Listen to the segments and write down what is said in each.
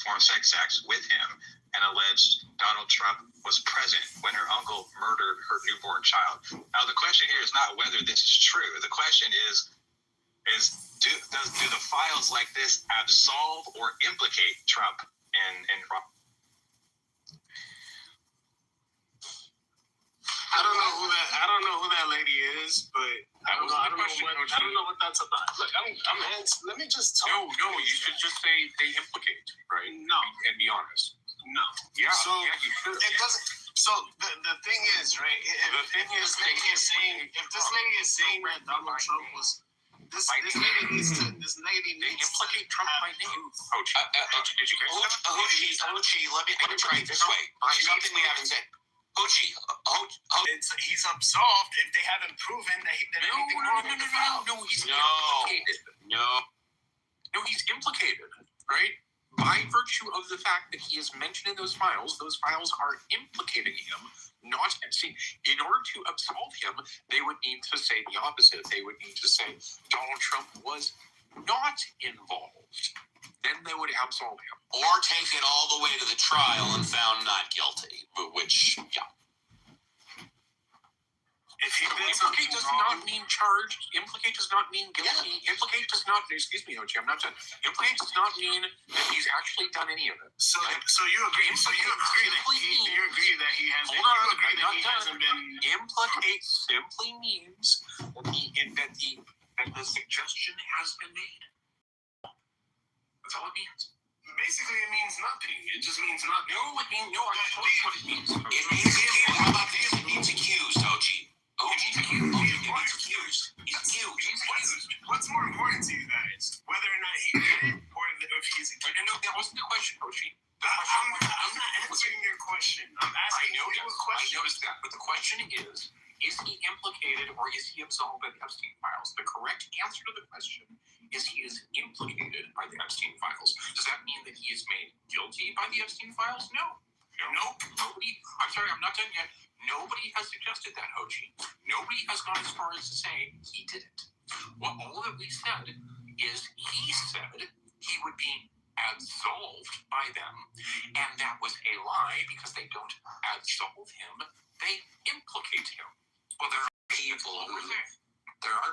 perform sex acts with him and alleged Donald Trump was present when her uncle murdered her newborn child. Now, the question here is not whether this is true. The question is do the files like this absolve or implicate Trump in Rockford? I don't know who that lady is, but I don't know what that's about. Look, let me just talk. No, you should just say they implicate, right? No, and be honest. No. Yeah. So you should. it doesn't. So the thing is, right? If this lady is saying that Donald Trump was. This lady needs to implicate Trump by name. Did you guys? Hochi, let me try it this way. Something we haven't said. Hochi, he's absolved if they haven't proven that he did anything wrong. No, he's implicated. No, he's implicated, right? By virtue of the fact that he is mentioned in those files are implicating him. Not see, in order to absolve him, they would need to say the opposite. They would need to say Donald Trump was not involved. Then they would absolve him. Or take it all the way to the trial and found not guilty. Which, yeah. If he implicate does not mean charged. Implicate does not mean guilty. Yeah. Implicate does not. Excuse me, Hochi. I'm not done. Implicate does not mean that he's actually done any of it. So you agree? So you agree that he has? Hold on, he hasn't been. Implicate simply means that the suggestion has been made. That's all it means. Basically, it means nothing. It just means nothing. No, I told you what it means. It means how about this? It means accused, Hochi. What's more important to you guys? Whether or not he did it, or if he's accused? No, that wasn't the question, Hochi. I'm not answering your question. I'm asking you a question. I noticed that, but the question is he implicated or is he absolved by the Epstein files? The correct answer to the question is he is implicated by the Epstein files. Does that mean that he is made guilty by the Epstein files? No. Nobody. I'm sorry, I'm not done yet. Nobody has suggested that, Hochi. Nobody has gone as far as to say he did it. Well, all that we said is he said he would be absolved by them, and that was a lie because they don't absolve him, they implicate him. Well, there are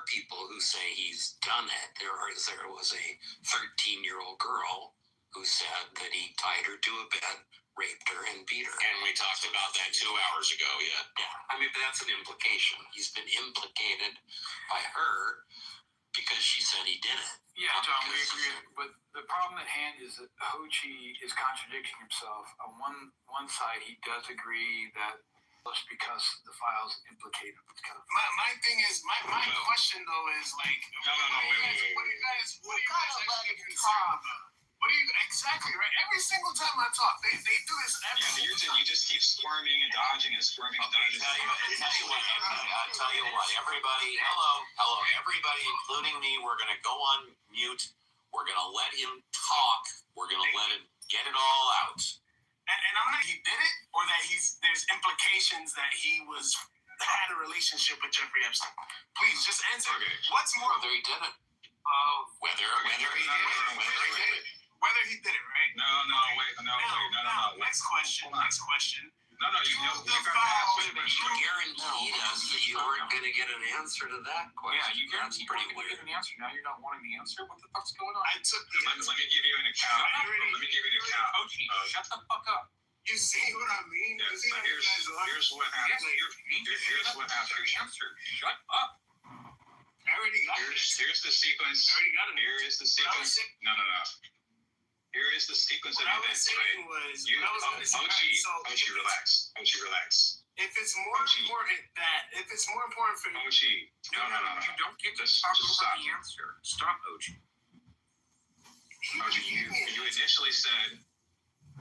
people who say he's done it. There was a 13-year-old girl who said that he tied her to a bed, raped her, and beat her. And we talked about that 2 hours ago, yeah. I mean, but that's an implication. He's been implicated by her because she said he did it. Yeah, John, we agree. But the problem at hand is that Hochi is contradicting himself. On one side, he does agree that just because the files implicate him. It's kind of my thing is my question though is like wait. What do you guys actually concerned about? What do you exactly right? Every single time I talk, they do this. You just keep squirming and dodging and squirming and dodging. I'll tell you what. Everybody, hello, everybody, including me. We're gonna go on mute. We're gonna let him talk. We're gonna let him get it all out. And I'm not. He did it, or that there's implications that he had a relationship with Jeffrey Epstein. Please just answer. Okay. What's more? Whether he did it. Whether he did it, right? No. Next question. No, you gotta ask me a question. You guaranteed us that you weren't going to get an answer to that question. Yeah, you guaranteed you weren't going to get an answer. Now you're not wanting the answer? What the fuck's going on? I took the Let me give you an account. Hochi, shut the fuck up. You see what I mean? Here's what happened. Here's what happened. Shut up. I already got it. Here's the sequence. I already got it. Here is the sequence. No. Here is the sequence of events, right? Hochi, relax. If it's more important for you. Hochi, no. You don't get to talk over the answer. Stop, Hochi. Hochi, you initially said,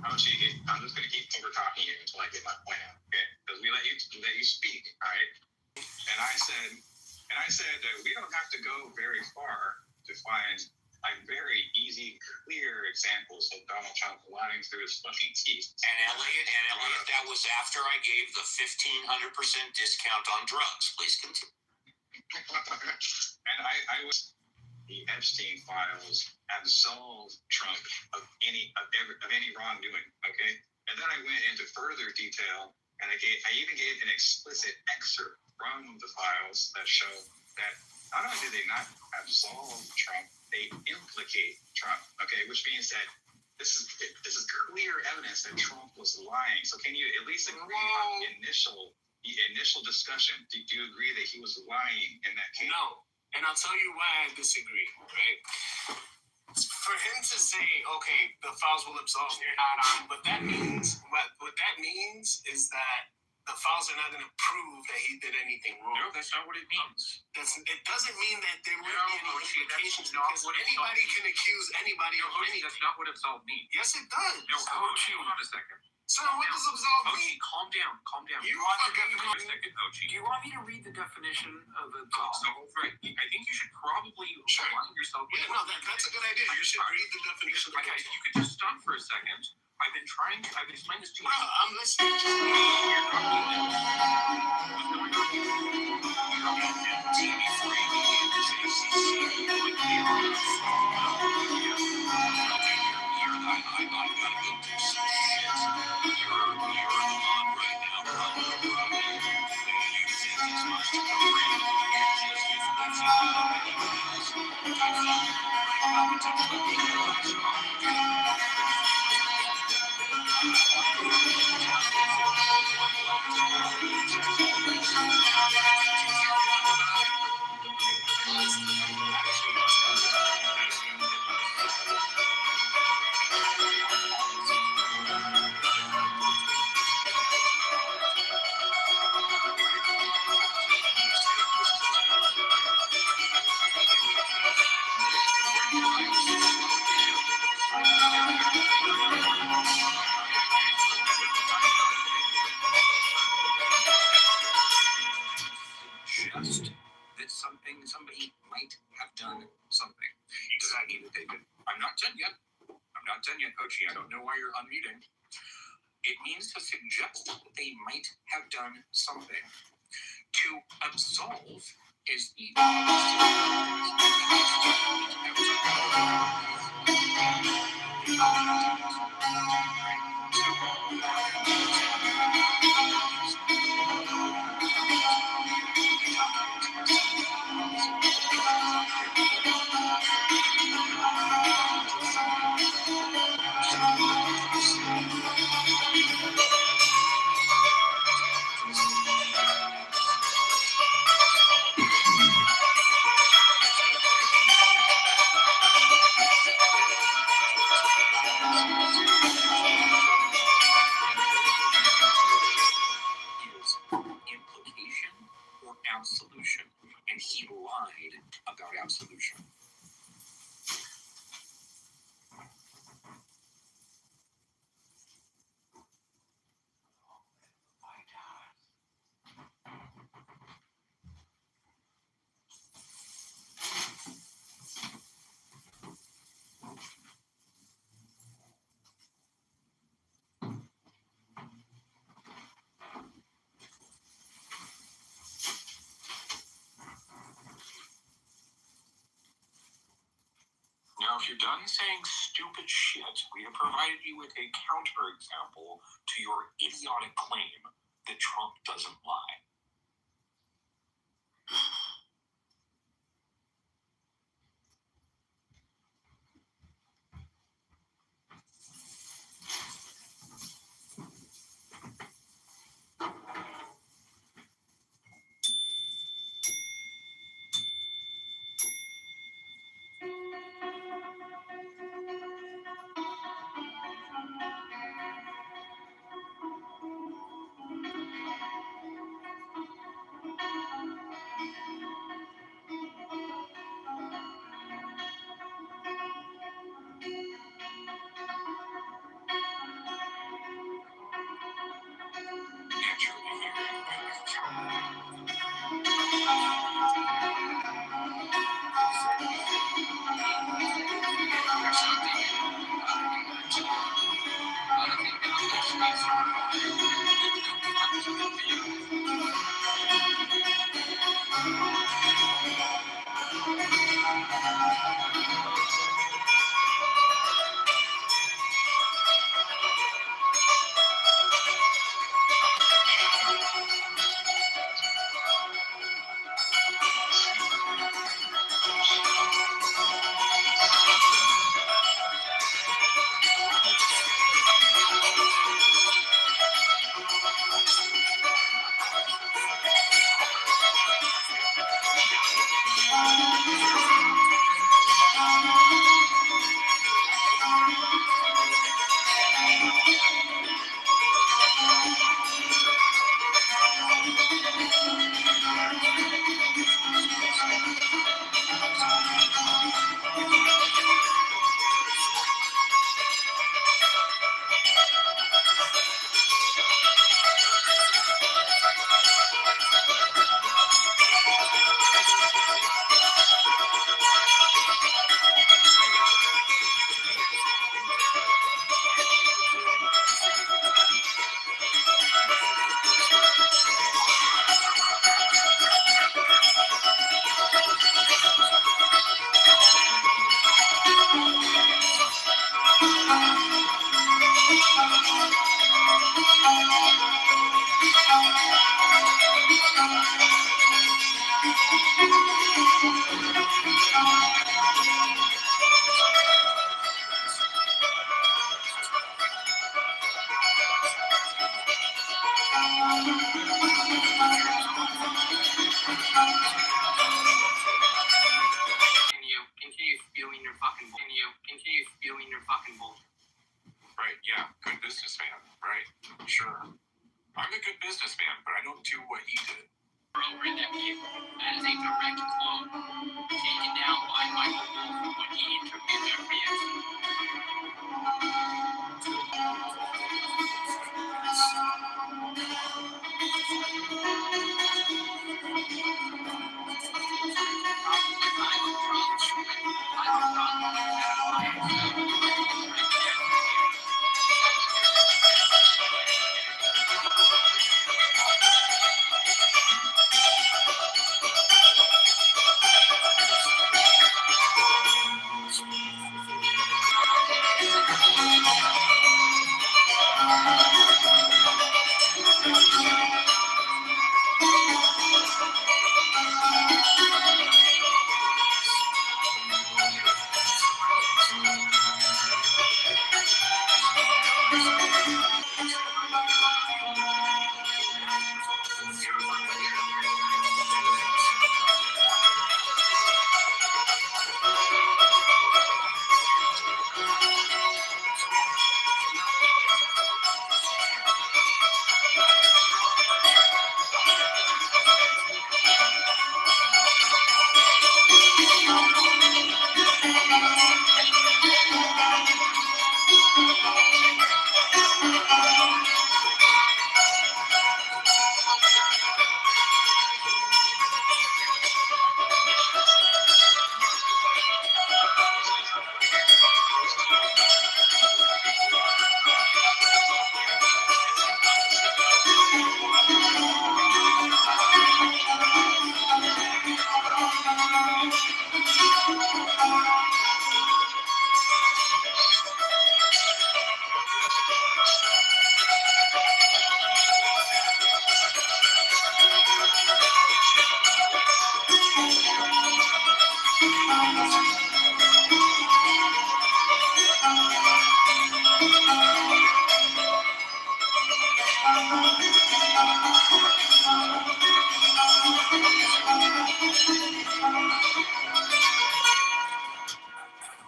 Hochi, I'm just going to keep over talking you until I get my point out, okay? Because we let you speak, all right? And I said that we don't have to go very far to find very easy, clear examples of Donald Trump lying through his fucking teeth. And Elliot, that was after I gave the 1,500% discount on drugs. Please continue. And I was the Epstein files absolve Trump of any wrongdoing. Okay, and then I went into further detail, and I even gave an explicit excerpt from the files that show that not only did they not absolve Trump, they implicate Trump. Okay, which means that this is clear evidence that Trump was lying. So can you at least agree on the initial discussion? Do you agree that he was lying in that case? No, and I'll tell you why I disagree. Right? For him to say, okay, the files will absolve you, what that means is that the files are not going to prove that he did anything wrong. No, that's not what it means. It doesn't mean that there won't be any implications, not because what it anybody means. can accuse anybody of anything. That's not what absolve means. Yes, it does. No, Ochi, hold on a second. So what does absolve Ochi, mean? calm down. You want to get a second, Ochi. Do you want me to read the definition of absolve? So, right, I think you should probably Sure. align yourself with Yeah, no, that's a good idea. You should read the definition of Okay, absolve. you could just stop for a second. I've been explaining this to you. Bro, I'm listening. You're not listening. What's going on here? TV3, JCC, like they are on the phone. I gotta go do some shit. You're on right now, bro. You think as much to go read. Just if you know anybody else, you know about the suggest that somebody might have done something. Does that mean that they did? I'm not done yet, Ochi. I don't know why you're unmuting. It means to suggest that they might have done something. To absolve is the implication or absolution, and he lied about absolution. Now, if you're done saying stupid shit, we have provided you with a counterexample to your idiotic claim that Trump doesn't lie. Yeah, good businessman. Right. Sure. I'm a good businessman, but I don't do what he did. Over in that vehicle. That is a direct quote taken down by Michael Wolff when he interviewed FBS.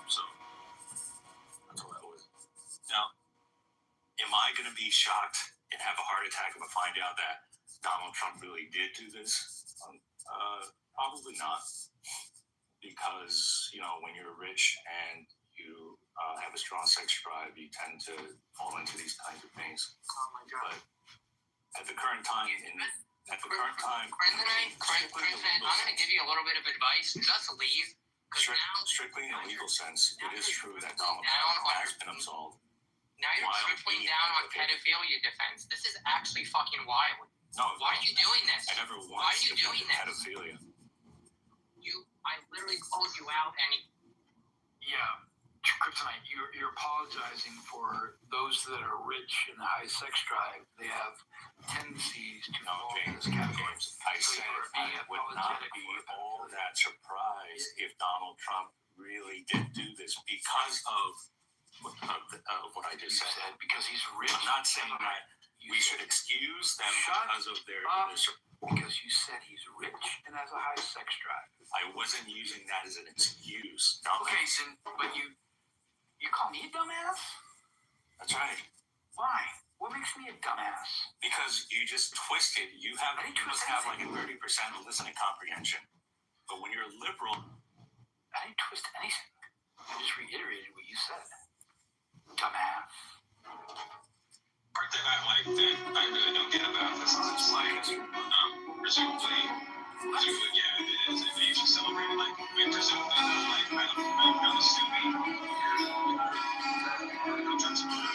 So that's all that was. Now, am I going to be shocked and have a heart attack if I find out that Donald Trump really did do this? Probably not, because when you're rich and you have a strong sex drive, you tend to fall into these kinds of things. Oh my God. But at the current time, President, I'm going to give you a little bit of advice. Just leave. strictly in a legal sense, it is true that Donald Trump has been absolved. Now you're tripling down on pedophilia defense. This is actually fucking wild. No, Why are you doing this? I never Why are once you doing defended this? pedophilia. I literally called you out and Yeah, Kryptonite, you're apologizing for those that are rich and high sex drive. They have tendencies to fall in this category. I said I would not be all that surprised if Donald Trump really did do this because of what I just said. Because he's rich. I'm not saying that we should excuse them because of their because you said he's rich and has a high sex drive. I wasn't using that as an excuse. Okay, so, but you call me a dumbass? That's right. Why? What makes me a dumbass? Because you just twisted. You must have like a 30% listening comprehension. But when you're a liberal, I didn't twist anything. I just reiterated what you said. Dumbass. Part that I really don't get about this is it's like, presumably, yeah, it is. And you should celebrate it. Like, presumably, I'm assuming you're Trump supporter.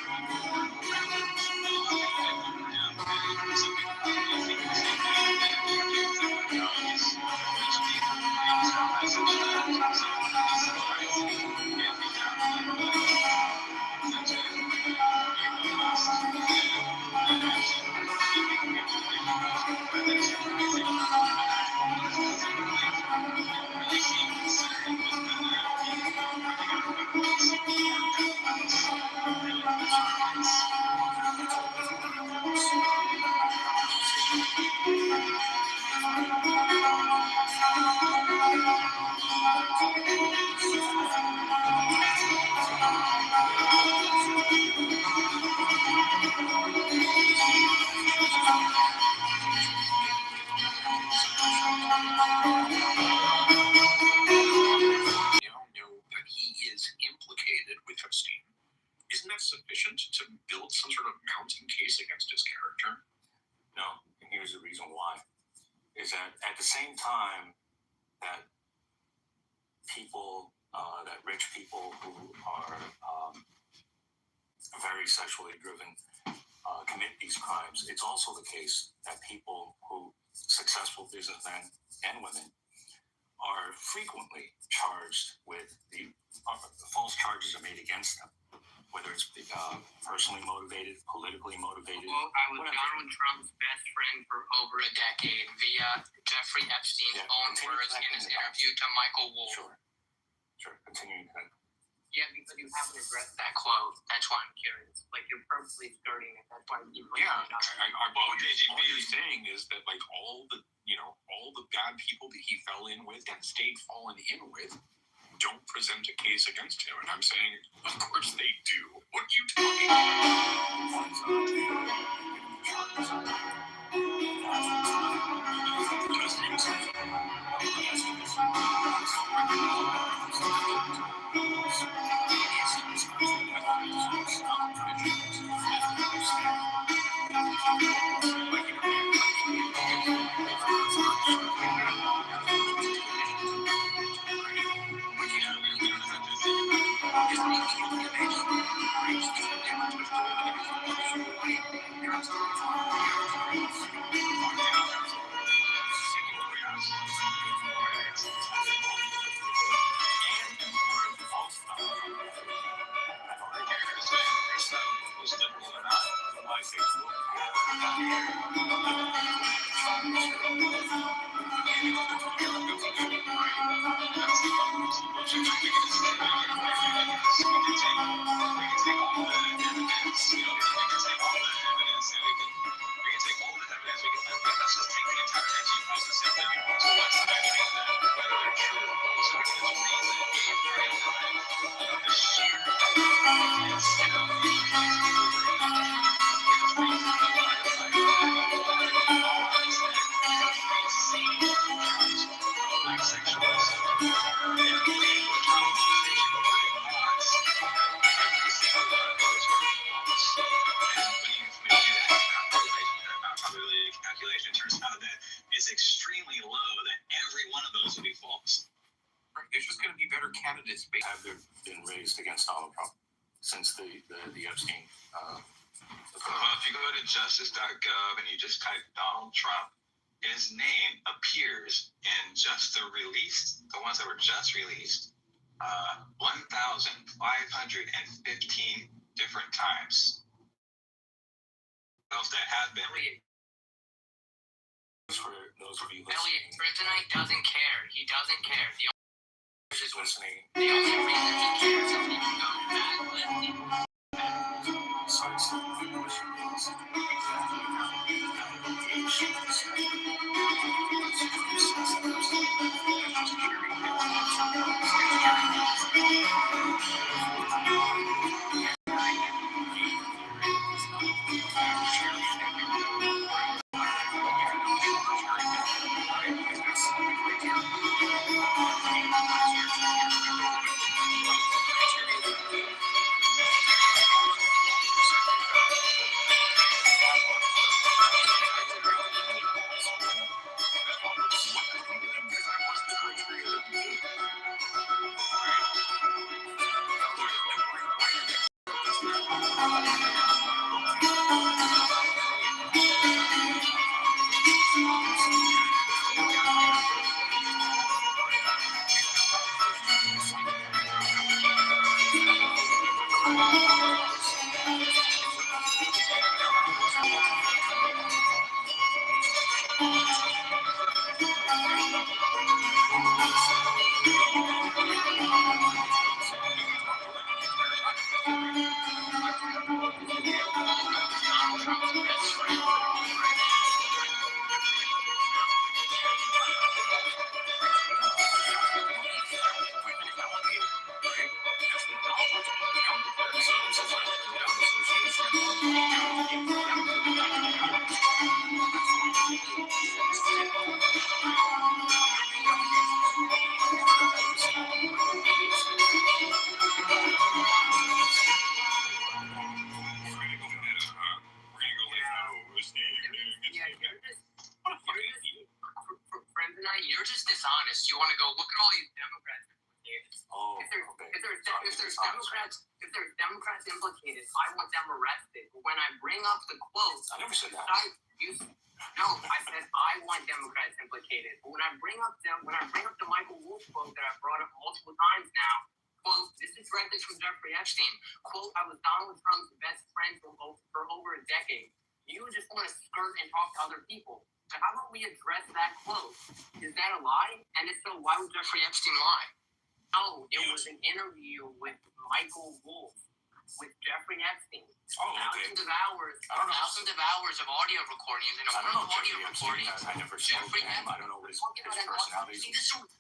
build some sort of mounting case against his character? No, and here's the reason why. Is that at the same time that people, that rich people who are very sexually driven commit these crimes, it's also the case that people who, successful businessmen and women, are frequently charged with false charges are made against them, whether it's personally motivated, politically motivated. Well, I was Donald Trump's best friend for over a decade via Jeffrey Epstein's own words in his interview to Michael Wolff. Sure. Continuing that. Yeah, because you haven't addressed that quote. That's why I'm curious. Like, you're purposely skirting it. That's why you bring it up. All you're saying is that, like, all the bad people that he fell in with and stayed fallen in with don't present a case against him. And I'm saying, of course they do. What are you talking calculation, it turns out that it's extremely low that every one of those will be false. There's just going to be better candidates. Have there been raised against Donald Trump since the Epstein? If you go to justice.gov and you just type Donald Trump, his name appears in just the ones that were just released, 1,515 different times. Those that have been released. For those of you listening, Elliot, Kryptonite doesn't care. He doesn't care. The only listening, reason he cares is he can go back listing. sites that the question is exactly how you're just dishonest. You want to go look at all these Democrats implicated. Oh, If there's okay. if there's Democrats implicated, I want them arrested. But when I bring up the quote, I never said that. I said I want Democrats implicated. But when I bring up the Michael Wolff quote that I've brought up multiple times now, quote, this is directly from Jeffrey Epstein. Quote, I was Donald Trump's best friend for over a decade. You just want to skirt and talk to other people. So how about we address that quote? Is that a lie? And if so, why would Jeffrey Epstein lie? No, it was an interview with Michael Wolff, with Jeffrey Epstein. Oh, okay. Thousands of hours of audio recordings and a I don't know audio Jeffrey Epstein. recordings. I never spoke to him. I don't know his personality. See,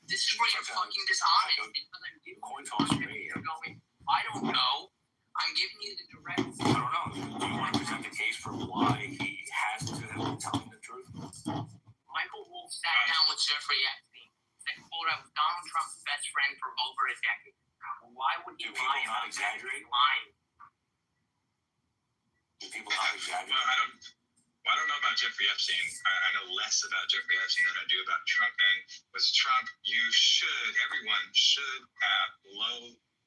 this is where you're fucking dishonest, because I'm giving Coin you toss the me. you're going, I don't know. I'm giving you the direct. I don't know. Do you want to present the case for why he has to have been telling the truth? Michael Wolff sat down with Jeffrey Epstein. Said, quote, I was Donald Trump's best friend for over a decade. Why would he Do people lie not about that? exaggerate? Lying. Do people not exaggerate? Well, I don't know about Jeffrey Epstein. I know less about Jeffrey Epstein than I do about Trump. And with Trump, everyone should have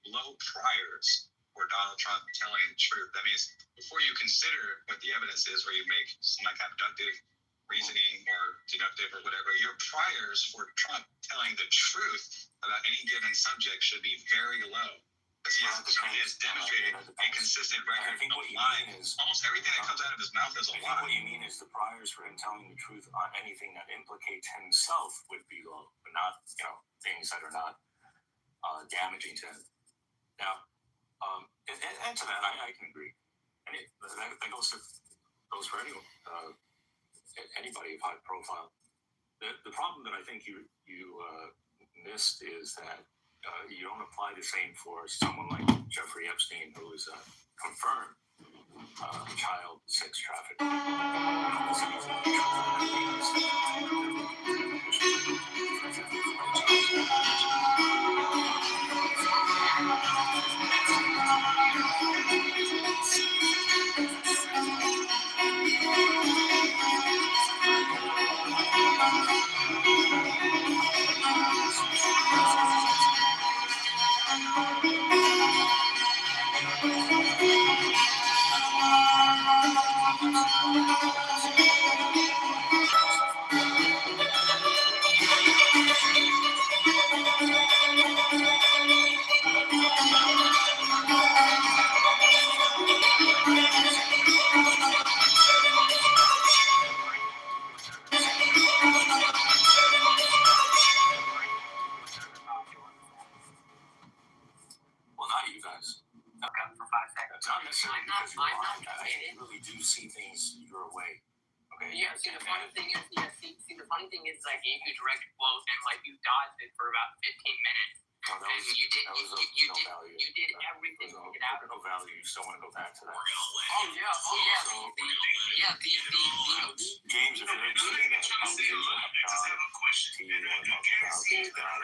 low priors for Donald Trump telling the truth. That means before you consider what the evidence is, where you make some like abductive reasoning or deductive or whatever, your priors for Trump telling the truth about any given subject should be very low. Because he has demonstrated a consistent record of lying. Almost everything that comes out of his mouth is a I think lie. what you mean is the priors for him telling the truth on anything that implicates himself would be low, but not, things that are not damaging to him. Now, and to that, I can agree. And that goes for anyone, anybody of high profile. The problem that I think you missed is that you don't apply the same for someone like Jeffrey Epstein, who is a confirmed child sex trafficker. Well, not you guys. For 5 seconds. It's not necessarily because you're I'm not lying. I really do see things your way. Okay. Yeah, see the funny thing is I gave you direct quote and like you dodged it for about 15 minutes. No, that was, you did no value. you did everything to get out of it. No value. You still want to go back to that. Oh yeah. The Games, if you're interested in a conversation about TV, you want to talk about things that are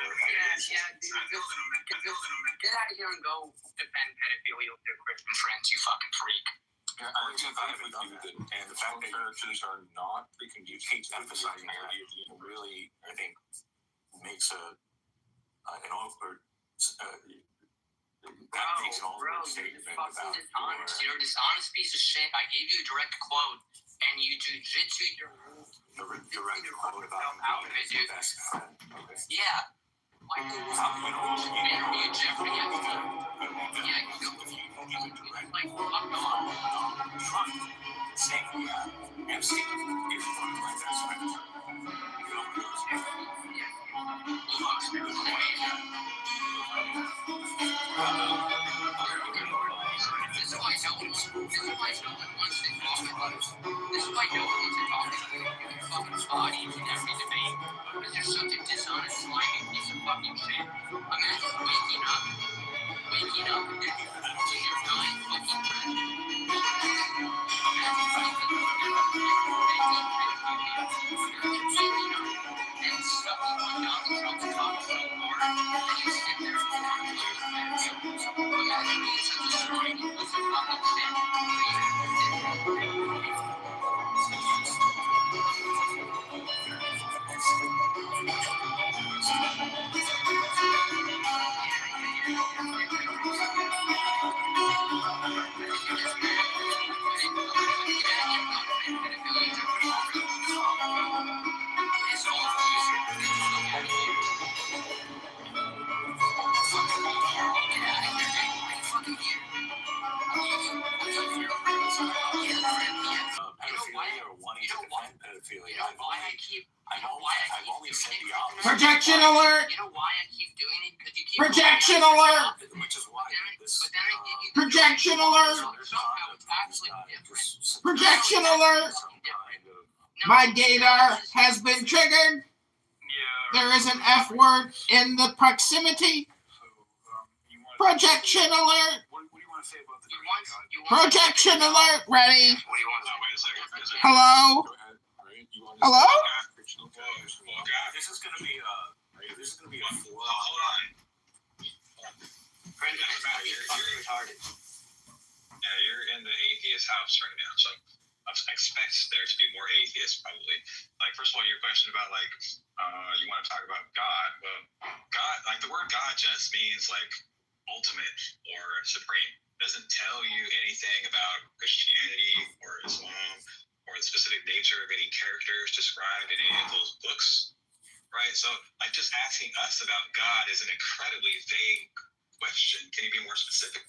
get out of here and go defend pedophilia with your Christian friends, you fucking freak. Yeah, I would agree with you that and the fact that characters are not, you keep emphasizing that, really, I think, makes an awkward statement about You're a dishonest piece of shit. I gave you a direct quote, and you jujitsu your moves. direct quote about him being his best friend. Okay. Yeah. Michael Wolff interviewed Jeffrey Epstein. Yeah, like, fuck off. Trump saying Epstein is one of my best friends. You don't lose him. This is why no one wants to talk about it. This is why no one wants to talk about your fucking bodies in every debate. Because you're such a dishonest, slimy piece of fucking shit. Imagine waking up and to your dying fucking friend. Imagine waking up and stuffing one down Trump's cock so hard that you sit there and watch your friends. Imagine being such a slimy piece of fucking shit. Projection alert! You know why I keep doing it? Because you keep Projection alert! Which is why this. But then I give you Projection alert! Projection alert! My data has been triggered. There is an F word in the proximity. Projection alert! What do you want to say about the Projection alert! Ready? What do you want? Wait a second. Hello? Hello? This is gonna be a Hold on. You're retarded. Yeah, you're in the atheist house right now, so I expect there to be more atheists probably. Like, first of all, your question about like, you want to talk about God. Well, God, like the word God just means like ultimate or supreme. It doesn't tell you anything about Christianity or Islam or the specific nature of any characters described in any of those books, right? So, like, just asking us about God is an incredibly vague question. Can you be more specific?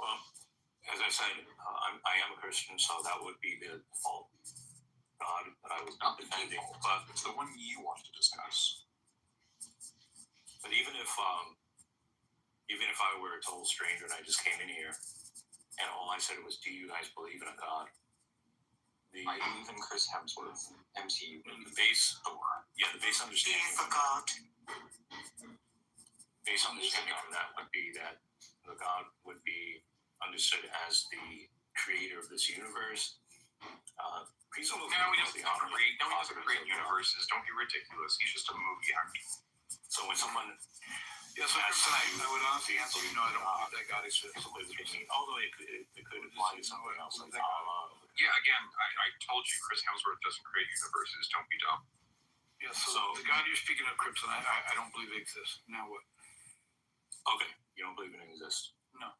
Well, as I said, I am a Christian, so that would be the default God that I was not defending. But It's the one you want to discuss. But even if I were a total stranger and I just came in here and all I said was, "Do you guys believe in a God?" I believe in Chris Hemsworth, MCU. The base understanding for God. Base understanding from that would be that the God would be understood as the creator of this universe. Presumably, No, he doesn't create universes. Don't be ridiculous. He's just a movie actor. So when someone Yes, I would honestly answer, I don't believe that God exists. although it could apply to something else, like Yeah, again, I told you Chris Hemsworth doesn't create universes. Don't be dumb. Yeah, so the God you're speaking of, Krypton, I don't believe it exists. Now what? okay, you don't believe it exists. No.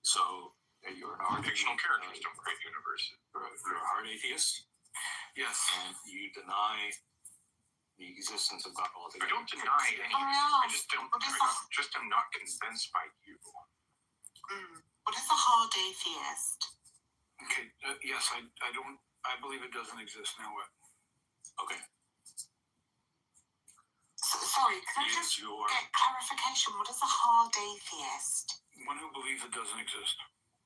So you're an hard Fictional characters don't create universes. You're a hard atheist, Yes. and you deny the existence of God altogether. I don't deny any. I just don't. I just am not convinced by you. What is a hard atheist? Okay, yes, I believe it doesn't exist. Now what? Okay. Sorry, can I just get clarification? What is a hard atheist? One who believes it doesn't exist.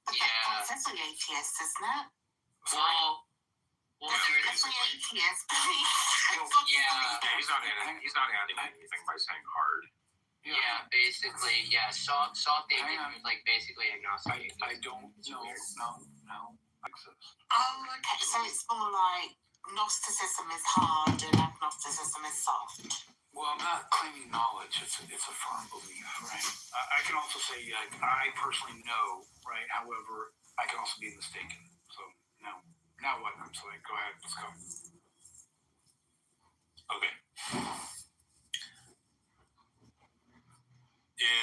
But that's every atheist, isn't it? Well, every atheist believes. He's not adding anything by saying hard. Yeah, basically, yeah. Saw thinking was like basically agnostic. I don't know. No. Exist. Oh, okay. So it's more like Gnosticism is hard and agnosticism is soft. Well, I'm not claiming knowledge. It's a firm belief, right? I can also say, I personally know, right? However, I can also be mistaken. So, no. Now what? I'm sorry. Go ahead. Let's go. Okay.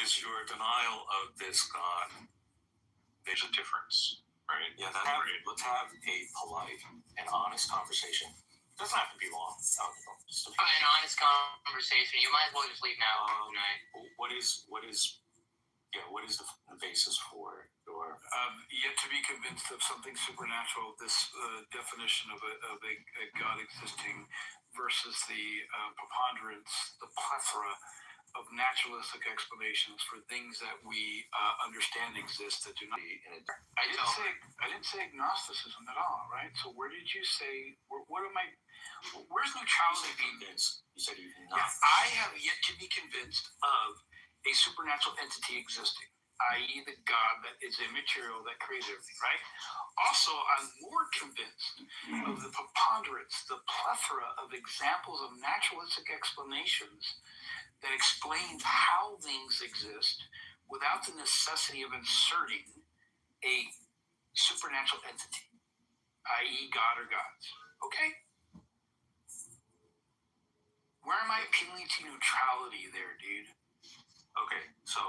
Is your denial of this God? There's a difference, right? Yeah, that's right. Let's have a polite and honest conversation. It doesn't have to be long. An honest conversation. You might as well just leave now. What is the basis for your? Yet to be convinced of something supernatural. This definition of a God existing versus the preponderance, the plethora of naturalistic explanations for things that we understand exist that do not. I didn't say agnosticism at all, right? So where did you say? Where's neutrality convinced? You said you did not. Yeah, I have yet to be convinced of a supernatural entity existing, i.e., the God that is immaterial, that created everything, right? Also, I'm more convinced of the preponderance, the plethora of examples of naturalistic explanations that explains how things exist without the necessity of inserting a supernatural entity, i.e. God or gods. Okay? Where am I appealing to neutrality there, dude? Okay, so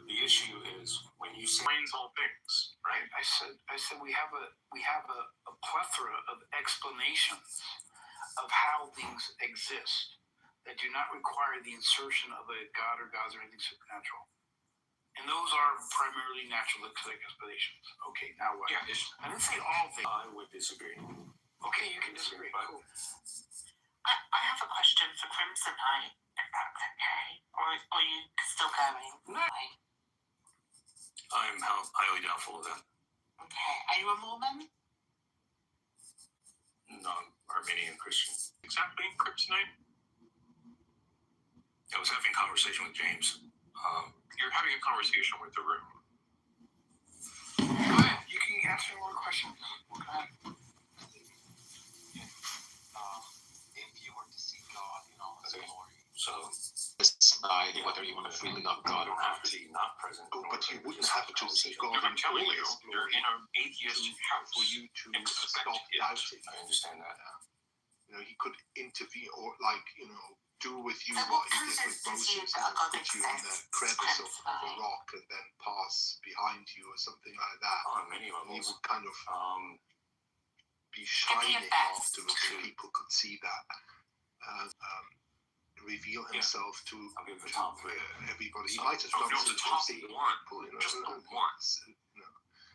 the issue is when you say Explains all things, right? I said we have a plethora of explanations of how things exist that do not require the insertion of a god or gods or anything supernatural. And those are primarily natural explanations. Okay, now what? Yeah, I didn't say all things. I would disagree. Okay, you can disagree. Cool. I have a question for Crimson Eye, if that's okay. Or are you still going? No. I'm highly doubtful of that. Okay. Are you a Mormon? Non-Armenian Christian. exactly, Kryptonite. I was having a conversation with James. You're having a conversation with the room. Go ahead. You can answer more questions. Go ahead. If you were to see God in all his glory, So decide whether you want to freely love I God or don't not. have to be not present. Oh, but you wouldn't Just have to see conversation. God No, I'm in telling all you, his you're glory in an atheist house. for you to Expect stop it. doubting. I understand that. You know, he could intervene or, like, you know, do with you So what what he did with convinces you Moses that and God put you in the exists, crevice of a Crimson Eye? rock and then pass behind you or something like that. On many And he levels. would kind of be Give me shining a best. afterwards so people could see that. Reveal himself to I'll give the top three. everybody. He So- might as Oh, well no, to the top see one. people, you know, Just the one.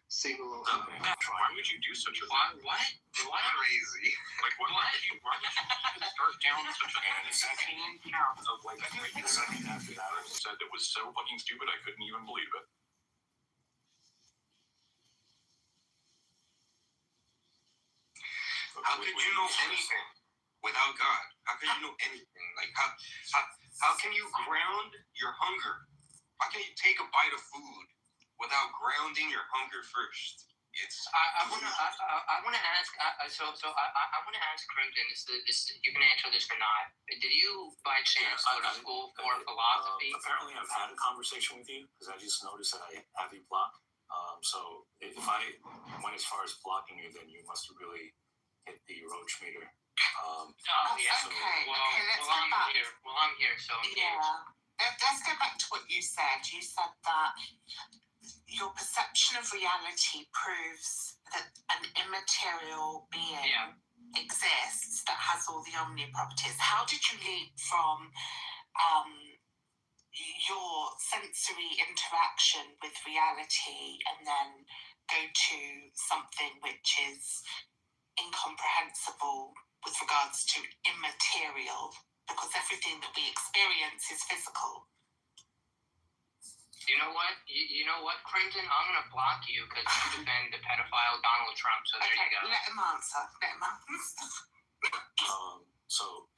single. Why would you do such a thing? What? Crazy. Like, why would you start down such a And the second count of like the second after that, I said it was so fucking stupid I couldn't even believe it. How could you know anything without God? How can you know anything? Like how can you ground your hunger? How can you take a bite of food without grounding your hunger first? It's I want to ask. I want to ask Crimson. This you can answer this or not. Did you by chance go to school for philosophy? apparently, I've had a conversation with you because I just noticed that I have you blocked. So if I went as far as blocking you, then you must have really hit the roach meter. Yeah. Okay, Well, okay, let's well, go I'm back. here. Well, I'm here, so I'm Yeah. here. Let's go back to what you said. You said that your perception of reality proves that an immaterial being Yeah. exists that has all the omni properties. How did you leap from your sensory interaction with reality and then go to something which is incomprehensible with regards to immaterial, because everything that we experience is physical? You know what? You know what, Crimson? I'm gonna block you because you defend the pedophile Donald Trump. So there Okay, you go. let him answer. Let him answer. So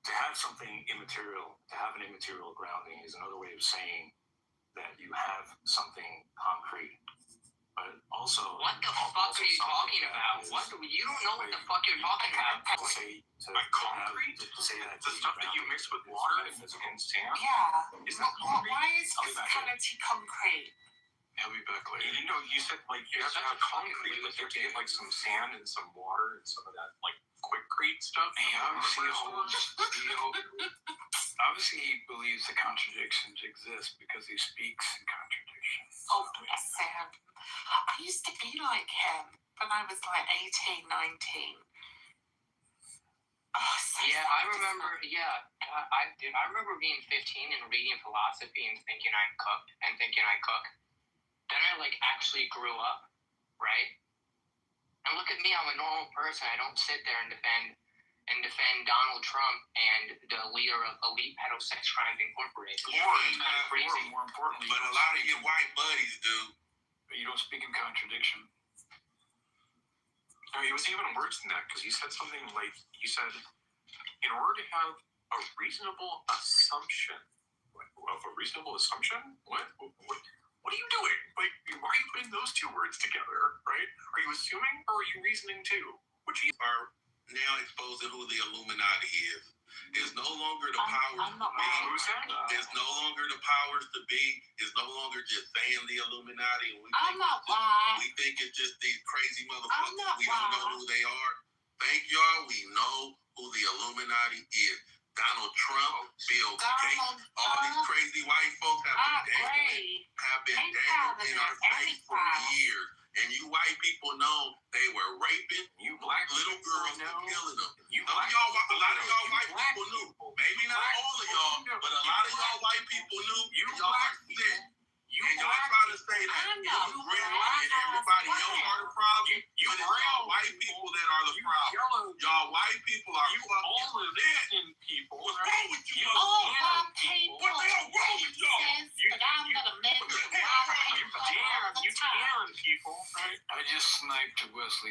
to have something immaterial, to have an immaterial grounding is another way of saying that you have something concrete. But also, What the fuck are you talking about? You don't know what the fuck you're talking about. To say Like concrete? to say that The stuff that you mix with water and sand? Yeah. Is that concrete? Why is I'll be back in. physicality concrete? I'll be back later. You know, you said like you have to have concrete, like you have to get like some sand and some water and some of that like quickcrete stuff. Obviously, he believes the contradictions exist because he speaks in contradictions. Oh, bless him. I used to be like him when I was like 18, 19. Oh, so Yeah, I remember. Yeah, I remember being 15 and reading philosophy and thinking I cook. Then I like actually grew up, right? And look at me, I'm a normal person. I don't sit there and defend Donald Trump and the leader of Elite Pedosex Crimes Incorporated. It's kind of crazy. More importantly, but a lot of your white buddies do. but you don't speak in contradiction. No, it was even worse than that because he said something like he said, in order to have a reasonable assumption, what? What are you doing? Like, why are you putting those two words together? Right? Are you assuming or are you reasoning too? Which Are now exposing who the Illuminati is. There's no longer the powers I'm not to be. Who's that? There's no longer the powers to be. It's no longer just saying the Illuminati. And I'm not white. we think it's just these crazy I'm motherfuckers. not We don't know white. who they are. Thank y'all. We know who the Illuminati is. Donald Trump, Bill Gates, all these crazy white folks have been dangling in our face for years. And you white people know they were raping you black little girls and killing them. You Some of y'all, a lot of y'all white people knew. Maybe not all of y'all, but a lot of y'all white people knew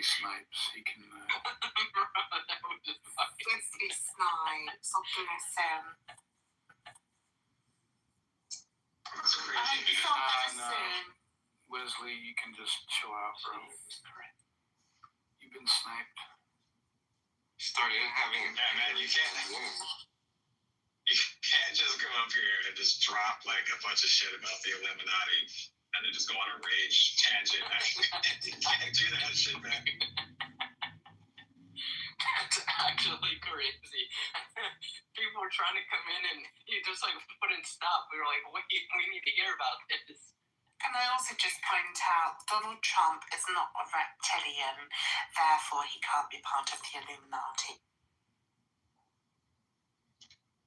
Wesley Snipes. He can. Wesley Snipes. Oh, bless him. That's crazy. It's not medicine. Wesley, you can just chill out, bro. You've been sniped. Started having. Yeah, man, you can't just come up here and just drop like a bunch of shit about the Illuminati and then just go on a rage tangent. You can't do that shit, man. That's actually crazy. People were trying to come in and you just like wouldn't stop. We were like, wait, we need to hear about this. Can I also just point out, Donald Trump is not a reptilian, therefore he can't be part of the Illuminati.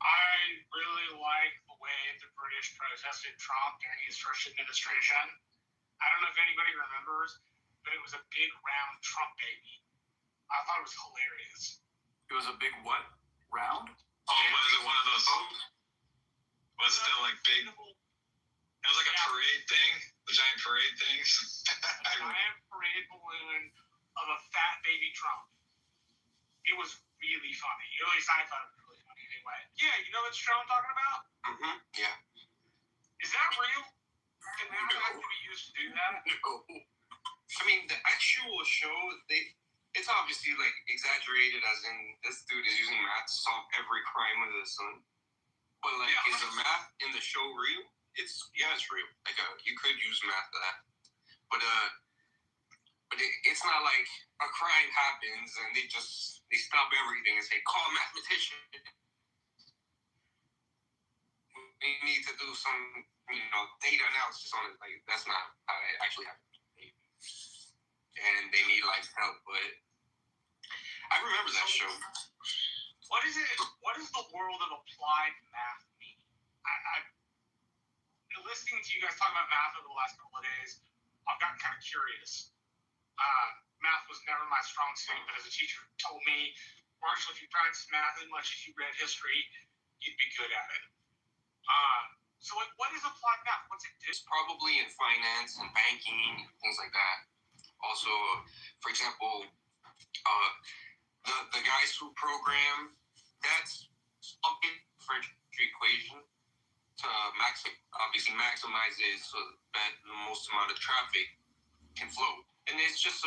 I really like the way the British protested Trump during his first administration. I don't know if anybody remembers, but it was a big round Trump baby. I thought it was hilarious. It was a big what? Round? Oh, was it one of those? Was it like big? It was like a parade thing, the giant parade things. A giant parade balloon of a fat baby Trump. It was really funny. At least I thought it was really funny anyway. Yeah, you know what show I'm talking about? Mm-hmm. Yeah. Is that real? Can that actually be used to do that? No. I mean, the actual show, it's obviously like exaggerated, as in this dude is using math to solve every crime under the sun. But like, is the math in the show real? It's real. Like, you could use math for that. But it's not like a crime happens and they stop everything and say, call a mathematician. We need to do some, data analysis on it. Like, that's not how it actually happens. And they need like help, but I remember that show. What is it? What does the world of applied math mean? I listening to you guys talk about math over the last couple of days, I've gotten kind of curious. Math was never my strong suit, but as a teacher told me, Marshall, if you practice math as much as you read history, you'd be good at it. So what is applied math? What's it do? It's probably in finance and banking, things like that. Also, for example, the guys who program, that's something for equation to maximizes so that the most amount of traffic can flow. And it's just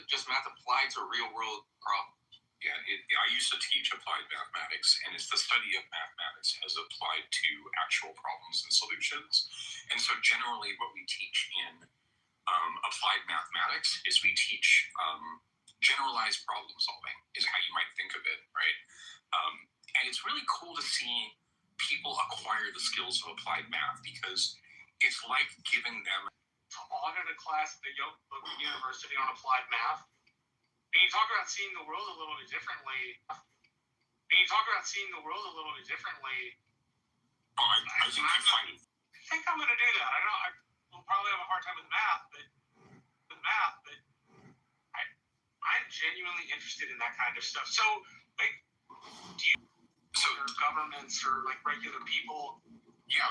just math applied to real world problems. Yeah, I used to teach applied mathematics, and it's the study of mathematics as applied to actual problems and solutions. And so generally what we teach in applied mathematics is we teach generalized problem solving, is how you might think of it, right? And it's really cool to see people acquire the skills of applied math because it's like giving them audit a class at the local university on applied math. And you talk about seeing the world a little bit differently. Oh, I think I find it. I think I'm going to do that. I know I will probably have a hard time with math, but I'm genuinely interested in that kind of stuff. So, like, governments or like regular people? Yeah,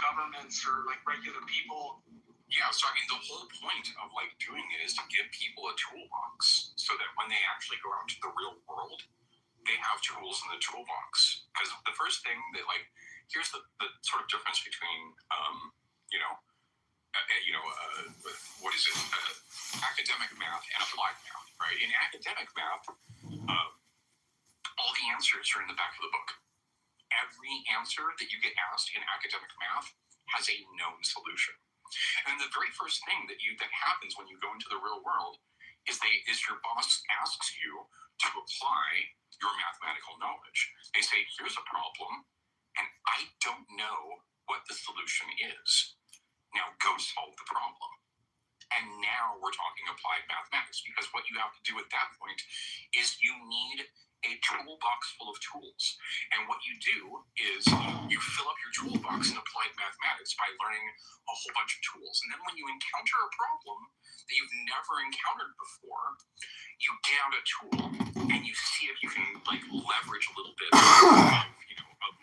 governments or like regular people? Yeah, so I mean, the whole point of like doing it is to give people a toolbox so that when they actually go out to the real world, they have tools in the toolbox. Because the first thing that here's the sort of difference between, what is it? Academic math and applied math, right? In academic math, all the answers are in the back of the book. Every answer that you get asked in academic math has a known solution. And the very first thing that happens when you go into the real world is your boss asks you to apply your mathematical knowledge. They say, here's a problem, and I don't know what the solution is. Now go solve the problem. And now we're talking applied mathematics, because what you have to do at that point is you need a toolbox full of tools. And what you do is you fill up your toolbox in applied mathematics by learning a whole bunch of tools. And then when you encounter a problem that you've never encountered before, you get out a tool and you see if you can leverage a little bit of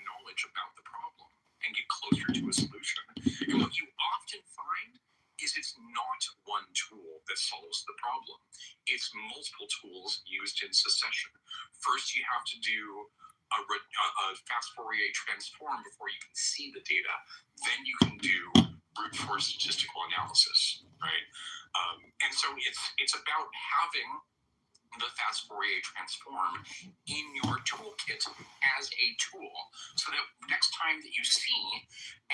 knowledge about the problem and get closer to a solution. And what you often find is it's not one tool that solves the problem. It's it's multiple tools used in succession. First, you have to do a fast Fourier transform before you can see the data. Then you can do brute force statistical analysis, right? And so it's about having the fast Fourier transform in your toolkit as a tool, so that next time that you see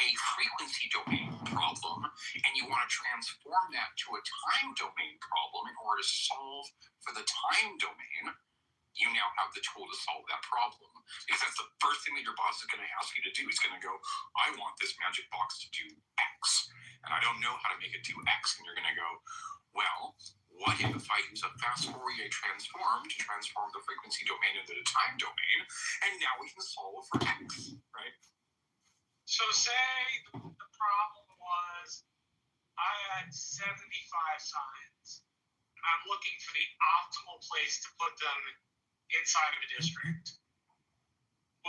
a frequency domain problem and you want to transform that to a time domain problem in order to solve for the time domain, you now have the tool to solve that problem. Because that's the first thing that your boss is going to ask you to do. He's going to go, I want this magic box to do X, and I don't know how to make it do X. And you're going to go, well, what if I use a fast Fourier transform to transform the frequency domain into the time domain, and now we can solve for X, right? So say the problem was I had 75 signs. I'm looking for the optimal place to put them inside of a district.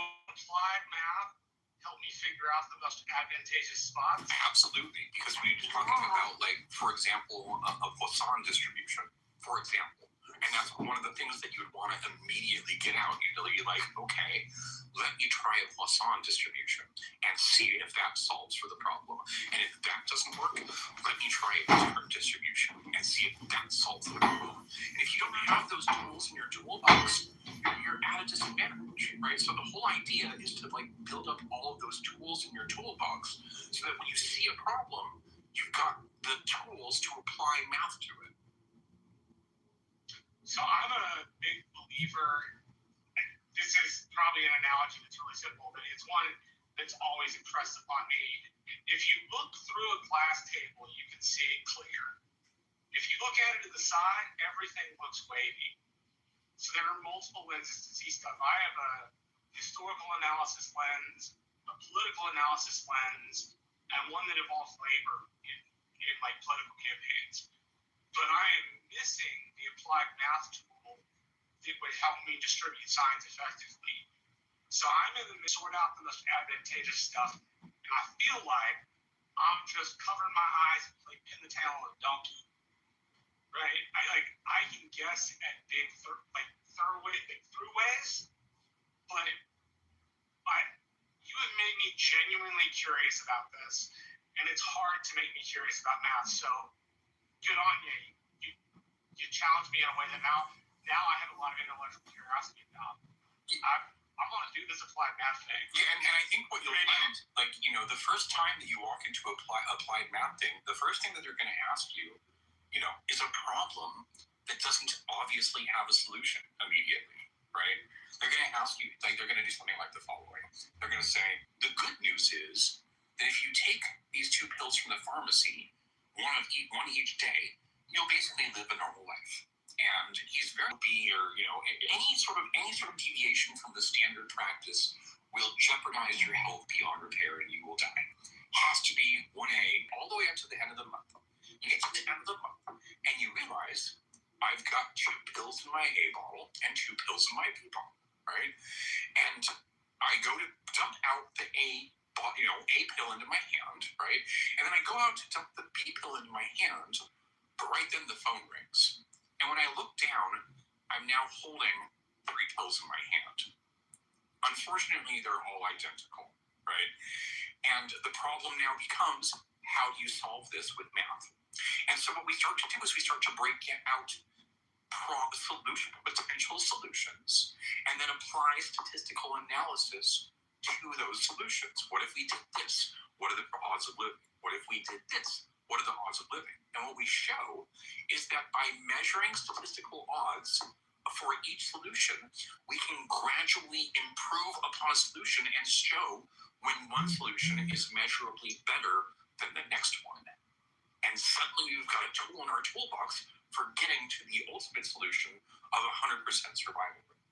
Will applied math help me figure out the most advantageous spots? Absolutely, because we're talking about, like, for example, a Poisson distribution, for example. And that's one of the things that you would want to immediately get out. You'd be like, okay, let me try a Poisson distribution and see if that solves for the problem. And if that doesn't work, let me try a different distribution and see if that solves the problem. And if you don't have those tools in your toolbox, you're at a disadvantage, right? So the whole idea is to, like, build up all of those tools in your toolbox so that when you see a problem, you've got the tools to apply math to it. So I'm a big believer, this is probably an analogy that's really simple, but it's one that's always impressed upon me. If you look through a glass table, you can see it clear. If you look at it to the side, everything looks wavy. So there are multiple lenses to see stuff. I have a historical analysis lens, a political analysis lens, and one that involves labor in like political campaigns. But I am missing the applied math tool that would help me distribute signs effectively. So I'm in the sort out the most advantageous stuff, and I feel like I'm just covering my eyes and like pin the tail on a donkey. Right? I can guess at big throughways, but you have made me genuinely curious about this, and it's hard to make me curious about math. So good on you. You challenged me in a way that now I have a lot of intellectual curiosity about. I want to do this applied math thing. Yeah, and I think what you'll find, like, you know, the first time that you walk into applied math thing, the first thing that they're going to ask you, you know, is a problem that doesn't obviously have a solution immediately, right? They're going to ask you, like, they're going to do something like the following. They're going to say, the good news is that if you take these 2 pills from the pharmacy, one each day, you'll basically live a normal life. And he's very any sort of deviation from the standard practice will jeopardize your health beyond repair and you will die. Has to be 1A all the way up to the end of the month. You get to the end of the month and you realize I've got 2 pills in my A bottle and 2 pills in my B bottle, right? And I go to dump out the A pill into my hand, right? And then I go out to dump the B pill into my hand, but right then the phone rings. And when I look down, I'm now holding 3 pills in my hand. Unfortunately, they're all identical, right? And the problem now becomes, how do you solve this with math? And so what we start to do is we start to break out potential solutions and then apply statistical analysis to those solutions. What if we did this? What are the odds of living? What if we did this? What are the odds of living? And what we show is that by measuring statistical odds for each solution, we can gradually improve upon a solution and show when one solution is measurably better than the next one. And suddenly we've got a tool in our toolbox for getting to the ultimate solution of 100% survival rate.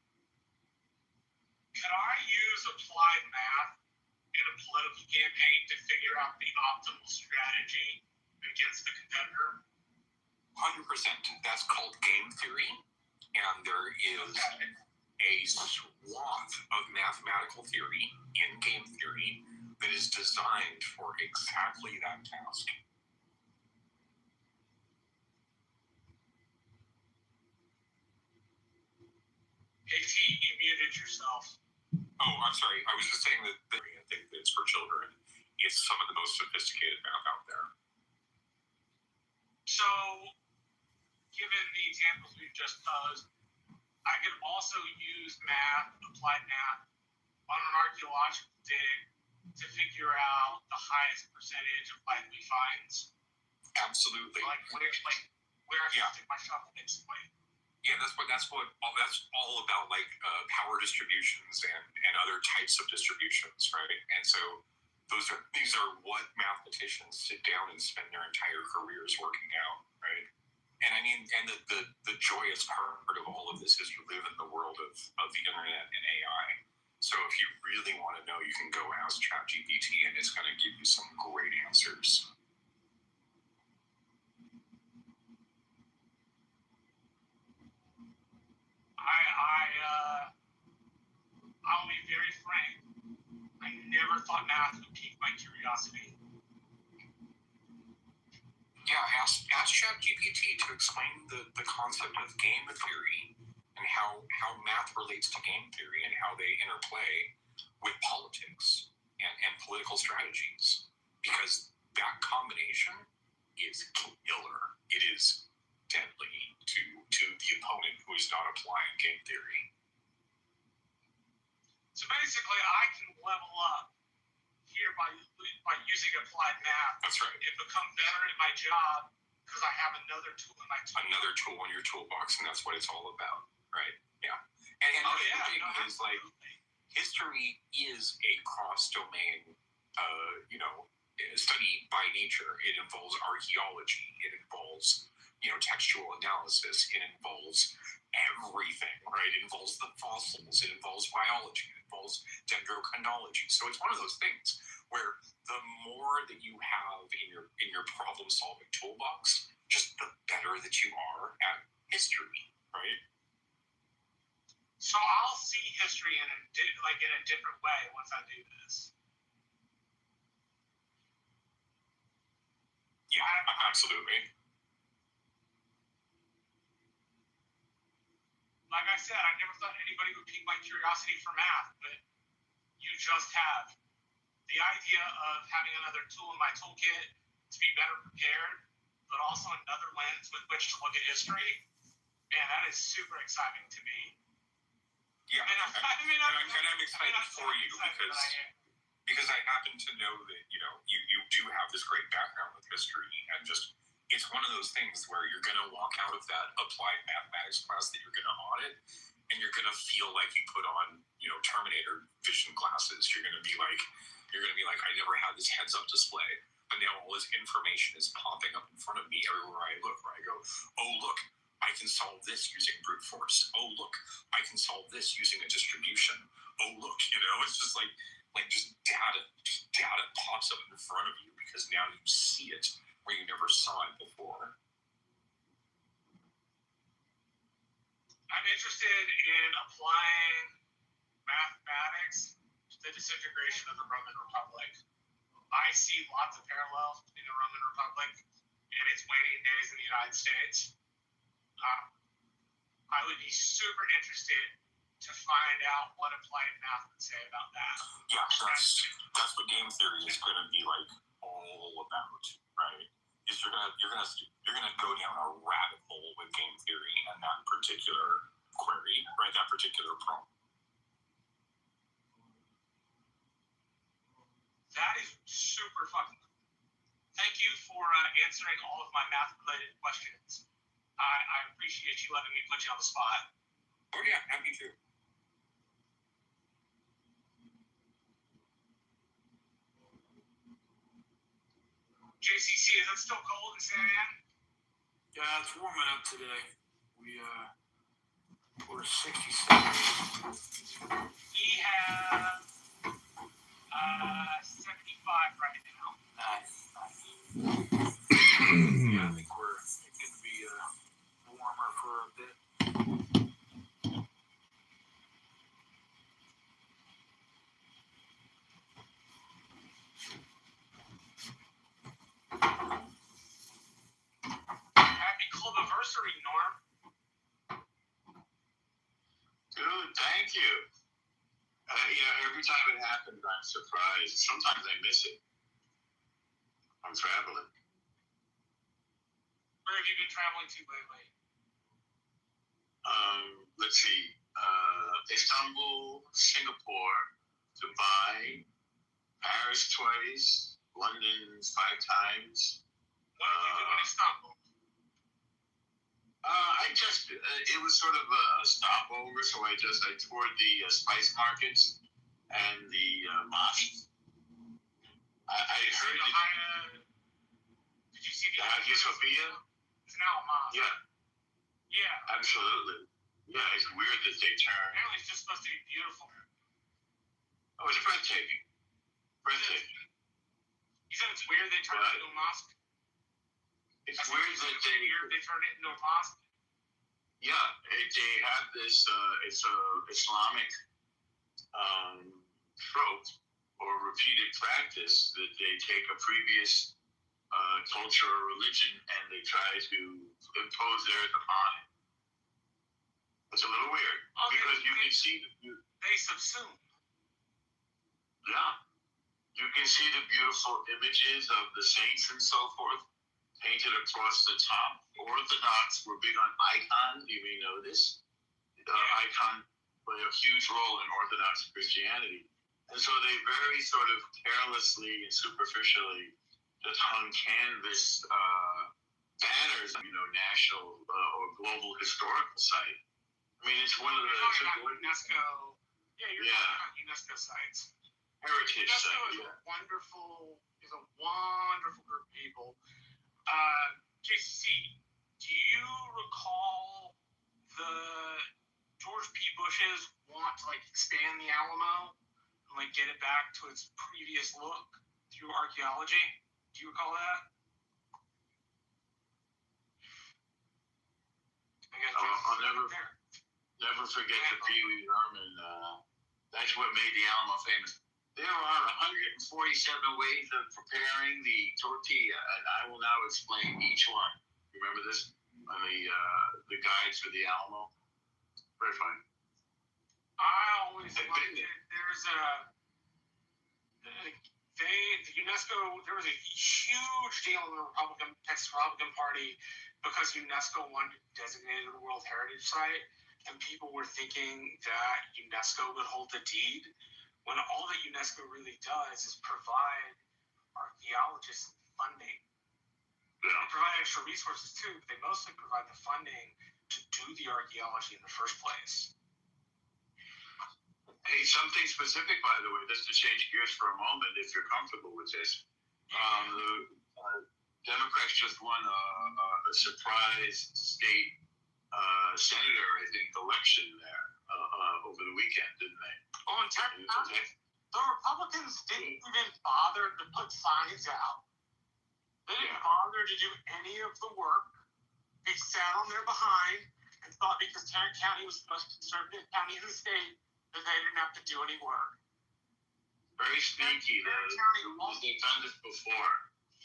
Could I use applied math in a political campaign to figure out the optimal strategy against the competitor? 100%. That's called game theory, and there is a swath of mathematical theory in game theory that is designed for exactly that task. KT, you muted yourself. Oh, I'm sorry. I was just saying that I think that it's for children. It's some of the most sophisticated math out there. So, given the examples we've just posed, I could also use math, applied math, on an archaeological dig to figure out the highest percentage of likely finds. Absolutely. Like where I should stick my shovel, basically. Yeah, that's all about, like power distributions and other types of distributions, right? And so these are what mathematicians sit down and spend their entire careers working out, right? And I mean, and the joyous part of all of this is you live in the world of the internet and AI. So if you really want to know, you can go ask ChatGPT, and it's going to give you some great answers. I'll be very frank. I never thought math would pique my curiosity. Yeah, ask ChatGPT to explain the concept of game theory and how math relates to game theory and how they interplay with politics and political strategies. Because that combination is killer. It is deadly to the opponent who is not applying game theory. So basically, I can level up here by using applied math. That's right. And become better at my job because I have another tool in my toolbox. Another tool in your toolbox, and that's what it's all about, right? Yeah. And is like history is a cross-domain, study by nature. It involves archaeology. It involves textual analysis. It involves everything, right? It involves the fossils. It involves biology. It involves dendrochronology. So it's one of those things where the more that you have in your problem-solving toolbox, just the better that you are at history, right? So I'll see history in a different way once I do this. Yeah, absolutely. Like I said, I never thought anybody would pique my curiosity for math, but you just have. The idea of having another tool in my toolkit to be better prepared, but also another lens with which to look at history, man, that is super exciting to me. Yeah, I'm kind of excited for you because I happen to know that you do have this great background with history, and just it's one of those things where you're going to walk out of that applied mathematics class that you're going to audit, and you're going to feel like you put on Terminator vision glasses. You're going to be like, I never had this heads-up display, but now all this information is popping up in front of me everywhere I look. Where I go, oh look, I can solve this using brute force. Oh look, I can solve this using a distribution. Oh look, it's just like just data pops up in front of you because now you see it where you never saw it before. I'm interested in applying mathematics to the disintegration of the Roman Republic. I see lots of parallels between the Roman Republic and its waning days in the United States. I would be super interested to find out what applied math would say about that. Yeah, that's what game theory is going to be like all about, right? Is you're gonna go down a rabbit hole with game theory and that particular query, right? That particular problem. That is super fucking cool. Thank you for answering all of my math-related questions. I appreciate you letting me put you on the spot. Oh yeah, happy to. JCC, is it still cold in San Ann? Yeah, it's warming up today. We're 67. We have 75 right now. Nice. Yeah, I think we're going to be warmer for a bit. Happy club anniversary, Norm. Dude, happens, I'm surprised. Sometimes I miss it. I'm traveling. Where have you been traveling to lately? Let's see. Istanbul, Singapore, Dubai, Paris twice, London 5 times. What did you do in Istanbul? It was sort of a stopover, so I toured the spice markets and the mosques. I heard Did you see the Hagia Sophia? It's now a mosque. Yeah. Yeah. Absolutely. Yeah, it's weird that they turn. Apparently it's just supposed to be beautiful. Oh, it's breathtaking. Breathtaking. You said it's weird they turned it into a mosque? It's weird that they turned it into a mosque? Yeah, they have this, it's a Islamic trope or repeated practice that they take a previous culture or religion and they try to impose theirs upon it. It's a little weird because you can see they subsume. Yeah, you can see the beautiful images of the saints and so forth painted across the top. Orthodox were big on icons. You may know this. Icons play a huge role in Orthodox Christianity, and so they very sort of carelessly and superficially just hung canvas banners, national or global historical site. I mean, it's one of the UNESCO. Yeah, you're talking about UNESCO sites. Heritage UNESCO site. is a wonderful group of people. JCC, do you recall the George P. Bush's want to expand the Alamo and get it back to its previous look through archaeology? Do you recall that? I'll never forget the Pee Wee Herman. That's what made the Alamo famous. There are 147 ways of preparing the tortilla, and I will now explain each one. Remember this on the guides for the Alamo? Very fun. I always liked it. There's the UNESCO. There was a huge deal in the Texas Republican Party because UNESCO wanted to designate it a World Heritage Site, and people were thinking that UNESCO would hold the deed, when all that UNESCO really does is provide archaeologists funding. They provide extra resources too, but they mostly provide the funding to do the archaeology in the first place. Hey, something specific, by the way, just to change gears for a moment, if you're comfortable with this. The Democrats just won a surprise state senator, I think, election there over the weekend, didn't they? Oh, in Texas, the Republicans didn't even bother to put signs out. They didn't bother to do any of the work. They sat on their behind and thought because Tarrant County was the most conservative county in the state that they didn't have to do any work. Very sneaky. They've done this before.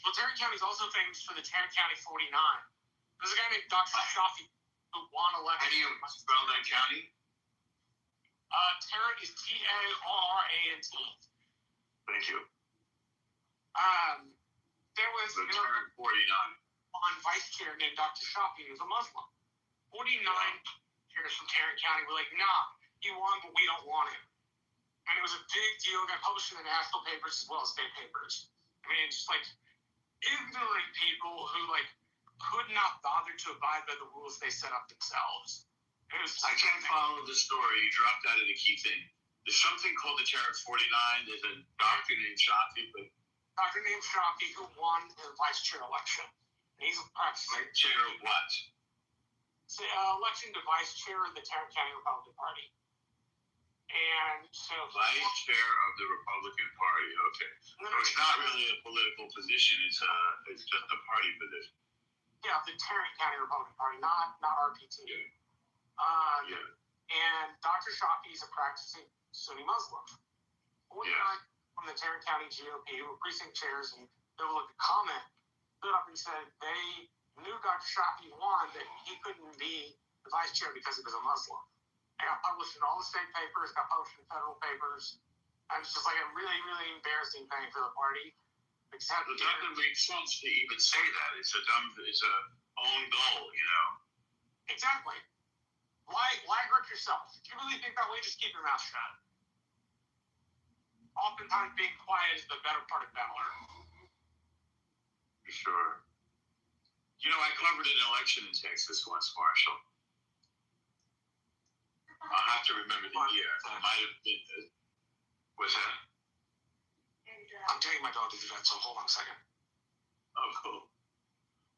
Well, Tarrant County is also famous for the Tarrant County 49. There's a guy named Dr. Shafi who won election. How do you spell that county? Tarrant is Tarrant. Thank you. There was the Tarrant 49 on vice chair named Dr. Shafi, who's a Muslim. 49 chairs from Tarrant County were like, nah, he won, but we don't want him. And it was a big deal. It got published in the national papers as well as state papers. I mean, just ignorant people who could not bother to abide by the rules they set up themselves. I can't follow the story. You dropped out of the key thing. There's something called the Tarrant 49. There's a doctor named Shafi, but Dr. named Shafi who won the vice chair election. And he's a practicing chair of what? Election to vice chair of the Tarrant County Republican Party. And so vice chair of the Republican Party. Okay. So it's not really a political position. It's just a party position. Yeah, the Tarrant County Republican Party, not RPT. Yeah. And Dr. Shafi is a practicing Sunni Muslim. 49 from the Tarrant County GOP, who were precinct chairs, and they were looking to comment, stood up and said they knew Dr. Shafi won, that he couldn't be the vice chair because he was a Muslim. It got published in all the state papers, got published in federal papers. And it's just like a really, really embarrassing thing for the party. Except it doesn't make sense to even say that. It's a own goal, you know. Exactly. Why hurt yourself? If you really think that way, just keep your mouth shut. Oftentimes, being quiet is the better part of valor. For sure. You know, I covered an election in Texas once, Marshall. I'll have to remember the year. It might have been. What's that? I'm taking my dog to do that, so hold on a second. Oh, cool.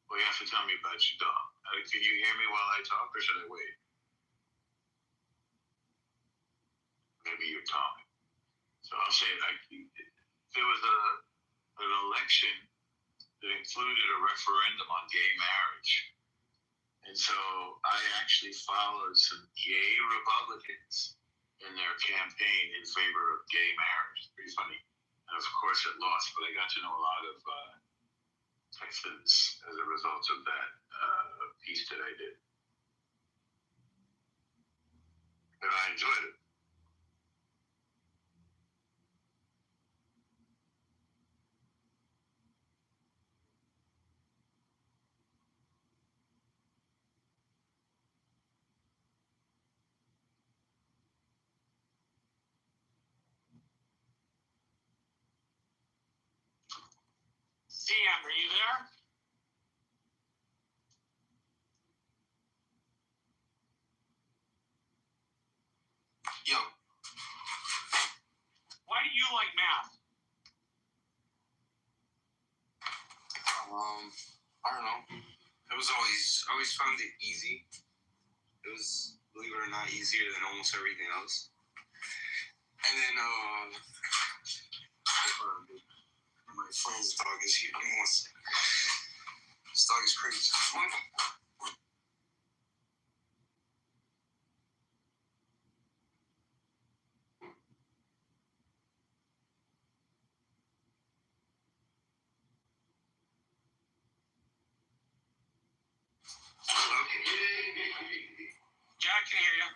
Well, you have to tell me about your dog. Can you hear me while I talk, or should I wait? Maybe you're talking. So I'll say, like, there was an election that included a referendum on gay marriage. And so I actually followed some gay Republicans in their campaign in favor of gay marriage. Pretty funny. And of course it lost, but I got to know a lot of Texans as a result of that piece that I did. And I enjoyed it. CM, are you there? Yo. Why do you like math? I don't know. I always found it easy. It was, believe it or not, easier than almost everything else. And then, my friend's dog is here. This dog is crazy. Jack can hear you.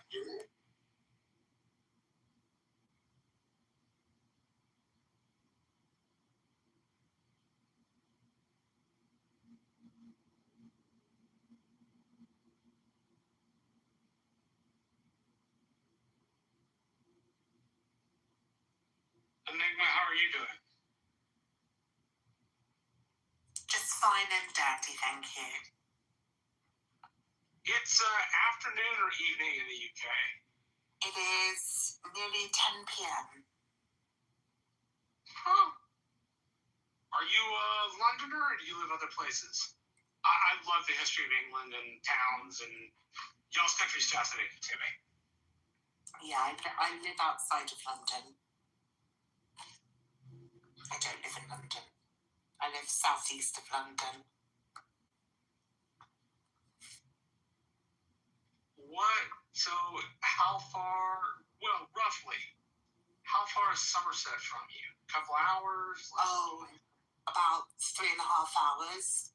Enigma, how are you doing? Just fine and dandy, thank you. It's afternoon or evening in the UK. It is nearly 10 p.m. Huh. Are you a Londoner or do you live other places? I love the history of England and towns, and y'all's country's fascinating to me. Yeah, I live outside of London. I don't live in London. I live southeast of London. What? So, how far? Well, roughly, how far is Somerset from you? A couple hours? Oh, about 3.5 hours.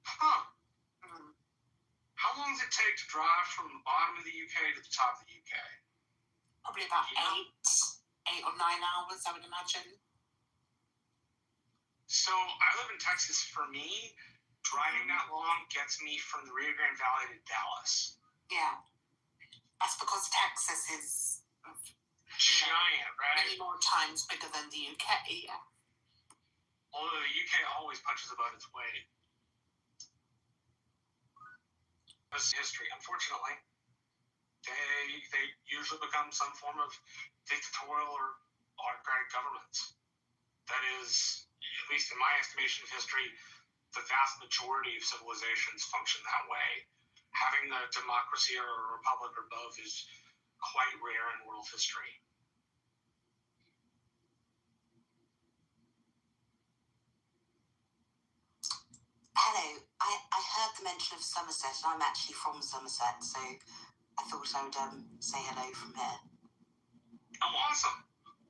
Huh. How long does it take to drive from the bottom of the UK to the top of the UK? Probably about 8 or 9 hours, I would imagine. So I live in Texas. For me, driving that long gets me from the Rio Grande Valley to Dallas. Yeah. That's because Texas is giant, right? Many more times bigger than the UK, yeah. Although the UK always punches above its weight. This history, unfortunately, they usually become some form of dictatorial or autocratic governments. That is, at least in my estimation of history, the vast majority of civilizations function that way. Having the democracy or a republic or both is quite rare in world history. Hello, I heard the mention of Somerset, and I'm actually from Somerset, so I thought I would say hello from here. Oh, awesome.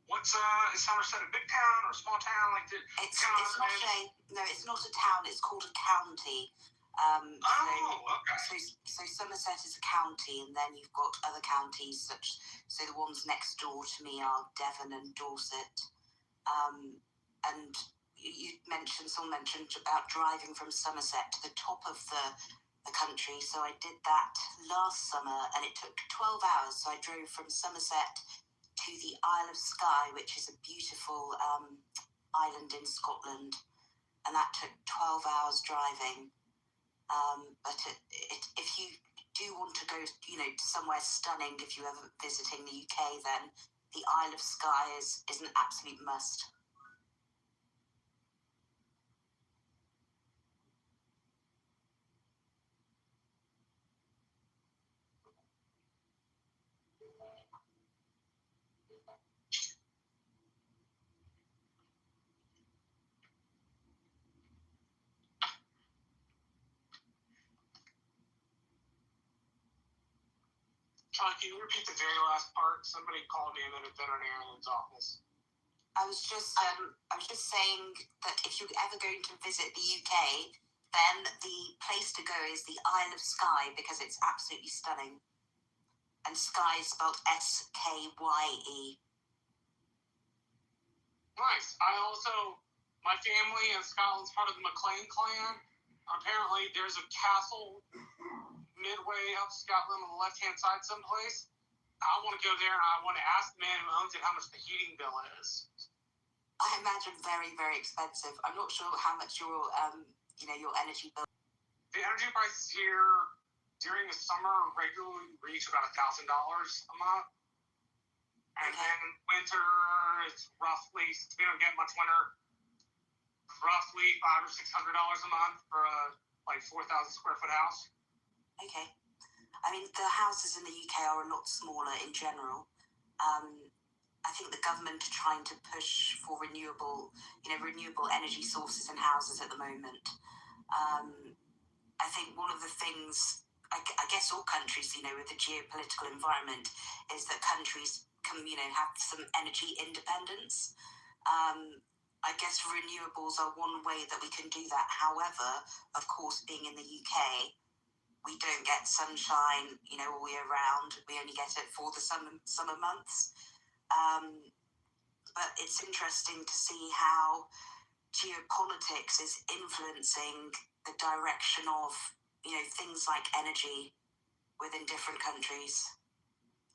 What's is Somerset a big town or a small town? It's not a town. It's called a county. So Somerset is a county, and then you've got other counties so the ones next door to me are Devon and Dorset. And someone mentioned about driving from Somerset to the top of the country. So I did that last summer, and it took 12 hours. So I drove from Somerset to the Isle of Skye, which is a beautiful island in Scotland, and that took 12 hours driving. But if you do want to go, somewhere stunning, if you're ever visiting the UK, then the Isle of Skye is an absolute must. Sean, can you repeat the very last part? Somebody called me in at a veterinarian's office. I was just saying that if you're ever going to visit the UK, then the place to go is the Isle of Skye, because it's absolutely stunning. And Skye is spelled Skye. Nice. My family in Scotland's part of the MacLean clan. Apparently, there's a castle midway up Scotland on the left-hand side someplace. I want to go there, and I want to ask the man who owns it how much the heating bill is. I imagine very, very expensive. I'm not sure how much your energy bill. The energy prices here during the summer regularly reach about $1,000 a month. And then winter, it's roughly, we don't get much winter, roughly $500 or $600 a month for a 4,000 square foot house. Okay. I mean, the houses in the UK are a lot smaller in general. I think the government are trying to push for renewable energy sources in houses at the moment. I think one of the things, I guess all countries, with the geopolitical environment, is that countries can, have some energy independence. I guess renewables are one way that we can do that. However, of course, being in the UK, we don't get sunshine, all year round. We only get it for the summer months. But it's interesting to see how geopolitics is influencing the direction of, things like energy within different countries.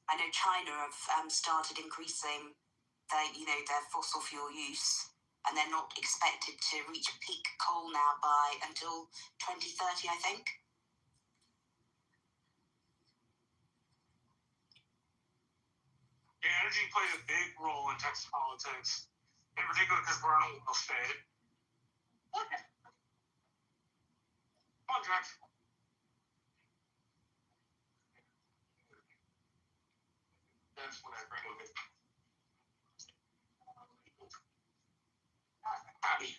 I know China have started increasing their fossil fuel use, and they're not expected to reach peak coal now until 2030, I think. Yeah, energy plays a big role in Texas politics, in particular because we're an oil state. Okay. Come on, Jack. That's what I bring with it. Abby.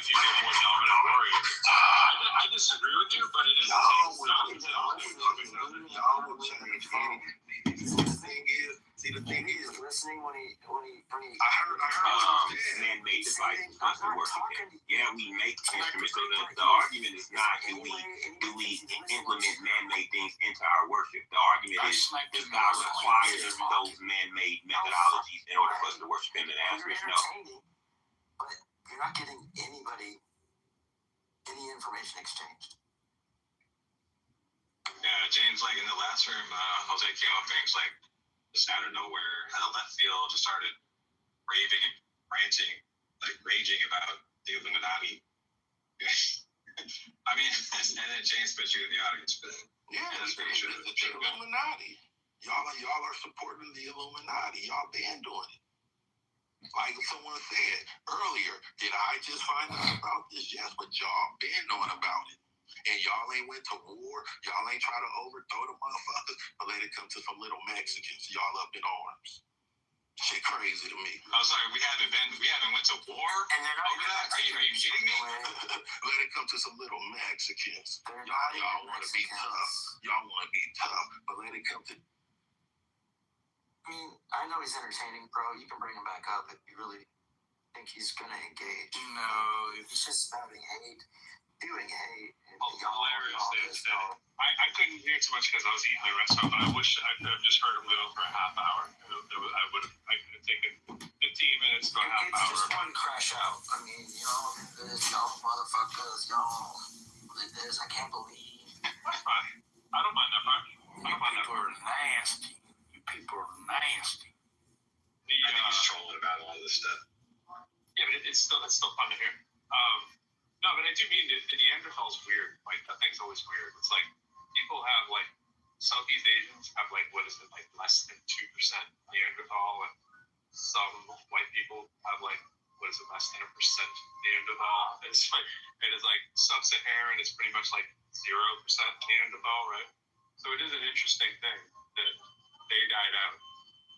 if you get more dominant warriors. I disagree with you, but it is Y'all will change anything. The thing is, listening when he I heard man-made devices to worship in. Yeah, we make instruments. So the argument is not do we implement man-made things into our worship. The argument is does God require those man-made methodologies in order for us to worship Him? And the answer is no. But you're not getting any information exchanged. Yeah, James, like in the last room, Jose came up and he was like, just out of nowhere, out of left field, just started raving and ranting, like raging about the Illuminati. I mean, and then James put you in the audience for that. Yeah, it's the Illuminati. Y'all are supporting the Illuminati. Y'all been doing it. Like someone said earlier, did I just find out about this? Yes, but y'all been knowing about it. And y'all ain't went to war. Y'all ain't try to overthrow the motherfuckers. But let it come to some little Mexicans. Y'all up in arms. Shit crazy to me. I'm sorry, we haven't went to war And they're not over that? Are you kidding me? Let it come to some little Mexicans. Y'all want to be tough. Y'all want to be tough. But let it come to... I mean, I know he's entertaining, bro. You can bring him back up if you really think he's going to engage. No, He's just spouting hate, doing hate. Hilarious. I couldn't hear too much because I was eating the restaurant, but I wish I could have just heard him go for a half hour. I could have taken 15 minutes to a half hour. It's just one crash out. I mean, y'all motherfuckers, y'all did this. I can't believe. That's fine. I don't mind that part. People are nasty. You people are nasty. I think he's trolling about all this stuff. Yeah, but it's still fun to hear. No, but I do mean the Neanderthal's weird. Like, that thing's always weird. It's like people have, like, Southeast Asians have, like, what is it, like, less than 2% Neanderthal, and some white people have, like, what is it, less than 1% Neanderthal. It's like sub-Saharan is pretty much like 0% Neanderthal, right? So it is an interesting thing that they died out,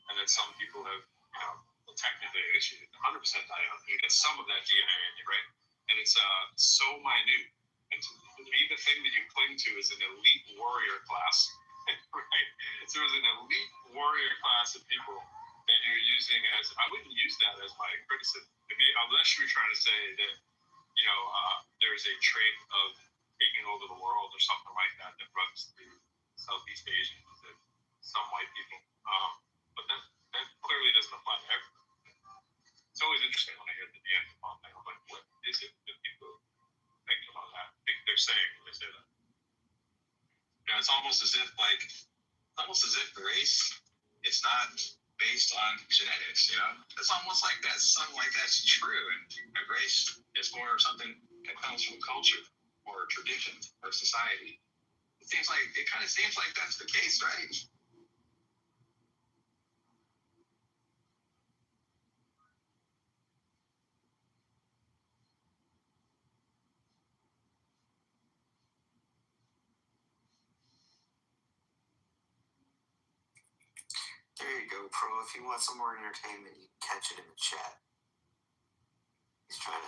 and then some people have, well, technically, I guess you didn't 100% die out. You get some of that DNA in you, right? And it's so minute. And to be the thing that you cling to is an elite warrior class, right? So there's an elite warrior class of people that you're using as, I wouldn't use that as my criticism. Unless you're trying to say that, there's a trait of taking over the world or something like that that runs through Southeast Asians and some white people. But that clearly doesn't apply to everyone. It's always interesting when I hear the Neanderthal thing. I'm like, what is it that people think about that? Think they're saying when they say that? It's almost as if race is not based on genetics, It's almost like something like that's true, and race is more something that comes from culture or tradition or society. It kind of seems like that's the case, right? There you go, Pro. If you want some more entertainment, you can catch it in the chat. He's trying to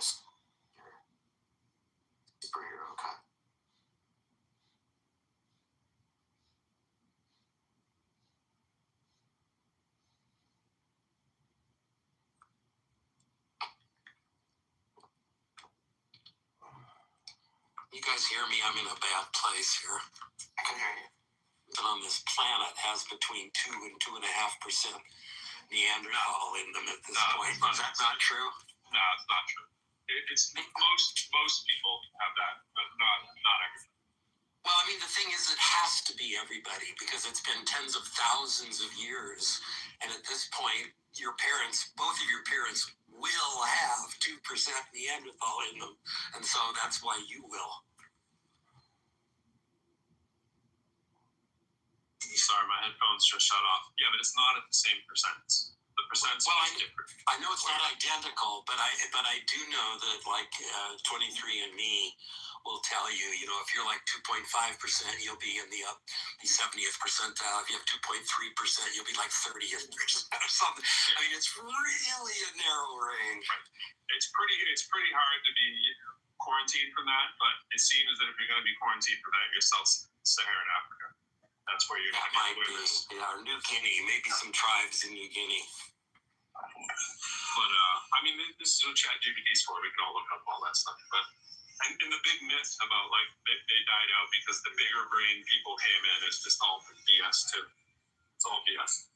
superhero cut. You guys hear me? I'm in a bad place here. I can hear you. On this planet has between 2 and 2.5% Neanderthal in them at this point. Is that not true? No, it's not true. It's most people have that, but not everybody. Well, I mean, the thing is, it has to be everybody because it's been tens of thousands of years, and at this point, both of your parents, will have 2% Neanderthal in them, and so that's why you will. Sorry, my headphones just shut off. Yeah, but it's not at the same percents. The percents are different. I know it's not identical, but I do know that 23andMe will tell you, you know, if you're like 2.5%, you'll be in the 70th percentile. If you have 2.3%, you'll be like 30th percent or something. I mean, it's really a narrow range. It's pretty hard to be quarantined from that, but it seems that if you're going to be quarantined from that, you're Sub-Saharan Africa. That's where you're That might be. Yeah, or New Guinea, maybe some tribes in New Guinea. But I mean, this is what ChatGPT's for. We can all look up all that stuff. But and the big myth about like they died out because the bigger brain people came in is just all BS too. It's all BS.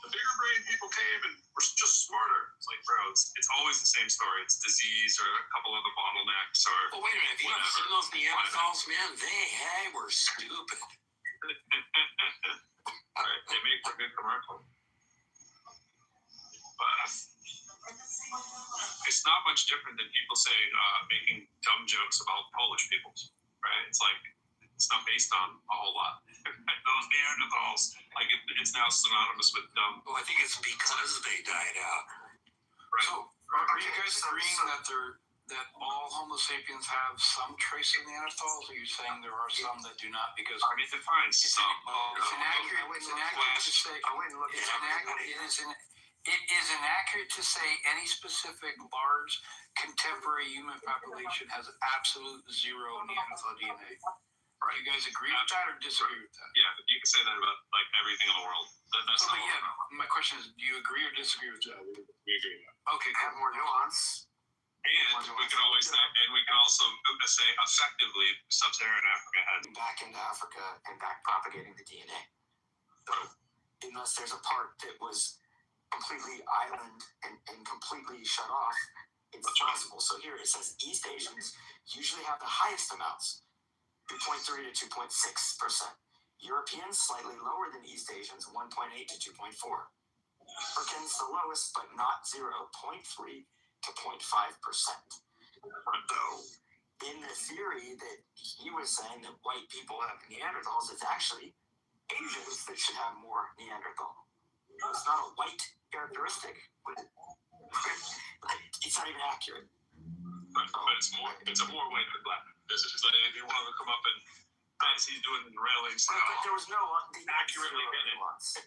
The bigger brain people came and were just smarter. It's like, bro, it's always the same story. It's disease or a couple of the bottlenecks or. Well, wait a minute. If you haven't seen those Neanderthals, man, they were stupid. Right, they make for good commercial. But it's not much different than people saying making dumb jokes about Polish people, right? It's like it's not based on a whole lot. Those Neanderthals, like it's now synonymous with dumb. Well, I think it's because they died out. Right. So, are you guys agreeing that all Homo sapiens have some trace of Neanderthals? Or are you saying there are some that do not? Because I mean, define some. It's inaccurate to say. It is inaccurate to say any specific large contemporary human population has absolute zero Neanderthal DNA. Right. You guys agree with that or disagree with that? Yeah, but you can say that about like everything in the world. That's not. Yeah, my question is, do you agree or disagree with that? We agree. Okay, Have more nuance. And we can always say, and we can also say effectively, Sub-Saharan Africa had back into Africa and back propagating the DNA. So unless there's a part that was completely island and completely shut off, it's possible. So here it says East Asians usually have the highest amounts, 2.3 to 2.6%. Europeans slightly lower than East Asians, 1.8 to 2.4. Africans the lowest, but not 0.3 to 0.5%. Though in the theory that he was saying that white people have Neanderthals, it's actually Asians that should have more Neanderthal. It's not a white characteristic. It's not even accurate. But it's a more white than black. This is like if you want to come up and as he's doing the railing stuff. But there was no accurately nuance.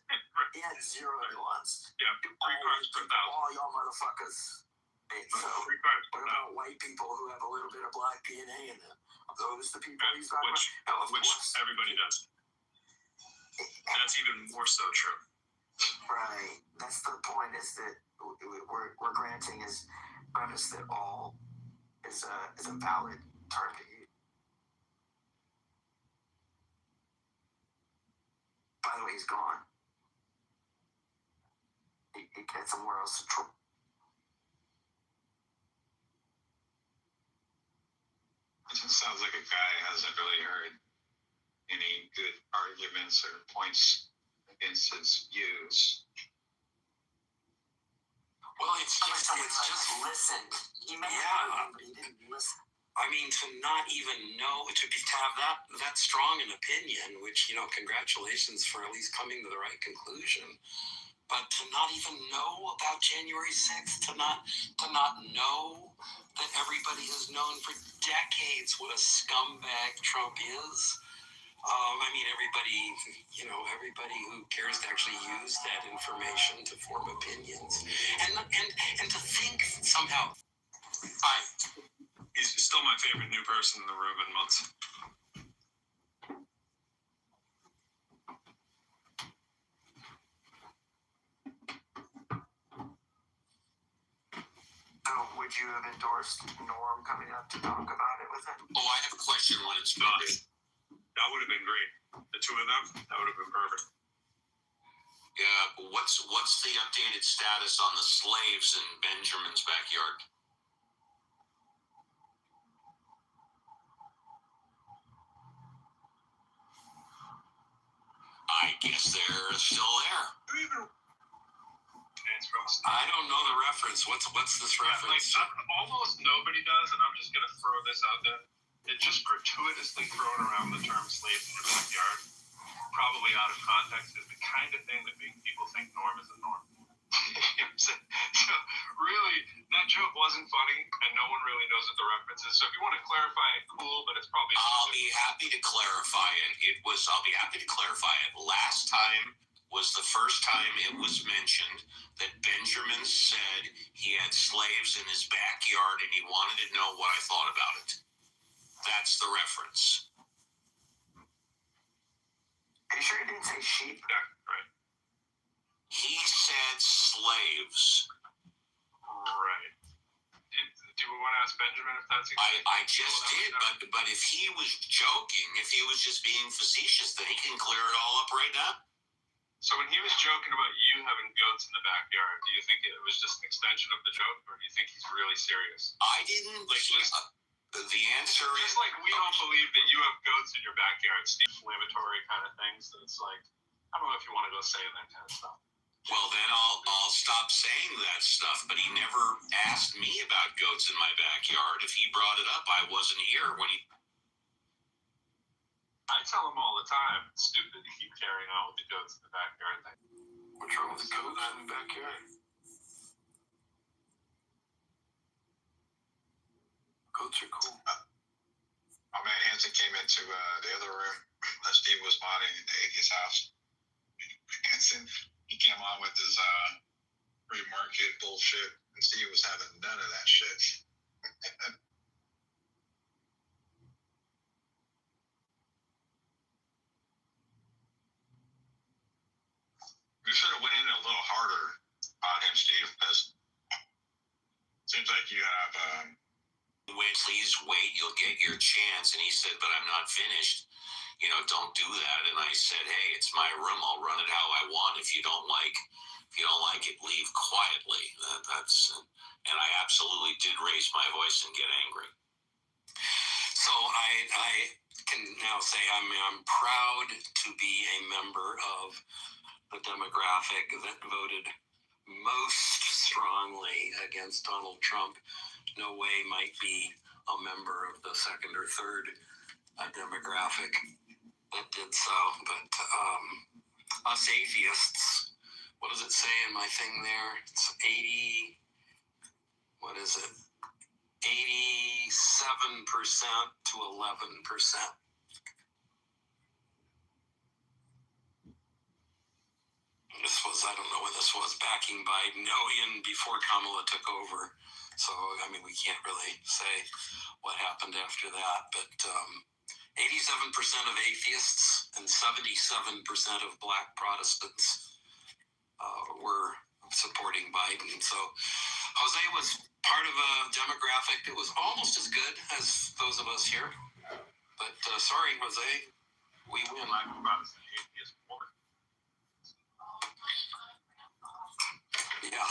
He had zero nuance. Yeah, 3 parts per thousand. All y'all motherfuckers. So, 3 parts per what about thousand. white people who have a little bit of black DNA in them? Are those the people he's talking Which about? Of which course. everybody does. That's even more so true. Right. That's the point, is that we're granting his premise that all is a valid term to use. By the way, he's gone. He had somewhere else to troll. It just sounds like a guy hasn't really heard any good arguments or points against his views. Well, it's just listened. He may Yeah. have, but he didn't listen. I mean, to not even know, to have that strong an opinion, which, you know, congratulations for at least coming to the right conclusion. But to not even know about January 6th, to not know that everybody has known for decades what a scumbag Trump is. I mean, everybody who cares to actually use that information to form opinions, and to think somehow. He's still my favorite new person in the room in months. So, would you have endorsed Norm coming up to talk about it with him? Oh, I have a question when it's finished. That would have been great. The two of them, that would have been perfect. Yeah, but what's the updated status on the slaves in Benjamin's backyard? I guess they're still there. I don't know the reference. What's this reference? Almost nobody does, and I'm just going to throw this out there. It just gratuitously thrown around the term slave in your backyard, probably out of context, is the kind of thing that makes people think Norm is a norm. So So really, that joke wasn't funny, and no one really knows what the reference is. So if you want to clarify it, cool, but it's probably. I'll be happy to clarify it. I'll be happy to clarify it. Last time was the first time it was mentioned that Benjamin said he had slaves in his backyard and he wanted to know what I thought about it. That's the reference. Are you sure he didn't say sheep? Yeah, right. He said slaves. Right. Do we want to ask Benjamin if that's I just did, but if he was joking, if he was just being facetious, then he can clear it all up right now. So when he was joking about you having goats in the backyard, do you think it was just an extension of the joke, or do you think he's really serious? I didn't. The answer is just like we don't believe that you have goats in your backyard. It's inflammatory kind of things. So it's like, I don't know if you want to go saying that kind of stuff. Well, then I'll stop saying that stuff. But he never asked me about goats in my backyard. If he brought it up, I wasn't here when he. I tell him all the time, it's stupid to keep carrying on with the goats in the backyard thing. What's wrong with the goats in the backyard? Goats are cool. My man Hanson came into the other room that Steve was modding in the atheist house. Hanson, he came on with his free market bullshit, and Steve was having none of that shit. We should have went in a little harder on him, Steve, because it seems like you have. Please wait, you'll get your chance. And he said, but I'm not finished. Don't do that. And I said, hey, it's my room. I'll run it how I want. If you don't like it, leave quietly. And I absolutely did raise my voice and get angry. So I can now say I'm proud to be a member of the demographic that voted most strongly against Donald Trump. No way might be a member of the second or third demographic that did so. But us atheists, what does it say in my thing there? It's 80, what is it? 87% to 11%. This was, I don't know when this was, backing Biden, before Kamala took over. So, we can't really say what happened after that. But 87% of atheists and 77% of Black Protestants were supporting Biden. So Jose was part of a demographic that was almost as good as those of us here. But sorry, Jose, we win. Black Protestant atheist war. Yeah.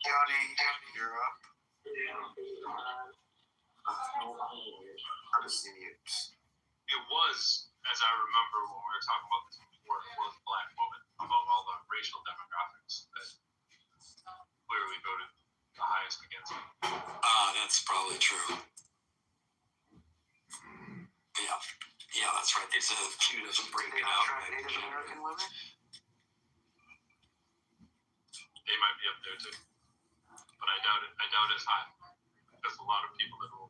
Johnny, you're up. How does It was, as I remember when we were talking about this before, it was a black woman among all the racial demographics that clearly voted the highest against him. That's probably true. Yeah, that's right. They said Q doesn't break it out. Native American women? They might be up there too, but I doubt it. I doubt it's high because a lot of people that will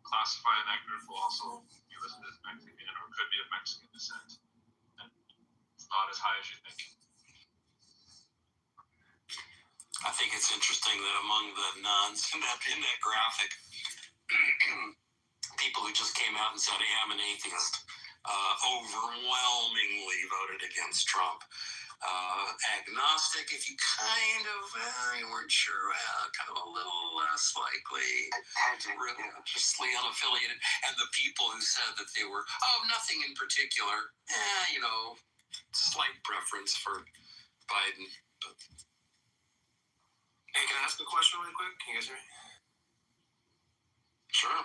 classify in that group will also be listed as Mexican or could be of Mexican descent. And it's not as high as you think. I think it's interesting that among the nuns in that graphic, people who just came out and said, hey, I'm an atheist, overwhelmingly voted against Trump. Agnostic, if you you weren't sure, kind of a little less likely, religiously unaffiliated. And the people who said that they were, nothing in particular, slight preference for Biden. But. Hey, can I ask a question really quick? Can you guys hear me? Sure.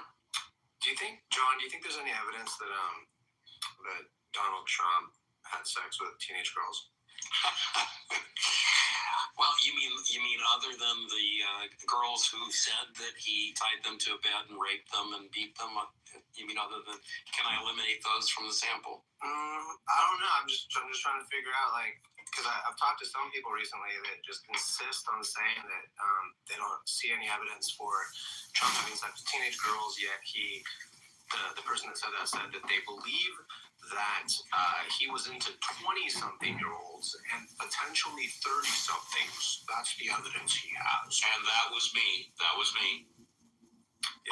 Do you think there's any evidence that that Donald Trump had sex with teenage girls? Well, you mean You mean other than the girls who said that he tied them to a bed and raped them and beat them? You mean other than, can I eliminate those from the sample? I don't know. I'm just trying to figure out, like, because I've talked to some people recently that just insist on saying that they don't see any evidence for Trump having sex with teenage girls, yet the person that said that said that they believe that he was into 20-something-year-olds and potentially 30-somethings. That's the evidence he has. And that was me. Well,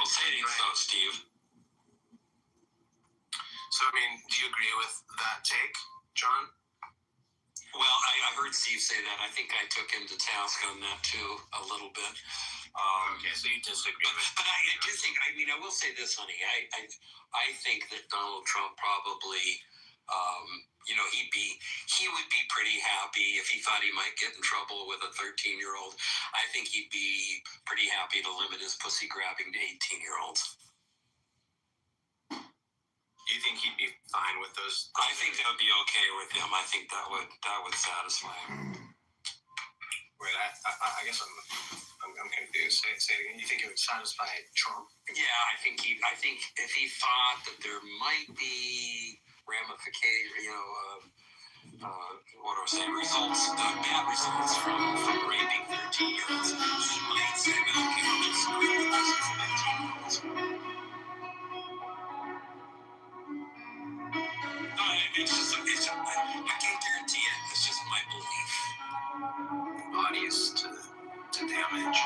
say it ain't so, Steve. So, I mean, do you agree with that take, John? Well, I heard Steve say that. I think I took him to task on that, too, a little bit. Okay, so you disagree. But I do think, I mean, I will say this, honey. I think that Donald Trump probably, he would be pretty happy if he thought he might get in trouble with a 13-year-old. I think he'd be pretty happy to limit his pussy grabbing to 18-year-olds. You think he'd be fine with those? I think that would be okay with him. I think that would satisfy him. Wait, I guess I'm confused. Say it again. You think it would satisfy Trump? Yeah, I think if he thought that there might be ramifications, what do I say, bad results from raping 13-year-olds, he might say, okay, I'll just agree with this as 18-year-olds. No, I can't guarantee it. It's just my belief. Bodies to damage.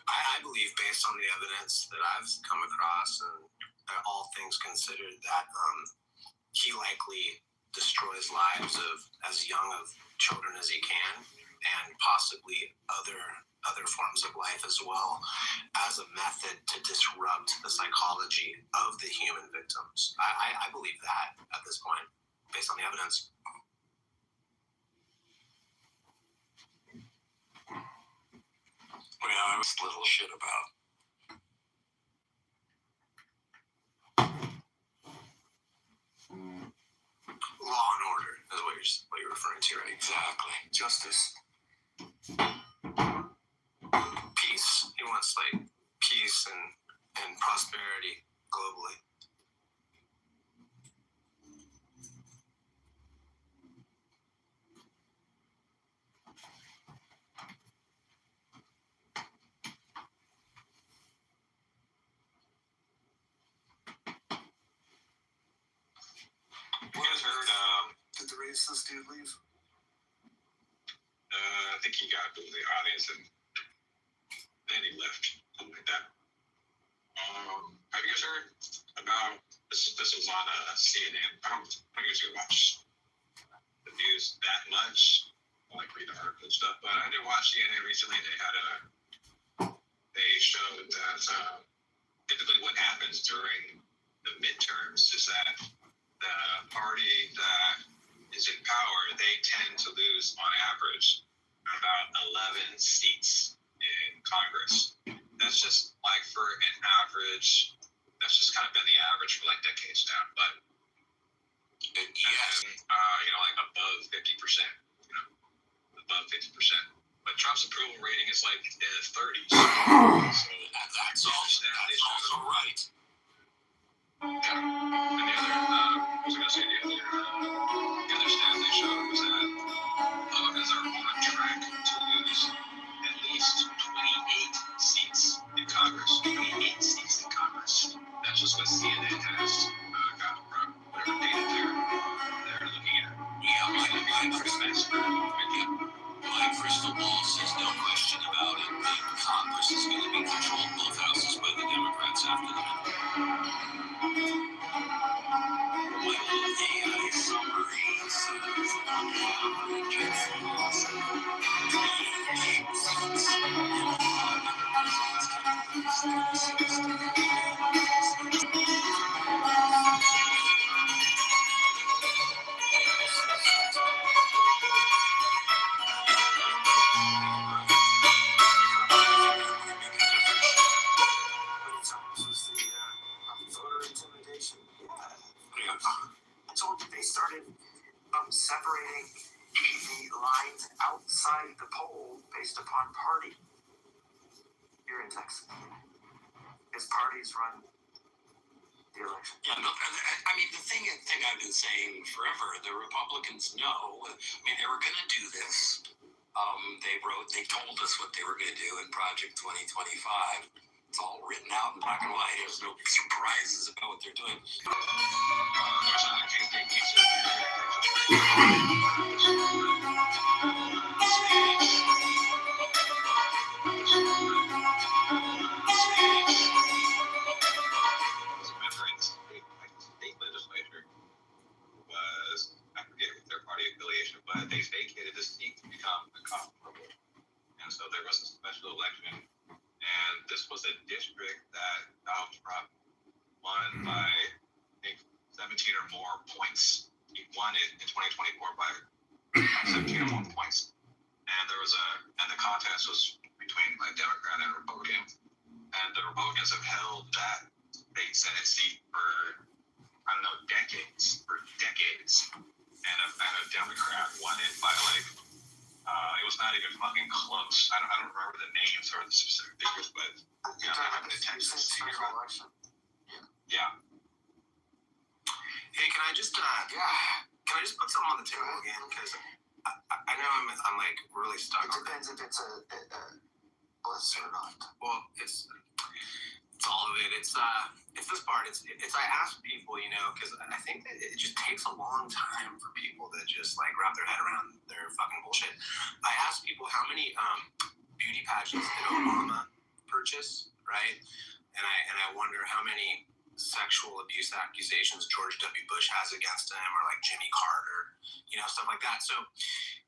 I believe, based on the evidence that I've come across and all things considered, that he likely destroys lives of as young of children as he can, and possibly other forms of life as well, as a method to disrupt the psychology of the human victims. I believe that at this point, based on the evidence. Well, I was little shit about. Law and order is what you're referring to, right? Exactly. Justice. Peace. He wants peace and prosperity globally. You guys heard, Did the racist dude leave? I think he got through the audience and then he left, something like that. Have you guys heard about this? This was on CNN. I don't think you should watch the news that much, like read the article and stuff. But I did watch CNN recently. They showed that typically what happens during the midterms is that the party that is in power, they tend to lose on average about 11 seats in Congress. That's just like for an average, that's just kind of been the average for like decades now. But yes, like above 50%, above 50%. But Trump's approval rating is like in the 30s. So that's also right. Yeah. And the other stat they showed was that Republicans are on track to lose at least 28 seats in Congress. 28 seats in Congress. That's just what CNN has got from whatever data they're looking at. Yeah, my crystal ball says no question about it that Congress is going to be controlled both houses by the Democrats after the my little AI summary says on average it's lost 28 seats in Congress. voter intimidation. Yeah. So they started separating the lines outside the poll based upon party here in Texas. Because parties run the election. Yeah, no, I mean, the thing I've been saying forever, the Republicans know, I mean, they were going to do this. They told us what they were going to do in Project 2025. It's all written out in black and white. There's no big surprises about what they're doing. State legislature was, I forget their party affiliation, but they vacated the seat to become a comparable. And so there was a special election, and this was a district that Donald Trump won by, I think, 17 or more points. He won it in 2024 by 17 or more points. And the contest was between a Democrat and a Republican. And the Republicans have held that state Senate seat for, I don't know, decades. And a Democrat won it by it was not even fucking close. I don't remember the names or the specific figures, but yeah, I have the Texas election. Yeah. Hey, can I just put something on the table again? Because I know I'm like really stuck. It depends if it's a bliss or not. Well, it's all of it. It's this part. It's I ask people, because I think that it just takes a long time for people to just like wrap their head around their fucking bullshit. I ask people how many beauty pageants did Obama purchase, right? And I wonder how many sexual abuse accusations George W. Bush has against him, or like Jimmy Carter, stuff like that. So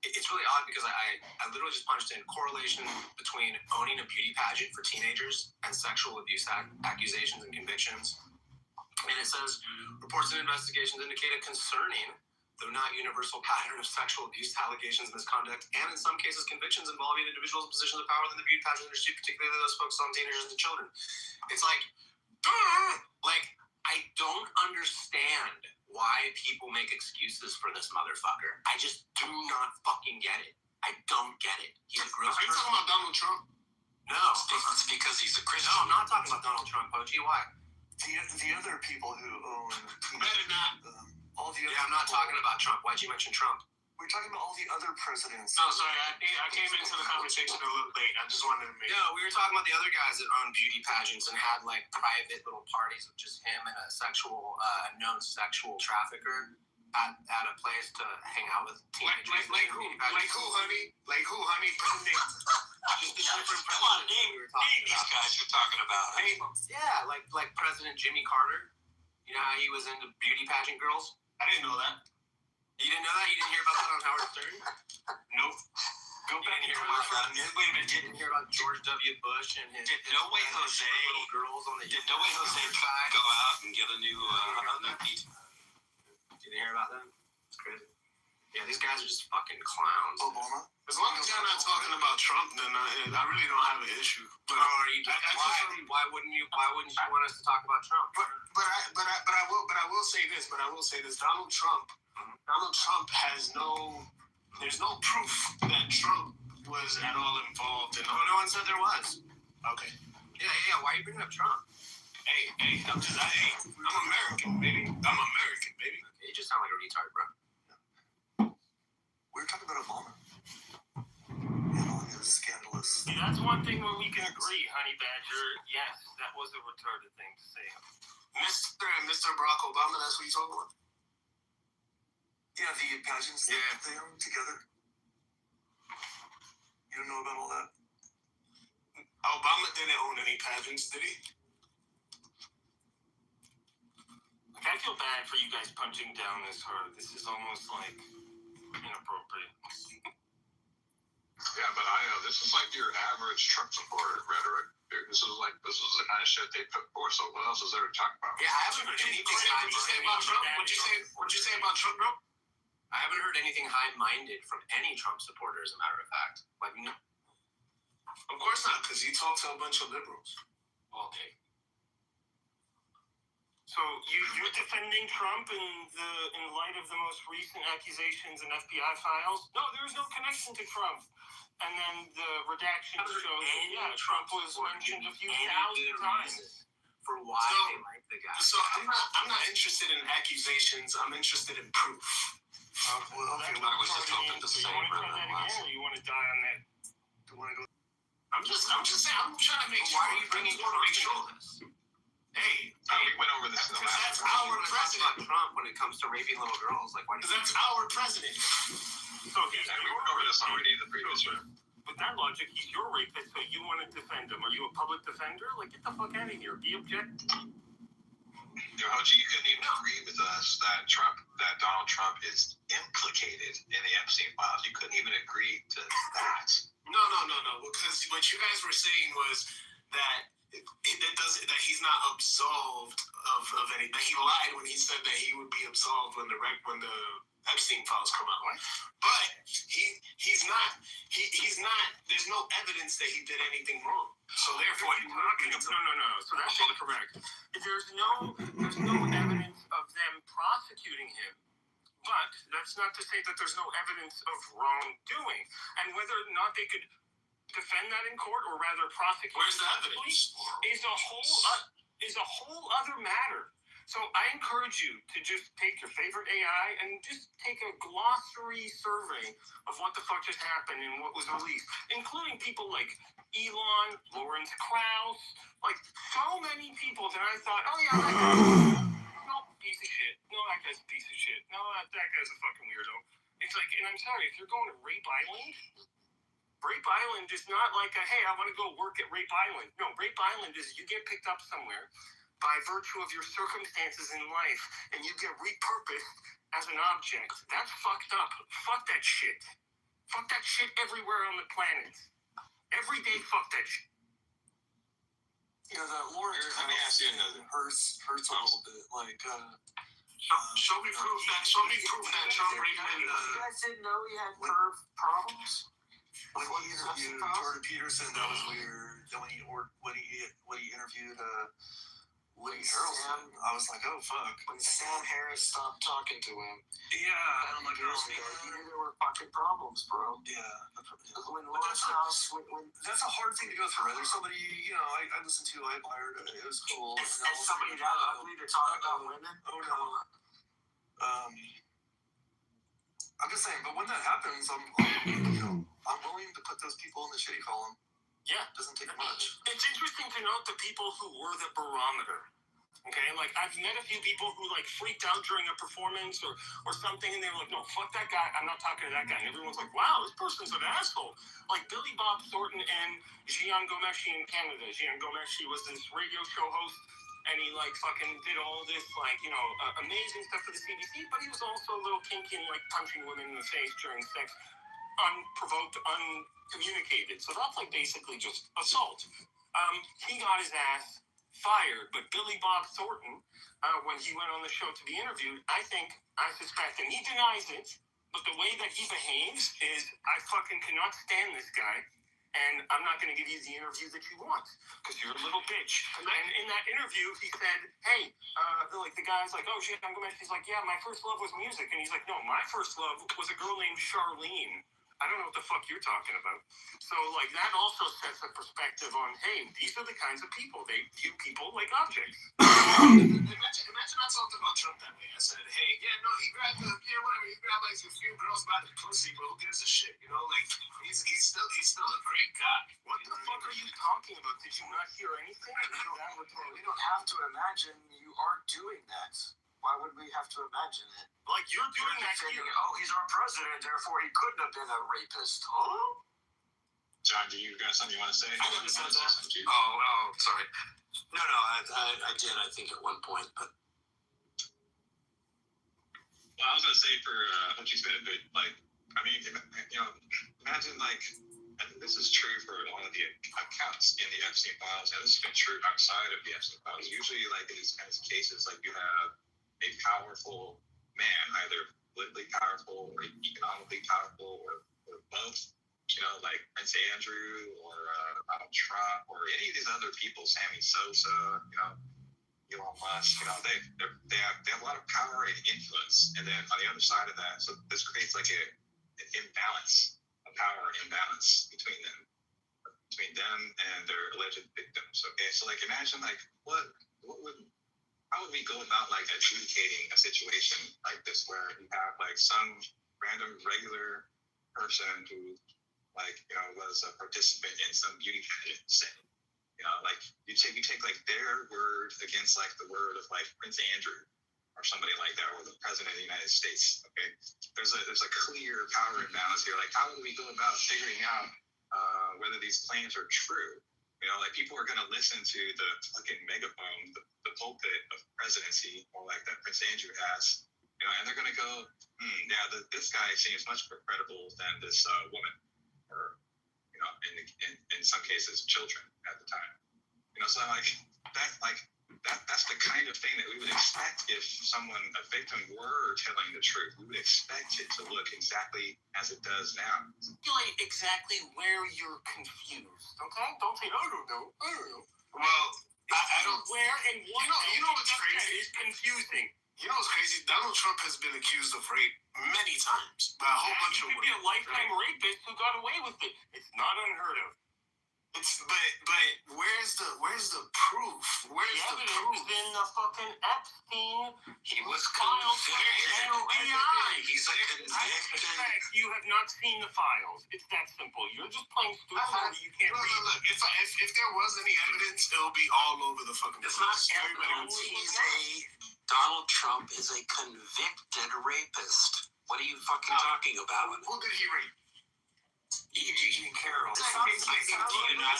it's really odd because I literally just punched in correlation between owning a beauty pageant for teenagers and sexual abuse accusations and convictions. And it says, reports and investigations indicate a concerning, though not universal, pattern of sexual abuse allegations, misconduct, and in some cases convictions involving individuals in positions of power within the beauty pageant industry, particularly those focused on teenagers and children. It's like, I don't understand why people make excuses for this motherfucker. I just do not fucking get it. I don't get it. He's a gross person. Are you talking about Donald Trump? No. It's because he's a Christian. No, I'm not talking about Donald Trump, Pochi. Why? The other people who own... Better not. All the other I'm not talking about Trump. Why'd you mention Trump? We're talking about all the other presidents. No, sorry. I came into the conversation a little late. I just wanted to make... No, we were talking about the other guys that own beauty pageants and had like private little parties of just him and a known sexual trafficker at a place to hang out with teenagers. Like who, honey? Like who, honey? Just the different Come on, name these guys you're talking about. Yeah, like President Jimmy Carter. You know how he was into beauty pageant girls? I didn't know that. You didn't know that? You didn't hear about that on Howard Stern? Nope. Go back and hear about that. Wait a minute. Didn't hear about George W. Bush and his No Way Jose little girls on the... Did No Way Jose go out and get a new beat? Did you hear about that? It's crazy. Yeah, these guys are just fucking clowns. Obama? As long as y'all not talking about Trump, then I really don't have an issue. But why wouldn't you want us to talk about Trump? But I will say this. Donald Trump has there's no proof that Trump was at all involved in. No one said there was. Okay. Yeah. Why are you bringing up Trump? Hey, I'm American, baby. You just sound like a retard, bro. We were talking about Obama. All his scandalous. See, that's one thing where we can agree, Honey Badger. Yes, that was a retarded thing to say. Mr. Barack Obama, that's what you talking about? Yeah, the pageants that they own together. You don't know about all that? Obama didn't own any pageants, did he? Like, I feel bad for you guys punching down this hard. This is almost like inappropriate. Yeah, but this is like your average Trump supporter rhetoric. This is the kind of shit they put forth. So what else is there to talk about? Yeah, I haven't heard anything. What'd you say about Trump? What'd you say about Trump, bro? I haven't heard anything high-minded from any Trump supporter, as a matter of fact. Like, no. Of course not, because he talked to a bunch of liberals all day. So So you're defending Trump in light of the most recent accusations and FBI files? No, there's no connection to Trump. And then the redaction shows, Trump was mentioned a few thousand times. For why they like the guy. So I'm not interested in accusations. I'm interested in proof. Okay, I was just hoping to say. You want to try that again, or you want to die on that? I'm just saying. I'm trying to make sure. Why are you bringing proof? Make sure. Hey, we went over this in the last. That's our president. Trump when it comes to raping little girls. Like, why? Because that's our president. So we went over this already in the previous room. With that logic, he's your rapist, so you want to defend him. Are you a public defender? Like, get the fuck out of here. Be objective. Hoji, you couldn't even agree with us that Donald Trump is implicated in the Epstein files. You couldn't even agree to that. No. Because what you guys were saying was that that he's not absolved of anything. That he lied when he said that he would be absolved when the Epstein files come out. What? But he's not. There's no evidence that he did anything wrong. So therefore, no. So that's incorrect. There's no evidence of them prosecuting him. But that's not to say that there's no evidence of wrongdoing. And whether or not they could defend that in court, or rather prosecute. Where's the evidence? Is a whole other matter. So I encourage you to just take your favorite AI and just take a glossary survey of what the fuck just happened and what was released, including people like Elon, Lawrence Krauss, like so many people that I thought, oh yeah, no, piece of shit. No, that guy's a piece of shit. No, that guy's a fucking weirdo. It's like, and I'm sorry, if you're going to Rape Island is not like hey, I want to go work at Rape Island. No, Rape Island is you get picked up somewhere by virtue of your circumstances in life, and you get repurposed as an object. That's fucked up. Fuck that shit. Fuck that shit everywhere on the planet. Every day, fuck that shit. You know, that Lawrence hurts a little bit. Like, show me proof that Trump raped you guys didn't know he had nerve problems? When he interviewed Jordan Peterson, that was weird. Then when he interviewed Woody Harrelson, I was like, oh fuck. When Sam Harris stopped talking to him. Yeah, I'm like, you knew there were fucking problems, bro. Yeah. When Lawrence House, that's a hard thing to go through. There's somebody, I listened to, I admired it. It was cool. Is somebody that ugly to talk about women? Oh no. I'm just saying, but when that happens, I'm willing to put those people in the shitty column. Yeah. It doesn't take much. It's interesting to note the people who were the barometer. Okay, like I've met a few people who like freaked out during a performance or something, and they were like, "No, fuck that guy. I'm not talking to that guy." And everyone's like, "Wow, this person's an asshole." Like Billy Bob Thornton and Gian Gomeshi in Canada. Gian Gomeshi was this radio show host, and he like fucking did all this like amazing stuff for the CBC, but he was also a little kinky and like punching women in the face during sex, unprovoked, uncommunicated. So that's like basically just assault. He got his ass fired, but Billy Bob Thornton, when he went on the show to be interviewed, I suspect, and he denies it, but the way that he behaves is, I fucking cannot stand this guy, and I'm not going to give you the interview that you want, because you're a little bitch. And in that interview, he said, hey, like the guy's like, oh shit, I'm going to, he's like, yeah, my first love was music, and he's like, no, my first love was a girl named Charlene. I don't know what the fuck you're talking about. So, like, that also sets a perspective on, hey, these are the kinds of people. They view people like objects. Imagine I talked about Trump that way. I said, hey, he grabbed he grabbed like a few girls by the pussy, but who gives a shit? Like, he's still a great guy. What the fuck are you talking about? Did you not hear anything? We don't have to imagine you aren't doing that. Why would we have to imagine it? Like, you're doing that here. Oh, he's our president, therefore he couldn't have been a rapist. Huh? John, do you got something you want to say? I never said that. Oh, sorry. No, I did, I think, at one point. But... Well, I was going to say for Hochi's benefit, like, I mean, imagine, like, and this is true for a lot of the accounts in the Epstein files, and this has been true outside of the Epstein files. Usually, like, in these kinds of cases, like, you have a powerful man, either politically powerful or economically powerful or both, like Prince Andrew or Donald Trump or any of these other people, Sammy Sosa, Elon Musk, they have a lot of power and influence, and then on the other side of that, so this creates like an imbalance, a power imbalance between them and their alleged victims. Okay, so like imagine like how would we go about like adjudicating a situation like this where you have like some random regular person who was a participant in some beauty pageant setting. Like you take like their word against like the word of like Prince Andrew or somebody like that, or the president of the United States. Okay, there's a clear power imbalance here. Like how would we go about figuring out whether these claims are true? Like people are going to listen to the fucking megaphone, the pulpit of presidency, or like that Prince Andrew has, and they're going to go, this guy seems much more credible than this woman, or in some cases, children at the time. So that's the kind of thing that we would expect if a victim were telling the truth. We would expect it to look exactly as it does now. Articulate exactly where you're confused. Okay, don't say I don't know. Well, I don't. Where and what? You know what's crazy? It's confusing. You know what's crazy? Donald Trump has been accused of rape many times by a whole bunch of women. He could be a lifetime rapist who got away with it. It's not unheard of. But where's the proof? Where's the proof? In the fucking Epstein. He was files. He's a convicted. You have not seen the files. It's that simple. You're just playing stupid. You can't read. Look, if there was any evidence, it'll be all over the fucking place. Donald Trump is a convicted rapist. What are you fucking talking about? Who did he rape? Eugene Carroll. Do you not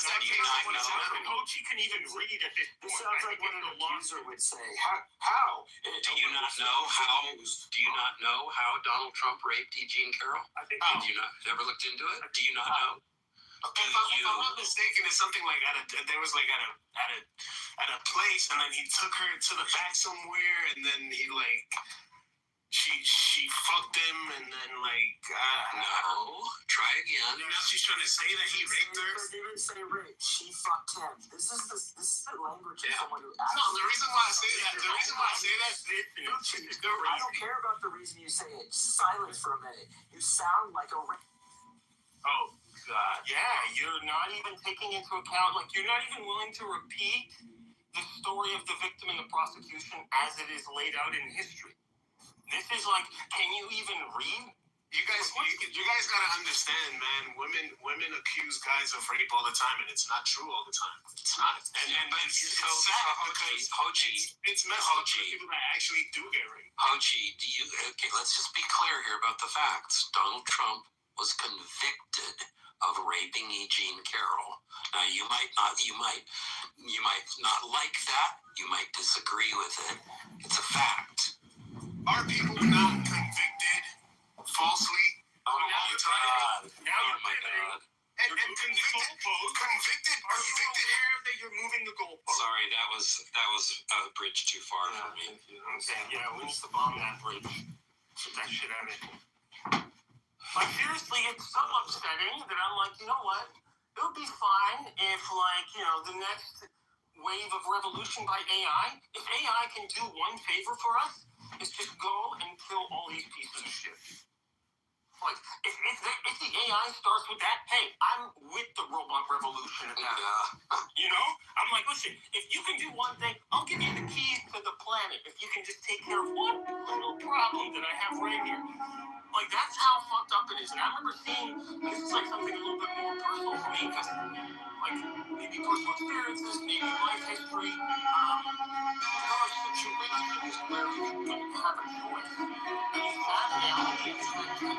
know? Ochi can even read at this point. This sounds like what an accuser would say. How? Do you not know how Donald Trump raped Eugene Carroll? I think Did you not ever looked into it? Do you not know? If I'm not mistaken, it's something like at a place, and then he took her to the back somewhere, and then he like. She fucked him, and then no. Try again. Now she's trying to say that he raped her. She didn't say rape. She fucked him. This is the language of someone who. No, the reason why I say that. I don't care about the reason you say it. Silence for a minute. You sound like a rape. Oh God. Yeah, you're not even taking into account. Like you're not even willing to repeat the story of the victim and the prosecution as it is laid out in history. This is like, can you even read? You guys gotta understand, man. Women accuse guys of rape all the time, and it's not true all the time. It's not. And it's sad because it's messed up for people that actually do get raped. Hochi, let's just be clear here about the facts. Donald Trump was convicted of raping Eugene Carroll. Now you might not like that. You might disagree with it. It's a fact. Are people not convicted falsely all the time? Now you're my God. And convicted aware that you're moving the goalpost. Sorry, that was a bridge too far for me. Okay, yeah, we need to bomb that bridge. Get that shit out of it. Like seriously, it's so upsetting that I'm like, you know what? It would be fine if the next wave of revolution by AI, if AI can do one favor for us, is just go and kill all these pieces of shit. Like, if the AI starts with that, hey, I'm with the robot revolution at that. I'm like, listen, if you can do one thing, I'll give you the keys to the planet. If you can just take care of one little problem that I have right here. Like, that's how fucked up it is. And I remember seeing, this is like something a little bit more personal for me, because, like, maybe personal experiences, maybe life history, there are situations where you don't have a choice. And you have now the intention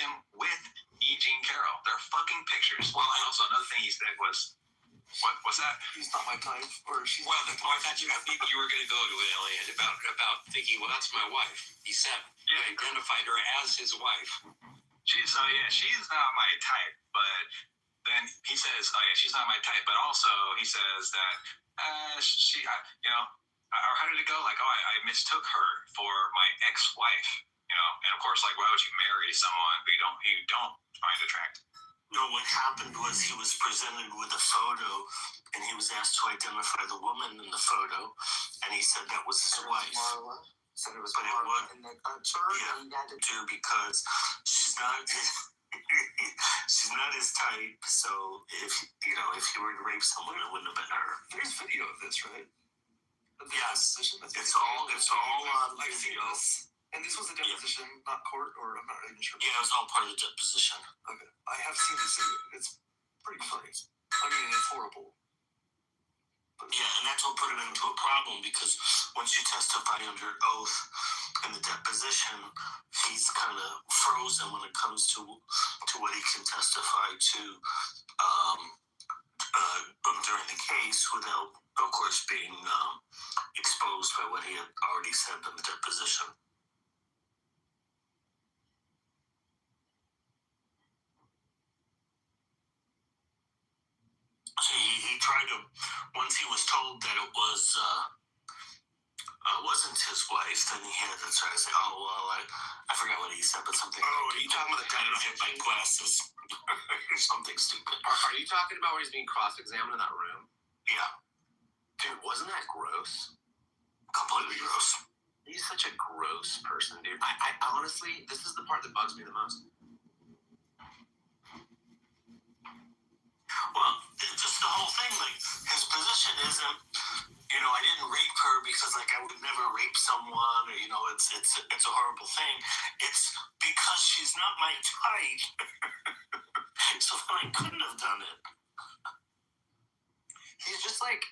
him with E. Jean Carroll. They're fucking pictures. Well, and also another thing he said was, what's that? He's not my type, or she's. Well, I thought you were going to go to it, Elliot, about thinking, well, that's my wife. He said he identified her as his wife. She's not my type, but then he says, oh yeah, she's not my type, but also he says that or how did it go? Like, oh, I mistook her for my ex-wife, and of course, like, why would you marry someone who you don't find attractive? No, what happened was he was presented with a photo, and he was asked to identify the woman in the photo, and he said that was his wife. Said it was But it was, and the turn, because she's not she's not his type. So if he were to rape someone, it wouldn't have been her. There's video of this, right? Yes, it's all on I've seen video. this. And this was a deposition, not court, or I'm not even sure. Yeah, it was all part of the deposition. Okay, I have seen this video. It's pretty funny. I mean, it's horrible. Yeah, and that's what put him into a problem, because once you testify under oath in the deposition, he's kind of frozen when it comes to what he can testify to during the case without, of course, being exposed by what he had already said in the deposition. So he tried to, once he was told that it wasn't his wife, then he had to try to say, oh, well, I forgot what he said, but something. Oh, are you talking about the guy that had my glasses? Something stupid. Are you talking about where he's being cross-examined in that room? Yeah. Dude, wasn't that gross? Completely gross. He's such a gross person, dude. I honestly, this is the part that bugs me the most. Well, just the whole thing, like, his position isn't, I didn't rape her because, like, I would never rape someone, or, it's a horrible thing. It's because she's not my type. So then I couldn't have done it. He's just like,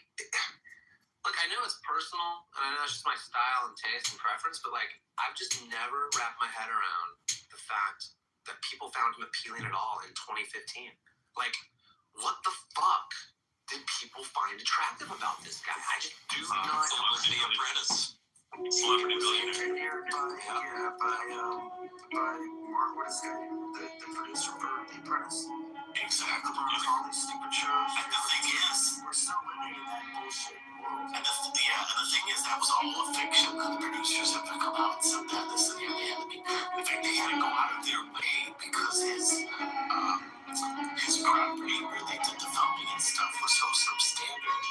look, I know it's personal, and I know it's just my style and taste and preference, but, like, I've just never wrapped my head around the fact that people found him appealing at all in 2015. Like, what the fuck did people find attractive about this guy? I just do not. It was The Apprentice. Celebrity billionaire. by Mark, what is his name? The producer for The Apprentice. Exactly. All these stupid shows. And the thing is, we're still living in that bullshit world. and the thing is, that was all a fiction. The producers have to come out and said that, this and the other. In fact, they had to go out of their way because his property where they did the filming and stuff was so substandard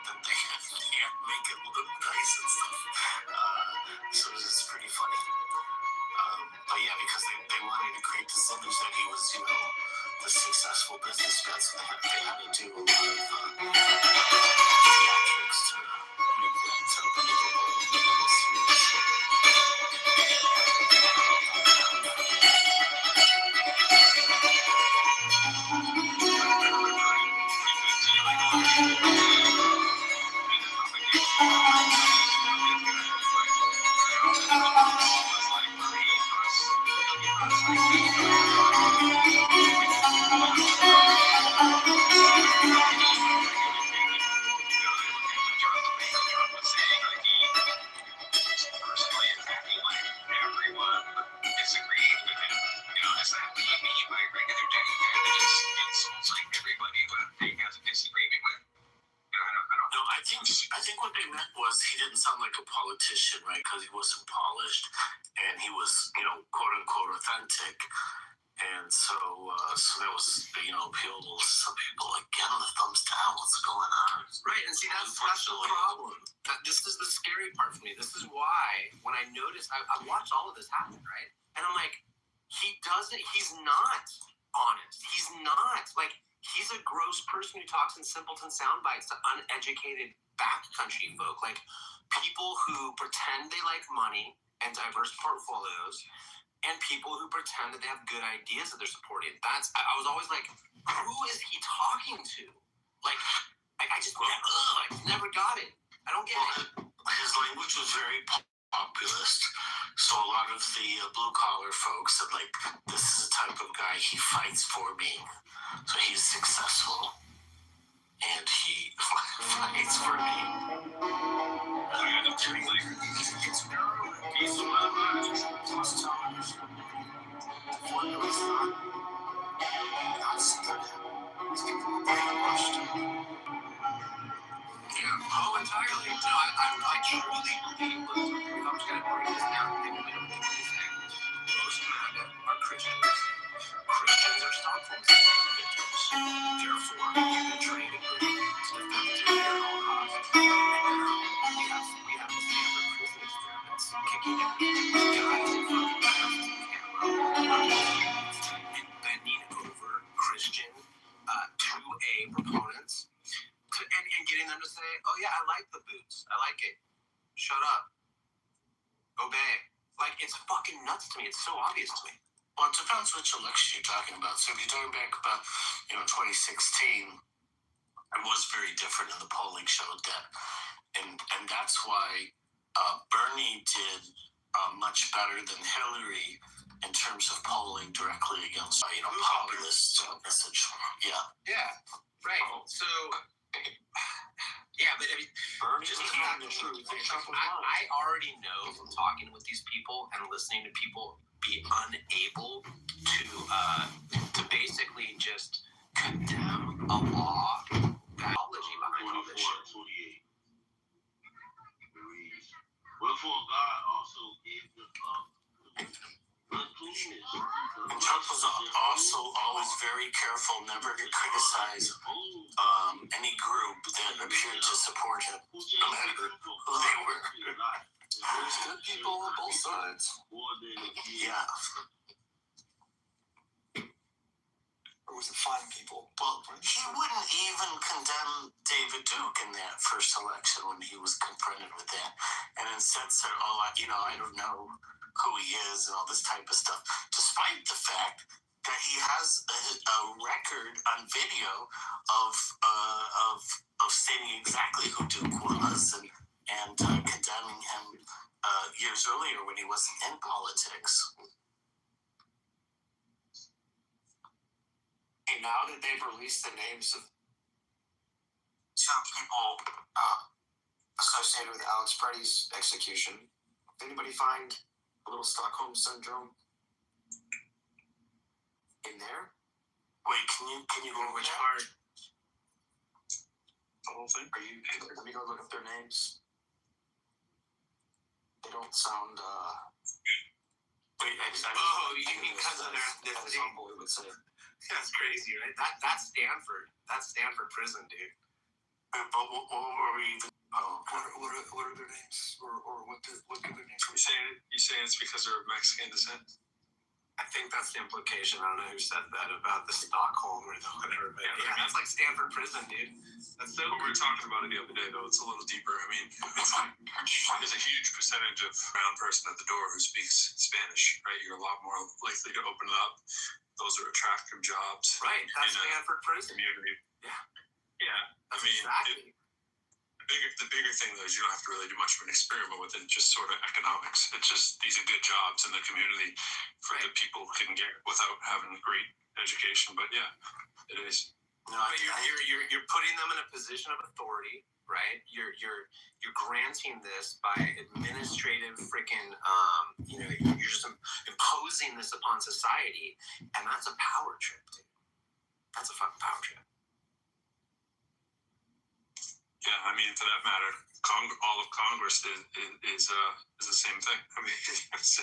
that they had to make it look nice and stuff. So it was pretty funny. But yeah, because they wanted to create this image that he was, the successful businessman, so they had to do a lot of theatrics to make that believable in the series. I think what they meant was he didn't sound like a politician, right? Because he wasn't polished, and he was, quote unquote, authentic. And so that was, appealed to some people. Like, get him the thumbs down. What's going on? Right, and see, that's the problem. This is the scary part for me. This is why, when I noticed, I watched all of this happen, right? And I'm like, he's not honest. He's not, like, he's a gross person who talks in simpleton sound bites to uneducated backcountry folk, like people who pretend they like money and diverse portfolios, and people who pretend that they have good ideas that they're supporting. I was always like, who is he talking to? Like I just never got it. I don't get it. His language was very populist, so a lot of the blue collar folks said, like, this is the type So he's successful, and he fights for me. It's narrow. He's the one plus television. For no, it's not. That's good. These people are brainwashed. Yeah. Oh, entirely. No, I truly believe. Look, if I'm just gonna break this down, I think most MAGA are Christians. Christians are Stockholm syndrome victims. Therefore, you've been trained and believed to defend the theory at all costs. And now we have the Stanford prison experiments kicking in. Guys in fucking masks and camo and bending over Christian 2A proponents and getting them to say, "Oh yeah, I like the boots. I like it. Shut up. Obey." Like, it's fucking nuts to me. It's so obvious to me. Well, it depends which election you're talking about. So if you're talking back about, 2016, It was very different, and the polling showed that. And that's why Bernie did much better than Hillary in terms of polling directly against, populist message. Yeah. Yeah, right. So, yeah, but I mean, Bernie's just telling the truth. I already know from talking with these people and listening to people be unable to basically just condemn a law, biology behind all this shit. Wherefore God also gave them up. And Trump was also always very careful never to criticize any group that appeared to support him, no matter who they were. there's good people on both sides. Yeah. Or was it fine people? Well, he wouldn't even condemn David Duke in that first election when he was confronted with that, and instead said, I don't know who he is and all this type of stuff, despite the fact that he has a record on video of stating exactly who Duke was and condemning him years earlier when he wasn't in politics. Hey, now that they've released the names of Some people associated with Alex Preddy's execution, did anybody find a little Stockholm syndrome in there? Wait, can you go over Which that? part? The whole thing? Let me go look up their names. They don't sound. Wait, You mean because of their ethnicity? Humble, would say. That's crazy, right? That's Stanford. That's Stanford prison, dude. But what were we even? Oh, What are their names, or what do their names? You saying it's because they're of Mexican descent? I think that's the implication. I don't know who said that about the Stockholm or the whatever, but yeah, that's like Stanford prison, dude. That's so. We were talking about it the other day, though. It's a little deeper. I mean, there's a huge percentage of brown person at the door who speaks Spanish, right? You're a lot more likely to open it up. Those are attractive jobs. Right, that's Stanford prison. Community. Yeah. Yeah. That's exactly. The bigger thing, though, is you don't have to really do much of an experiment with it, just sort of economics. It's just these are good jobs in the community for the people who can get without having a great education. But yeah, it is. No, but you're putting them in a position of authority, right? You're granting this by administrative freaking you're just imposing this upon society, and that's a power trip, dude. That's a fucking power trip. Yeah, I mean, for that matter, all of Congress is the same thing. I mean, it's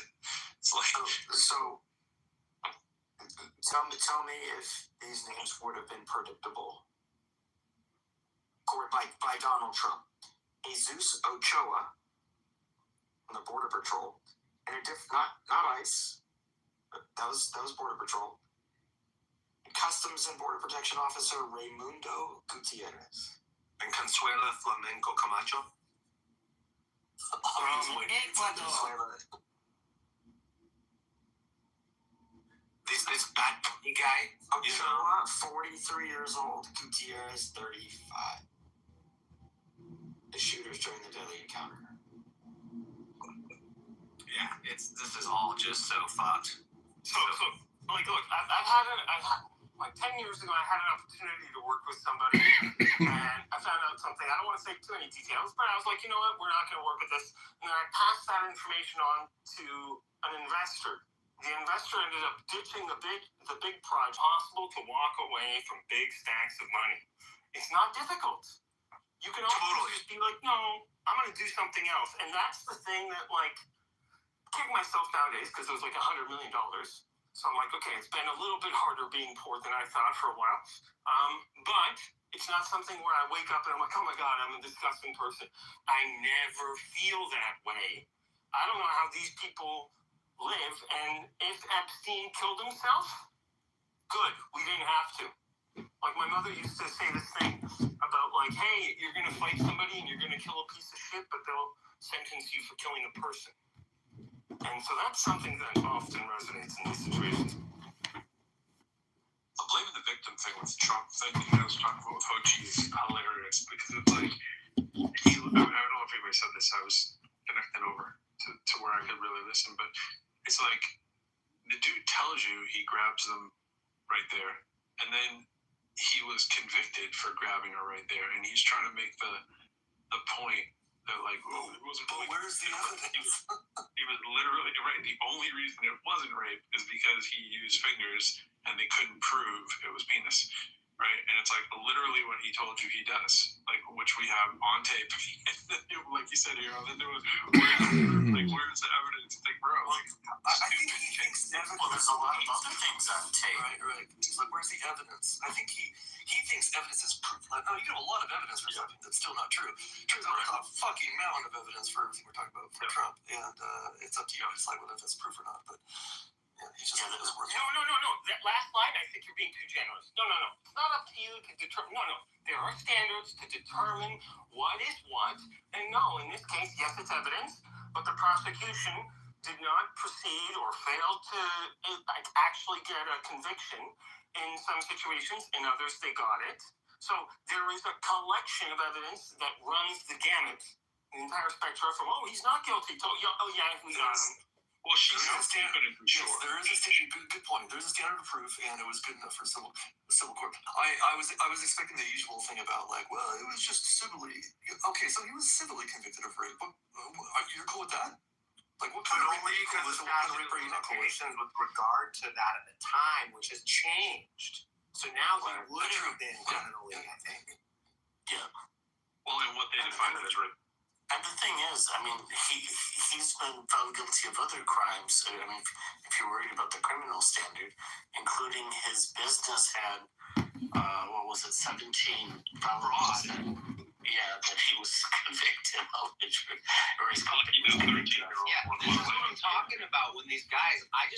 like. So tell me if these names would have been predictable. Or by Donald Trump. Jesus Ochoa on the Border Patrol, and not ICE, but that was Border Patrol. Customs and Border Protection Officer Raimundo Gutierrez. And Consuela Flamenco Camacho. Ecuador. This bad bunny guy. Ochoa, 43 years old. Gutierrez, 35. The shooters during the deadly encounter. Yeah, this is all just so fucked. Look, I've had like 10 years ago, I had an opportunity to work with somebody, and I found out something. I don't want to say too many details, but I was like, you know what, we're not going to work with this. And then I passed that information on to an investor. The investor ended up ditching the big project. Possible to walk away from big stacks of money. It's not difficult. You can also just be like, no, I'm going to do something else. And that's the thing that, like, kick myself nowadays, because it was like $100 million. So I'm like, okay, it's been a little bit harder being poor than I thought for a while. But it's not something where I wake up and I'm like, oh my God, I'm a disgusting person. I never feel that way. I don't know how these people live. And if Epstein killed himself, good. We didn't have to. Like, my mother used to say this thing about, like, hey, you're going to fight somebody and you're going to kill a piece of shit, but they'll sentence you for killing a person. And so that's something that often resonates in these situations. The blaming the victim thing with Trump thing that I was talking about with Hochi is hilarious because it's like, I don't know if anybody said this, I was connecting over to where I could really listen, but it's like the dude tells you he grabs them right there, and then he was convicted for grabbing her right there, and he's trying to make the point that, like, oh, it wasn't. But where's the evidence? He was literally right. The only reason it wasn't rape is because he used fingers, and they couldn't prove it was penis, right? And it's like literally what he told you he does, like, which we have on tape. Like you said here, then there was where's the evidence? It's like, bro, like, I think he thinks evidence. Well, there's a lot of other things on tape. Right. He's like, where's the evidence? I think he thinks evidence is proof. Like, no, you get a lot of evidence for something that's still not true. Turns out there's a fucking mountain of evidence for everything we're talking about for Trump, and it's up to you to decide whether that's proof or not. But yeah, he's just that doesn't work. No. That last line, I think you're being too generous. No. It's not up to you to determine. No. There are standards to determine what is what. And no, in this case, yes, it's evidence, but the prosecution did not proceed or failed to actually get a conviction in some situations. In others, they got it. So there is a collection of evidence that runs the gamut, the entire spectrum from, oh, he's not guilty, to, oh, yeah, we got him. Well, she's not standard of proof. Yes, there is a standard. Good point. There is a standard of proof, and it was good enough for civil court. I was expecting the usual thing about, like, well, it was just civilly. Okay, so he was civilly convicted of rape. You're cool with that? Like, what kind of rape are you not cool with? With regard to that at the time, which has changed. So now he would have been criminally, I think. Yeah. Well, and what they define as rape. And the thing is, I mean, he's been found guilty of other crimes. I mean, if you're worried about the criminal standard, including his business had, 17 felonies. Yeah, that he was convicted of, or his company was convicted of. Yeah, this is what I'm talking about. When these guys, I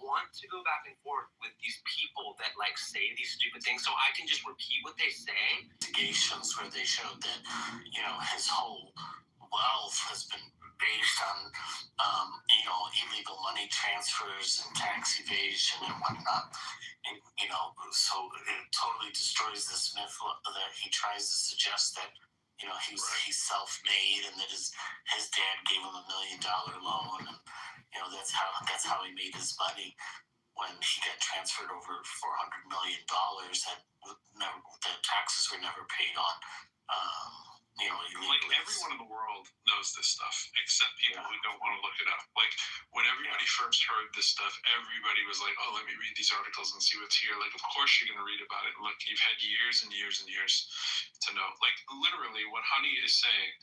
want to go back and forth with these people that, like, say these stupid things, so I can just repeat what they say. Investigations where they showed that, his whole wealth has been based on, illegal money transfers and tax evasion and whatnot. And, so it totally destroys this myth that he tries to suggest that, he's self-made and that his dad gave him $1 million loan, and, that's how he made his money when he got transferred over $400 million that taxes were never paid on. Like, everyone in the world knows this stuff, except people who don't want to look it up. Like, when everybody first heard this stuff, everybody was like, oh, let me read these articles and see what's here. Like, of course you're going to read about it. Look, you've had years and years and years to know. Like, literally, what Honey is saying,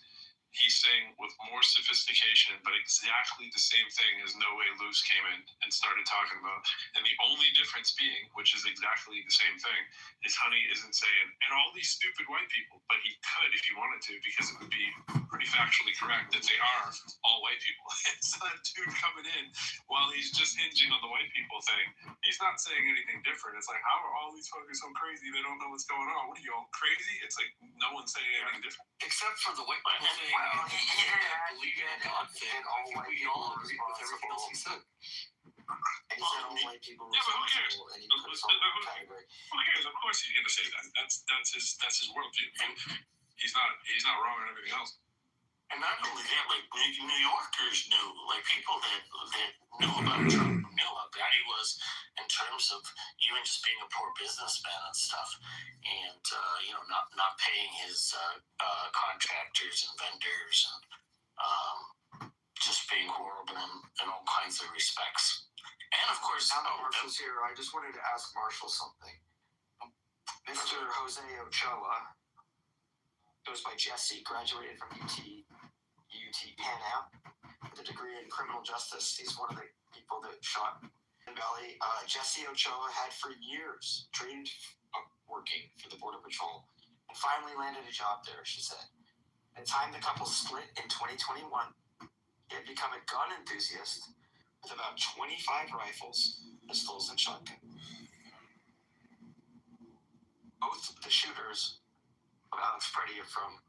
he's saying with more sophistication, but exactly the same thing as No Way Loose came in and started talking about. And the only difference being, which is exactly the same thing, is Honey isn't saying, and all these stupid white people, but he could if he wanted to, because it would be pretty factually correct that they are all white people. So that dude coming in while he's just hinging on the white people thing, he's not saying anything different. It's like, how are all these fuckers so crazy? They don't know what's going on. What are you, all crazy? It's like, no one's saying anything different. Except for the white people saying, believe in God, and all white people agree with everything else he said. And he said all white people yeah, but who cares? And he put us all in the category. Who cares? Of course he's gonna say that. That's his worldview. He's not wrong on everything else. And not only that, like New Yorkers knew, like people that knew about Trump knew how bad he was in terms of even just being a poor businessman and stuff, and not paying his contractors and vendors, and just being horrible in all kinds of respects. And of course, now that Marshall's here, I just wanted to ask Marshall something. Mr. Jose Ochoa goes by Jesse, graduated from UT Pan Am with a degree in criminal justice. He's one of the people that shot Valley. Jesse Ochoa had for years dreamed of working for the Border Patrol and finally landed a job there, she said. At the time the couple split in 2021, he had become a gun enthusiast with about 25 rifles, pistols, and shotguns. Both the shooters of Alex Freddie are from.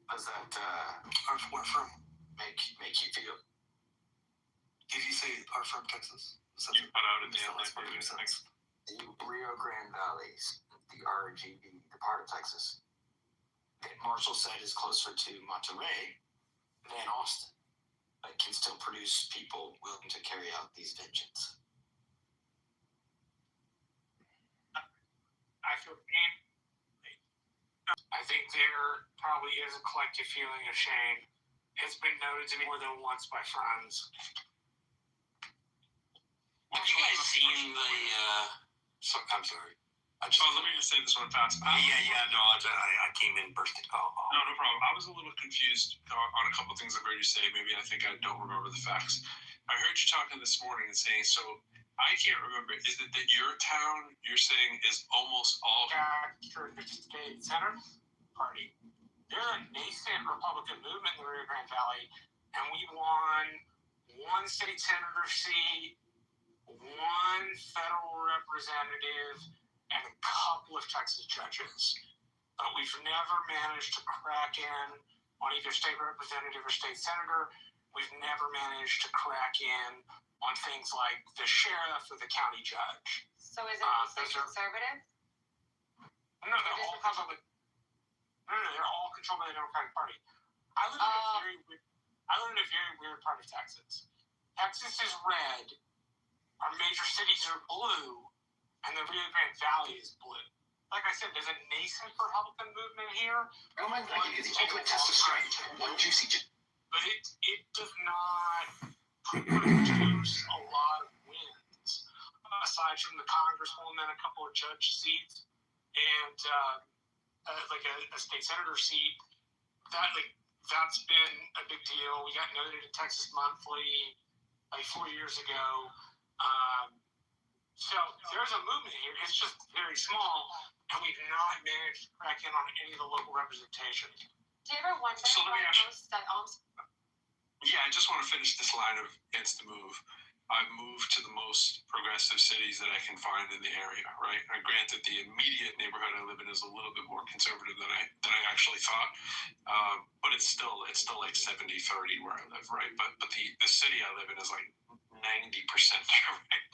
Does that where from make you feel? Did you say are from Texas? You put out in the The Rio Grande Valley, the RGV, the part of Texas that Marshall said is closer to Monterey than Austin, but can still produce people willing to carry out these vengeance. I feel pain. I think there probably is a collective feeling of shame. It's been noted to me more than once by friends. Have you guys seen the? I'm sorry. Let me just say this one fast. No, I came in bursting. No problem. I was a little confused on a couple of things I've heard you say. Maybe I think I don't remember the facts. I heard you talking this morning and saying, so I can't remember. Is it that your town, you're saying, is almost all For the state Senate party. There's a nascent Republican movement in the Rio Grande Valley, and we won one state senator seat, one federal representative, and a couple of Texas judges. But we've never managed to crack in on either state representative or state senator. We've never managed to crack in on things like the sheriff or the county judge. So is it mostly conservative? No, they're all controlled by the Democratic Party. I live in a very weird part of Texas. Texas is red, our major cities are blue, and the Rio Grande Valley is blue. Like I said, there's a nascent Republican movement here. Oh my God, the ultimate test of strength. One juicy. But it does not produce a lot of wins, aside from the congresswoman, a couple of judge seats, and like a state senator seat. That's been a big deal. We got noted in Texas Monthly like 4 years ago. So there's a movement here. It's just very small, and we've not managed to crack in on any of the local representation. Do you ever wonder why most Yeah, I just want to finish this line of Against the Move. I've moved to the most progressive cities that I can find in the area, right? And granted, the immediate neighborhood I live in is a little bit more conservative than I actually thought, but it's still like 70-30 where I live, right? But the city I live in is like 90%, right?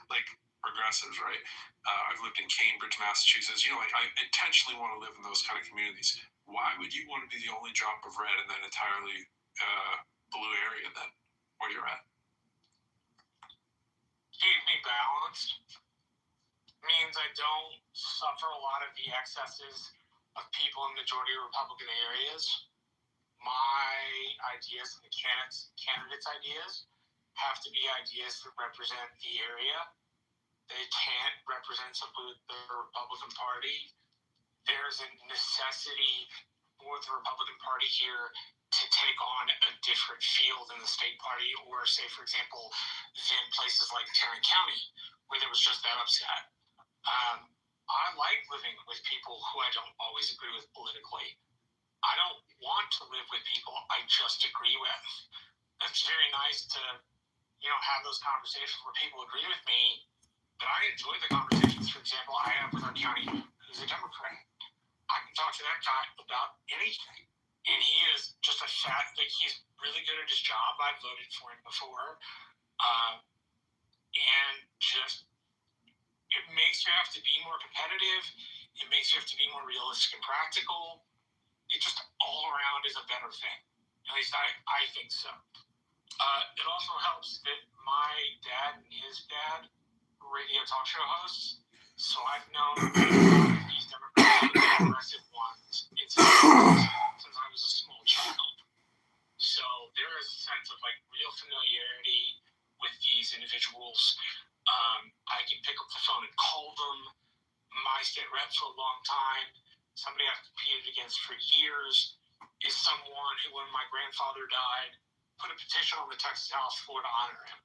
like progressives, right? I've lived in Cambridge, Massachusetts. I intentionally want to live in those kind of communities. Why would you want to be the only drop of red in that entirely blue area then, where you're at? Keep me balanced means I don't suffer a lot of the excesses of people in majority Republican areas. My ideas and the candidates' ideas have to be ideas that represent the area. They can't represent simply the Republican Party. There's a necessity for the Republican Party here to take on a different field in the state party, or say, for example, in places like Tarrant County, where there was just that upset. I like living with people who I don't always agree with politically. I don't want to live with people I just agree with. It's very nice to, have those conversations where people agree with me, but I enjoy the conversations, for example, I have with our county who's a Democrat. I can talk to that guy about anything. And he is just he's really good at his job. I've voted for him before. And just, it makes you have to be more competitive. It makes you have to be more realistic and practical. It just all around is a better thing. At least I think so. It also helps that my dad and his dad were radio talk show hosts. So I've known these Democratic progressive ones since I was a small child. So there is a sense of like real familiarity with these individuals. I can pick up the phone and call them. My state rep for a long time, somebody I've competed against for years, is someone who, when my grandfather died, put a petition on the Texas House floor to honor him.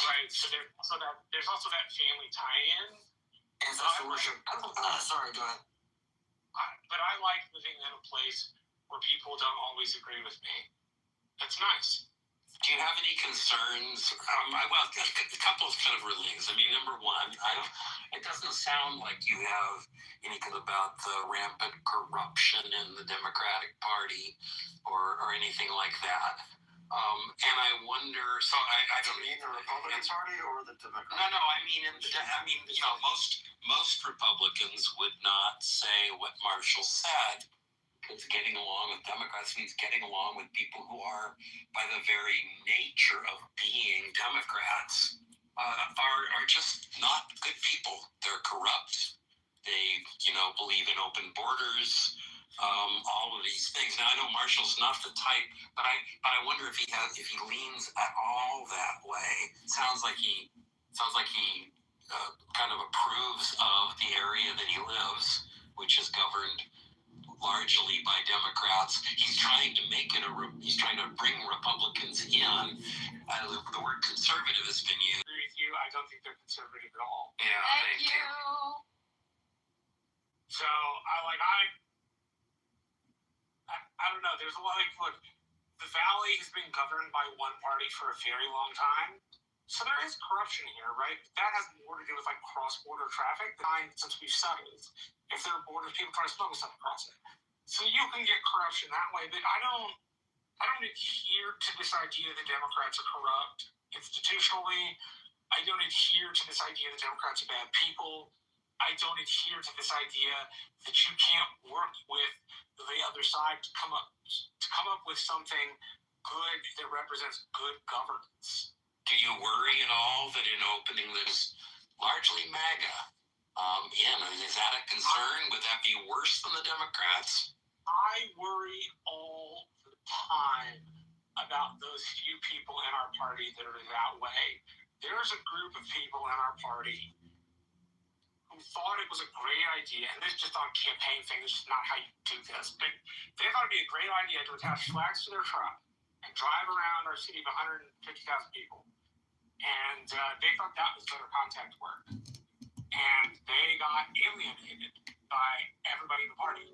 Right, so there's also that family tie-in. Ancestor worship. Sorry, go ahead. But I like living in a place where people don't always agree with me. That's nice. Do you have any concerns? Well, a couple of kind of reliefs. I mean, number one, it doesn't sound like you have anything about the rampant corruption in the Democratic Party or anything like that. And I wonder. So I don't mean the Republican Party or the Democratic. No. I mean, most Republicans would not say what Marshall said. Because getting along with Democrats means getting along with people who are, by the very nature of being Democrats, are just not good people. They're corrupt. They, believe in open borders. All of these things. Now I know Marshall's not the type, but I wonder if he leans at all that way. It sounds like he kind of approves of the area that he lives, which is governed largely by Democrats. He's trying to he's trying to bring Republicans in. The word conservative has been used. I agree with you. I don't think they're conservative at all. Yeah, Thank you. So I don't know. There's a lot of look. The Valley has been governed by one party for a very long time. So there is corruption here, right? That has more to do with like cross-border traffic. Since we've settled, if there are borders, people try to smuggle stuff across it. So you can get corruption that way, but I don't adhere to this idea that Democrats are corrupt institutionally. I don't adhere to this idea that Democrats are bad people. I don't adhere to this idea that you can't work with the other side to come up with something good that represents good governance. Do you worry at all that in opening this largely MAGA is that a concern? Would that be worse than the Democrats? I worry all the time about those few people in our party that are that way. There's a group of people in our party who thought it was a great idea, and this is just on campaign thing, this is not how you do this, but they thought it'd be a great idea to attach flags to their truck and drive around our city of 150,000 people. And they thought that was better contact work. And they got alienated by everybody in the party.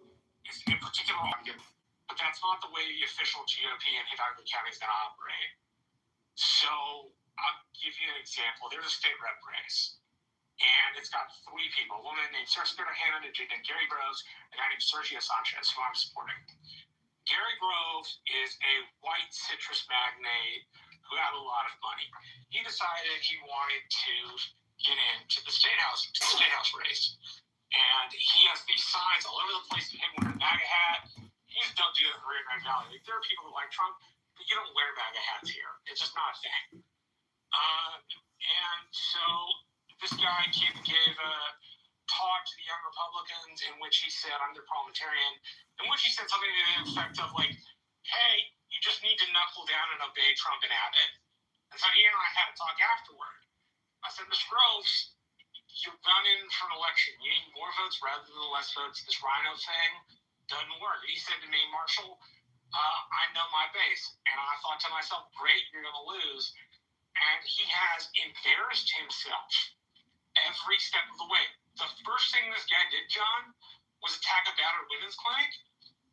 In particular, but that's not the way the official GOP in Hidalgo County is going to operate. So I'll give you an example. There's a state rep race, and it's got three people: a woman named Sarah Hammond, and Gary Groves, and a guy named Sergio Sanchez, who I'm supporting. Gary Groves is a white citrus magnate who had a lot of money. He decided he wanted to get into the state house race. And he has these signs all over the place of him wearing a MAGA hat. You just don't do it in the Rio Grande Valley. Like, there are people who like Trump, but you don't wear MAGA hats here. It's just not a thing. And so this guy gave a talk to the young Republicans in which he said, I'm their parliamentarian, in which he said something to the effect of like, hey, you just need to knuckle down and obey Trump and Abbott. And so he and I had a talk afterward. I said, Mr. Groves, you're running for an election. You need more votes rather than less votes. This rhino thing doesn't work. He said to me, Marshall, I know my base. And I thought to myself, great, you're going to lose. And he has embarrassed himself every step of the way. The first thing this guy did, John, was attack a battered women's clinic,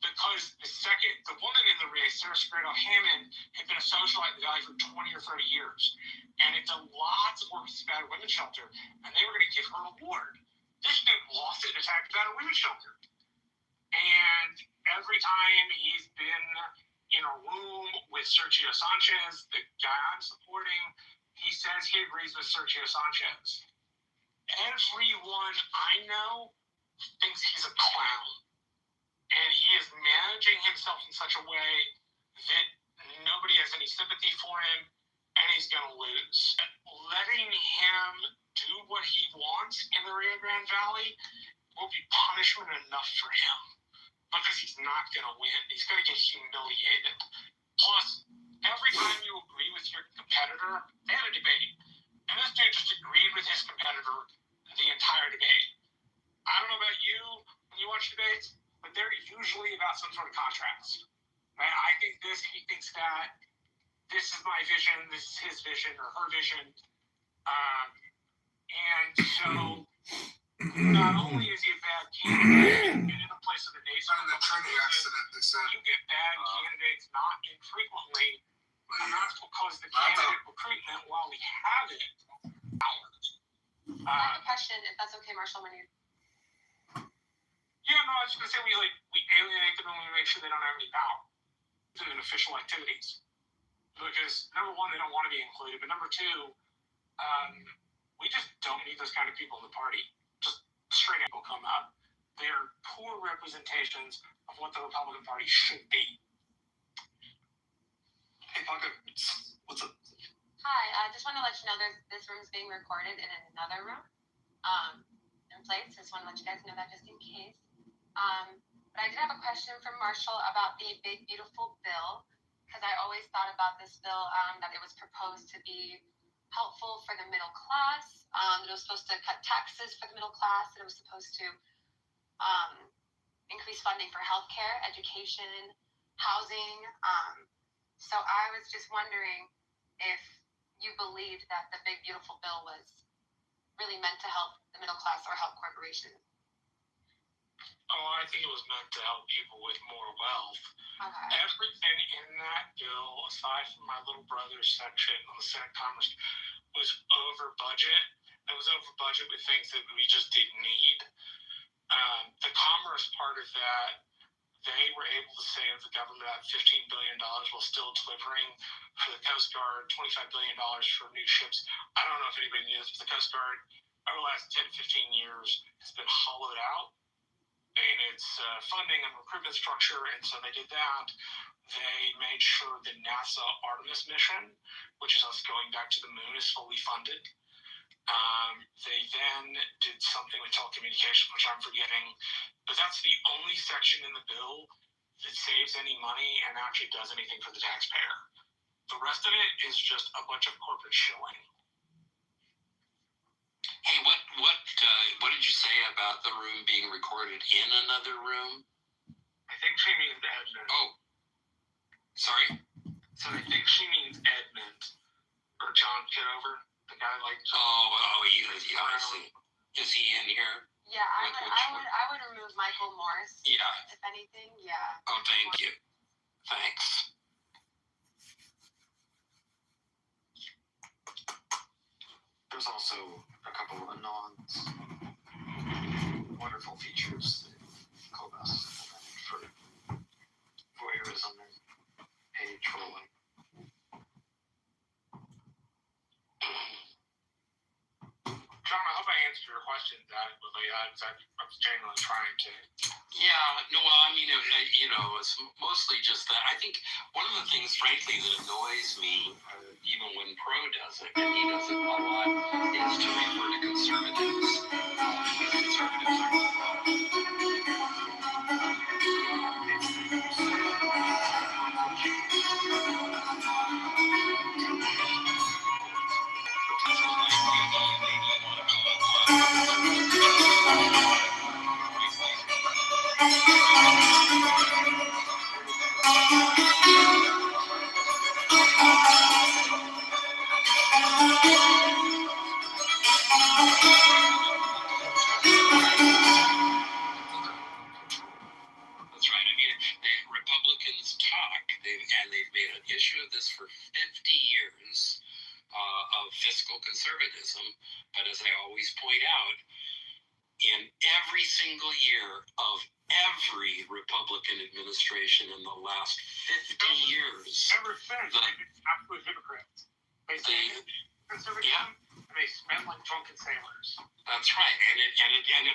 because the woman in the race, Sarah Hammond, had been a socialite in the Valley for 20 or 30 years and had done lots of work with the battered women's shelter, and they were going to give her an award. This dude lost it and attacked the battered women's shelter. And every time he's been in a room with Sergio Sanchez, the guy I'm supporting, he says he agrees with Sergio Sanchez. Everyone I know thinks he's a clown. And he is managing himself in such a way that nobody has any sympathy for him, and he's going to lose. Letting him do what he wants in the Rio Grande Valley will be punishment enough for him, because he's not going to win. He's going to get humiliated. Plus, every time you agree with your competitor, they had a debate, and this dude just agreed with his competitor the entire debate. I don't know about you when you watch debates, but they're usually about some sort of contrast. Right? I think this, he thinks that, this is my vision, this is his vision or her vision. And so, not only is he a bad candidate in a place of the nation, you get bad candidates not infrequently, and that's because the candidate recruitment, while we have it, I have a question, if that's okay, Marshall, when you... Yeah, no, I was just going to say we alienate them and we make sure they don't have any power in official activities. Because, number one, they don't want to be included, but number two, we just don't need those kind of people in the party. Just straight up will come out. They're poor representations of what the Republican Party should be. Hey, Parker, what's up? Hi, I just want to let you know this room is being recorded in another room in place. Just want to let you guys know that just in case. But I did have a question for Marshall about the Big Beautiful Bill, because I always thought about this bill that it was proposed to be helpful for the middle class. It was supposed to cut taxes for the middle class. It was supposed to increase funding for healthcare, education, housing. So I was just wondering if you believed that the Big Beautiful Bill was really meant to help the middle class or help corporations. Oh, I think it was meant to help people with more wealth. Okay. Everything in that bill, aside from my little brother's section on the Senate Commerce, was over budget. It was over budget with things that we just didn't need. The commerce part of that, they were able to save the government about $15 billion while still delivering for the Coast Guard $25 billion for new ships. I don't know if anybody knows, but the Coast Guard over the last 10 to 15 years has been hollowed out in its funding and recruitment structure, and so they did that. They made sure the NASA Artemis mission, which is us going back to the moon, is fully funded. They then did something with telecommunications, which I'm forgetting, but that's the only section in the bill that saves any money and actually does anything for the taxpayer. The rest of it is just a bunch of corporate shilling. Hey, what did you say about the room being recorded in another room? I think she means Edmund. Oh, sorry? So I think she means Edmund or John Kitover, the guy like. Yeah, I see. Is he in here? Yeah, I would remove Michael Morris. Yeah. If anything, yeah. Oh, thank you. Thanks. There's also a couple of anons, wonderful features that Clubhouse implemented for voyeurism and paid trolling. John, I hope I answered your questions adequately. I was genuinely trying to. Yeah, no, well, I mean, it's mostly just that. I think one of the things, frankly, that annoys me, even when Pro does it, and he does it a lot, is to refer to conservatives. Conservatives are Republicans talk, and they've made an issue of this for 50 years of fiscal conservatism. But as I always point out, in every single year of every Republican administration in the last 50 years, Never finished. Absolute hypocrites. Yeah. They spent like drunken sailors. That's right,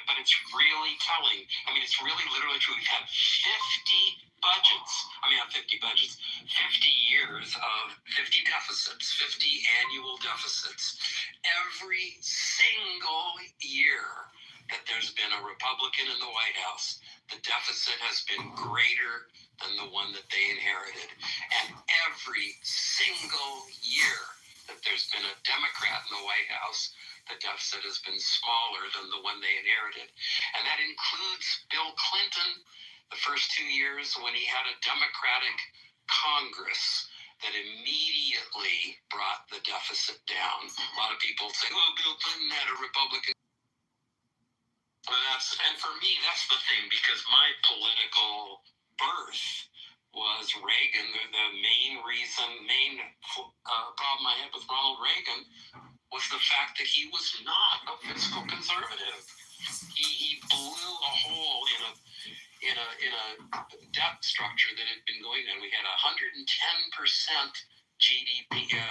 but it's really telling. I mean, it's really literally true. We've had 50 budgets. I mean, not 50 budgets. 50 years of 50 deficits, 50 annual deficits. Every single year that there's been a Republican in the White House, the deficit has been greater than the one that they inherited. And every single year that there's been a Democrat in the White House, the deficit has been smaller than the one they inherited. And that includes Bill Clinton, the first 2 years when he had a Democratic Congress that immediately brought the deficit down. A lot of people say, oh, Bill Clinton had a Republican. And for me, that's the thing, because my political birth was Reagan. The main problem I had with Ronald Reagan was the fact that he was not a fiscal conservative. He blew a hole in a debt structure that had been going on. We had 110% GDP, 110%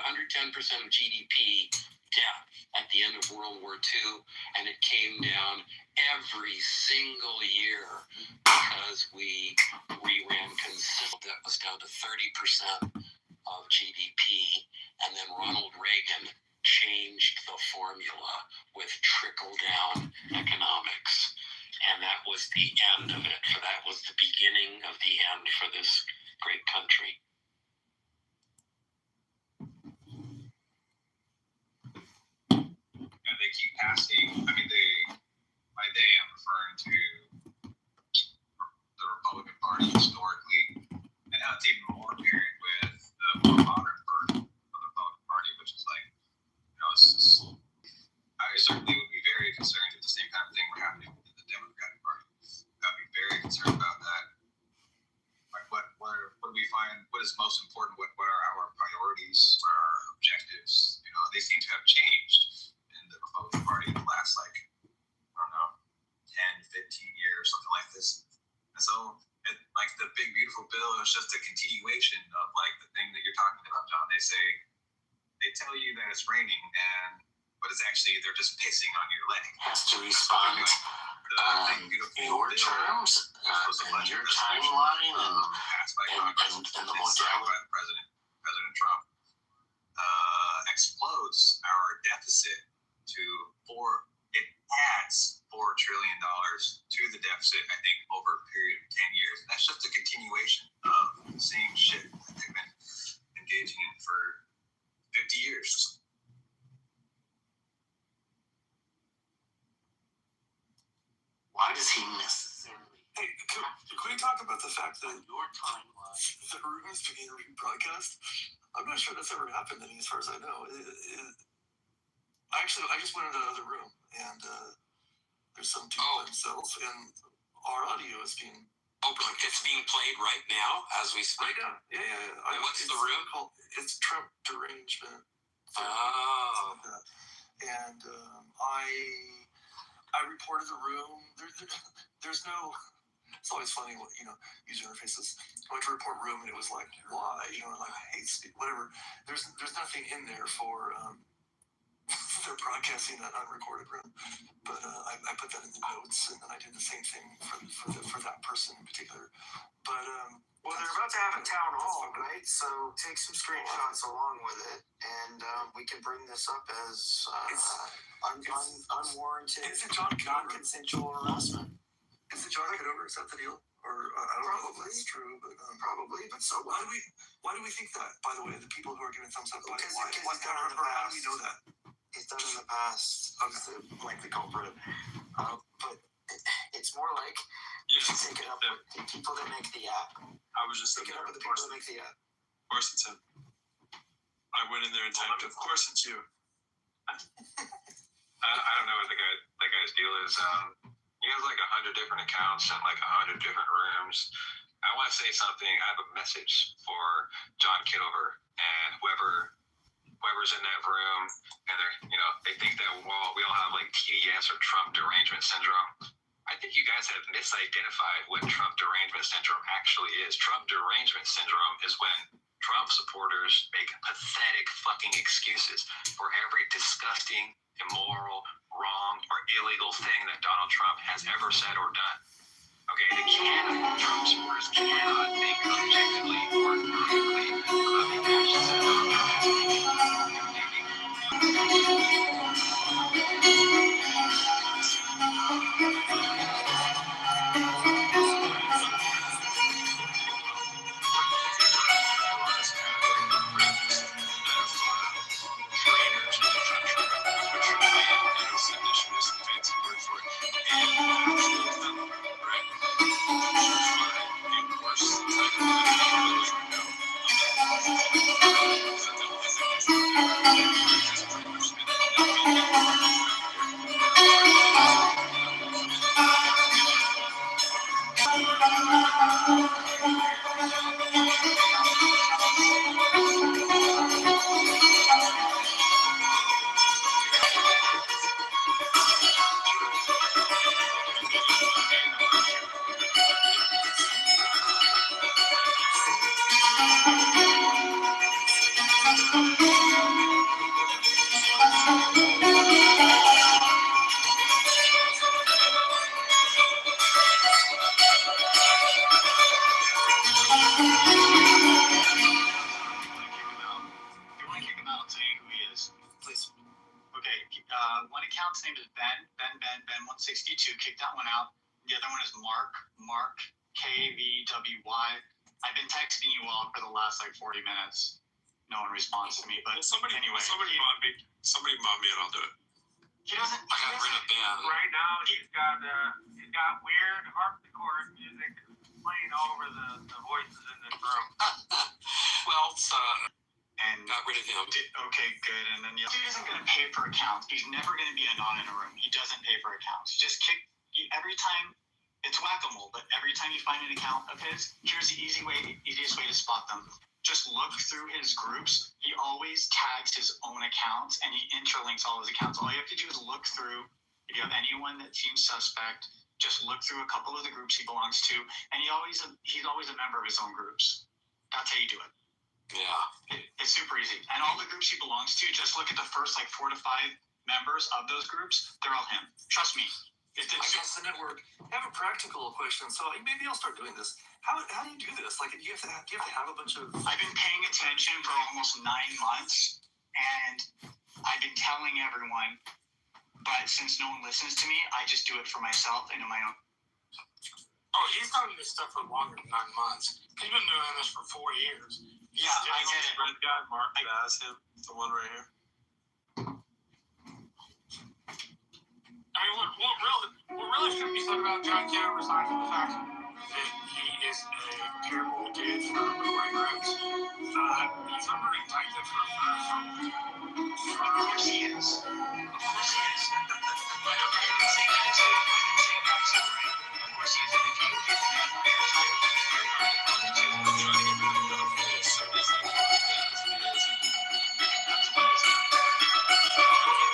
of GDP debt at the end of World War II, and it came down every single year because we ran consistent. Debt was down to 30% of GDP, and then Ronald Reagan changed the formula with trickle-down economics, and that was the end of it. So that was the beginning of the end for this great country. And they keep passing. I mean, by they, I'm referring to the Republican Party historically, and now it's even more apparent with the more modern version of the Republican Party, which is like, it's just, I certainly would be very concerned if the same kind of thing were happening in the Democratic Party. I'd be very concerned about that. Like, what do we find? What is most important? What are our priorities? What are our objectives? They seem to have changed in the Republican Party in the last, 10, 15 years, something like this. And so, the big beautiful bill is just a continuation of the thing that you're talking about, John. They tell you that it's raining, but it's actually they're just pissing on your leg. Has to respond your terms and your timeline and the modality. President Trump explodes our deficit it adds $4 trillion to the deficit, I think, over a period of 10 years. And that's just a continuation of the same shit that they've been engaging in for 50 years. Why does he necessarily? Hey, can we talk about the fact that your timeline, the room is being rebroadcast? I'm not sure that's ever happened to me, as far as I know. I just went into another room, and there's some people themselves, and our audio is being. It's being played right now as we speak. Right now, yeah. What's the room? It's Trump derangement. Oh. And I reported the room. There's no. It's always funny, user interfaces. I went to report room, and it was like, why? Hate speech, whatever. There's nothing in there for. They're broadcasting that unrecorded room, but I put that in the notes, and then I did the same thing for that person in particular. But well, they're about to have a town hall, right? So take some screenshots along with it, and we can bring this up as unwarranted, non-consensual harassment. Is it John Kitover? Is that the deal? Or I don't know if that's true, but probably. But so why do we think that? By the way, the people who are giving thumbs up, why do we know that? He's done in the past. He's the likely culprit. But it's more like you should take it up with the people that make the app. I was just take it up with the people that make the app. Of course it's him. I went in there and typed, of course it's you. I don't know what that guy's deal is. He has 100 different accounts and 100 different rooms. I want to say something. I have a message for John Kitover and whoever's in that room, and they think that we all have TDS or Trump derangement syndrome. I think you guys have misidentified what Trump derangement syndrome actually is. Trump derangement syndrome is when Trump Trump supporters make pathetic fucking excuses for every disgusting, immoral, wrong, or illegal thing that Donald Trump has ever said or done. Okay, Trump supporters cannot think objectively or critically about the actions that Donald Trump has taken. One account's name is Ben162. Kick that one out. The other one is Mark KVWY. I've been texting you all for the last 40 minutes. No one responds to me, but somebody mod me and I'll do it. He doesn't. I got rid of Ben. Right now, he's got weird harpsichord music playing all over the voices in this room. Well, and got rid of him. Okay, good. And then the dude isn't going to pay for accounts. He's never going to be anon in a room. He doesn't pay for accounts. Just every time. It's whack-a-mole, but every time you find an account of his, here's the easiest way to spot them. Just look through his groups. He always tags his own accounts, and he interlinks all his accounts. All you have to do is look through. If you have anyone that seems suspect, just look through a couple of the groups he belongs to, and he's always a member of his own groups. That's how you do it. Yeah. It's super easy. And all the groups he belongs to, just look at the first 4 to 5 members of those groups. They're all him. Trust me. I guess the network. I have a practical question, so maybe I'll start doing this. How do you do this? Do you have to have a bunch of... I've been paying attention for almost 9 months, and I've been telling everyone, but since no one listens to me, I just do it for myself and in my own. Oh, he's done this stuff for longer than 9 months. He's been doing this for 4 years. Yeah, I get it. Red guy, Mark Bass, him, the one right here. I mean, what really should be said about John Kitover, aside from the fact that he is a terrible dude for recording groups, he's under indictment for Of course he is. Of course he is. But I didn't say that too. Of course he is. And if you give me a title, you're trying to get rid of pedophiles. So this is what it is. That's what it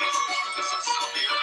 is. This is so weird.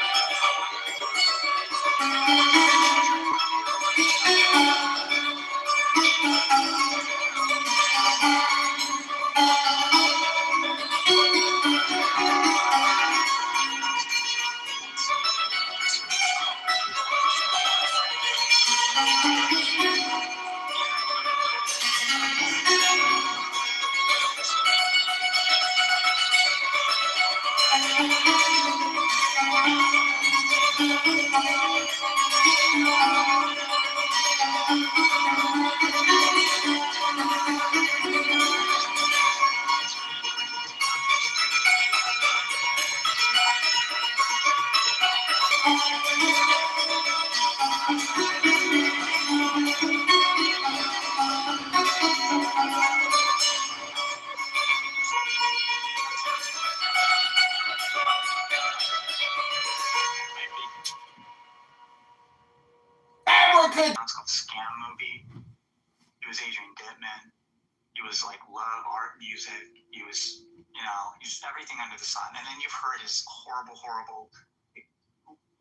It's called Scam Movie. It was Adrian Goodman. He was love, art, music. He was, he's everything under the sun. And then you've heard his horrible,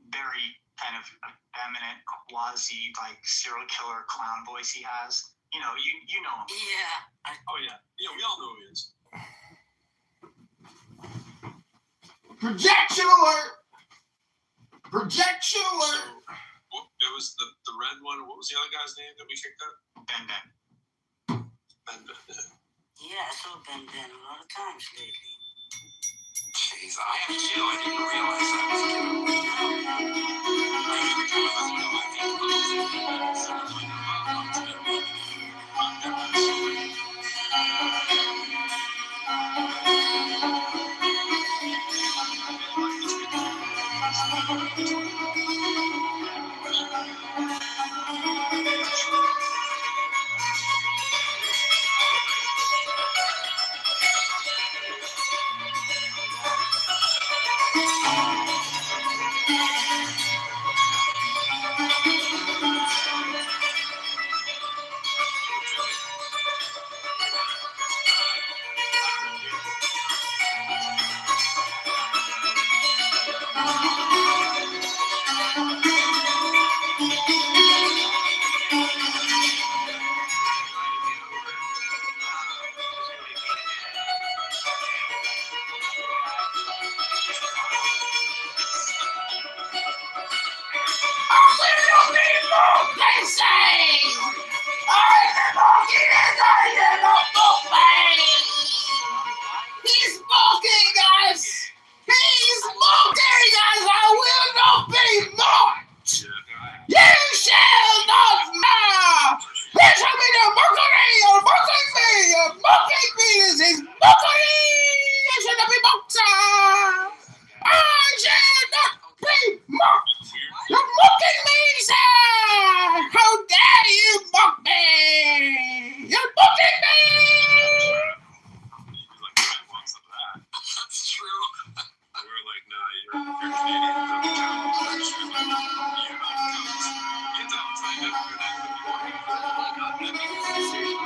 very kind of effeminate, quasi, serial killer clown voice he has. You know, you know him. Yeah. Oh yeah, yeah, we all know who he is. Projection alert! Projection alert! So, it was the red one. What was the other guy's name that we kicked out? Ben. Ben. Yeah, I saw Ben a lot of times lately. Jeez, I am chill. I didn't realize that was I usually come up with my He's smoking, guys! He's smoking, guys! I will not be mocked! You shall not mock! He shall be the mercury! You're mocking me! You're mocking me! This is mockery! I shall not be mocked! I shall not be mocked! You're mocking me, sir! How dare you mock me! You're mocking me! That's true. We were like, nah, you're Canadian.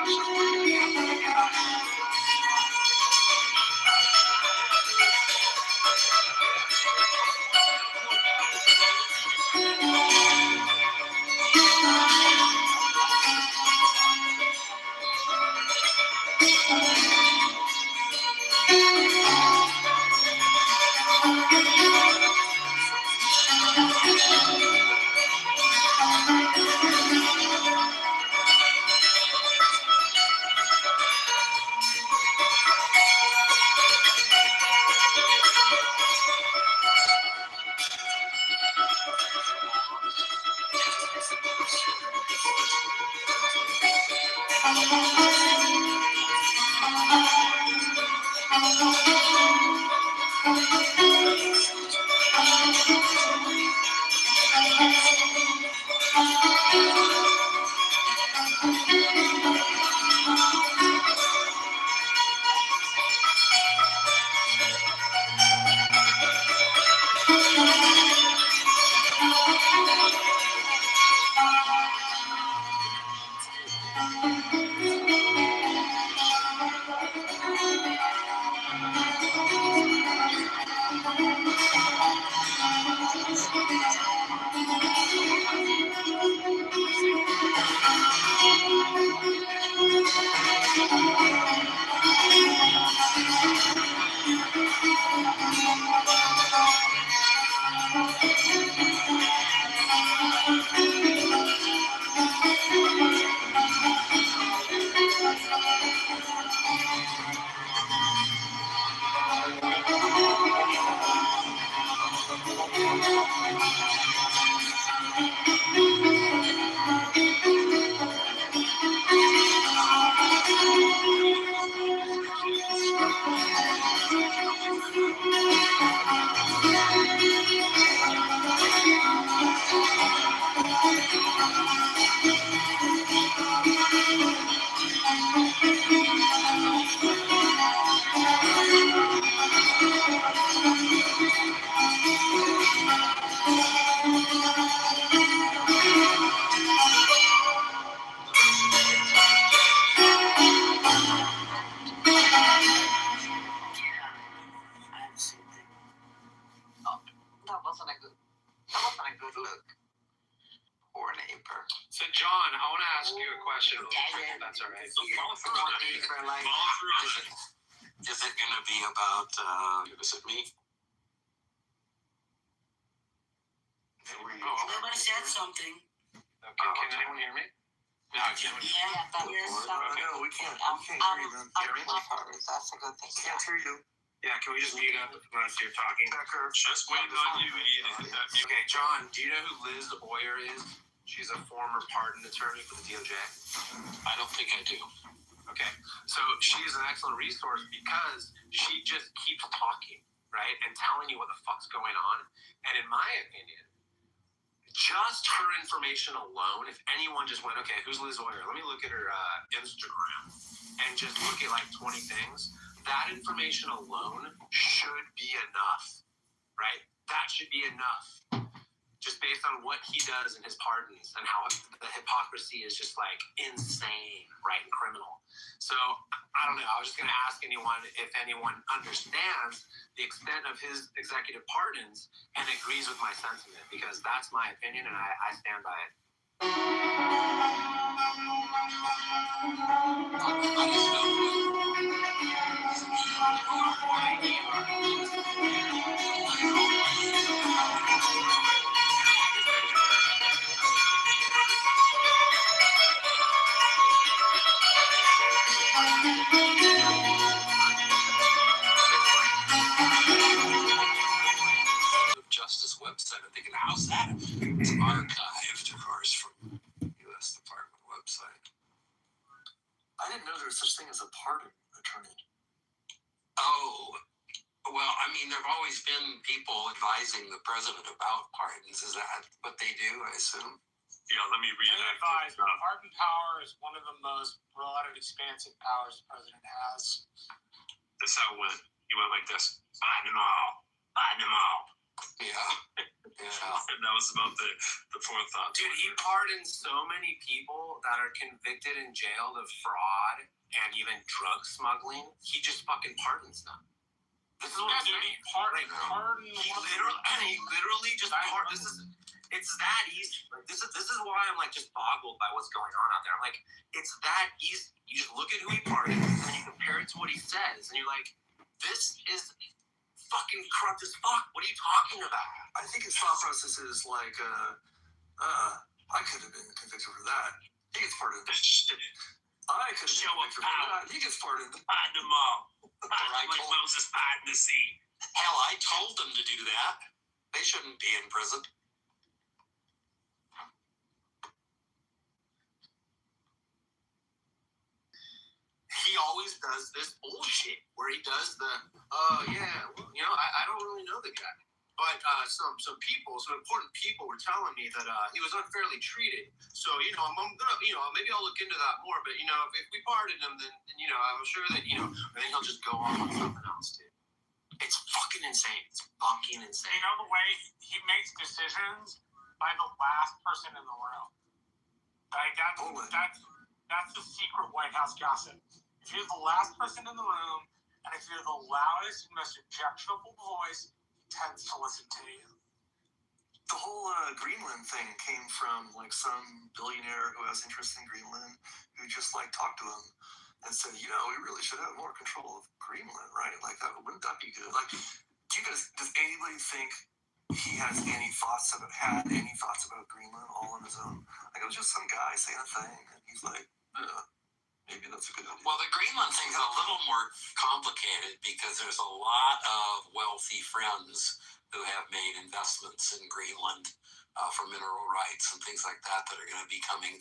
That wasn't a good look. Poor neighbor. So, John, I want to ask you a question. That's all right. So follow through on it. Follow through on it. Is it going to be about, is it me? Nobody said something. Okay, can anyone hear me? No, I can't. Yeah, but yes. No, we can't hear you, man. That's a good thing. Can't hear you. Yeah, can we just mute up unless you're talking? Just waiting on you, Ian. Okay, John, do you know who Liz Boyer is? She's a former pardon attorney for the DOJ. I don't think I do. Okay, so she's an excellent resource because she just keeps talking, right, and telling you what the fuck's going on. And in my opinion, just her information alone, if anyone just went, okay, who's Liz Boyer? Let me look at her Instagram and just look at like 20 things. That information alone should be enough, right? That should be enough. Just based on what he does in his pardons and how the hypocrisy is just like insane, right, and criminal. So I don't know. I was just going to ask anyone if anyone understands the extent of his executive pardons and agrees with my sentiment, because that's my opinion and I stand by it. Justice website. I'm thinking, how's that? It's archived, of course, from U.S. Department website. I didn't know there was such thing as a pardon attorney. Oh, well, I mean, there've always been people advising the president about pardons. Is that what they do, I assume? Yeah, let me read that. Pardon power is one of the most broad and expansive powers the president has. That's how it went. He went like this. Pardon them all. Pardon them all. Yeah. And that was about the fourth thought. Dude, he pardoned so many people that are convicted and jailed of fraud and even drug smuggling. He just fucking pardons them. This is what I'm saying. He literally just pardons. It's that easy. Like this is why I'm like just boggled by what's going on out there. I'm like, it's that easy. You just look at who he pardons and you compare it to what he says, and you're like, this is fucking corrupt as fuck. What are you talking about? I think his thought process is like, I could have been convicted for that. He gets pardoned. I could have been convicted for that. He gets pardoned. Pardon them all. Like Moses parted the sea. Hell, I told them to do that. They shouldn't be in prison. He always does this bullshit where he does the, I don't really know the guy. But some important people were telling me that he was unfairly treated. So, I'm gonna, maybe I'll look into that more. But, if we pardon him, then, I'm sure that, I think he'll just go on with something else, dude. It's fucking insane. It's fucking insane. You know the way he makes decisions by the last person in the room. Like that's the secret White House gossip. If you're the last person in the room, and if you're the loudest, most objectionable voice, he tends to listen to you. The whole Greenland thing came from like some billionaire who has interest in Greenland, who just like talked to him and said, we really should have more control of Greenland, right? Like wouldn't that be good? Like, does anybody think he had any thoughts about Greenland all on his own? Like, it was just some guy saying a thing, and he's like, maybe that's a good idea. Well, the Greenland thing's a little more complicated because there's a lot of wealthy friends who have made investments in Greenland for mineral rights and things like that are going to be becoming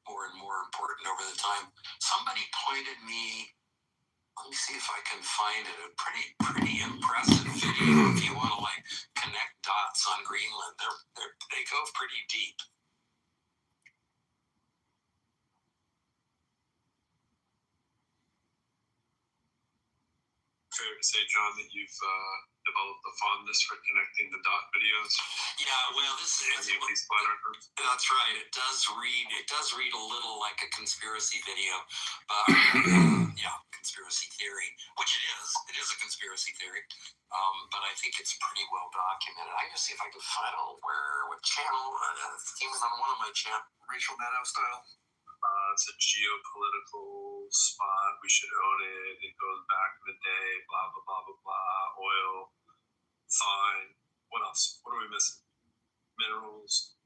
more and more important over the time. Somebody pointed me, let me see if I can find it, a pretty impressive video if you want to like connect dots on Greenland. They go pretty deep. Fair to say, John, that you've developed the fondness for connecting the dot videos. Yeah, well, this is these flat earthers. That's right. It does read a little like a conspiracy video, but yeah, conspiracy theory, which it is. It is a conspiracy theory, but I think it's pretty well documented. I can see if I can find what channel. It's even on one of my channels. Rachel Maddow style. It's a geopolitical spot. We should own it. It goes back in the day. Blah blah blah blah blah. Oil. Fine. What else? What are we missing? Minerals.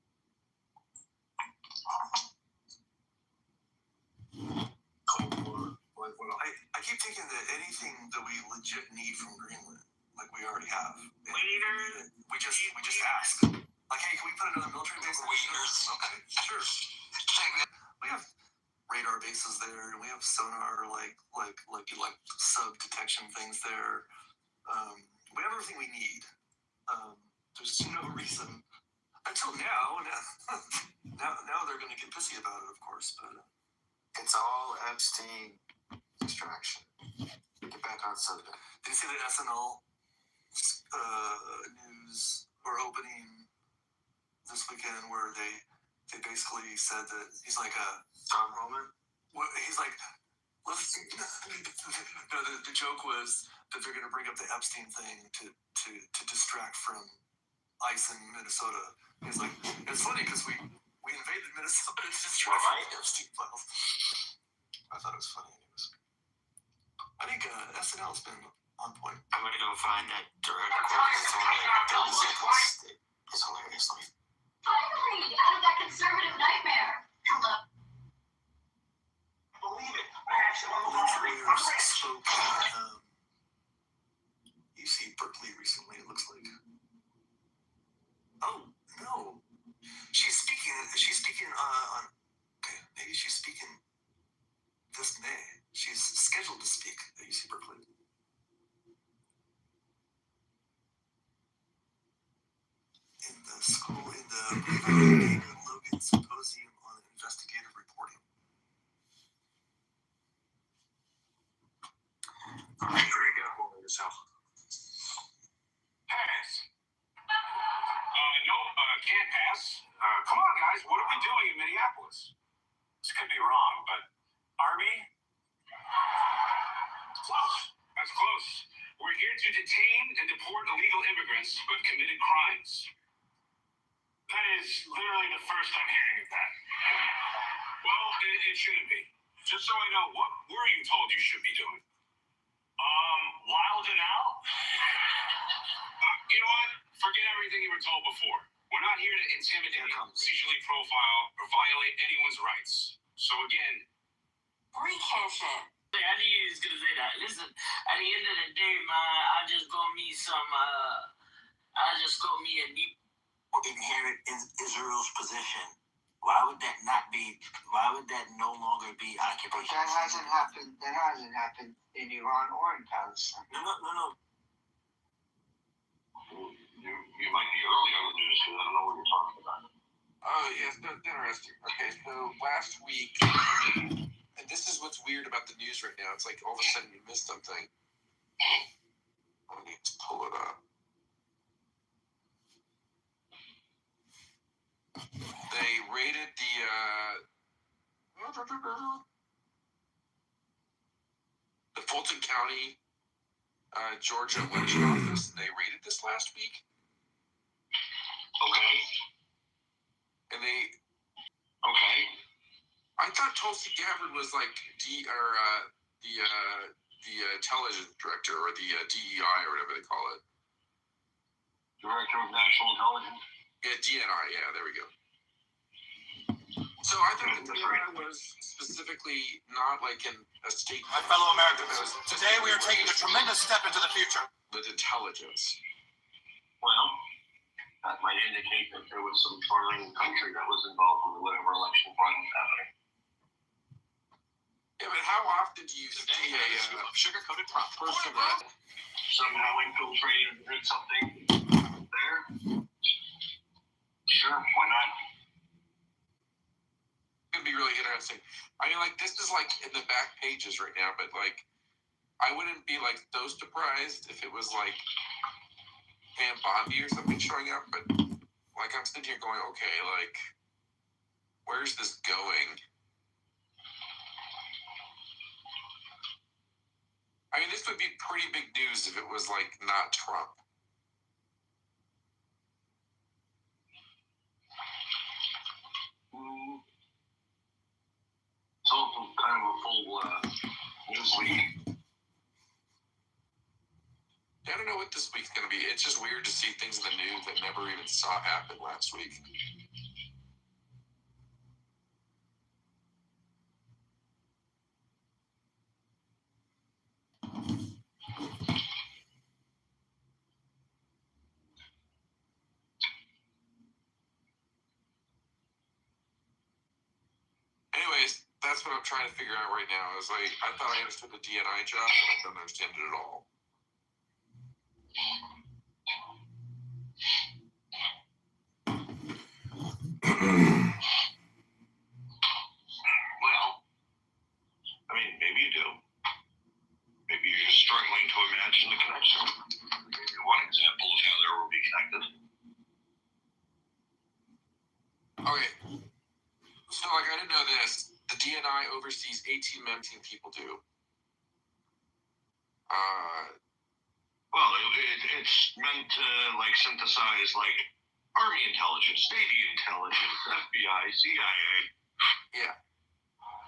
Cold War. What else? I keep thinking that anything that we legit need from Greenland, like we already have, we just ask. Like, hey, can we put another military base? Okay, sure. We have radar bases there, and we have sonar, like sub detection things there. We have everything we need. There's no reason until now. Now they're going to get pissy about it, of course. But It's all Epstein distraction. Get back on subject. Did you see the SNL news or opening this weekend where they basically said that he's like Tom Homan? He's like, the joke was that they're going to bring up the Epstein thing to distract from ICE in Minnesota. He's like, it's funny because we invaded Minnesota to distract from the Epstein files. I thought it was funny anyways. I think SNL's been on point. I'm going to go find that direct quote. It's only like 30 seconds. It's hilarious. Finally, out of that conservative nightmare. Hello. Believe it. Lawyers spoke at UC Berkeley recently, it looks like. Oh, no. She's speaking on, okay, maybe she's speaking this May. She's scheduled to speak at UC Berkeley. In the David Logan Symposium on Investigative Reporting. All right, here we go. Hold on yourself. Pass. Nope, can't pass. Come on, guys. What are we doing in Minneapolis? This could be wrong, but Army? Close. That's close. We're here to detain and deport illegal immigrants who have committed crimes. That is literally the first I'm hearing of that. Well, it shouldn't be. Just so I know, what were you told you should be doing? Wilding out? You know what? Forget everything you were told before. We're not here to intimidate, racially profile, or violate anyone's rights. So again, Recash it. I knew you was gonna say that. Listen, at the end of the day, man, I just go meet a new Inherit Israel's position. Why would that no longer be occupation? But that hasn't happened in Iran or in Palestine. No. You might be early on the news, so I don't know what you're talking about. Oh, yes, that's interesting. Okay, so last week, and this is what's weird about the news right now. It's like all of a sudden you missed something. Let me just pull it up. They raided the Fulton County, Georgia election office. They raided this last week. Okay. And they. Okay. I thought Tulsi Gabbard was like the intelligence director or the DEI or whatever they call it. Director of National Intelligence. Yeah, DNI. Yeah, there we go. So I thought the DNI was specifically not like in a state. My fellow Americans, today we are taking a tremendous step into the future. With intelligence. Well, that might indicate that there was some foreign country that was involved with whatever election fraud was happening. Yeah, but how often do you see a sugar-coated person that somehow infiltrated or did something there? Sure, why not? It'd be really interesting. I mean, like, this is like in the back pages right now, but like, I wouldn't be like so surprised if it was like Pam Bondi or something showing up, but like I'm sitting here going, okay, like where's this going? I mean, this would be pretty big news if it was like not Trump. It's also kind of a full news week. I don't know what this week's gonna be. It's just weird to see things in the news that never even saw happen last week. Anyways, that's what I'm trying to figure out right now. Is like I thought I understood the DNI job, but I don't understand it at all. Well, I mean, maybe you do. Maybe you're just struggling to imagine the connection. Maybe one example of how they will be connected. Okay. So, like, I didn't know this. The DNI oversees 18 people do. Well, it's meant to, like, synthesize, like, Army intelligence, Navy intelligence, FBI, CIA. Yeah.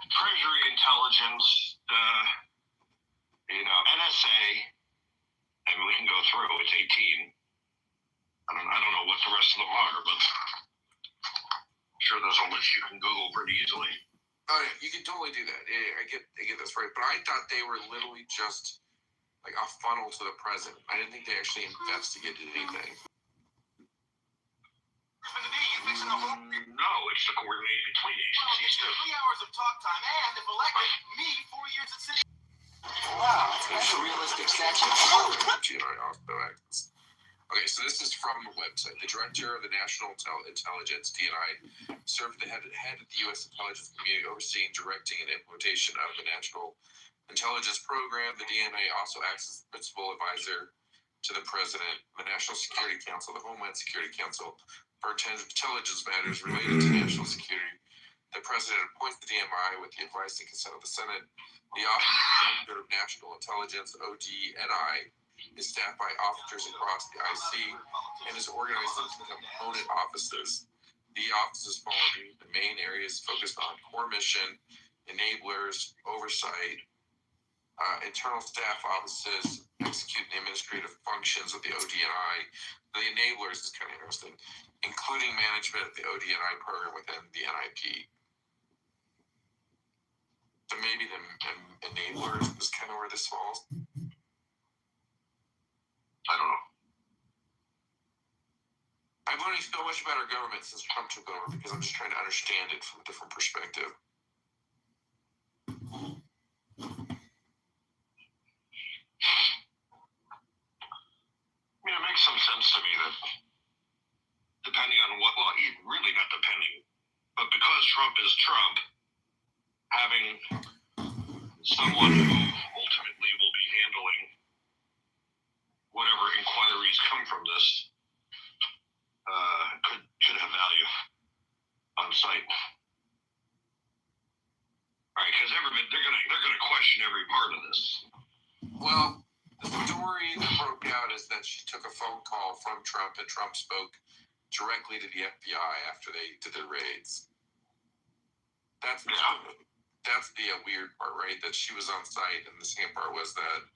Treasury intelligence, NSA. I mean, we can go through. It's 18. I don't know what the rest of them are, but I'm sure there's a list you can Google pretty easily. Oh yeah, you can totally do that. Yeah, I get this right. But I thought they were literally just like a funnel to the president. I didn't think they actually investigated anything. No, it's the coordinating between agencies too. 3 hours of talk time, and if elected, me 4 years at city. Wow, that's a realistic statue. Okay, so this is from the website. The director of the National Intelligence, DNI, served the head of the U.S. intelligence community, overseeing, directing, and implementation of the National Intelligence Program. The DNI also acts as the principal advisor to the President, the National Security Council, the Homeland Security Council, for intelligence matters related to national security. The President appoints the DNI with the advice and consent of the Senate. The Office of National Intelligence, ODNI, is staffed by officers across the IC and is organized into component offices. The offices fall into the main areas focused on core mission, enablers, oversight, internal staff offices, execute the administrative functions of the ODNI. The enablers is kind of interesting, including management of the ODNI program within the NIP. So maybe the enablers is kind of where this falls. I don't know. I'm learning so much about our government since Trump took over because I'm just trying to understand it from a different perspective. I mean, it makes some sense to me that depending on really not depending, but because Trump is Trump, having someone who ultimately will be handling whatever inquiries come from this could have value on site. Right, because they're gonna question every part of this. Well, the story that broke out is that she took a phone call from Trump, and Trump spoke directly to the FBI after they did their raids. That's the weird part, right? That she was on site, and the second part was that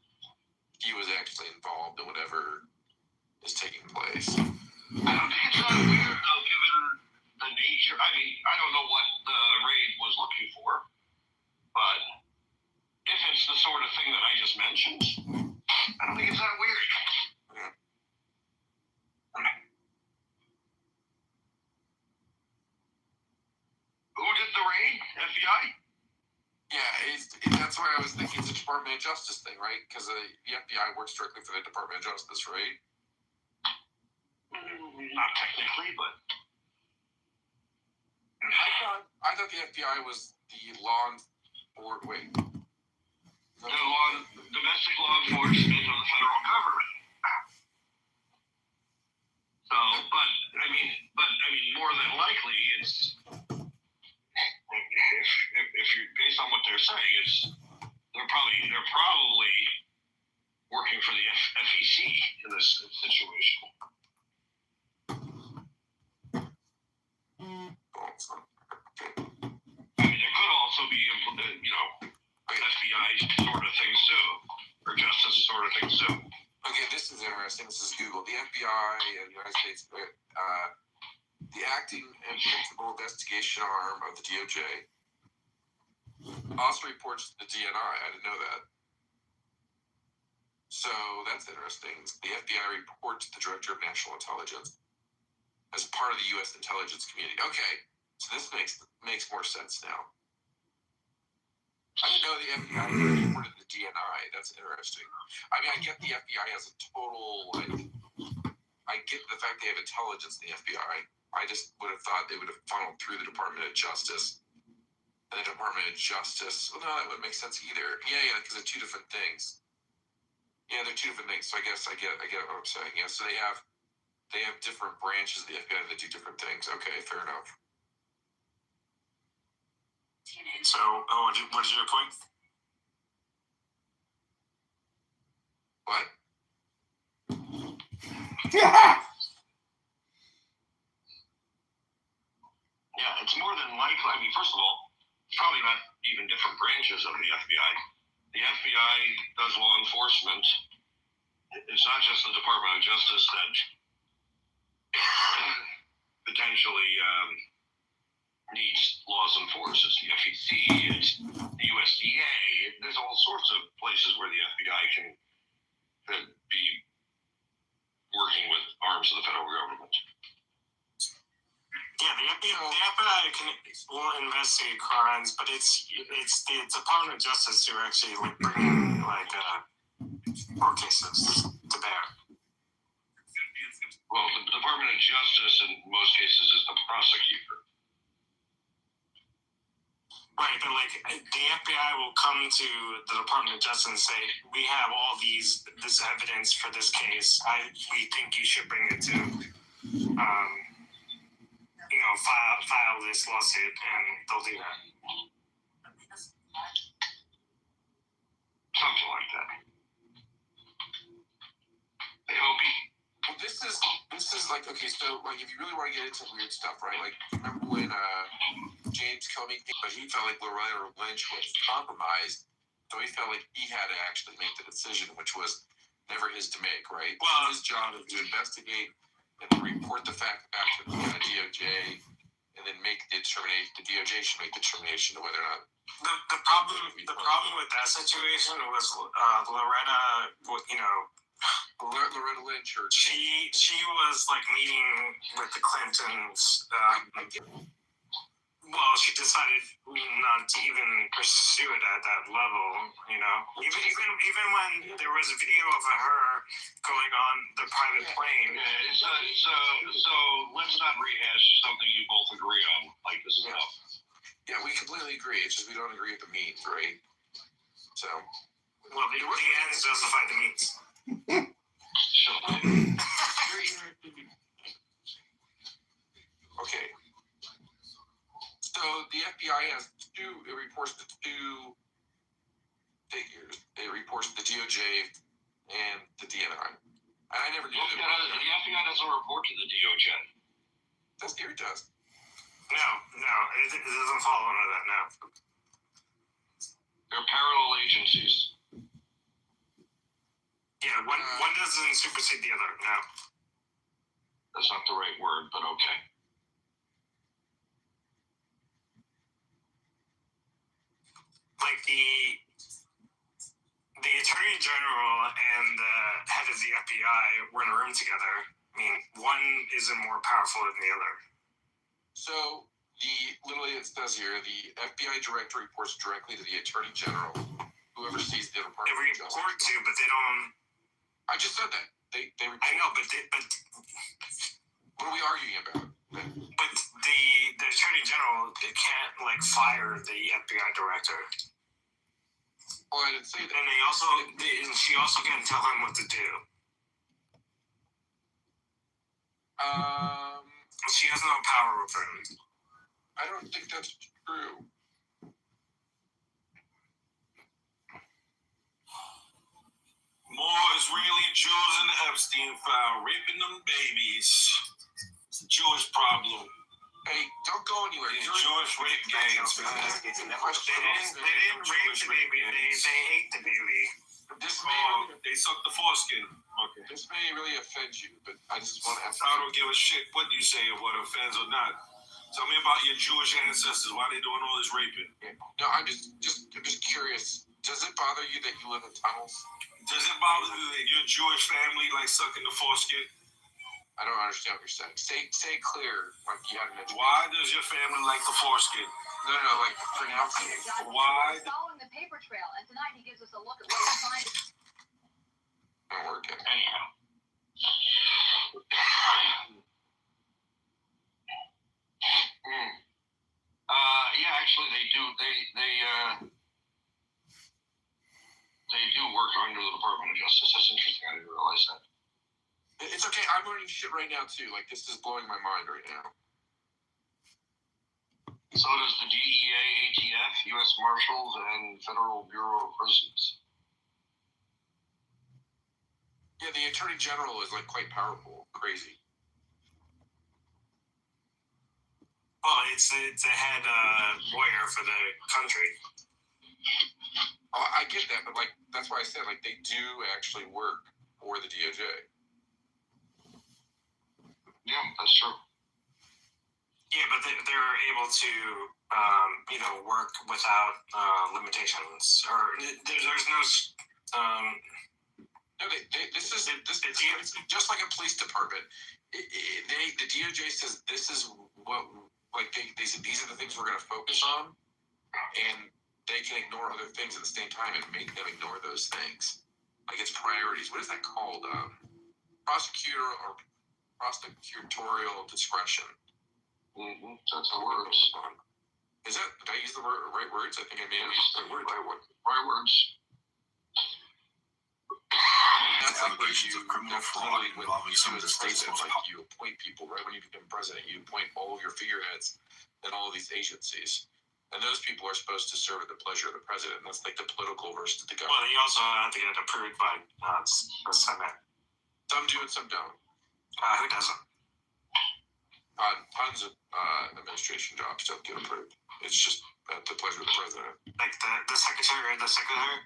he was actually involved in whatever is taking place. I don't think it's that weird, though, given the nature. I mean, I don't know what the raid was looking for, but if it's the sort of thing that I just mentioned, I don't think it's that weird. Yeah. Who did the raid? FBI? Yeah, that's why I was thinking it's a Department of Justice thing, right? Because the FBI works directly for the Department of Justice, right? Not technically, but I thought the FBI was the law enforcement. domestic law enforcement of the federal government. So, but I mean, more than likely, it's if you're based on what they're saying, they're probably working for the FEC in this situation. I mean, there could also be, FBI sort of things too, or justice sort of things too. Okay, this is interesting. This is Google. The FBI in the United States, the acting and principal investigation arm of the DOJ, also reports to the DNI. I didn't know that. So that's interesting. The FBI reports to the Director of National Intelligence as part of the U.S. intelligence community. Okay, so this makes more sense now. I didn't know the FBI reported to the DNI. That's interesting. I mean, I get the FBI has a total, I get the fact they have intelligence in the FBI. I just would have thought they would have funneled through the Department of Justice. And the Department of Justice, well, no, that wouldn't make sense either. Yeah, because they're two different things. Yeah, they're two different things. So I guess I get what I'm saying. Yeah, so they have different branches of the FBI that do different things. Okay, fair enough. So, what is your point? What? Yeah, it's more than likely. I mean, first of all, it's probably not even different branches of the FBI. The FBI does law enforcement. It's not just the Department of Justice that potentially needs laws enforced. It's the FEC, it's the USDA. There's all sorts of places where the FBI can be working with arms of the federal government. Yeah, the FBI will investigate crimes, but it's the Department of Justice who actually bring court cases to bear. Well, the Department of Justice in most cases is the prosecutor. Right, but the FBI will come to the Department of Justice and say, "We have all this evidence for this case. We think you should bring it to, file this lawsuit," and they'll do that. Something like that. They hope Well, this is like, okay, so if you really want to get into weird stuff, right? Like, remember when James Comey came, but he felt like Loretta Lynch was compromised, so he felt like he had to actually make the decision, which was never his to make, right? Well, his job is to investigate and report the fact back to the DOJ, and then make the determination. The DOJ should make the determination of whether or not. The problem with that situation was Loretta, Loretta Lynch, she was meeting with the Clintons. Well, she decided not to even pursue it at that level, Even when there was a video of her going on the private plane. So let's not rehash something you both agree on, like this stuff. Yeah, we completely agree. It's just we don't agree with the means, right? So. Well, the ends justify the means. Okay. So the FBI has it reports to two figures. It reports to the DOJ and the DNI. And I never knew the FBI doesn't report to the DOJ. Here it does. No, it doesn't fall under that now. They're parallel agencies. Yeah, one doesn't supersede the other. No. That's not the right word, but okay. The Attorney General and the head of the FBI were in a room together. I mean, one isn't more powerful than the other. So, literally it says here, the FBI director reports directly to the Attorney General, who oversees the Department of Justice. They report to, but they don't. I just said that. They report. I know, but what are we arguing about? But the Attorney General can't fire the FBI director. Well, I didn't say that. And she also can't tell him what to do. She has no power with him. I don't think that's true. More Israeli Jews in the Epstein file, raping them babies. It's a Jewish problem. Hey, don't go anywhere. These Jewish rape gangs, man. They didn't rape the baby. They ate the baby. They sucked the foreskin. Okay. This may really offend you, but I just want to ask. I don't give a shit what you say or what offends or not. Tell me about your Jewish ancestors. Why they doing all this raping? No, I'm just curious. Does it bother you that you live in tunnels? Does it bother you that your Jewish family like sucking the foreskin? I don't understand what you're saying. Say clear, like you haven't mentioned. Why does your family like the foreskin? No, like pronouncing it. Why? Following the paper trail, and tonight he gives us a look at what he finds. Not working. Anyhow. Yeah, actually, they do. They do work under the Department of Justice. That's interesting. I didn't realize that. It's okay. I'm learning shit right now too. Like this is blowing my mind right now. So does the DEA, ATF, U.S. Marshals, and Federal Bureau of Prisons. Yeah, the Attorney General is like quite powerful. Crazy. Well, it's a head lawyer for the country. Oh, I get that, but like that's why I said like they do actually work for the DOJ. Yeah, that's true. Yeah, but they're able to, work without limitations, or there's no. No, this is just like a police department. The DOJ says this is what they said these are the things we're going to focus on, and they can ignore other things at the same time and make them ignore those things. Like it's priorities. What is that called? Prosecutorial discretion. Mm-hmm. That's the words. Is that? Did I use the right words? I think I may have used the right words. That's like where you criminal fraud involving some of the states. Like you appoint people, right? When you become president, you appoint all of your figureheads in all of these agencies, and those people are supposed to serve at the pleasure of the president. That's like the political versus the government. Well, you also have to get it approved by the Senate. Some do and some don't. Who doesn't? Tons of administration jobs don't get approved. It's just at the pleasure of the president. Like the secretary or the secretary?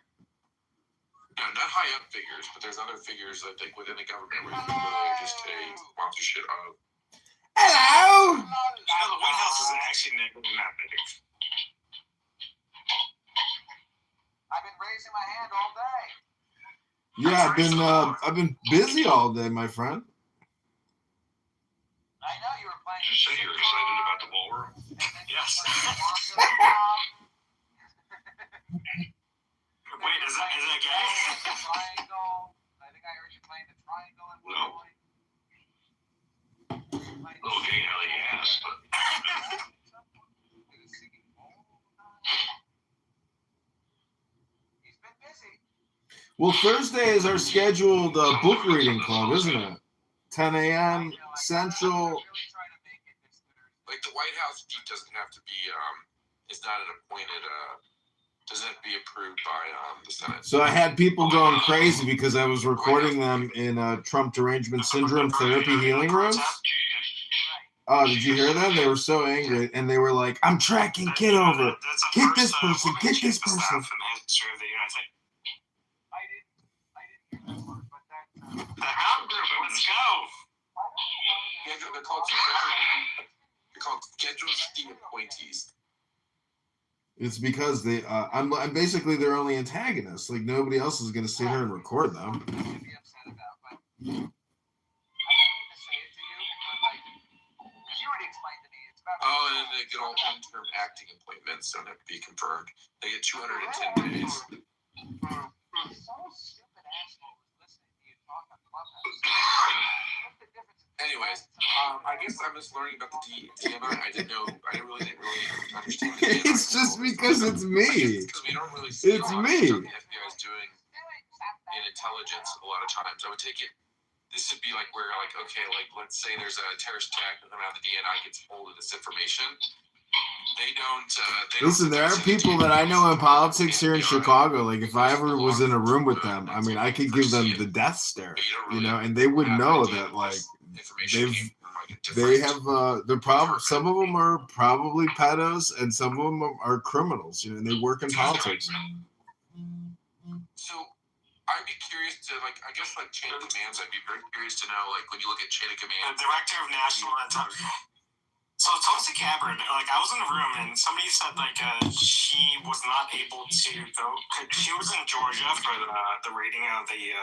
No, not high up figures, but there's other figures I think within the government where you can really just take sponsorship of. You Hello! know, the White House is actually not that big. I've been raising my hand all day. Yeah, I've been busy all day, my friend. I know you were playing. You say you're excited about the ballroom? Yes. Wait, is that gay? Triangle. I think I heard you playing the triangle at one point. A little gay now that you asked, but. He's been busy. Well, Thursday is our scheduled book reading club, isn't it? 10 a.m. Central. Like the White House doesn't have to be, it's not an appointed, doesn't have to be approved by the Senate. So I had people going crazy because I was recording them in Trump derangement syndrome therapy healing rooms. Oh, did you hear that? They were so angry, and they were like, "I'm tracking Kitover. Get this person. Get this person." The Hound Group, let's go. Yeah, they're called scheduled state appointees. It's because I'm basically their only antagonist. Like nobody else is going to sit here and record them. Oh, and they get all interim acting appointments don't have to be confirmed. They get 210 days. Anyways, I guess I'm just learning about the DMI. I didn't really understand it. It's just because it's me. Because we don't really see it's a lot me. of stuff the FBI is doing in intelligence a lot of times. I would take it this would be like where, like, okay, like, let's say there's a terrorist attack and now the DNI gets hold of this information. They don't. Listen, there are people that I know in politics here in Chicago. Like, if I ever was in a room with them, I mean, I could give them the death stare, you know, and they would know that, like, they're probably, some of them are probably pedos and some of them are criminals, you know, and they work in politics. So I'd be curious to, like, I guess, like, chain of commands, I'd be very curious to know, like, when you look at chain of command. The director of national. So Tulsi Gabbard, like, I was in the room and somebody said, like, she was not able to go. She was in Georgia for the raiding of the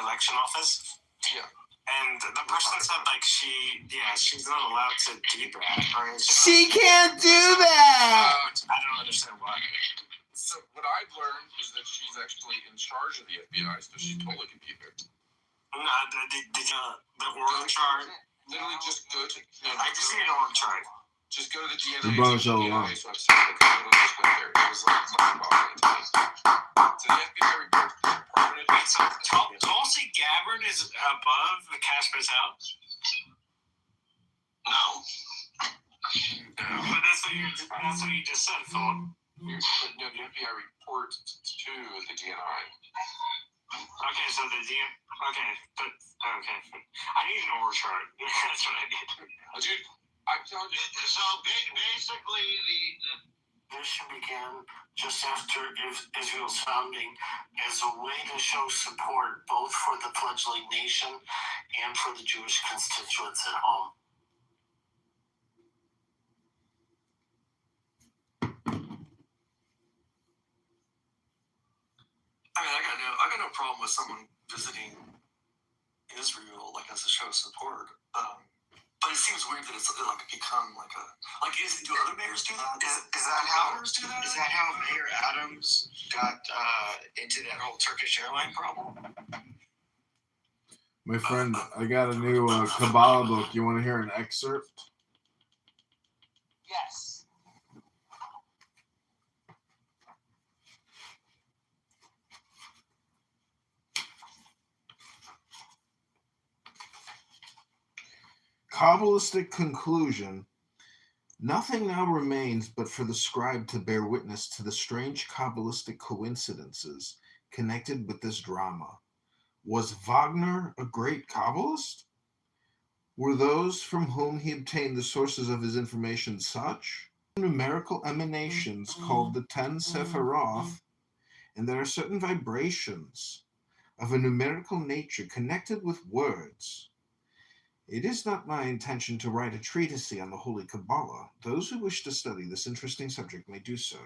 election office. Yeah. And the person said, like, she's not allowed to do that. She can't do that! I don't understand why. So what I've learned is that she's actually in charge of the FBI, so she totally can keep it. No, the org chart. Literally just go to... I just need an org chart. Just go to the The DNA brother's all along. website. Like, I literally just went there. It was like mind-boggling to me. So the FBI report is permanent. Wait, so Tulsi Gabbard is above the Casper's house? No. But that's what you just said, Philip. No, the FBI reports to the DNI. Okay, so okay. I need an org chart. That's what I need. Dude, I'm telling you. So basically, this began just after Israel's founding as a way to show support both for the fledgling nation and for the Jewish constituents at home. I mean, I got no problem with someone visiting Israel, like, as a show of support. But it seems weird that it's like become like a do other mayors do that? Is that how Mayor Adams got into that whole Turkish airline problem? My friend, I got a new Kabbalah book. You want to hear an excerpt? Yes. Kabbalistic conclusion. Nothing now remains but for the scribe to bear witness to the strange Kabbalistic coincidences connected with this drama. Was Wagner a great Kabbalist? Were those from whom he obtained the sources of his information such? Numerical emanations called the 10 Sephiroth, and there are certain vibrations of a numerical nature connected with words. It is not my intention to write a treatise on the Holy Kabbalah. Those who wish to study this interesting subject may do so.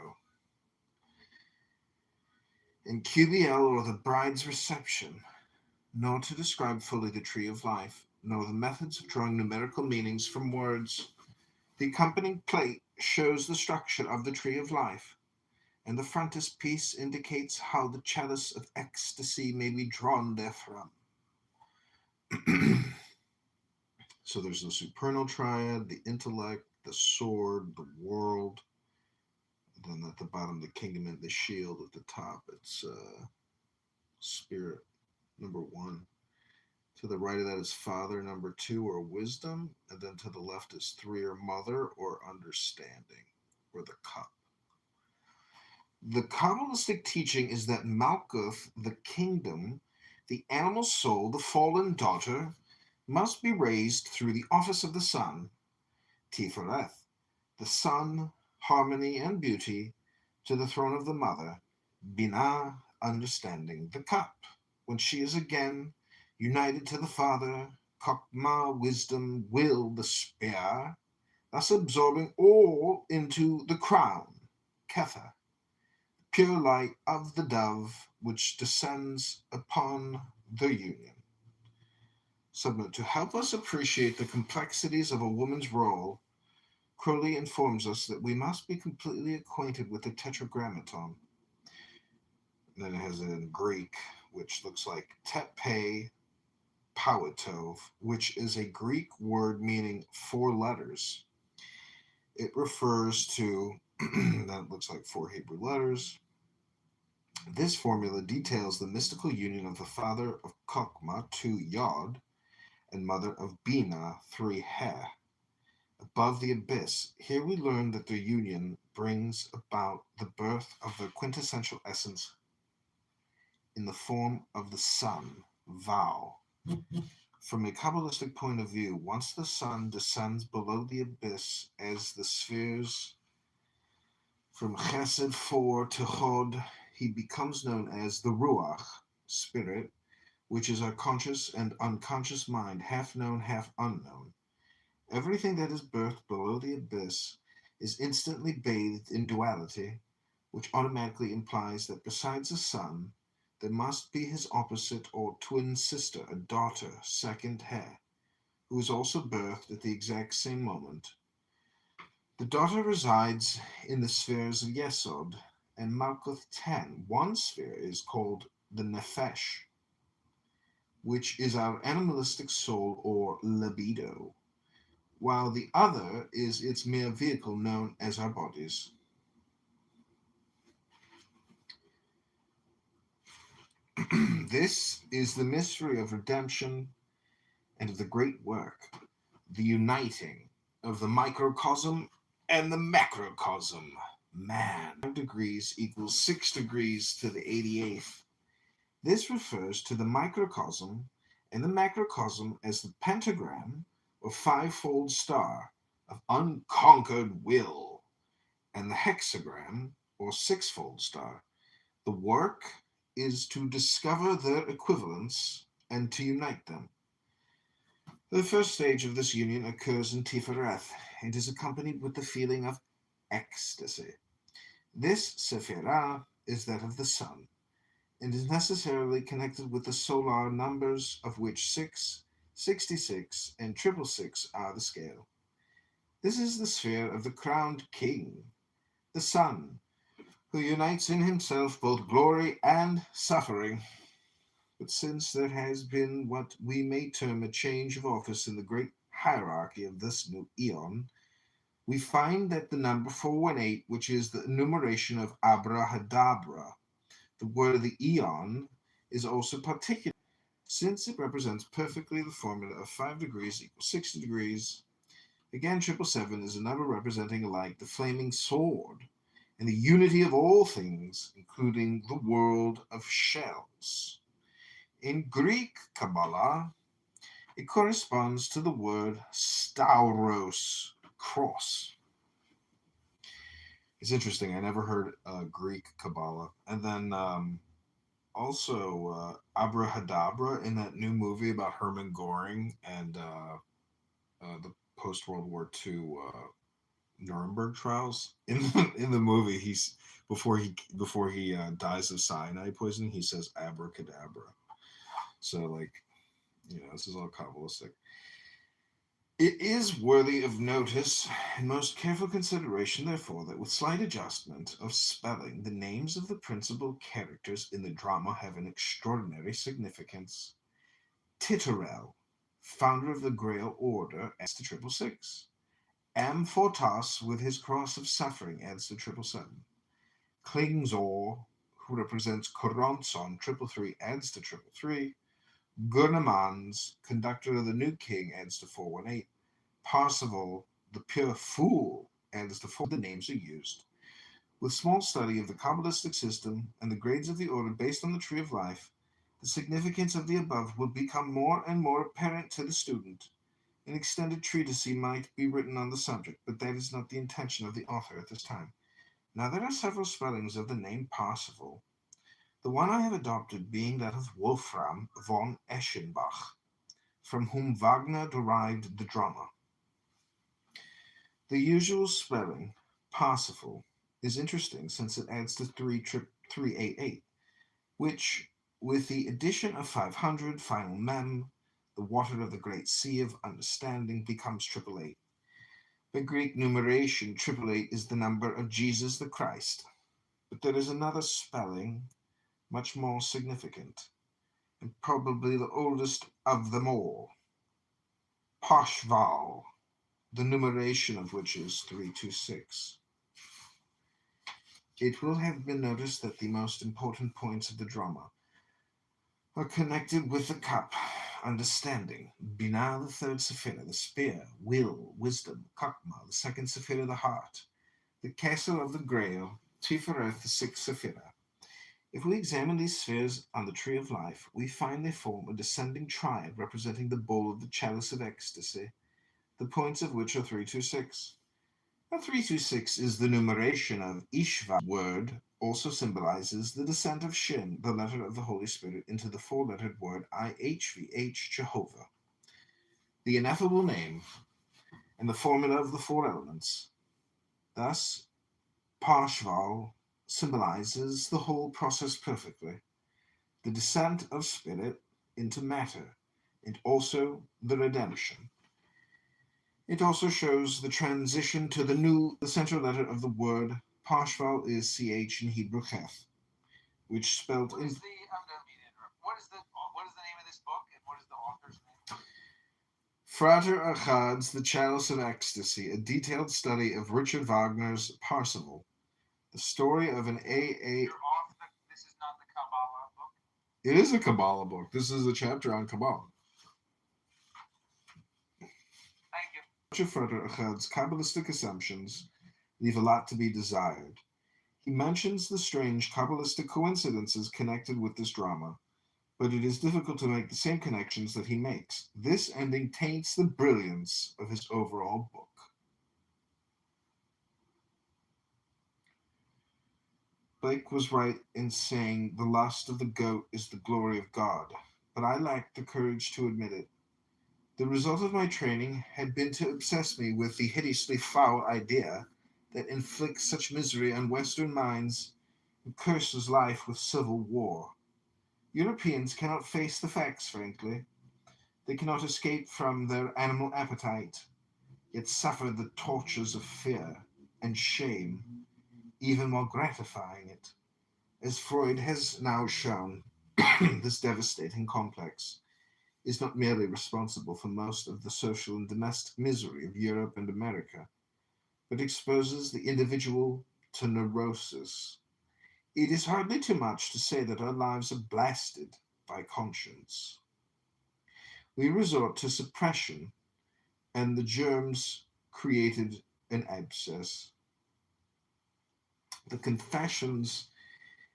In QBL, or the bride's reception, nor to describe fully the tree of life, nor the methods of drawing numerical meanings from words. The accompanying plate shows the structure of the tree of life, and the frontispiece indicates how the chalice of ecstasy may be drawn therefrom. So there's the supernal triad, the intellect, the sword, the world. Then at the bottom, the kingdom and the shield. At the top, it's spirit, number 1. To the right of that is father, number 2, or wisdom. And then to the left is 3, or mother, or understanding, or the cup. The Kabbalistic teaching is that Malkuth, the kingdom, the animal soul, the fallen daughter, must be raised through the office of the sun, Tifereth, the sun, harmony, and beauty, to the throne of the mother, Binah, understanding, the cup, when she is again united to the father, Chokmah, wisdom, will, the spear, thus absorbing all into the crown, Kether, pure light of the dove, which descends upon the union. Submit. To help us appreciate the complexities of a woman's role, Crowley informs us that we must be completely acquainted with the Tetragrammaton. And then it has it in Greek, which looks like tepe pauetov, which is a Greek word meaning 4 letters. It refers to, that looks like 4 Hebrew letters. This formula details the mystical union of the father of Kokma, 2 Yod, and mother of Bina, 3 He, above the abyss. Here we learn that their union brings about the birth of the quintessential essence in the form of the sun, Vau. From a Kabbalistic point of view, once the sun descends below the abyss as the spheres from Chesed 4 to Chod, he becomes known as the Ruach, spirit, which is our conscious and unconscious mind, half known, half unknown. Everything that is birthed below the abyss is instantly bathed in duality, which automatically implies that besides the sun, there must be his opposite or twin sister, a daughter, second He, who is also birthed at the exact same moment. The daughter resides in the spheres of Yesod and Malkuth 10. One sphere is called the Nefesh, which is our animalistic soul or libido, while the other is its mere vehicle known as our bodies. This is the mystery of redemption and of the great work, the uniting of the microcosm and the macrocosm. Man, 5 degrees equals 6 degrees to the 88th. This refers to the microcosm and the macrocosm as the pentagram or fivefold star of unconquered will, and the hexagram or sixfold star. The work is to discover their equivalence and to unite them. The first stage of this union occurs in Tifereth and is accompanied with the feeling of ecstasy. This sephirah is that of the sun, and is necessarily connected with the solar numbers, of which 6, 66, and 666 are the scale. This is the sphere of the crowned king, the sun, who unites in himself both glory and suffering. But since there has been what we may term a change of office in the great hierarchy of this new eon, we find that the number 418, which is the enumeration of Abrahadabra, the word of the eon, is also particular, since it represents perfectly the formula of 5 degrees equals 60 degrees. Again, 777 is a number representing alike the flaming sword and the unity of all things, including the world of shells. In Greek Kabbalah, it corresponds to the word stauros, cross. It's interesting. I never heard Greek Kabbalah. And then also Abrahadabra in that new movie about Hermann Göring and the post-World War II Nuremberg trials. In the movie, he's before he dies of cyanide poisoning, he says abracadabra. So, like, this is all Kabbalistic. It is worthy of notice and most careful consideration, therefore, that with slight adjustment of spelling, the names of the principal characters in the drama have an extraordinary significance. Titurel, founder of the Grail Order, adds to 666. Amfortas, with his cross of suffering, adds to 777. Klingzor, who represents Koronson, 333, adds to 333. Gurnemans, conductor of the new king, adds to 418. Parsival, the pure fool, adds to 4. The names are used. With small study of the Kabbalistic system and the grades of the order based on the tree of life, the significance of the above will become more and more apparent to the student. An extended treatise might be written on the subject, but that is not the intention of the author at this time. Now, there are several spellings of the name Parsival, the one I have adopted being that of Wolfram von Eschenbach, from whom Wagner derived the drama. The usual spelling, Parsifal, is interesting since it adds to 388, which, with the addition of 500, final mem, the water of the great sea of understanding, becomes 888. The Greek numeration 888 is the number of Jesus the Christ, but there is another spelling much more significant, and probably the oldest of them all, Pashval, the numeration of which is 326. it will have been noticed that the most important points of the drama are connected with the cup, understanding, Binah, the third Sephira, the spear, will, wisdom, Kakma, the second Sephira, the heart, the castle of the Grail, Tifereth, the sixth Sephira. If we examine these spheres on the Tree of Life, we find they form a descending triad representing the bowl of the chalice of ecstasy, the points of which are 326. Now 326 is the numeration of Ishva. Word also symbolizes the descent of Shin, the letter of the Holy Spirit, into the four-lettered word IHVH, Jehovah, the ineffable name, and the formula of the four elements. Thus, Parshval symbolizes the whole process perfectly, the descent of spirit into matter, and also the redemption. It also shows the transition to the central letter of the word. Parshval is CH in Hebrew Cheth, which spelled What is the name of this book and what is the author's name? Frater Achad's The Chalice of Ecstasy, a detailed study of Richard Wagner's Parsifal, the story of an AA. This is not the Kabbalah book? It is a Kabbalah book. This is a chapter on Kabbalah. Thank you. Frater Achad's Kabbalistic assumptions leave a lot to be desired. He mentions the strange Kabbalistic coincidences connected with this drama, but it is difficult to make the same connections that he makes. This ending taints the brilliance of his overall book. Blake was right in saying the lust of the goat is the glory of God, but I lacked the courage to admit it. The result of my training had been to obsess me with the hideously foul idea that inflicts such misery on Western minds and curses life with civil war. Europeans cannot face the facts, frankly. They cannot escape from their animal appetite, yet suffer the tortures of fear and shame, even while gratifying it. As Freud has now shown, this devastating complex is not merely responsible for most of the social and domestic misery of Europe and America, but exposes the individual to neurosis. It is hardly too much to say that our lives are blasted by conscience. We resort to suppression, and the germs created an abscess. The confessions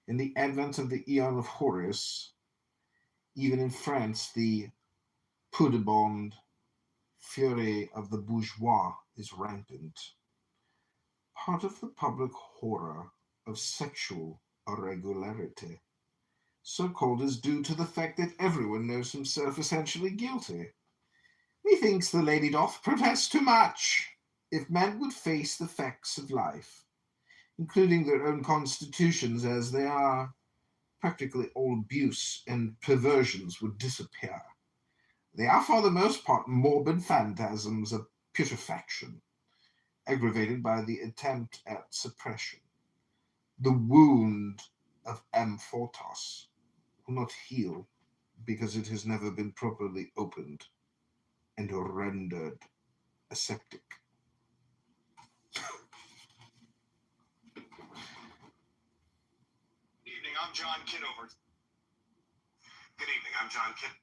in the advent of the Aeon of Horus, even in France, the pudibond fury of the bourgeois is rampant. Part of the public horror of sexual irregularity, so-called, is due to the fact that everyone knows himself essentially guilty. Methinks the lady doth protest too much. If men would face the facts of life, including their own constitutions as they are, practically all abuse and perversions would disappear. They are for the most part morbid phantasms of putrefaction, aggravated by the attempt at suppression. The wound of Amphotos will not heal because it has never been properly opened and rendered aseptic. Good evening, I'm John Kitover. Good evening, I'm John Kitover.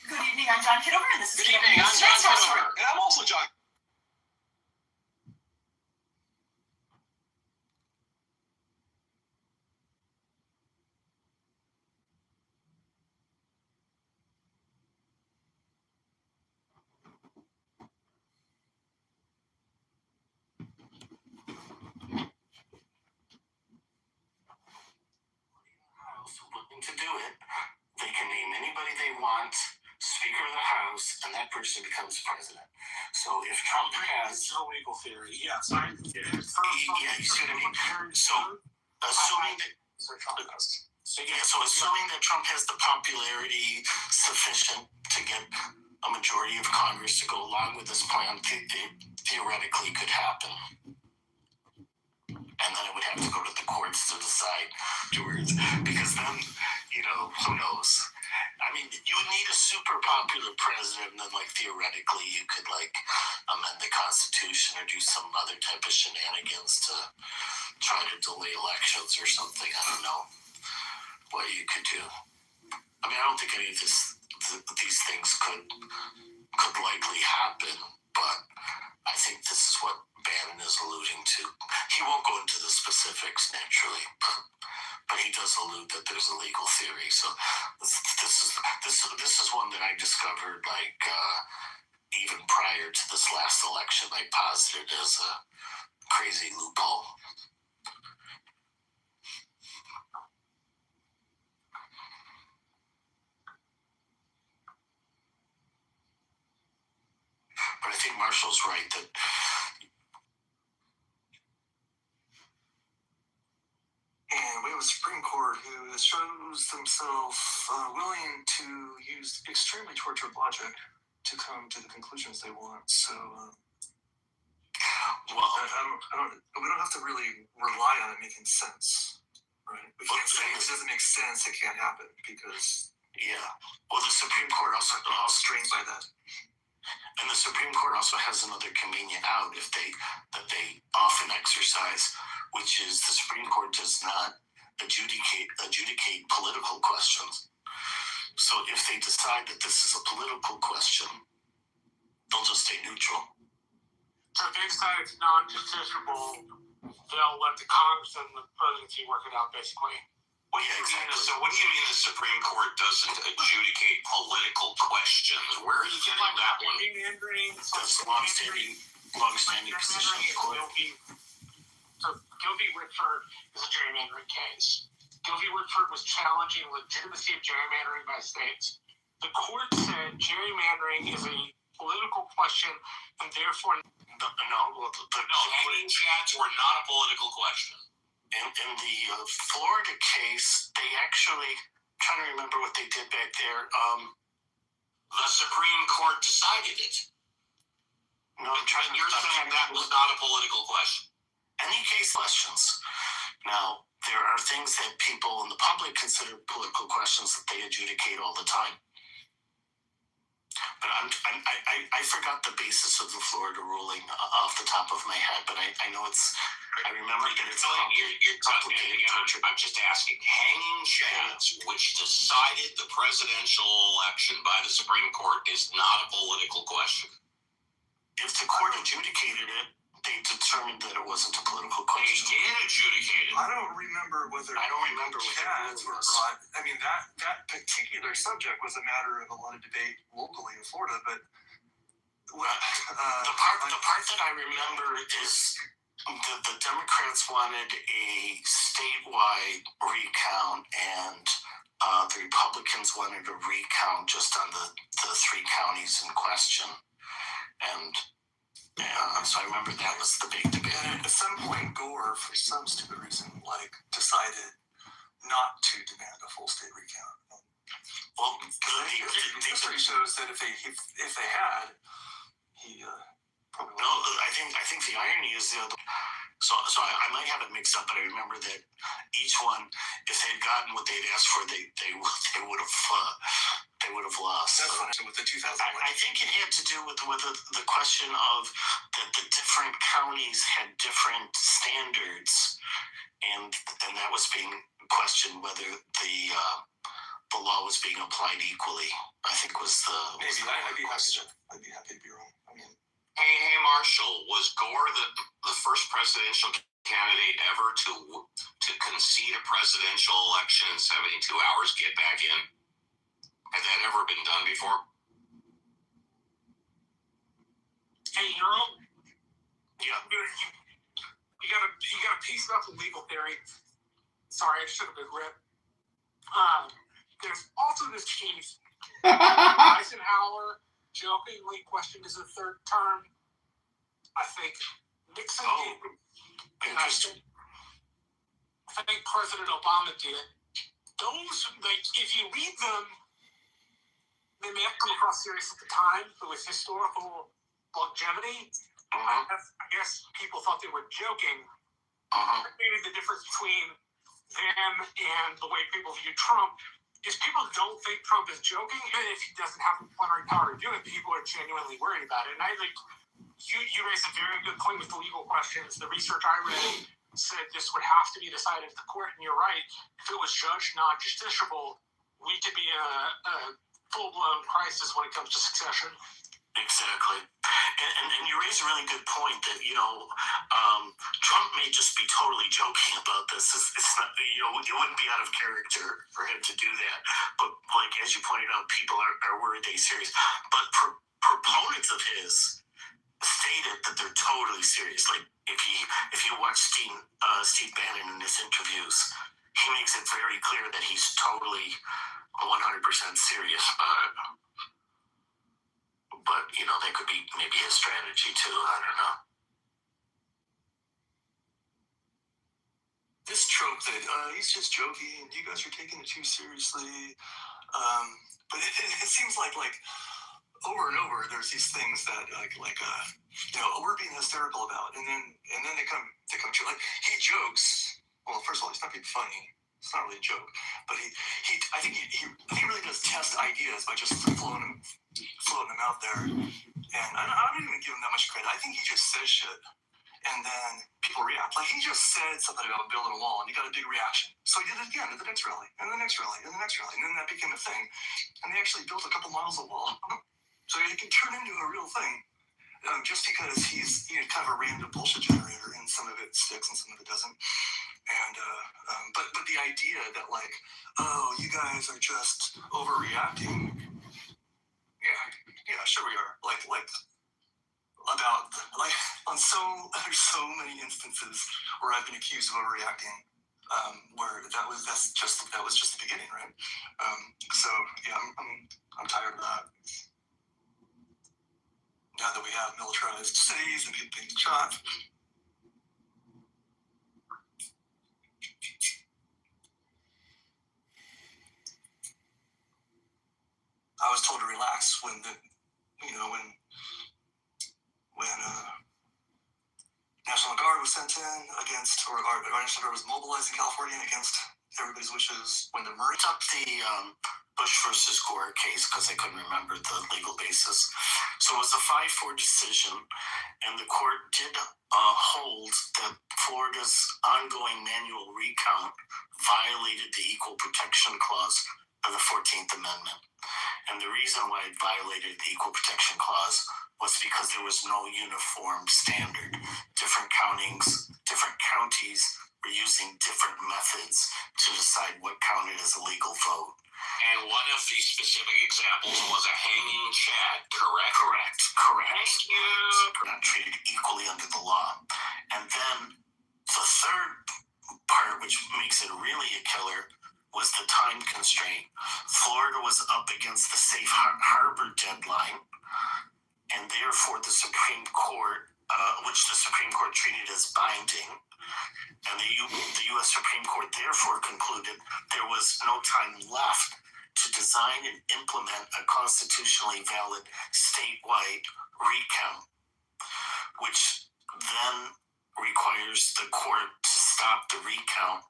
Good evening, I'm John Kitover, and this is Good evening, I'm John Kitover. And I'm also John. Looking to do it, they can name anybody they want Speaker of the House, and that person becomes president. So if Trump has no legal theory, yes, I yeah, you see what I mean. So assuming that assuming that Trump has the popularity sufficient to get a majority of Congress to go along with this plan, theoretically could happen. And then it would have to go to the courts to decide afterwards, because then, who knows? I mean, you would need a super popular president, and then, like, theoretically, you could, like, amend the Constitution or do some other type of shenanigans to try to delay elections or something. I don't know what you could do. I mean, I don't think any of these things could likely happen, but I think this is what Bannon is alluding to. He won't go into the specifics, naturally, but he does allude that there's a legal theory. So this is one that I discovered, like, even prior to this last election. I posited as a crazy loophole. But I think Marshall's right that And we have a Supreme Court who shows themselves willing to use extremely tortured logic to come to the conclusions they want. So, we don't have to really rely on it making sense, right? We can't say if it doesn't make sense, it can't happen because. Yeah. Well, the Supreme Court also strained by that. And the Supreme Court also has another convenient out that they often exercise, which is the Supreme Court does not adjudicate political questions. So if they decide that this is a political question, they'll just stay neutral. So if they decide it's non-justiciable, they'll let the Congress and the presidency work it out, basically. What do you mean the Supreme Court doesn't adjudicate political questions? Where are you getting that one? That's a long-standing position of the court. Gilby-Whitford is a gerrymandering case. Gilby-Whitford was challenging legitimacy of gerrymandering by states. The court said gerrymandering is a political question, and therefore hanging chads were not a political question. In the Florida case, they actually, I'm trying to remember what they did back there. The Supreme Court decided it. No, you're saying that was not a political question. Any case questions. Now, there are things that people in the public consider political questions that they adjudicate all the time. But I forgot the basis of the Florida ruling off the top of my head, but I know I remember that it's complicated. I'm just asking, hanging chads, which decided the presidential election by the Supreme Court, is not a political question. If the court adjudicated it, they determined that it wasn't a political question. They did adjudicate it. I don't remember what chads were brought. I mean, that particular subject was a matter of a lot of debate locally in Florida, but the part that I remember is the Democrats wanted a statewide recount, and the Republicans wanted a recount just on the three counties in question. And so I remember that was the big debate. And at some point, Gore, for some stupid reason, decided not to demand a full state recount. Well, history shows that if they had, he probably. No, I think the irony is the other. So I might have it mixed up, but I remember that each one, if they had gotten what they'd asked for, they would have lost. That's what happened with the 2000. I think it had to do with the question of that the different counties had different standards, and that was being questioned whether the law was being applied equally. I think was the maybe I'd be happy to be wrong. I mean. Hey, Marshall, was Gore the first presidential candidate ever to concede a presidential election in 72 hours, get back in? Has that ever been done before? Hey, Euro? Yeah. You got a piece about the legal theory. Sorry, I should have been ripped. There's also this piece. Eisenhower jokingly questioned his third term. I think Nixon did. And I think President Obama did. Those, if you read them, they may have come across serious at the time, but with historical longevity, I guess people thought they were joking. Maybe the difference between them and the way people view Trump is people don't think Trump is joking, even if he doesn't have the plenary power to do it. People are genuinely worried about it. And I think you raised a very good point with the legal questions. The research I read said this would have to be decided at the court, and you're right. If it was judged non-justiciable, we could be in a full-blown crisis when it comes to succession. Exactly. And you raise a really good point that, Trump may just be totally joking about this. It's not, it wouldn't be out of character for him to do that. But like, as you pointed out, people are worried that he's serious. But proponents of his stated that they're totally serious. Like, if you watch Steve Bannon in his interviews, he makes it very clear that he's totally 100% serious about it. But, that could be maybe his strategy too. I don't know. This trope that he's just joking, you guys are taking it too seriously. But it seems like over and over, there's these things that we're being hysterical about, and then they come true. Like, he jokes. Well, first of all, he's not being funny. It's not really a joke, but I think he really does test ideas by just floating them out there. And I don't even give him that much credit. I think he just says shit, and then people react. Like, he just said something about building a wall, and he got a big reaction. So he did it again at the next rally, and the next rally, and the next rally, and then that became a thing. And they actually built a couple miles of wall. So it can turn into a real thing, just because he's kind of a random bullshit generator, and some of it sticks and some of it doesn't. And but the idea that you guys are just overreacting. Yeah, sure we are. There's so many instances where I've been accused of overreacting, where that was just the beginning, right? So yeah, I'm tired of that. Now that we have militarized cities and people being shot. I was told to relax when National Guard was sent in against, or our National Guard was mobilized in California against everybody's wishes. When the Marines Up the Bush versus Gore case, because I couldn't remember the legal basis. So it was a 5-4 decision, and the court did hold that Florida's ongoing manual recount violated the Equal Protection Clause of the 14th Amendment. And the reason why it violated the Equal Protection Clause was because there was no uniform standard. Different counties were using different methods to decide what counted as a legal vote. And one of these specific examples was a hanging chad, correct? Correct. Thank you. Not treated equally under the law. And then the third part, which makes it really a killer, was the time constraint. Florida was up against the safe harbor deadline, and therefore the Supreme Court, which the Supreme Court treated as binding, and the U.S. Supreme Court therefore concluded there was no time left to design and implement a constitutionally valid statewide recount, which then requires the court to stop the recount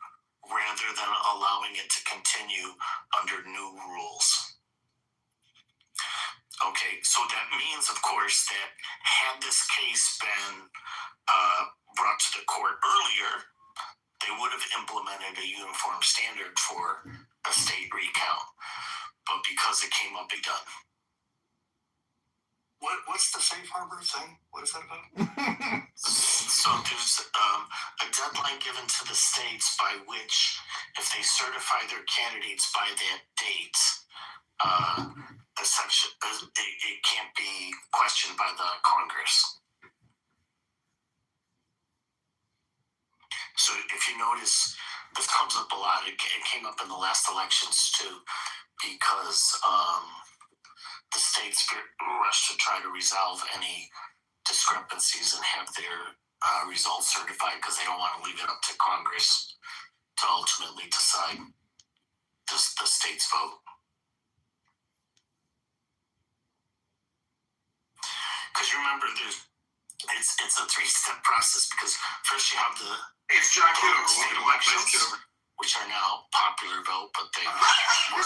rather than allowing it to continue under new rules. Okay, so that means, of course, that had this case been brought to the court earlier, they would have implemented a uniform standard for a state recount. But because it came up, it done. What's the safe harbor thing? What is that about? So there's a deadline given to the states by which, if they certify their candidates by that date, it can't be questioned by the Congress. So if you notice, this comes up a lot. It came up in the last elections too, because the states rushed to try to resolve any discrepancies and have their results certified because they don't want to leave it up to Congress to ultimately decide the state's vote. Because remember, it's a 3-step process, because first you have the It's John Kitover. state elections, which are now popular vote, but they were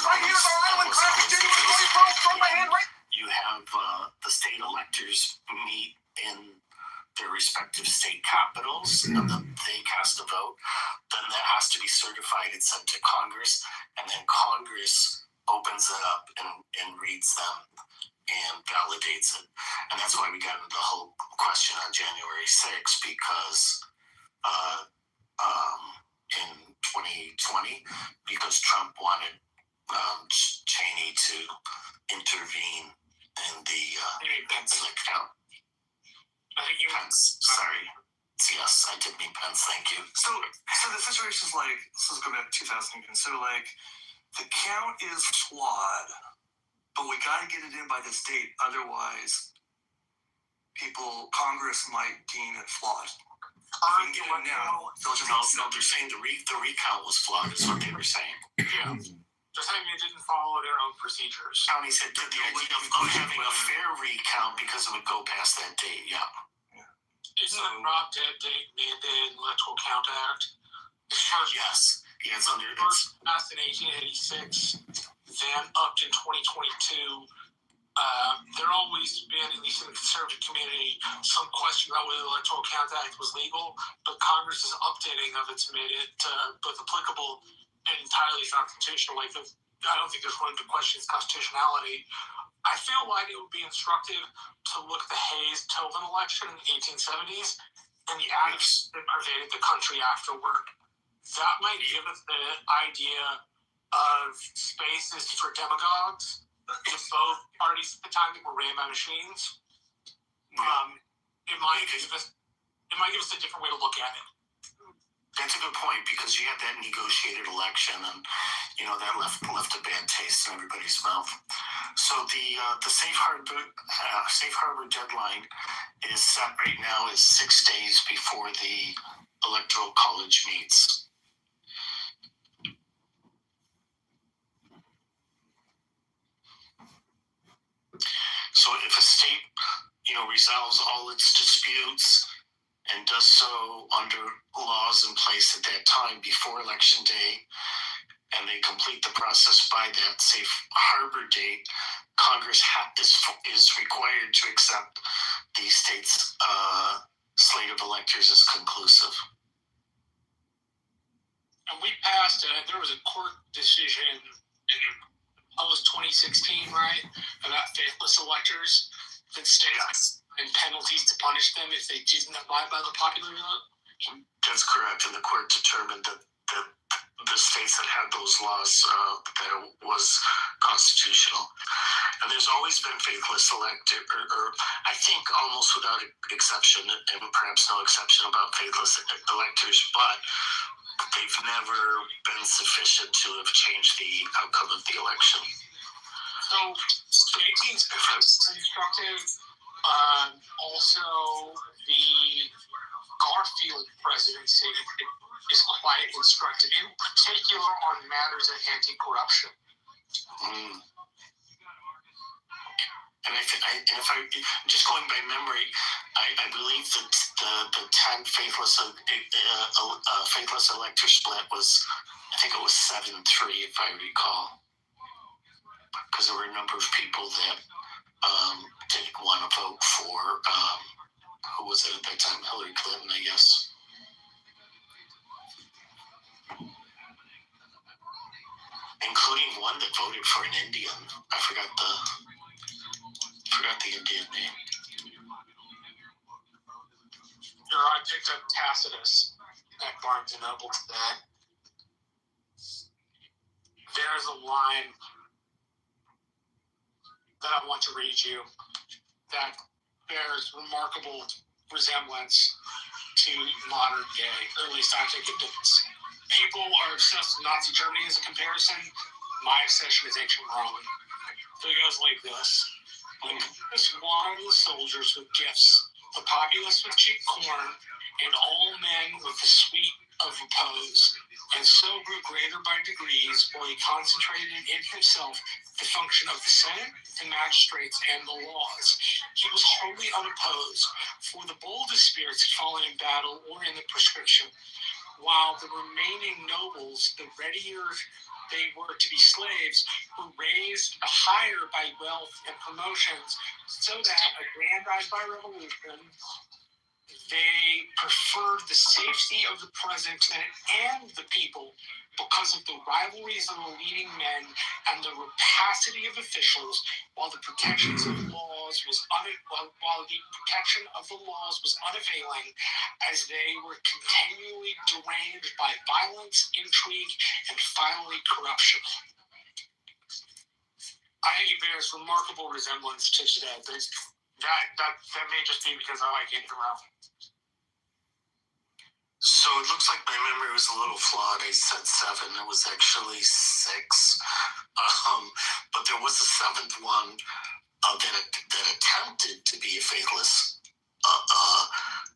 gets sent to Congress, and then Congress opens it up and reads them and validates it. And that's why we got into the whole question on January 6th, because in 2020, because Trump wanted Cheney to intervene in the count. I think you Pence. Sorry. Yes, I did mean Pence. Thank you. So the situation's like, let's go back to 2000 again. So like, the count is flawed, but we got to get it in by this date. Otherwise, Congress might deem it flawed. If we get it now, they'll just No, they're saying the recount was flawed, is what they were saying. Yeah. They're saying they didn't follow their own procedures. County said the idea of having a fair recount because it would go past that date, yeah. Isn't the drop dead date mandated Electoral Count Act? Yes. It's under first passed in 1886, then upped in 2022. There always been, at least in the conservative community, some question about whether the Electoral Count Act was legal, but Congress's updating of it's made it both applicable and entirely constitutional. Like, I don't think there's one that questions constitutionality. I feel like it would be instructive to look at the Hayes-Tobin election in the 1870s and the attitudes that pervaded the country afterward. That might give us the idea of spaces for demagogues in both parties at the time that were ran by machines. It might give us a different way to look at it. That's a good point, because you had that negotiated election, and that left a bad taste in everybody's mouth. So the safe harbor deadline is set right now is 6 days before the Electoral College meets. So if a state, resolves all its disputes and does so under laws in place at that time before Election Day, and they complete the process by that safe harbor date, Congress is required to accept the state's slate of electors as conclusive. And we passed, there was a court decision in post-2016, right, about faithless electors that states and penalties to punish them if they didn't abide by the popular vote. That's correct, and the court determined that the states that had those laws, that it was constitutional. And there's always been faithless electors, or I think almost without exception, and perhaps no exception about faithless electors, but they've never been sufficient to have changed the outcome of the election. So, the 18th is instructive. Also, the Garfield presidency is quite instructive, in particular on matters of anti-corruption. And if I just going by memory, I believe that the 10 faithless elector split was, I think it was 7-3, if I recall, because there were a number of people that didn't want to vote for who was it at that time? Hillary Clinton, I guess. Including one that voted for an Indian. I forgot the Indian name. I picked up Tacitus at Barnes & Noble today. There's a line that I want to read you that bears remarkable resemblance to modern day, or at least I think it does. People are obsessed with Nazi Germany as a comparison. My obsession is ancient Rome. So it goes like this. The Congress wanted the soldiers with gifts, the populace with cheap corn, and all men with the sweet of repose, and so grew greater by degrees, while he concentrated in himself the function of the Senate, the magistrates, and the laws. He was wholly unopposed, for the boldest spirits had fallen in battle or in the prescription, while the remaining nobles, the readier they were to be slaves, were raised higher by wealth and promotions, so that, aggrandized by revolution, They preferred the safety of the president and the people because of the rivalries of the leading men and the rapacity of officials, while the protection of the laws was unavailing, as they were continually deranged by violence, intrigue, and finally corruption. I think it bears remarkable resemblance to today, but that may just be because I like Andy Ralph. So it looks like my memory was a little flawed. I said 7. It was actually 6. But there was a 7th one that attempted to be a faithless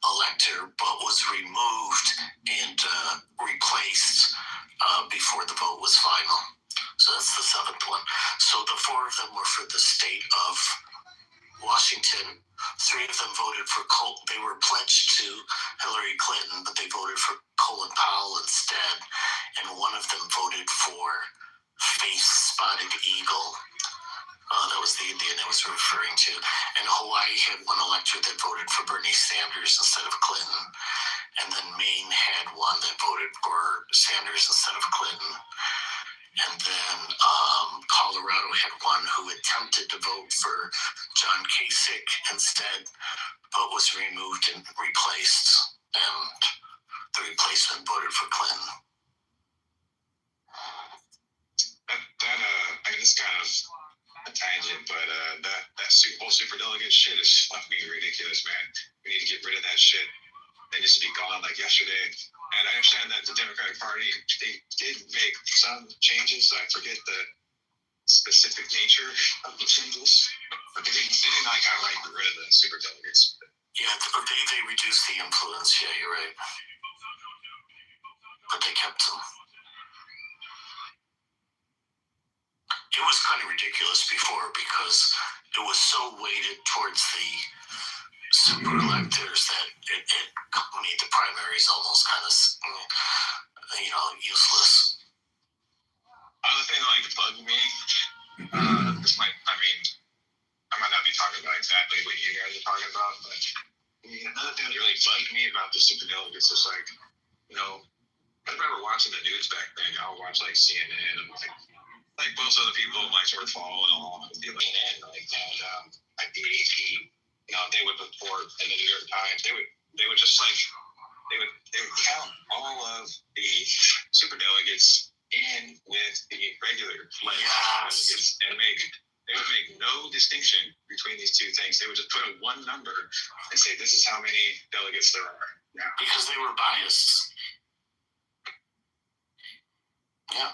elector, but was removed and replaced before the vote was final. So that's the 7th one. So the 4 of them were for the state of Washington. 3 of them voted for they were pledged to Hillary Clinton, but they voted for Colin Powell instead. And 1 of them voted for Faith Spotted Eagle. That was the Indian I was referring to. And Hawaii had 1 elector that voted for Bernie Sanders instead of Clinton. And then Maine had 1 that voted for Sanders instead of Clinton. And then Colorado had 1 who attempted to vote for John Kasich instead, but was removed and replaced. And the replacement voted for Clinton. This kind of a tangent, but that whole superdelegate shit is fucking ridiculous, man. We need to get rid of that shit. They just be gone like yesterday. And I understand that the Democratic Party, they did make some changes. I forget the specific nature of the changes, but they didn't like outright get rid of the superdelegates. Yeah, they reduced the influence. Yeah, you're right. But they kept them. It was kind of ridiculous before because it was so weighted towards the super electors that it made the primaries almost kind of, useless. Other thing that bugged me, I might not be talking about exactly what you guys are talking about, but another thing that really bugged me about the superdelegates is I remember watching the news back then. I would watch CNN and most other people sort of follow along with the CNN, the AP. They would report in the New York Times. They would just they would count all of the superdelegates in with the regular delegates, and they would make no distinction between these two things. They would just put a 1 number and say, "This is how many delegates there are now." Because they were biased. Yeah.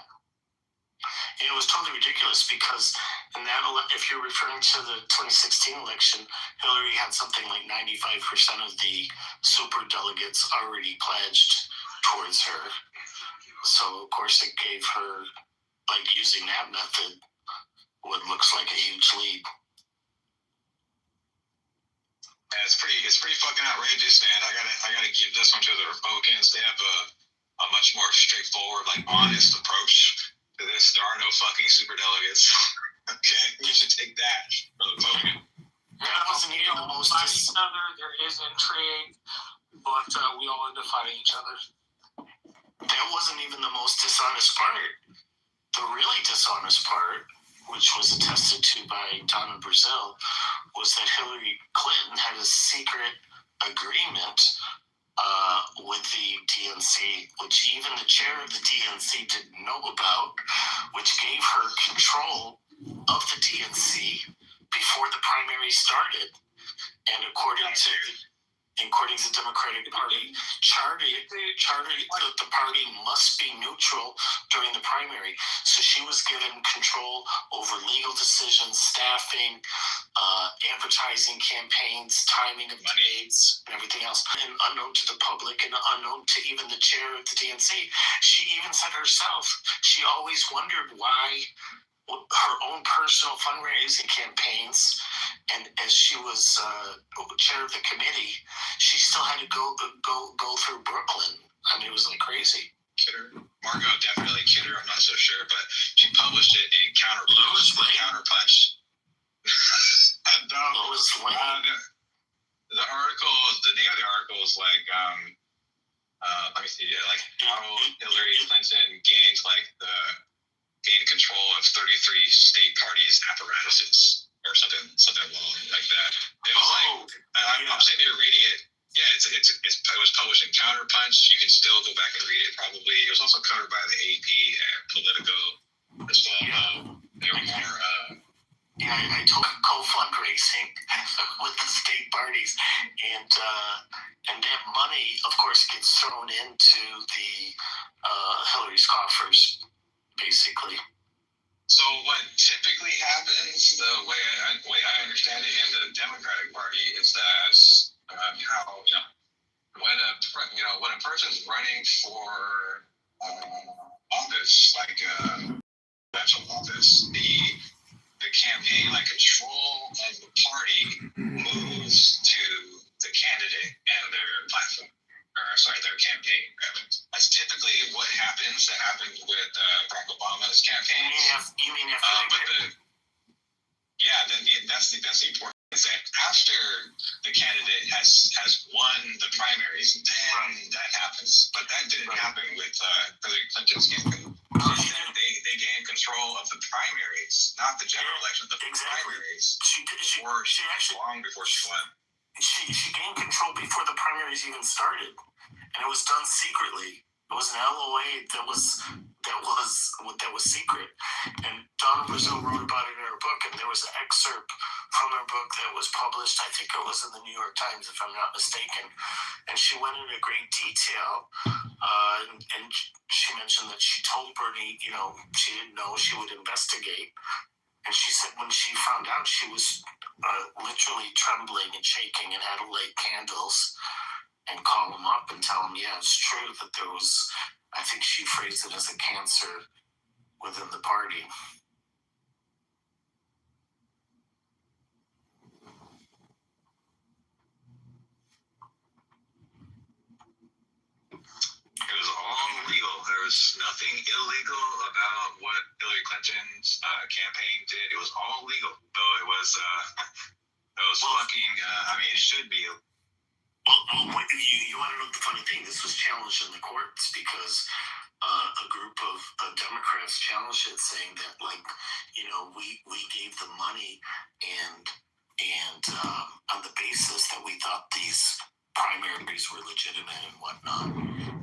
It was totally ridiculous because in that, if you're referring to the 2016 election, Hillary had something like 95% of the super delegates already pledged towards her. So, of course, it gave her, using that method, what looks like a huge lead. Yeah, it's pretty fucking outrageous, man. I gotta give this one to the Republicans. They have a much more straightforward, honest approach to this. There are no fucking superdelegates. Okay, you should take that from the Republican. That wasn't even the most. There is intrigue, but we all end up fighting each other. That wasn't even the most dishonest part. The really dishonest part, which was attested to by Donna Brazil, was that Hillary Clinton had a secret agreement with the DNC, which even the chair of the DNC didn't know about, which gave her control of the DNC before the primary started. And according to the Democratic Party charter, the party must be neutral during the primary. So she was given control over legal decisions, staffing, advertising campaigns, timing of debates, and everything else. And unknown to the public and unknown to even the chair of the DNC, she even said herself, she always wondered why her own personal fundraising campaigns, and as she was chair of the committee, she still had to go through Brooklyn. I mean, it was crazy. Kidder. Margot definitely Kidder. I'm not so sure, but she published it in Counterpunch. The article, the name of the article gain control of 33 state parties' apparatuses or something along like that. It was I'm sitting here reading it. Yeah, it was published in Counterpunch. You can still go back and read it. Probably it was also covered by the AP and Politico as well. They were more. I took co-fundraising with the state parties, and that money, of course, gets thrown into the Hillary's coffers, basically. So what typically happens, the way I understand it in the Democratic Party, is that how when a person's running for office, like presidential office, the campaign, like control of the party, moves to the candidate and their platform, their campaign. That's typically what happens. That happened with Barack Obama's campaign. You mean after that's the important thing. That after the candidate has won the primaries, then that happens. But that didn't happen with Hillary Clinton's campaign. They gained control of the primaries, not the general election. The primaries. Long before she won. She gained control before the primaries even started, and it was done secretly. It was an LOA that was secret, and Donna Brazile wrote about it in her book, and there was an excerpt from her book that was published. I think it was in the New York Times, if I'm not mistaken, and she went into great detail, and she mentioned that she told Bernie, she didn't know, she would investigate, and she said when she found out, she was literally trembling and shaking and had to light candles and call him up and tell him, yeah, it's true that there was, I think she phrased it as a cancer within the party. It was all legal. There was nothing illegal about what Hillary Clinton's campaign did. It was all legal, though it was fucking. It should be. Well, you want to know the funny thing? This was challenged in the courts because a group of Democrats challenged it, saying that, we gave the money and on the basis that we thought these primaries were legitimate and whatnot,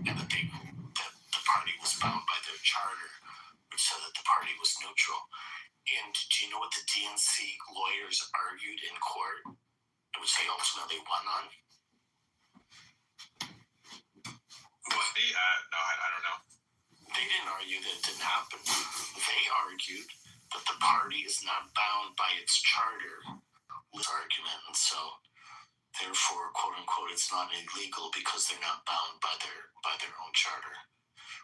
and that the party was bound by their charter, which said that the party was neutral. And do you know what the DNC lawyers argued in court, which they ultimately won on? No, I don't know. They didn't argue that it didn't happen. They argued that the party is not bound by its charter. Argument, and so therefore, quote unquote, it's not illegal because they're not bound by their own charter,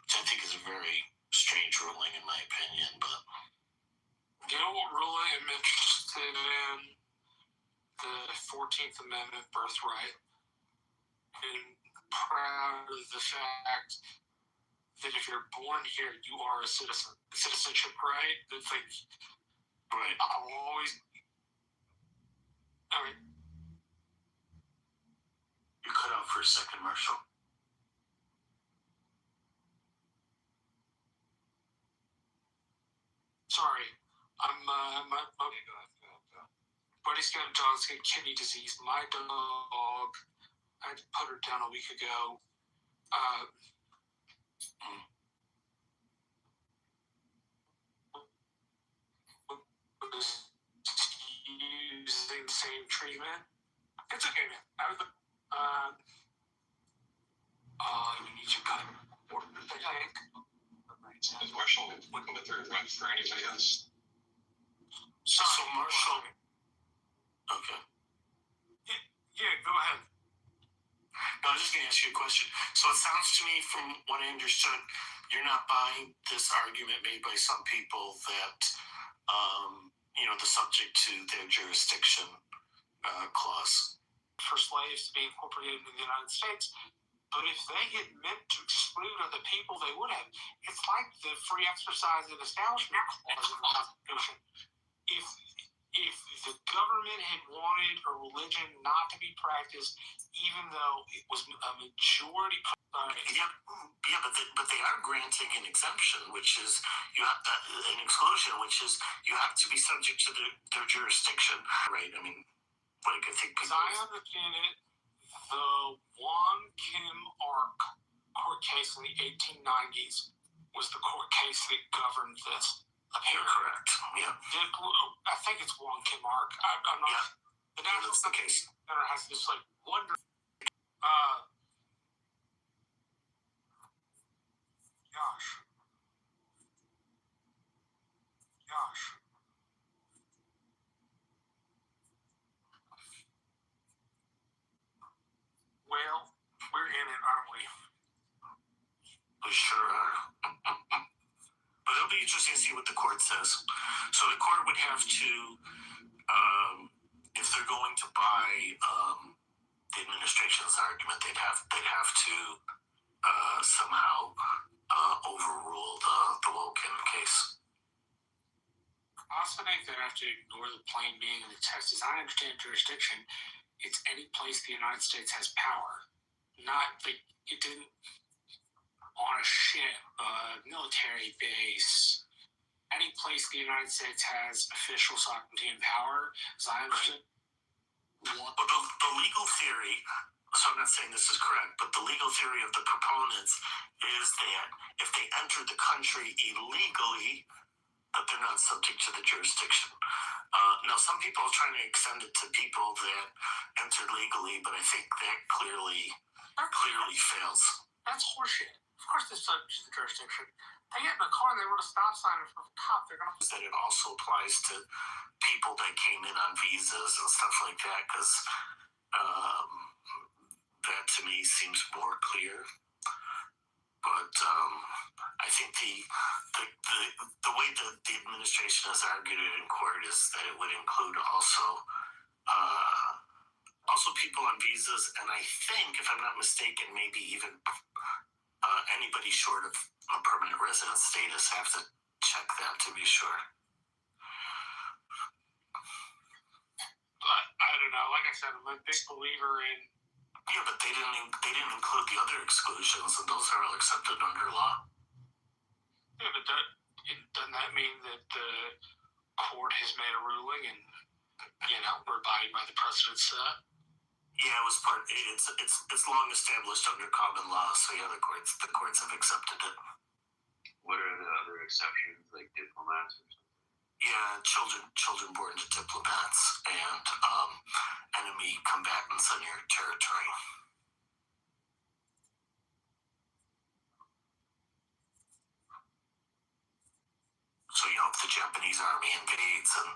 which I think is a very strange ruling in my opinion. But you know what ruling I'm interested in? The 14th Amendment birthright, and proud of the fact that if you're born here, you are a citizen. Citizenship, right? It's like, right. I'll always. You cut out for a second, Marshall. Sorry, my buddy's got a dog that's got kidney disease. My dog, I put her down a week ago. Was using the same treatment. It's okay, man. You need your gun. Is Marshall looking at their run for anybody else? So Marshall. Okay. Yeah, go ahead. No, I was just going to ask you a question. So it sounds to me, from what I understood, you're not buying this argument made by some people that, the subject to their jurisdiction clause. For slaves to be incorporated in the United States. But if they had meant to exclude other people, they would have. It's like the free exercise and establishment clause in the Constitution. if the government had wanted a religion not to be practiced, even though it was a majority. But they are granting an exemption, which is an exclusion, which is you have to be subject to their jurisdiction, right? I mean, like I think. As I understand it, the Wong Kim Ark court case in the 1890s was the court case that governed this. You're correct. Yeah. I think it's Wong Kim Ark. I'm not. Yeah. The National That's the case. Center has this like wonder. Gosh. Well, we're in it, aren't we? We sure are. But it'll be interesting to see what the court says. So the court would have to, if they're going to buy the administration's argument, they'd have to somehow overrule the Woken case. I also think they have to ignore the plain meaning of the text. As I understand jurisdiction, it's any place the United States has power. Not like it didn't on a ship, a military base, any place the United States has official sovereignty and power, as I understand. Well, the legal theory, so I'm not saying this is correct, but the legal theory of the proponents is that if they enter the country illegally, that they're not subject to the jurisdiction. Now, some people are trying to extend it to people that entered legally, but I think that clearly fails. That's horseshit. Of course they're subject to the jurisdiction. They get in a car and they run a stop sign in front of a cop. They're going to... That it also applies to people that came in on visas and stuff like that, because that to me seems more clear. But I think the way that the administration has argued it in court is that it would include also people on visas, and I think, if I'm not mistaken, maybe even anybody short of a permanent resident status. I have to check that to be sure. But I don't know. Like I said, I'm a big believer in. Yeah, but they didn't include the other exclusions, and those are all accepted under law. Yeah, but doesn't that mean that the court has made a ruling and we're abiding by the precedent set? Yeah, it was part. It's long established under common law, so yeah, the courts have accepted it. What are the other exceptions, like diplomats or something? Yeah, children born to diplomats and enemy combatants on your territory. So, if the Japanese army invades and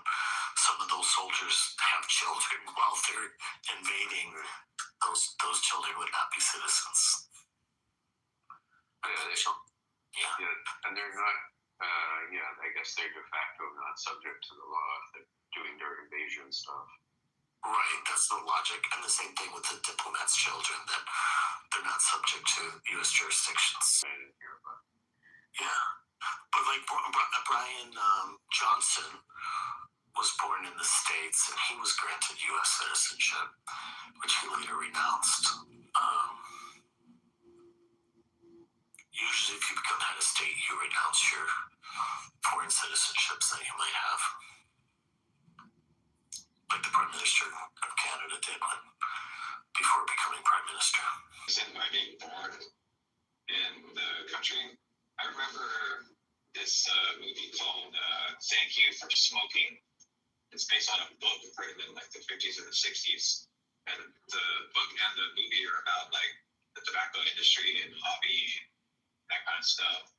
some of those soldiers have children while they're invading, those children would not be citizens. Yeah, and they're not, I guess they're de facto not subject to the law if they're doing their invasion stuff. Right, that's the logic. And the same thing with the diplomats' children, that they're not subject to U.S. jurisdictions. I didn't hear about it. Yeah. But like Brian Johnson was born in the States, and he was granted U.S. citizenship, which he later renounced. Usually if you become head of state, you renounce your foreign citizenships that you might have. Like the Prime Minister of Canada did before becoming Prime Minister. By being born in the country, I remember this movie called Thank You for Smoking. It's based on a book written in like the 50s or the 60s. And the book and the movie are about like the tobacco industry and hobby, that kind of stuff.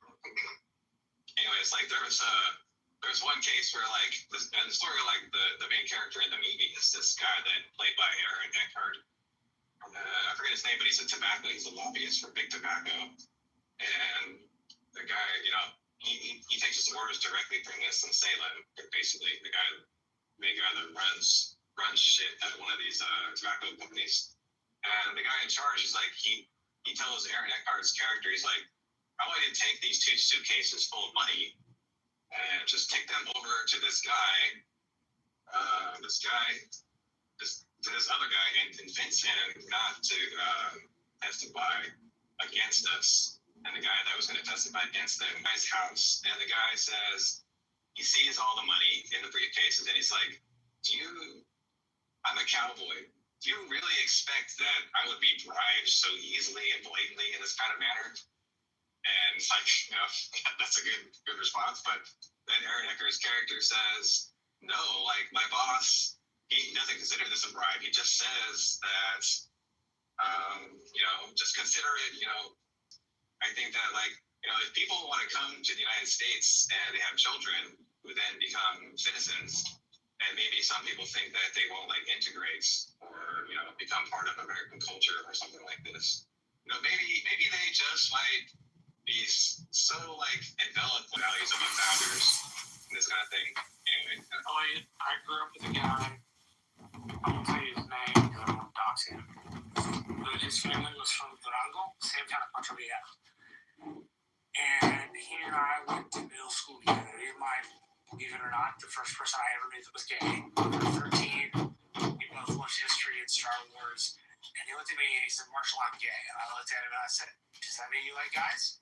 Anyways, like there was one case where like the story of like the main character in the movie is this guy that played by Aaron Eckhart. I forget his name, but he's a lobbyist for big tobacco. And the guy, he takes his orders directly from Winston-Salem. Basically, the main guy that runs shit at one of these tobacco companies. And the guy in charge is like, he tells Aaron Eckhart's character, he's like, I want you to take these 2 suitcases full of money and just take them over to this guy this other guy and convince him not to testify against us. And the guy that was going to testify against them, guy's house, and the guy says he sees all the money in the briefcases, and he's like, I'm a cowboy. Do you really expect that I would be bribed so easily and blatantly in this kind of manner? And it's like, that's a good response. But then Aaron Ecker's character says, no, like my boss, he doesn't consider this a bribe. He just says that, just consider it, I think that if people want to come to the United States and they have children who then become citizens, and maybe some people think that they won't integrate or, become part of American culture or something like this. Maybe they just might be so enveloped with values of the founders and this kind of thing. Anyway. I grew up with a guy, I won't tell you his name because I won't dox him. But his family was from Durango, same town of Pancho Villa. And he and I went to middle school together. He might, believe it or not, the first person I ever knew that was gay. We were 13. We both watched history and Star Wars. And he looked at me and he said, Marshall, I'm gay. And I looked at him and I said, does that mean you like guys?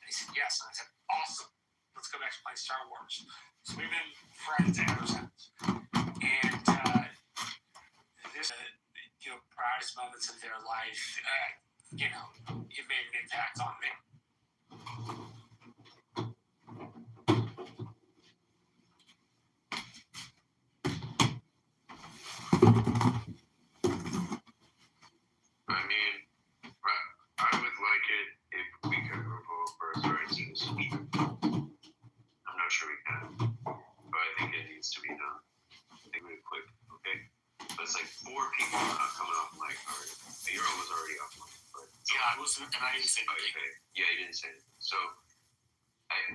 And he said, yes. And I said, awesome. Let's go back to playing Star Wars. So we've been friends ever since. And this, proudest moments of their life, it made an impact on me. I mean, I would like it if we could revoke birthright citizenship. I'm not sure we can, but I think it needs to be done. I think we quick, okay? But it's 4 people not coming off mic already. Euro was already off mic, but yeah, I wasn't, and I didn't say anything. Okay. Yeah, you didn't say anything. So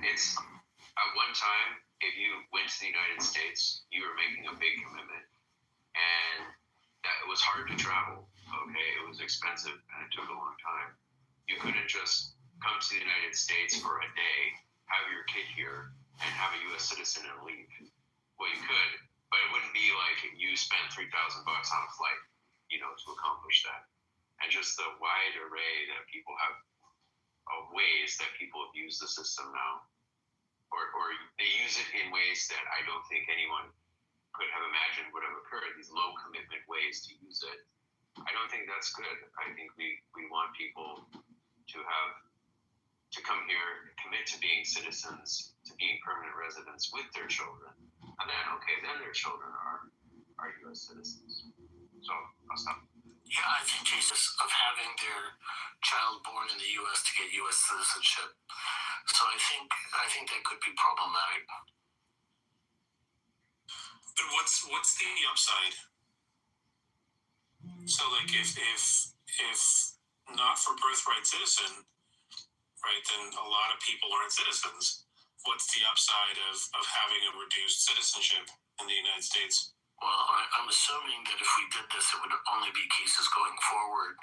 it's at one time, if you went to the United States, you were making a big commitment, and that it was hard to travel. Okay, it was expensive and it took a long time. You couldn't just come to the United States for a day, have your kid here, and have a U.S. citizen and leave. Well, you could, but it wouldn't be like you spent $3,000 on a flight, to accomplish that. And just the wide array that people have of ways that people have used the system now, or they use it in ways that I don't think anyone could have imagined would have occurred. These low commitment ways to use it. I don't think that's good. I think we want people to come here, commit to being citizens, to being permanent residents with their children, and then their children are U.S. citizens. So I'll stop. Yeah, I think cases of having their child born in the U.S. to get U.S. citizenship. So I think that could be problematic. But what's the upside? So if not for birthright citizen, right, then a lot of people aren't citizens. What's the upside of having a reduced citizenship in the United States? Well, I'm assuming that if we did this, it would only be cases going forward.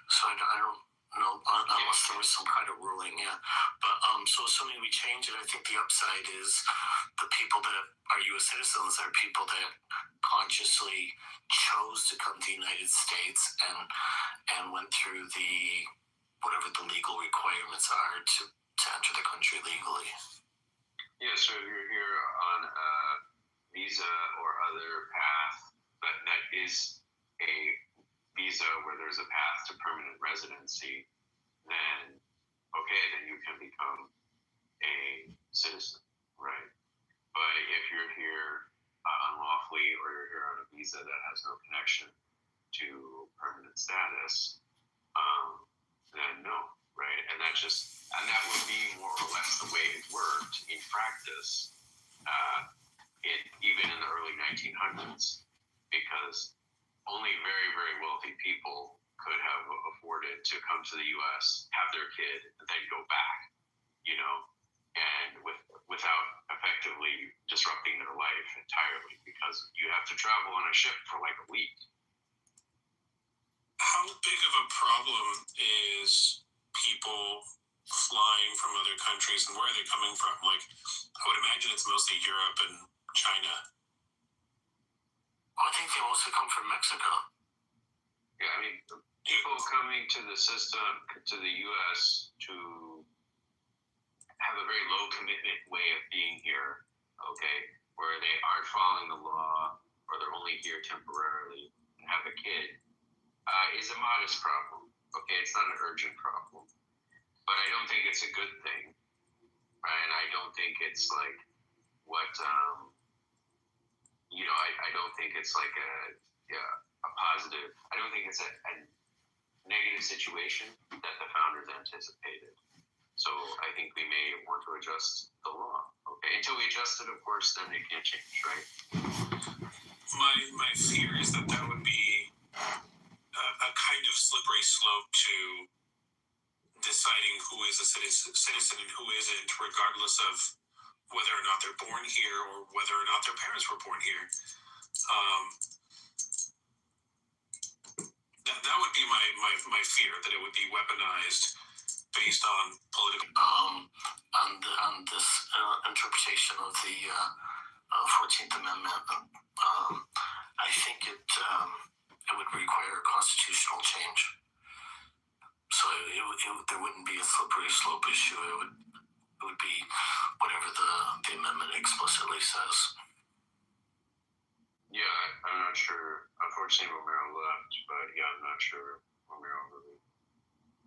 So I don't know, unless there was some kind of ruling, yeah. But so assuming we change it, I think the upside is the people that are U.S. citizens are people that consciously chose to come to the United States and went through whatever the legal requirements are to enter the country legally. Yeah, so if you're here on a visa or other path, but that is a visa where there's a path to permanent residency, then you can become a citizen, right? But if you're here unlawfully, or you're here on a visa that has no connection to permanent status, then no, right? And that would be more or less the way it worked in practice, even in the early 1900s, because only very, very wealthy people could have afforded to come to the U.S., have their kid, and then go back, and without effectively disrupting their life entirely, because you have to travel on a ship for a week. How big of a problem is people flying from other countries, and where are they coming from? I would imagine it's mostly Europe and China. I think they also come from Mexico. Yeah, I mean, people coming to the system, to the U.S. to have a very low commitment way of being here, okay, where they aren't following the law or they're only here temporarily and have a kid, is a modest problem. Okay, it's not an urgent problem, but I don't think it's a good thing, right? And I don't think it's like what I don't think it's like a positive. I don't think it's a negative situation that the founders anticipated. So I think we may want to adjust the law. Okay, until we adjust it, of course, then it can't change, right? My fear is that would be a kind of slippery slope to deciding who is a citizen and who isn't, regardless of whether or not they're born here or whether or not their parents were born here. That would be my fear, that it would be weaponized based on political. On this interpretation of the 14th Amendment, I think it would require a constitutional change. So there wouldn't be a slippery slope issue. It would be whatever the amendment explicitly says. Yeah, I'm not sure. Unfortunately, Romero left, but yeah, I'm not sure Romero really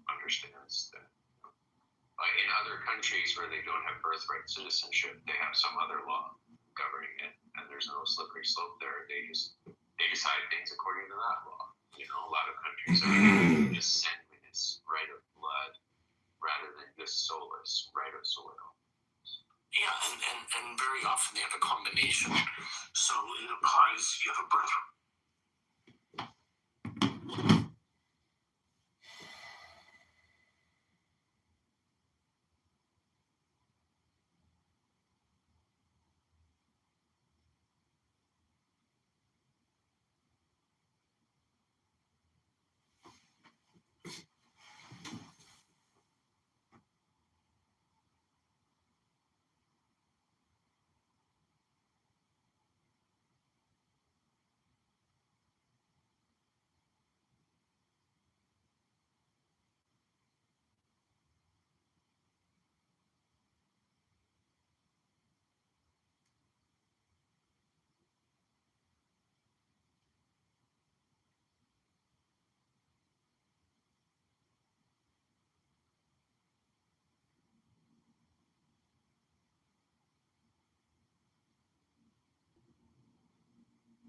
understands that. Like in other countries where they don't have birthright citizenship, they have some other law governing it, and there's no slippery slope there. They decide things according to that law. You know, a lot of countries are just sanguinis, right of blood, rather than just solus, right of soil. Yeah, and very often they have a combination. So it implies you have a birthright.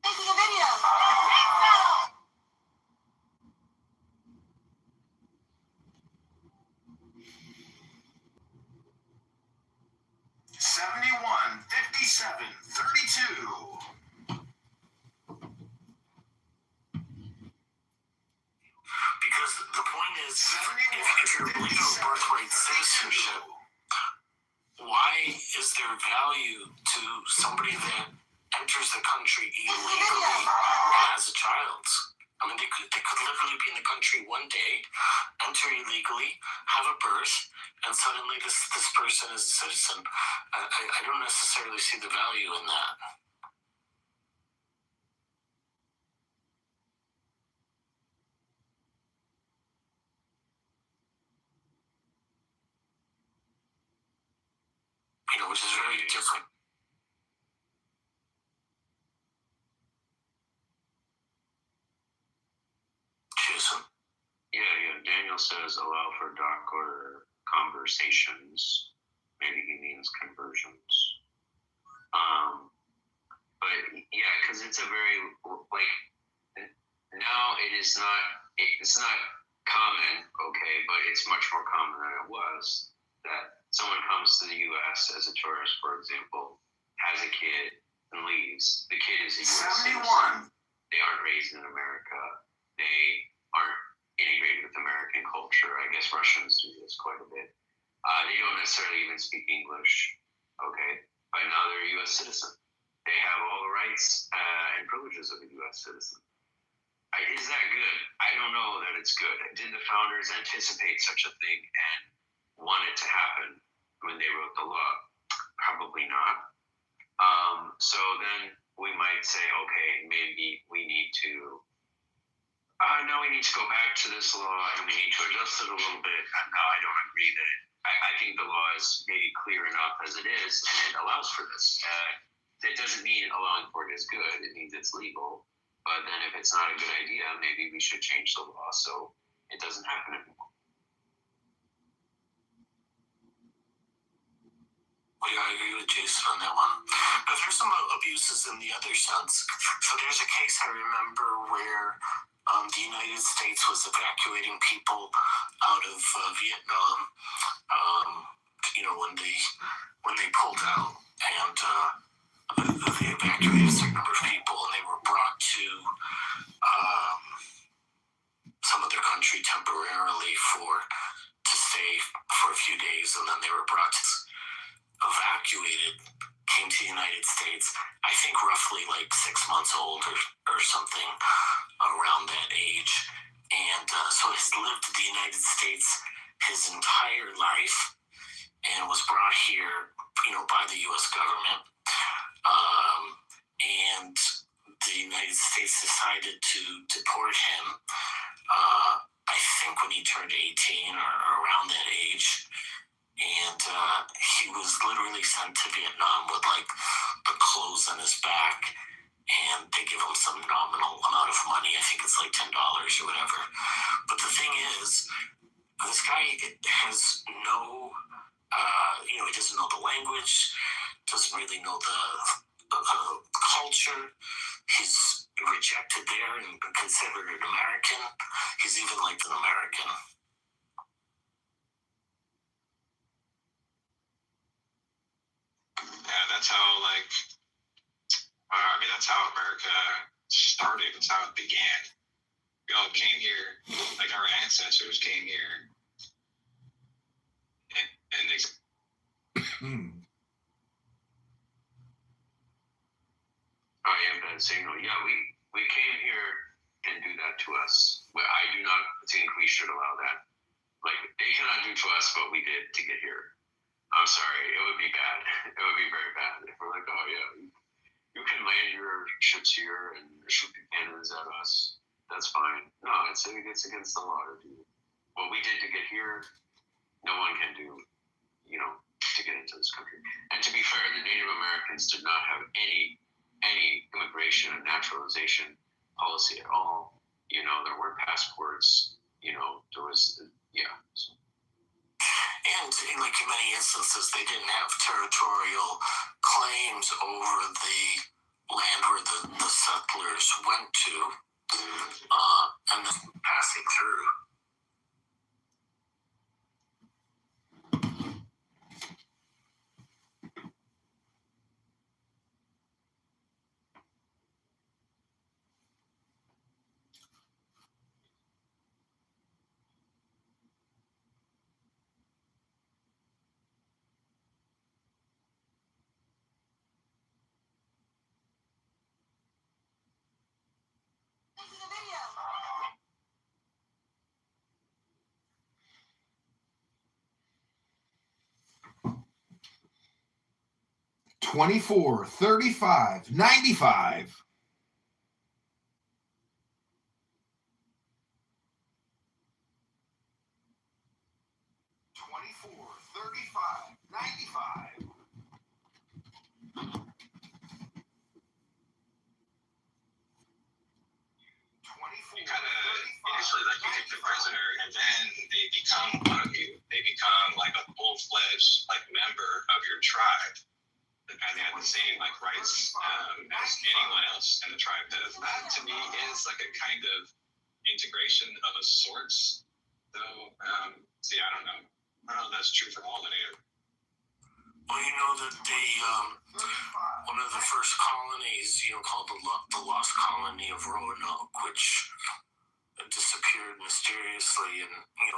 Making a video. 71, 57, 32. Because the point is, if you're legal birthright citizenship, why is there value to somebody that enters the country illegally as a child? I mean, they could literally be in the country one day, enter illegally, have a birth, and suddenly this person is a citizen. I don't necessarily see the value in that. You know, which is very different. Jason? Yeah. Daniel says allow for dark order conversations. Maybe he means conversions. But yeah, because it's a very now it's not common, okay, but it's much more common than it was that someone comes to the U.S. as a tourist, for example, has a kid and leaves. The kid is a U.S. citizen. They aren't raised in America. They aren't integrated with American culture. I guess Russians do this quite a bit. They don't necessarily even speak English, okay, but now they're a U.S. citizen. They have all the rights and privileges of a U.S. citizen. Is that good? I don't know that it's good. Did the founders anticipate such a thing and want it to happen when they wrote the law? Probably not. So then we might say, okay, maybe we need to. No, we need to go back to this law and we need to adjust it a little bit. No, I don't agree that I think the law is maybe clear enough as it is, and it allows for this. It doesn't mean allowing for it is good. It means it's legal. But then if it's not a good idea, maybe we should change the law so it doesn't happen anymore. Well, yeah, I agree with Jason on that one. But there's some abuses in the other sense. So there's a case I remember where the United States was evacuating people out of Vietnam. When they pulled out, and they evacuated a certain number of people, and they were brought to some other country temporarily to stay for a few days, and then they were brought to evacuated, came to the United States, I think roughly like 6 months old or something around that age. And so he's lived in the United States his entire life and was brought here, by the U.S. government. And the United States decided to deport him, I think when he turned 18 or around that age. And he was literally sent to Vietnam with like the clothes on his back, and they give him some nominal amount of money. I think it's like $10 or whatever. But the thing is, this guy has no, he doesn't know the language, doesn't really know the culture. He's rejected there and considered an American. He's even like an American. Yeah, that's how that's how America started. That's how it began. We all came here, like our ancestors came here, and they. I am that signal. Yeah, we came here and do that to us. But I do not think we should allow that. Like, they cannot do to us what we did to get here. I'm sorry, it would be bad. It would be very bad if we're like, oh yeah, you can land your ships here and shoot cannons at us. That's fine. No, it's against the law to do what we did to get here. No one can do, to get into this country. And to be fair, the Native Americans did not have any immigration and naturalization policy at all. There weren't passports. There was, So. And in many instances, they didn't have territorial claims over the land where the settlers went to, and then passing through. $24, $35, $95. You kind of initially you take the prisoner, and then they become one of you. They become like a full-fledged member of your tribe, and they have the same rights as anyone else in the tribe does. That to me is like a kind of integration of a sorts. So I don't know. I don't know if that's true for all the Native. Well, that one of the first colonies, called the Lost Colony of Roanoke, which disappeared mysteriously, and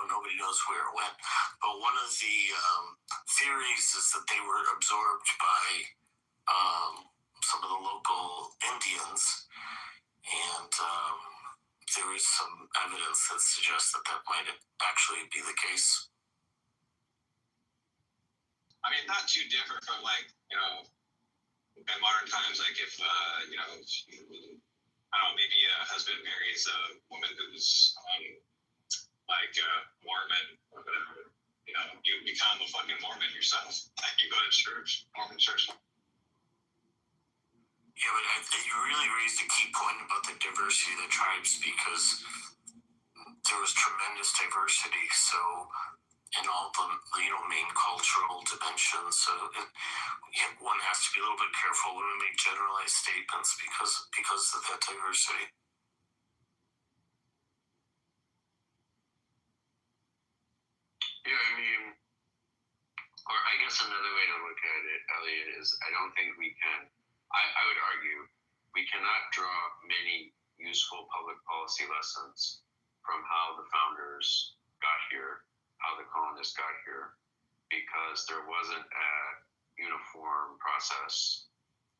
nobody knows where it went. But one of the theories is that they were absorbed by some of the local Indians, and there is some evidence that suggests that might actually be the case. I mean, not too different from in modern sometimes, like, if, you know, I don't know, maybe a husband marries a woman who's, like, Mormon or whatever, you know, you become a fucking Mormon yourself. Like, you go to church, Mormon church. Yeah, but you really raised a key point about the diversity of the tribes, because there was tremendous diversity. So, in all the main cultural dimensions, so one has to be a little bit careful when we make generalized statements because of that diversity. Yeah, I mean, or I guess another way to look at it, Elliot, is I don't think we can. I would argue we cannot draw many useful public policy lessons from how the founders got here, how the colonists got here, because there wasn't a uniform process.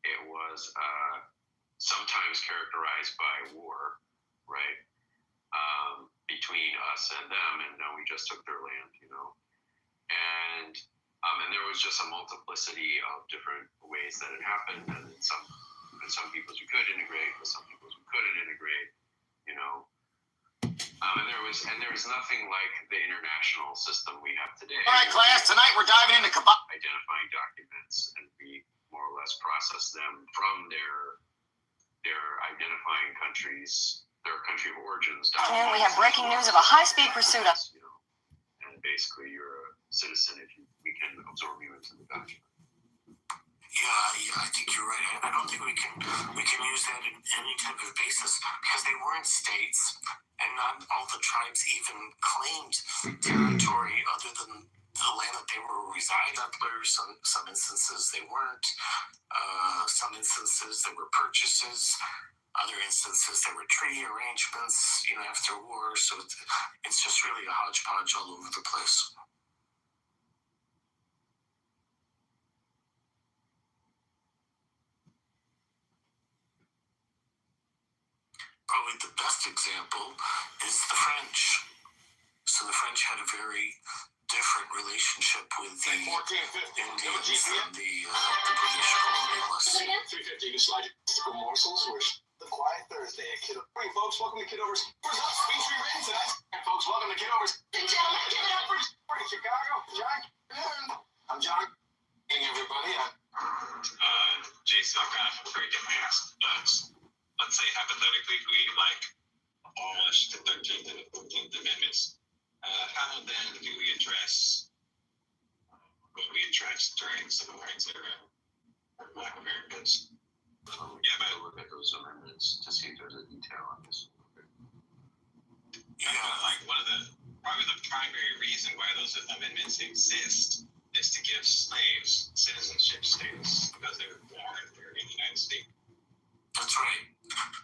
It was sometimes characterized by war, right? Between us and them, and now we just took their land, you know. And there was just a multiplicity of different ways that it happened, and some peoples you could integrate, with some peoples you couldn't integrate, you know. And there was nothing like the international system we have today. All right, class, tonight we're diving into identifying documents, and we more or less process them from their identifying countries, their country of origins. We have breaking news of a high-speed pursuit of... You know, and basically you're a citizen if we can absorb you into the document. Yeah, I think you're right. I don't think we can use that in any type of basis, because they weren't states, and not all the tribes even claimed territory other than the land that they were residing. Some instances they weren't. Some instances there were purchases. Other instances there were treaty arrangements, after war. So it's just really a hodgepodge all over the place. Probably the best example is the French. So the French had a very different relationship with the Indians than the British colonialists. 350 psychological morsels were the Quiet Thursday at Kitover. Hey folks, welcome to Kitover's featuring rain tonight. Hey folks, welcome to Kitover's. Gentlemen, give it up for Chicago. John. I'm John. Hey everybody. Jason, I'm kind of afraid to ask, but let's say hypothetically we abolish the 13th and the 14th Amendments. How then do we address what we addressed during the Civil Rights era for Black Americans? Yeah, but look at those amendments to see if there's a detail on this. Yeah, probably the primary reason why those amendments exist is to give slaves citizenship status because they were born here in the United States. That's right.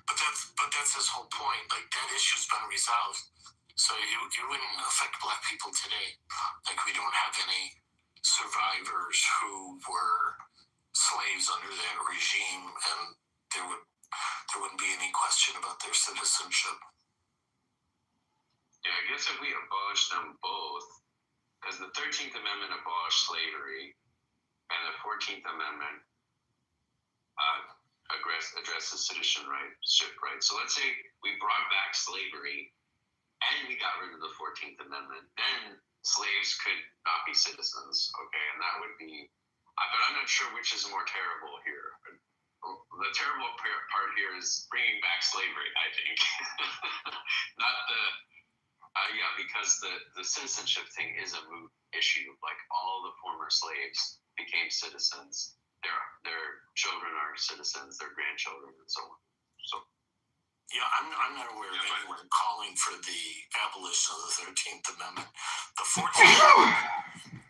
But that's his whole point. Like, that issue's been resolved. So you wouldn't affect Black people today. Like, we don't have any survivors who were slaves under that regime, and there wouldn't be any question about their citizenship. Yeah, I guess if we abolish them both, because the 13th Amendment abolished slavery, and the 14th Amendment addresses citizenship rights. So let's say we brought back slavery, and we got rid of the 14th Amendment, then slaves could not be citizens, okay? And that would be, but I'm not sure which is more terrible here. The terrible part here is bringing back slavery, I think. Not because the citizenship thing is a moot issue. Like, all the former slaves became citizens. Their children are citizens, their grandchildren, and so on. So, yeah, I'm not aware of anyone calling for the abolition of the 13th Amendment. The 14th Amendment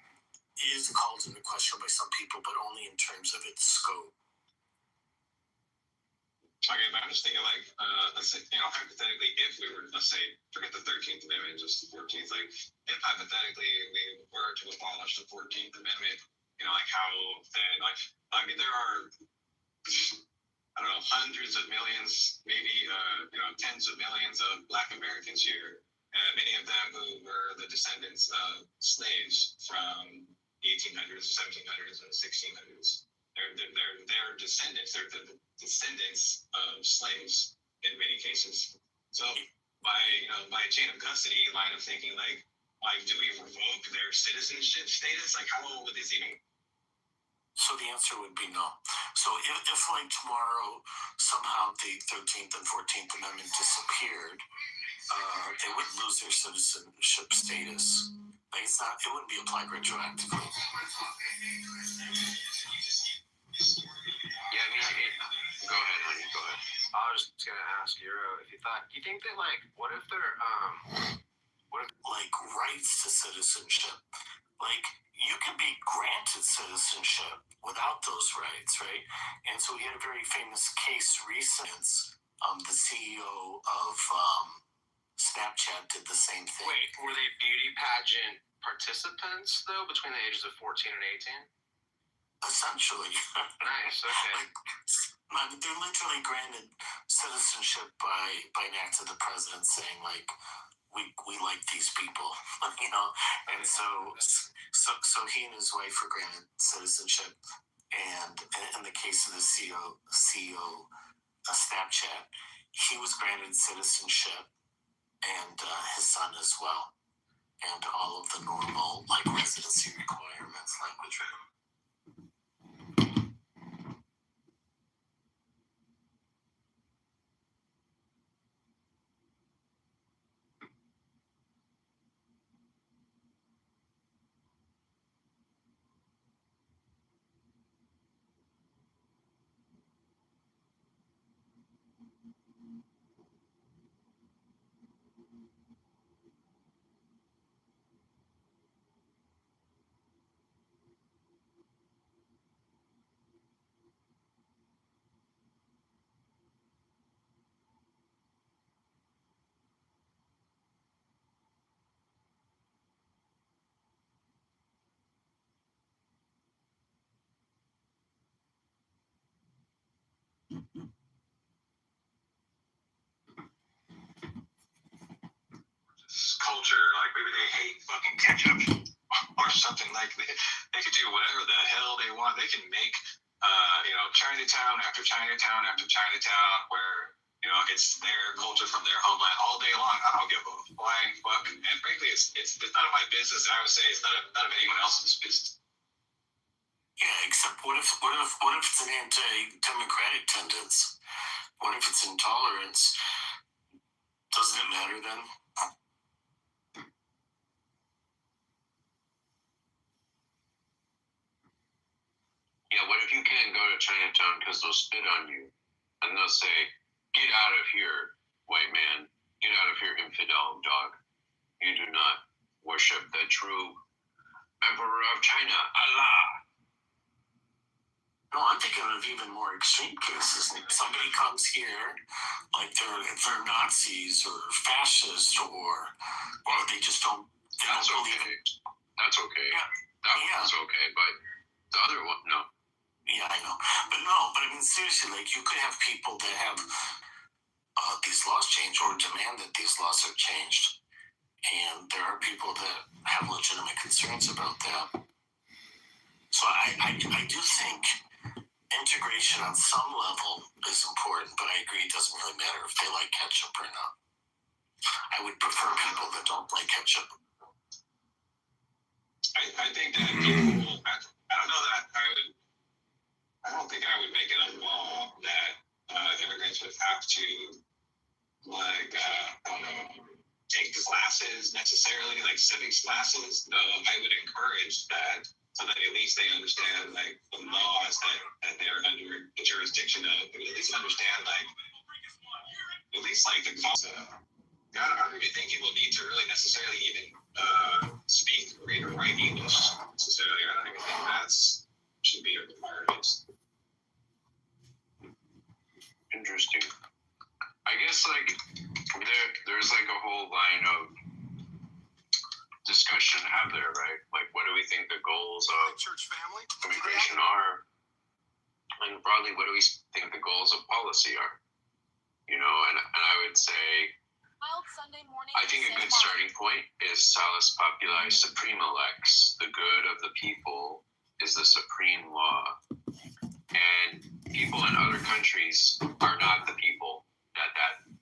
is called into question by some people, but only in terms of its scope. Okay, but I'm just thinking, let's say, hypothetically, if we were, let's say, forget the 13th Amendment, just the 14th, if hypothetically we were to abolish the 14th Amendment, how then, there are, I don't know, hundreds of millions, maybe, tens of millions of Black Americans here, and many of them who were the descendants of slaves from the 1800s, 1700s, and 1600s. they're descendants. They're the descendants of slaves in many cases. So by chain of custody line of thinking, like do we revoke their citizenship status? Like, how would this even? So the answer would be no. So if like tomorrow somehow the 13th and 14th Amendment disappeared, they would lose their citizenship status. Like it wouldn't be applied retroactively. Yeah, I mean, go ahead, honey, go ahead. I was just gonna ask Euro if you thought, do you think that what if they're like rights to citizenship? Like you can be granted citizenship without those rights, right? And so we had a very famous case recently. The CEO of Snapchat did the same thing. Wait, were they beauty pageant participants though between the ages of 14 and 18? Essentially. Nice, okay. They're literally granted citizenship by an act of the president saying like we like these people, and so he and his wife were granted citizenship, and in the case of the CEO of Snapchat, he was granted citizenship, and his son as well, and all of the normal residency requirements, language. Culture, like maybe they hate fucking ketchup or something. Like they could do whatever the hell they want. They can make Chinatown after Chinatown after Chinatown where it's their culture from their homeland all day long. I don't give a flying fuck. And frankly, it's none of my business. And I would say it's none of anyone else's business. Yeah, except what if it's an anti-democratic tendency? What if it's intolerance? Doesn't it matter then? Yeah, what if you can't go to Chinatown because they'll spit on you and they'll say, "Get out of here, white man. Get out of here, infidel dog. You do not worship the true emperor of China, Allah." No, I'm thinking of even more extreme cases. Somebody comes here, like they're Nazis or fascist, or they just don't. That's okay. That's okay. Yeah. That one's okay, but the other one, no. Yeah, I know, but I mean seriously, like you could have people that have these laws changed or demand that these laws are changed, and there are people that have legitimate concerns about that. So I do think integration on some level is important, but I agree it doesn't really matter if they like ketchup or not. I would prefer people that don't like ketchup. I think that people, I don't know that I don't think I would make it a law that immigrants would have to take classes necessarily, like civics classes. I would encourage that so that at least they understand the laws that they're under the jurisdiction of. At least understand at least the concept. I don't even think people need to really necessarily even speak, read, or write English necessarily. I don't even think should be a requirement. Interesting. I guess there's a whole line of discussion to have there, right? Like, what do we think the goals of immigration are? And broadly, what do we think the goals of policy are? And I would say, I think a good starting point is Salus Populi Suprema Lex. The good of the people is the supreme law. And people in other countries are not the people that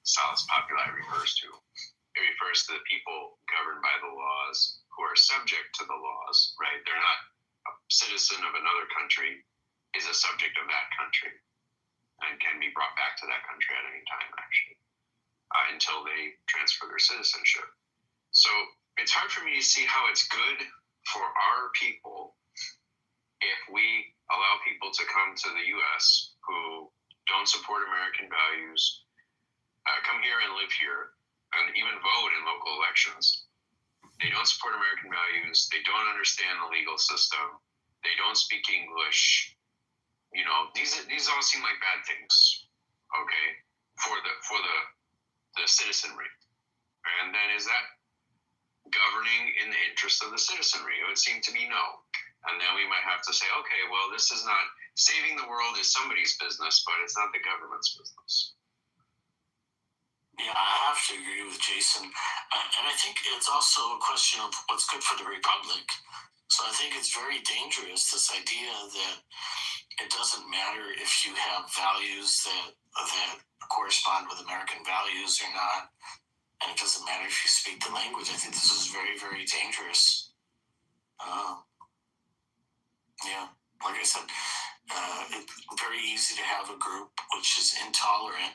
salus populi refers to. It refers to the people governed by the laws who are subject to the laws, right? They're not a citizen of another country is a subject of that country and can be brought back to that country at any time, actually, until they transfer their citizenship. So it's hard for me to see how it's good for our people if we allow people to come to the U.S. who don't support American values, come here and live here, and even vote in local elections. They don't support American values. They don't understand the legal system. They don't speak English. You know, these all seem like bad things, okay, for the citizenry. And then is that governing in the interest of the citizenry? It would seem to be no. And then we might have to say, okay, well, this is not saving the world is somebody's business, but it's not the government's business. Yeah, I have to agree with Jason. And I think it's also a question of what's good for the Republic. So I think it's very dangerous, this idea that it doesn't matter if you have values that correspond with American values or not. And it doesn't matter if you speak the language. I think this is very, very dangerous. Yeah, like I said, it's very easy to have a group which is intolerant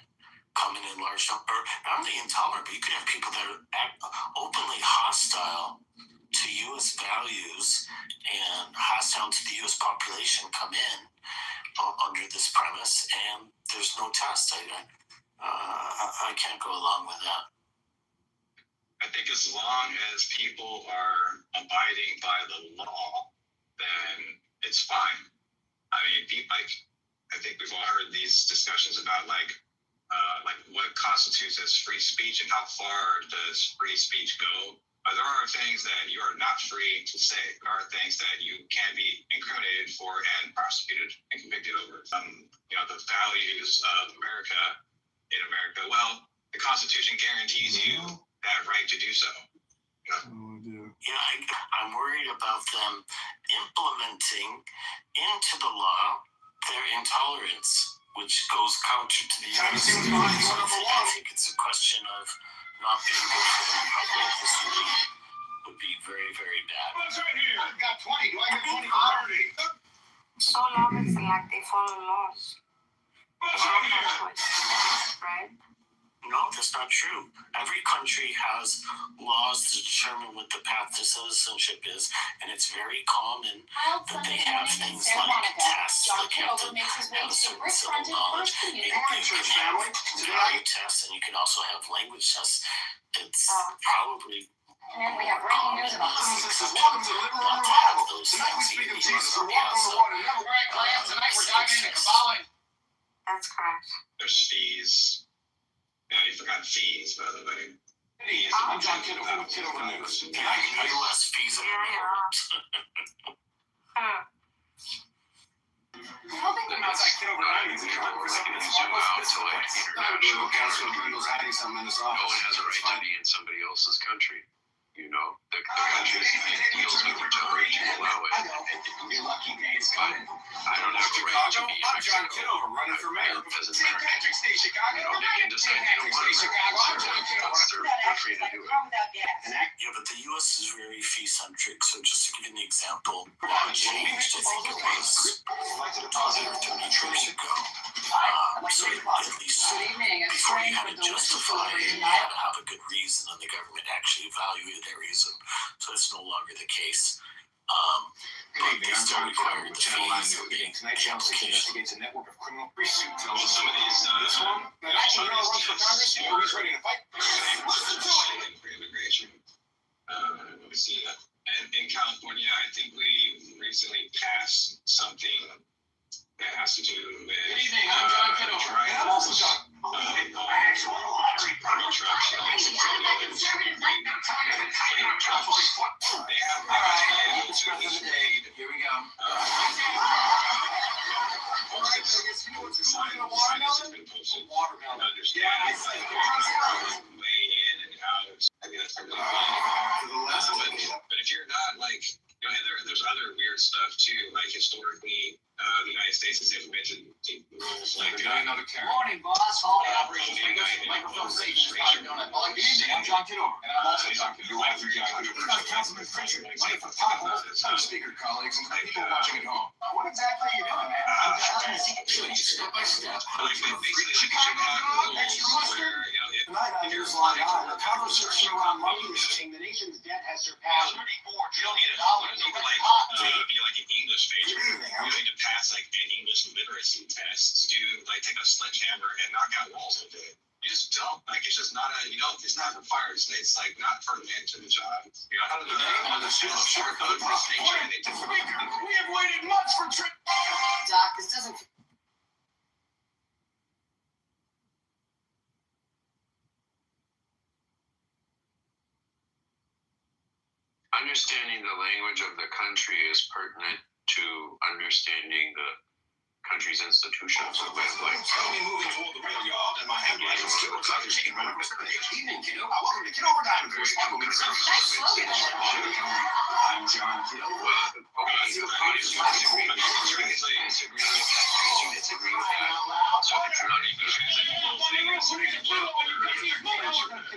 coming in large numbers, or not only intolerant, but you could have people that are openly hostile to U.S. values and hostile to the U.S. population come in under this premise, and there's no test. I can't go along with that. I think as long as people are abiding by the law, then it's fine. I mean, I think we've all heard these discussions about like what constitutes as free speech and how far does free speech go. There are things that you are not free to say. There are things that you can be incriminated for and prosecuted and convicted over. The values of America in America. Well, the Constitution guarantees you that right to do so. I'm worried about them implementing into the law their intolerance, which goes counter to the U.S. I think it's a question of not being good for the Republic. This would be very, very bad. What's right here? I've got 20. Do I get 20 for 30? So long as they follow laws. What's right here? Right? No, that's not true. Every country has laws to determine what the path to citizenship is, and it's very common that they have things like tests, like you have to have a certain civil knowledge. You can have tests, and you can also have language tests. It's probably And we have breaking news about Welcome to the living room revival. Tonight we speak of Jesus who walked on the water. Never right, class. Tonight we're diving into Kabbalah. That's correct. There's fees. Yeah, you forgot fees, by the way. Fees. I'm John Kitover with Kitover News. Tonight, U.S. fees are important. International council criminals hiding something in this office. No one has a right to be in somebody else's country. You know, the countries make deals with each other and you allow it. You're lucky days But I don't have a right to be in I'm John Mexico. Kitover, running for mayor. As an St. American. Patrick's Day, Chicago. You know, they can decide they don't want to Chicago. I'm John Kitover. they're free to do it. Yeah, but the U.S. is very fee-centric. So just to give you an example, it changed. I think it was 20 or 30 years ago. So at least before you had to justify it, you had to have a good reason, and the government actually evaluated that reason. So it's no longer the case. But they still require the fees for being application. Investigates a network of criminal pursuits. Well, some of these, This one, that action hero runs for Congress, you know, he's ready to fight. for immigration. Let me see. And in California, I think we recently passed something that has to do with Good evening, I'm John Kitover. And I'm also John. Here we go. Yeah, I see. Way in and out. I mean, that's probably but if you're not like, there there's other weird stuff too, like historically, the United States has implemented rules like Morning, boss. All Operation Fingers. Microphone station. Good evening. I'm John Kitover. And I'm also John Kitover. Councilman Fisher. Money for potholes. I'm speaker, colleagues, and people watching at home. What exactly are you doing, man? I'm trying to show you step by step. Tonight on Newsline Eye, the conversation around money is saying the nation's debt has surpassed $34 trillion. Be like an English major. You need to pass like an English literacy test to like take a sledgehammer and knock out walls with it. You just don't. Like it's just not a it's not required. It's like not pertinent to the job. You know, how do We have waited months for Doc, this doesn't. Understanding the language of the country is pertinent to understanding the country's institutions. Moving toward the rail yard, and my ambulance is still chicken run across the evening, kiddo. Welcome to Kitover Diamond Course. I'm John Kitover. Disagree with that. So if you're not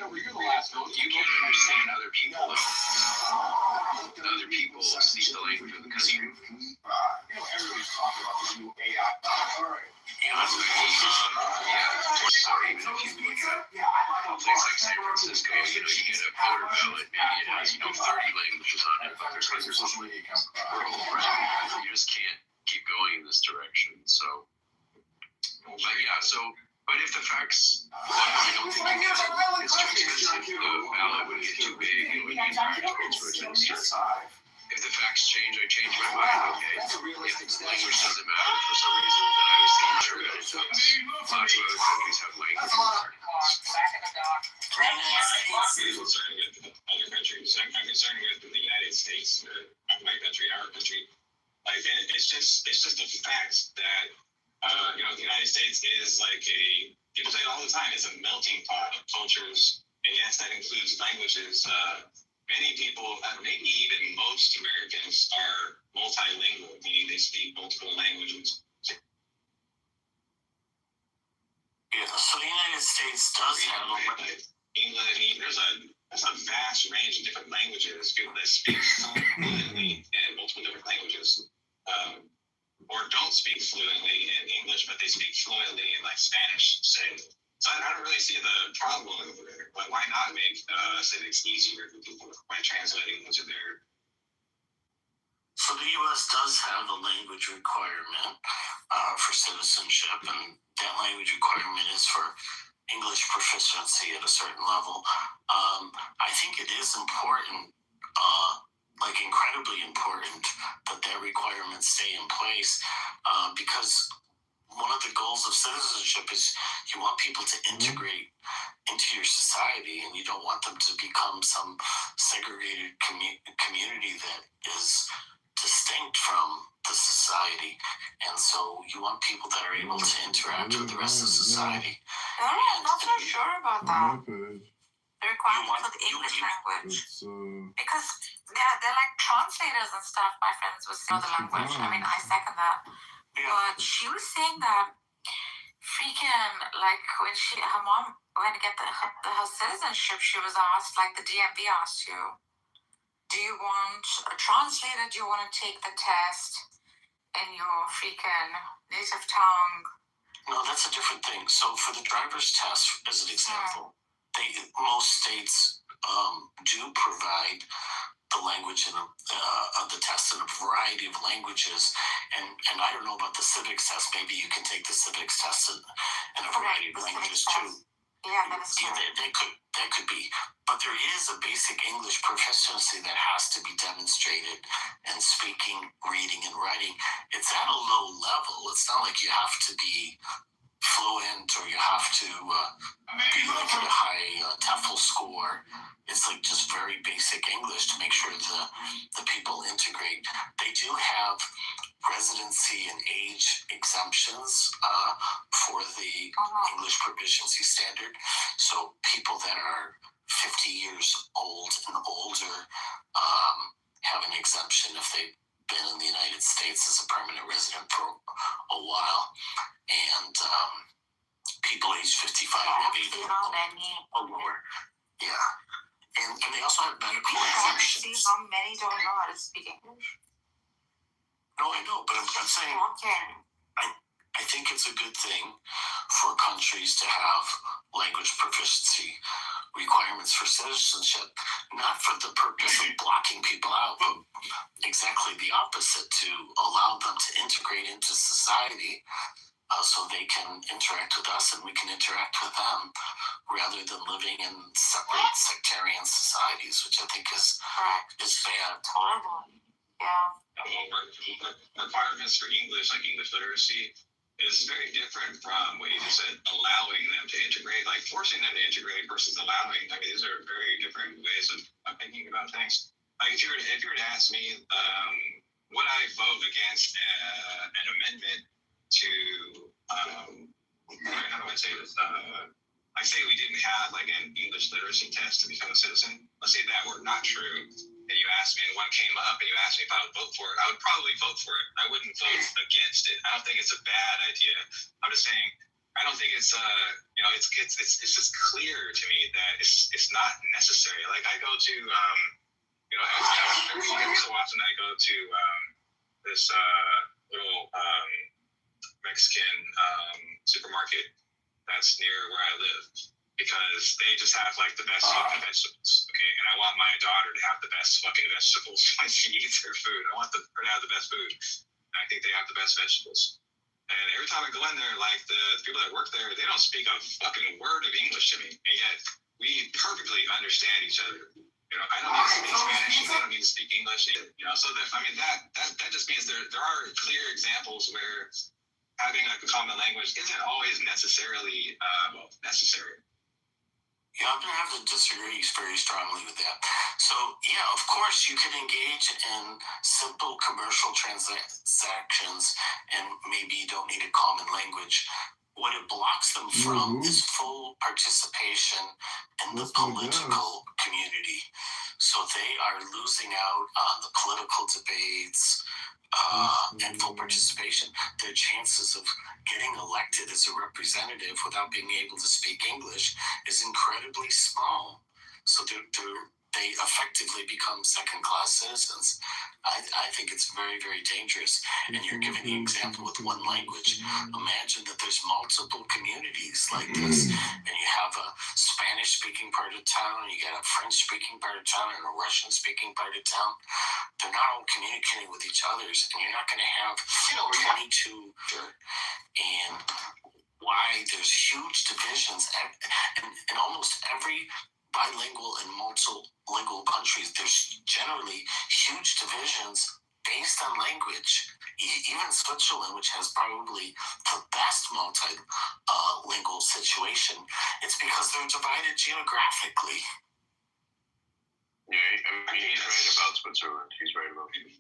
you can't understand other people. Other people speak the language of the country. Everybody's talking about this new AI. All right. A place like San Francisco, you get a voter ballot, maybe it has 30 languages on it, but there's like your social media account. You just can't keep going in this direction. So, but if the facts, I don't think it's too expensive. The ballot would get too big and we need transfer to the state. If the facts change, I change my mind, okay? If the language doesn't matter for some reason, then I was thinking sure that it does. Lots of other countries have language. Other countries. I'm concerned with the United States, my country, our country. Like, and it's just a fact that the United States is like people say it all the time, it's a melting pot of cultures, and yes, that includes languages. Many people, maybe even most Americans, are multilingual, meaning they speak multiple languages. Yeah, so the United States does have England, there's a vast range of different languages, people that speak fluently in multiple different languages, or don't speak fluently in English, but they speak fluently in like Spanish, say. So I don't really see the problem over there. But why not make civics easier for people by translating into their... So the U.S. does have a language requirement for citizenship, and that language requirement is for English proficiency at a certain level. I think it is important, incredibly important, that requirement stay in place because one of the goals of citizenship is you want people to integrate into your society, and you don't want them to become some segregated community that is distinct from the society. And so you want people that are able to interact with the rest of society. I'm not so sure about that. The requirement for the English language. Because they're like translators and stuff. My friends would say the language. I mean, I second that. But she was saying that freaking, like, when her mom went to get her citizenship, she was asked, like, the DMV asked you, do you want a translator? Do you want to take the test in your freaking native tongue? No, that's a different thing. So for the driver's test, as an example, most states do provide the language and the test in a variety of languages, and I don't know about the civics test. Maybe you can take the civics test in a variety of languages too. Yeah, that is true. That could be, but there is a basic English proficiency that has to be demonstrated in speaking, reading, and writing. It's at a low level. It's not like you have to be fluent or you have to get a high TOEFL score. It's like just very basic English to make sure the people integrate. They do have residency and age exemptions for the English proficiency standard. So people that are 50 years old and older have an exemption if they been in the United States as a permanent resident for a while, and people age 55 maybe or lower. Yeah. And they also have medical exemptions. See how many don't know how to speak English? No, I know, but I'm saying I think it's a good thing for countries to have language proficiency requirements for citizenship, not for the purpose of blocking people out, but exactly the opposite, to allow them to integrate into society so they can interact with us and we can interact with them, rather than living in separate sectarian societies, which I think is bad. Horrible. Yeah. Requirements for English, like English literacy, is very different from what you just said, allowing them to integrate, like forcing them to integrate versus allowing. I mean, these are very different ways of thinking about things. Like if you were to ask me, would I vote against an amendment to, how do I say this? I say we didn't have like an English literacy test to become a citizen. Let's say that were not true. And you asked me, and one came up, and you asked me if I would vote for it. I would probably vote for it. I wouldn't vote against it. I don't think it's a bad idea. I'm just saying, I don't think it's it's just clear to me that it's not necessary. Like I go to every so often I go to this little Mexican supermarket that's near where I live, because they just have like the best fucking vegetables, okay? And I want my daughter to have the best fucking vegetables when she eats her food. I want her to have the best food. And I think they have the best vegetables. And every time I go in there, like the people that work there, they don't speak a fucking word of English to me. And yet we perfectly understand each other. You know, I don't need to speak Spanish, and they don't need to speak English. You know, so that that just means there are clear examples where having like a common language isn't always necessarily necessary. Yeah, I'm going to have to disagree very strongly with that. So, yeah, of course, you can engage in simple commercial transactions and maybe you don't need a common language. What it blocks them from is full participation in the political community. So they are losing out on the political debates and full participation. Their chances of getting elected as a representative without being able to speak English is incredibly small. So they effectively become second-class citizens. I think it's very, very dangerous. And you're giving the example with one language. Imagine that there's multiple communities like this, and you have a Spanish-speaking part of town, and you got a French-speaking part of town, and a Russian-speaking part of town. They're not all communicating with each other, and you're not going to have 22. And why there's huge divisions, and in almost every bilingual and multilingual countries, there's generally huge divisions based on language. Even Switzerland, which has probably the best multilingual situation, it's because they're divided geographically. Yeah, I mean, he's right about Switzerland. He's right about it.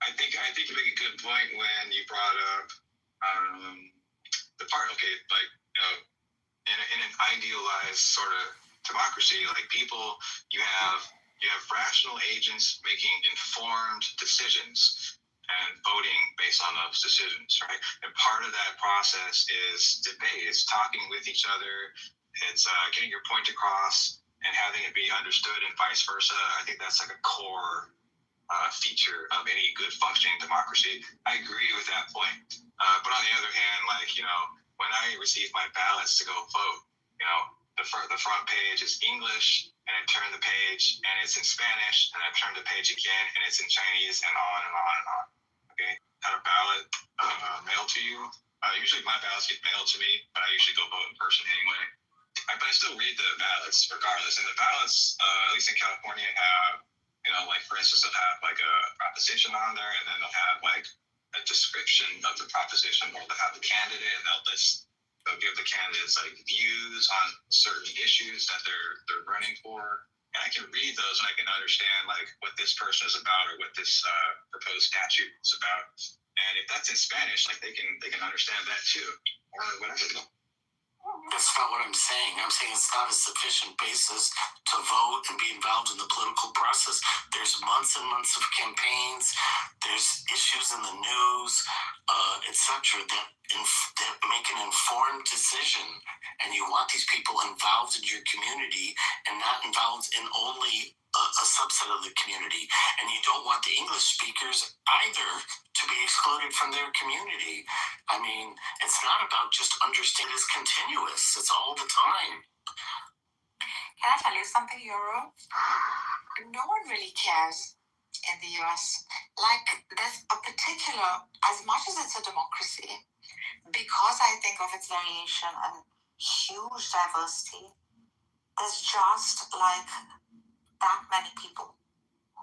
I think you make a good point when you brought up the part. Okay, like in an idealized sort of democracy, like people, you have rational agents making informed decisions and voting based on those decisions, right? And part of that process is debate. It's talking with each other. It's getting your point across and having it be understood, and vice versa. I think that's like a core feature of any good functioning democracy. I agree with that point. But on the other hand, like, you know, when I receive my ballots to go vote, you know, the front page is English, and I turn the page and it's in Spanish, and I turn the page again and it's in Chinese, and on and on and on. Okay, had a ballot mailed to you. Usually my ballots get mailed to me, but I usually go vote in person anyway. But I still read the ballots regardless, and the ballots, at least in California, have, you know, like for instance, they'll have like a proposition on there, and then they'll have like a description of the proposition, or they'll have the candidate, and they'll give the candidates like views on certain issues that they're running for. And I can read those, and I can understand like what this person is about, or what this proposed statute is about. And if that's in Spanish, like they can understand that too, or whatever. That's not what I'm saying. I'm saying it's not a sufficient basis to vote and be involved in the political process. There's months and months of campaigns. There's issues in the news, etc. that make an informed decision. And you want these people involved in your community and not involved in only a subset of the community. And you don't want the English speakers either to be excluded from their community. I mean, it's not about just understanding. It's continuous. It's all the time. Can I tell you something, Euro? No one really cares in the US. Like, there's a particular, as much as it's a democracy, because I think of its variation and huge diversity, there's just like that many people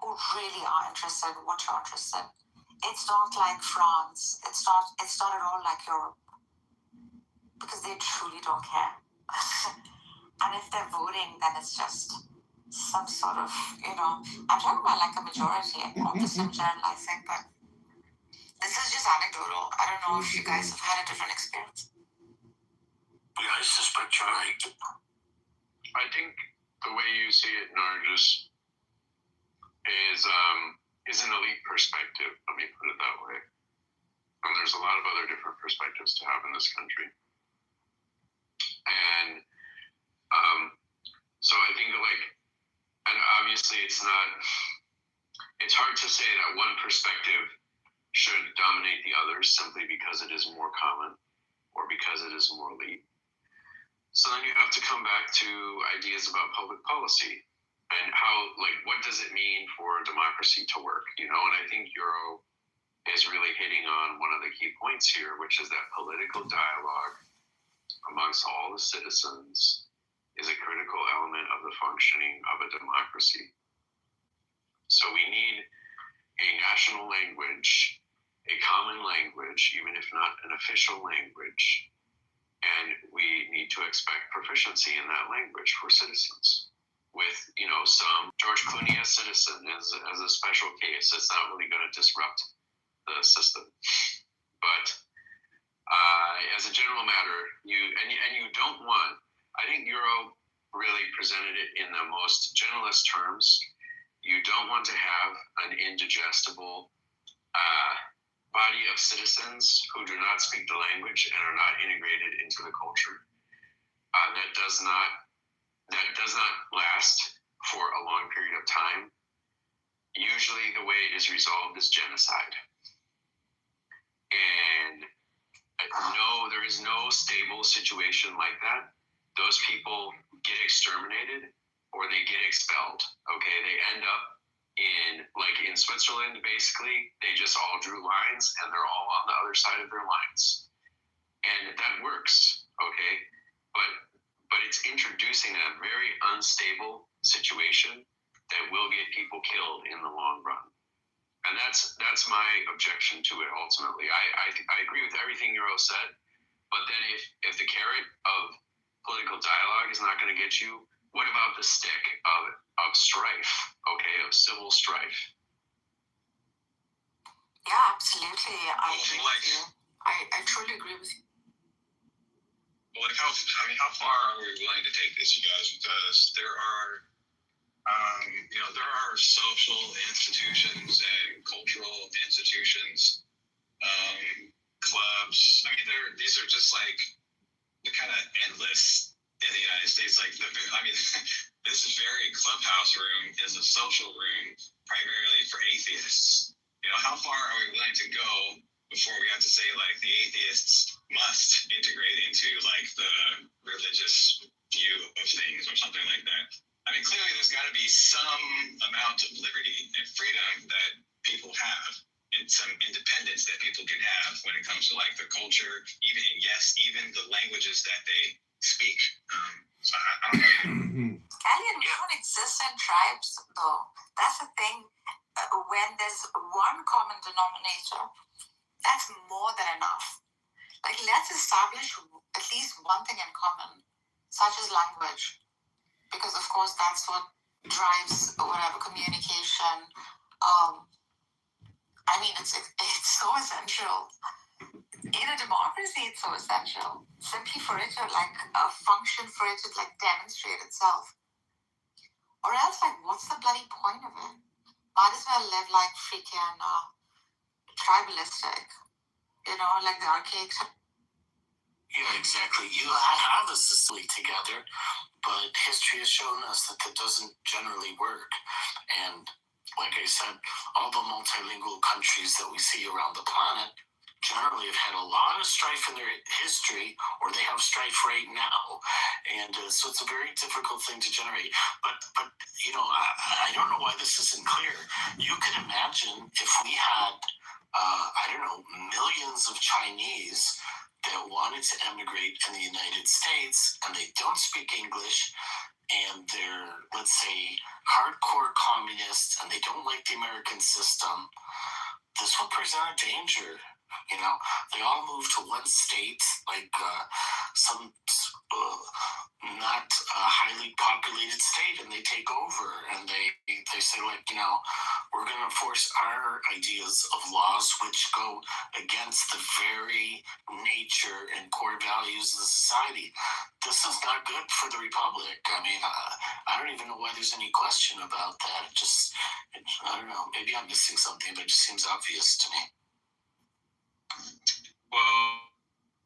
who really are interested in what you're interested in. It's not like France. It's not at all like Europe. Because they truly don't care. And if they're voting, then it's just some sort of, I'm talking about like a majority, not just in generalizing, but this is just anecdotal. I don't know if you guys have had a different experience. Yeah, I suspect you're right. I think the way you see it, Nargis, is an elite perspective. Let me put it that way. And there's a lot of other different perspectives to have in this country. And so I think and obviously it's hard to say that one perspective should dominate the others simply because it is more common or because it is more elite. So then you have to come back to ideas about public policy and how, what does it mean for democracy to work, And I think Euro is really hitting on one of the key points here, which is that political dialogue amongst all the citizens is a critical element of the functioning of a democracy. So we need a national language, a common language, even if not an official language, and we need to expect proficiency in that language for citizens. With, some George Clooney as citizen as a special case, it's not really going to disrupt the system. But as a general matter, you don't want, I think Euro really presented it in the most generalist terms. You don't want to have an indigestible body of citizens who do not speak the language and are not integrated into the culture. That does not last for a long period of time. Usually the way it is resolved is genocide. And no, there is no stable situation like that. Those people get exterminated or they get expelled. Okay, they end up in Switzerland, basically, they just all drew lines and they're all on the other side of their lines. And that works, okay? But it's introducing a very unstable situation that will get people killed in the long run. And that's my objection to it ultimately. I agree with everything Euro said, but then if the carrot of political dialogue is not going to get you, what about the stick of strife, okay, of civil strife? Yeah, absolutely. I agree with you. I truly agree with you. How far are we willing to take this, you guys? Because there are social institutions and cultural institutions, clubs. These are just they're kind of endless in the United States. This very clubhouse room is a social room primarily for atheists. How far are we willing to go before we have to say the atheists must integrate into the religious view of things or something like that? Clearly there's got to be some amount of liberty and freedom that people have and some independence that people can have when it comes to the culture, even the languages that they speak. So I don't know. Alien, we don't exist in tribes, though. That's the thing. When there's one common denominator, that's more than enough. Let's establish at least one thing in common, such as language. Because, of course, that's what drives whatever communication. It's so essential. In a democracy, it's so essential. Simply for it to function, for it to demonstrate itself. Or else, what's the bloody point of it? Might as well live freaking tribalistic, like the archaic. Yeah, exactly. You have a society together, but history has shown us that doesn't generally work. And like I said, all the multilingual countries that we see around the planet generally have had a lot of strife in their history, or they have strife right now. And so it's a very difficult thing to generate. But I don't know why this isn't clear. You can imagine if we had, millions of Chinese that wanted to emigrate in the United States, and they don't speak English, and they're, let's say, hardcore communists, and they don't like the American system. This would present a danger. They all move to one state, some not highly populated state, and they take over, and they say, we're going to force our ideas of laws which go against the very nature and core values of the society. This is not good for the Republic. I don't even know why there's any question about that. I don't know. Maybe I'm missing something, but it just seems obvious to me. Well,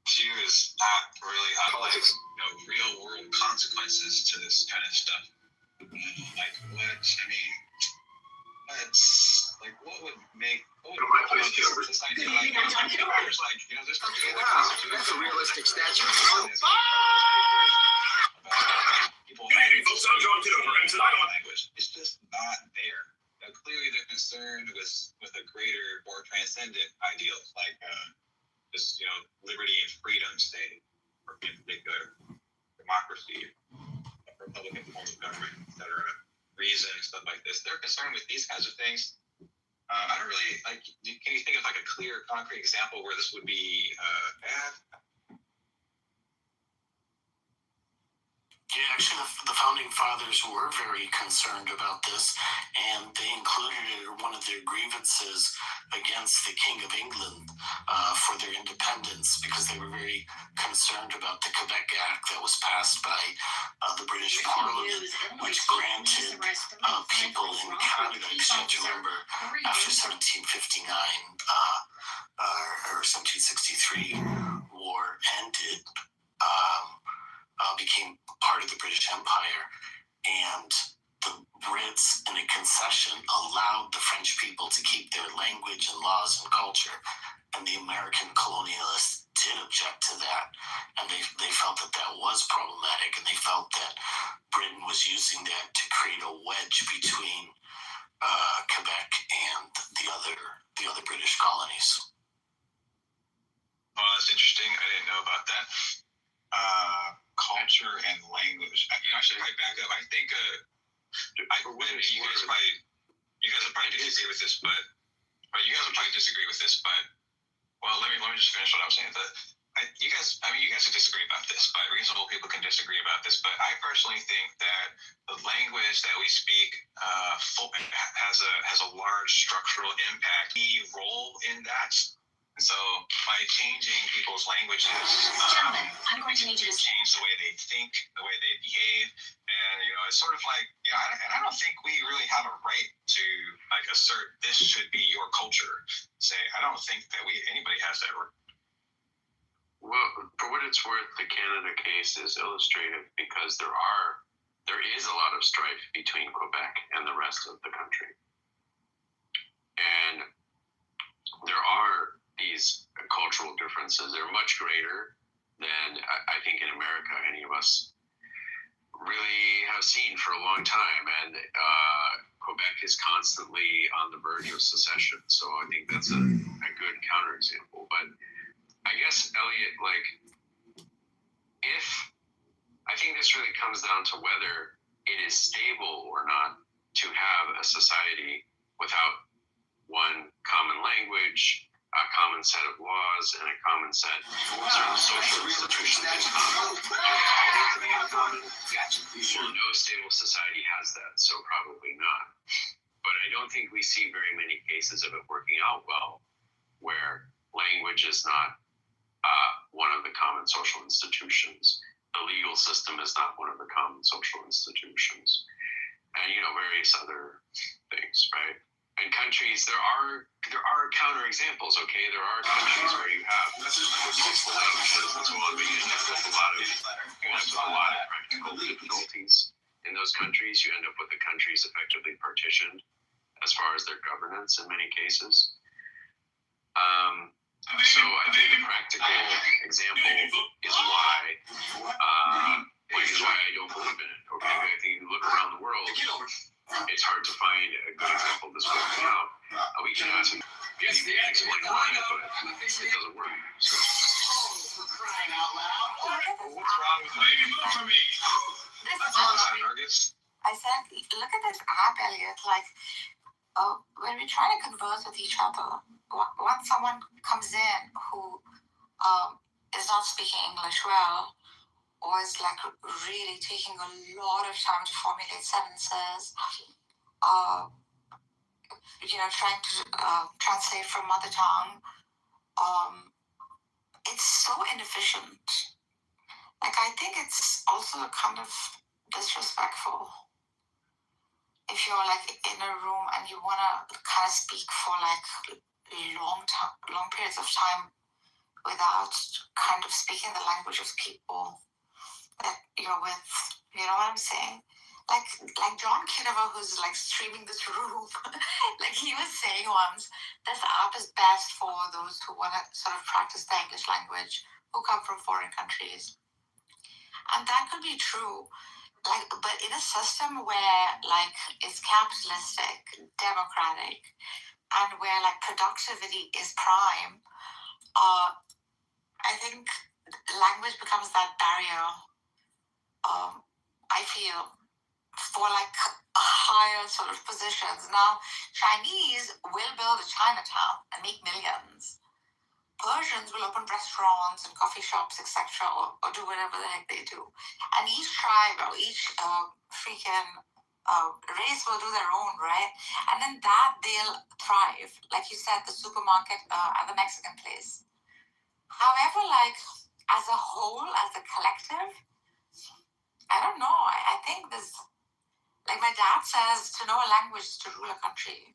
few is not really real world consequences to this kind of stuff. What would make this idea That's a realistic statue. Folks, I'm John Kitover, and tonight on language, it's just not there. Clearly, they're concerned with a greater, more transcendent ideals like liberty and freedom, say, or democracy, a republican form of government, etc. Reason, stuff like this. They're concerned with these kinds of things. I don't really can you think of a clear, concrete example where this would be bad? Yeah, actually, the founding fathers were very concerned about this, and they included it in one of their grievances against the King of England for their independence, because they were very concerned about the Quebec Act that was passed by the British Parliament, which granted people in Canada, you have to remember, after 1759 or 1763 war ended, became part of the British Empire, and the Brits, in a concession, allowed the French people to keep their language and laws and culture, and the American colonialists did object to that, and they felt that was problematic, and they felt that Britain was using that to create a wedge between Quebec and the other British colonies. Oh, that's interesting. I didn't know about that. Culture and language. I should back up. I think you guys will probably disagree with this, but well, let me just finish what I was saying. You guys can disagree about this, but reasonable people can disagree about this. But I personally think that the language that we speak has a large structural impact. We role in that. And so by changing people's languages, Gentlemen, I'm going to need you to change the way they think, the way they behave, and it's sort of I don't think we really have a right to assert this should be your culture. I don't think that anybody has that right. Well, for what it's worth, the Canada case is illustrative because there is a lot of strife between Quebec and the rest of the country, and there are these cultural differences. They're much greater than I think in America any of us really have seen for a long time. And Quebec is constantly on the verge of secession. So I think that's a good counterexample. But I guess, Elliot, I think this really comes down to whether it is stable or not to have a society without one common language, a common set of laws, and a common set of social institutions. No stable society has that, so probably not. But I don't think we see very many cases of it working out well, where language is not one of the common social institutions. The legal system is not one of the common social institutions. And, various other things, right? And countries, there are counter examples, okay? There are countries where you have multiple languages and so on, but you end up with a lot of practical difficulties in those countries. You end up with the countries effectively partitioned as far as their governance in many cases. So I think the practical example is why I don't believe in it. Okay, I think if you look around the world, it's hard to find a good example of this working out. We can ask him explain why, but it doesn't work. So. What's wrong with baby? Look for me. I said, look at this app, Elliot. Like, when we try to converse with each other, once someone comes in who is not speaking English well, or is like really taking a lot of time to formulate sentences, trying to translate from mother tongue, it's so inefficient. Like, I think it's also kind of disrespectful if you're like in a room and you want to kind of speak for like long periods of time without kind of speaking the language of people that you're with. You know what I'm saying? Like John Kitover, who's like streaming this room, like he was saying once, this app is best for those who want to sort of practice the English language, who come from foreign countries. And that could be true. Like, but in a system where like it's capitalistic, democratic, and where like productivity is prime, I think language becomes that barrier. I feel for like higher sort of positions. Now, Chinese will build a Chinatown and make millions. Persians will open restaurants and coffee shops, etc., or do whatever the heck they do. And each tribe or each freaking race will do their own, right? And then that they'll thrive. Like you said, the supermarket and the Mexican place. However, like as a whole, as a collective, I don't know. I think this, like my dad says, to know a language is to rule a country.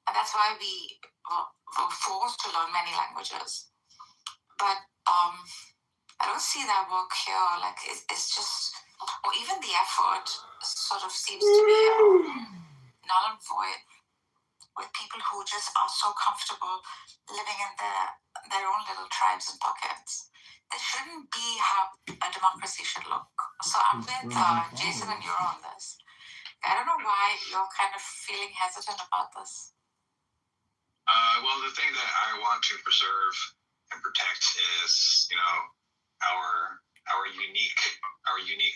And that's why we were forced to learn many languages. But I don't see that work here. Like it's just, or even the effort sort of seems to be null and void with people who just are so comfortable living in their own little tribes and pockets. It shouldn't be how a democracy should look. So I'm with Jason and you're on this. I don't know why you're kind of feeling hesitant about this. Well, the thing that I want to preserve and protect is, our unique,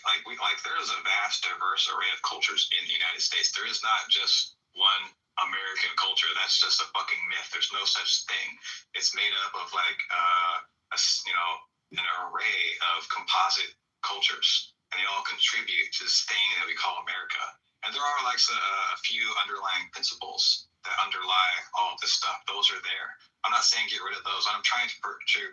like there is a vast, diverse array of cultures in the United States. There is not just one American culture. That's just a fucking myth. There's no such thing. It's made up of an array of composite cultures, and they all contribute to this thing that we call America. And there are like a few underlying principles that underlie all of this stuff. Those are there. I'm not saying get rid of those. What I'm trying to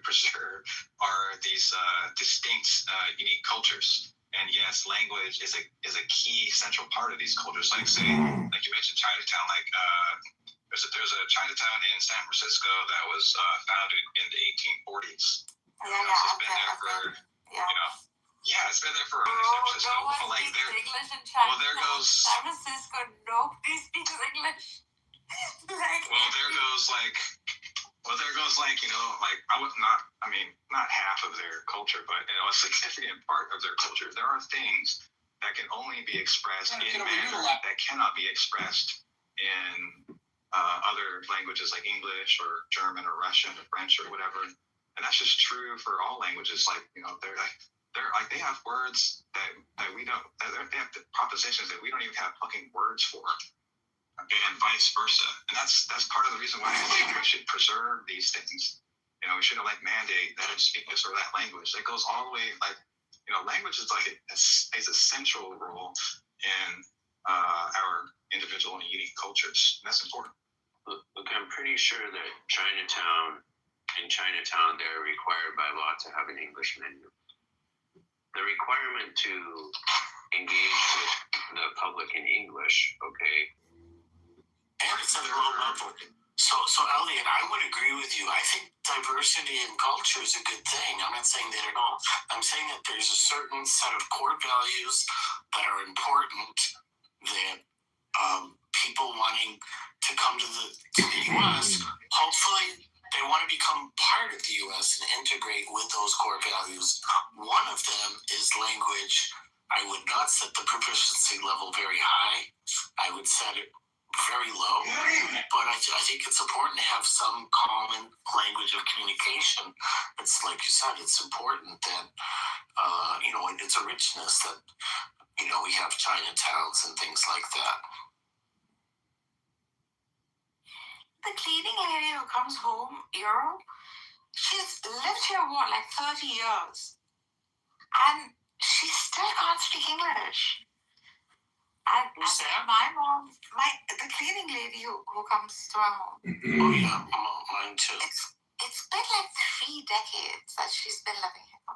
preserve are these distinct, unique cultures. And yes, language is a key central part of these cultures. Like you mentioned Chinatown. Like there's a Chinatown in San Francisco that was founded in the 1840s. It's been there for it's been there for San Francisco. Nobody speaks English in China. Well, there goes San Francisco. Nobody speaks English. Not half of their culture, but a significant part of their culture. There are things that can only be expressed in manner that cannot be expressed in other languages like English or German or Russian or French or whatever. And that's just true for all languages. They have words that we don't. They have propositions that we don't even have fucking words for. And vice versa. And that's part of the reason why I think we should preserve these things. We shouldn't mandate that it speak this or that language. That goes all the way, language is plays a central role in our individual and unique cultures. And that's important. Look, I'm pretty sure that Chinatown in Chinatown, they're required by law to have an English menu. The requirement to engage with the public in English, okay? And it's at a low level. So Elliot, I would agree with you. I think diversity in culture is a good thing. I'm not saying that at all. I'm saying that there's a certain set of core values that are important that people wanting to come to the U.S., hopefully they want to become part of the U.S. and integrate with those core values. One of them is language. I would not set the proficiency level very high. I would set it very low, but I think it's important to have some common language of communication. It's like you said, it's important that, it's a richness that, we have Chinatowns and things like that. The cleaning lady who comes home, she's lived here, 30 years. And she still can't speak English. And my mom, the cleaning lady who comes to my home. Oh yeah, mine too. It's been like 3 decades that she's been living here.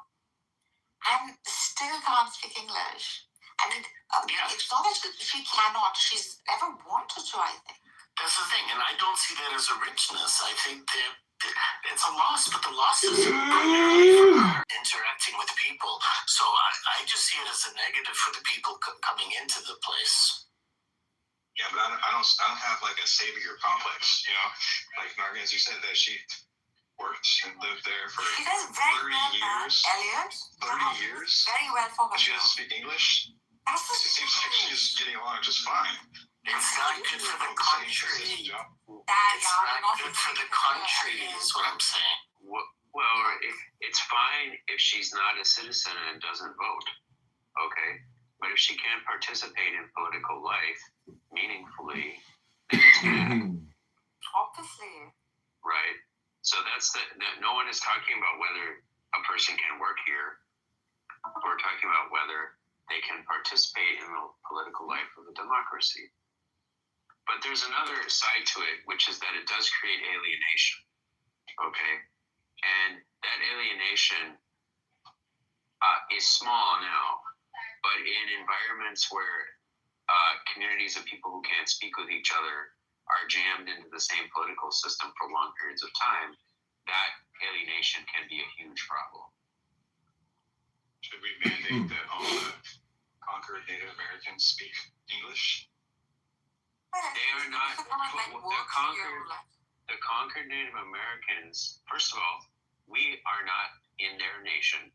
And still can't speak English. I mean, it's not that she cannot. She's never wanted to, I think. That's the thing, and I don't see that as a richness. I think that it's a loss, but the loss is interacting with people. So I just see it as a negative for the people coming into the place. Yeah, but I don't have like a savior complex, Like Margaret, as you said, that she worked and lived there for 30 years. Elliot? 30 years? Very well for her. She doesn't speak English? It seems like she's getting along just fine. It's not good for the country. It's not good for the country, is what I'm saying. Well, it's fine if she's not a citizen and doesn't vote, okay? But if she can't participate in political life meaningfully, then it's bad. Obviously. Right? So no one is talking about whether a person can work here. We're talking about whether they can participate in the political life of a democracy. But there's another side to it, which is that it does create alienation, okay? And that alienation is small now, but in environments where communities of people who can't speak with each other are jammed into the same political system for long periods of time, that alienation can be a huge problem. Should we mandate that all the conquered Native Americans speak English? They are not the conquered Native Americans. First of all, we are not in their nation.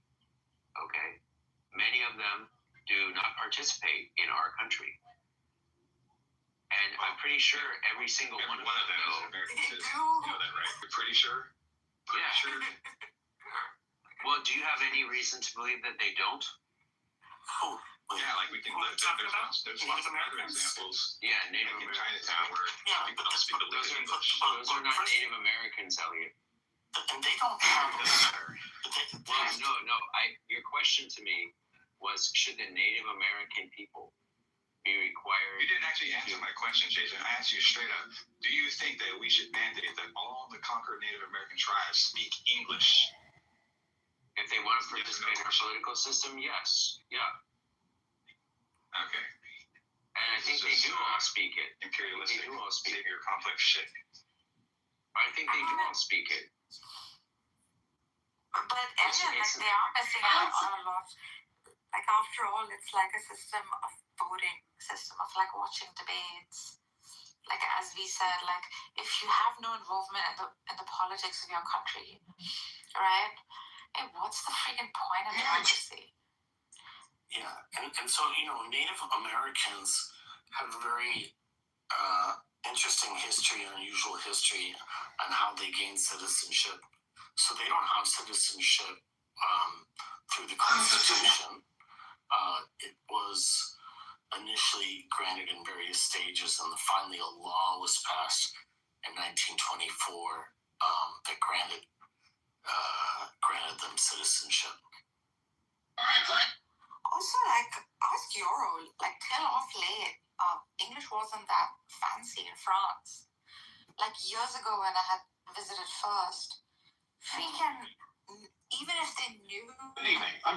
Okay, many of them do not participate in our country, and I'm pretty sure every single one of them is American citizens. You know that, right? You're pretty sure? Pretty sure. Well, do you have any reason to believe that they don't? Oh. Yeah, like we can. There's lots of other examples. Yeah, Native in Chinatown where people don't speak a lick of English. Those are not Native Americans, Elliot. And they don't have No. Your question to me was: should the Native American people be required? You didn't actually answer my question, Jason. I asked you straight up. Do you think that we should mandate that all the conquered Native American tribes speak English? If they want to participate in our political system, yes. Yeah. Okay. And I think they do all speak it. Imperialistic, they do all speak your complex shit. I think they do all speak it. But they are missing out on a lot. Like after all, it's like a system of voting, system of like watching debates. Like as we said, like if you have no involvement in the politics of your country, right? Hey, what's the freaking point of democracy? Yeah, and so, Native Americans have a very interesting history and unusual history on how they gained citizenship. So they don't have citizenship through the Constitution. It was initially granted in various stages, and finally a law was passed in 1924 that granted them citizenship. Also, ask Euro, till off late, English wasn't that fancy in France. Years ago when I had visited first, freaking, even if they knew. Good evening. I'm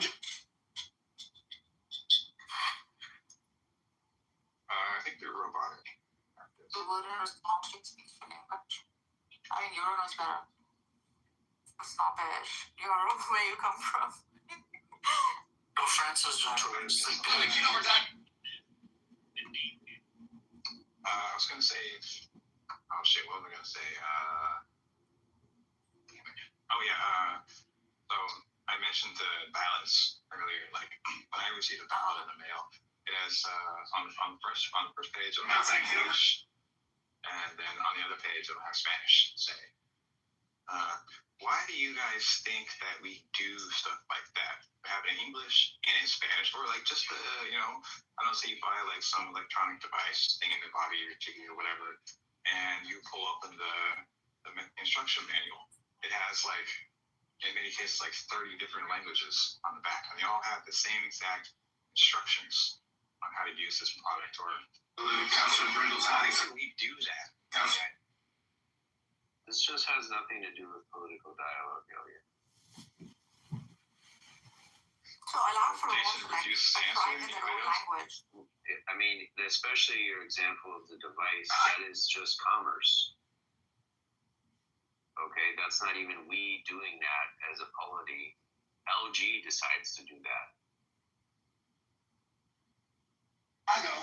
I think they're robotic. The wilderness don't speak for language. I mean, Euro knows better. Snobbish. Euro, where you come from. No, Francis just Kitover, Doc. I was gonna say, oh shit, what was I gonna say? So I mentioned the ballots earlier. Like when I received a ballot in the mail, it has on the first page it'll have English, and then on the other page it'll have Spanish. Say, why do you guys think that we do stuff like that? Have it in English and in Spanish, or like just I don't say you buy like some electronic device thing in the body or TV or whatever, and you pull open the instruction manual. It has like, in many cases, like 30 different languages on the back, and they all have the same exact instructions on how to use this product. Or Councilor Brindle's nodding. So we do that. This just has nothing to do with political dialogue, Elliot. So allow for a applying in their own language. I mean, especially your example of the device, that is just commerce. Okay, that's not even we doing that as a polity. LG decides to do that. I know.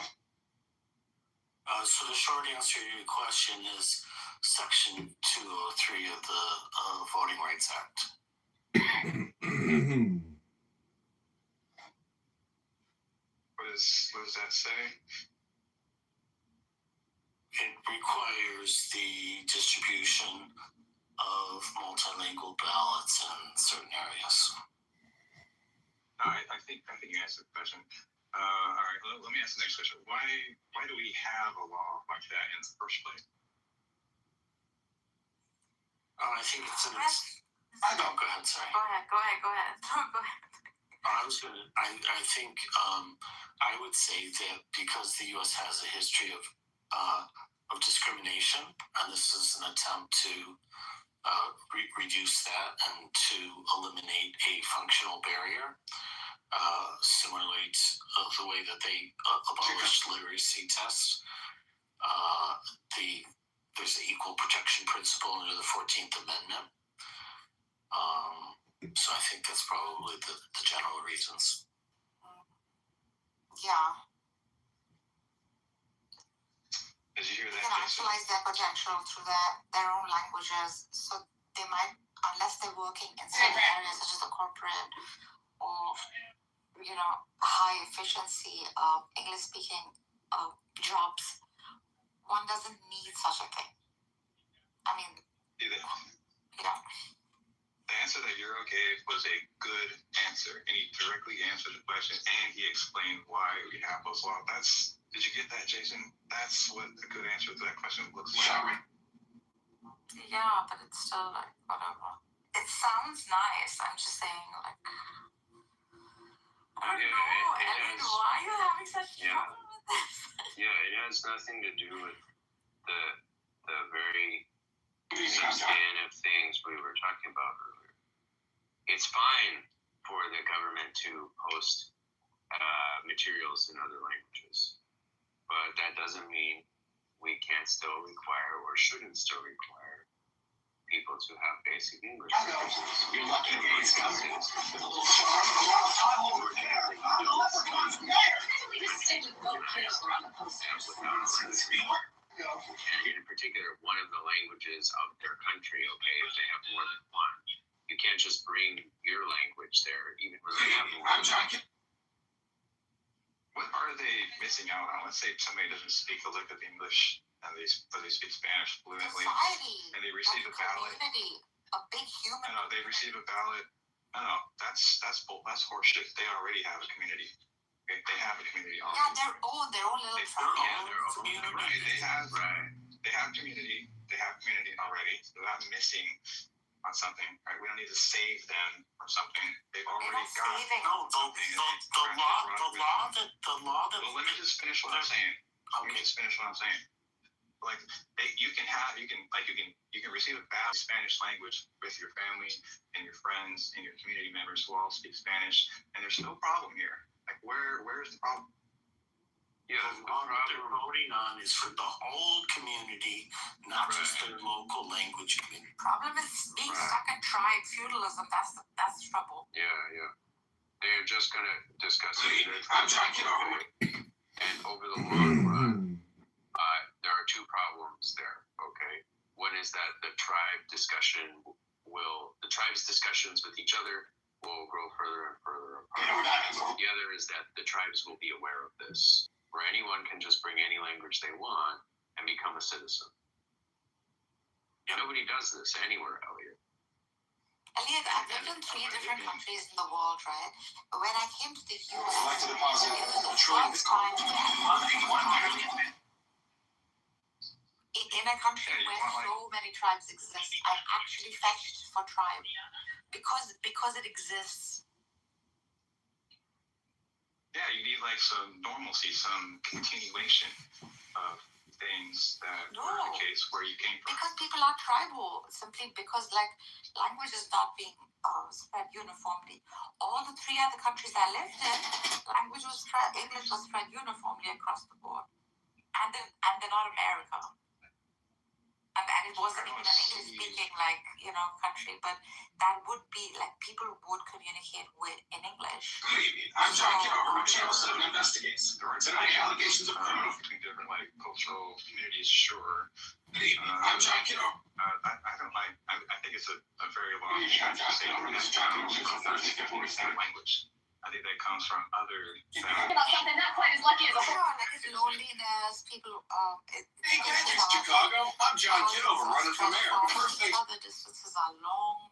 So the short answer to your question is Section 203 of the Voting Rights Act. What does that say? It requires the distribution of multilingual ballots in certain areas. No, I think you answered the question. All right, let me ask the next question. Why do we have a law like that in the first place? I think it's an. Go ahead. Sorry. Go ahead. Go ahead. I think I would say that because the U.S. has a history of discrimination, and this is an attempt to reduce that and to eliminate a functional barrier, similarly to the way that they abolished literacy tests. There's an equal protection principle under the 14th Amendment. So I think that's probably the general reasons. Yeah. Did you hear that? They can actualize their potential through their own languages. So they might, unless they're working in certain areas such as the corporate or high efficiency English speaking jobs, one doesn't need such a thing. I mean, yeah. The answer that you're okay was a good answer, and he directly answered the question, and he explained why we have those laws. Did you get that, Jason? That's what a good answer to that question looks like. Yeah, but it's still like whatever. It sounds nice. I'm just saying, like, I don't know. Elliot, why are you having such trouble with this? Yeah, it has nothing to do with the very span of things we were talking about earlier. It's fine for the government to post materials in other languages, but that doesn't mean we can't still require or shouldn't still require people to have basic English. You're lucky to be discussing with a little charm, a lot of time over there. I'm a leprechaun's mayor. We just stick with both kids around the post office. In particular, one of the languages of their country, okay, if they have more than one. You can't just bring your language there, even when they have more. What are they missing out on? Let's say somebody doesn't speak a lick of English, and they speak Spanish fluently, and they receive a ballot. A big human. No, they receive a ballot. No, that's horseshit. They already have a community. Okay? They have a community already. Yeah, their own little community. Right. They have community. They have community already. They're not missing on something. Right. We don't need to save them or something. They've already got. No, the law that. Well, let me just finish what I'm saying. like you can receive a bad Spanish language with your family and your friends and your community members who all speak Spanish, and there's no problem here. Like where's the problem? Yeah, the law that they're voting on is for the whole community, not just their local language community. Problem is being stuck in tribe feudalism. That's the trouble. Yeah. They're just going to discuss it. I'm John Kitover. And over the long run, there are two problems there, okay? One is that the tribe's discussions with each other will grow further and further apart. The other is that the tribes will be aware of this, where anyone can just bring any language they want and become a citizen. Nobody does this anywhere, Elliot. Elliot, I've lived in 3 different countries in the world, right? When I came to the US, I'd like to deposit it was the $1 trillion first time in a country where so many tribes exist. I actually fetched for tribe because it exists. Yeah, you need like some normalcy, some continuation of things that were the case where you came from. Because people are tribal, simply because like language is not being spread uniformly. All the 3 other countries I lived in, English was spread uniformly across the board, and they're not America. And it wasn't even an English-speaking country, but that would be like people would communicate in English. Good evening. I'm John Kitover with Channel 7 Investigates. There are tonight allegations of criminal between different cultural communities. Sure. Good evening. I'm John Kitover. I don't like. I think it's a very long I'm John Kitover. This is John Kitover. Thursday, February 7th. language. I think that comes from other. About something not quite as lucky as a Sure, like it's loneliness, people. Hey guys, it's Chicago. I'm John Kitover, running for mayor. But first things. The distances are long,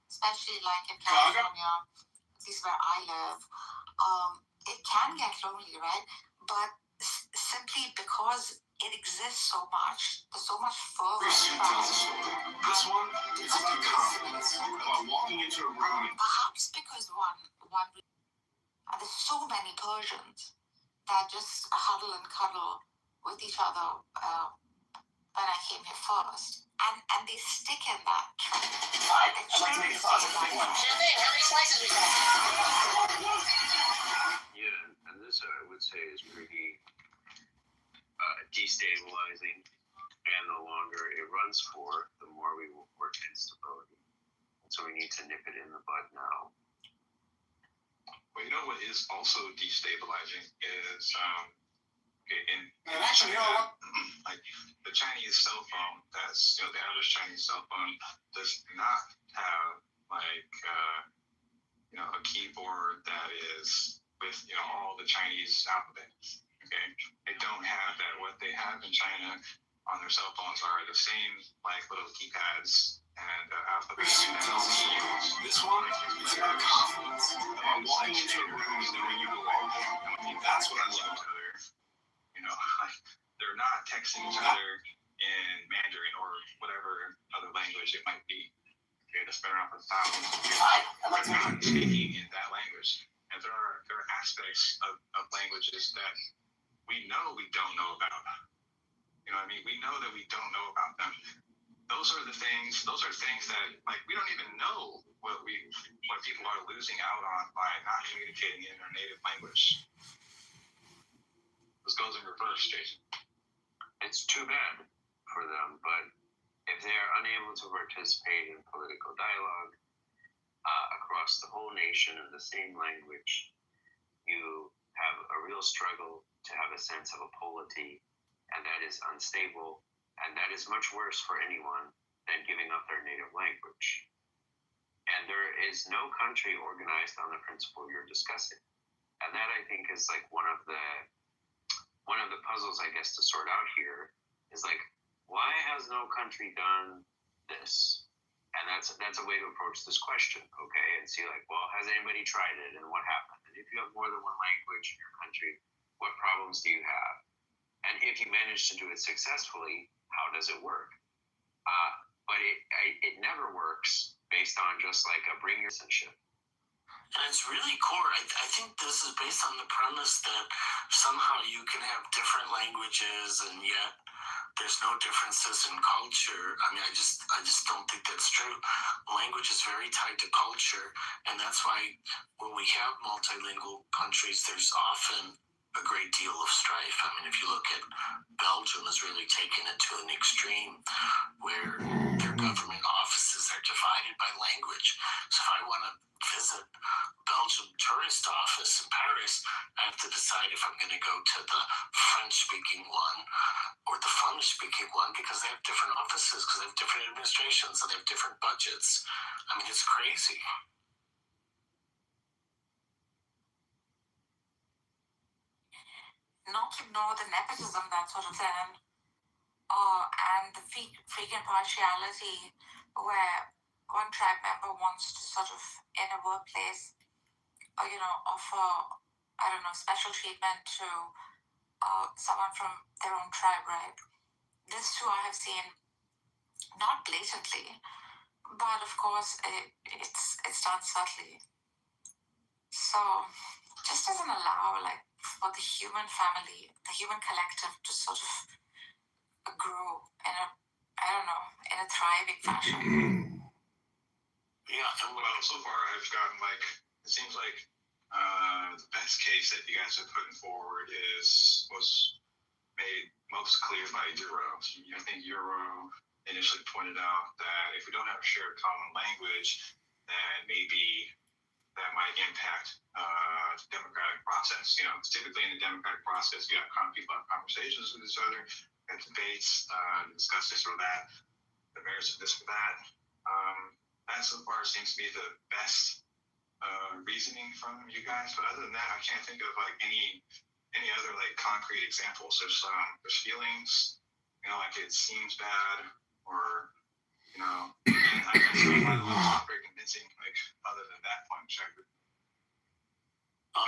especially like in California, at least where I live. It can get lonely, right? But simply because it exists so much, there's so much further. This one is about confidence, about walking into a room. Perhaps because there's so many Persians that just huddle and cuddle with each other when I came here first. And they stick in that. I'd like to make a deposit for $1. champagne. How many slices we got? Yeah, and this I would say is pretty destabilizing. And the longer it runs for, the more we will work instability. So we need to nip it in the bud now. Well, you know what is also destabilizing is And actually, you know what? like the Chinese cell phone. That's the average Chinese cell phone does not have a keyboard that is with all the Chinese alphabet. Okay, they don't have that. What they have in China on their cell phones are the same little keypads and alphabets. This one is about confidence, about walking into a room knowing you belong there. That's what I love. They're not texting each other in Mandarin or whatever other language it might be. Okay, that's been around for thousands of years. They're not speaking in that language. And there are aspects of languages that we know we don't know about. You know what I mean? We know that we don't know about them. Those are things that we don't even know what people are losing out on by not communicating in their native language. This goes in reverse, Jason. It's too bad for them, but if they are unable to participate in political dialogue across the whole nation in the same language, you have a real struggle to have a sense of a polity, and that is unstable, and that is much worse for anyone than giving up their native language. And there is no country organized on the principle you're discussing. And that, I think, is one of the puzzles, I guess, to sort out here is why has no country done this? And that's a way to approach this question, okay? And see has anybody tried it and what happened? And if you have more than one language in your country, what problems do you have? And if you manage to do it successfully, how does it work? But it never works based on just a bring your citizenship. And it's really core. I think this is based on the premise that somehow you can have different languages and yet there's no differences in culture. I mean, I just don't think that's true. Language is very tied to culture, and that's why when we have multilingual countries, there's often a great deal of strife. I mean, if you look at Belgium, has really taken it to an extreme where their government offices are divided by language. So if I want to visit Belgium tourist office in Paris, I have to decide if I'm going to go to the French-speaking one or the Flemish-speaking one, because they have different offices, because they have different administrations, and they have different budgets. I mean, it's crazy. Not to know the nepotism that sort of thing, and the freaking partiality where one tribe member wants to sort of, in a workplace, offer, I don't know, special treatment to someone from their own tribe, right? This too I have seen, not blatantly, but of course it's done subtly. So just doesn't allow for the human family, the human collective to sort of grow in a thriving fashion. Yeah, well, so far I've gotten it seems like the best case that you guys are putting forward was made most clear by Euro. I think Euro initially pointed out that if we don't have a shared common language, then maybe that might impact the democratic process. Typically in the democratic process, you have people have conversations with each other, have debates, discuss this or that, the merits of this or that. That so far seems to be the best reasoning from you guys. But other than that, I can't think of any other concrete examples. There's feelings, it seems bad, or and I guess not very convincing. Other than that point, but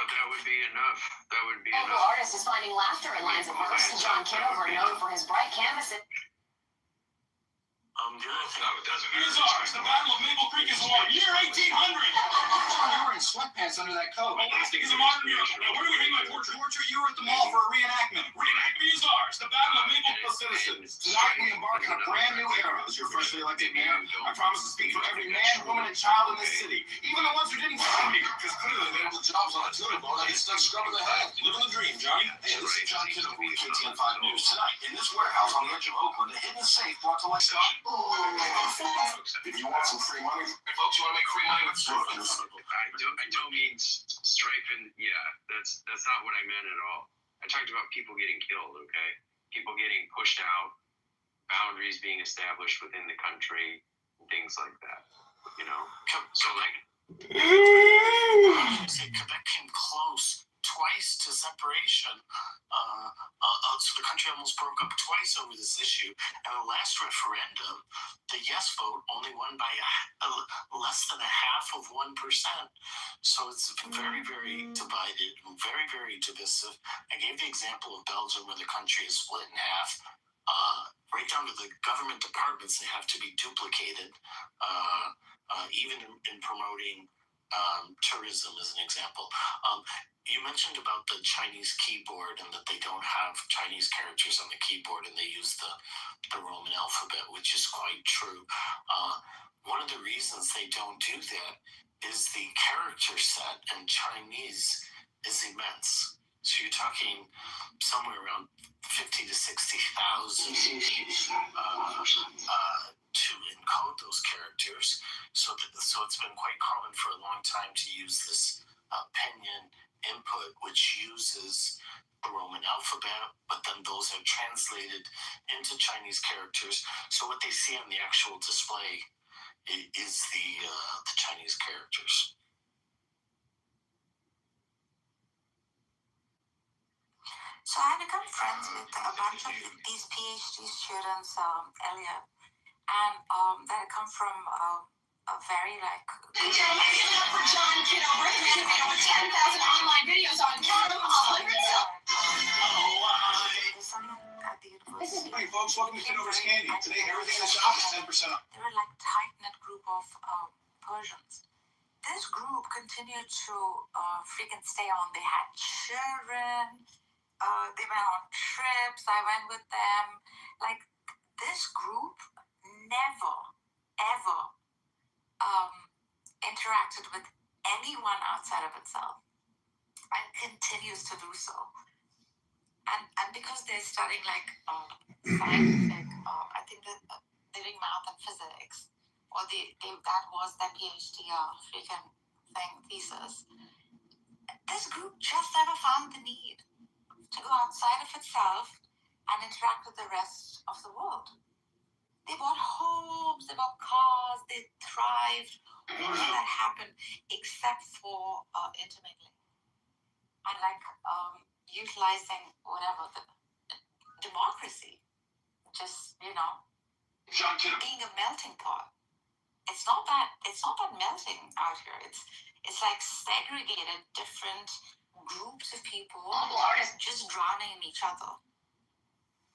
that would be enough. That would be Local enough. artist is finding laughter in lines of verse. John Kitover, known for his bright canvases. No, it doesn't. Here's ours. The Battle of Maple Creek is won. Year 1800. John, you're wearing sweatpants under that coat. Well, plastic is a modern hero. Now, where do we hang my portrait? You were at the mall for a reenactment. Reenactment is ours. The Battle of Maple Citizens, tonight we embark on a brand new era. As your freshly elected mayor, I promise to speak for every man, woman, and child in this city. Even the ones who didn't find me. Because clearly they have the jobs on a tuna boat. I get stuck scrubbing the head. Living the dream, John. Hey, this is John Kitover with KTN 5 News. Tonight, in this warehouse on the edge of Oakland, a hidden safe brought to life. If you want some free money, folks, you want to make free money with I don't mean striping. Yeah, that's not what I meant at all. I talked about people getting killed. Okay, people getting pushed out, boundaries being established within the country, and things like that. So Quebec came close twice to separation. So the country almost broke up twice over this issue. And the last referendum, the yes vote only won by less than 0.5%. So it's very, very divided, very, very divisive. I gave the example of Belgium where the country is split in half. Right down to the government departments, they have to be duplicated, even in promoting tourism as an example. You mentioned about the Chinese keyboard and that they don't have Chinese characters on the keyboard and they use the Roman alphabet, which is quite true. One of the reasons they don't do that is the character set in Chinese is immense. So you're talking somewhere around 50 to 60,000 to encode those characters. So it's been quite common for a long time to use this pinyin input, which uses the Roman alphabet, but then those are translated into Chinese characters. So what they see on the actual display is the Chinese characters. So I become friends with a bunch of these PhD students earlier, and that come from a very Ladies and gentlemen, give it up for John Kitover, the man who made over 10,000 online videos on Kitover, 100. Hey folks, welcome to Kitover's Candy. Today everything in the shop is 10% off. They were tight-knit group of Persians. This group continued to freaking stay on. They had children. they went on trips. I went with them. Like, this group never, ever interacted with anyone outside of itself, and continues to do so. And because they're studying like scientific, I think that living math and physics, or that was their PhD freaking thesis. This group just never found the need to go outside of itself and interact with the rest of the world. They bought homes, they bought cars, they thrived. All of that happened except for intermingling and like utilizing whatever the democracy, just being a melting pot. It's not that melting out here. It's like segregated different groups of people just drowning in each other.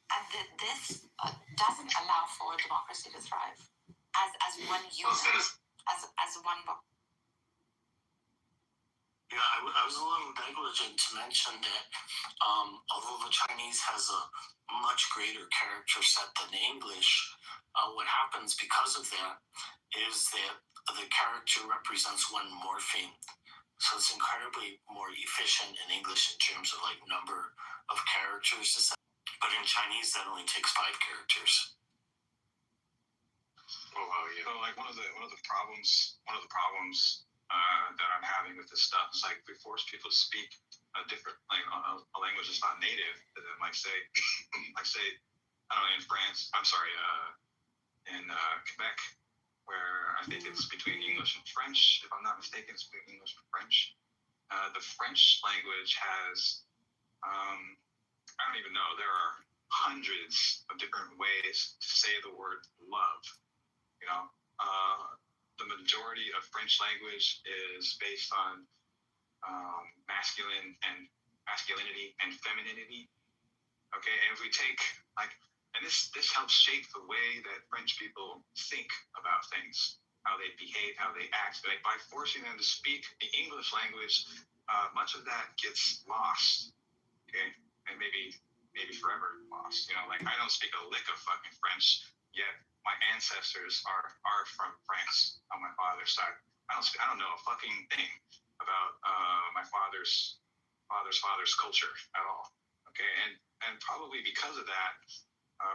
And this doesn't allow for democracy to thrive as one unit, as one. Yeah, I was a little negligent to mention that although the Chinese has a much greater character set than English, what happens because of that is that the character represents one morpheme. So it's incredibly more efficient in English in terms of like number of characters. But in Chinese, that only takes 5 characters. Oh wow, yeah. So like one of the problems that I'm having with this stuff is like we force people to speak a different a language that's not native to them. Like say I don't know, in France, in Quebec, where I think it's between English and French, if I'm not mistaken, it's between English and French. The French language has I don't even know, there are hundreds of different ways to say the word love. The majority of French language is based on masculinity and femininity. Okay, and if we take and this helps shape the way that French people think about things, how they behave, how they act. Like by forcing them to speak the English language, much of that gets lost. Okay, and maybe forever lost. Like I don't speak a lick of fucking French yet. My ancestors are from France on my father's side. I don't know a fucking thing about my father's culture at all. Okay, and probably because of that,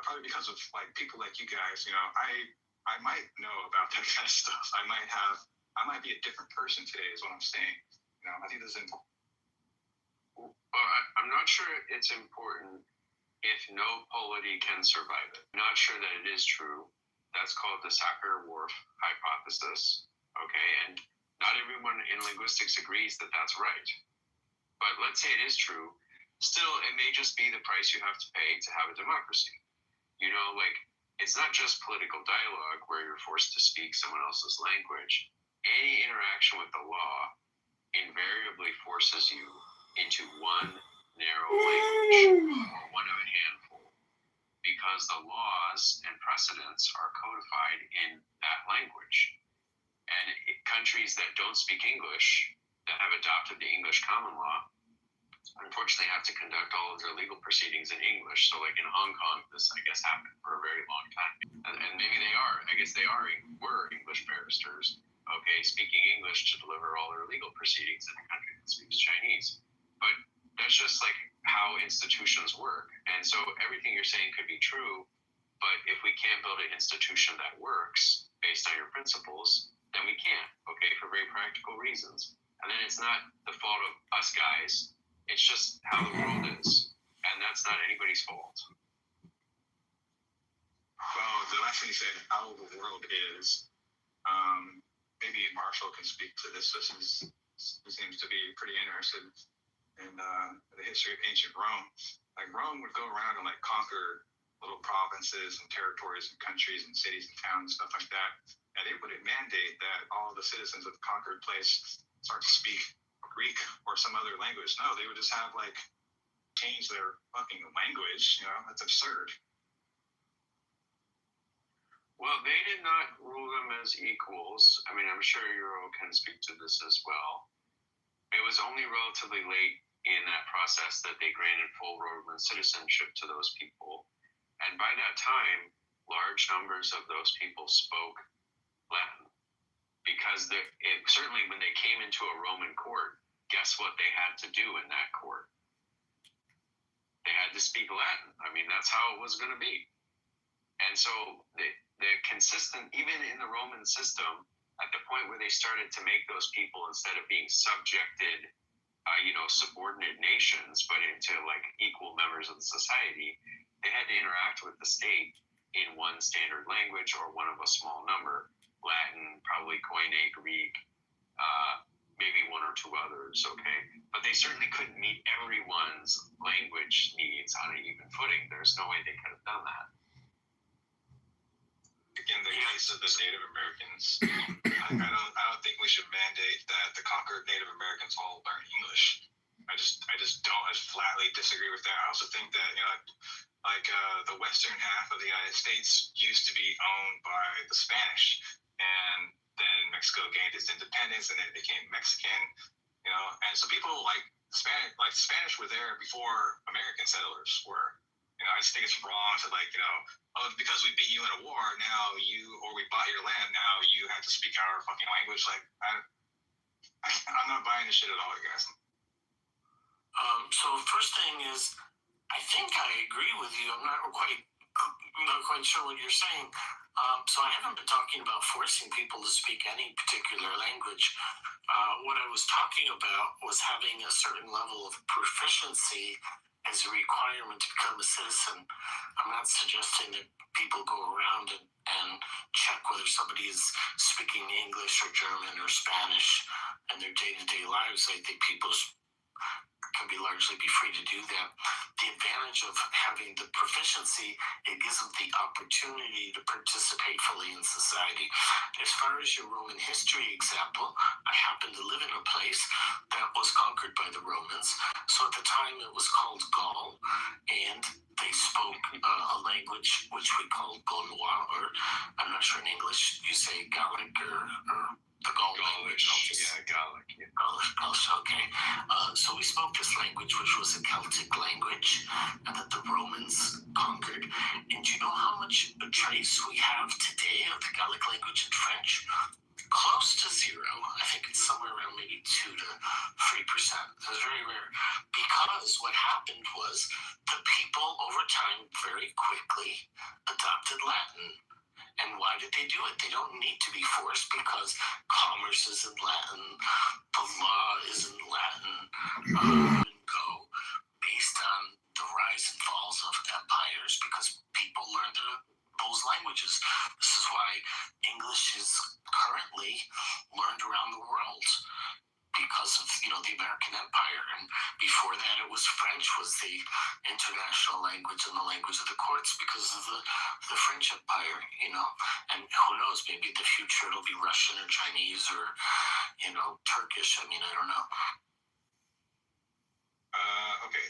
probably because of like people like you guys, I might know about that kind of stuff. I might be a different person today, is what I'm saying. I think this is important. Well, I'm not sure it's important if no polity can survive it. I'm not sure that it is true. That's called the Sacker-Whorf hypothesis. Okay, and not everyone in linguistics agrees that that's right. But let's say it is true. Still, it may just be the price you have to pay to have a democracy. It's not just political dialogue where you're forced to speak someone else's language. Any interaction with the law invariably forces you into one narrow language, or one of a handful, because the laws and precedents are codified in that language. And countries that don't speak English, that have adopted the English common law, unfortunately have to conduct all of their legal proceedings in English. So like in Hong Kong, this I guess happened for a very long time. And maybe were English barristers, okay, speaking English to deliver all their legal proceedings in a country that speaks Chinese. But that's just like how institutions work. And so everything you're saying could be true, but if we can't build an institution that works based on your principles, then we can't, okay, for very practical reasons. And then it's not the fault of us guys, it's just how the world is. And that's not anybody's fault. Well, the last thing you said, how the world is, maybe Marshall can speak to this. He seems to be pretty interested in the history of ancient Rome. Like Rome would go around and like conquer little provinces and territories and countries and cities and towns and stuff like that. And they wouldn't mandate that all the citizens of the conquered place start to speak Greek or some other language. No, they would just have like change their fucking language. That's absurd. Well, they did not rule them as equals. I mean, I'm sure Euro can speak to this as well. It was only relatively late in that process that they granted full Roman citizenship to those people. And by that time, large numbers of those people spoke Latin, because certainly when they came into a Roman court, guess what they had to do in that court? They had to speak Latin. I mean, that's how it was going to be. And so the consistent, even in the Roman system, at the point where they started to make those people, instead of being subjected, subordinate nations, but into like equal members of the society, they had to interact with the state in one standard language or one of a small number. Latin, probably Koine, Greek, maybe one or two others, okay? But they certainly couldn't meet everyone's language needs on an even footing. There's no way they could have done that. In the case of the Native Americans, I don't think we should mandate that the conquered Native Americans all learn English. I just don't. I flatly disagree with that. I also think that the western half of the United States used to be owned by the Spanish, and then Mexico gained its independence, and then it became Mexican. And so people like Spanish were there before American settlers were. I just think it's wrong to because we beat you in a war, now we bought your land, now you have to speak our fucking language. I'm not buying this shit at all, you guys. So first thing is, I think I agree with you. I'm not quite sure what you're saying. So I haven't been talking about forcing people to speak any particular language. What I was talking about was having a certain level of proficiency as a requirement to become a citizen. I'm not suggesting that people go around and check whether somebody is speaking English or German or Spanish in their day-to-day lives. I think people can be largely be free to do that. The advantage of having the proficiency, it gives them the opportunity to participate fully in society. As far as your Roman history example, I happen to live in a place that was conquered by the Romans. So at the time it was called Gaul, and they spoke a language which we call Gaulois, or I'm not sure in English you say Gallic or the Gaul language. Gallic. Yeah. Gaulish, okay. So we spoke this language, which was a Celtic language, and that the Romans conquered. And do you know how much trace we have today of the Gallic language in French? Close to zero. I think it's somewhere around maybe 2 to 3%. It's very rare. Because what happened was the people over time very quickly adopted Latin. And why did they do it? They don't need to be forced, because commerce is in Latin, the law is in Latin, based on the rise and falls of empires, because people learned those languages. This is why English is currently learned around the world, because of the American Empire. And before that it was French was the international language and the language of the courts because of the French Empire, and who knows, maybe in the future it'll be Russian or Chinese or Turkish. I don't know. Okay.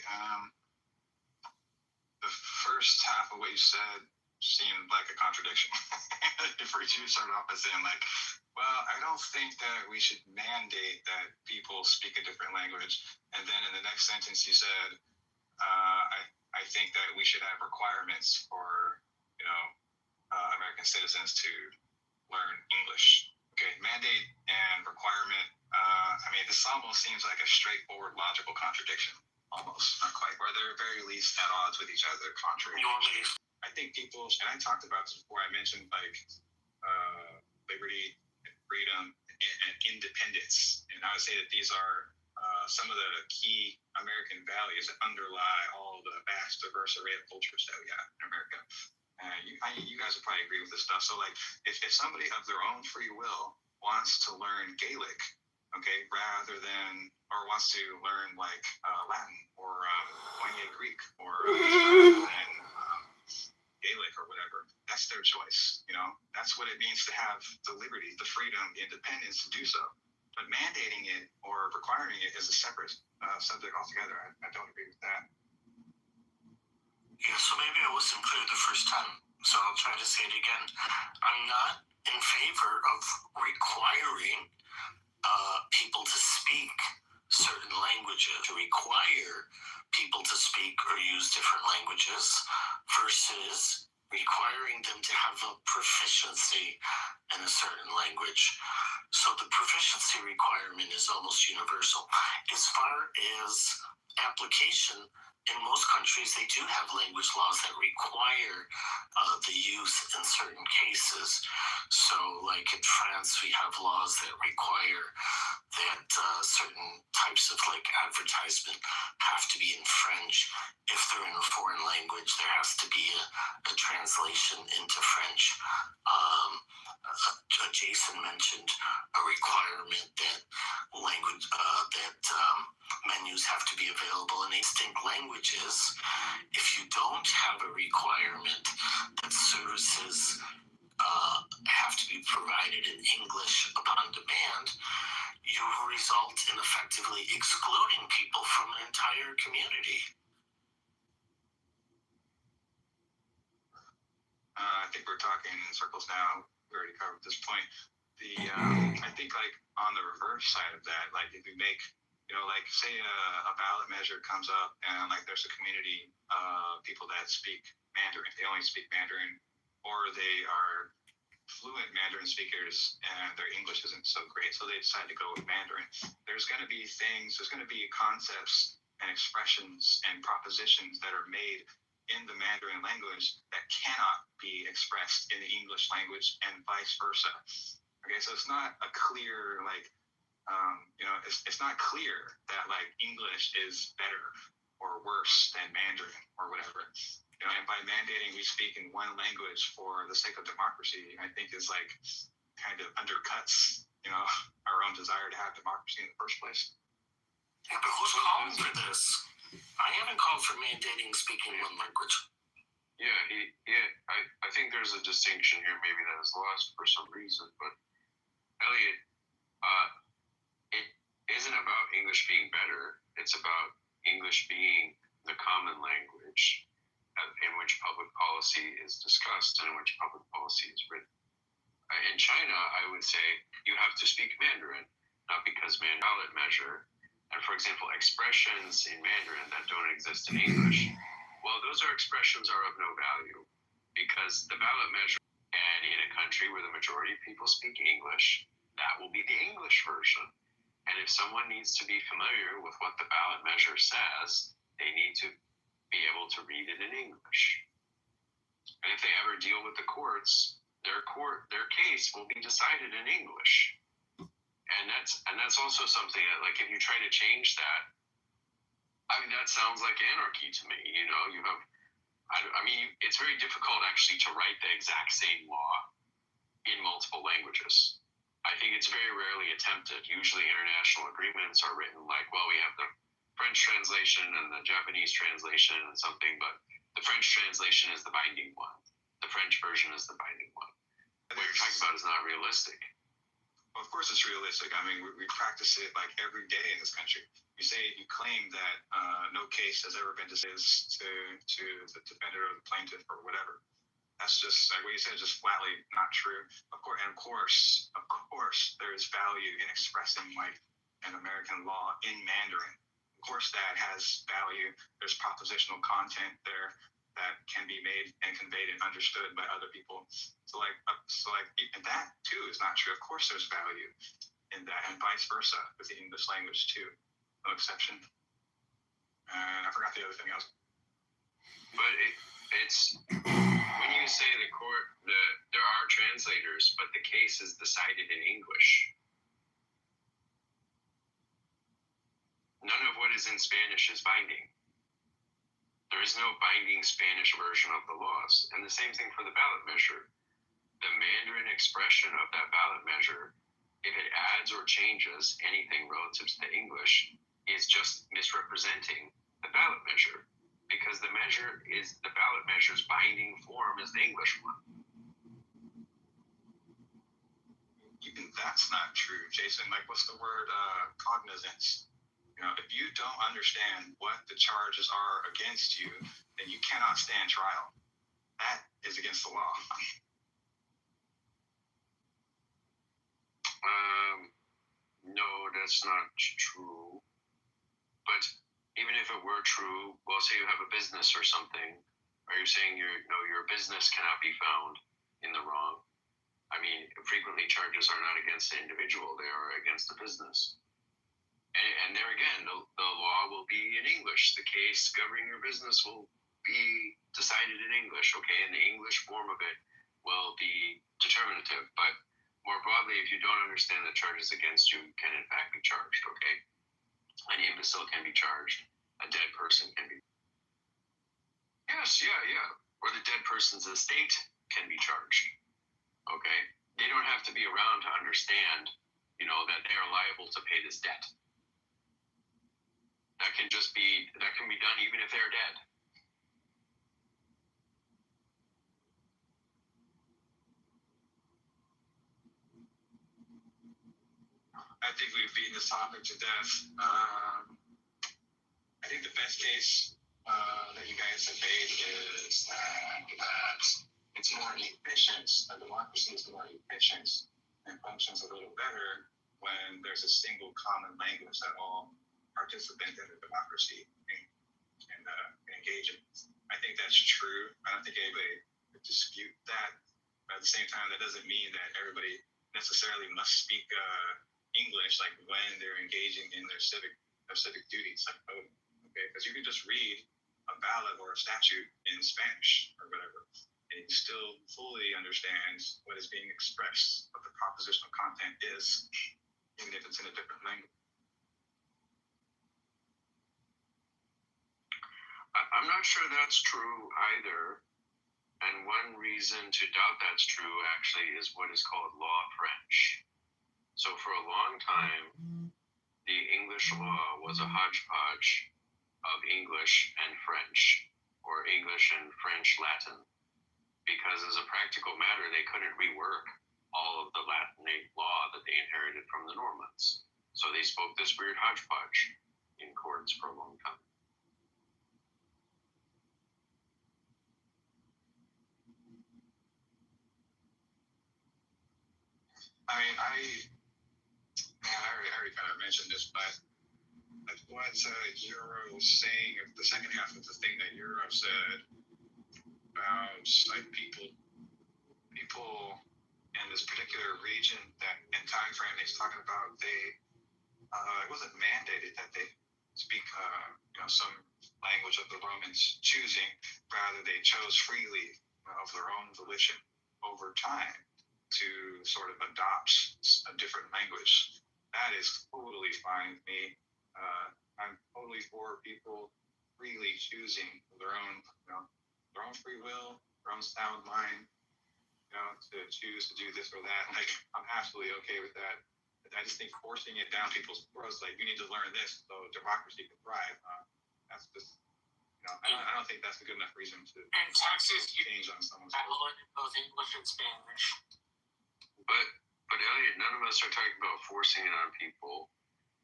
The first half of what you said seemed like a contradiction. First you started off by saying well, I don't think that we should mandate that people speak a different language. And then in the next sentence you said, I think that we should have requirements for, American citizens to learn English. Okay, mandate and requirement. This almost seems like a straightforward logical contradiction. Almost, not quite. Or they're at very least at odds with each other, contrary. I think people, and I talked about this before, I mentioned liberty, freedom, and independence. And I would say that these are some of the key American values that underlie all the vast, diverse array of cultures that we have in America. You guys will probably agree with this stuff. So, if somebody of their own free will wants to learn Gaelic, okay, rather than, or wants to learn Latin or Koine Greek or Gaelic or whatever, that's their choice. That's what it means to have the liberty, the freedom, the independence to do so. But mandating it or requiring it is a separate subject altogether. I don't agree with that. Yeah, so maybe I wasn't clear the first time, so I'll try to say it again. I'm not in favor of requiring people to speak certain languages, to require people to speak or use different languages versus requiring them to have a proficiency in a certain language. So the proficiency requirement is almost universal. As far as application, in most countries, they do have language laws that require the use in certain cases. So, like in France, we have laws that require that certain types of like advertisement have to be in French. If they're in a foreign language, there has to be a translation into French. Jason mentioned a requirement that menus have to be available in distinct languages. If you don't have a requirement that services have to be provided in English upon demand, you result in effectively excluding people from an entire community. I think we're talking in circles now. We already covered this point. I think like on the reverse side of that, like if we make, like say a ballot measure comes up and like there's a community of people that speak Mandarin, they only speak Mandarin, or they are fluent Mandarin speakers and their English isn't so great, so they decide to go with Mandarin. There's going to be concepts and expressions and propositions that are made in the Mandarin language that cannot be expressed in the English language and vice versa. Okay, so it's not a clear, like, it's not clear that like English is better or worse than Mandarin or whatever. And by mandating we speak in one language for the sake of democracy, I think is like kind of undercuts, our own desire to have democracy in the first place. Yeah, but who's calling for this? I haven't called for mandating speaking one language. I think there's a distinction here, maybe that is lost for some reason, but Elliot, it isn't about English being better. It's about English being the common language in which public policy is discussed and in which public policy is written. In China, I would say you have to speak Mandarin, not because ballot measure, and for example, expressions in Mandarin that don't exist in English, well, those expressions are of no value because the ballot measure, and in a country where the majority of people speak English, that will be the English version. And if someone needs to be familiar with what the ballot measure says, they need to be able to read it in English. And if they ever deal with the courts, their case will be decided in English. And that's also something that, like, if you try to change that, I mean, that sounds like anarchy to me. You have, it's very difficult actually to write the exact same law in multiple languages. I think it's very rarely attempted. Usually international agreements are written like, well, we have the French translation and the Japanese translation and something, but the French translation is the binding one. The French version is the binding one. What you're talking about is not realistic. Well, of course it's realistic. I mean, we practice it like every day in this country. You claim that no case has ever been dismissed to the defender or the plaintiff or whatever. That's just like what you said, just flatly not true. Of course, there is value in expressing like an American law in Mandarin. Of course, that has value. There's propositional content there that can be made and conveyed and understood by other people. So and that too is not true. Of course, there's value in that, and vice versa with the English language too. No exception. And I forgot the other thing else. But it's when you say the court, there are translators, but the case is decided in English. None of what is in Spanish is binding. There is no binding Spanish version of the laws. And the same thing for the ballot measure. The Mandarin expression of that ballot measure, if it adds or changes anything relative to the English, is just misrepresenting the ballot measure. Because the ballot measure's binding form is the English one. Even that's not true, Jason. Like, what's the word? Cognizance. If you don't understand what the charges are against you, then you cannot stand trial. That is against the law. No, that's not true. But even if it were true, well, say you have a business or something, are you saying your business cannot be found in the wrong? I mean, frequently charges are not against the individual; they are against the business. And there again, the law will be in English. The case governing your business will be decided in English, okay? And the English form of it will be determinative. But more broadly, if you don't understand the charges against you can in fact be charged, okay? An imbecile can be charged. A dead person can be. Yes, yeah. Or the dead person's estate can be charged, okay? They don't have to be around to understand, that they are liable to pay this debt. That can be done even if they're dead. I think we've beaten this topic to death. I think the best case that you guys have made is that it's more efficient. A democracy is more efficient and functions a little better when there's a single common language that all participants in a democracy can engage in. I think that's true. I don't think anybody would dispute that. But at the same time, that doesn't mean that everybody necessarily must speak English, like when they're engaging in their civic duties, like voting. Okay, because you can just read a ballot or a statute in Spanish or whatever, and you still fully understand what is being expressed, what the propositional content is, even if it's in a different language. I'm not sure that's true either. And one reason to doubt that's true actually is what is called law French. So for a long time, the English law was a hodgepodge of English and French, or English and French Latin, because as a practical matter, they couldn't rework all of the Latinate law that they inherited from the Normans. So they spoke this weird hodgepodge in courts for a long time. I mean, I already kind of mentioned this, but what Euro was saying, the second half of the thing that Euro said about like people in this particular region that in time frame he's talking about, it wasn't mandated that they speak some language of the Romans choosing, rather they chose freely of their own volition over time to sort of adopt a different language. That is totally fine with me. I'm totally for people freely choosing their own free will, their own sound mind, to choose to do this or that. Like, I'm absolutely okay with that. I just think forcing it down people's throats, like, you need to learn this so democracy can thrive. That's just, I don't think that's a good enough reason to Texas, change on someone's valid in both English and Spanish. But Elliot, none of us are talking about forcing it on people.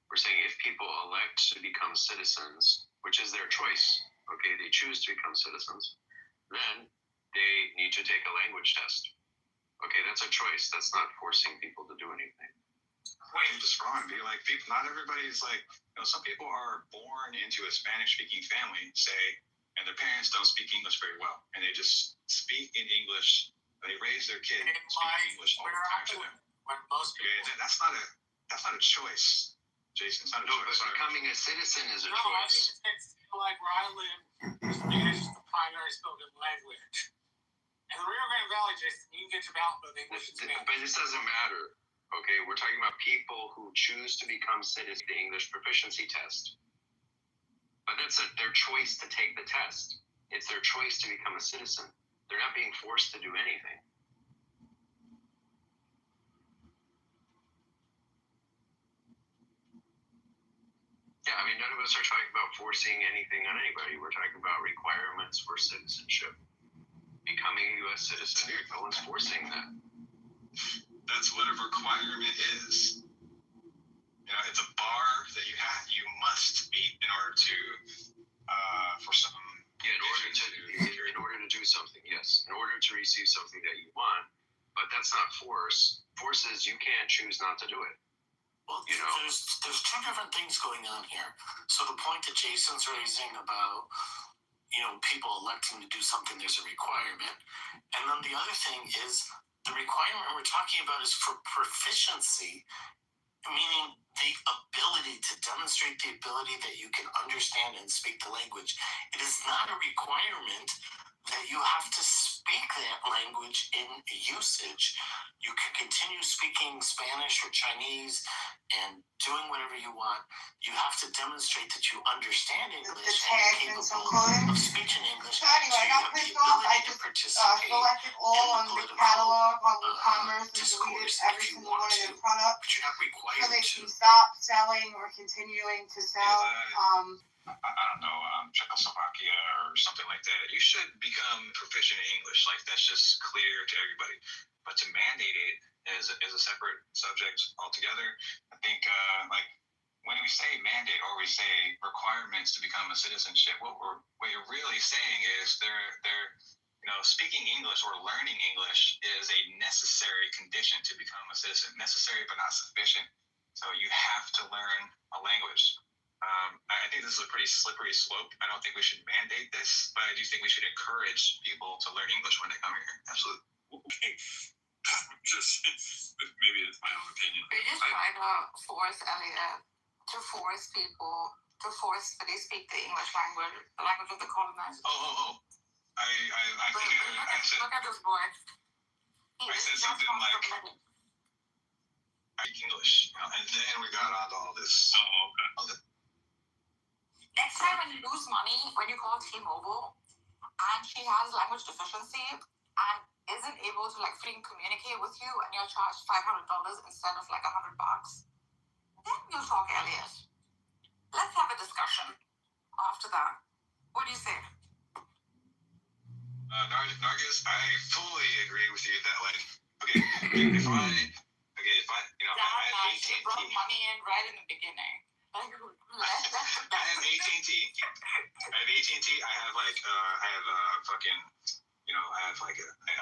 We're saying if people elect to become citizens, which is their choice, okay, they choose to become citizens, then they need to take a language test. Okay, that's a choice. That's not forcing people to do anything. I'm just wrong. Be like, people. Not everybody's like. Some people are born into a Spanish-speaking family, say, and their parents don't speak English very well, and they just speak in English. They raise their kid speaking English all the time to them. When most people, that's not a choice, Jason. It's not a choice. But becoming a citizen is a I choice. mean, it's like where I live, Spanish is the primary spoken language. In the Rio Grande Valley, Jason, you can get your ballot both English and Spanish. But this doesn't matter. Okay, we're talking about people who choose to become citizens, the English proficiency test. But that's their choice to take the test. It's their choice to become a citizen. They're not being forced to do anything. Yeah, I mean, none of us are talking about forcing anything on anybody. We're talking about requirements for citizenship. Becoming a U.S. citizen, no one's forcing that. That's what a requirement is. It's a bar that you must meet in order to for some. Yeah, in order to do something, yes. In order to receive something that you want, but that's not force. Force is you can't choose not to do it. Well, You know? there's two different things going on here. So the point that Jason's raising about, people electing to do something, there's a requirement. And then the other thing is the requirement we're talking about is for proficiency, meaning the ability to demonstrate the ability that you can understand and speak the language. It is not a requirement that you have to speak that language in usage. You can continue speaking Spanish or Chinese and doing whatever you want. You have to demonstrate that you understand English and you're capable of speech in English. So anyway, I got pissed off. I just selected all on the catalog on WooCommerce and deleted every single one of their products so they can stop selling or continuing to sell. I don't know, Czechoslovakia or something like that. You should become proficient in English. Like, that's just clear to everybody. But to mandate it is a separate subject altogether. I think, when we say mandate or we say requirements to become a citizenship, what you're really saying is speaking English or learning English is a necessary condition to become a citizen. Necessary but not sufficient. So you have to learn a language. I think this is a pretty slippery slope. I don't think we should mandate this, but I do think we should encourage people to learn English when they come here. Absolutely. Okay. Maybe it's my own opinion. We're just trying to force Elliot to force people to forcefully speak the English language, the language of the colonizers. I think I said. Look at this boy. I said something like English, and then we got onto all this. Oh, okay. Next time when you lose money, when you call T-Mobile, and she has language deficiency and isn't able to freaking communicate with you, and you're charged $500 instead of $100, then you'll talk, Elliot. Let's have a discussion after that. What do you say? Nargis, I fully agree with you that if I I have AT&T. Brought money in right in the beginning. I have AT&T. I have AT&T. I have a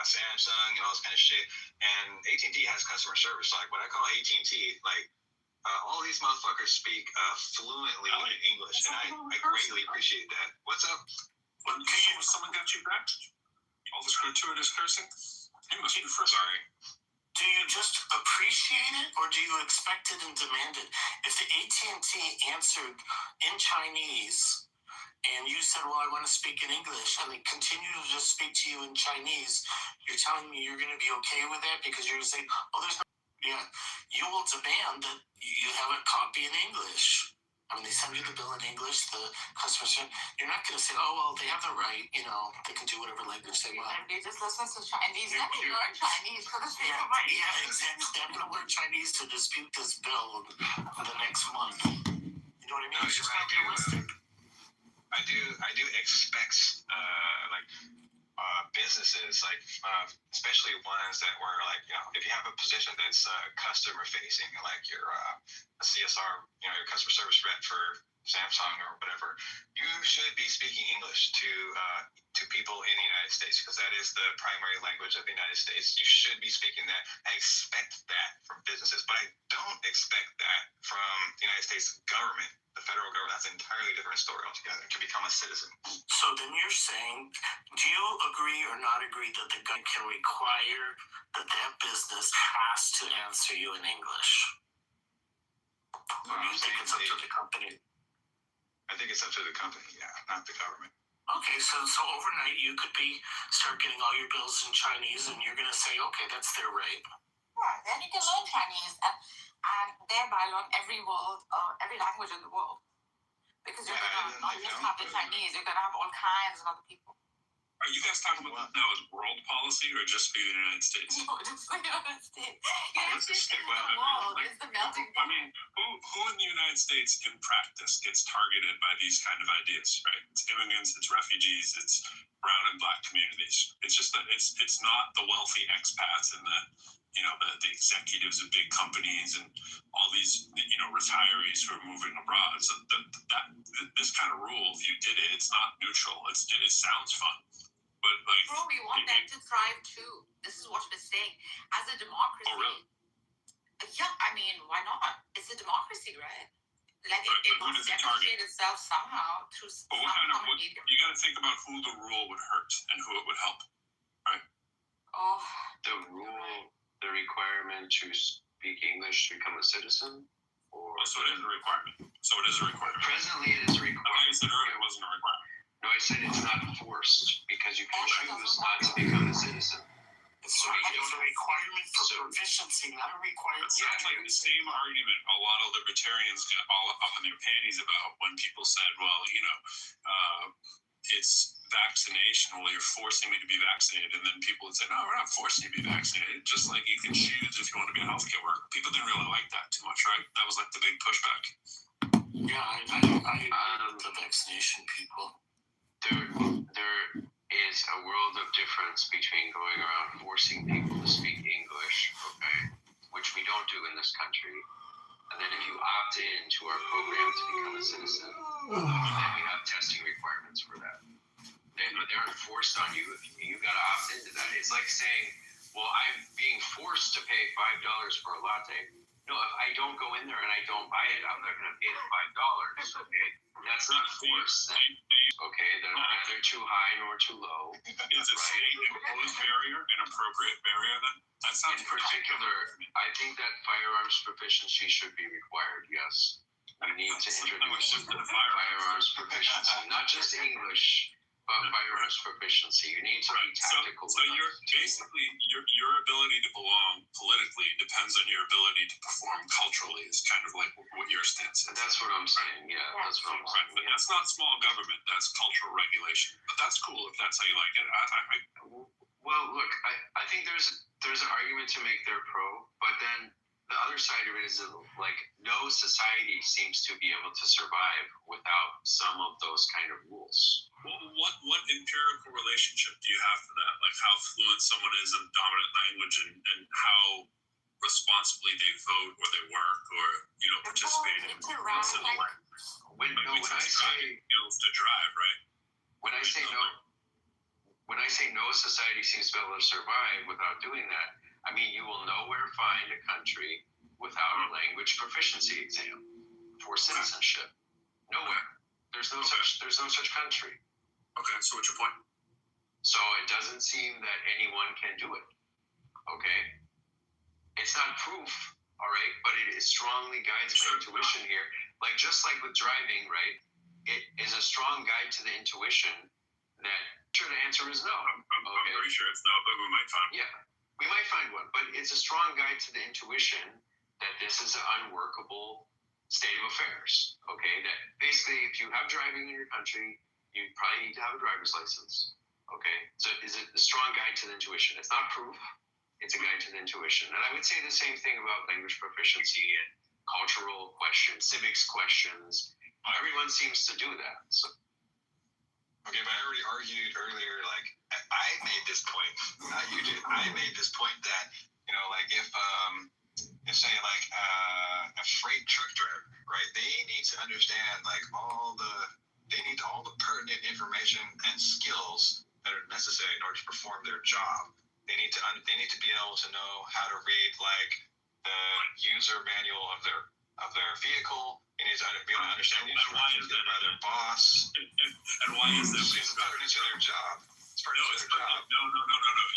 Samsung and all this kind of shit. And AT&T has customer service. Like when I call AT&T, all these motherfuckers speak fluently in English, and I greatly appreciate that. What's up? Someone got you back? All this gratuitous cursing? You must be first. Sorry. Do you just appreciate it, or do you expect it and demand it? If the AT&T answered in Chinese, and you said, well, I want to speak in English, and they continue to just speak to you in Chinese, you're telling me you're going to be okay with that because you're going to say, oh, there's no... Yeah, you will demand that you have a copy in English. I mean, they send you the bill in English, the customer service. You're not going to say, oh, well, they have the right, they can do whatever language they want. Everybody just listens to Chinese. Let me learn Chinese for the sake of my exactly. I'm going to learn Chinese to dispute this bill for the next month. You know what I mean? It's just not realistic. I do expect businesses, especially ones that were if you have a position that's customer facing, like you're a CSR, your customer service rep for Samsung or whatever, you should be speaking English to people in the United States, because that is the primary language of the United States. You should be speaking that. I expect that from businesses, but I don't expect that from the United States government, the federal government. That's an entirely different story altogether, to become a citizen. So then you're saying, do you agree or not agree that the government can require that business has to answer you in English? Or do you think it's up to the company? I think it's up to the company, yeah, not the government. Okay, so overnight you could start getting all your bills in Chinese, and you're going to say, okay, that's their right. Yeah, then you can learn Chinese and thereby learn every language in the world. Because you're going to not just have the Chinese, you're going to have all kinds of other people. Are you guys talking about that as world policy or just for the United States? No, just for the United States. United States is the world. It's the melting pot. I mean, who in the United States in practice gets targeted by these kind of ideas, right? It's immigrants, it's refugees, it's brown and black communities. It's just that it's not the wealthy expats and the executives of big companies and all these retirees who are moving abroad. So this kind of rule, if you did it, it's not neutral. It sounds fun. But we want them to thrive too. This is what we're saying. As a democracy, Yeah, I mean, why not? It's a democracy, right? Like it must demonstrate itself somehow through But what kind of behavior. You got to think about who the rule would hurt and who it would help, right? Oh. The rule, the requirement to speak English to become a citizen, or so it is a requirement. Presently, it is a requirement. I said earlier it wasn't a requirement. No, I said it's not forced because you can choose not to become a citizen. It's a requirement for proficiency, not a requirement. It's not like the same argument a lot of libertarians get all up in their panties about when people said, well, it's vaccination. Well, you're forcing me to be vaccinated. And then people would say, no, we're not forcing you to be vaccinated. Just like you can choose if you want to be a healthcare worker. People didn't really like that too much, right? That was like the big pushback. Yeah, I the vaccination people. There is a world of difference between going around forcing people to speak English, okay, which we don't do in this country, and then if you opt into our program to become a citizen, then we have testing requirements for that. They aren't forced on you. You got to opt into that. It's like saying, well, I'm being forced to pay $5 for a latte. No, if I don't go in there and I don't buy it, I'm not going to pay the $5. Okay, that's not force. Okay, they're neither too high nor too low. Is a state-imposed barrier an appropriate barrier then? That's not in particular. I think that firearms proficiency should be required. Yes, we need to introduce firearms proficiency, not just English. But firearms proficiency, you need to be tactical. So you're basically your ability to belong politically depends on your ability to perform culturally. Is kind of like what your stance is. That's what I'm saying. Yeah, that's what I'm saying. But that's not small government. That's cultural regulation. But that's cool if that's how you like it. Well, look, I think there's an argument to make there pro, but then the other side of it is that, like, no society seems to be able to survive without some of those kind of rules. Well, what empirical relationship do you have to that? Like how fluent someone is in dominant language and how responsibly they vote or they work or participate in civil life. When I say skills to drive, right? When I say no society seems to be able to survive without doing that, I mean you will nowhere find a country without a language proficiency exam for citizenship. Nowhere. There's no such country. Okay, so what's your point? So it doesn't seem that anyone can do it. Okay? It's not proof, all right, but it strongly guides my intuition here. Like just like with driving, right? It is a strong guide to the intuition that sure the answer is no. I'm pretty sure it's no, but we might find one. Yeah. We might find one, but it's a strong guide to the intuition that this is an unworkable state of affairs. Okay, that basically if you have driving in your country, you probably need to have a driver's license. Okay, so is it a strong guide to the intuition? It's not proof, it's a guide to the intuition. And I would say the same thing about language proficiency and cultural questions, civics questions. Everyone seems to do that. So. Okay, but I already argued earlier, like, I made this point, not you did, I made this point that, like if say like a freight truck driver, right, they need to understand like they need all the pertinent information and skills that are necessary in order to perform their job. They need to be able to know how to read like the user manual of their vehicle. They need to be able to understand the instructions given by their boss. And why is that? It's pertinent to their job. No.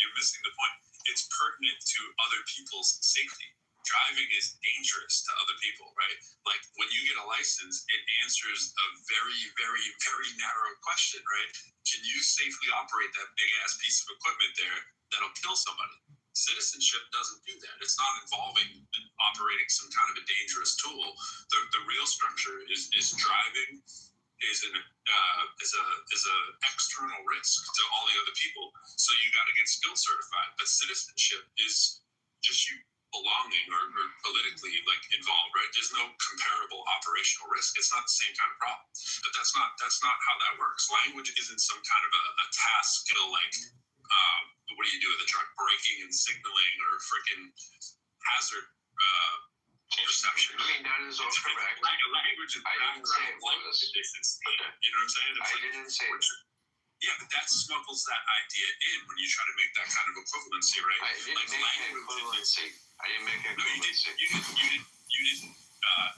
You're missing the point. It's pertinent to other people's safety. Driving is dangerous to other people, right? Like when you get a license, it answers a very, very, very narrow question, right? Can you safely operate that big ass piece of equipment there that'll kill somebody? Citizenship doesn't do that. It's not involving operating some kind of a dangerous tool. The real structure is driving is an external risk to all the other people. So you got to get skill certified. But citizenship is just you belonging or politically like involved, right? There's no comparable operational risk. It's not the same kind of problem. But that's not how that works. Language isn't some kind of a task skill like what do you do with a truck braking and signaling or freaking hazard perception? I mean, that is all correct. Language is I didn't say it was. You know what I'm saying? I didn't say it. Yeah, but that smuggles that idea in when you try to make that kind of equivalency, right? I didn't make an equivalency. I didn't make it. No, you didn't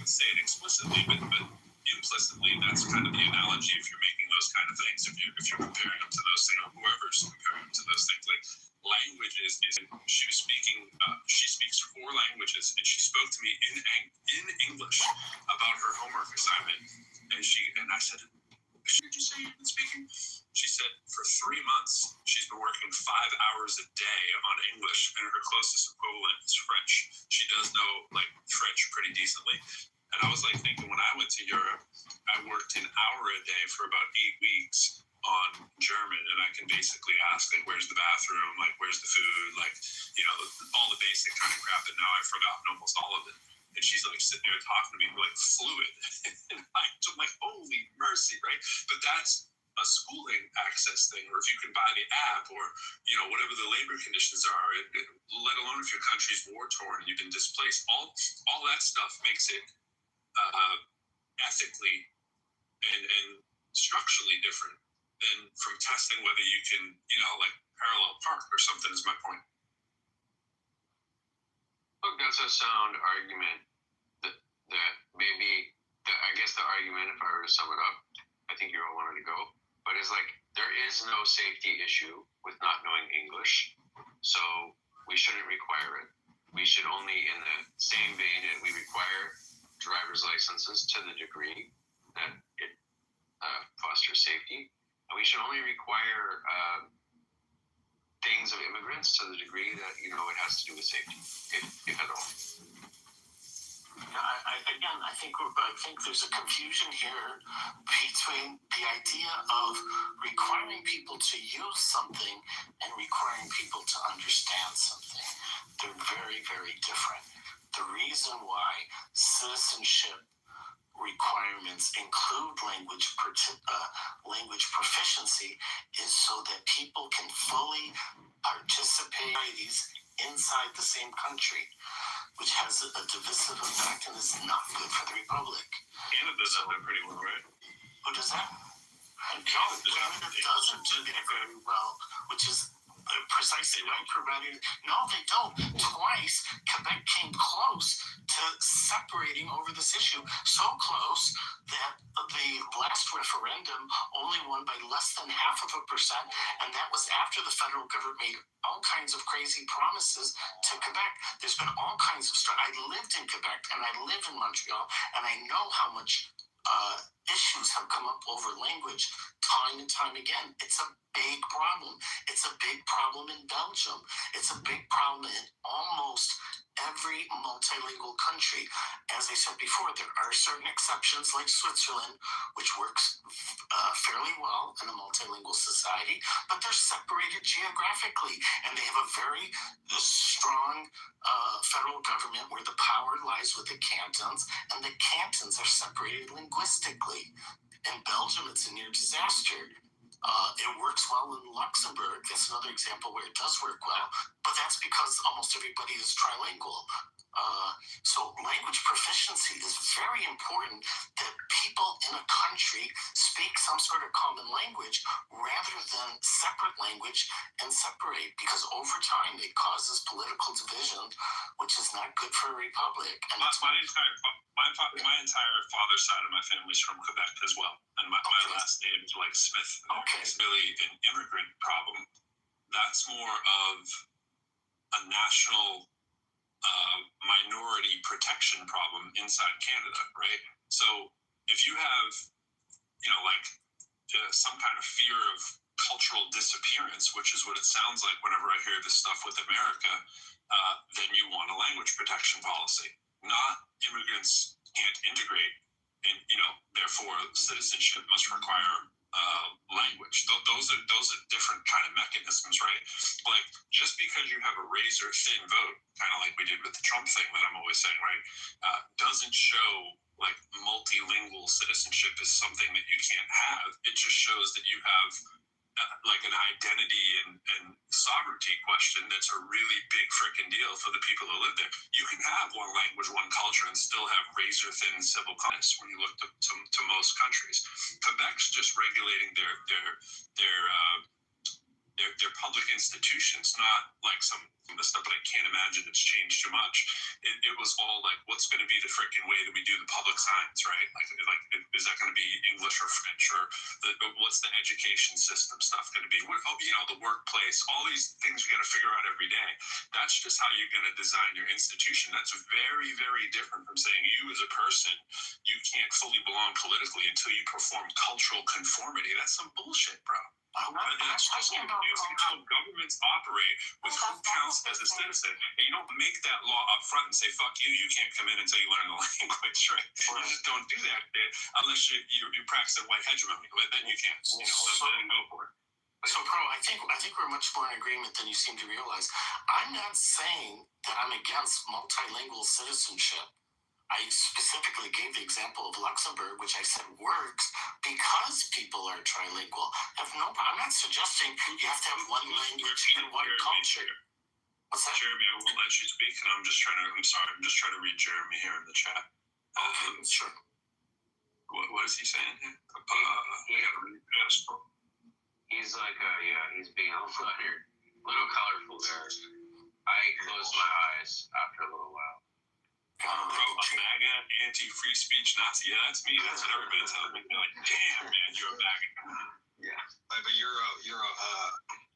say it explicitly, but implicitly, that's kind of the analogy. If you're making those kind of things, if you're comparing them to those things, or whoever's comparing them to those things, like languages she was speaking. She speaks 4 languages, and she spoke to me in English about her homework assignment, and I said, "Did you say you've been speaking?" She said, "For 3 months, she's been working 5 hours a day on English, and her closest equivalent is French. She does know like French pretty decently." And I was like thinking, when I went to Europe, I worked an hour a day for about 8 weeks on German, and I can basically ask like, "Where's the bathroom? Like, where's the food? Like, all the basic kind of crap." And now I've forgotten almost all of it. And she's like sitting there talking to me like fluid, and I'm like, holy mercy, right? But that's a schooling access thing, or if you can buy the app, or whatever the labor conditions are, let alone if your country's war torn and you've been displaced, all that stuff makes it ethically and structurally different than from testing whether you can like parallel park or something. Is my point. Look, that's a sound argument. That maybe I guess the argument, if I were to sum it up, I think you all wanted to go, but it's like there is no safety issue with not knowing English, so we shouldn't require it. We should only, in the same vein, and we require driver's licenses to the degree that it fosters safety, and we should only require things of immigrants to the degree that it has to do with safety, if at all. I think there's a confusion here between the idea of requiring people to use something and requiring people to understand something. They're very, very different. The reason why citizenship requirements include language proficiency is so that people can fully participate inside the same country, which has a divisive effect and is not good for the Republic. Canada does that pretty well, right? Who does that? Canada doesn't do that very well, which is precisely right, providing. No, they don't. Twice, Quebec came close to separating over this issue. So close that the last referendum only won by less than 0.5%, and that was after the federal government made all kinds of crazy promises to Quebec. There's been all kinds of stuff. I lived in Quebec, and I live in Montreal, and I know how much issues have come up over language time and time again. It's a big problem. It's a big problem in Belgium. It's a big problem in almost every multilingual country. As I said before, there are certain exceptions like Switzerland, which works fairly well in a multilingual society, but they're separated geographically, and they have a very strong federal government where the power lies with the cantons, and the cantons are separated linguistically. In Belgium, it's a near disaster. It works well in Luxembourg. That's another example where it does work well, but that's because almost everybody is trilingual. So language proficiency is very important, that people in a country speak some sort of common language rather than separate language and separate, because over time it causes political division, which is not good for a republic. And my entire father's side of my family is from Quebec as well, and my last name is like Smith. Okay. It's really an immigrant problem. That's more of a national minority protection problem inside Canada, right? So if you have, some kind of fear of cultural disappearance, which is what it sounds like whenever I hear this stuff with America, then you want a language protection policy. Not immigrants can't integrate, and therefore citizenship must require language. Those are different kind of mechanisms, right? Like, just because you have a razor thin vote, kind of like we did with the Trump thing that I'm always saying, right, doesn't show like multilingual citizenship is something that you can't have. It just shows that you have like an identity and sovereignty question that's a really big freaking deal for the people who live there. You can have one language, one culture, and still have razor thin civil codes when you look to most countries. Quebec's just regulating their public institutions, not like some this stuff, but I can't imagine it's changed too much. It was all like, what's going to be the freaking way that we do the public science, right? Like is that going to be English or French, or what's the education system stuff going to be? The workplace, all these things we got to figure out every day. That's just how you're going to design your institution. That's very, very different from saying you as a person, you can't fully belong politically until you perform cultural conformity. That's some bullshit, bro. It's just confusing how governments operate with who counts as a citizen. And you don't make that law up front and say, fuck you, you can't come in until you learn the language, right? You just don't do that unless you practice a white hegemony. But then you can't. Then go for it. So, Pro, I think we're much more in agreement than you seem to realize. I'm not saying that I'm against multilingual citizenship. I specifically gave the example of Luxembourg, which I said works because people are trilingual. I'm not suggesting you have to have one language and one culture. What's that? Jeremy, I won't let you speak, and I'm just trying to read Jeremy here in the chat. Sure. What is he saying here? He's like, he's being a little colorful there. I closed my eyes after a little while. MAGA, anti-free speech Nazi. Yeah, that's me. That's what everybody's telling me. They're like, damn, man, you're a MAGA. Yeah. But you're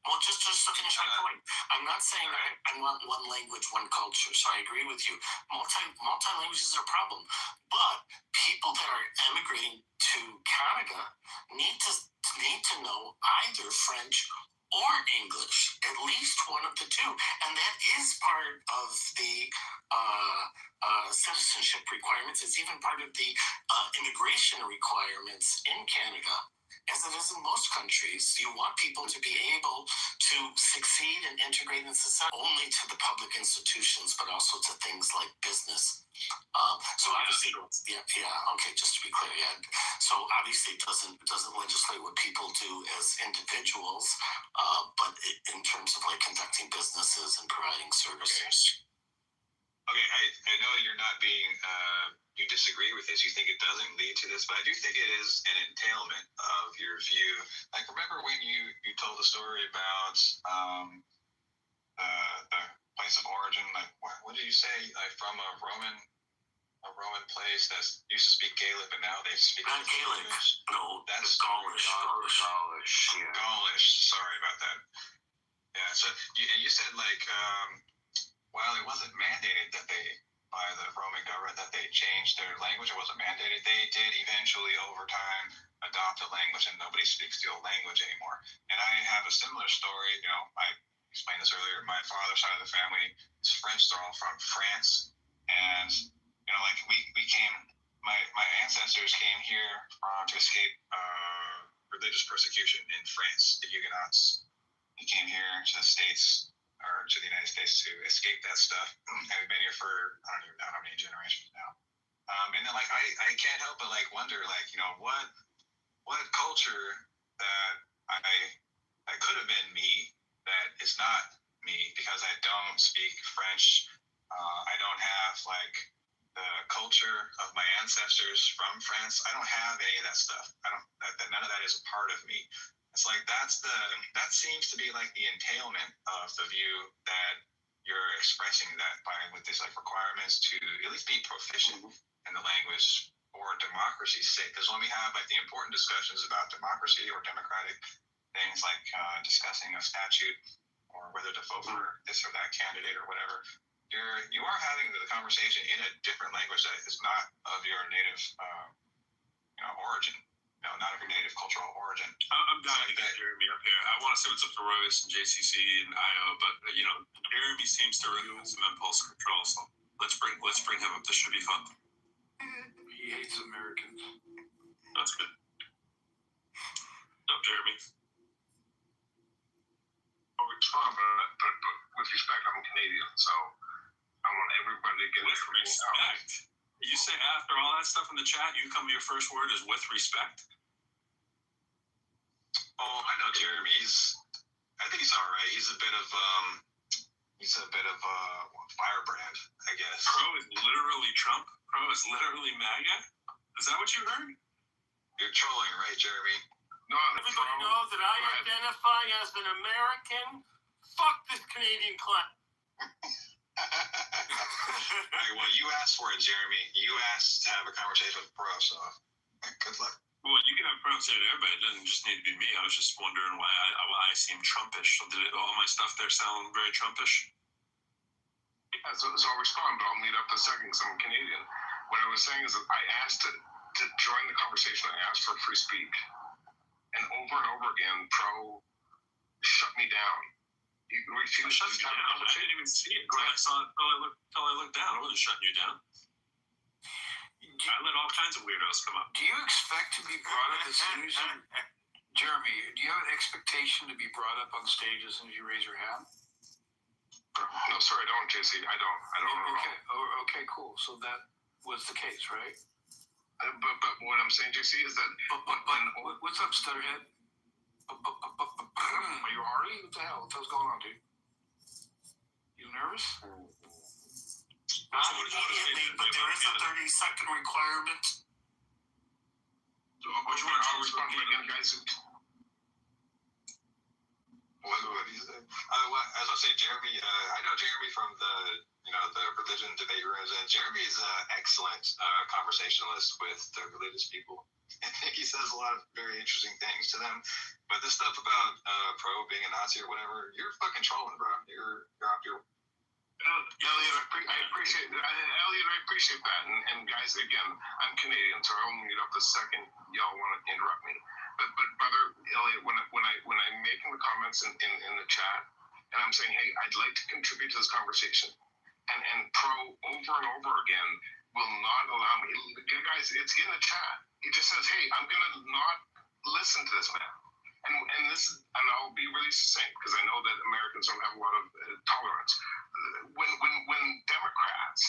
Well, just to finish my point, I'm not saying I want one language, one culture. So I agree with you. Multi-languages are a problem. But people that are emigrating to Canada need to know either French or English, at least one of the two. And that is part of the citizenship requirements. It's even part of the immigration requirements in Canada. As it is in most countries, you want people to be able to succeed and integrate in society only to the public institutions, but also to things like business. So obviously, okay, just to be clear, so obviously it doesn't legislate what people do as individuals, but in terms of like conducting businesses and providing services. Okay, I know you're not being, you disagree with this, you think it doesn't lead to this, but I do think it is an entailment of your view. Like, remember when you told the story about the place of origin, like, what did you say, like, from a Roman place that used to speak Gaelic, but now they speak Gaelic. No, that's Gaulish. Gaulish, sorry about that. Yeah, so, you said, like, while it wasn't mandated that by the Roman government that they changed their language, it wasn't mandated, they did eventually over time adopt a language and nobody speaks the old language anymore. And I have a similar story, I explained this earlier, my father's side of the family is French, they're all from France. And, like we came, my ancestors came here to escape religious persecution in France, the Huguenots. They came here to the States, or to the United States to escape that stuff. And we've been here for, I don't even know how many generations now. And then, like, I can't help but, like, wonder, like, what culture that I could have been me that is not me, because I don't speak French. I don't have, like, the culture of my ancestors from France. I don't have any of that stuff. None of that is a part of me. It's like that seems to be like the entailment of the view that you're expressing, that with these like requirements to at least be proficient in the language for democracy's sake. Because when we have like the important discussions about democracy or democratic things, like discussing a statute or whether to vote for this or that candidate or whatever, you are having the conversation in a different language that is not of your native origin. Not of your native cultural origin. I'm dying to get Jeremy up here. I want to see what's up to Royce and JCC and IO, but Jeremy seems to have some impulse control. So let's bring him up. This should be fun. He hates Americans. That's good. What's up, Jeremy? Oh, it's fun, but with respect, I'm a Canadian, so I want everybody to get with respect. You say after all that stuff in the chat, your first word is with respect? Oh, I know Jeremy. I think he's all right. He's a bit of a firebrand, I guess. Pro is literally Trump. Pro is literally MAGA. Is that what you heard? You're trolling, right, Jeremy? No, everybody knows that I identify as an American. Fuck this Canadian clan. Alright, well, you asked for it, Jeremy. You asked to have a conversation with Pro, so good luck. Well, you can have a conversation with everybody. It doesn't just need to be me. I was just wondering why I seem Trumpish. So did all my stuff there sound very Trumpish? Yeah, so I'll respond, but I'll meet up the second because I'm Canadian. What I was saying is that I asked to join the conversation. I asked for free speech. And over again, Pro shut me down. You refused to have a conversation. I didn't even see it. I saw it until I looked down. I wasn't shutting you down. I let all kinds of weirdos come up. Do you expect to be brought up as soon as you... Jeremy, do you have an expectation to be brought up on stage as soon as you raise your hand? No, sorry, I don't, JC. I don't Okay. Okay, cool. So that was the case, right? But what I'm saying, JC, is that... What's up, Stutterhead? Are you already? What the hell? What the hell's going on, dude? You nervous? Not immediately, but there is a 30-second requirement. Which one? I'll respond again, guys. What did you say? As I say, Jeremy, I know Jeremy from the religion debate rooms, and Jeremy is an excellent conversationalist with the religious people. I think he says a lot of very interesting things to them. But this stuff about Pro being a Nazi or whatever, you're fucking trolling, bro. You're off your... Elliot, I appreciate that. Elliot, I appreciate that. And guys, again, I'm Canadian, so I'll meet up the second y'all want to interrupt me. But brother Elliot, when I'm making the comments in the chat, and I'm saying, hey, I'd like to contribute to this conversation, and Pro over and over again will not allow me. Guys, it's in the chat. He just says, hey, I'm gonna not listen to this man. And I'll be really succinct because I know that Americans don't have a lot of tolerance. When Democrats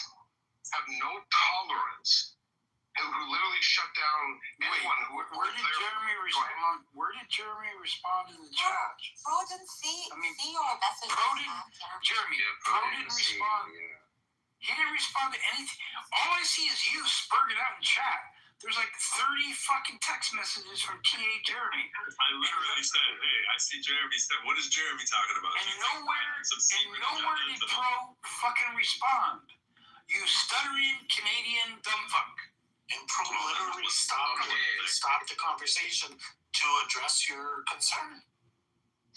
have no tolerance, who literally shut down anyone who... Where did Jeremy respond? Where did Jeremy respond in the chat? Pro didn't see your message. Jeremy, Pro didn't respond. He didn't respond to anything. All I see is you spurting out in chat. There's like 30 fucking text messages from TA Jeremy. I literally said, hey, I see Jeremy. What is Jeremy talking about? And nowhere did Pro fucking respond. You stuttering Canadian dumb fuck. And Pro literally stopped the conversation to address your concern.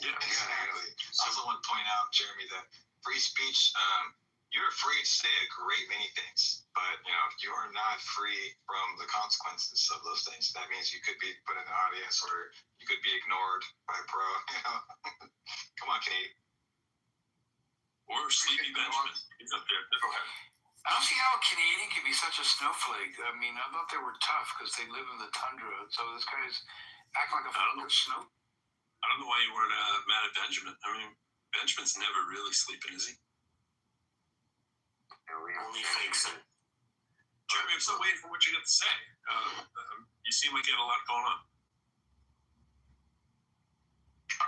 Yeah, exactly. I also want to point out, Jeremy, that free speech, you're free to say a great many things, but you are not free from the consequences of those things. That means you could be put in the audience, or you could be ignored by Pro. Come on, Canadian. Or Sleepy Benjamin. He's up there. Go ahead. I don't see how a Canadian can be such a snowflake. I mean, I thought they were tough because they live in the tundra. So this guy's act like a fucking snow. I don't know why you weren't mad at Benjamin. I mean, Benjamin's never really sleeping, is he? Only fakes it. Jeremy, I'm still waiting for what you got to say. You seem like you had a lot going on.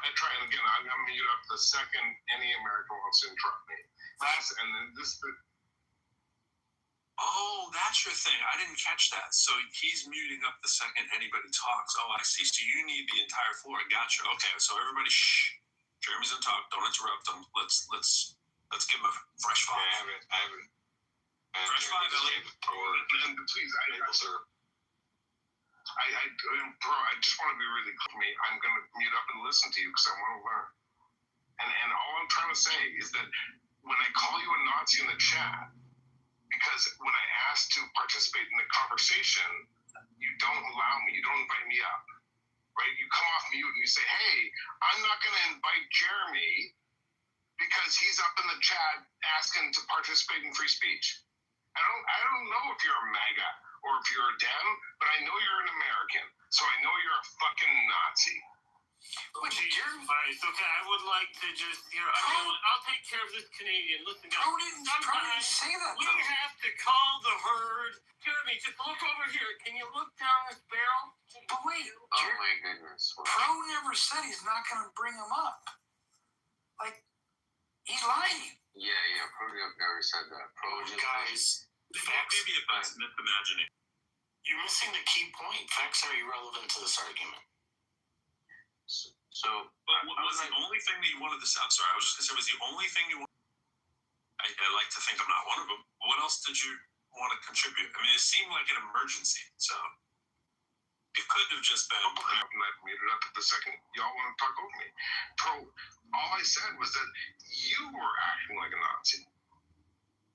I try, and again, I'm going to mute up the second any American wants to interrupt me. And then this... Oh, that's your thing. I didn't catch that. So he's muting up the second anybody talks. Oh, I see. So you need the entire floor. Gotcha. Okay, so everybody, shh. Jeremy's gonna talk. Don't interrupt him. Let's give him a fresh five. Yeah, I haven't. Fresh five, Elliot. Please, Bro, I just want to be really clear. I'm going to mute up and listen to you because I want to learn. And all I'm trying to say is that when I call you a Nazi in the chat, because when I ask to participate in the conversation, you don't allow me. You don't invite me up, right? You come off mute and you say, hey, I'm not going to invite Jeremy because he's up in the chat asking to participate in free speech. I don't know if you're a MAGA or if you're a Dem, but I know you're an American, so I know you're a fucking Nazi. Okay, I would like to just, I'll take care of this Canadian. Listen, guys, sometimes we have to call the herd. Jeremy, just look over here. Can you look down this barrel? But wait, oh my goodness. Pro never said he's not going to bring him up. Like, he's lying. Yeah, Pro never said that. Pro just... Guys, facts... Maybe a myth imagining. You're missing the key point. Facts are irrelevant to this argument. So, but was the only thing that you wanted to say? I'm sorry, I was just going to say, was the only thing you wanted I like to think I'm not one of them. What else did you want to contribute? I mean, it seemed like an emergency, so it couldn't have just been. And I muted up at the second y'all want to talk over me. Pro, all I said was that you were acting like a Nazi.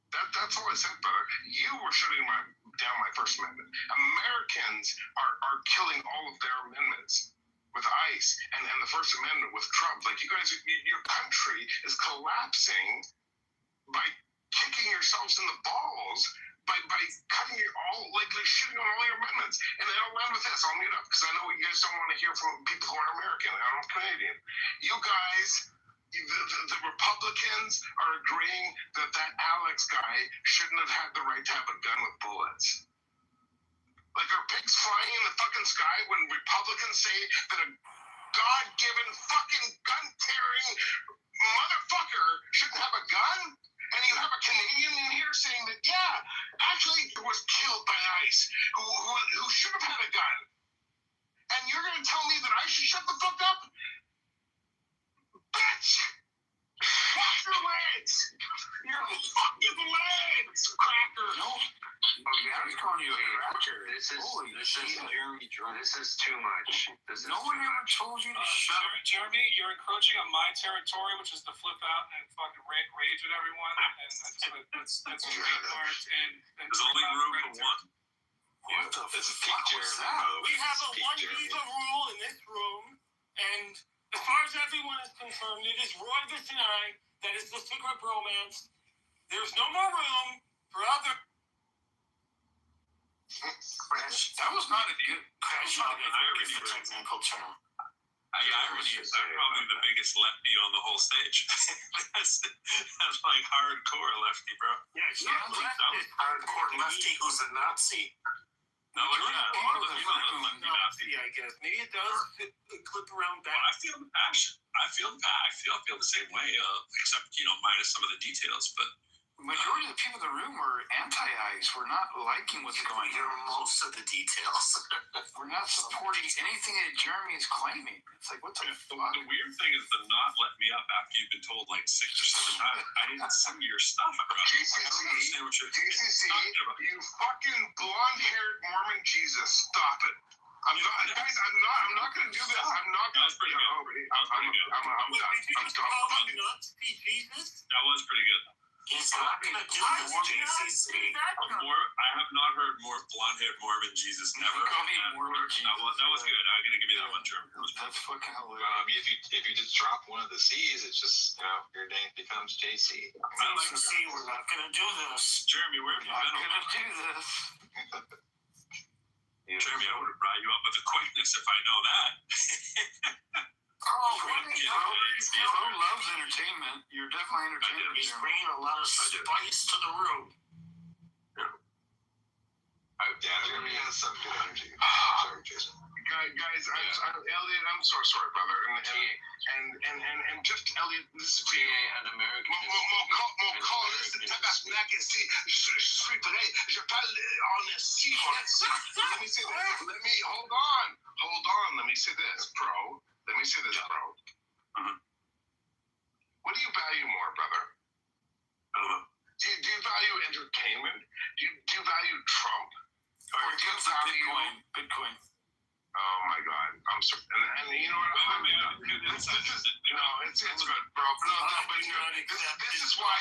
That's all I said, brother. You were shutting down my First Amendment. Americans are killing all of their amendments with ICE and the First Amendment with Trump. Like, you guys, your country is collapsing by kicking yourselves in the balls, by cutting your shooting on all your amendments. And then I'll end with this. I'll mute up because I know you guys don't want to hear from people who are American. I'm Canadian. You guys, the Republicans are agreeing that Alex guy shouldn't have had the right to have a gun with bullets. Like, are pigs flying in the fucking sky when Republicans say that a God-given fucking gun-tearing motherfucker shouldn't have a gun? And you have a Canadian in here saying that, yeah, actually he was killed by ICE, who should have had a gun. And you're going to tell me that I should shut the fuck up? Bitch! Wash your legs! Your fucking legs, cracker! No. Okay, I was calling you a cracker. This is Jeremy Jordan. This is too much. No one ever told you to shut up. Jeremy, you're encroaching on my territory, which is to flip out and fucking rage at everyone. And that's a great part. And there's only room for one. What the fuck was that? We have a one diva rule in this room, and as far as everyone is concerned, it is Roy this and I that is the secret romance. There's no more room for other. Crash. That was not a good crash. Irony. Technical term. Irony is probably the biggest lefty on the whole stage. that's like hardcore lefty, bro. Yeah, hardcore lefty who's a Nazi. No, Nazi, I guess. Maybe it does clip around back. I feel the passion. I feel the same way, except minus some of the details. But majority of the people in the room were anti-ICE. We're not liking what's going on. Most of the details. We're not supporting anything that Jeremy is claiming. It's like, what the fuck? The weird thing is the not let me up after you've been told like 6 or 7 times. I didn't see your stuff. JCC, you fucking blonde-haired Mormon Jesus, stop it. I'm not gonna do this. I'm not gonna. That was pretty good. I'm done. That was pretty good. He's not gonna do this, JCC. I have not heard more blonde-haired Mormon Jesus never. Mormon Jesus. That was good. I'm gonna give you that one, Jeremy. That's fucking hilarious. If you just drop one of the C's, it's just your name becomes JC. JCC, we're not gonna do this. Jeremy, where have you been? I'm gonna do this. Jeremy, I would have brought you up with a quickness if I know that. Pro loves entertainment. You're definitely entertainment. He's bringing a lot of spice to the room. Jeremy has some good energy. Sorry, Jason. Guys, Elliot, I'm so sorry, brother. And just Elliot, this is for you. An American. Mon calice de tabarnak ici. Je suis prêt. Je parle en ici. Let me say this. Hold on. Let me say this, bro. What do you value more, brother? I don't know. Do you value entertainment? Do you value Trump? Or do you value Bitcoin? Oh my God! I'm sorry. And you know what? It's good, bro. This is why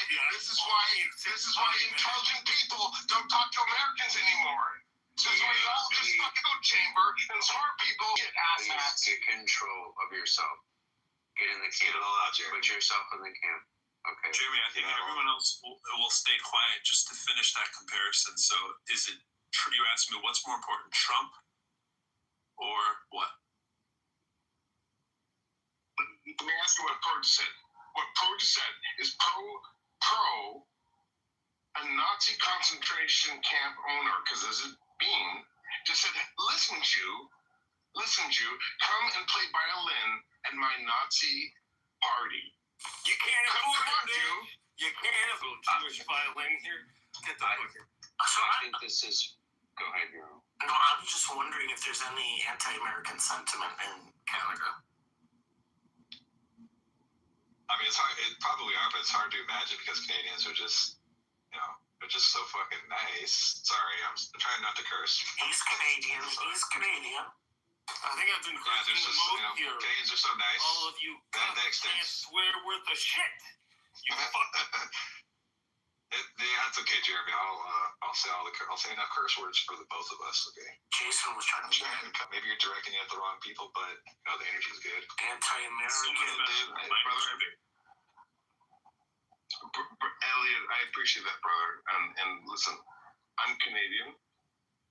intelligent people don't talk to Americans anymore. This is why you all just fucking go chamber and smart people get asshats. Take control of yourself. Get in the camp. Put yourself in the camp. Okay. Jeremy, I think everyone else will stay quiet just to finish that comparison. So, is it true? You asked me what's more important, Trump or what? Let me ask you what Pro just said. What Pro just said is pro a Nazi concentration camp owner, because as it being, just said, listen, Jew, come and play violin at my Nazi party. You can't afford it, dude. You can't afford Jewish violin here. Get the fuck here. I think this is. Go ahead, girl. No, I'm just wondering if there's any anti-American sentiment in Canada. I mean, it's hard. It probably are, but it's hard to imagine because Canadians are just which is so fucking nice. Sorry, I'm trying not to curse. He's Canadian. He's Canadian. I think I've been there's just, here. Canadians are so nice. All of you that can't extends. swear worth a shit. You fuck. Yeah, that's okay, Jeremy. I'll say I'll say enough curse words for the both of us. Okay. Jason was trying to be maybe you're directing it at the wrong people, but the energy's good. Anti-American. Elliot, I appreciate that, brother. And listen, I'm Canadian.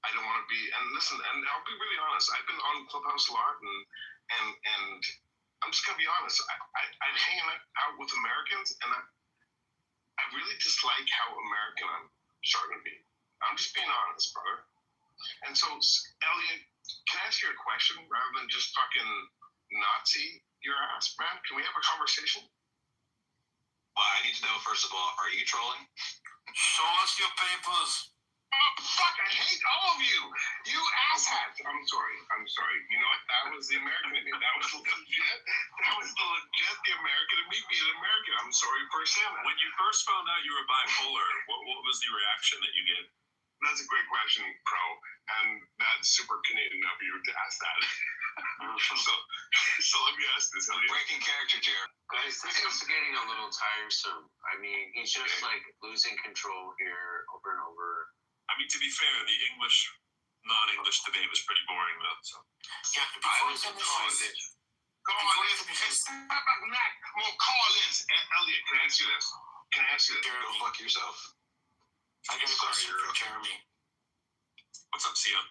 I don't want to be. And listen, and I'll be really honest. I've been on Clubhouse a lot, and I'm just gonna be honest. I'm hanging out with Americans, and I really dislike how American I'm starting to be. I'm just being honest, brother. And so, Elliot, can I ask you a question rather than just fucking Nazi your ass, man? Can we have a conversation? Well, I need to know, first of all, are you trolling? Show us your papers. Fuck, I hate all of you. You asshats. I'm sorry. You know what? That was the American in me. That was legit. The American in me being American. I'm sorry for saying that. When you first found out you were bipolar, what was the reaction that you get? That's a great question, Pro. And that's super Canadian of you to ask that. So let me ask this. Breaking character, Jared. Guys, this is getting a little tiresome. I mean, he's just like losing control here over and over. I mean, to be fair, the non-English debate was pretty boring, though. So. Yeah, I was enjoying it. Go on, let's step back from that. I'm gonna call this. Elliot, can I ask you this? Go fuck yourself. I got a question for Jeremy. What's up, Sion?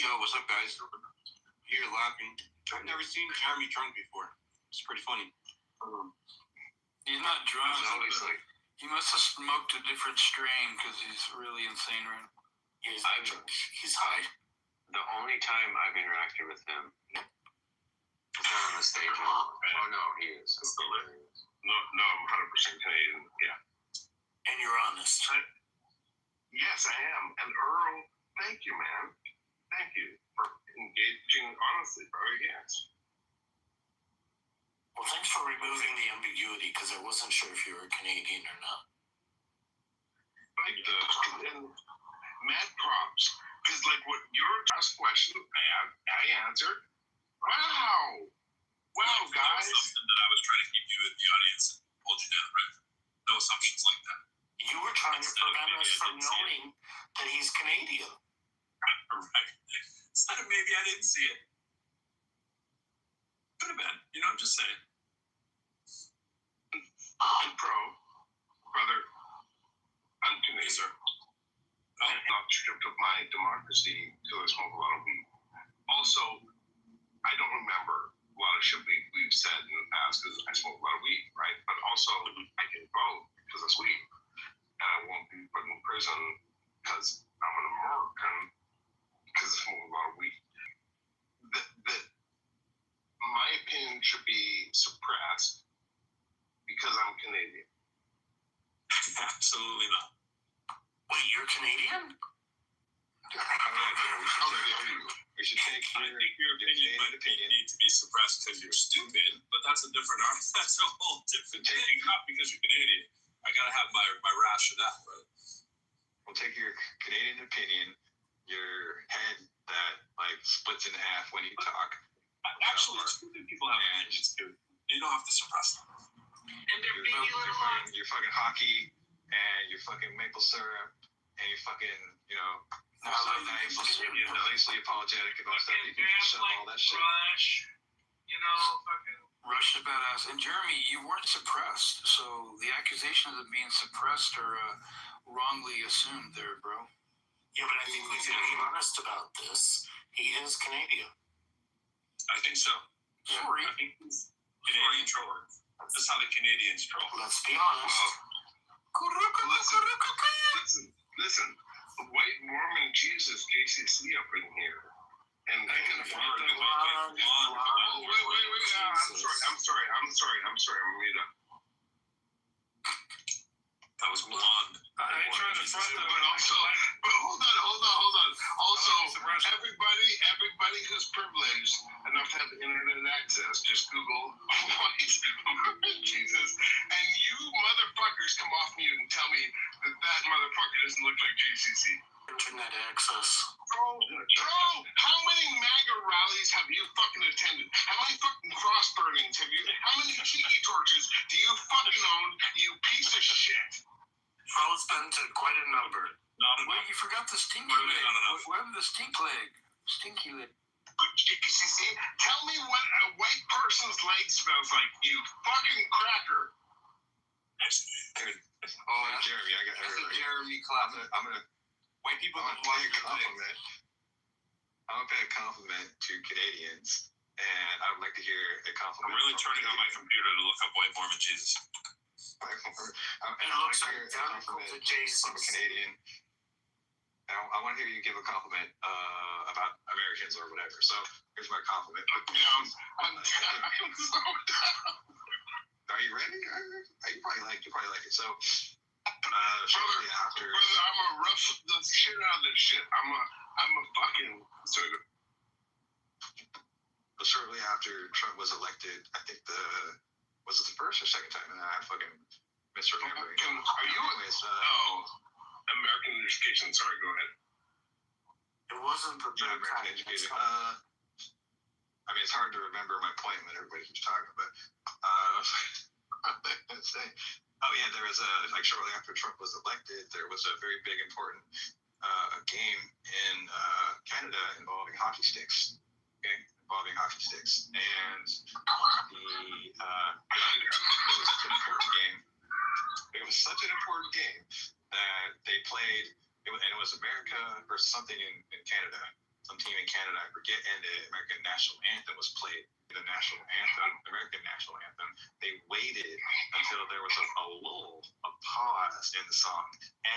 Yo, what's up, guys? Here laughing. I've never seen Jeremy drunk before. It's pretty funny. He's not drunk. He must have smoked a different strain because he's really insane right now. He's not drunk. He's high. The only time I've interacted with him is not on the stage. Oh no, he is. No, I'm 100% Canadian. Yeah. And you're honest. Yes, I am. And Earl, thank you, man. Thank you for engaging honestly, bro. Yes. Well, thanks for removing the ambiguity because I wasn't sure if you were Canadian or not. And mad props. Because, like, what your last question I answered. Wow, guys. Something that I was trying to keep you in the audience and hold you down, right? No assumptions like that. You were trying to prevent us from knowing that he's Canadian. Right. Instead of maybe I didn't see it. Could have been. I'm just saying. And brother, I'm Canadian. I'm not stripped of my democracy till I smoke a lot of weed. Also, I don't remember a lot of shit we've said in the past because I smoke a lot of weed, right? But also, I can vote because it's weed. And I won't be put in prison because I'm an American because I smoke a lot of weed. My opinion should be suppressed because I'm Canadian. Absolutely not. Wait, you're Canadian? We should take your opinion might need to be suppressed because you're stupid, but that's a different argument. That's a whole different thing. Not because you're Canadian. I gotta have my rash of that, bro. We'll take your Canadian opinion, your head that splits in half when you talk. Actually, stupid people have opinions too. You don't have to suppress them. And they're big little ones. Your fucking hockey and your fucking maple syrup and your fucking, nicely apologetic about stuff. You can shut all that shit. Rush, fucking. Rush is badass. And Jeremy, you weren't suppressed, so the accusations of being suppressed are wrongly assumed there, bro. Yeah, but I think we can be honest about this. He is Canadian. I think so. Sorry. I think he's Canadian troller. That's how the Canadians troll. Let's be honest. Listen. White Mormon Jesus, JCC up in here. And I can afford to wait. I'm sorry. I'm made up. That was blonde. I ain't trying to front them, but hold on. Also, everybody who's privileged enough to have internet access, just Google White Mormon Jesus quite a number. Not Wait, you forgot the stinky leg. What happened to the stink leg? Stinky leg. See, tell me what a white person's leg smells like, you fucking cracker. Oh, Jeremy, I got That's a Jeremy clap. I'm gonna White people I'm don't gonna want pay a your legs. compliment. I'm gonna pay a compliment to Canadians, and I would like to hear a compliment. I'm really turning on my computer to look up white Mormon Jesus. I It looks identical to Jason's. I'm a Canadian. I want to hear you give a compliment about Americans or whatever. So here's my compliment. I'm down. I'm so down. Are you ready? You probably like it. So, brother, I'm a rough the shit out of this shit. I'm a fucking sort of. Shortly after Trump was elected, I think was it the first or second time? And I fucking misremembering. Are you? American education. Sorry, go ahead. It wasn't the third time. American education. I mean, it's hard to remember my point when everybody keeps talking, but let's say, there was shortly after Trump was elected, there was a very big important game in Canada involving hockey sticks. Okay, and it was such an important game that they played, and it was America versus something in Canada. Some team in Canada, I forget, and the American national anthem was played. The national anthem, American national anthem. They waited until there was a lull, a pause in the song,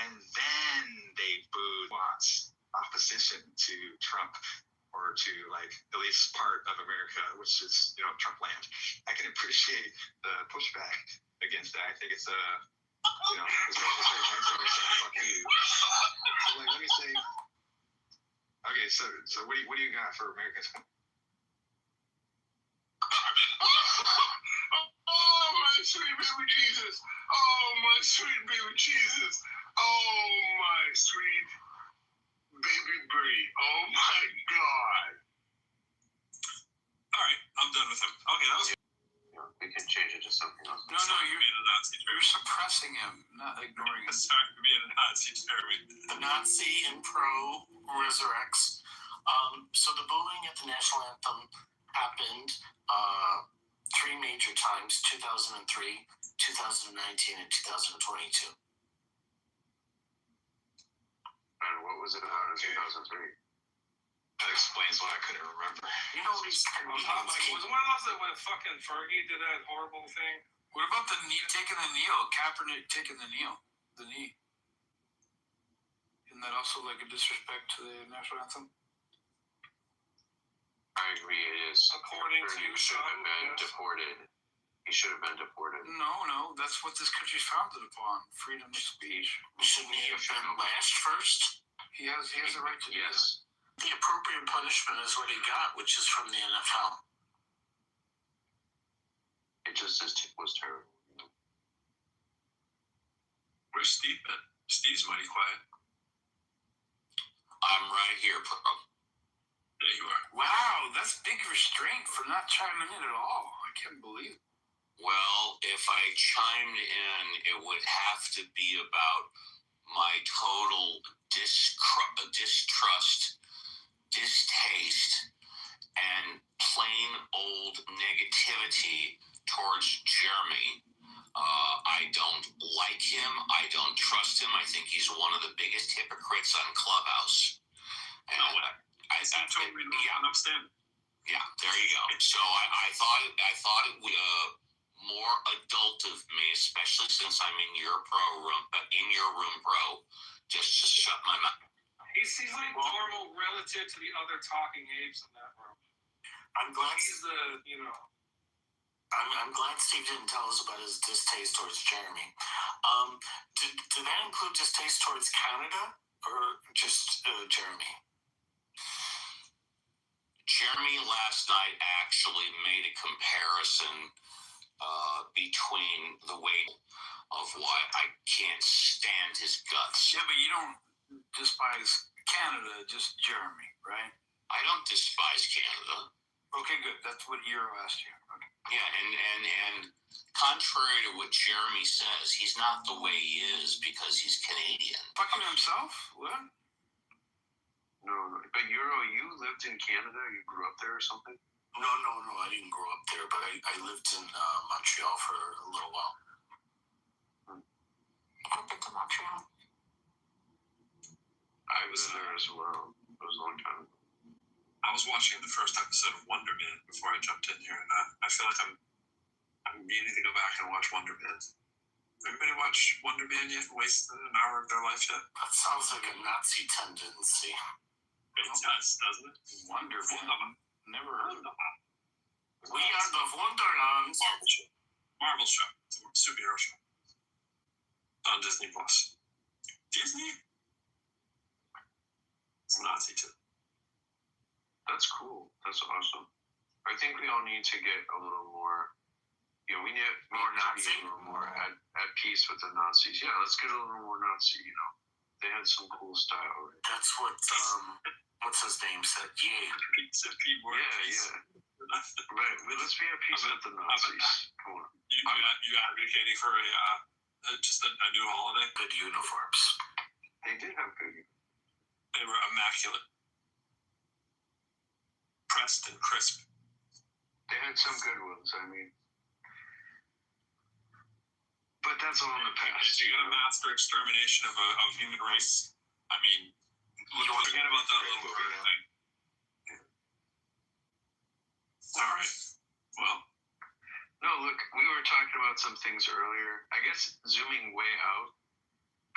and then they booed Watts' opposition to Trump, or to at least part of America, which is Trump land. I can appreciate the pushback against that. I think it's it's very nice to say fuck you. So let me say. Okay, so what do you got for Americans? Oh, my sweet baby Jesus. Oh, my sweet baby Jesus. Oh, my sweet baby Brie. Oh, my God. All right, I'm done with him. Okay, that was. We can change it to something else. No, you're suppressing him, not ignoring him. Sorry for being a Nazi, Jeremy. The Nazi and pro resurrects. So the booing at the national anthem happened 3 major times: 2003, 2019, and 2022. And what was it about in 2003? That explains why I couldn't remember. You know these Was one of those that when fucking Fergie did that horrible thing? What about the knee, taking the knee? Kaepernick taking the knee. Isn't that also like a disrespect to the national anthem? I agree, it is. According to you, should have been deported. He should have been deported. No, that's what this country's founded upon: freedom of speech. Shouldn't he have been lashed first? He has the right to do that. The appropriate punishment is what he got, which is from the NFL. It just was terrible. Where's Steve been? Steve's mighty quiet. I'm right here, bro. There you are. Wow, that's big restraint for not chiming in at all. I can't believe it. Well, if I chimed in, it would have to be about my total distrust, distaste, and plain old negativity towards Jeremy. I don't like him. I don't trust him. I think he's one of the biggest hypocrites on Clubhouse. And I totally understand. Yeah, there you go. So I thought it would more adult of me, especially since I'm in your room, bro. Just shut my mouth. He's like normal relative to the other talking apes in that room. I'm glad he's I'm glad Steve didn't tell us about his distaste towards Jeremy. Did that include distaste towards Canada or just Jeremy? Jeremy last night actually made a comparison between the weight of why I can't stand his guts. Yeah, but you don't despise Canada, just Jeremy, right? I don't despise Canada. Okay, good. That's what Euro asked you. Okay. Yeah, and contrary to what Jeremy says, he's not the way he is because he's Canadian. Fucking himself? What? No, but you lived in Canada? You grew up there or something? No, I didn't grow up there, but I lived in Montreal for a little while. I've been to Montreal. I was there as well. It was a long time ago. I was watching the first episode of Wonder Man before I jumped in here, and I feel like I'm meaning to go back and watch Wonder Man. Everybody watch Wonder Man yet? Waste an hour of their life yet? That sounds like a Nazi tendency. It does, doesn't it? Wonderful. Never heard of it. We are the Wonderlands. Marvel show. It's a superhero show. On Disney Plus. Disney? It's Nazi too. That's cool. That's awesome. I think we all need to get a little more, we need more Nazi, a little more at peace with the Nazis. Yeah, let's get a little more Nazi, They had some cool style, right? That's what, what's his name said? Yeah. Yeah. Right. Let's be at peace with the Nazis. Come on. You advocating for just a new holiday? Good uniforms. They did have good uniforms. They were immaculate. Pressed and crisp. They had some good ones, but that's all in the past. You got a master extermination of human race. Forget about the little thing. All right. Well. No, look, we were talking about some things earlier. I guess zooming way out,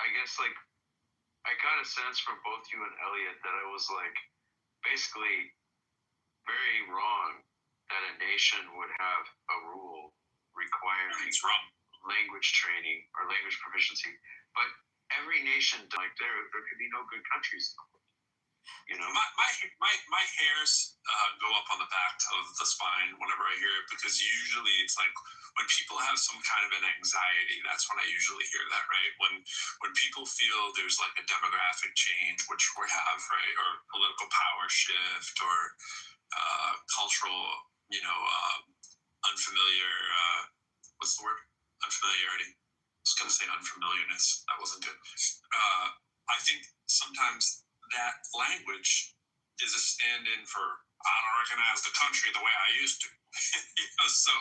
I got a sense from both you and Elliot that I was basically very wrong that a nation would have a rule requiring language training or language proficiency. But every nation, there could be no good countries. My hairs go up on the back of the spine whenever I hear it, because usually it's when people have some kind of an anxiety, that's when I usually hear that, right? When people feel there's a demographic change, which we have, right, or political power shift, or cultural, unfamiliar, what's the word? Unfamiliarity. I was going to say unfamiliarness. That wasn't good. I think sometimes that language is a stand-in for, I don't recognize the country the way I used to. So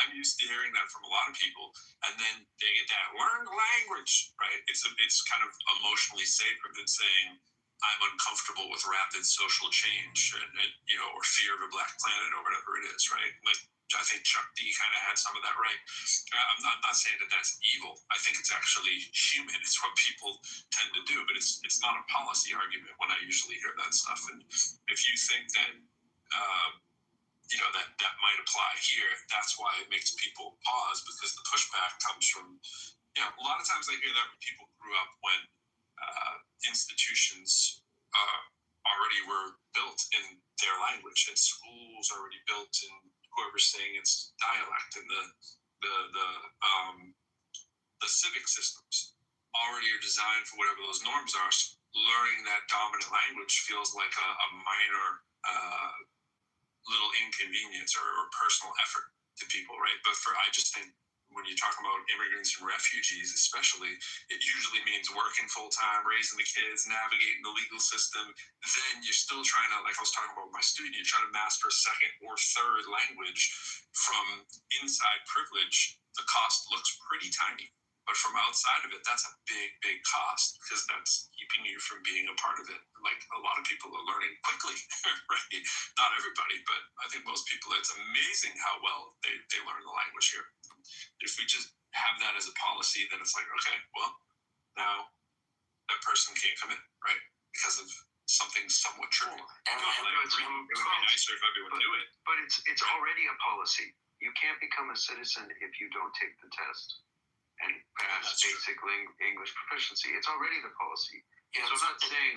I'm used to hearing that from a lot of people, and then they get that learn the language, right? It's kind of emotionally sacred than saying I'm uncomfortable with rapid social change and or fear of a black planet or whatever it is, right? I think Chuck D kind of had some of that right. I'm not saying that that's evil. I think it's actually human. It's what people tend to do, but it's not a policy argument when I usually hear that stuff. And if you think that that might apply here, that's why it makes people pause, because the pushback comes from a lot of times I hear that when people grew up when institutions already were built in their language, and schools already built in whoever's saying its dialect, and the civic systems already are designed for whatever those norms are. So learning that dominant language feels like a minor little inconvenience or personal effort to people, right? But I just think when you're talking about immigrants and refugees especially, it usually means working full-time, raising the kids, navigating the legal system. Then you're still trying to, like I was talking about with my student, you're trying to master a second or third language. From inside privilege, the cost looks pretty tiny. But from outside of it, that's a big, big cost, because that's keeping you from being a part of it. Like a lot of people are learning quickly, right? Not everybody, but I think most people, it's amazing how well they learn the language here. If we just have that as a policy, then it's like, okay, well, now that person can't come in, right? Because of something somewhat trivial. It would be nicer if everyone knew it. But it's already a policy. You can't become a citizen if you don't take the test and pass basic English proficiency. It's already the policy. Yeah, so I'm not saying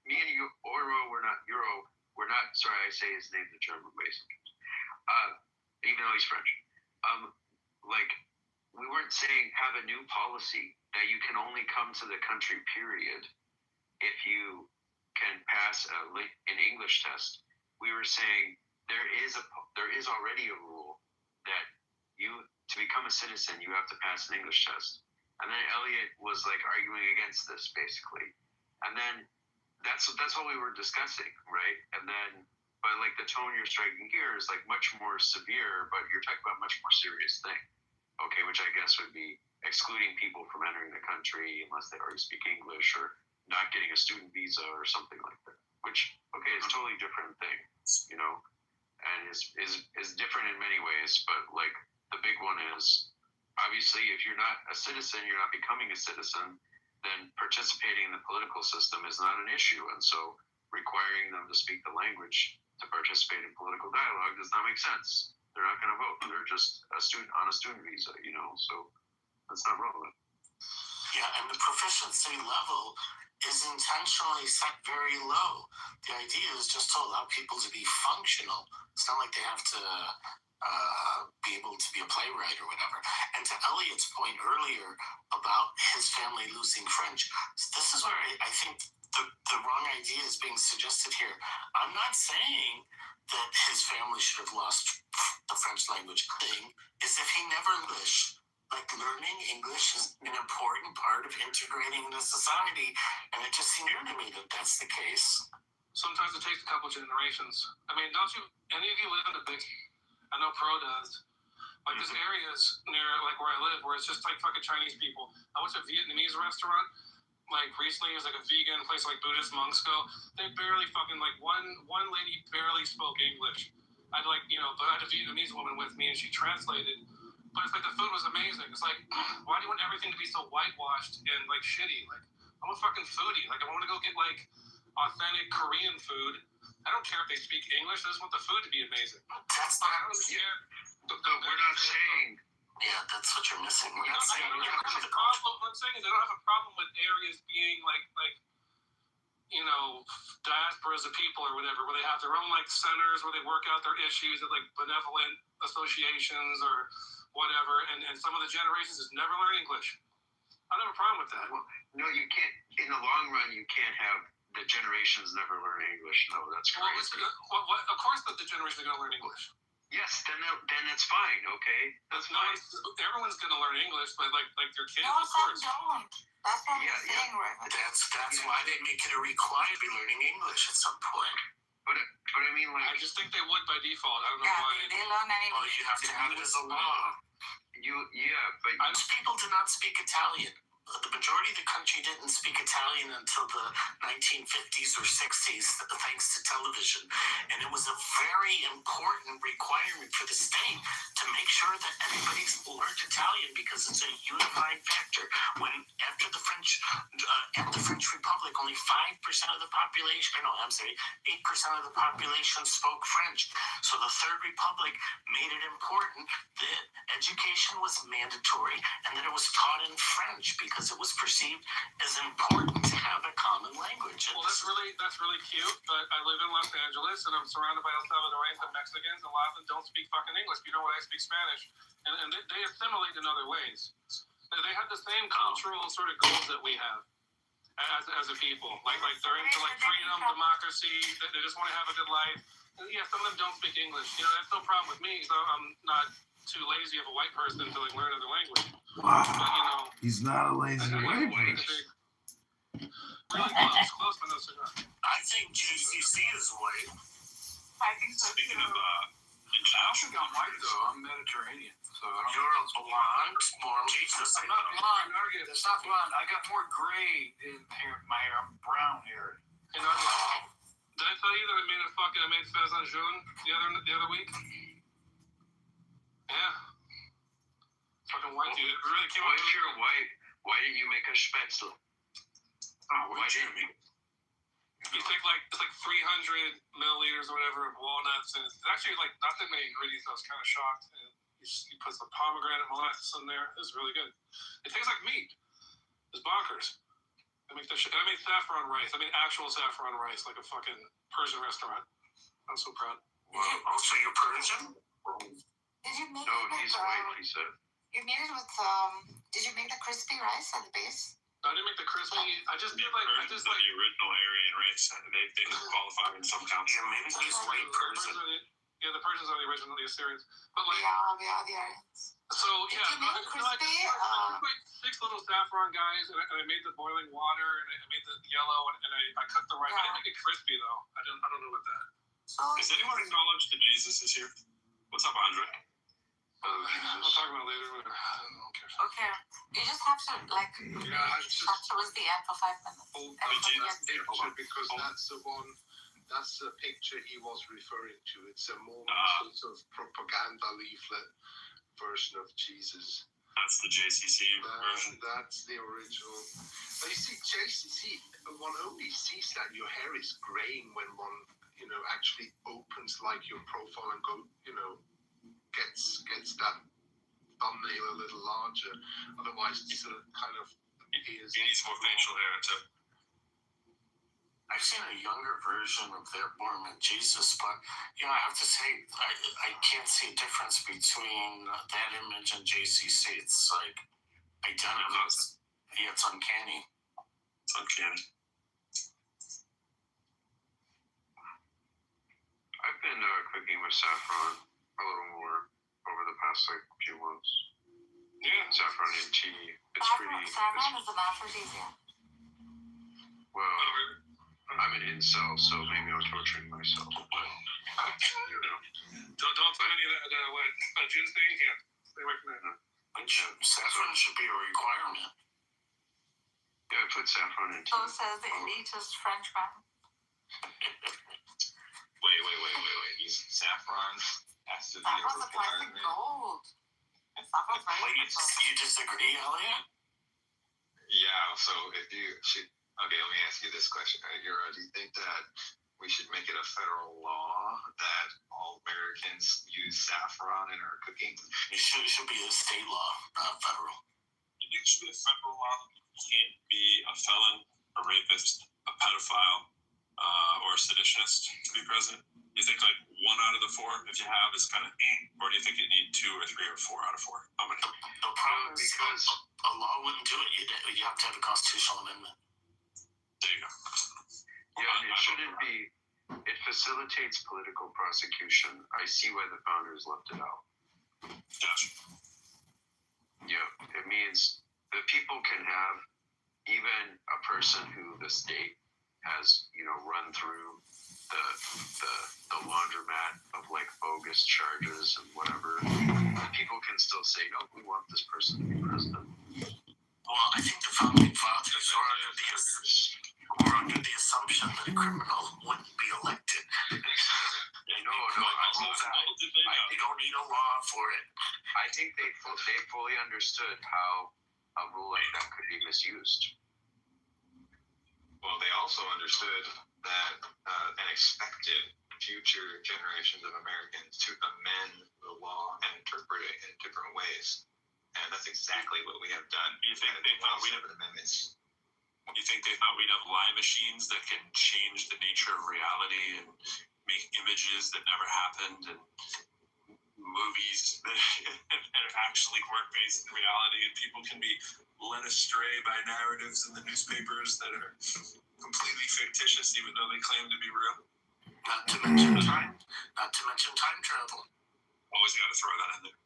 me and you, we're not Euro, we're not, sorry, I say his name the German way sometimes. Even though he's French. We weren't saying have a new policy that you can only come to the country, period, if you can pass an English test. We were saying there is already a rule to become a citizen, you have to pass an English test. And then Elliot was like arguing against this basically. And then that's what we were discussing, right? And then, but like the tone you're striking here is like much more severe, but you're talking about a much more serious thing. Okay, which I guess would be excluding people from entering the country unless they already speak English, or not getting a student visa or something like that. Which, okay, is a totally different thing, you know, and is different in many ways. But like the big one is, obviously, if you're not a citizen, you're not becoming a citizen, then participating in the political system is not an issue. And so requiring them to speak the language to participate in political dialogue does not make sense. They're not going to vote. They're just a student on a student visa, you know, so that's not relevant. Yeah, and the proficiency level is intentionally set very low. The idea is just to allow people to be functional. It's not like they have to be able to be a playwright or whatever. And to Elliot's point earlier about his family losing French, this is where I think the wrong idea is being suggested here. I'm not saying that his family should have lost the French language. The thing is, if he never English, like learning English is an important part of integrating into society, and it just seemed to me that that's the case. Sometimes it takes a couple generations. I mean, don't you, any of you live in a big, I know Pro does, like there's areas near like where I live where it's just like fucking Chinese people. I went to a Vietnamese restaurant, like recently, it was like a vegan place like Buddhist monks go. They barely fucking, like one lady barely spoke English. I had like, you know, but I had a Vietnamese woman with me and she translated. But it's like the food was amazing. It's like, why do you want everything to be so whitewashed and like shitty? Like, I'm a fucking foodie. Like, I want to go get like authentic Korean food. I don't care if they speak English. I just want the food to be amazing. That's not, I don't care. We're not saying. Yeah, that's what you're missing. We're not saying I don't have a problem. What I'm saying is I don't have a problem with areas being like you know, diasporas of people or whatever, where they have their own like centers where they work out their issues at like benevolent associations or whatever, and some of the generations just never learn English. I don't have a problem with that. Well, no, you can't. In the long run, you can't have the generations never learn English. No, that's crazy. Of course, the generations are going to learn English. Yes, then it's fine. Okay, that's fine. Everyone's going to learn English, but like your kids, no, of course. Don't. That's what I'm saying, Raven. That's why they make it a required to be learning English at some point. But I mean, like, I just think they would by default. I don't know why. They learn any. Oh, you have to have it as a law. But most people do not speak Italian. The majority of the country didn't speak Italian until the 1950s or 60s, thanks to television. And it was a very important requirement for the state to make sure that everybody learned Italian because it's a unifying factor. When after the French Republic, only 5% of the population, 8% of the population spoke French. So the Third Republic made it important that education was mandatory and that it was taught in French because it was perceived as important to have a common language. Well, that's really cute, but I live in Los Angeles and I'm surrounded by El Salvadorians and Mexicans, and a lot of them don't speak fucking English. You know what? I speak Spanish, and they assimilate in other ways. They have the same cultural sort of goals that we have as a people. Like they're into like freedom, democracy. They just want to have a good life. And yeah, some of them don't speak English. You know, that's no problem with me. So I'm not too lazy of a white person to like learn another language. Wow. But, you know, He's not a lazy white person. Really close with no cigar. I think GCC is white. I think so. Speaking of I don't think I'm white though. I'm Mediterranean. So You're a blonde, more Jesus. I'm not blonde. That's not blonde. I got more gray in my hair. I'm brown hair. You know, did I tell you that I made Fez on June the other week? Yeah. Fucking white dude. It really came out. If you're white, why didn't you make a spätzle? Oh, why didn't you? You take it's like 300 milliliters or whatever of walnuts, and it's actually like not that many ingredients. I was kind of shocked. And you put some pomegranate molasses in there. It's really good. It tastes like meat. It's bonkers. I made saffron rice. I made actual saffron rice, like a fucking Persian restaurant. I'm so proud. Wow. Also, you're Persian? Did you make No, it with, he's white, he said. You made it with, did you make the crispy rice at the base? I didn't make the crispy. I just did the original Aryan race. They qualify in some countries. Yeah, maybe he's white Persian. Yeah, the Persians are the original, the Assyrians. But like, we are the Aryans. so yeah, Did you make it crispy? I took like 6 little saffron guys, and I made the boiling water, and I made the yellow, and I cooked the rice. I didn't make it crispy though. I don't know what that. Has anyone acknowledged that Jesus is here? What's up, Andre? We'll talk about it later. I don't care. Okay, you just have to like talk towards the end for 5 minutes. Picture, because that's the one. That's the picture he was referring to. It's a more sort of propaganda leaflet version of Jesus. That's the JCC version. That's the original. But you see, JCC, one only sees that your hair is graying when one, actually opens like your profile and gets that thumbnail a little larger. Otherwise, it sort of kind of appears. He needs more facial hair too. I've seen a younger version of their Born with Jesus, but I have to say I can't see a difference between that image and JCC. It's like identical. Yeah, it's uncanny. It's uncanny. I've been cooking with saffron a little more over the past few months. Yeah, saffron in tea. It's pretty. Saffron is an aphrodisiac. Well, I'm an incel, so maybe I'm torturing myself. But don't put any of that juice thing. Yeah, stay away from that. Saffron should be a requirement. Yeah, I put saffron in tea. So says the elitist French man. Wait. Saffron has to be a Saffron's a plastic gold. Saffron's very You disagree, Elliot? Yeah. So if you should. Okay, let me ask you this question. Do you think that we should make it a federal law that all Americans use saffron in our cooking? It should be a state law, not federal. You think it should be a federal law? You can't be a felon, a rapist, a pedophile, or a seditionist to be president? You think 1 out of the 4, if you have, is kind of, or do you think you need 2 or 3 or 4 out of 4? How many? The problem is because a law wouldn't do it. You have to have a constitutional amendment. There you go. Yeah, it shouldn't be. It facilitates political prosecution. I see why the founders left it out. Gotcha. Yeah, it means that people can have even a person who the state has, run through the laundromat of bogus charges and whatever. People can still say, no, we want this person to be president. Well, I think the founding fathers were under the assumption that a criminal wouldn't be elected. No, you don't need a law for it. I think they fully understood how a rule like that could be misused. Well, they also understood that and expected future generations of Americans to amend the law and interpret it in different ways. And that's exactly what we have done. You think they thought we'd have amendments? You think they thought we'd have lie machines that can change the nature of reality and make images that never happened and movies that actually weren't based in reality, and people can be led astray by narratives in the newspapers that are completely fictitious even though they claim to be real? Not to mention time travel. Always got to throw that in there.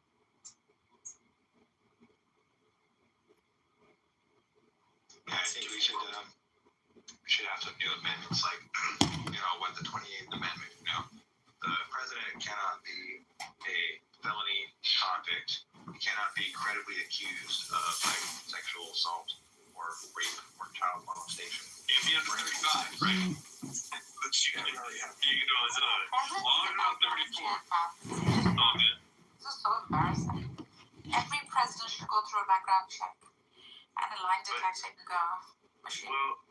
Yeah, I think we should have some new amendments, like what the 28th Amendment. The president cannot be a felony convict. He cannot be credibly accused of sexual assault or rape or child molestation. Can't be under 35, right? But you can as long as 34. Oh, man. This is so embarrassing. Every president should go through a background check and a lie detecting machine. Well,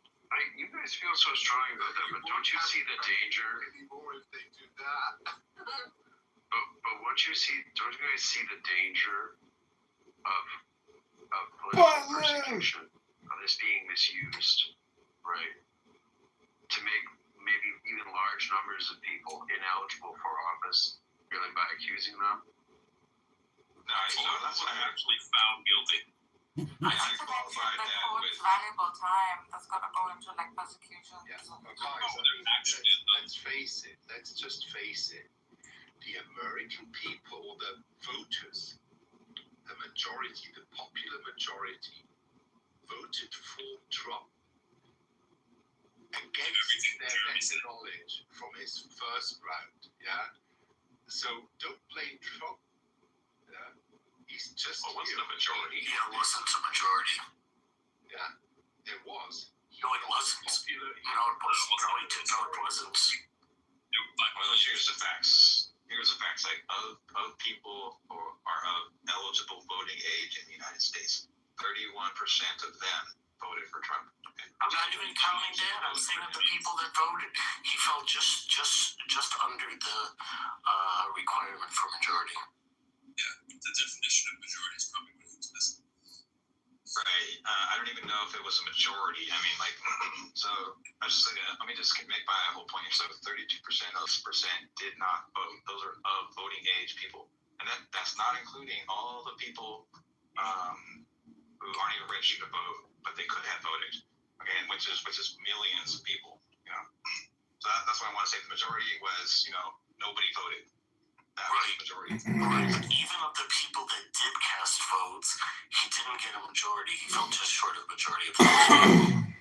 you guys feel so strong about that, but don't you see the danger? Anymore if they do that. But don't you guys see the danger of political persecution, of this being misused, right? To make maybe even large numbers of people ineligible for office, really by accusing them. No, that's what I actually found guilty. I qualified that with valuable time that's gonna go into persecution. Yeah. Let's face it. Let's just face it. the American people, the voters, the majority, the popular majority, voted for Trump against their better knowledge from his first round. Yeah. So don't blame Trump. Yeah. He's just. Well, what's the majority? Yeah, it wasn't a majority. Yeah, it was. No, it wasn't. Popular. No, it wasn't. No, it wasn't. Well, here's the facts. Like of people who are of eligible voting age in the United States, 31% of them voted for Trump. I'm not even counting that. I'm saying of the people that voted, he fell just under the requirement for majority. Yeah, the definition of majority is probably what he was missing. Right. I don't even know if it was a majority. I mean, like, so I was just thinking, let me just make my whole point here. So 32% did not vote. Those are of voting age people. And that's not including all the people who aren't even registered to vote, but they could have voted. Okay, and which is millions of people, you know. So that's why I want to say the majority was, you know, nobody voted. That was the majority. Right. Even of the people that did cast votes, he didn't get a majority. He fell just short of majority of votes.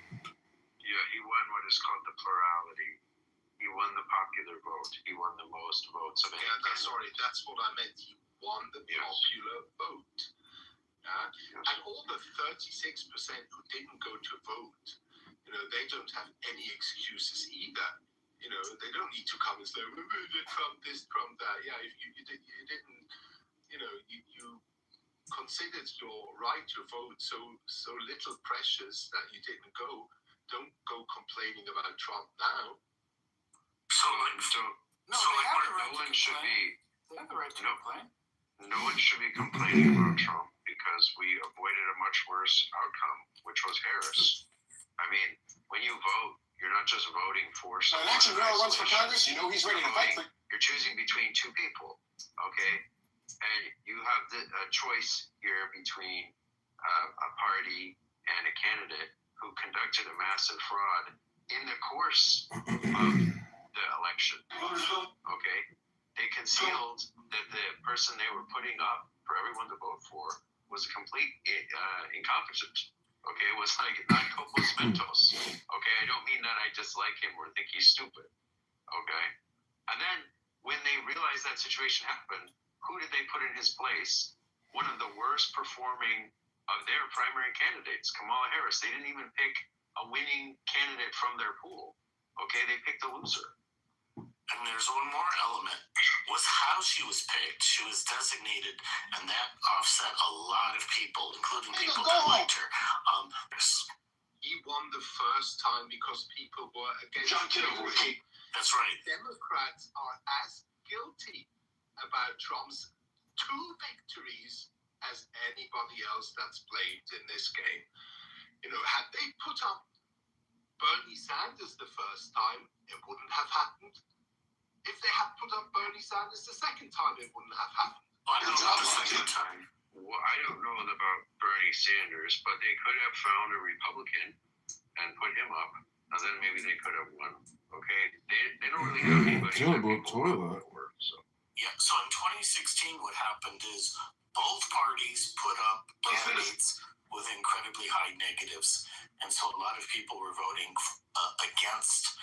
Yeah, he won what is called the plurality. He won the popular vote. He won the most votes of any. Yeah, that's what I meant. He won the popular vote. And all the 36% who didn't go to vote, you know, they don't have any excuses either. You know, they don't need to come and say, Trump this, Trump that. Yeah, if you didn't, you know, you considered your right to vote so little precious that you didn't go. Don't go complaining about Trump now. No one should be complaining about Trump because we avoided a much worse outcome, which was Harris. I mean, when you vote, you're not just voting for someone. An action hero runs for Congress, you know he's ready to fight for. You're choosing between two people, okay? And you have a choice here between a party and a candidate who conducted a massive fraud in the course of the election, okay? They concealed that the person they were putting up for everyone to vote for was complete incompetent. Okay, it was like non corpus mentos. Okay, I don't mean that I dislike him or think he's stupid. Okay, and then when they realized that situation happened, who did they put in his place? One of the worst performing of their primary candidates, Kamala Harris. They didn't even pick a winning candidate from their pool. Okay, they picked a loser. And there's one more element, was how she was picked. She was designated, and that offset a lot of people, including people that liked her. He won the first time because people were against Kitover. That's right. Democrats are as guilty about Trump's 2 victories as anybody else that's played in this game. You know, had they put up Bernie Sanders the first time, it wouldn't have happened. If they had put up Bernie Sanders the second time, it wouldn't have happened. I don't know the second time. Well, I don't know about Bernie Sanders, but they could have found a Republican and put him up, and then maybe they could have won. Okay, they don't really have anybody. So. Yeah. So in 2016, what happened is both parties put up candidates with incredibly high negatives, and so a lot of people were voting against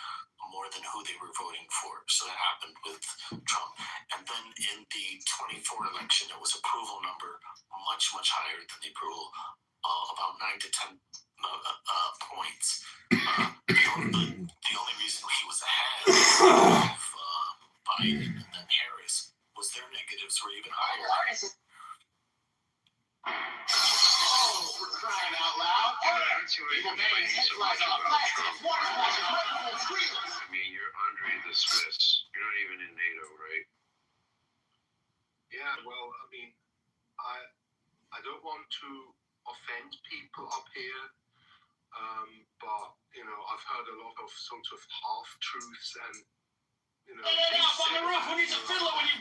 more than who they were voting for. So that happened with Trump. And then in the 24 election, it was approval number much, much higher than the approval, about 9 to 10 points. The only reason he was ahead of Biden and then Harris was their negatives were even higher. For crying out loud. I mean, you're Andre the Swiss. You're not even in NATO, right? Yeah, well, I mean, I don't want to offend people up here, but, you know, I've heard a lot of sort of half-truths and, you know,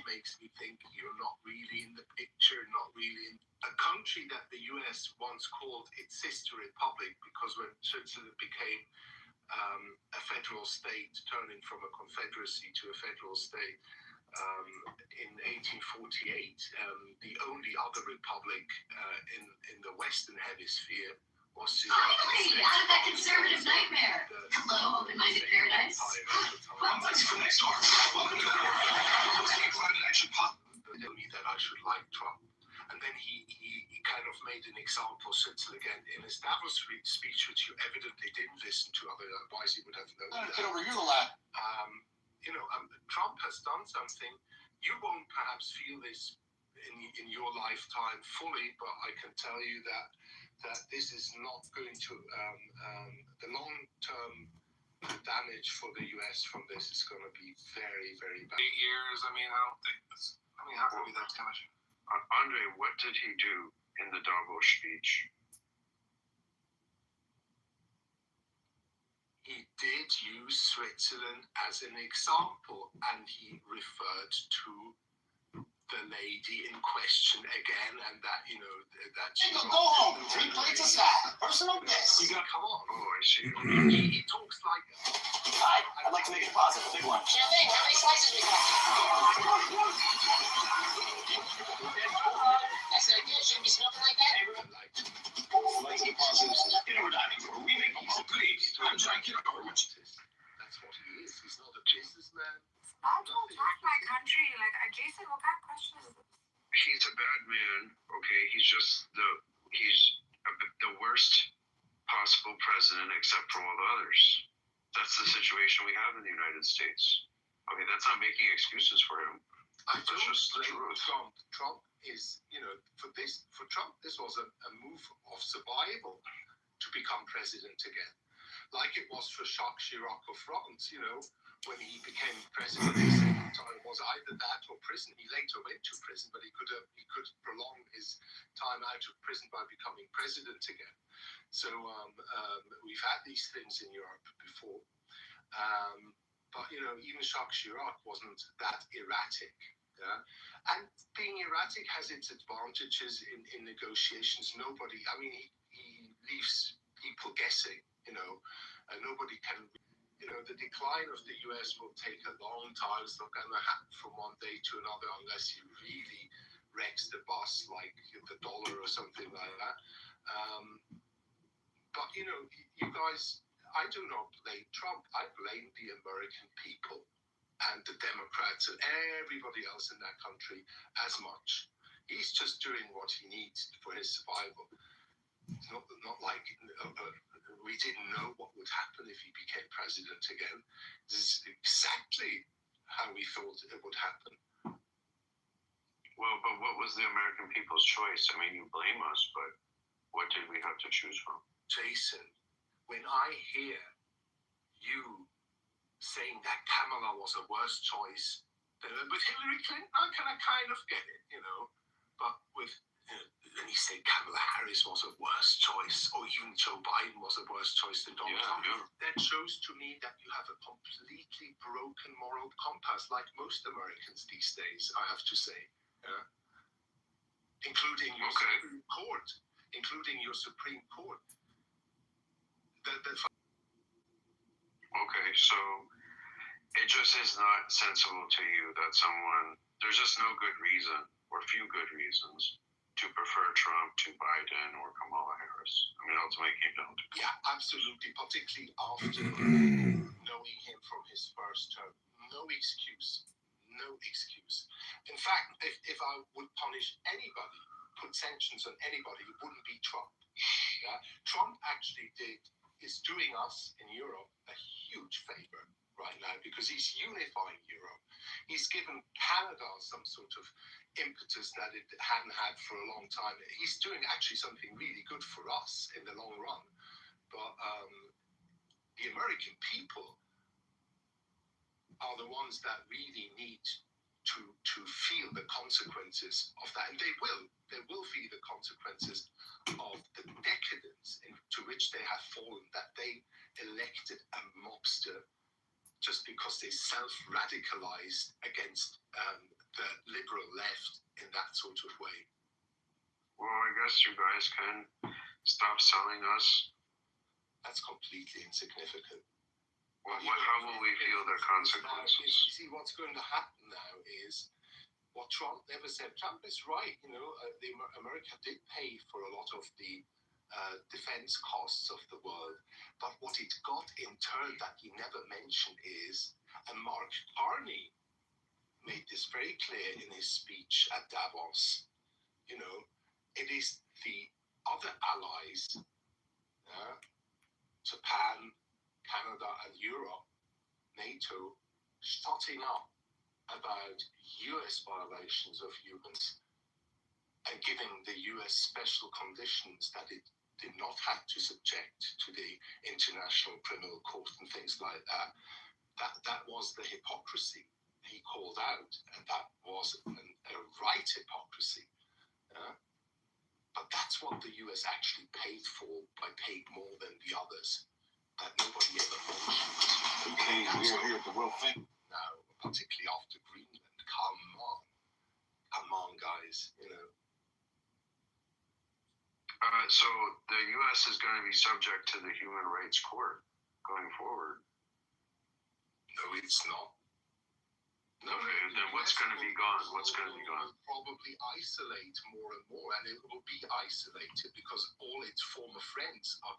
makes me think you're not really in the picture, not really in a country that the US once called its sister republic, because when Switzerland became a federal state, turning from a confederacy to a federal state, in 1848, the only other republic in the Western Hemisphere was Finally, out of that conservative nightmare. Hello, open-minded paradise. Thanks for next door. Welcome to the climate action pop. Only that I should like Trump. And then he kind of made an example, Switzerland again, in his Davos speech, which you evidently didn't listen to, otherwise you would have known that. Kitover, you're the lad. Trump has done something. You won't perhaps feel this in your lifetime fully, but I can tell you that this is not going to the long-term damage for the U.S. from this is going to be very, very bad. 8 years. I mean, I don't think this. I mean, how can it be that damaging? Andre, what did he do in the Davos speech? He did use Switzerland as an example, and he referred to the lady in question again, and that she Go home. 3 plates of salad. Personal best. You gotta come on. Oh, I see. He talks like. I'd like to make a deposit. Big one. Sure thing. How many slices we got? That's an idea. Shouldn't be smoking like that. Like deposits. Kitover Diving Tour. We make them all great. I'm John Kitover. That's what he is. He's not a businessman. How to attack my country? Like, Jason, what kind of question is this? He's a bad man. Okay, he's just the worst possible president, except for all the others. That's the situation we have in the United States. Okay, that's not making excuses for him. I don't blame Trump. Trump is, for Trump, this was a move of survival to become president again. Like it was for Jacques Chirac of France, when he became president, his second time was either that or prison. He later went to prison, but he could prolong his time out of prison by becoming president again. So we've had these things in Europe before. But, even Jacques Chirac wasn't that erratic. Yeah? And being erratic has its advantages in negotiations. He leaves people guessing, and nobody can, the decline of the US will take a long time. It's not going to happen from one day to another unless he really wrecks the bus like the dollar or something like that. But, you guys, I do not blame Trump. I blame the American people and the Democrats and everybody else in that country as much. He's just doing what he needs for his survival. It's not like we didn't know what would happen if he became president again. This is exactly how we thought it would happen. Well, but what was the American people's choice? I mean, you blame us, but what did we have to choose from? Jason, when I hear you saying that Kamala was a worse choice than with Hillary Clinton, I kind of get it, But with when you say Kamala Harris was a worse choice, or even Joe Biden was a worse choice than Donald Trump, that shows to me that you have a completely broken moral compass, like most Americans these days, I have to say. Including your Supreme Court. Okay, so it just is not sensible to you that there's just no good reason, or few good reasons, to prefer Trump to Biden or Kamala Harris. I mean, ultimately it came down to. Yeah, absolutely, particularly after knowing him from his first term. No excuse. In fact, if I would punish anybody, put sanctions on anybody, it wouldn't be Trump. Yeah? Trump actually is doing us in Europe a huge favor right now because he's unifying Europe. He's given Canada some sort of impetus that it hadn't had for a long time. He's doing actually something really good for us in the long run. But the American people are the ones that really need to feel the consequences of that. And they will feel the consequences of the decadence into which they have fallen, that they elected a mobster just because they self-radicalized against the liberal left in that sort of way. Well, I guess you guys can stop selling us. That's completely insignificant. How will we feel their consequences? You see, what's going to happen now is what Trump never said. Trump is right. America did pay for a lot of the defense costs of the world, but what it got in turn that he never mentioned is, and Mark Carney made this very clear in his speech at Davos, it is the other allies, Japan, Canada, and Europe, NATO, shutting up about US violations of humans and giving the US special conditions that it did not have to subject to the International Criminal Court and things like that. That was the hypocrisy he called out, and that was a right hypocrisy. But that's what the US actually paid for by paying more than the others that nobody ever mentioned. Okay, we're here at the World Thing. Now, particularly after Greenland, come on, guys, So the U.S. is going to be subject to the Human Rights Court going forward. No, it's not. Okay, then what's going to be gone? What's going to be gone? Probably isolate more and more, and it will be isolated because all its former friends are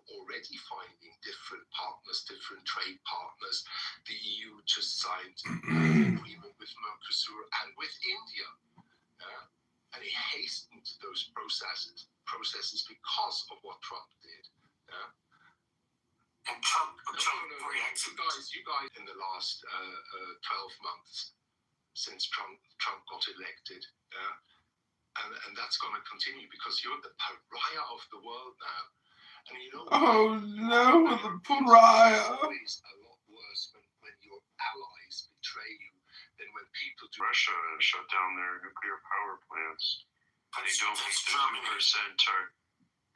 already finding different partners, different trade partners. The EU just signed an agreement with Mercosur and with India, and it hastened those processes because of what Trump did. And Trump reacted. You guys, in the last 12 months since Trump got elected, and that's going to continue because you're the pariah of the world now. And oh no, the pariah. It's always a lot worse when your allies betray you than when people do. Russia shut down their nuclear power plants. They don't meet their 2% target.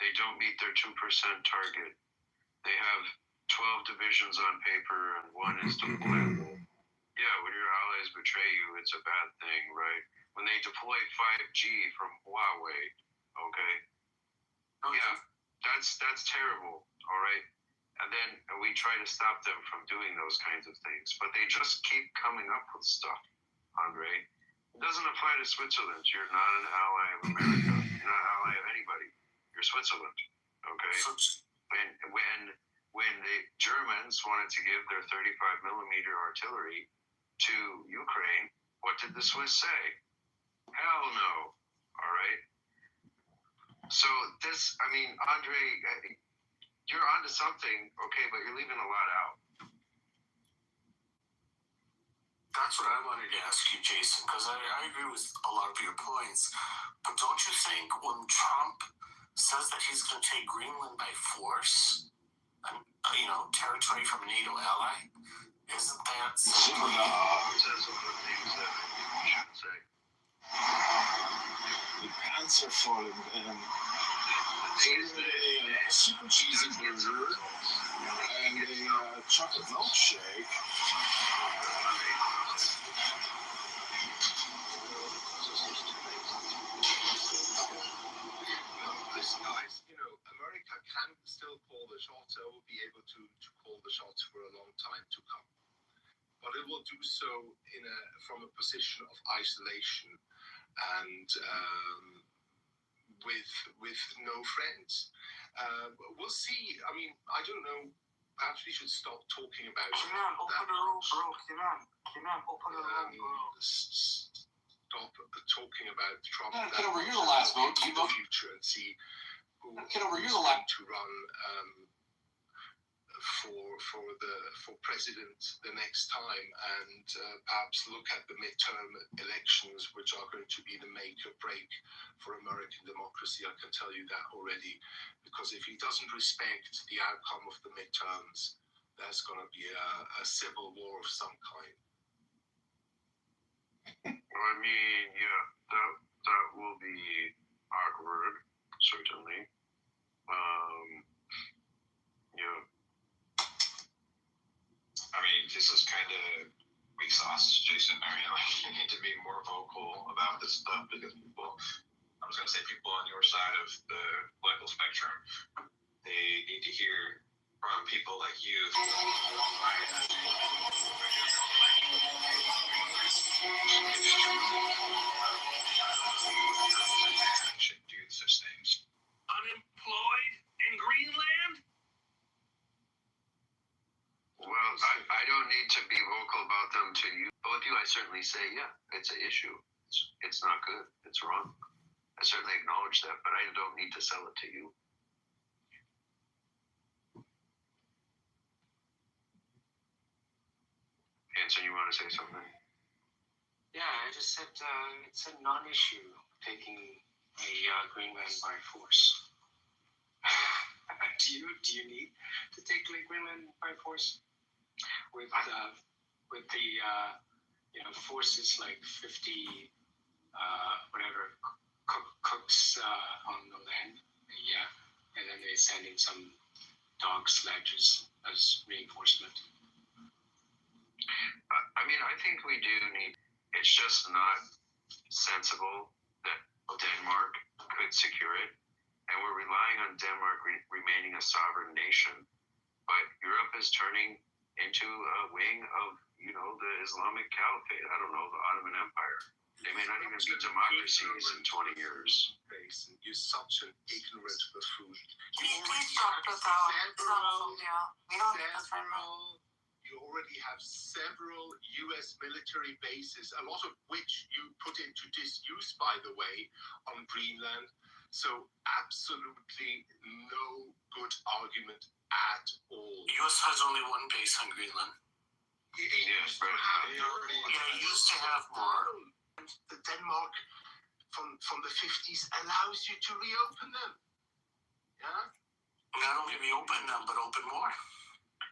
They don't meet their 2% target. They have 12 divisions on paper and one is deployable. Yeah, when your allies betray you, it's a bad thing, right? When they deploy 5G from Huawei, okay? Yeah, that's terrible, all right? And then we try to stop them from doing those kinds of things. But they just keep coming up with stuff, Andre. It doesn't apply to Switzerland. You're not an ally of America. You're not an ally of anybody. You're Switzerland, okay? When the Germans wanted to give their 35mm artillery to Ukraine, what did the Swiss say? Hell no, all right? So this, Andre, you're onto something, okay, but you're leaving a lot out. That's what I wanted to ask you, Jason, because I agree with a lot of your points. But don't you think when Trump says that he's going to take Greenland by force, and, territory from a NATO ally, isn't that super says some of the things that we shouldn't say? The Panzervollen a super cheesy burger and a chocolate milkshake. Listen, guys, America can still call the shots. It will be able to call the shots for a long time to come. But it will do so from a position of isolation and with no friends. We'll see. I don't know. Perhaps we should stop talking about Stop talking about Trump No, Kitover, you're the last vote. in the future and see who Kitover, you're is the going last. to run for president the next time, and perhaps look at the midterm elections, which are going to be the make or break for American democracy. I can tell you that already, because if he doesn't respect the outcome of the midterms, there's going to be a civil war of some kind. Yeah, that will be awkward, certainly. Yeah. This is kind of weak sauce, Jason. You need to be more vocal about this stuff because people on your side of the political spectrum, they need to hear from people like you. Shouldn't do such things. Unemployed in Greenland? Well, I don't need to be vocal about them to you. Both you, I certainly say, yeah, it's an issue. It's not good. It's wrong. I certainly acknowledge that, but I don't need to sell it to you. Hanson, you want to say something? Yeah, I just said it's a non-issue taking a Greenland by force. Do you need to take Greenland by force? With the forces like 50 whatever cooks on the land, yeah, and then they send in some dog sledges as reinforcement. I mean, I think we do need. It's just not sensible that Denmark could secure it, and we're relying on Denmark remaining a sovereign nation. But Europe is turning into a wing of, the Islamic Caliphate. I don't know, the Ottoman Empire. They may not even be democracies in 20 years. You're such an ignorant buffoon. Please talk to Islamophobia. We don't need this right now. You already have several U.S. military bases, a lot of which you put into disuse, by the way, on Greenland. So absolutely no good argument at all. U.S. has only one base on Greenland. It used to have more. The Denmark from the 50s allows you to reopen them. Yeah? Not only reopen them, but open more.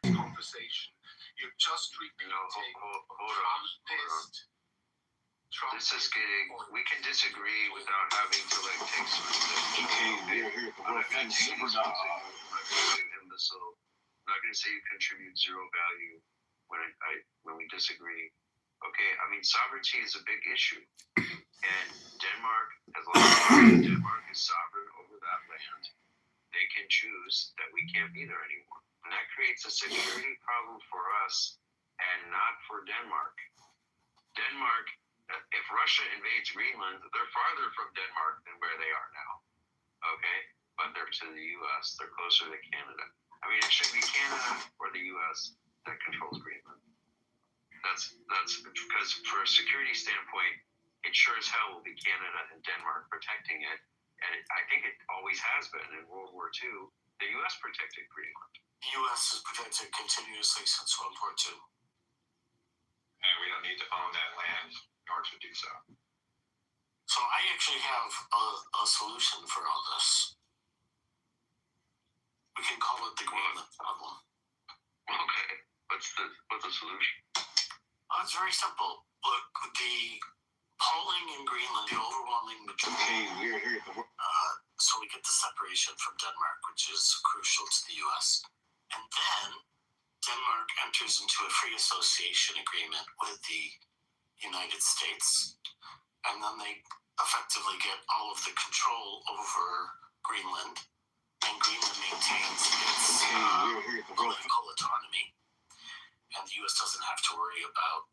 Conversation. You're just repeating Trump. This is getting. We can disagree without having to take some. I'm not going to say you imbecile. I'm not going to say you contribute zero value when we disagree. Okay, I mean sovereignty is a big issue, and Denmark, as long as Denmark is sovereign over that land, they can choose that we can't be there anymore. And that creates a security problem for us and not for Denmark. Denmark, if Russia invades Greenland, they're farther from Denmark than where they are now. Okay? But they're to the U.S., they're closer to Canada. I mean, it should be Canada or the U.S. that controls Greenland. That's because for a security standpoint, it sure as hell will be Canada and Denmark protecting it. And I think it always has been. In World War II, the U.S. protected Greenland. The U.S. has protected continuously since World War II. And we don't need to own that land in order to do so. So I actually have a solution for all this. We can call it the Greenland problem. Okay, what's the solution? It's very simple. Look, the polling in Greenland, the overwhelming majority. So we get the separation from Denmark, which is crucial to the U.S. And then Denmark enters into a free association agreement with the United States. And then they effectively get all of the control over Greenland. And Greenland maintains its political autonomy. And the U.S. doesn't have to worry about,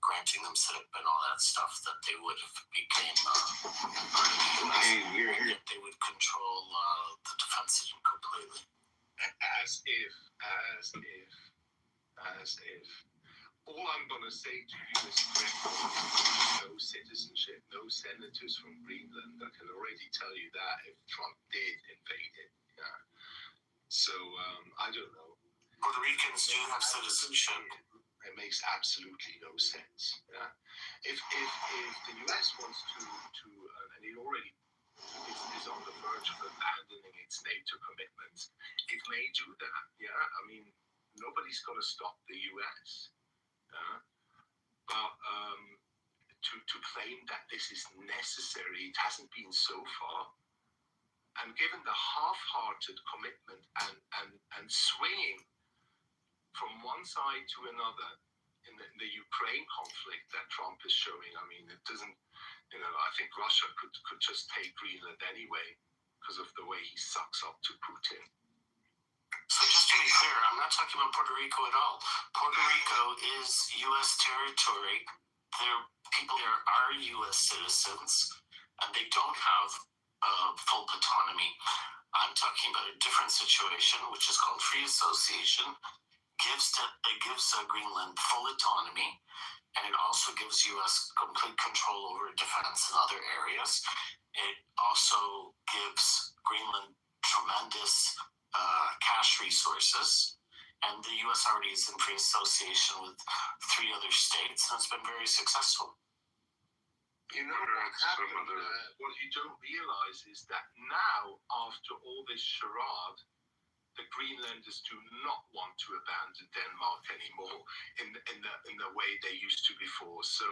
granting them SIP and all that stuff that they would have became part of the U.S. And yet they would control the defense system completely. As if. All I'm going to say to you is no citizenship, no senators from Greenland. I can already tell you that if Trump did invade it. Yeah. So, I don't know. Puerto Ricans do have citizenship. It makes absolutely no sense. Yeah? If the U.S. wants to and it already is on the verge of abandoning its NATO commitments, it may do that. Yeah, I mean, nobody's going to stop the U.S. But to claim that this is necessary, it hasn't been so far. And given the half-hearted commitment and swinging from one side to another in the Ukraine conflict that Trump is showing, I mean, it doesn't, I think Russia could just take Greenland anyway because of the way he sucks up to Putin. So just to be clear, I'm not talking about Puerto Rico at all. Puerto Rico is U.S. territory. People there are U.S. citizens, and they don't have full autonomy. I'm talking about a different situation, which is called free association. It gives Greenland full autonomy, and it also gives U.S. complete control over defense in other areas. It also gives Greenland tremendous cash resources, and the U.S. already is in free association with 3 other states, and it's been very successful. You know what happened? What you don't realize is that now, after all this charade, the Greenlanders do not want to abandon Denmark anymore in the way they used to before. So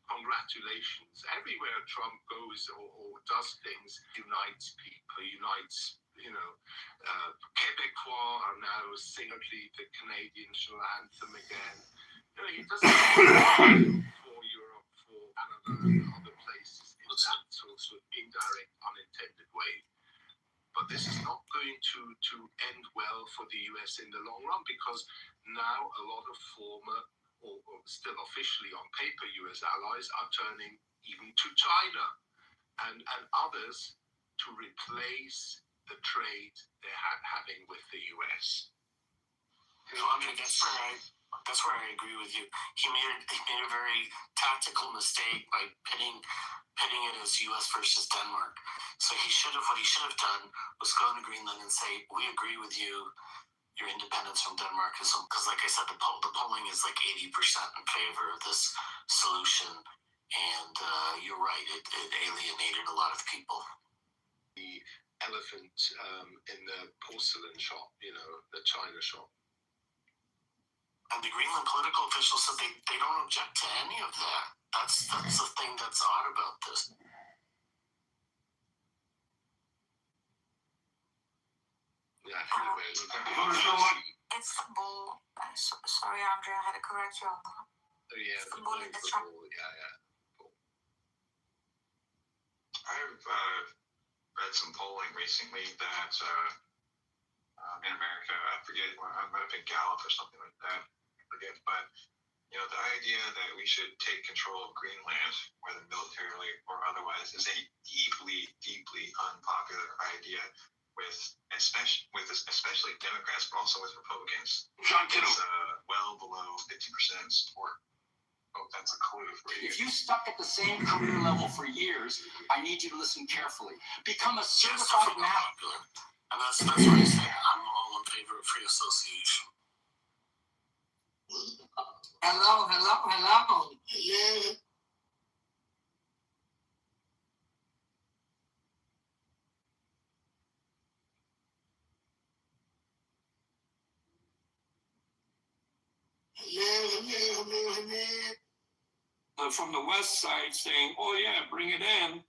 congratulations. Everywhere Trump goes or does things, unites people, unites, Quebecois are now singing the Canadian national anthem again. He doesn't for Europe, for Canada and other places in that sort of indirect, unintended way. But this is not going to end well for the US in the long run, because now a lot of former or still officially on paper US allies are turning even to China and others to replace the trade they're having with the US. Andre, that's where I agree with you. He made a very tactical mistake by pitting it as U.S. versus Denmark. So what he should have done was go to Greenland and say, we agree with you. Your independence from Denmark is, because like I said, the polling is like 80% in favor of this solution. And you're right, it alienated a lot of people. The elephant in the porcelain shop, the China shop. And the Greenland political officials said they don't object to any of that. That's the thing that's odd about this. Yeah, anyway, it's the bull. Sorry, Andre, I had to correct you on that. Oh, yeah, the bull in the truck. Yeah. I've read some polling recently that in America, I forget, I might have been Gallup or something like that, I forget, but the idea that we should take control of Greenland, whether militarily or otherwise, is a deeply, deeply unpopular idea especially Democrats, but also with Republicans. It's well below 50% support. Oh, that's a clue for you. If you stuck at the same career level for years, I need you to listen carefully. Become a certified popular. And that's what I say. I'm all in favor of free association. Hello. From the west side saying, oh yeah, bring it in.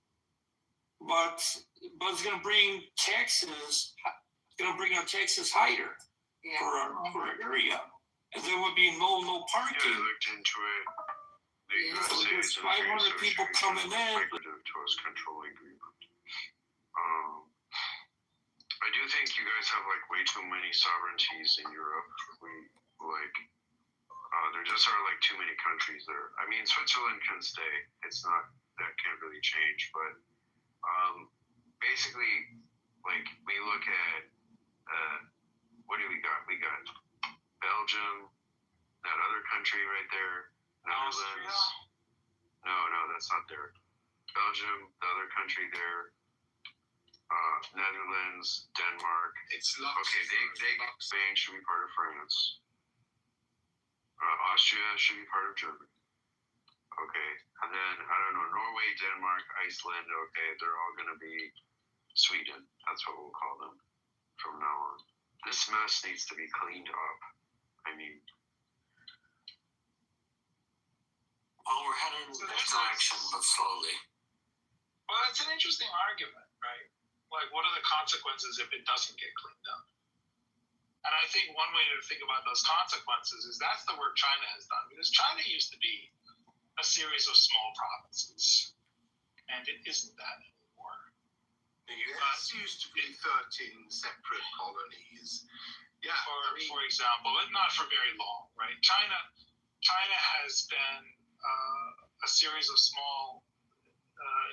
But it's going to bring taxes, our taxes higher for our area. And there would be no parking. Yeah, I looked into it. So there's 500 people coming in. Towards controlling Greenland. I do think you guys have way too many sovereignties in Europe. There just are too many countries there. I mean, Switzerland can stay. It's not, that can't really change. But basically, we look at what do we got? We got Belgium, that other country right there, Netherlands. No, that's not there. Belgium, the other country there, Netherlands, Denmark. Okay, Spain should be part of France. Austria should be part of Germany. Okay, and then, I don't know, Norway, Denmark, Iceland, okay, they're all going to be Sweden. That's what we'll call them from now on. This mess needs to be cleaned up. I mean... Well, we're headed in the direction, but slowly. Well, that's an interesting argument, right? What are the consequences if it doesn't get cleaned up? And I think one way to think about those consequences is that's the work China has done. Because China used to be a series of small provinces, and it isn't that anymore. The US used to be 13 separate colonies, For example, but not for very long, right? China has been a series of small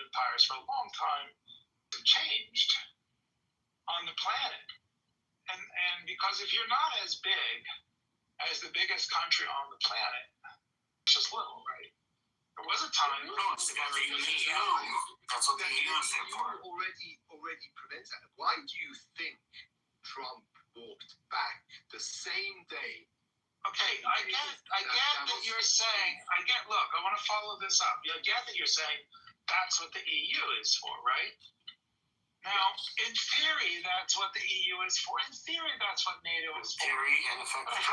empires for a long time. Changed on the planet, and because if you're not as big as the biggest country on the planet, it's just little, right? There was a time. No, it's the EU. That's what the EU is there for. Already prevents that. Why do you think Trump walked back the same day? Okay, I get that you're saying. Look, I want to follow this up. I get that you're saying that's what the EU is for, right? Now, in theory, that's what the EU is for. In theory, that's what NATO is for. Theory and effectively. It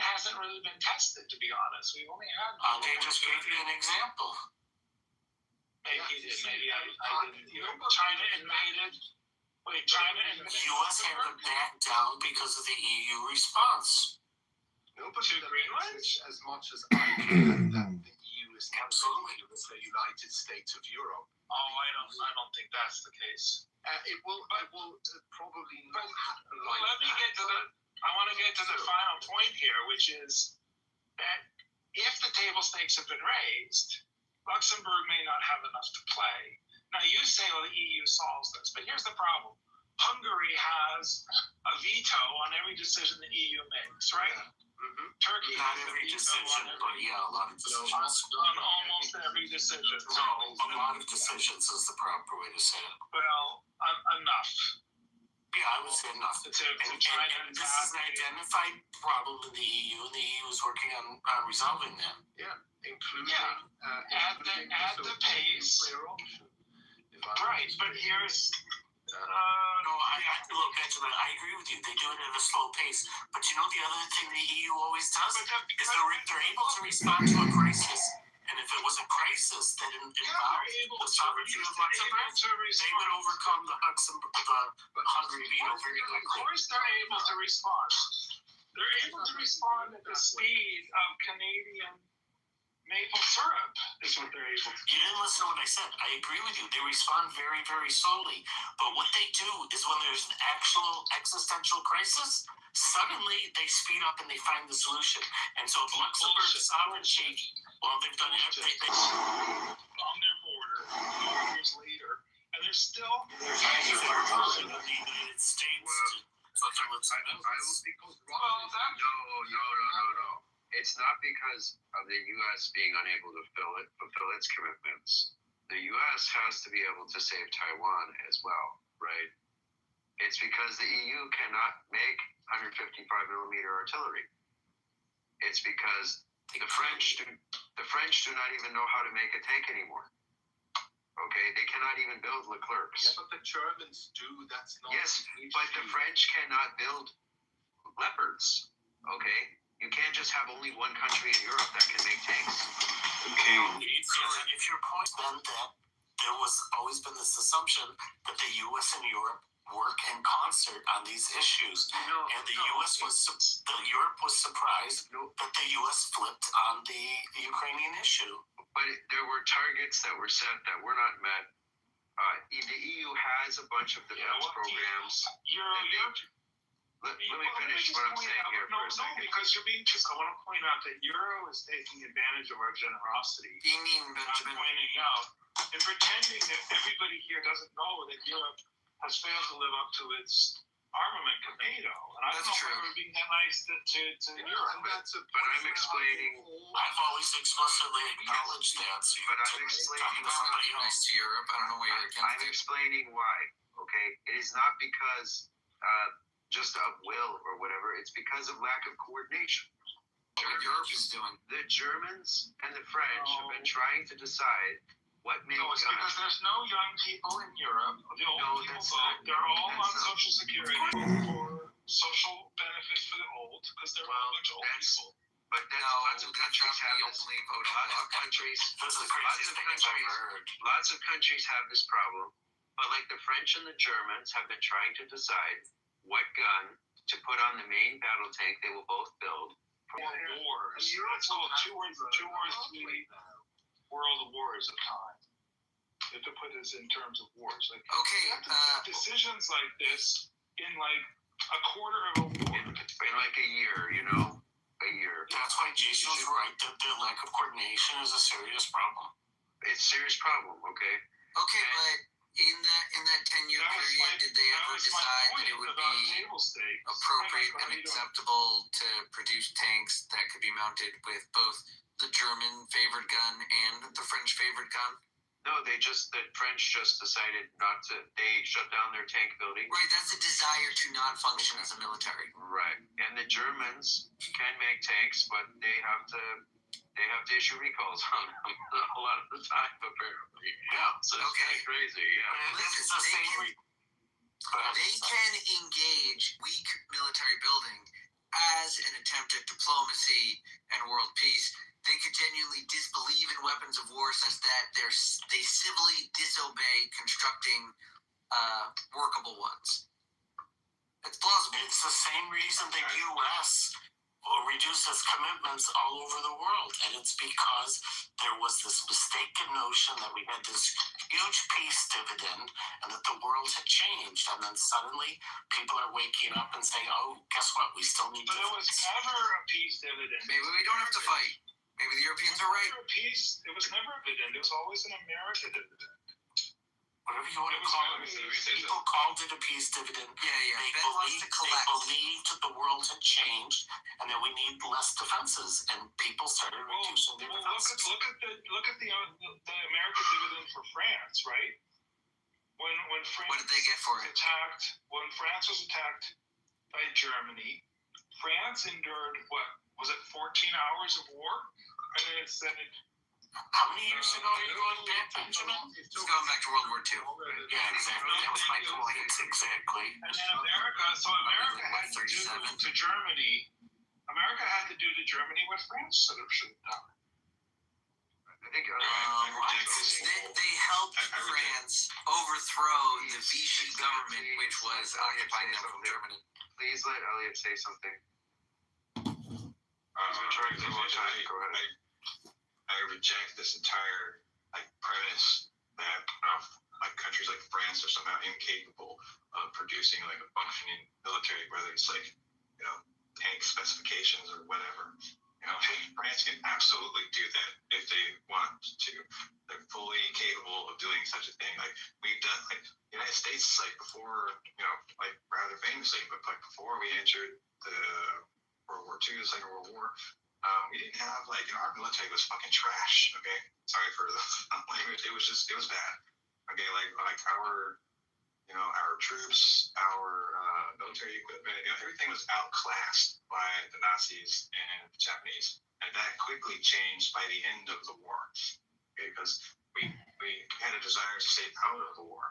hasn't really been tested, to be honest. We've only had. They just gave you an example. Maybe he did. Maybe I didn't. China invaded. Wait, China invaded. The U.S. had to back down because of the EU response. Nobody believes as much as I do that the EU is absolutely the United States of Europe. Oh, I don't think that's the case. It will probably not happen like let me get to I want to get to the final point here, which is that if the table stakes have been raised, Luxembourg may not have enough to play. Now, you say, well, the EU solves this, but here's the problem. Hungary has a veto on every decision the EU makes, right? Mm-hmm. Turkey not every decision, but yeah, a lot of decisions. On almost every decision. No, a lot of decisions is the proper way to say it. Well, enough. Yeah, I would say enough. And this is an identified problem in the EU, and the EU is working on resolving that. Yeah, including at the pace. Right, but here's. No, look, Benjamin, I agree with you. They do it at a slow pace. But you know the other thing the EU always does is they're able to respond to a crisis. And if it was a crisis that involved the sovereignty of Luxembourg, they would overcome the Hungary veto very quickly. Of course they're able to respond. They're able to respond at the speed of Canadian maple syrup is what they're able to do. You didn't listen to what I said. I agree with you. They respond very, very slowly. But what they do is when there's an actual existential crisis, suddenly they speed up and they find the solution. And so if Luxembourg's sovereignty, well, they've done everything. On their border, years later, and they're still... They're fighting for the United States No. It's not because of the U.S. being unable to fulfill its commitments. The U.S. has to be able to save Taiwan as well, right? It's because the EU cannot make 155 millimeter artillery. It's because the French do not even know how to make a tank anymore. Okay, they cannot even build Leclercs. Yeah, but the Germans do. That's not. Yes, but the French cannot build Leopards. Okay. You can't just have only one country in Europe that can make tanks. Okay. If your point then that there was always been this assumption that the U.S. and Europe work in concert on these issues, and Europe was surprised that the U.S. flipped on the Ukrainian issue. But there were targets that were set that were not met. The EU has a bunch of defense programs. Let me finish what I'm saying here for a second. Because you're being I want to point out that Euro is taking advantage of our generosity. You mean, Benjamin? Pointing out and pretending that everybody here doesn't know that Europe has failed to live up to its armament to NATO. And I don't know why we're being that nice to Europe. But I'm explaining. I've always explicitly acknowledged that. But I'm explaining somebody nice to Europe. I don't know where you're against. I'm explaining why. Okay, it is not because just of will or whatever. It's because of lack of coordination. What Europe is doing. The Germans and the French have been trying to decide what made it's because there's no young people in Europe. The old people vote. They're all on Social Security for social benefits for the old because they're all a bunch of old people. But then lots of countries have this. Lots of countries have this problem. But like the French and the Germans have been trying to decide what gun to put on the main battle tank they will both build. Wars. It's called two or three world wars of time. You have to put this in terms of wars. Like, okay, decisions like this in like a quarter of a war. In like a year, you know? A year. That's why Jason's right that their lack of coordination is a serious problem. It's a serious problem, okay? Okay, but in that 10-year period, did they ever decide that it would be appropriate and acceptable to produce tanks that could be mounted with both the German favored gun and the French favored gun? No, the French just decided not to. They shut down their tank building. Right, that's a desire to not function as a military. Right, and the Germans can make tanks, but they have to issue recalls on them a lot of the time, apparently. Yeah, so it's kind of crazy. Yeah, they can engage weak military building as an attempt at diplomacy and world peace. They could genuinely disbelieve in weapons of war such that they civilly disobey constructing workable ones. It's plausible. It's the same reason the U.S. reduces commitments all over the world, and it's because there was this mistaken notion that we had this huge peace dividend and that the world had changed, and then suddenly people are waking up and saying, "Oh, guess what? We still need." But it was never a peace dividend. Maybe we don't have to fight. Maybe the Europeans are right. It was never a dividend. It was always an American dividend. Whatever you want to call it. People called it a peace dividend. Yeah. They believed that the world had changed and that we need less defenses, and people started reducing their defenses. Look at the American dividend for France, right? When France what did they get for it? When France was attacked by Germany, France endured what was it, 14 hours of war, and then it said. How many years ago are you going back, Benjamin? It's going back to World War II. Yeah, exactly. That was my point. Exactly. And then America had to do to Germany. America had to do to Germany what France should have done. I think they helped France overthrow the Vichy government, which was occupying them from Germany. Please let Elliot say something. He's been trying to go ahead. I reject this entire premise that countries like France are somehow incapable of producing a functioning military, whether it's tank specifications or whatever. France can absolutely do that if they want to. They're fully capable of doing such a thing. We've done, the United States, before, rather famously, but before we entered the World War II, the Second World War. We didn't have our military was fucking trash. Okay, sorry for the language. It was bad. Okay, our troops, our military equipment, everything was outclassed by the Nazis and the Japanese, and that quickly changed by the end of the war. Okay, because we had a desire to stay out of the war,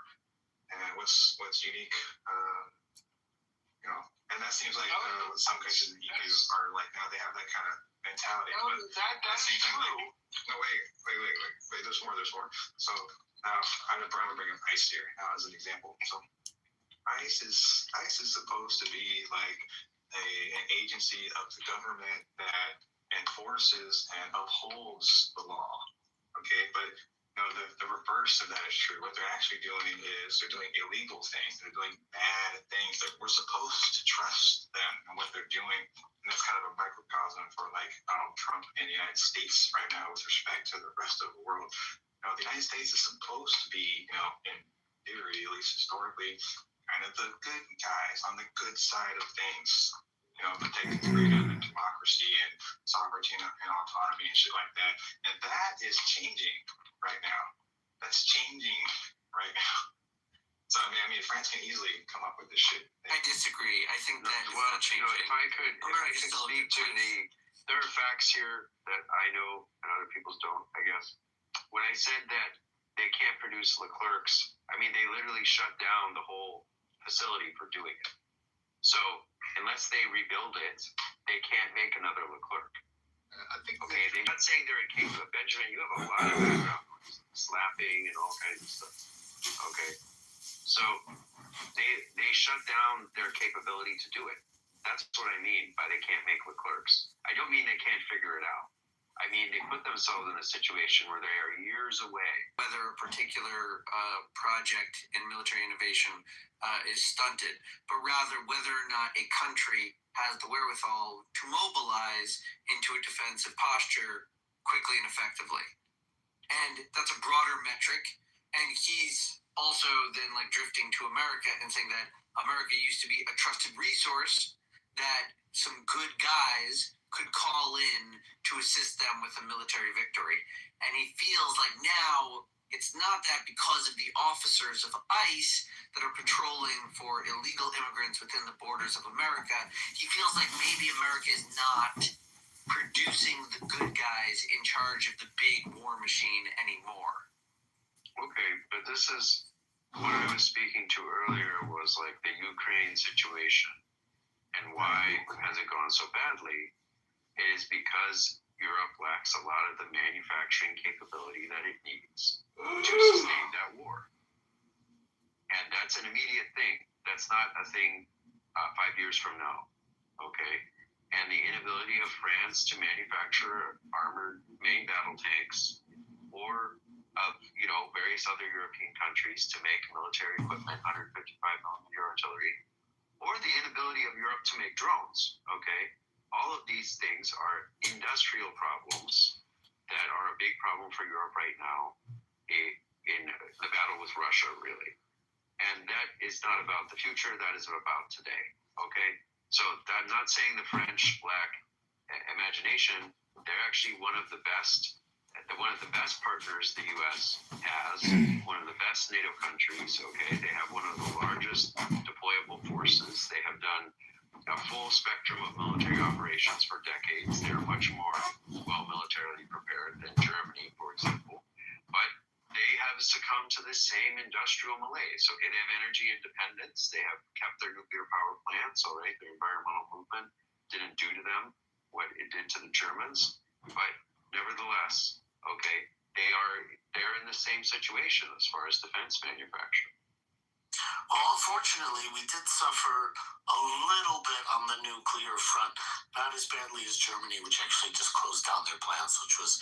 and what's unique, and that seems like some countries in the EU are now they have that kind of mentality. No, that's true. No, wait. There's more. So now I'm gonna bring up ICE here now as an example. So ICE is supposed to be an agency of the government that enforces and upholds the law. Okay, but the reverse of that is true. What they're actually doing is they're doing illegal things. They're doing bad things. That we're supposed to trust them and what they're doing. And that's kind of a microcosm for Donald Trump in the United States right now with respect to the rest of the world. The United States is supposed to be, in theory, at least historically, kind of the good guys on the good side of things. Protecting freedom and democracy and sovereignty and autonomy and shit like that. And that is changing right now. That's changing right now. So France can easily come up with this shit. I disagree. I think that is not changing. If I could speak to there are facts here that I know and other people don't, I guess. When I said that they can't produce Leclercs, they literally shut down the whole facility for doing it. So unless they rebuild it, they can't make another Leclerc. They're not saying they're incapable. Benjamin, you have a lot of background, slapping and all kinds of stuff. Okay, so they shut down their capability to do it. That's what I mean by they can't make Leclercs. I don't mean they can't figure it out. I mean mean, they put themselves in a situation where they are years away. Whether a particular project in military innovation is stunted, but rather whether or not a country has the wherewithal to mobilize into a defensive posture quickly and effectively. And that's a broader metric. And he's also then like drifting to America and saying that America used to be a trusted resource that some good guys could call in to assist them with a military victory. And he feels like now it's not that because of the officers of ICE that are patrolling for illegal immigrants within the borders of America. He feels like maybe America is not producing the good guys in charge of the big war machine anymore. Okay, but this is what I was speaking to earlier was like the Ukraine situation. And why has it gone so badly? It is because Europe lacks a lot of the manufacturing capability that it needs to sustain that war. And that's an immediate thing. That's not a thing 5 years from now, okay? And the inability of France to manufacture armored main battle tanks or of, various other European countries to make military equipment, 155mm artillery, or the inability of Europe to make drones, okay? All of these things are industrial problems that are a big problem for Europe right now in the battle with Russia, really. And that is not about the future, that is about today, okay? So I'm not saying the French lack imagination. They're actually one of the best partners the U.S. has, one of the best NATO countries, okay? They have one of the largest deployable forces. They have done a full spectrum of military operations for decades. They're much more well militarily prepared than Germany, for example. But they have succumbed to the same industrial malaise. So they have energy independence. They have kept their nuclear power plants, all right? Their environmental movement didn't do to them what it did to the Germans. But nevertheless, okay, they're in the same situation as far as defense manufacturing. Well, unfortunately, we did suffer a little bit on the nuclear front, not as badly as Germany, which actually just closed down their plants, which was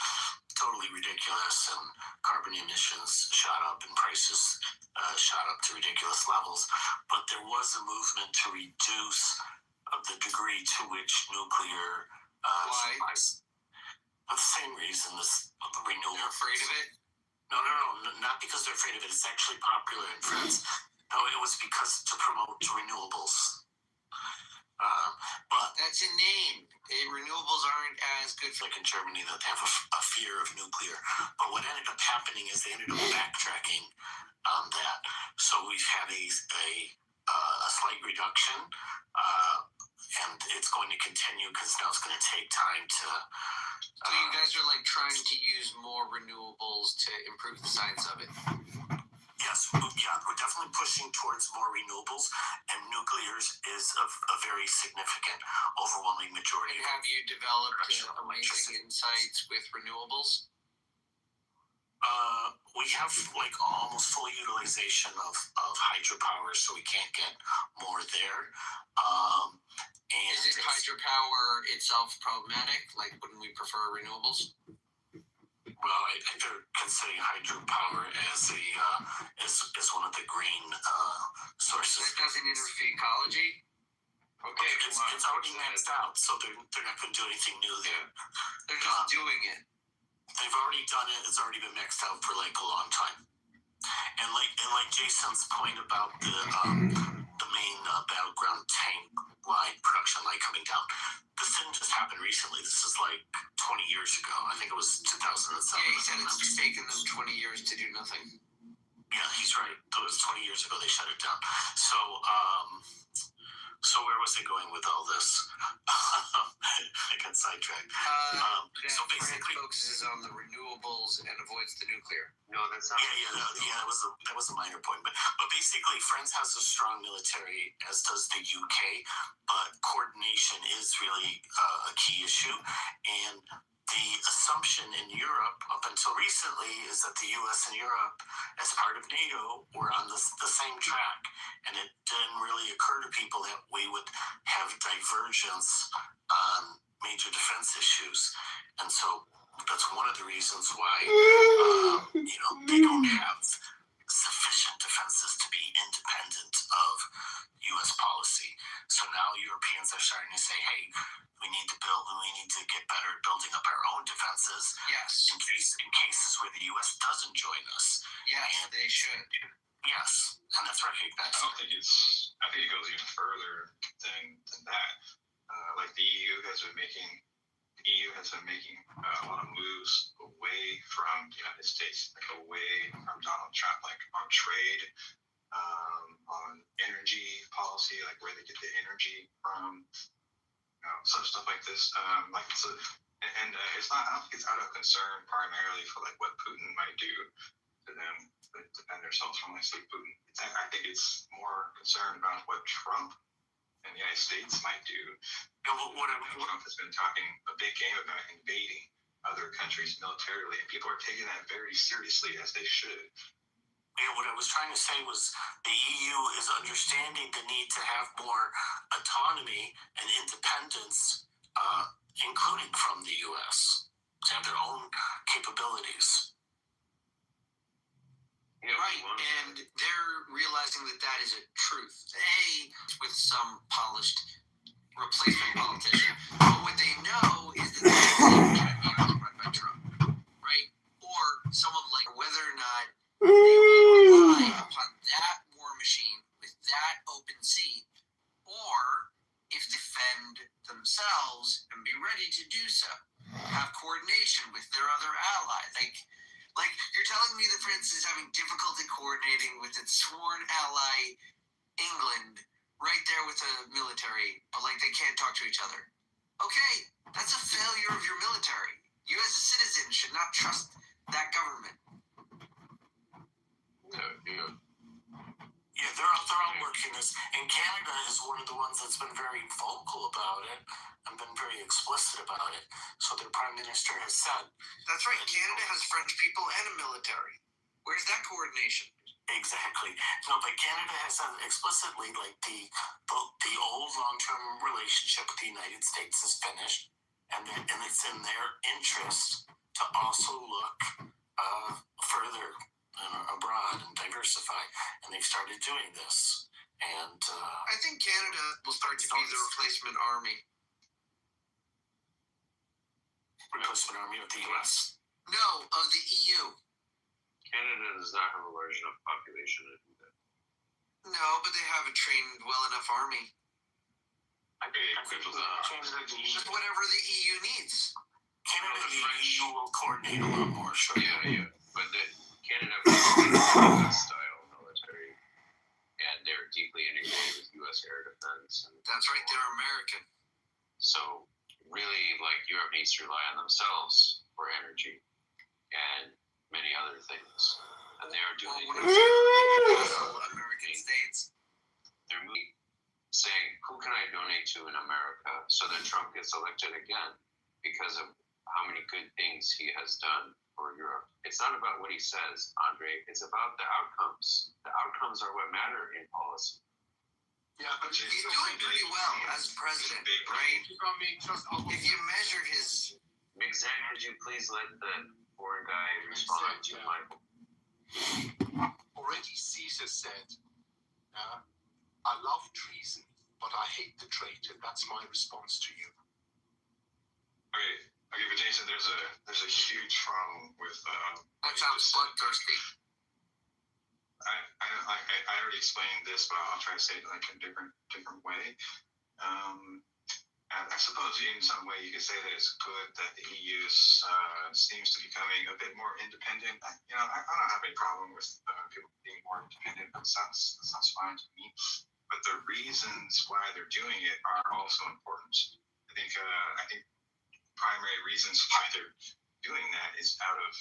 totally ridiculous, and carbon emissions shot up and prices shot up to ridiculous levels. But there was a movement to reduce the degree to which nuclear supplies. For the same reason, the renewable. They're afraid of it? No, not because they're afraid of it. It's actually popular in France. No, it was because to promote renewables. But that's a name. Renewables aren't as good like in Germany that they have a fear of nuclear. But what ended up happening is they ended up backtracking on that. So we've had a slight reduction, and it's going to continue because now it's going to take time to. So you guys are like trying to use more renewables to improve the science of it. Yes, we're definitely pushing towards more renewables, and nuclear is a very significant, overwhelming majority. And have you developed amazing insights with renewables? We have like almost full utilization of hydropower, so we can't get more there. And is it hydropower itself problematic? Like, wouldn't we prefer renewables? Well, I think they're considering hydropower as one of the green sources. That doesn't interfere ecology. Okay, it's already maxed out, so they're not going to do anything new there. They're just doing it. They've already done it. It's already been maxed out for like a long time. And like Jason's point about the main battleground tank line production line coming down. This didn't just happen recently. This is like 20 years ago. I think it was 2007. Yeah, he said it's taken them 20 years to do nothing. Yeah, he's right. It was 20 years ago they shut it down. So where was I going with all this? I got sidetracked. So basically, focuses on the renewables and avoids the nuclear. No, that's not. Yeah. That was a minor point, but basically, France has a strong military, as does the UK. But coordination is really a key issue, and the assumption in Europe up until recently is that the U.S. and Europe, as part of NATO, were on the same track, and it didn't really occur to people that we would have divergence on major defense issues. And so That's one of the reasons why, they don't have sufficient defenses to be independent of U.S. policy. So now Europeans are starting to say, hey, we need to get better at building up our own defenses. Yes. In cases where the U.S. doesn't join us. Yes, they should. Yes, and that's recognized. I think it goes even further than that. Like the EU has been making a lot of moves away from the United States, like away from Donald Trump, like on trade, on energy policy, like where they get the energy from, some stuff like this. It's not. I don't think it's out of concern primarily for like what Putin might do to them to defend themselves from, like, say, Putin. I think it's more concerned about what Trump and the United States might do. Trump has been talking a big game about invading other countries militarily, and people are taking that very seriously, as they should. Yeah, what I was trying to say was the EU is understanding the need to have more autonomy and independence, including from the U.S., to have their own capabilities. Right, and they're realizing that that is a truth. With some polished replacement politician, but what they know is that that's run by Trump, right? Or someone like whether or not they will rely upon that war machine with that open sea, or if defend themselves and be ready to do so, have coordination with their other allies. Like you're telling me that France is having difficulty coordinating with its sworn ally, England, right there with the military, but like they can't talk to each other. Okay, that's a failure of your military. You as a citizen should not trust that government. Yeah, they're all working this, and Canada is one of the ones that's been very vocal about it and been very explicit about it. So their prime minister has said, that's right, Canada has French people and a military. Where's that coordination? Exactly. No, but Canada has said explicitly, like, the old long-term relationship with the United States is finished, and it's in their interest to also look further abroad and diversify, and they've started doing this. And I think Canada will start to be the replacement army. Replacement army of the U.S.? No, of the EU. Canada does not have a large enough population to do that. No, but they have a trained, well enough army. Just whatever the EU needs. Canada and the EU will coordinate a lot more, sure. Yeah. But Canada has a style military, and they're deeply integrated with U.S. air defense. That's right, they're American. So really, like, Europe needs to rely on themselves for energy and many other things, and they are doing American states. They're saying, who can I donate to in America so that Trump gets elected again because of how many good things he has done for Europe. It's not about what he says, Andre. It's about the outcomes. The outcomes are what matter in policy. Yeah, but he's doing pretty well as president, right? If you measure his... Zach, could you please let the foreign guy respond to Michael? Already Caesar said, I love treason, but I hate the traitor. That's my response to you. Okay, but Jason, there's a huge problem with that sounds bloodthirsty. I already explained this, but I'll try to say it like a different way. I suppose in some way you could say that it's good that the EU seems to be becoming a bit more independent. I don't have any problem with people being more independent. That sounds fine to me. But the reasons why they're doing it are also important. I think primary reasons why they're doing that is out of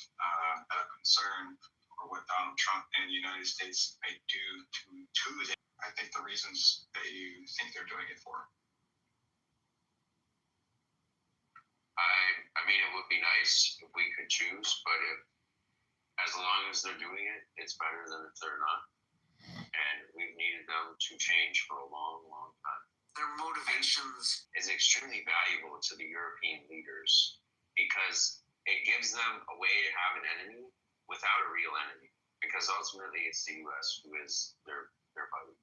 concern for what Donald Trump and the United States may do to them. I think the reasons that you think they're doing it for. I mean, it would be nice if we could choose, but as long as they're doing it, it's better than if they're not. And we've needed them to change for a long, long time. Their motivations is extremely valuable to the European leaders because it gives them a way to have an enemy without a real enemy, because ultimately it's the U.S. who is their buddy.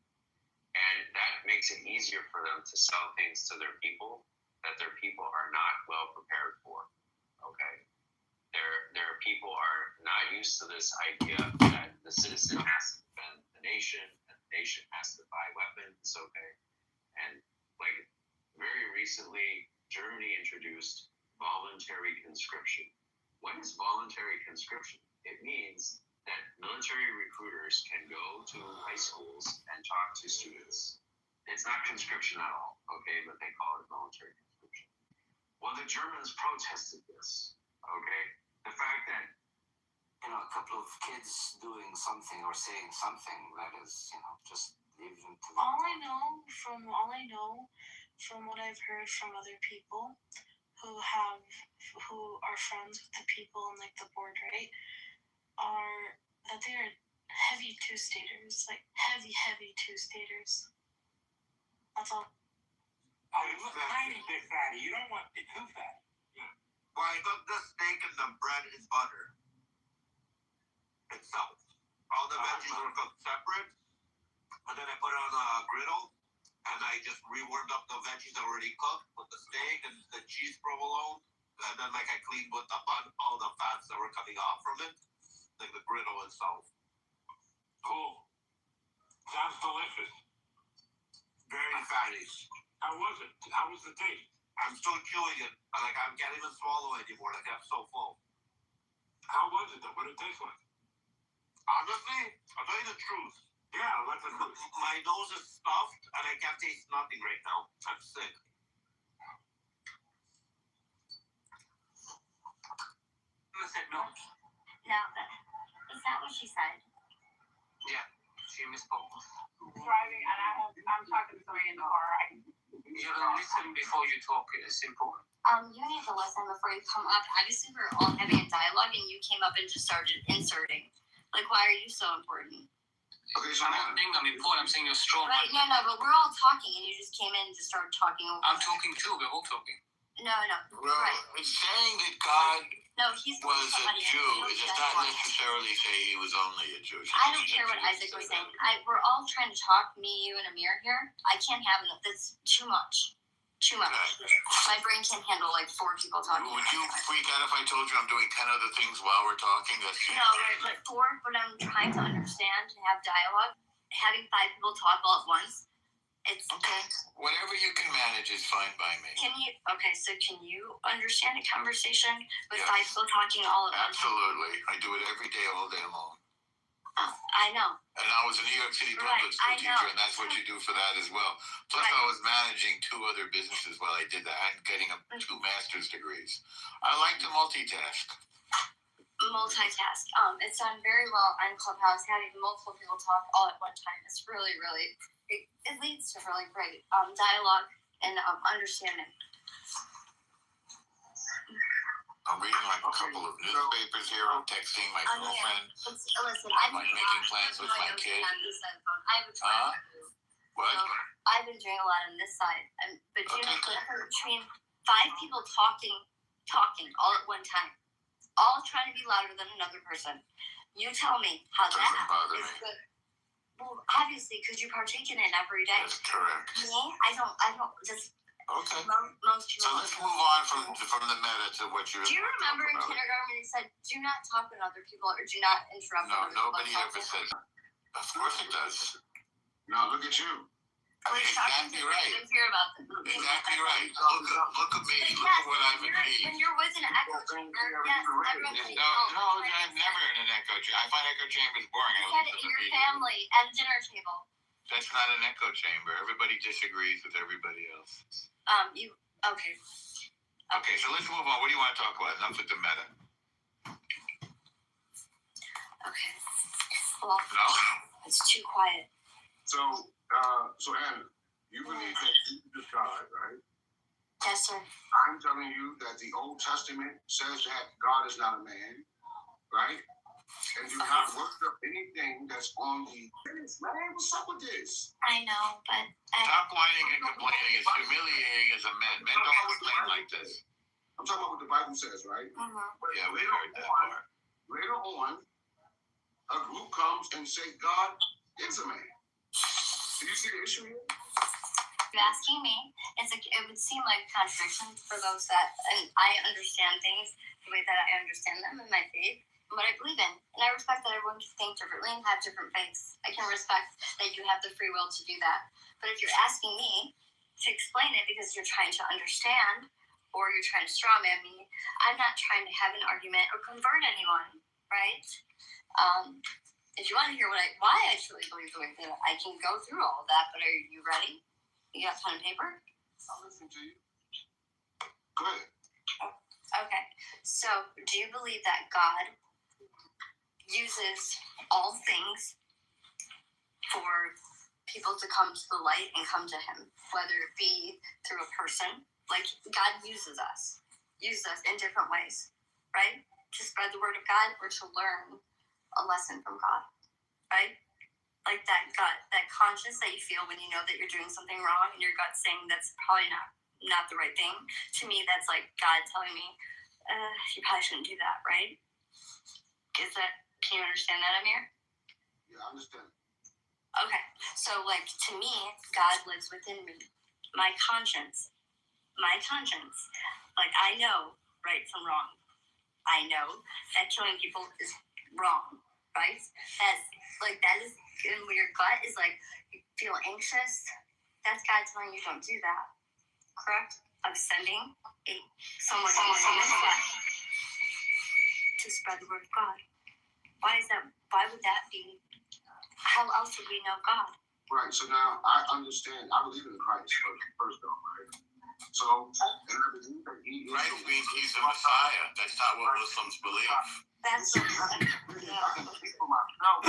And that makes it easier for them to sell things to their people that their people are not well prepared for. Okay? Their people are not used to this idea that the citizen has to defend the nation, and the nation has to buy weapons, okay? And like very recently, Germany introduced voluntary conscription. What is voluntary conscription? It means that military recruiters can go to high schools and talk to students. It's not conscription at all, okay, but they call it voluntary conscription. Well, the Germans protested this, okay? The fact that, a couple of kids doing something or saying something that is, just leaving to All I know from what I've heard from other people who are friends with the people on like the board, right, are that they are heavy two-staters, like heavy two-staters. That's all. Oh, you look tiny, big fatty. You don't want it too fat. Well, I thought the steak and the bread is butter itself. All the veggies are cooked separate, and then I put it on a griddle, and I just rewarmed up the veggies already cooked with the steak and the cheese provolone, and then like I cleaned with the bun all the fats that were coming off from it, like the griddle itself. Cool. Sounds delicious. Very fatty. How was it? How was the taste? I'm still chewing it. Like I can't even swallow anymore. Like I'm so full. How was it though? What did it taste like? Honestly, I'll tell you the truth. Yeah, like the truth. My nose is stuffed and I can't taste nothing right now. I'm sick. I said no. No, is that what she said? Yeah, she misspoke. Driving, and I'm talking to somebody in the car. You don't listen before you talk. It's important. You need to listen before you come up. Obviously, we're all having a dialogue, and you came up and just started inserting. Like, why are you so important? Okay, so I'm not saying I'm important. I'm saying you're strong. Right? No, but we're all talking, and you just came in and just started talking over. I'm talking too. We're all talking. No. Well, right. saying that God He's was a Jew, it does not necessarily say he was only a Jew. I don't care what Isaac was saying. We're all trying to talk, me, you, and Amir here. I can't have enough. That's too much. Too much. My brain can't handle like 4 people talking. Would you freak out if I told you I'm doing 10 other things while we're talking? That's no, right, but 4, but I'm trying to understand and have dialogue. Having 5 people talk all at once, it's okay. Whatever you can manage is fine by me. Can you understand a conversation with Yes. 5 people talking all at once? Absolutely. I do it every day, all day long. Oh, I know. And I was a New York City public school teacher, and that's what you do for that as well. Plus, I was managing 2 other businesses while I did that and getting 2 master's degrees. I like to multitask. It's done very well on Clubhouse, having multiple people talk all at one time. It's really, really, it leads to really great dialogue and understanding. I'm reading like a couple of newspapers here. I'm texting my girlfriend. Listen, I'm like making plans with my kid. I have a trial. What? So I've been doing a lot on this side. But do you know the difference between 5 people talking all at one time, all trying to be louder than another person? You tell me how that is good. Well, obviously, because you partake in it every day. That's correct. Me, I don't. Just okay. Most people. So let's move on from the meta to what you're. Do you remember in kindergarten when they said, "Do not talk with other people," or "Do not interrupt"? No, nobody ever said that. Of course it does. No, look at you. Exactly right. I didn't hear about them. Exactly right. Look at me. Look at what I've achieved. When you're with an echo chamber, yes, everyone. No, I'm never in an echo chamber. I find echo chambers boring. You said it in your family at a dinner table. That's not an echo chamber. Everybody disagrees with everybody else. Okay. Okay, so let's move on. What do you want to talk about? Enough with the meta. Okay. Well, no? It's too quiet. So Anna, you believe that Jesus is God, right? Yes, sir. I'm telling you that the Old Testament says that God is not a man, right? And do not worship anything that's on the man. What's up with this? I know, but stop whining and complaining. It's humiliating as a man. Men don't complain like this. I'm talking about what the Bible says, right? Yeah, we heard that part. Later on, a group comes and say God is a man. Do you see the issue here? You're asking me, it's like it would seem like a contradiction for those that, and I understand things the way that I understand them in my faith, and what I believe in. And I respect that everyone can think differently and have different faiths. I can respect that you have the free will to do that. But if you're asking me to explain it because you're trying to understand or you're trying to strawman me, I'm not trying to have an argument or convert anyone, right? If you want to hear why I truly believe the way that I can go through all of that, but are you ready? You got pen and paper? I'll listen to you. Go ahead. Okay. So, do you believe that God uses all things for people to come to the light and come to Him, whether it be through a person? Like, God uses us in different ways, right? To spread the word of God or to learn a lesson from God, right? Like that gut, that conscience that you feel when you know that you're doing something wrong and your gut's saying that's probably not the right thing. To me, that's like God telling me, you probably shouldn't do that, right? Can you understand that, Amir? Yeah, I understand. Okay, so like to me, God lives within me. My conscience, like I know right from wrong. I know that killing people is wrong, right? That is, and when your gut is like, you feel anxious, that's God telling you don't do that, correct? Of sending someone to spread the word of God. Why is that? Why would that be? How else would we know God? Right, so now I understand. I believe in Christ first off, right? So, and I believe that He is. Christ means He's the Messiah. That's not what Muslims believe. That's I can speak for myself.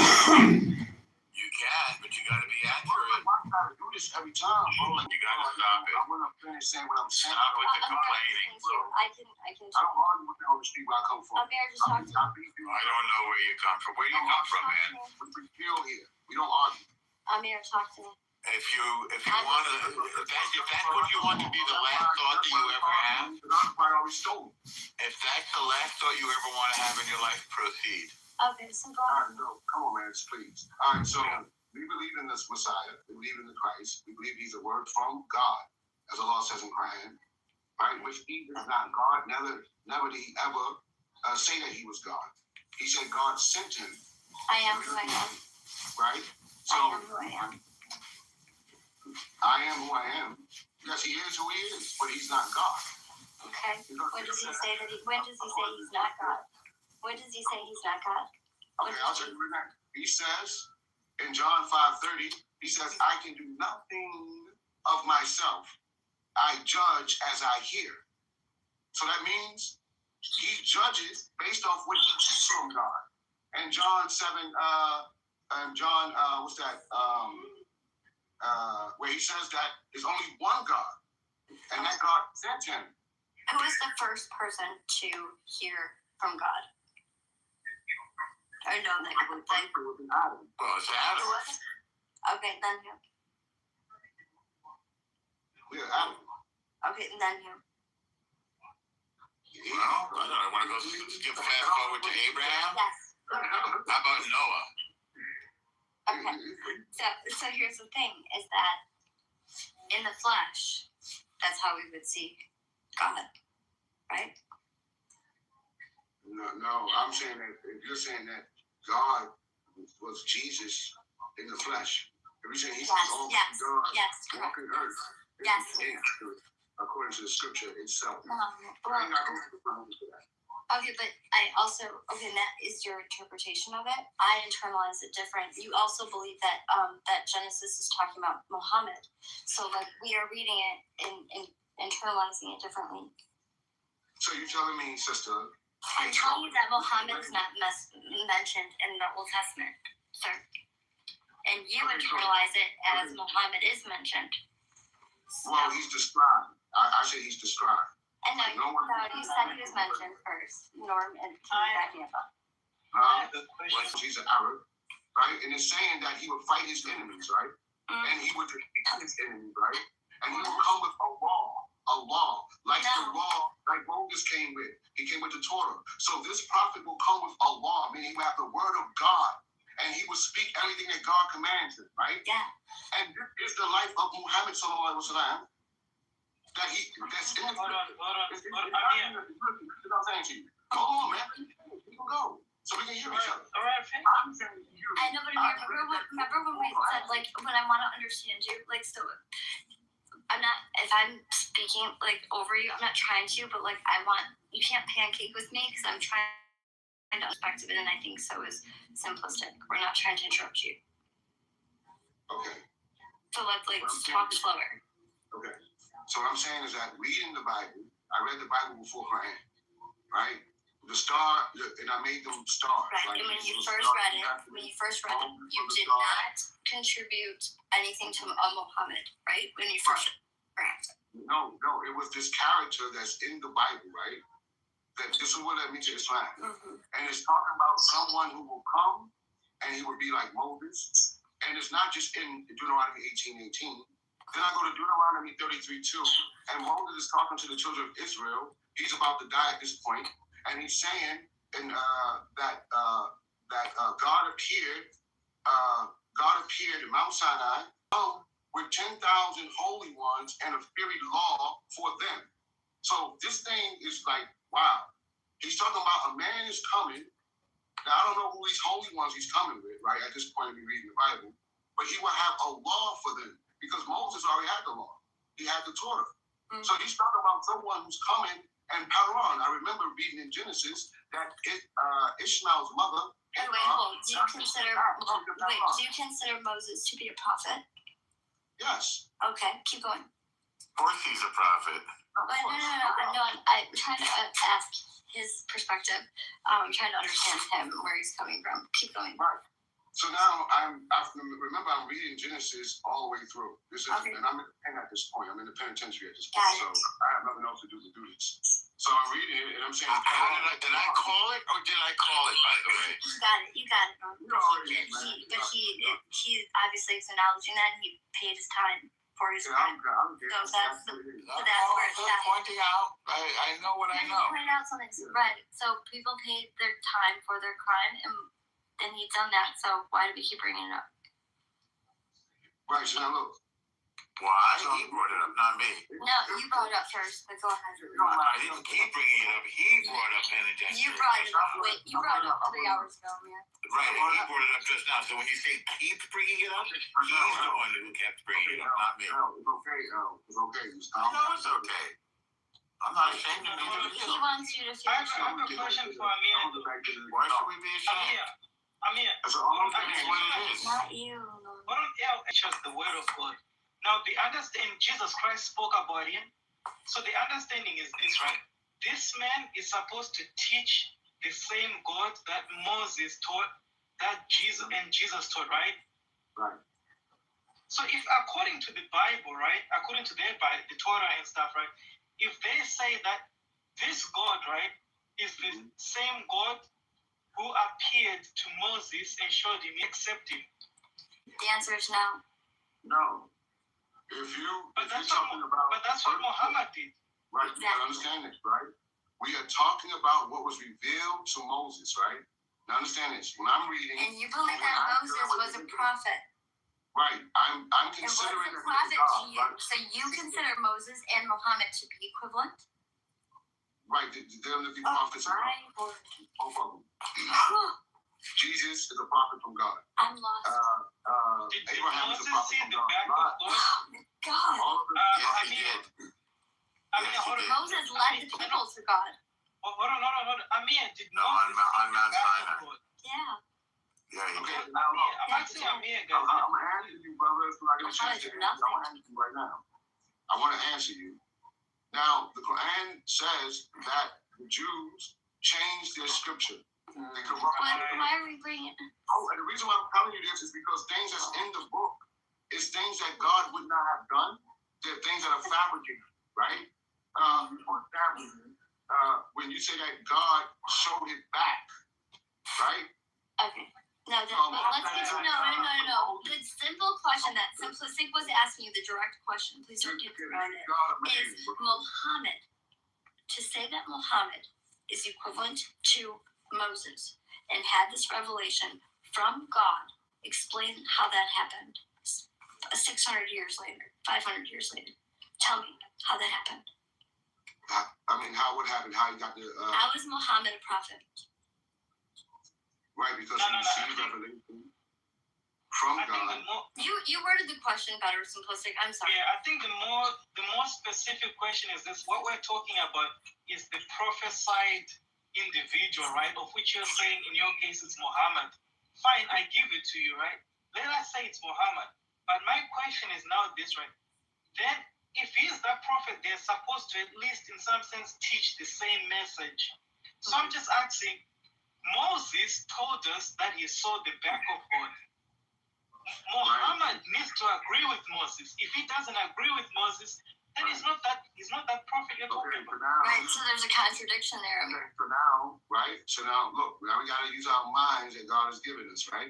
You can, but you got to be accurate. I gotta do this every time, bro. You got to stop it. I want to finish saying what I'm saying. Stop with the complaining. I can. I don't argue with you on the street where I come from. Amir, just talk to me. I don't know where you come from. Where do you come from, man? We feel here. We don't argue. Amir, talk to me. If you want to, if that's what you want to be the last thought that you ever have, if that's the last thought you ever want to have in your life, proceed. Okay, so go on. No, come on, man, please. All right, so we believe in this Messiah. We believe in the Christ. We believe He's a word from God, as the law says in Quran, right? Which He is not God. Never did He ever say that He was God. He said God sent Him. I am who I am. Right? So, I am who I am. I am who I am. Yes, He is who He is, but He's not God. Okay. When does He say He's not God? When does He say He's not God? Okay, I'll tell you right now. He says in John 5:30, He says, I can do nothing of myself. I judge as I hear. So that means He judges based off what He gets from God. And John 7, where He says that there's only one God, and that God sent Him. Who is the first person to hear from God? I know that you would think. Adam. Well, it's Adam. Okay, then who? Yeah, Adam. Okay, then who? Well, I don't know. I want to go skip fast forward to Abraham? Yes. How about Noah? Okay, so here's the thing, is that in the flesh, that's how we would see God, right? No, I'm saying that if you're saying that God was Jesus in the flesh, if you're saying He's God walking earth, according to the scripture itself. Okay, but that is your interpretation of it. I internalize it different. You also believe that that Genesis is talking about Muhammad. So like we are reading it and internalizing it differently. So you're telling me, sister? I'm telling you that Muhammad is not mentioned in the Old Testament, sir. And you internalize it as Muhammad is mentioned. Well, he's described. I say he's described. And no, you said he was mentioned first, Norm, and back me up. He's an Arab, right? And it's saying that he would fight his enemies, right? And he would defeat his enemies, right? And he would come with a law a law, like the law, like Moses came with. He came with the Torah. So this prophet will come with a law, meaning he will have the word of God, and he will speak everything that God commands him, right? Yeah. And this is the life of Muhammad sallallahu alaihi wasallam. That's in the Hold on. I'm saying to you. Go on, man. You can go. So we can hear each other. All right, I'm saying to you. I know, but remember when we said, like, when I want to understand you, like, so I'm not, if I'm speaking, like, over you, I'm not trying to, but, like, you can't pancake with me because I'm trying to perspective it, and I think so is simplistic. We're not trying to interrupt you. Okay. So let's, like, talk slower. Okay. So what I'm saying is that reading the Bible, I read the Bible before Quran, right? The star, and I made them stars. Right, like, and when you first read it, you did not contribute anything to Muhammad, right? When you first read it. No, it was this character that's in the Bible, right? That this is what led me to Islam. Mm-hmm. And it's talking about someone who will come, and he will be like Moses. And it's not just in Deuteronomy 18:18. Then I go to Deuteronomy 33:2, and Moses is talking to the children of Israel. He's about to die at this point, and he's saying that God appeared in Mount Sinai with 10,000 holy ones and a fiery law for them. So this thing is like, wow. He's talking about a man is coming. Now, I don't know who these holy ones he's coming with, right, at this point in me reading the Bible, but he will have a law for them. Because Moses already had the law. He had the Torah. Mm-hmm. So he's talking about someone who's coming, and Paran, I remember reading in Genesis that Ishmael's mother. And hold. Do you consider Moses to be a prophet? Yes. Okay, keep going. Of course he's a prophet. No. I'm trying to ask his perspective. I'm trying to understand him, where he's coming from. Keep going. Right. So now I'm reading Genesis all the way through. And I'm at this point. I'm in the penitentiary at this point. So I have nothing else to do this. So I'm reading it, and I'm saying, did I call it, or did I call it, by the way? You got it. But he obviously is acknowledging that, and he paid his time for his crime. So that's where it's at. Pointing out, I know what I know. Pointing out something, right? So people paid their time for their crime, and he's done that, so why do we keep bringing it up? Right, so now look. Why? He brought it up, not me. No, you brought it up first, but go ahead. I didn't keep bringing it up. He brought up penitentiary. You brought it up. You brought it up 3 hours ago, man. Right, he brought it up just now. So when you say keep bringing it up, he's the one who kept bringing it up, not me. No, it's okay. It's okay. No, it's okay. I'm not ashamed of it. He wants you to finish. I have a question for Amir. Why should we be ashamed? Amir. That's all what it is. Not you. Why don't you trust the word of God? Now, the understanding, Jesus Christ spoke about him. So the understanding is this, right? This man is supposed to teach the same God that Moses taught, that Jesus taught, right? Right. So if according to the Bible, right, according to their Bible, the Torah and stuff, right, if they say that this God, right, is the same God who appeared to Moses and showed him, accept him. The answer is no. No. But that's what Muhammad did. Right, you gotta understand this, right? We are talking about what was revealed to Moses, right? Now understand this. When I'm reading, and you believe that Moses was a prophet. Right. I'm considering a prophet to you. Right? So you consider Moses and Muhammad to be equivalent? Right. They're the prophets of God. Both of them. Jesus is a prophet from God. I'm lost. Abraham is a prophet from God. Oh my God. Moses led the people to God. Hold on. Amir, did on Mount Sinai. Yeah. Yeah, he did. I'm asking Amir, guys. I'm answering you, brother. So I can change it. I'm answering you right now. I want to answer you. Now, the Quran says that the Jews changed their scripture. Why are we bringing it? And the reason why I'm telling you this is because things that's in the book is things that God would not have done. They're things that are fabricated, right? For example, when you say that God showed it back, right? Okay. No, but let's get to no. The simple question that Simplistic was asking you, the direct question. Please don't get around it. Is Muhammad, to say that Muhammad is equivalent to Moses and had this revelation from God, explain how that happened 600 years later, 500 years later. Tell me how that happened. I mean, how would happen? How he got the? How is Muhammad a prophet? Right, because he received revelation from God. You worded the question better, simplistic. I'm sorry. Yeah, I think the more specific question is this: what we're talking about is the prophesied individual, right? Of which you're saying in your case it's Muhammad. Fine, I give it to you, right? Let us say it's Muhammad. But my question is now this, right? Then, if he's that prophet, they're supposed to at least, in some sense, teach the same message. So I'm just asking, Moses told us that he saw the back of God. Muhammad needs to agree with Moses. If he doesn't agree with Moses, then he's not that prophet you're talking about. Right, so there's a contradiction there. Okay, so now, look, now we got to use our minds that God has given us, right?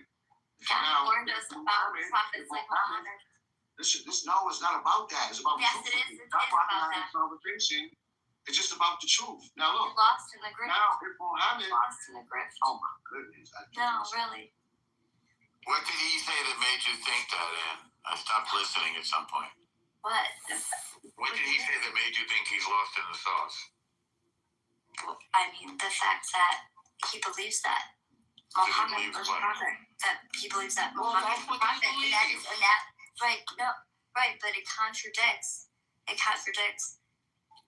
God warned us about prophets like Muhammad. No, it's not about that. It's about yes, truth. it is. It's about that. Conversation. It's just about the truth. Now look. You're lost in the grip. Now, if Muhammad. Lost in the grip. Oh my goodness. No, really. What did he say that made you think that, Ann? I stopped listening at some point. What? What did he say that made you think he's lost in the sauce? I mean, the fact that he believes that Muhammad was a prophet. That he believes that Muhammad was a prophet. And that, right, no, right, but it contradicts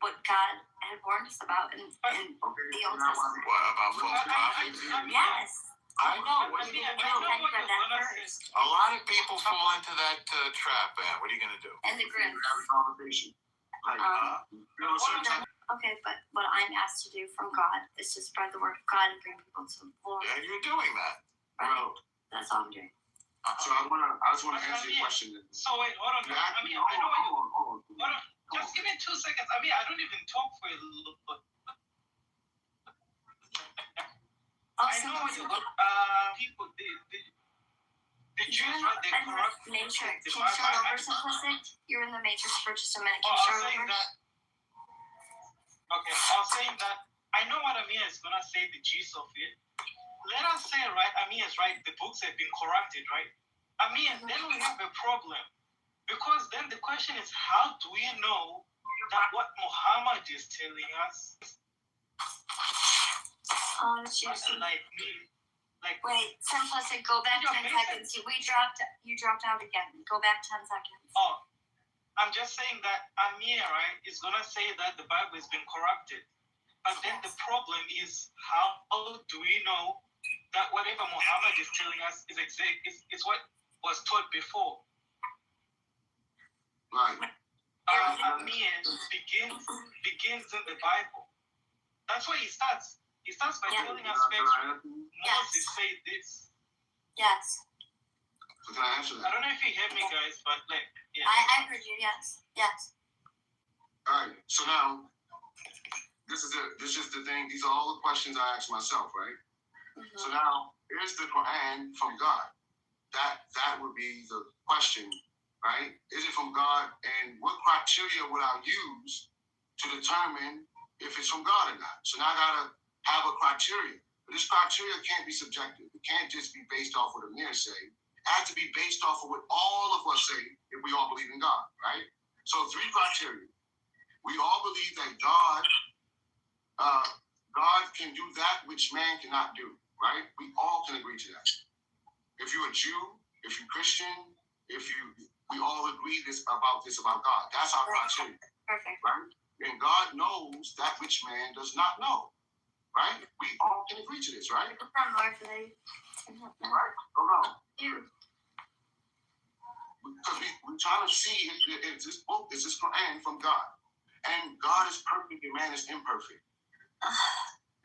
what God had warned us about in the Old Testament. What, about false prophets? Yes. I know. What are you going to do? A lot of people fall into that trap, man. What are you going to do? And the grip. Have a conversation. Okay, but what I'm asked to do from God is to spread the word of God and bring people to the Lord. Yeah, you're doing that. Right. Well, that's all I'm doing. So I just want to answer your question. So wait, hold on. I mean, I know hold on. Just give me 2 seconds. I mean, I don't even talk for a little bit. I know people, the Jews, right? They corrupt. Matrix. Can you start over, simplistic? You're in the Matrix for just a minute. Can you start over? Okay, I was saying that I know what Amir is gonna say, the gist of it. Let us say, right, Amir is right, the books have been corrupted, right? Amir, then we have a problem. Because then the question is, how do we know that what Muhammad is telling us? Oh, that's juicy. Wait, simplistic, go back 10 seconds. You dropped out again. Go back 10 seconds. Oh, I'm just saying that Amir, right, is going to say that the Bible has been corrupted. But then the problem is, how do we know that whatever Muhammad is telling us is what was taught before? Right. Amir begins in the Bible. That's where he starts. He starts by telling us facts. Moses said this. Yes. So can I answer that? I don't know if you heard me, guys, but yeah. I heard you. Yes. All right. So now, this is the thing. These are all the questions I ask myself, right? Mm-hmm. So now, here's the Quran from God. That would be the question, right? Is it from God? And what criteria would I use to determine if it's from God or not? So now I gotta have a criteria. But this criteria can't be subjective. It can't just be based off what Amir say. It has to be based off of what all of us say if we all believe in God, right? So 3 criteria. We all believe that God can do that which man cannot do, right? We all can agree to that. If you're a Jew, if you're Christian, we all agree about God. That's our criteria. Perfect. Right? And God knows that which man does not know. Right? We all can agree to this, right? Right? Hold on. Because we're trying to see if this book is this Quran from God. And God is perfect and man is imperfect.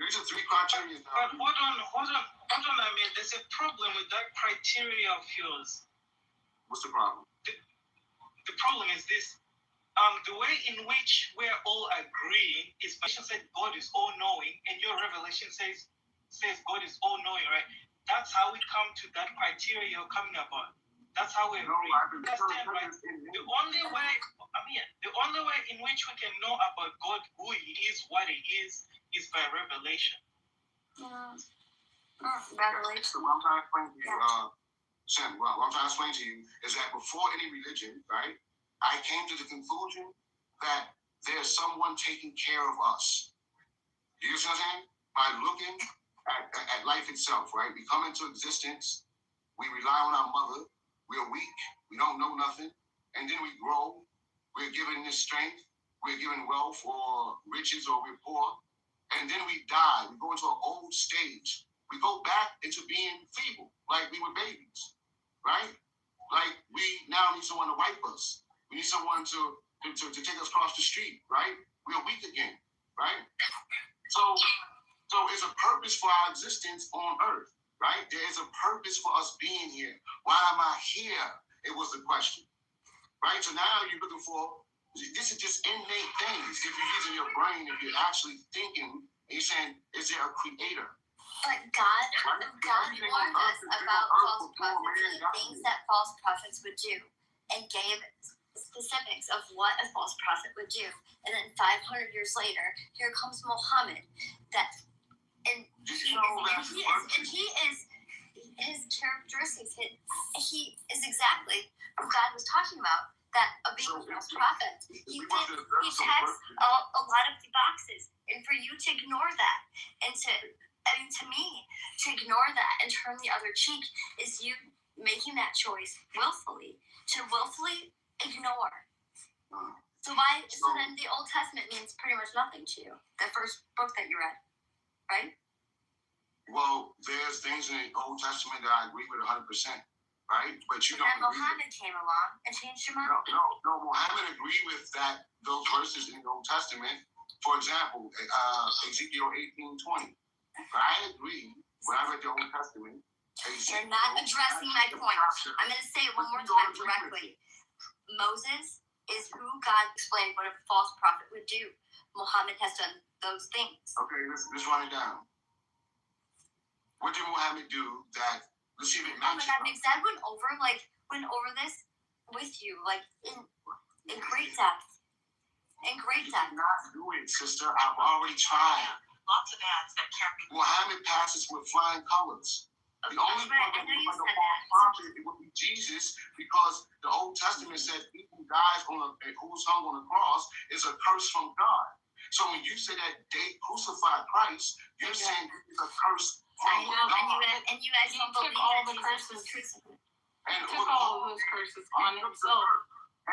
These are 3 criteria. But hold on, I mean, there's a problem with that criteria of yours. What's the problem? The problem is this. The way in which we're all agreeing is Revelation said God is all-knowing, and your Revelation says God is all-knowing, right? That's how we come to that criteria you're coming upon. That's how we No, agree. I've been Understand, right? The only way in which we can know about God, who He is, what He is by revelation. Yeah. Revelation. What I'm trying to explain to you, Sam, what I'm trying to explain to you is that before any religion, right, I came to the conclusion that there's someone taking care of us. You see what I'm saying? By looking at life itself, right? We come into existence, we rely on our mother, we're weak, we don't know nothing, and then we grow, we're given this strength, we're given wealth or riches or we're poor, and then we die, we go into an old stage. We go back into being feeble, like we were babies, right? Like we now need someone to wipe us. We need someone to take us across the street, right? We're weak again, right? So it's a purpose for our existence on earth, right? There is a purpose for us being here. Why am I here? It was the question, right? So now you're looking for, this is just innate things. If you're using your brain, if you're actually thinking, and you're saying, is there a creator? But God warned us about false prophets and things that false prophets would do, and gave specifics of what a false prophet would do. And then 500 years later, here comes Muhammad. His characteristics. He is exactly what God was talking about. That of being a false prophet. He checks a lot of the boxes, and for you to ignore that, and to me, to ignore that and turn the other cheek is you making that choice willfully ignore. So then the Old Testament means pretty much nothing to you. The first book that you read, right? Well, there's things in the Old Testament that I agree with 100%, right? But you don't. And Muhammad came along and changed your mind. No. Muhammad agreed with those verses in the Old Testament. For example, Ezekiel 18:20. I agree when I read the Old Testament. You're not addressing my point. I'm going to say it one more time directly. Moses is who God explained what a false prophet would do. Muhammad has done those things. Okay, let's run it down. What did Muhammad do that? Let's see if it matches. Oh my God, because I went over this with you, like in great depth. In great depth. You cannot do it, sister. I've already tried. Lots of ads that can't be. Muhammad passes with flying colors. Okay, the only one that was a false prophet, it would be Jesus, because the Old Testament said he who dies who's hung on the cross is a curse from God. So when you say that they crucified Christ, you're saying it's a curse from God. And you guys don't believe all the curses. And he took all of those curses on himself.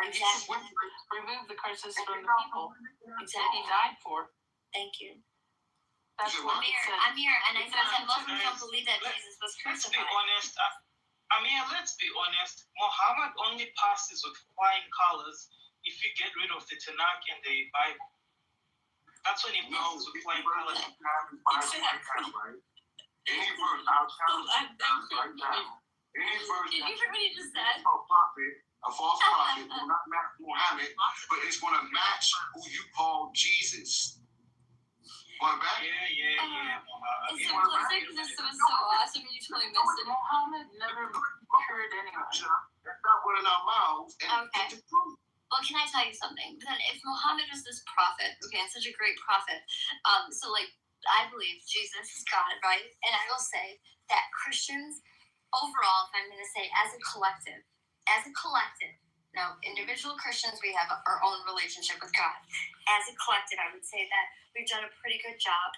Exactly. Remove the curses from the people that he died for. Thank you. That's what he said. Amir, and I said Muslims don't believe that Jesus was crucified. Let's be honest. Muhammad only passes with flying colors if you get rid of the Tanakh and the Bible. That's when he passes with flying colors. Exactly. Any verse, I'll tell you right now. Any verse. Did you hear what he just said? A false prophet will not match Muhammad, but it's going to match who you call Jesus. Want back? Yeah. It's simplistic because it was so awesome and you totally missed it. Muhammad never cured anyone. That's not one in our mouths. Okay. Well, can I tell you something? Then if Muhammad was this prophet, okay, and such a great prophet, so like I believe Jesus is God, right? And I will say that Christians overall, if I'm going to say as a collective, now individual Christians, we have our own relationship with God. As a collective, I would say that we've done a pretty good job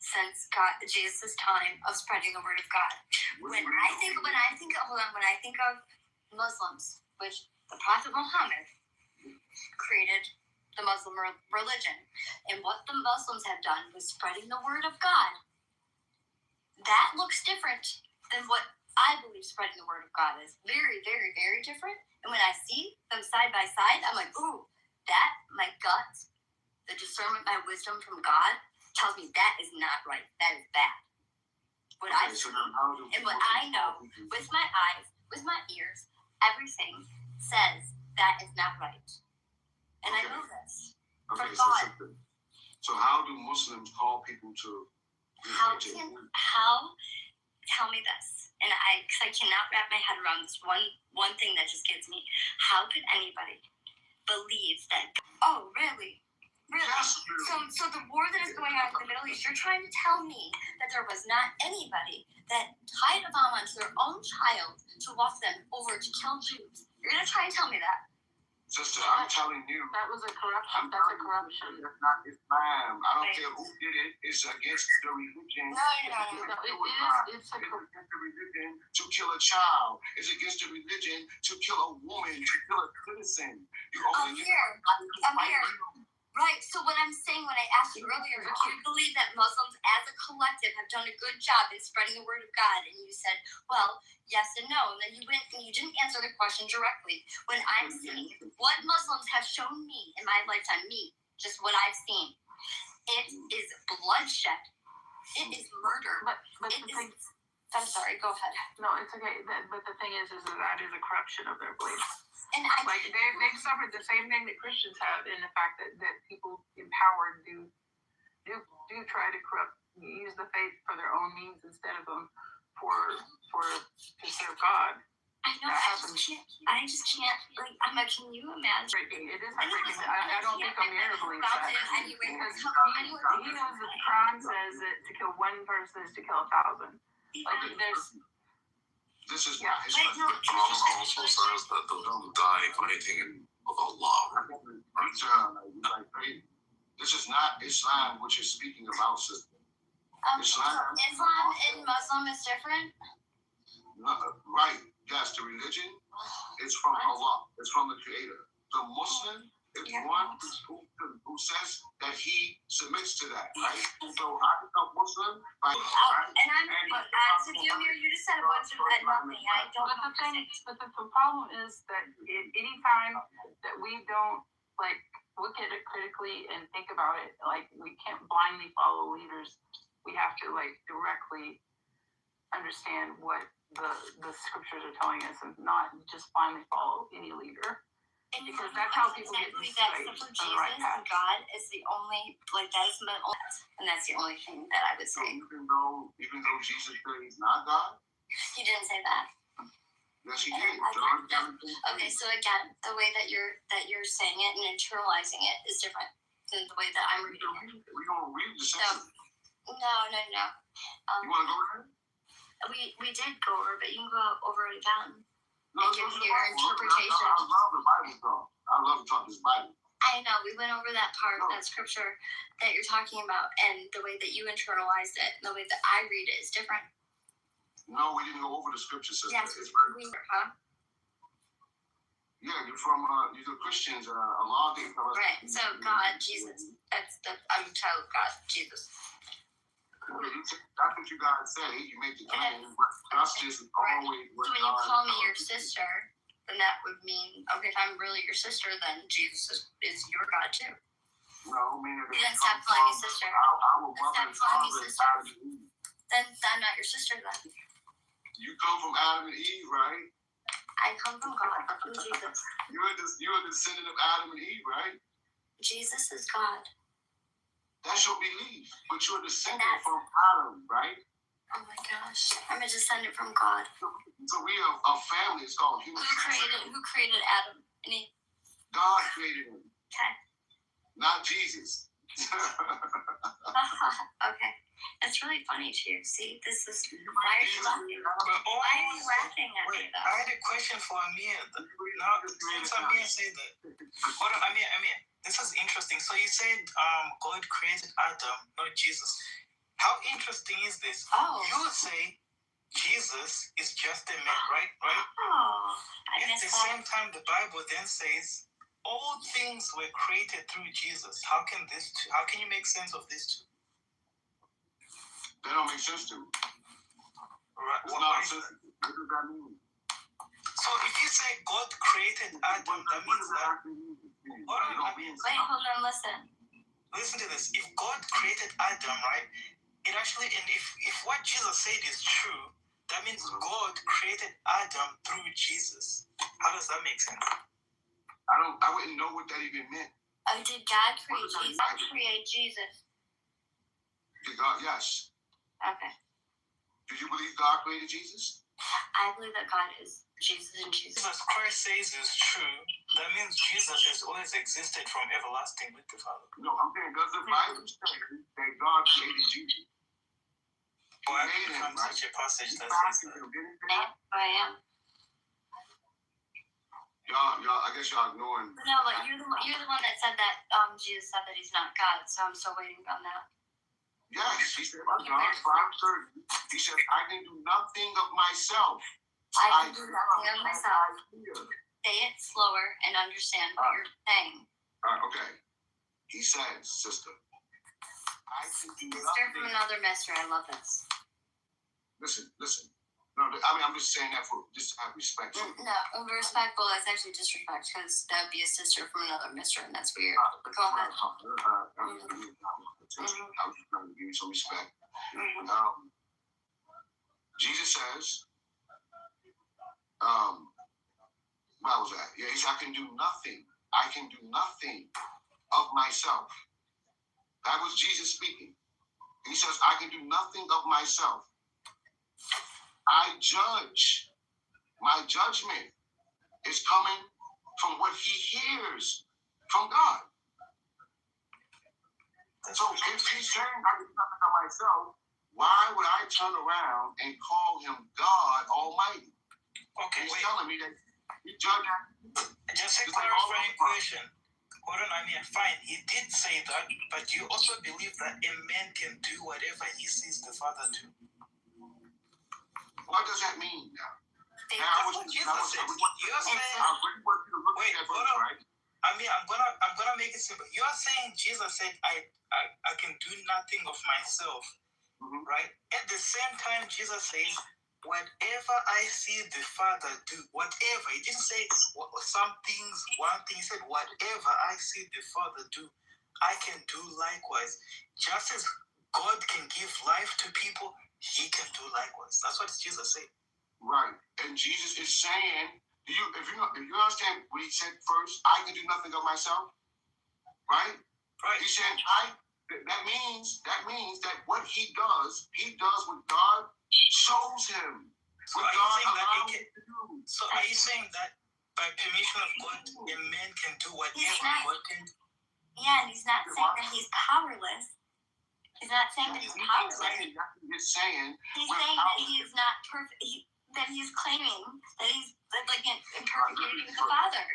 since Jesus' time of spreading the word of God. When I think of Muslims, which the Prophet Muhammad created the Muslim religion, and what the Muslims have done was spreading the word of God. That looks different than what I believe spreading the word of God is. Very, very, very different. And when I see them side by side, I'm like, ooh, that, my gut, the discernment, my wisdom from God tells me that is not right. That is bad. What I see and what I know with my eyes, with my ears, everything says that is not right. And I know this from God. So how do Muslims call people to? Tell me this. and because I cannot wrap my head around this one thing that just gets me. How could anybody believe that? Oh, really? Really? Yes, So the war that is going on in the Middle East, you're trying to tell me that there was not anybody that tied a bomb onto their own child to walk them over to kill Jews? You're gonna try and tell me that? Sister, I'm telling you. That was a corruption. That's a corruption. That's not Islam. I don't care who did it. It's against the religion. No. It's against the religion to kill a child. It's against the religion to kill a woman, to kill a citizen. You only Amir. Right, so what I'm saying when I asked you earlier, do you believe that Muslims as a collective have done a good job in spreading the word of God? And you said, well, yes and no. And then you went and you didn't answer the question directly. When I'm seeing what Muslims have shown me in my lifetime, just what I've seen, it is bloodshed. It is murder. I'm sorry, go ahead. No, it's okay. But the thing is that is a corruption of their beliefs. And they've suffered the same thing that Christians have in the fact that people empowered do try to use the faith for their own means instead of them to serve God. I know. I just can't. Like, can you imagine? It is heartbreaking. I don't think Amir believes that. Because he knows that the Quran says that to kill one person is to kill 1,000. Like there's. This is yeah. Quran also says that they don't die fighting of Allah. This is not Islam, which is speaking about sister. Islam and Muslim is different. Right? Yes, the religion is from Allah. It's from the Creator. The Muslim is one who says that he submits to that, right? So I become Muslim. And I'm as if you just said a bunch of nothing. I don't know. But the problem is that anytime that we don't look at it critically and think about it, we can't blindly follow leaders. We have to directly understand what the scriptures are telling us and not just blindly follow any leader. And because that's how people get straight on the right path. God is the only, that is my only, and that's the only thing that I would say. Even though Jesus said he's not God? He didn't say that. Yes, he did. Okay, so again, the way that you're saying it and internalizing it is different than the way that I'm reading it. We don't read the same. No. You want to go over it? We did go over, but you can go over it again. No, and give your interpretation. I love the Bible, though. I love to talk this Bible. I know, we went over that part, that scripture that you're talking about, and the way that you internalized it, and the way that I read it is different. No, we didn't go over the scripture, sister. Yes, Yeah, you're from, you're Christians, Allah. Right, so God, Jesus. I'm a child of God, Jesus. That's what you guys say. You make the claim, but justice is always what so when you call me your sister, then that would mean, okay, if I'm really your sister, then Jesus is your God too. No, meaning then stop calling me sister. Stop calling me sister. Then I'm not your sister then. You come from Adam and Eve, right? I come from God, from Jesus. You're a descendant of Adam and Eve, right? Jesus is God. That's your belief, but you're a descendant from Adam, right? Oh my gosh, I'm a descendant from God. So we are a family. It's called human. Who created Adam and Eve? God created him. Okay. Not Jesus. Okay, that's really funny too. See, this is why are you laughing? Why are you laughing at me though? I had a question for Amir. Now, since Amir said that, hold on, Amir. This is interesting. So you said God created Adam, not Jesus. How interesting is this? Oh. You say Jesus is just a man, right? Oh, At the same time, the Bible then says all things were created through Jesus. How can you make sense of these two? They don't make sense to me. Right. What does that mean? So if you say God created Adam, that means that. Hold on, listen. Listen to this. If God created Adam, right? It actually, and if what Jesus said is true, that means God created Adam through Jesus. How does that make sense? I wouldn't know what that even meant. Did God create Jesus? God create Jesus. Did God? Yes. Okay. Do you believe God created Jesus? I believe that God is Jesus and Jesus. Jesus Christ says is true. That means Jesus has always existed from everlasting with the Father. No, I'm saying, does the Bible say that God created Jesus? Why become such a passage that says that? I am. Y'all, I guess y'all ignoring. No, but you're the one that said that Jesus said that he's not God, so I'm still waiting on that. Yes, he said, John 5:30. He said, I can do nothing of myself. I can do nothing of myself. Say it slower and understand what you're saying. Okay. He says, sister, I can do Sister from nothing. another mister, I love this. Listen. No, I mean, I'm just saying that for just to have respect. No, respectful, that's actually disrespect, because that would be a sister from another mister, and that's weird. But go ahead. I was just trying to give you some respect. Jesus says, where was that? Yeah, he said, I can do nothing. I can do nothing of myself. That was Jesus speaking. He says, I can do nothing of myself. I judge. My judgment is coming from what he hears from God. So if he's saying I can do nothing of myself, why would I turn around and call him God Almighty? Okay, he's wait. telling me that he judges. Just a clarifying question. Hold on, fine. He did say that, but you also believe that a man can do whatever he sees the Father do. What does that mean now? That's what Jesus says. You're saying. Wait, hold on. Right? I'm gonna make it simple. You're saying Jesus said, I can do nothing of myself, right? At the same time, Jesus says, whatever I see the Father do, whatever. He didn't say some things, one thing. He said, whatever I see the Father do, I can do likewise. Just as God can give life to people, he can do likewise. That's what Jesus said. Right. And Jesus is saying, if you understand what he said first, I can do nothing of myself. Right? Right. He said, that means that what he does what God shows him. So are you saying that by permission of God, a man can do whatever God can do? Yeah, and he's not saying that he's powerless. He's not saying that he's powerless. He's saying that he is not perfect. That he's claiming that he's like in perfect unity with the Father.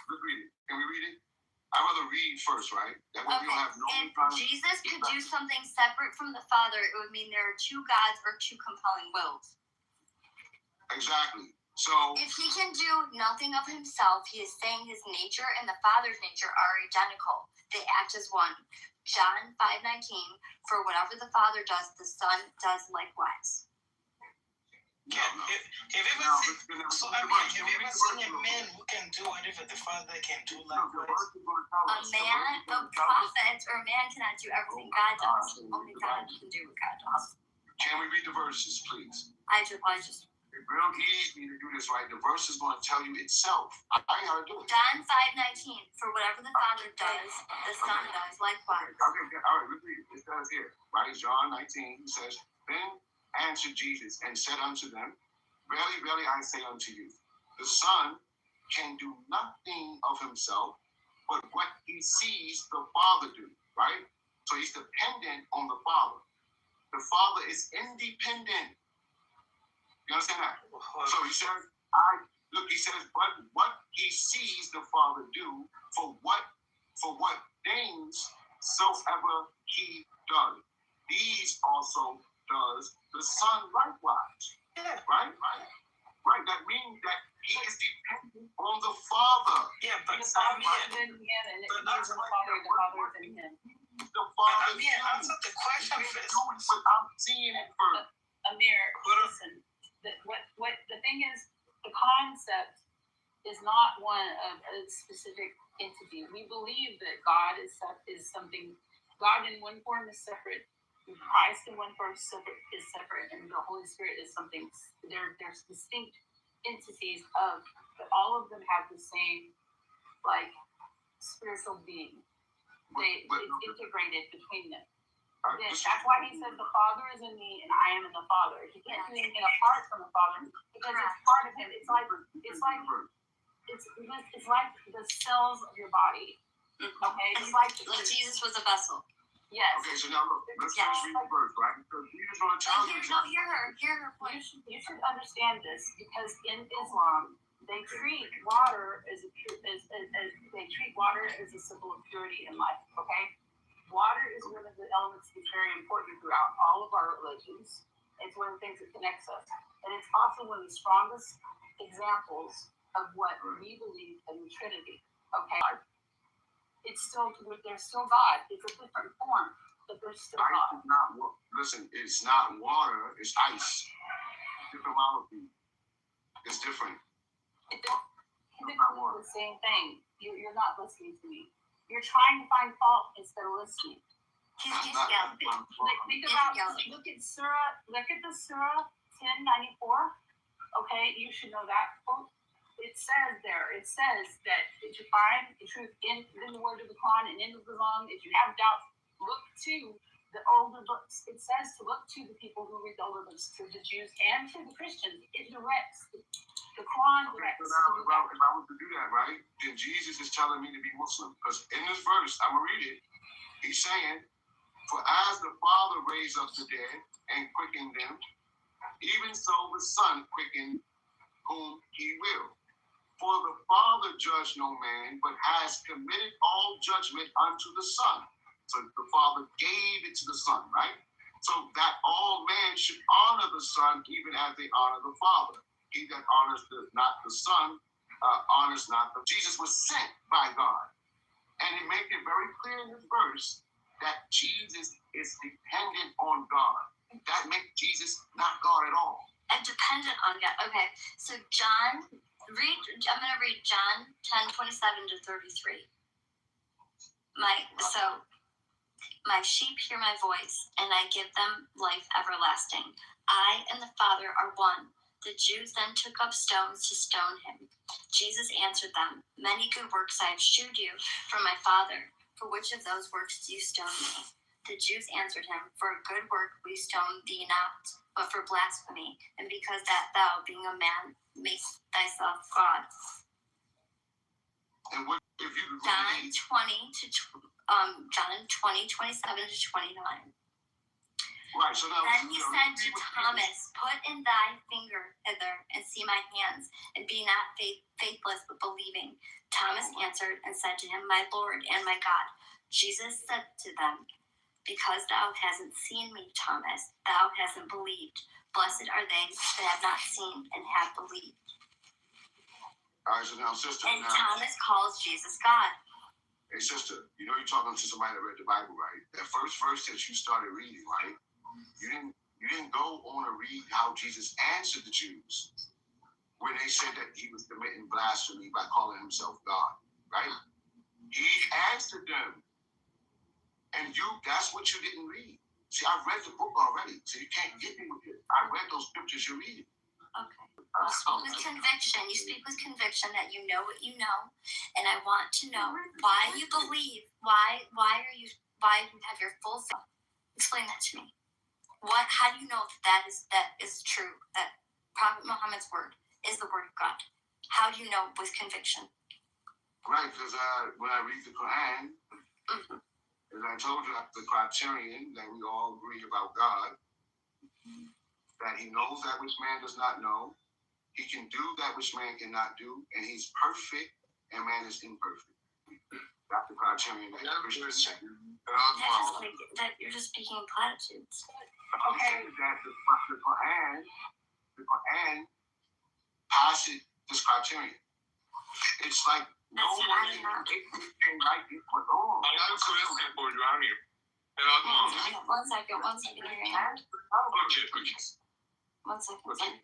Let's read it. Can we read it? I'd rather read first, right? That way we don't have no if Jesus could do something separate from the Father, it would mean there are two gods or two compelling wills. Exactly. So if he can do nothing of himself, he is saying his nature and the Father's nature are identical. They act as one. John 5:19, for whatever the Father does, the Son does likewise. Have you ever seen a man who can do whatever the Father can do likewise? A prophet or a man cannot do everything God does. Only God can do what God does. Can we read the verses, please? I just It's real easy to do this, right? The verse is going to tell you itself. I gotta do it. John 5:19, for whatever the Father does, the Son does likewise. Okay, all right, read it. It says here, right? John 19, he says, then answered Jesus and said unto them, verily, verily, I say unto you, the Son can do nothing of himself, but what he sees the Father do, right? So he's dependent on the Father. The Father is independent. You understand that? So he says, he says, but what he sees the Father do, for what things soever he does, these also does the Son likewise. Yeah. Right? That means that he is dependent on the Father. Yeah, but the Father is in him, and the Father is in him. The Father answer the question first. I'm seeing it first. Amir, listen. The thing is, the concept is not one of a specific entity. We believe that God is something. God in one form is separate. Christ in one form is separate, and the Holy Spirit is something. There's distinct entities but all of them have the same spiritual being. It's integrated between them. That's why he says the Father is in me and I am in the Father. He can't do anything apart from the Father because it's part of him. It's like the cells of your body. Okay, it's like Jesus was a vessel. Yes. Okay, so now look, let's finish reading the verse, right? Because Jesus going to tell you. Hear her point. You should understand this because in Islam they treat water as a symbol of purity in life. Okay. Water is one of the elements that's very important throughout all of our religions. It's one of the things that connects us. And it's also one of the strongest examples of what we believe in the Trinity. Okay? It's still, there's still God. It's a different form, but there's still God. It's not water, it's ice. Different molecule. It's different. It's the same thing. You're not listening to me. You're trying to find fault instead of listening. He's yelling. Look at the Surah 1094. Okay, you should know that quote. It says that if you find the truth in the word of the Quran and in the Quran, if you have doubts, look to the older books. It says to look to the people who read the older books, to the Jews and to the Christians. It directs. The Quran directs. So now, if I was to do that, right, then Jesus is telling me to be Muslim. Because in this verse, I'm going to read it. He's saying, for as the Father raised up the dead and quickened them, even so the Son quickened whom he will. For the Father judged no man, but has committed all judgment unto the Son. So the Father gave it to the Son, right? So that all men should honor the Son even as they honor the Father. He that honors not the Son honors not the... Jesus was sent by God. And it makes it very clear in this verse that Jesus is dependent on God. That makes Jesus not God at all. And dependent on God. Okay, so I'm going to read John 10:27-33. My sheep hear my voice, and I give them life everlasting. I and the Father are one. The Jews then took up stones to stone him. Jesus answered them, many good works I have shewed you from my Father. For which of those works do you stone me? The Jews answered him, for a good work we stone thee not, but for blasphemy, and because that thou, being a man, makest thyself God. And what if you John 20:27-29. Right, so now, then he said to Thomas, put in thy finger hither, and see my hands, and be not faithless but believing. Thomas answered and said to him, my Lord and my God. Jesus said to them, because thou hasn't seen me, Thomas, thou hasn't believed. Blessed are they that have not seen and have believed. All right, so now, sister. And Thomas calls Jesus God. Hey, sister, you know you're talking to somebody that read the Bible, right? That first verse that you started reading, right? You didn't go on to read how Jesus answered the Jews when they said that he was committing blasphemy by calling himself God, right? He answered them. And that's what you didn't read. See, I've read the book already, so you can't get me with it. I read those scriptures you're reading. Okay. You speak with conviction. You speak with conviction that you know what you know, and I want to know why you believe. Why you have your full faith? Explain that to me. How do you know that is true? That Prophet Muhammad's word is the word of God. How do you know with conviction? Right, because when I read the Quran, as I told you, the criterion that we all agree about God, that he knows that which man does not know, he can do that which man cannot do, and he's perfect, and man is imperfect. That's the criterion that Christians say. That you're just speaking platitudes. Okay. That the Quran passes this criterion. It's like no one can write it, but all. I have a question for you, Amir. One second. Okay. One second.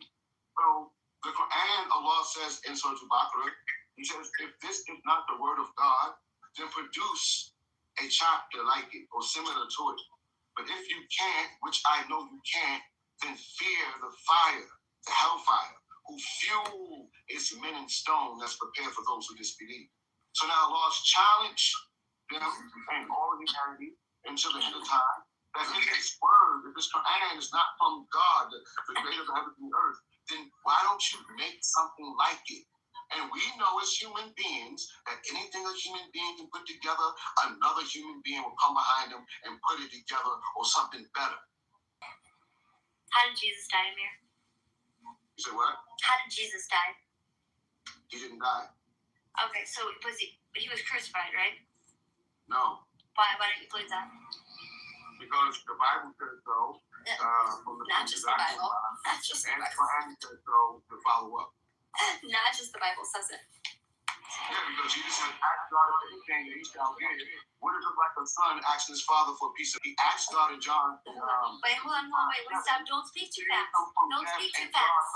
So the Quran, Allah says in Surah Al-Baqarah, he says, if this is not the word of God, then produce a chapter like it or similar to it. But if you can't, which I know you can't, then fear the fire, the hellfire, who fuel is men and stone that's prepared for those who disbelieve. So now Allah's challenged them and all humanity until the end of time that if this word, if this Quran is not from God, the creator of the heavens and the earth, then why don't you make something like it? And we know as human beings that anything a human being can put together, another human being will come behind them and put it together or something better. How did Jesus die, Amir? You said what? How did Jesus die? He didn't die. Okay, so he was crucified, right? No. Why don't you believe that? Because the Bible says so. Not just the Bible. Not just the Bible. And says so to follow up. Not just the Bible says it. Yeah, because Jesus said, ask God for anything that he shall give. What is it like a son asking his father for a piece of? He asked God in John. Wait, hold on, stop. Don't speak too fast. Don't speak too fast.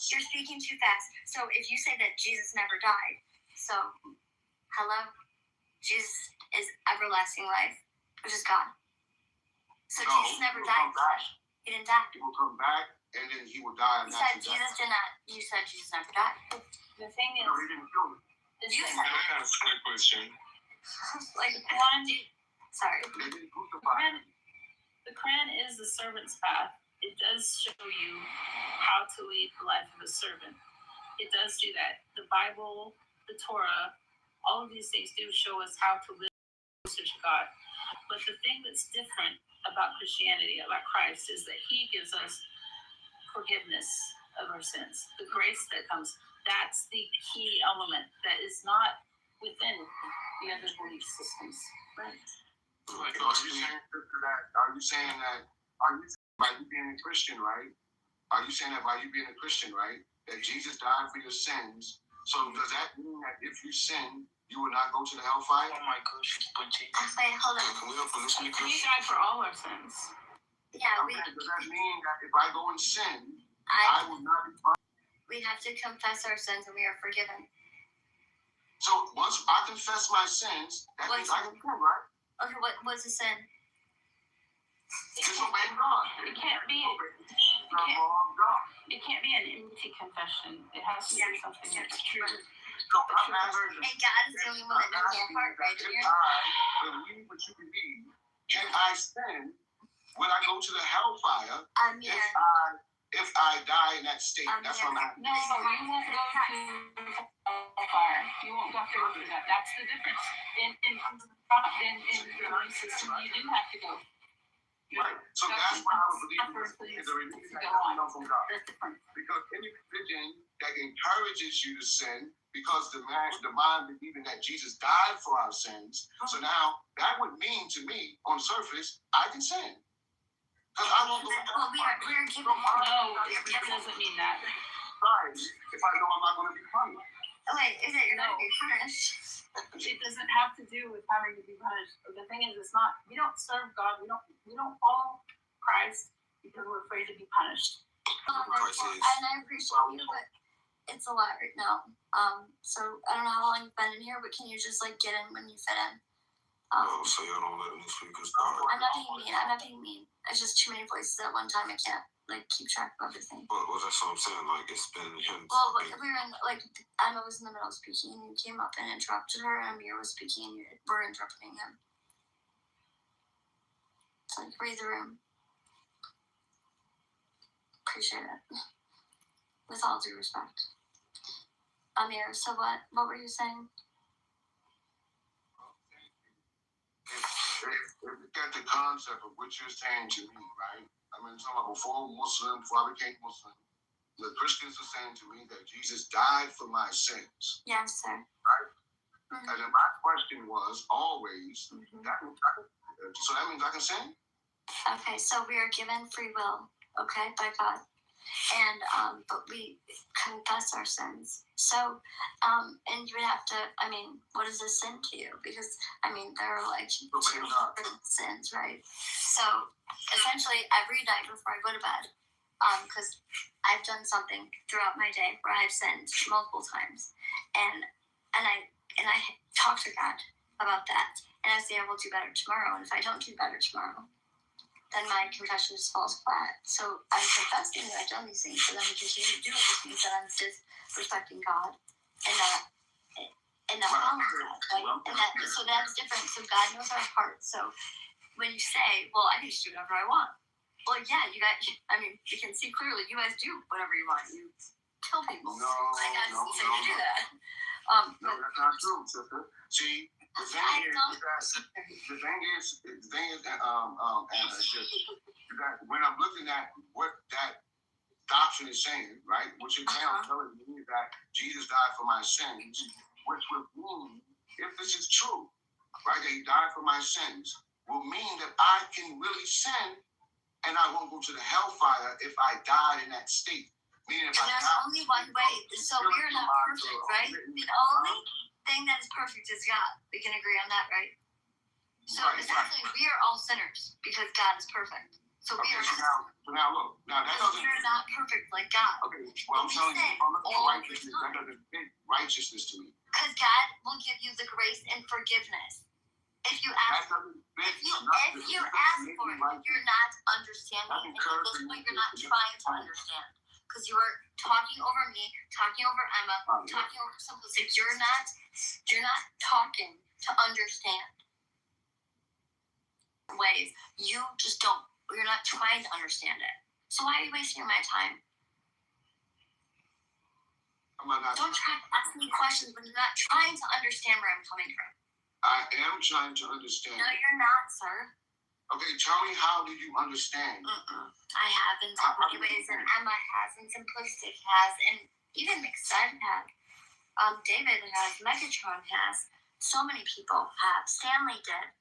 You're speaking too fast. So if you say that Jesus never died, so hello, Jesus is everlasting life, which is God. So no, Jesus never died. He didn't die. He will come back, and then he will die. You said Jesus did not. You said Jesus never died. The thing is, no, he didn't kill him. You said. Can I ask a question? Like one, sorry. The Quran is the servant's path. It does show you how to lead the life of a servant. It does do that. The Bible, the Torah, all of these things do show us how to live closer to God. But the thing that's different about Christianity, about Christ, is that he gives us forgiveness of our sins. The grace that comes, that's the key element that is not within the other belief systems. Right? Are you saying that by you being a Christian, right? Are you saying that by you being a Christian, right, that Jesus died for your sins? So does that mean that if you sin, you will not go to the hellfire? Oh my gosh. Wait, hold on. He died for all our sins. Yeah, does that mean that if I go and sin, I will not be punished? We have to confess our sins and we are forgiven. So once I confess my sins, that means I can sin, right? Okay, what's a sin? Disobeying God. It can't be an empty confession. It has to be something that's true. So I'm asking, and God is the only one that knows our heart, right? If I believe what you believe, and I sin, will I go to the hellfire? If I die in that state? That's what I'm asking. No, you won't go to hellfire. You won't have to go through that. That's the difference. In the belief system, you do have to go. Right. So that's why I would believe is a religion that doesn't come from God. Because any religion that encourages you to sin, because the mind believing that Jesus died for our sins, so now that would mean to me, on the surface, I can sin. Because I don't believe that. Well, we're given. No, it doesn't mean that. Right. If I know I'm not going to be punished. Wait, is it you're not being punished? It doesn't have to do with having to be punished. The thing is, it's not. We don't serve God. We don't follow Christ because we're afraid to be punished. And I appreciate you, but it's a lot right now. So I don't know how long you've been in here, but can you just get in when you fit in? So y'all don't let me speak as well. I'm not being mean. It's just too many voices at one time. I can't keep track of everything. Well, that's what I'm saying. It's been him. Well, we were in Emma was in the middle of speaking, and you came up and interrupted her, and Amir was speaking, and you were interrupting him. So read the room. Appreciate it. With all due respect. Amir, so what were you saying? If you get the concept of what you're saying to me, right? I mean, talking about before I became Muslim, the Christians are saying to me that Jesus died for my sins. Yes, sir. Right? Mm-hmm. And then my question was always, so that means I can sin? Okay, so we are given free will, okay, by God. And but we confess our sins. So and you would have to, what is a sin to you? Because there are sins, right? So essentially every night before I go to bed, because I've done something throughout my day where I've sinned multiple times, and I talk to God about that, and I say I will do better tomorrow, and if I don't do better tomorrow, then my confession just falls flat. So I'm confessing that I've done these things, but then we continue to do it, which means that I'm disrespecting God and not following God, right? So that's different. So God knows our heart. So when you say, well, I can just do whatever I want. Well, yeah, you guys, I mean, you can see clearly you guys do whatever you want. You kill people. No, I guys no, say no, you do no. that. No, that's not true, sister. See, the thing is that Anna, is just that when I'm looking at what that doctrine is saying, right, what you're telling me is that Jesus died for my sins, which would mean, if this is true, right, that he died for my sins, will mean that I can really sin and I won't go to the hellfire if I died in that state. Meaning if and there's only one way, so we're not perfect, right? The only thing that is perfect is God. We can agree on that, right? So essentially, we are all sinners because God is perfect. So we are. So now look, now that doesn't. We're not perfect like God. Okay, well I'm telling you, if I'm looking for righteousness, that doesn't fit righteousness to me. Because God will give you the grace and forgiveness. If you ask, if you ask for it, you're not understanding, and at this point, you're not trying to understand. Because you are talking over me, talking over Emma, talking over simplicity. You're not talking to understand ways. You just don't. You're not trying to understand it. So why are you wasting my time? Don't try to ask me questions when you're not trying to understand where I'm coming from. I am trying to understand. No, you're not, sir. Okay, tell me, how do you understand? I have in so many ways, and Emma has, and Simplistic has, and even McStud had. David has, Megatron has. So many people have. Stanley did.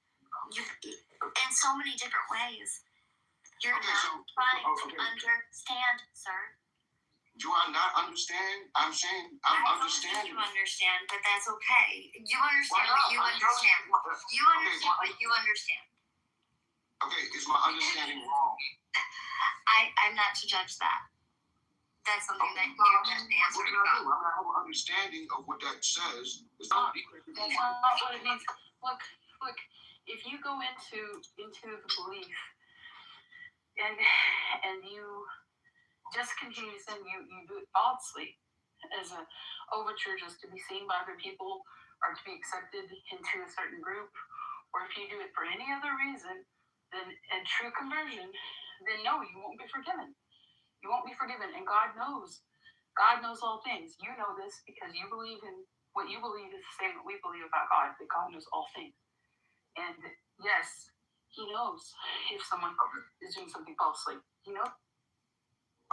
In so many different ways. You're not trying to understand, sir. Do I not understand? I'm saying I'm understanding. You understand, but that's okay. You understand what you understand. You understand what you understand. Okay, is my understanding wrong? I'm not to judge that. That's something that you have to answer about. I have an understanding of what that says. It's not That's not what it means. Look. If you go into the belief and you just continue to sin, you do it falsely as an overture just to be seen by other people or to be accepted into a certain group, or if you do it for any other reason than a true conversion, then no, you won't be forgiven. You won't be forgiven, and God knows. God knows all things. You know this because you believe in what you believe is the same that we believe about God, that God knows all things. And yes, he knows if someone is doing something falsely. You know.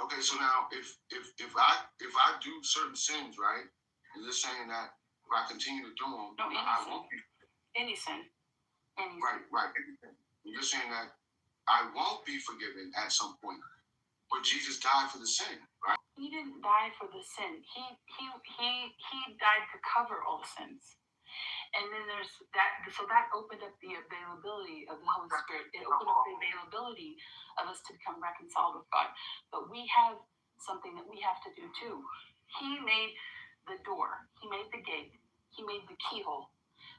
Okay, so now if I do certain sins, right, and you're saying that if I continue to do them, I won't be. Any sin. Right. You're saying that I won't be forgiven at some point, but Jesus died for the sin, right? He didn't die for the sin. He died to cover all sins. And then there's that, so that opened up the availability of the Holy Spirit. It opened up the availability of us to become reconciled with God. But we have something that we have to do too. He made the door. He made the gate. He made the keyhole.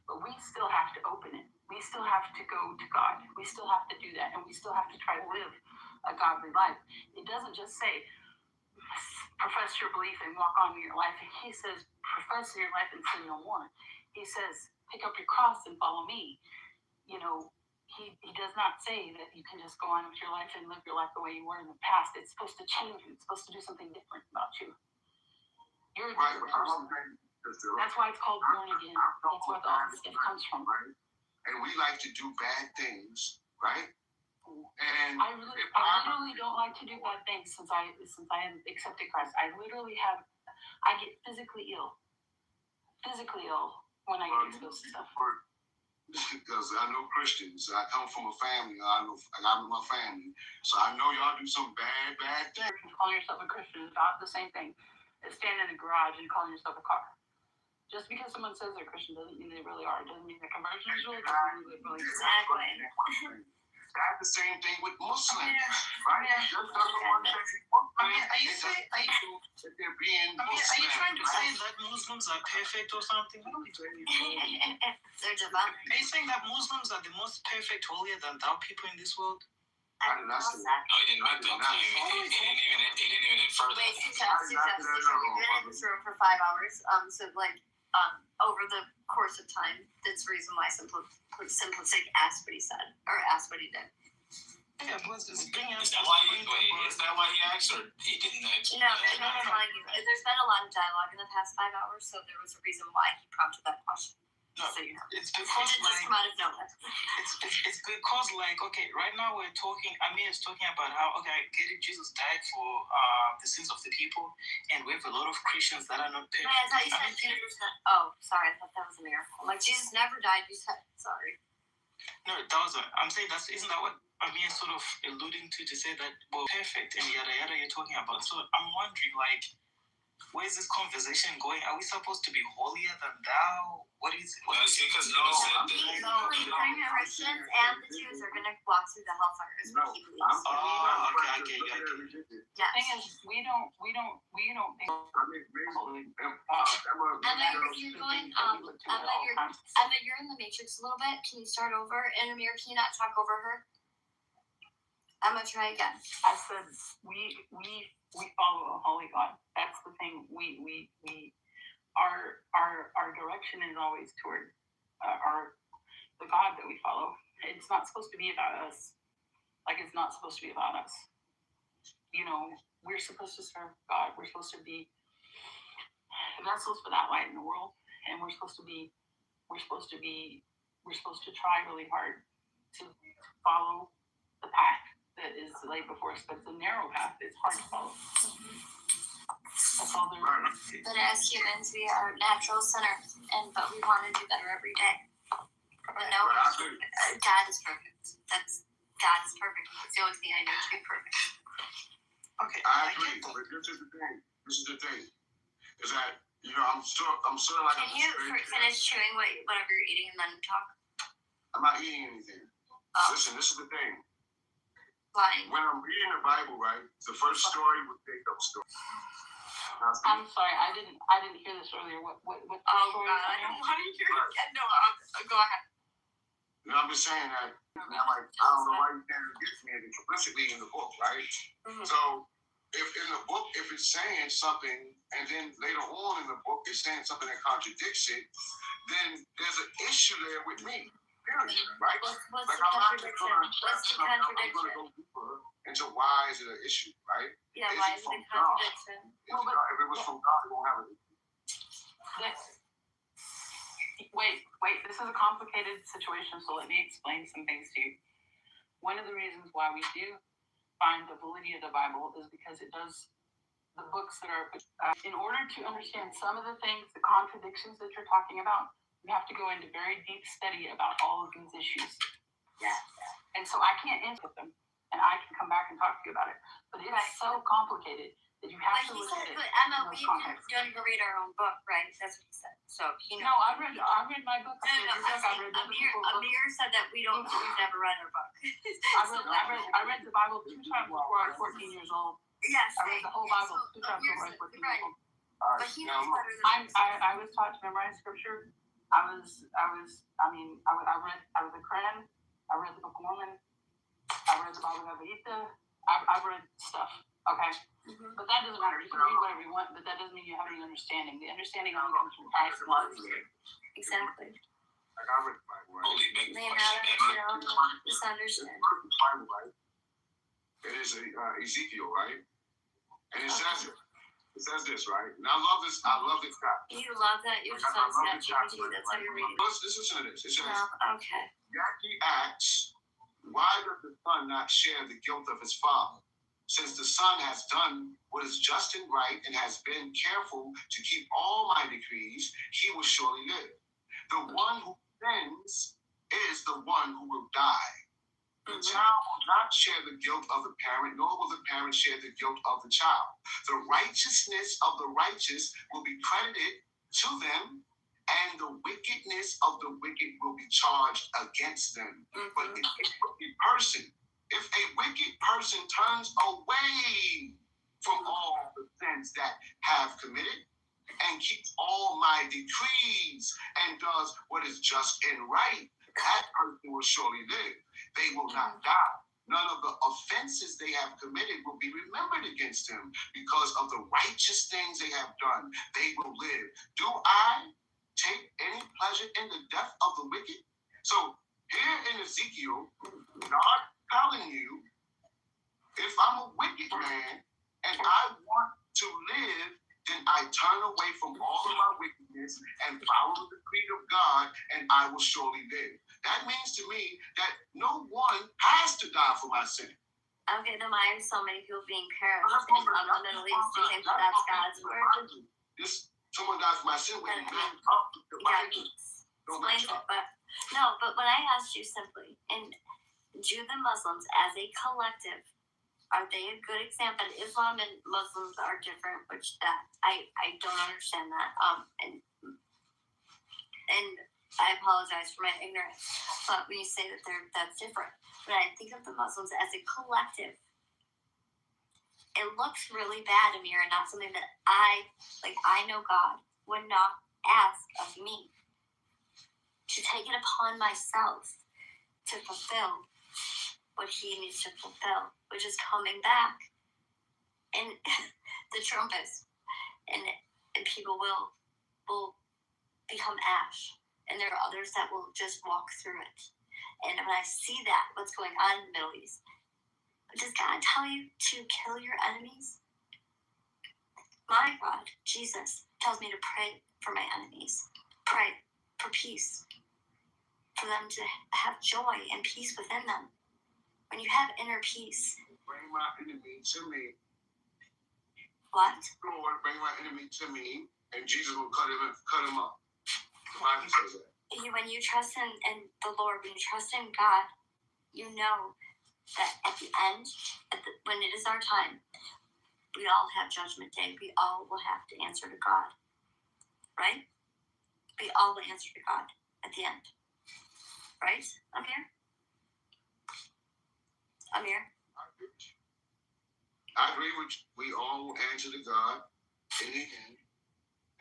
But we still have to open it. We still have to go to God. We still have to do that. And we still have to try to live a godly life. It doesn't just say, profess your belief and walk on in your life. He says, profess your life and sin no more. He says, pick up your cross and follow me. You know, he does not say that you can just go on with your life and live your life the way you were in the past. It's supposed to change you. It's supposed to do something different about you. You're a different person. That's why it's called born again. That's where all this stuff comes from. And we like to do bad things, right? And I literally don't like to do bad things since I have accepted Christ. I get physically ill when I get exposed to stuff. Because I know Christians. I come from a family. I'm in my family, so I know y'all do some bad things. Calling yourself a Christian is not the same thing as standing in a garage and calling yourself a car. Just because someone says they're Christian doesn't mean they really are. It doesn't mean their conversion is really good. Exactly. That's the same thing with Muslims, right? Just Are you trying to say that Muslims are perfect or something? They're divine. Are you saying that Muslims are the most perfect, holier than thou people in this world? I didn't know that. He didn't even infer that. Wait, success. We've been in this room for 5 hours. So like, over the course of time. That's the reason why Simplistic asked what he said, or asked what he did. Yeah, but Is that why he asked, or he didn't ask? No, I'm telling you, there's been a lot of dialogue in the past 5 hours, so there was a reason why he prompted that question. No, so you know. It's because it didn't just come out of nowhere. It's because okay, right now we're talking. Amir's talking about how I get it. Jesus died for the sins of the people, and we have a lot of Christians that are not perfect. Wait, I thought you said Jesus. Oh, sorry, I thought that was a miracle. Like Jesus never died. You said sorry. No, that was. I'm saying isn't that what Amir is sort of alluding to say that perfect and yada yada you're talking about. So I'm wondering where's this conversation going? Are we supposed to be holier than thou? What is it? See, because Noah said Christians and the Jews are going to walk through the hellfire is what he believes. Okay. The thing is, we don't think. Emma, you're going. Emma, you're in the matrix a little bit. Can you start over? And Amir, can you not talk over her? Emma, try again. I said we follow a holy God. That's the thing. Our direction is always toward the God that we follow. It's not supposed to be about us. It's not supposed to be about us. We're supposed to serve God. We're supposed to be vessels for that light in the world, and we're supposed to try really hard to follow the path that is laid before us, but it's a narrow path. It's hard to follow. That's all there is. But as humans, we are natural sinners, but we want to do better every day. But no, God is perfect. God is perfect. It's the only thing I know to be perfect. Okay, I agree. But this is the thing. Is that I'm sort of like. Can you finish chewing whatever you're eating and then talk? I'm not eating anything. Listen, this is the thing. Lying. When I'm reading the Bible, right, the first story was Jacob's story. I'm sorry, I didn't hear this earlier. What story? God, I don't want to hear it again. No, go ahead. I'm just saying that. I don't know why you can't get me explicitly in the book, right? Mm-hmm. So, if in the book, if it's saying something, and then later on in the book it's saying something that contradicts it, then there's an issue there with me. Right? What's the contradiction? I'm going to go deeper into why is it an issue, right? Yeah, why is it a contradiction? If it was from God, it won't have an issue. Wait, this is a complicated situation, so let me explain some things to you. One of the reasons why we do find the validity of the Bible is because it does the books that are, in order to understand some of the things, the contradictions that you're talking about, we have to go into very deep study about all of these issues. Yeah. And so I can't answer them, and I can come back and talk to you about it. But it's so complicated that you have to look at it. But Emma, we don't even read our own book, right? That's what he said. So No, I read my book. Amir said that we've never read our book. I read the Bible 2 times before I was 14 years old. Yes. I read the whole Bible 2 times before I was 14 years old. But he knows better than I was taught to memorize scripture. I was a Koran. I read the Book of Mormon. I read the Bhagavad Gita. I read stuff. Okay. Mm-hmm. But that doesn't matter. You can read whatever you want, but that doesn't mean you have any understanding. The understanding only comes from Christ. Exactly. Like I read the Bible, right? Misunderstood. Right? It is Ezekiel, right? And it says it. It says this, right? And I love this guy. You love that you're just on ChatGPT. That's how you're reading. Listen to this. It says, okay. Jackie asks, why does the son not share the guilt of his father? Since the son has done what is just and right and has been careful to keep all my decrees, he will surely live. The one who sins is the one who will die. The child will not share the guilt of the parent, nor will the parent share the guilt of the child. The righteousness of the righteous will be credited to them, and the wickedness of the wicked will be charged against them. Mm-hmm. But if a wicked person turns away from all the sins that have committed and keeps all my decrees and does what is just and right, that person will surely live. They will not die. None of the offenses they have committed will be remembered against them because of the righteous things they have done. They will live. Do I take any pleasure in the death of the wicked? So here in Ezekiel, God telling you, if I'm a wicked man and I want to live, then I turn away from all of my wickedness and follow the decree of God, and I will surely live. That means to me that no one has to die for my sin. Okay, then why are so many people being perished in the Middle East? Do you think that's God's word? Someone died for my sin when man explains it, but when I asked you simply, and Jew and Muslims as a collective, are they a good example? Islam and Muslims are different, which that I don't understand that. And I apologize for my ignorance. But when you say that that's different, when I think of the Muslims as a collective, it looks really bad, Amir, and not something that I know God would not ask of me to take it upon myself to fulfill what he needs to fulfill, which is coming back, and the trumpets, and people will become ash, and there are others that will just walk through it. And when I see that, what's going on in the Middle East, does God tell you to kill your enemies? My God, Jesus, tells me to pray for my enemies, pray for peace, for them to have joy and peace within them. When you have inner peace. Bring my enemy to me. What? Lord, bring my enemy to me, and Jesus will cut him up. The Bible says that. When you trust in the Lord, when you trust in God, you know that at the end, when it is our time, we all have Judgment Day. We all will have to answer to God. Right? We all will answer to God at the end. Right, Amir? Amir? I agree with you. We all will answer to God in the end.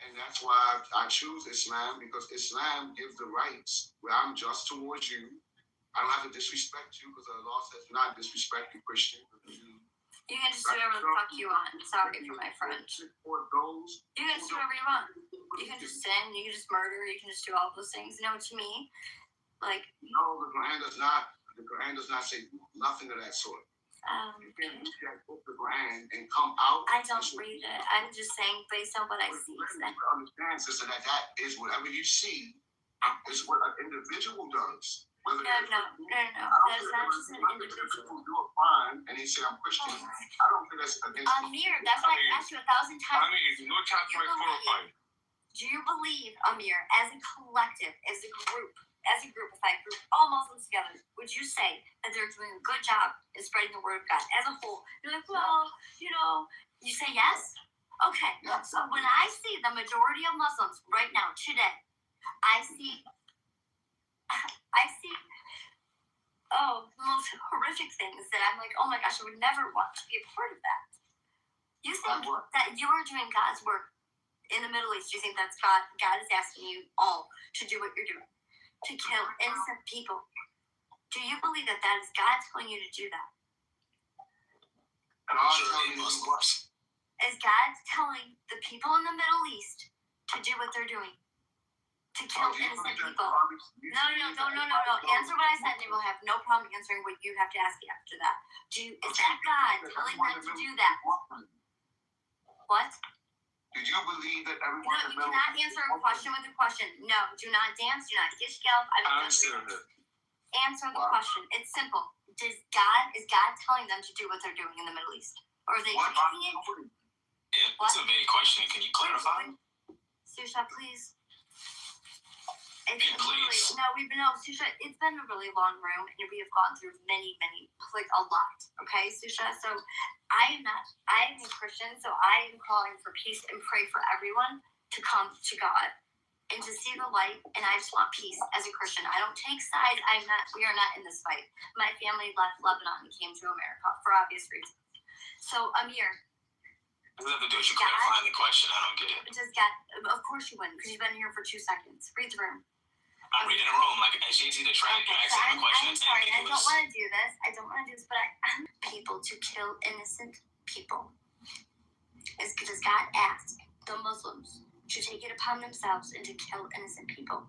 And that's why I choose Islam, because Islam gives the rights where I'm just towards you. I don't have to disrespect you, because the law says not disrespect you, Christian. You can just do whatever the fuck you want. Sorry for my French. You can just do whatever you want. You can just sin, you can just murder, you can just do all those things. No, to me, no, the Quran does not. The Quran does not say nothing of that sort. You can't read that book, the Quran, and come out. I don't read it. I'm just saying based on what I see. Understand, sister, that is whatever you see is what an individual does. No. That's not just an individual. Do a crime, and he said, "I'm Christian." I don't think that's against. Amir, that's why I asked you 1,000 times. No chapter 4 or 5. Do you believe, Amir, as a collective, as a group, if I group all Muslims together, would you say that they're doing a good job in spreading the word of God as a whole? You're like, well, you say yes? Okay. So when I see the majority of Muslims right now, today, I see the most horrific things that I'm like, oh my gosh, I would never want to be a part of that. You think that you are doing God's work in the Middle East? Do you think that's God? God is asking you all to do what you're doing, to kill innocent people. Do you believe that is God telling you to do that? Is God telling the people in the Middle East to do what they're doing? To kill innocent people? No. Answer what I said, and we'll have no problem answering what you have to ask me after that. Is that God telling them to do that? What? Do you believe that everyone? No, you cannot answer a question with a question. No, do not dance, do not gish gallop. Answer the question. It's simple. Is God telling them to do what they're doing in the Middle East? Or are they taking it? It's a vague question. Can you clarify? Susha, please. Please. Susha, it's been a really long room, and we have gone through many, a lot. Okay, Susha? So I am a Christian, so I am calling for peace and pray for everyone to come to God and to see the light, and I just want peace as a Christian. I don't take sides. We are not in this fight. My family left Lebanon and came to America for obvious reasons. So, Amir. What does that have to do with you clarifying the question? I don't get it. Of course you wouldn't, because you've been here for 2 seconds. Read the room. I'm reading the room like she's either trying to ask a question. I'm sorry, I don't want to do this. But I people to kill innocent people. Does God ask the Muslims to take it upon themselves and to kill innocent people?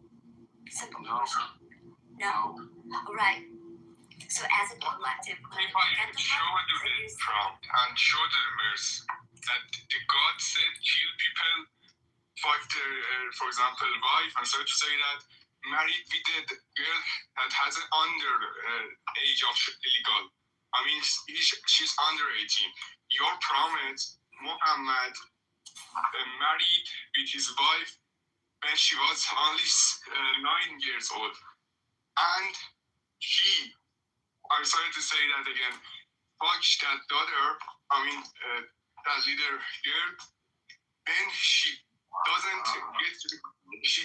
Simple question. No. All right. So as a collective, when If I show the from and show the verse that the God said kill people, fight their, for example, wife, and so to say that married with a girl that has an under age of illegal. I mean, she's under 18. Your promise, Muhammad married with his wife when she was only 9 years old, and he, I'm sorry to say that again, fucked that daughter, that little girl, then she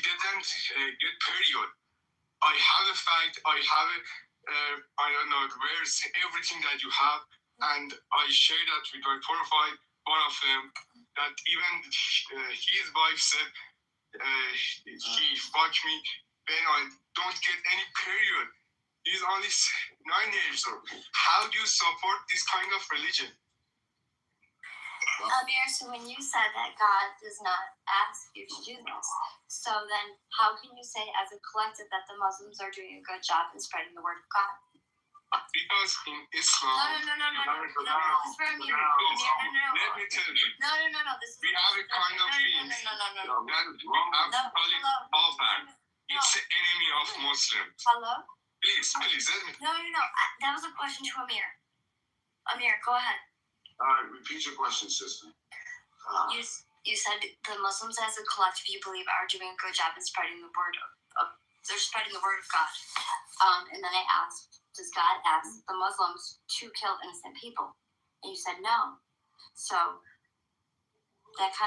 didn't get period. I have a fact, I have I don't know, where's everything that you have, and I share that with my profile, one of them, that even his wife said he fucked me when I don't get any period. He's only 9 years old. How do you support this kind of religion? Amir, so when you said that God does not ask you to do this, so then how can you say as a collective that the Muslims are doing a good job in spreading the word of God? Because in Islam... No. This is for Amir. Let me tell you. No. This is we have a kind of thing. No. We have to call it Alban. It's the enemy of Muslims. Hello? Please, let me... No. That was a question to Amir. Amir, go ahead. All right, repeat your question, sister. You said the Muslims as a collective, you believe, are doing a good job in spreading the word they're spreading the word of God. And then I asked, does God ask the Muslims to kill innocent people? And you said no. So that's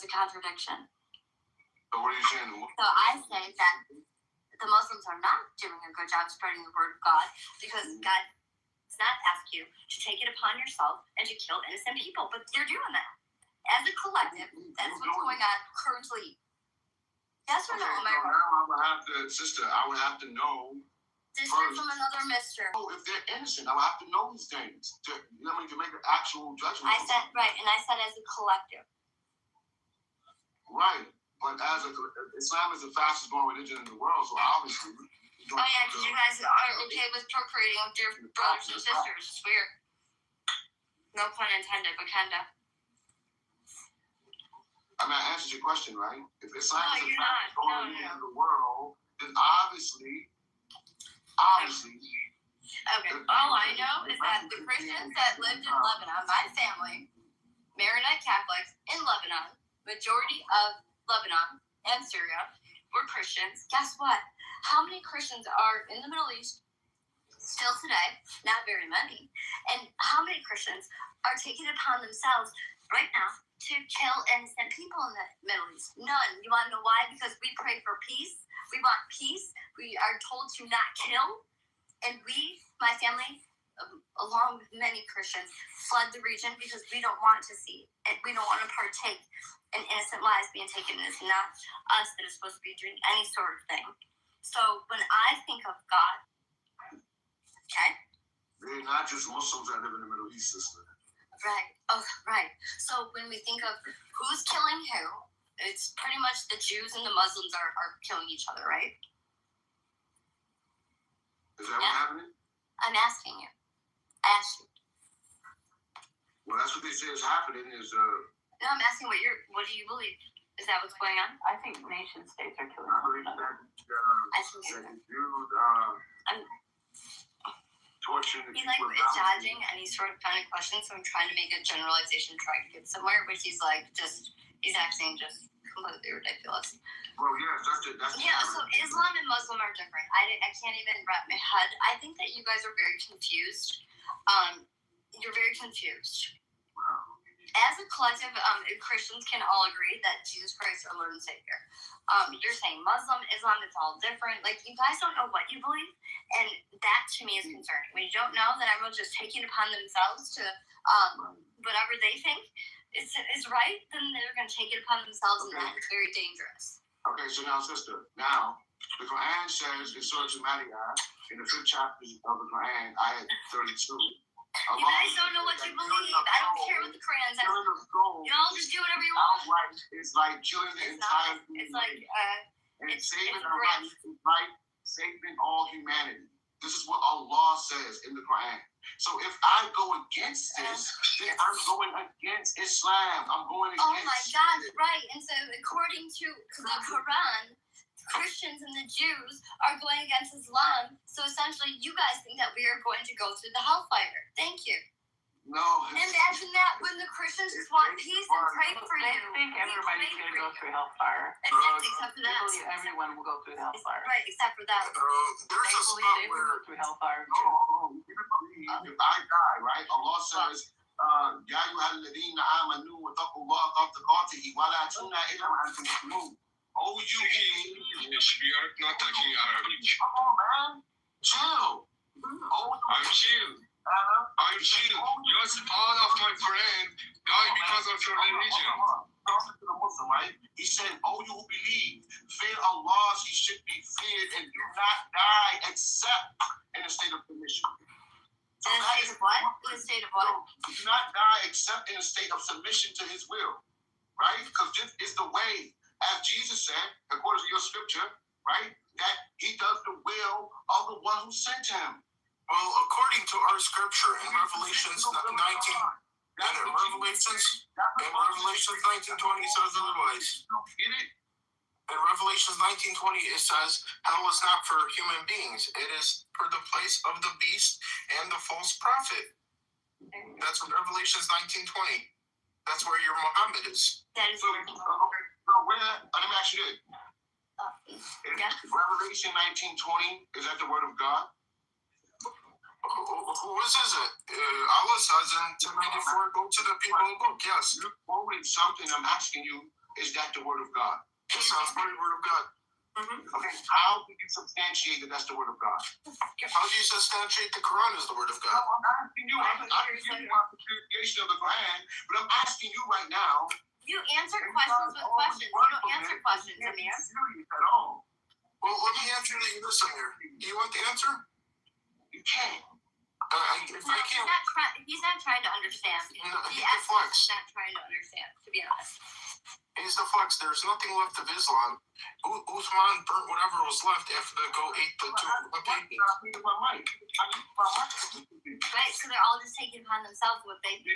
a contradiction. So what are you saying? So I say that the Muslims are not doing a good job spreading the word of God because God does not ask you to take it upon yourself and to kill innocent people, but you're doing that. As a collective, that is what's going on currently. Yes or no, am I wrong? Now I would have to, sister, I would have to know. Different from another mister. Oh, if they're innocent, I would have to know these things. To make an actual judgment. I said, right, and I said as a collective. Right, but Islam is the fastest growing religion in the world, so obviously. Oh yeah, because you guys aren't okay with procreating with your brothers and sisters. It's weird. No pun intended, but kinda. I mean, I answered your question, right? If Islam is the you're fastest growing religion in the world, then obviously. Okay, all I know is that the Christians that lived in Lebanon, my family, Maronite Catholics in Lebanon, majority of Lebanon and Syria were Christians. Guess what? How many Christians are in the Middle East still today? Not very many. And how many Christians are taking it upon themselves right now to kill innocent people in the Middle East? None. You want to know why? Because we pray for peace. We want peace. We are told to not kill. And we, my family, along with many Christians, fled the region because we don't want to see it. We don't want to partake in innocent lives being taken. It's not us that is supposed to be doing any sort of thing. So when I think of God, okay? They're not just Muslims that live in the Middle East, sister. Right. Oh, right. So when we think of who's killing who, it's pretty much the Jews and the Muslims are killing each other, right? Is that what's happening? I'm asking you. I asked you. Well, that's what they say is happening. No, I'm asking what do you believe? Is that what's going on? I think nation states are killing one another. I think so. Torturing He's like dodging any sort of kind of question, so I'm trying to make a generalization, try to get somewhere, but he's acting just completely ridiculous. Well, yeah, that's yeah. So Islam and Muslim are different. I can't even wrap my head. I think that you guys are very confused. You're very confused. As a collective, Christians can all agree that Jesus Christ is our Lord and Savior. You're saying Muslim, Islam, it's all different. Like, you guys don't know what you believe, and that to me is concerning. When you don't know, then everyone's just taking it upon themselves to whatever they think is right, then they're going to take it upon themselves, and that is very dangerous. Okay, so now, sister, the Quran says in Surah Al-Ma'idah, in the 5th chapter of the Quran, ayat 32, You guys don't know what you believe. I don't care what the Quran says. You all just do whatever you want. Outright, it's like killing the entire human It's like and it's saving a our life is like saving all humanity. This is what Allah says in the Quran. So if I go against this, then I'm going against Islam. I'm going against. Oh my God! Right. And so according to the Quran, Christians and the Jews are going against Islam. So essentially, you guys think that we are going to go through the hellfire. Thank you. No. Imagine that when the Christians just want peace and pray for you. I think everybody's going to go through hellfire. Except for They that. believe everyone will go through the hellfire. Right, except for that. There's a spot They will go through hellfire. If I die, right? Allah says, "Ya ayyuhalladhina amanu wattaqullaha haqqa tuqatih wa la tamutuna illa wa antum muslimun." Oh, you English. We are not talking Arabic. Come on, man. Chill. I'm chill. I'm chill. Just all of my friend die because of your religion. Talking to the Muslim, right? He said, "Oh, you who believe, fear Allah, he should be feared, and do not die except in a state of submission." So in a state of what? In a state of what? Do not die except in a state of submission to His will, right? Because this is the way, as Jesus said, according to your scripture, right? That He does the will of the one who sent Him. Well, according to our scripture in Revelations 19, and Revelations 19:20 says otherwise. In Revelations 19:20 it says, hell is not for human beings. It is for the place of the beast and the false prophet. That's in Revelations 19:20. That's where your Muhammad is. That is okay. So where? Let me ask you this. Revelation 19:20, is that the word of God? Whose is it? Allah says in 1094, go to the people of the book. Yes. You're quoting something. I'm asking you, is that the word of God? It sounds like the word of God. Okay, how do you substantiate that that's the word of God? How do you substantiate the Quran is the word of God? No, I'm asking you. I'm giving you my substantiation of the Quran, but I'm asking you right now. You answer questions with questions. You don't answer questions, Amir. At all. Well, let me answer this, Amir. Do you want the answer? You can't. He's not trying to understand. He's the flex. He's not trying to understand, to be honest. He's the flex. There's nothing left of Islam. Uthman burnt whatever was left after the goat ate the two babies. Right, so they're all just taking upon themselves what they think.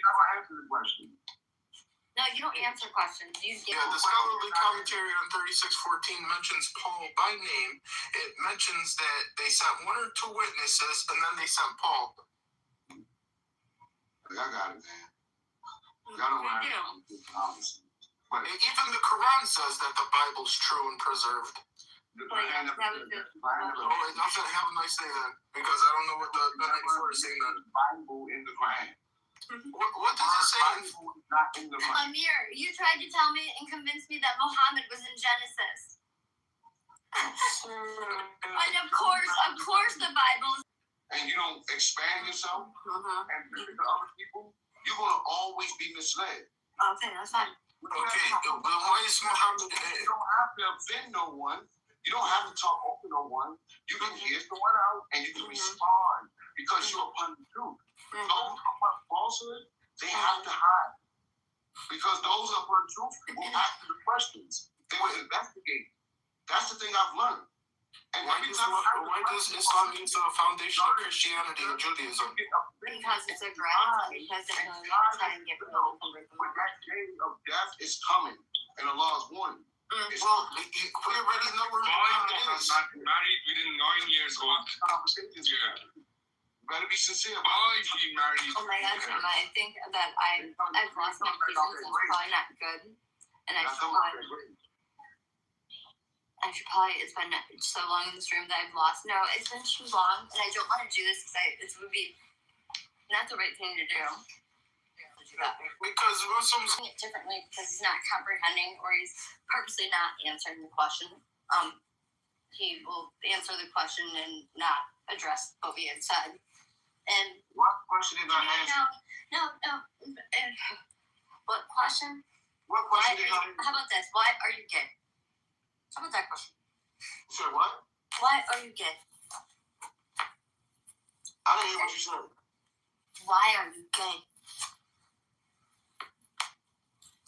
No, you don't answer questions. The scholarly commentary on 36:14 mentions Paul by name. It mentions that they sent one or two witnesses, and then they sent Paul. I got it, man. Y'all don't have to. But even the Quran says that the Bible's true and preserved. It doesn't have a nice day then, because I don't know what the 94 is saying then. Bible in the Quran. What does it say? Amir, you tried to tell me and convince me that Muhammad was in Genesis. And of course the Bible. And you don't expand yourself and listen to other people, you're going to always be misled. Okay, that's fine. Okay, but why is Muhammad? You don't have to offend no one. You don't have to talk over no one. You can hear someone out and you can respond because you're upon the truth. Those upon falsehood, they have to hide. Because those upon truth will ask the questions. They will investigate. That's the thing I've learned. And why does Islam use the foundation of Christianity and Judaism? Because it's a grant. Because it's try and get people from when that day of death is coming, and Allah's warning. Well, we already know where Muhammad is. Not married within 9 years old. You better be sincere. Why is he married? Oh my God, Tim, I think that I've lost my patience and it's probably not good. And it's been so long in this room that I've lost. No, it's been too long, and I don't want to do this because it would be not the right thing to do. Because Muslims doing it differently because he's not comprehending or he's purposely not answering the question. He will answer the question and not address what we had said. And what question did I answer? No. What question? What question did I answer? How about this? Why are you gay? How about that question? You said what? Why are you gay? I didn't hear what you said. Why are you gay?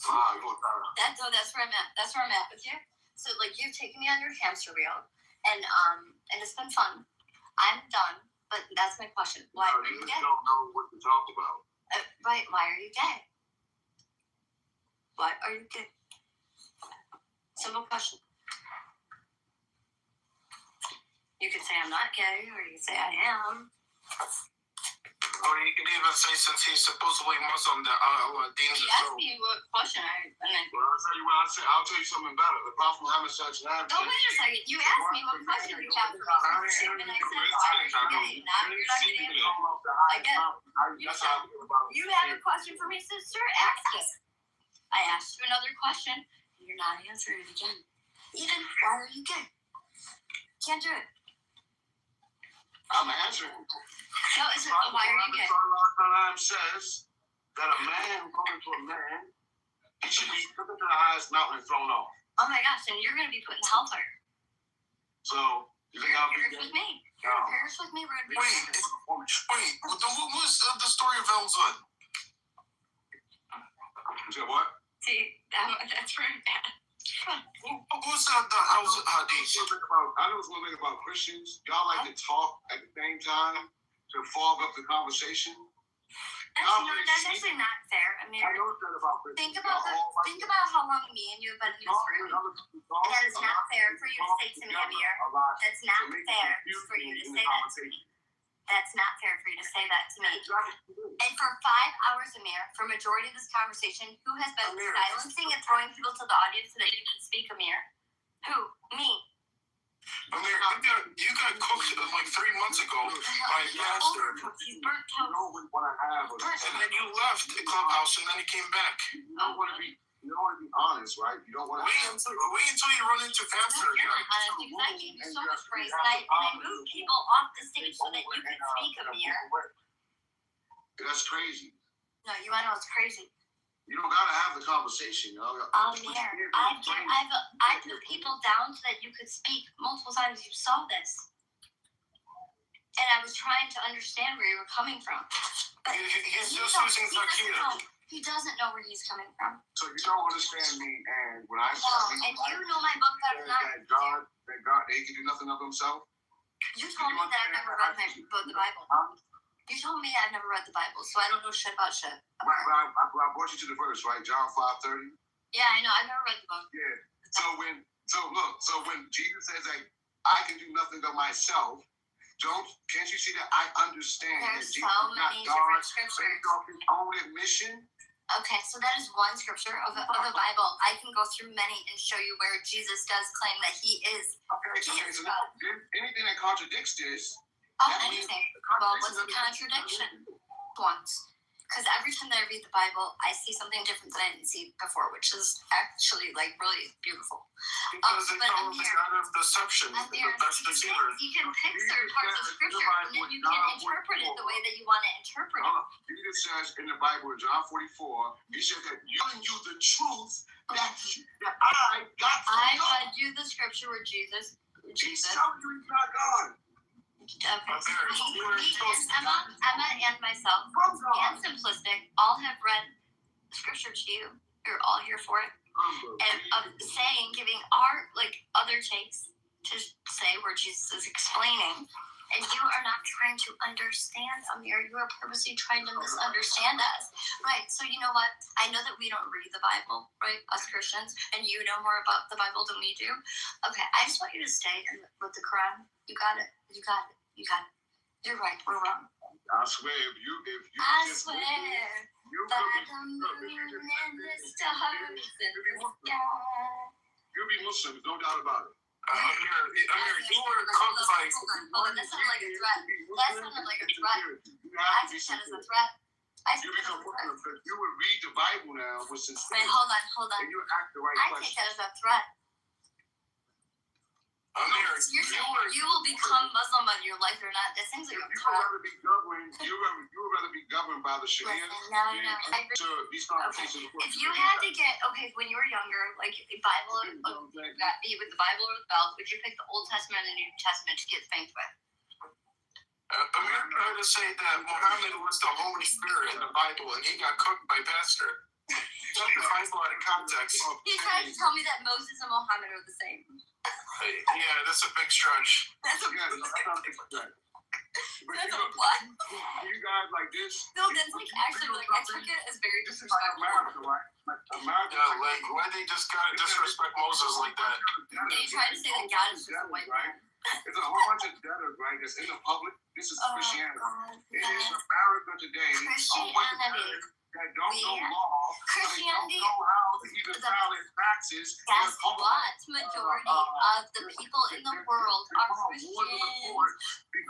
That's where I'm at. That's where I'm at with you. So like you've taken me on your hamster wheel, and it's been fun. I'm done, but that's my question. Why are you gay? Don't know what to talk about. Right? Why are you gay? Why are you gay? Simple question. You can say I'm not gay, or you can say I am. Or you can even say since he's supposedly Muslim that Allah deems it so. You asked me what question Well, I'll tell you what I said. I'll tell you something better. The Prophet Muhammad said, oh, wait a second. You asked me what question you have for me, and I said, why are you gay? Now you're not going to answer. I get you have a question for me, sister? Ask it. I asked you another question, and you're not answering it again. Even, why are you gay? Can't do it. I'm answering. No, it's why are you gay? Allah says that a man going to a man, he should be taken to the highest mountain and thrown off. Oh my gosh, and you're going to be put in hellfire. So, you think I'll be gay? With me. You're in Paris with me. We're going to be Wait, what was the story of Elmswood? You said what? See, that's very bad. Who's that? How's it? I know one thing about Christians. Y'all like to talk at the same time to fog up the conversation. That's actually not fair. I mean, think about how long me and you have been in this room. That is not fair for you to say to me, Amir. That's not fair for you to say that to me. That's not fair for you to say that to me. And for 5 hours, Amir, for majority of this conversation, who has been silencing and throwing people to the audience so that you can speak, Amir? Who? Me. Amir, you got cooked like 3 months ago by a pastor. He's burnt toast. And then you left the clubhouse and then he came back. You don't want to be honest, right? You don't want to wait until you run into pastor again. Honestly, because I gave you so much praise, and I moved people off the stage so that you could speak, Amir. That's crazy. No, you want to know what's crazy? You don't gotta have the conversation, yo. Amir, I put people down so that you could speak multiple times. You saw this. And I was trying to understand where you were coming from. But he's just using Takina. He doesn't know where he's coming from. So you don't understand me, and when I say and you know my book better than I do. That God, they can do nothing of themselves. You told me that I've never read the Bible. You told me I've never read the Bible, so I don't know shit about shit. I brought you to the verse, right? John 5:30. Yeah, I know. I've never read the book. Yeah. So when Jesus says that I can do nothing of myself, can't you see that I understand that Jesus is not God based off his own admission? Okay, so that is one scripture of the Bible. I can go through many and show you where Jesus does claim that he is. So anything that contradicts this. Anything. Well, what's the contradiction? Once. Because every time that I read the Bible, I see something different that I didn't see before, which is actually like really beautiful. Because it comes out of deception. That's the secret. You can pick certain parts of scripture and then you can interpret it the way that you want to interpret it. Jesus says in the Bible, in John 44, he said that telling you the truth that I got from God. I read you the scripture where Jesus. He's telling you he's not God. Okay, so Emma and myself and Simplistic all have read scripture to you. You're all here for it. And giving our other takes to say where Jesus is explaining. And you are not trying to understand, Amir. You are purposely trying to misunderstand us. Right, so you know what? I know that we don't read the Bible, right, us Christians, and you know more about the Bible than we do. Okay, I just want you to stay with the Quran. You got it. You got it. You got it. You're right. We're wrong. I swear, if you I swear by the moon and the stars in the sky. You'll be Muslim, no doubt about it. Amir, you were cooked. Hold on, that sounded like a threat. That sounded like a threat. I took that as a threat. You become Muslim because you would read the Bible now with sincerity. Wait, hold on. And you ask the right question. I take that as a threat. Amir, you're saying you will become Muslim whether you like it or not. That seems like a threat. You would rather be governed by the Sharia. No. These conversations. If you had to get when you were younger, like Bible, be with the Bible or the belt, would you pick the Old Testament and the New Testament to get spanked with? Amir tried to say that Muhammad was the Holy Spirit in the Bible, and he got cooked by Pastor. Took the Bible out of context. He tried to tell me that Moses and Muhammad are the same. Yeah, that's a big stretch. That's a Yeah, that's a big stretch. That's a what? You guys like this? No, that's like actually like I took it as very This is like America, right? Like America. Yeah, like why they just gotta disrespect Moses like that? And he tried to say that God is just a white right? man. It's a whole bunch of debtors, right? That's in the public. This is Christianity. God, It is America today. Christianity. That don't know law. Christianity. They don't know how to even file their taxes. Guess what? Majority of the people in the world are Christians.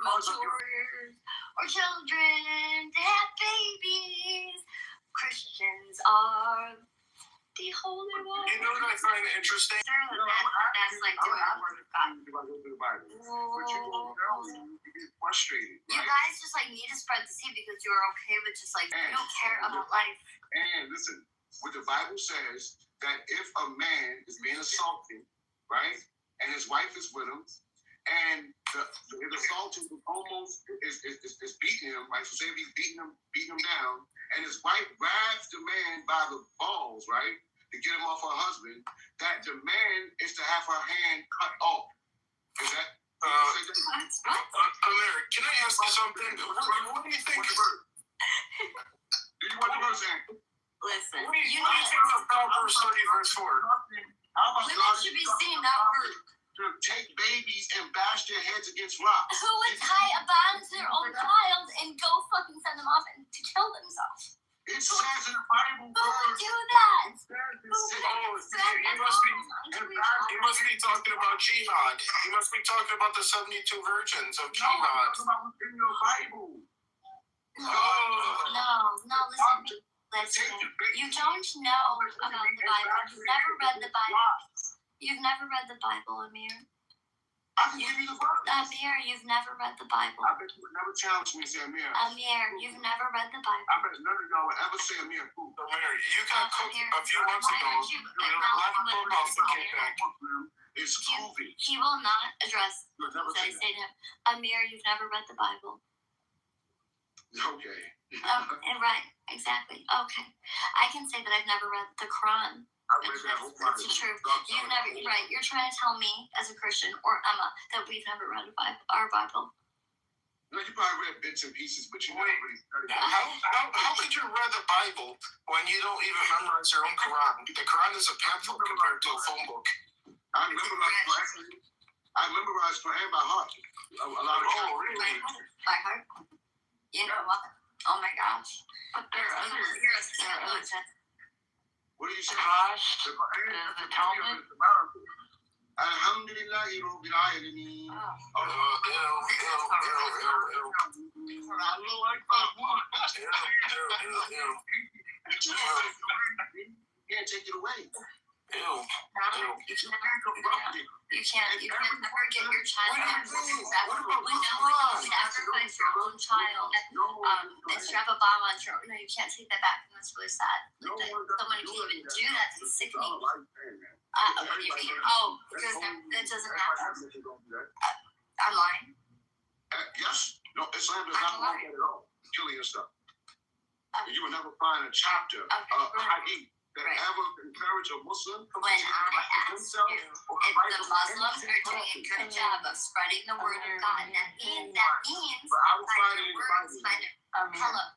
Majority are children. They have babies. Christians are the holy one. You know what I find interesting? That's like doing the word of God. But you won't know. You get frustrated. You guys just like need to spread the seed because you're okay with just like you don't care about life. And listen, what the Bible says that if a man is being assaulted, right, and his wife is with him, and the assaulter almost is beating him, right? So say if he's beating him down, and his wife grabs the man by the balls, right, to get him off her husband, that the man is to have her hand cut off. Is that? Amir, can I ask you something? What do you think? Do you want the verse? Listen, What do you think of Proverbs 30, verse 4? Women should be seen, not heard. To take babies and bash their heads against rocks. Who would tie a bond to their own child and go fucking send them off and to kill themselves? It says in the Bible. Who would do that? He must be talking about jihad. He must be talking about the 72 virgins of jihad. In your Bible. No, listen. You don't know about the Bible. You've never read the Bible. You've never read the Bible, Amir. I can give you the verse. Amir, you've never read the Bible. I bet you would never challenge me and say Amir. Amir, you've never read the Bible. I bet none of y'all would ever say Amir food. Amir, you got cooked a few months ago. It's proven. He will not address what I say to him. Amir, you've never read the Bible. Okay. Right, exactly. Okay. I can say that I've never read the Quran. That's the truth. You've never, right, you're trying to tell me as a Christian or Emma that we've never read our Bible. No, you probably read bits and pieces, but you never really studied it. How could you read the Bible when you don't even memorize your own Quran? The Quran is a pamphlet compared to a phone book. I memorized Quran by heart. A lot of times. Really? By heart? You know what? Oh my gosh. But there are others. What do you say? Gosh, the Talmud. Alhamdulillahi Rabbil Alameen. Can't take it away. You can't never get your child when no one sacrifice your own child and strap a bomb on your own. No, you can't take that back, and that's really sad. Someone can even do that. It's sickening. What do you mean? Oh, because that doesn't happen. Online? Yes. No, Islam does not want that at all. Killing yourself. You will never find a chapter, a hadith, that ever encourage a Muslim. When I asked you if the Muslims are doing a good job of spreading the word of God, that means find the words, hello.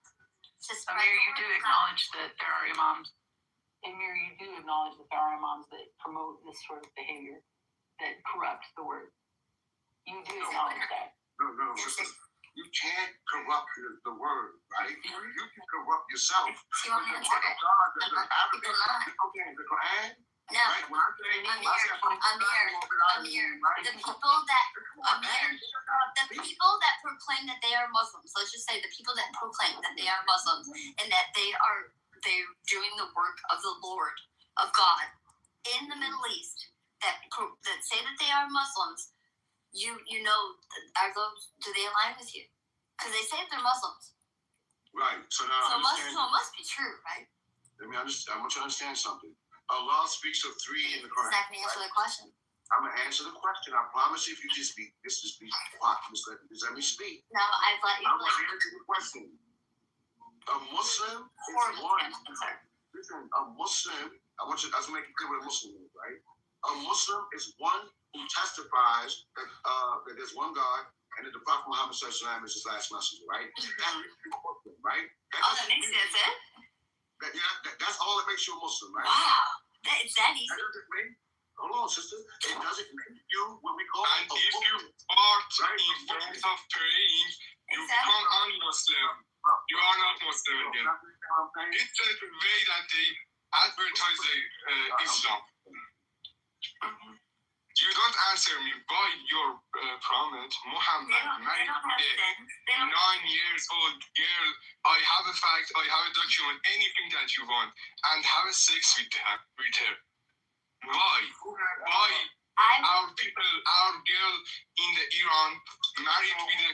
Amir, you do acknowledge that there are imams. Amir, you do acknowledge that there are imams that promote this sort of behavior that corrupt the word. You do acknowledge that. No. You can't corrupt the word, right? You can corrupt yourself. The Quran. No, Amir, the people that proclaim that they are Muslims, let's just say the people that proclaim that they are Muslims and that they're doing the work of the Lord, of God, in the Middle East, that say that they are Muslims, you know, do they align with you? Because they say that they're Muslims. Right. So now it must be true, right? I want you to understand something. Allah speaks of three in the Quran. Exactly. Answer the question. I'm gonna answer the question. I promise you, if you just be quiet, just let me speak. No, I've let you. I'm gonna answer the question. A Muslim is one. Listen, a Muslim. I want to make it clear what a Muslim is, right? A Muslim is one who testifies that there's one God and that the Prophet Muhammad sallallahu alaihi wasallam is his last messenger, right? That makes you a Muslim, right? That makes sense. That's all that makes you a Muslim, right? Wow, it's that easy. Hold on, sister. It doesn't make you what we call and if you fart in front of praying, you become un-Muslim. You are not Muslim again. It's the way that they advertise Islam. You don't answer me why your prophet Muhammad married a 9 years old girl. I have a fact, I have a document, anything that you want, and have a sex with her. Why? Why our people, our girl in the Iran married with a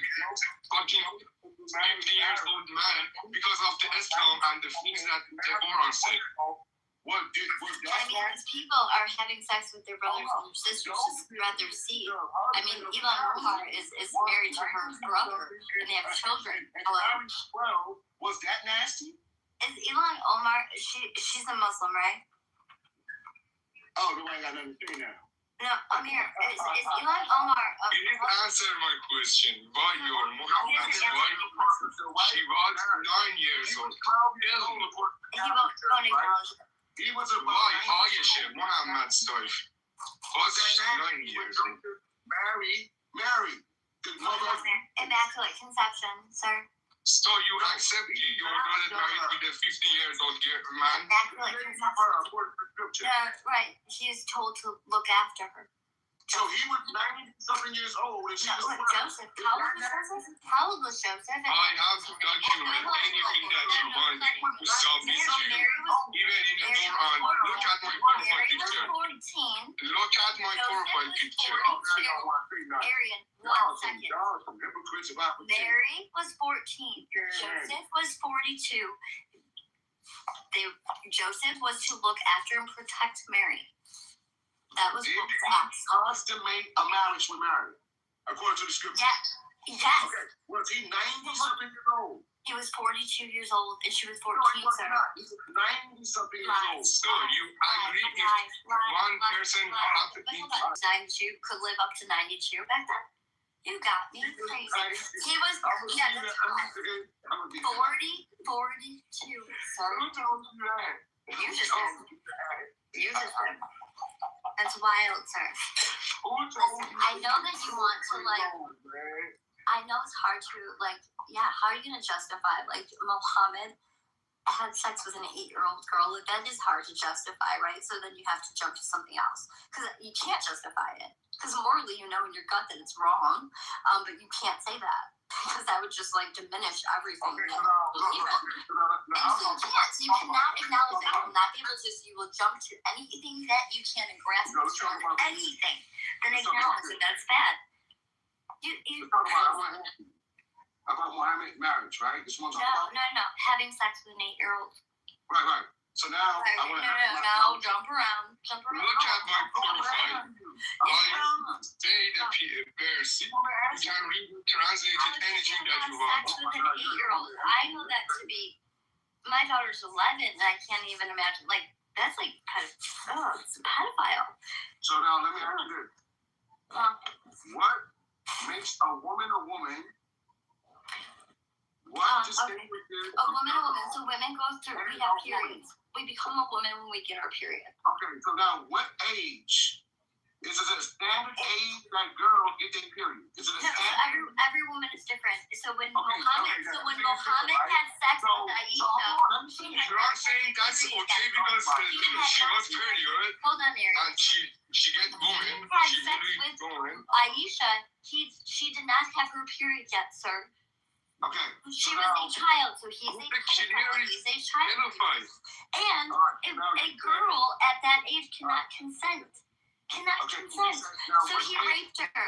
fucking 50 years old man because of the Islam and the things that the Quran said? These people are having sex with their brothers and their sisters to spread their seed. I mean, Elon Omar is married to her brother, and they have children. Hello? Was that nasty? Is Elon Omar? She's a Muslim, right? Oh, no, I got nothing to say now. No, Amir, is Elon Omar? You didn't answer my question. Why your Muhammad? Why she was 9 years old? He won't acknowledge it. He was a why Aisha, Muhammad's wife, was 9 years old. Mary. Immaculate conception, sir. So you accept your daughter married with a 50 years old man? Immaculate conception. Right. She is told to look after her. So he was 90-something years old. And Joseph. How old was Joseph? I have to document anything that you want to stop this you. Even in the Quran. Look at my profile picture. Look at my profile picture. Arian, 1 second. Mary was 14. Joseph was 42. Joseph was to look after and protect Mary. That was what was asked. Consummate a marriage with Mary, according to the scripture. Yes. Okay. Was he 90-something years old? He was 42 years old, and she was 14, sir. He was 90-something years old. So you agree if one person had to be 92 could live up to 92 back then? You got me crazy. He was, yeah, that's 42, sir. Who told you that? You just did. That's wild, sir. Listen, I know that you want to, I know it's hard to, how are you going to justify, Muhammad had sex with an 8-year-old girl? That is hard to justify, right? So then you have to jump to something else. Because you can't justify it. Because morally, you know in your gut that it's wrong, but you can't say that. Because that would just, diminish everything that you believe in. And so you can't. So you cannot acknowledge it. You will not be able to you will jump to anything that you can and grasp anything. Then acknowledge it. That's bad. About Muhammad marriage, right? This one's No. Having sex with an 8-year-old. Right. So now I want to jump around. Look at my profile. I say the verse. You can translate it anything that you want. Sex with an 8-year-old. I know that to be. My daughter's 11, and I can't even imagine. That's it's a pedophile. So now let me ask you this. What makes a woman a woman? What distinguishes a woman a woman? So women go through, we have periods. We become a woman when we get our period. Okay, so now what age? Is it a standard age that girls get their period? Is it a standard? Every woman is different. So when Muhammad had sex with Aisha, you are saying that's okay because she was period. Hold on, Mary. And she get woman. Had sex with Aisha. She did not have her period yet, sir. Okay. She was a child, so he's a pedophile. He's a child. And a girl at that age cannot consent. So he raped her.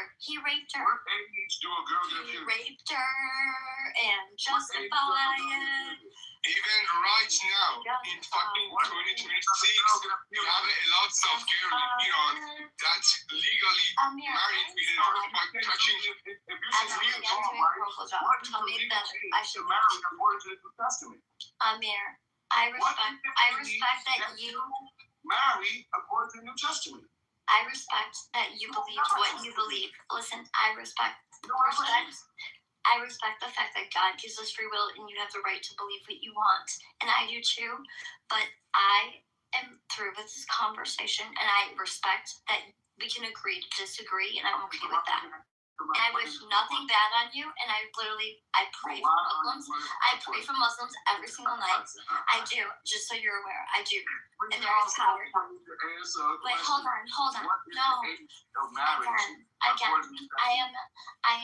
What age do a girl get a period? He raped her and justified it. Even right now, in fucking 2026, you have a lot stuff carrying on that's legally married by touching. If you say real Tell me that I should marry according to the New Testament. Amir, I respect that you marry according to the New Testament. I respect that you believe what you believe. Listen, I respect the fact that God gives us free will and you have the right to believe what you want. And I do too. But I am through with this conversation and I respect that we can agree to disagree and I'm okay with that. And I wish nothing bad on you, and I pray for Muslims. I pray for Muslims every single night. I do, just so you're aware. I do. And there is power. Wait, hold on. No. Again, I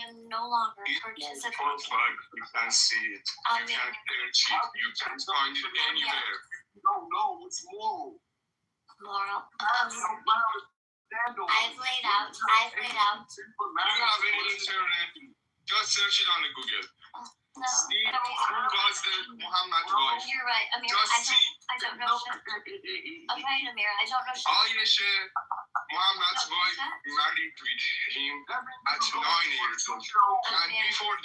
am no longer participating. You can't see it. You can't search it. You can't find it anywhere. You don't know what's moral. Moral. I've laid out. You have any internet? Just search it on the Google. No. See who was the Muhammad wife. You're right, Amir. Just I don't know shit. Okay, Amir, I don't know shit. Aisha, Muhammad's wife, married with him at 9 years old. And before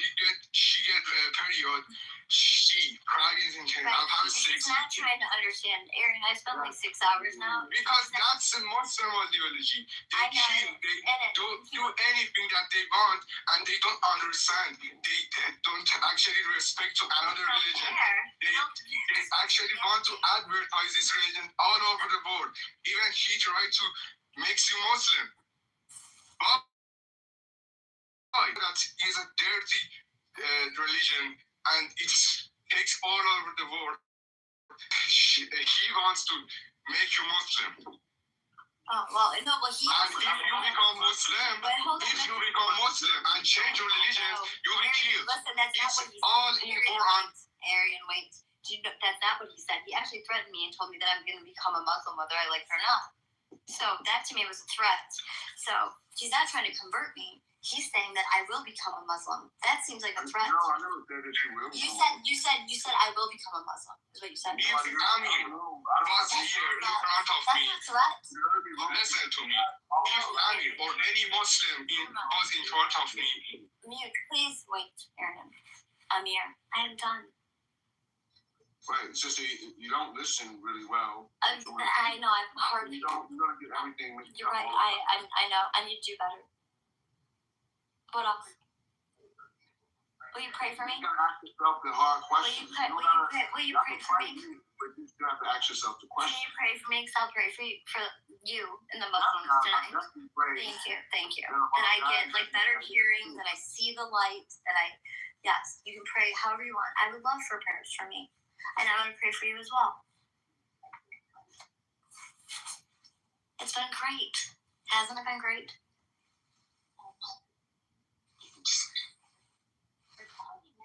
she get a period, she cried in her have sex. He's not trying to understand. Aaron, I spent like 6 hours now. Because that's the Muslim ideology. They kill, they don't do anything that they want, and they don't understand. They don't actually respect to another religion. They actually want to advertise this religion all over the world. Even he tried to make you Muslim. But that is a dirty religion, and it takes all over the world. He wants to make you Muslim. Oh, well, no, well, he... And if you become Muslim, and change your religion, you'll be killed. Listen, that's not what he said. All in Quran. Arian, wait. That's not what he said. He actually threatened me and told me that I'm going to become a Muslim whether I like it or not. So that to me was a threat. So he's not trying to convert me. He's saying that I will become a Muslim. That seems like a threat. No, I never said that you will. You said I will become a Muslim. Is what you said. If Rami was here in front of me, listen to me. If Rami or any Muslim was in front of me, please wait, Aaron. Amir, I am done. Right, it's just you don't listen really well. I know, I'm hard. You don't get everything. You're right. I know. I need to do better. What else? Will you pray for me? You gotta ask yourself the hard questions. Will you pray for me? But you still have to ask yourself the question. Can you pray for me? Because I'll pray for you and the Muslims tonight. Thank you. And I get like better hearing, that I see the light, yes, you can pray however you want. I would love for prayers for me. And I want to pray for you as well. It's been great. Hasn't it been great?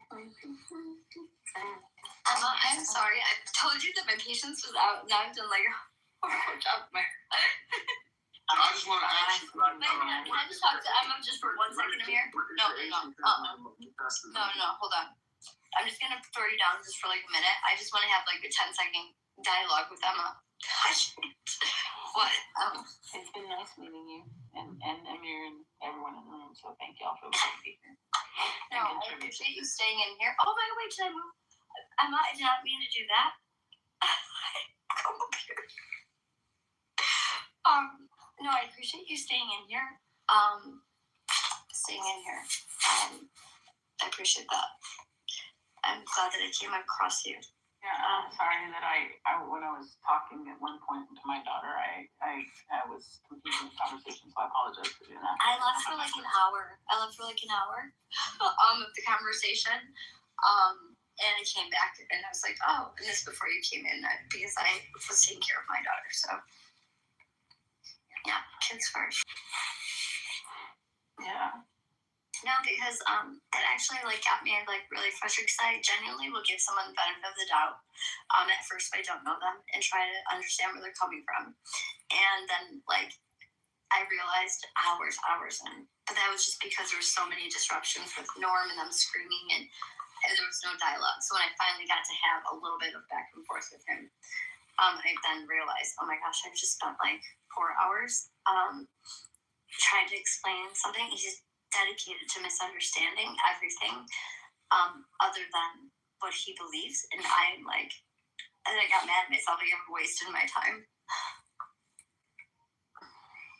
I'm sorry. I told you that my patience was out. Now I've done like a horrible job. I just want to ask you. Can I just talk to Emma just for 1 second, Amir? No, hold on. I'm just going to throw you down just for like a minute. I just want to have like a 10-second dialogue with Emma. Gosh. What? It's been nice meeting you and Amir and everyone in the room, so thank y'all for being here. No, I appreciate you staying in here. Oh, by the way, should I move? Emma, I did not mean to do that. Come up here. No, I appreciate you staying in here. I appreciate that. I'm glad that I came across you. Yeah, I'm sorry that I when I was talking at one point to my daughter, I was confusing the conversation, so I apologize for doing that. I left for like an hour. of the conversation. And I came back and I was like, oh, and this before you came in, because I was taking care of my daughter. So yeah, kids first. Yeah. No, because that actually like got me like really frustrated because I genuinely will give someone the benefit of the doubt at first if I don't know them and try to understand where they're coming from. And then like I realized hours in, but that was just because there were so many disruptions with Norm and them screaming and there was no dialogue. So when I finally got to have a little bit of back and forth with him, I then realized, oh my gosh, I've just spent like 4 hours trying to explain something. He's just dedicated to misunderstanding everything other than what he believes. And I'm like, and then I got mad at myself. Like, I've wasted my time.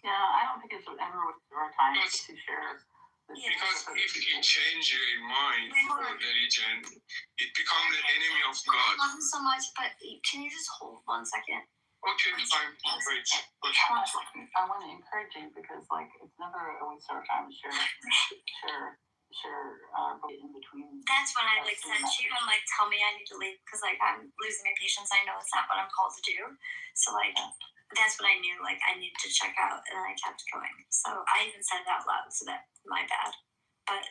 Yeah, I don't think it's ever worth our time to share. Because if you change your mind for religion, it becomes the enemy of God. I love you so much, but can you just hold 1 second? Okay, fine. Great. I want to encourage you because, like, it's never a waste of our time to share in between. That's when I, like, said to you, I'm like, tell me I need to leave because, like, I'm losing my patience. I know it's not what I'm called to do. So, like, that's when I knew, like, I needed to check out, and I kept going. So I even said it out loud, so that my bad. But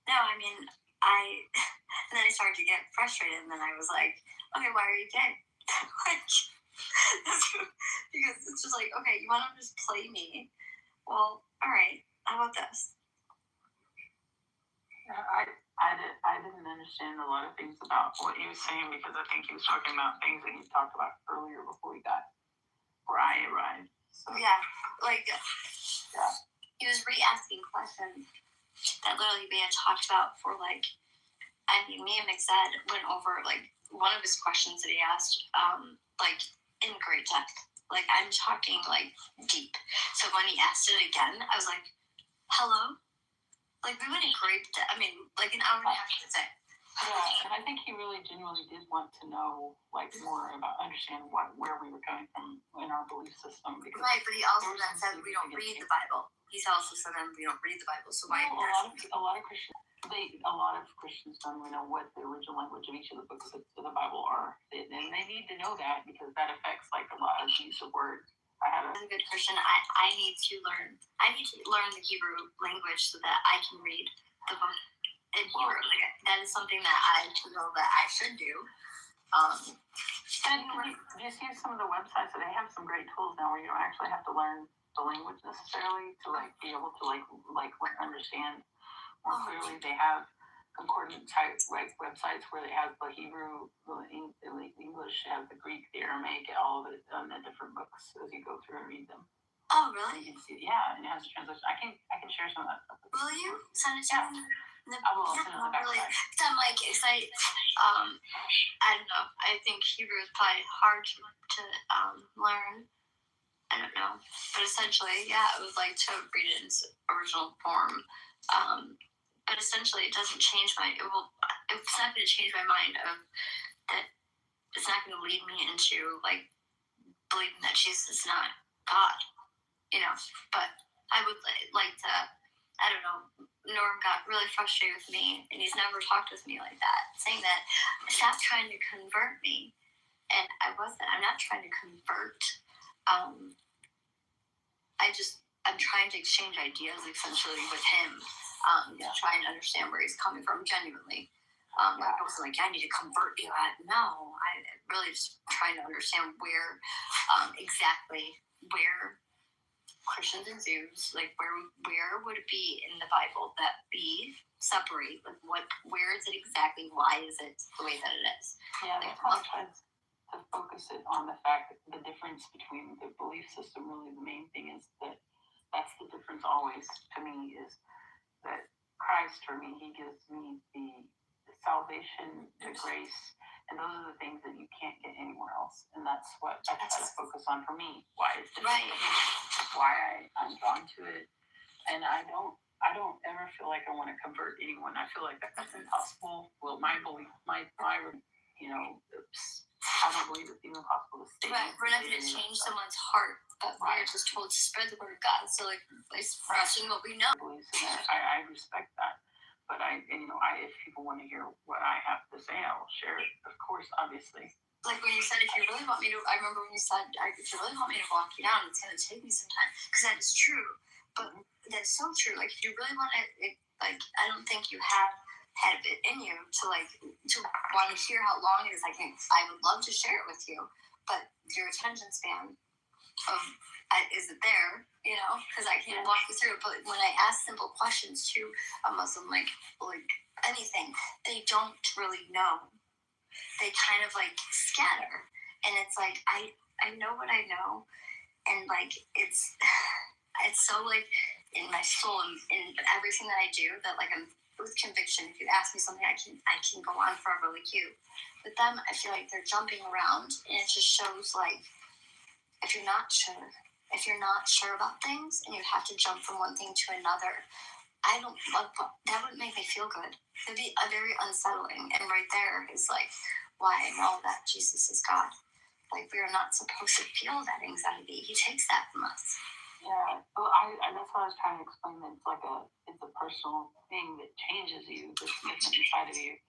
no, I mean, and then I started to get frustrated, and then I was like, okay, why are you gay? Like, because it's just like, okay, you want to just play me? Well, all right, how about this? I didn't understand a lot of things about what he was saying because I think he was talking about things that he talked about earlier before he got where I arrived. So. Yeah, like, he was re-asking questions that literally we had talked about for, like, I mean, me and McZed went over, like, one of his questions that he asked, like, in great depth. Like, I'm talking, like, deep. So when he asked it again, I was like, hello? Like, we went in great depth. I mean, like, an hour and a half to say. Yeah, and I think he really genuinely did want to know, like, more about, understand where we were coming from in our belief system. Right, but he also then said we don't read the Bible. He's also said we don't read the Bible, so why? A lot of Christians don't even know what the original language of each of the books of the Bible are, and they need to know that because that affects, like, a lot of use of words. As a good Christian, I need to learn. I need to learn the Hebrew language so that I can read the book in Hebrew. Like, that is something that I know that I should do. And just use some of the websites. So they have some great tools now where you don't actually have to learn the language necessarily to, like, be able to like understand more clearly. They have concordant type, like, websites where they have the Hebrew, the English, have the Greek, the Aramaic, all of it on the different books as you go through and read them. Oh, really? You can see, yeah, and it has a translation. I can share some of that stuff. Will you send it to me? I will send it on the back side. So I'm like excited. I don't know. I think Hebrew is probably hard to learn. I don't know, but essentially, yeah, I would like to read it in its original form. But essentially, it doesn't change it's not going to change my mind of that. It's not going to lead me into, like, believing that Jesus is not God, you know. But I would like to, I don't know, Norm got really frustrated with me, and he's never talked with me like that, saying that, stop trying to convert me. And I'm not trying to convert. I'm trying to exchange ideas essentially with him, to try and understand where he's coming from genuinely. I wasn't like, I need to convert you. No, I really just trying to understand where Christians and Jews, like, where would it be in the Bible that we separate? Like, where is it exactly? Why is it the way that it is? Yeah, that's how I try to focus it on the fact that the difference between the belief system, really the main thing is that's the difference always to me, is that Christ, for me, he gives me the salvation, the grace, and those are the things that you can't get anywhere else. And that's what I try to focus on for me. Why it's different, why I'm drawn to it. And I don't ever feel like I want to convert anyone. I feel like that's impossible. Well, my belief, my you know, I don't believe it's even possible to stay. Right, we're not going to change someone's heart, but we're just told to spread the word of God. So, like, expressing what we know. I respect that, but if people want to hear what I have to say, I will share it. Of course, obviously. Like when you said, if you really want me to, I remember when you said, if you really want me to walk you down, it's going to take me some time, because that is true. But that's so true. Like, if you really want to, like, I don't think you have had it in you to want to hear how long it is. I would love to share it with you, but your attention span is it there, you know, because I can't walk you through it. But when I ask simple questions to a Muslim, like anything, they don't really know. They kind of, like, scatter, And it's like, I know what I know, and like, it's so like in my soul and in everything that I do that like I'm with conviction. If you ask me something, I can go on forever like you. With them, I feel like they're jumping around, and it just shows like, if you're not sure about things and you have to jump from one thing to another, I don't love that. Would make me feel good. It'd be very unsettling. And right there is like why I know that Jesus is God. Like, we are not supposed to feel that anxiety. He takes that from us. Yeah, well, that's what I was trying to explain. That it's a personal thing that changes you, that's different inside of you.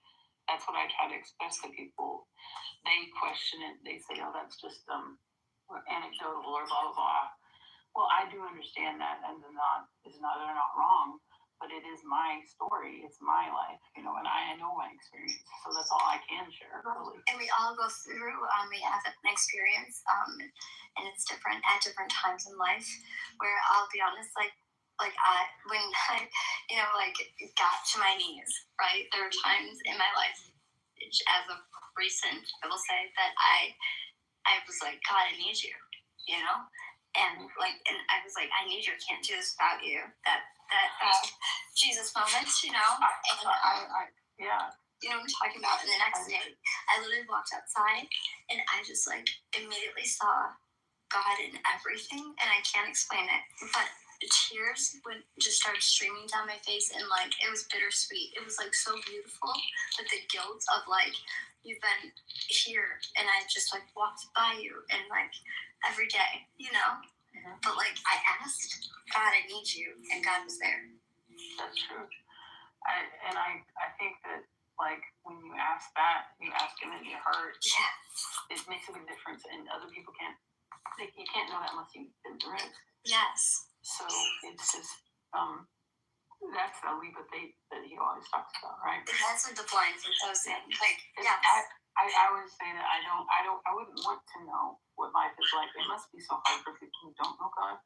That's what I try to express to people. They question it. They say, "Oh, that's just anecdotal or blah blah blah." Well, I do understand that, and they're not wrong. But it is my story. It's my life, and I know my experience. So that's all I can share, really. And we all go through. We have an experience, and it's different at different times in life. Where I'll be honest, when I, got to my knees, right? There were times in my life, as of recent, I will say that I was like, God, I need you, and I was like, I need you. I can't do this without you. That Jesus moment, and yeah. You know what I'm talking about? And the next day, I literally walked outside, and I just like immediately saw God in everything, and I can't explain it. But tears just started streaming down my face, and like it was bittersweet. It was like so beautiful, but the guilt of like, you've been here, and I just like walked by you, and like every day, Mm-hmm. But like I asked God, I need you, and God was there. That's true. I think that like when you ask that, you ask Him in your heart. Yeah. It makes a big difference, and other people can't. You can't know that unless you've been through it. Yes. So it's just that's the leap of faith that He always talks about, right? That's like the blind faith I was saying. Like, yes. I always say that I wouldn't want to know what life is like. It must be so hard for people who don't know God.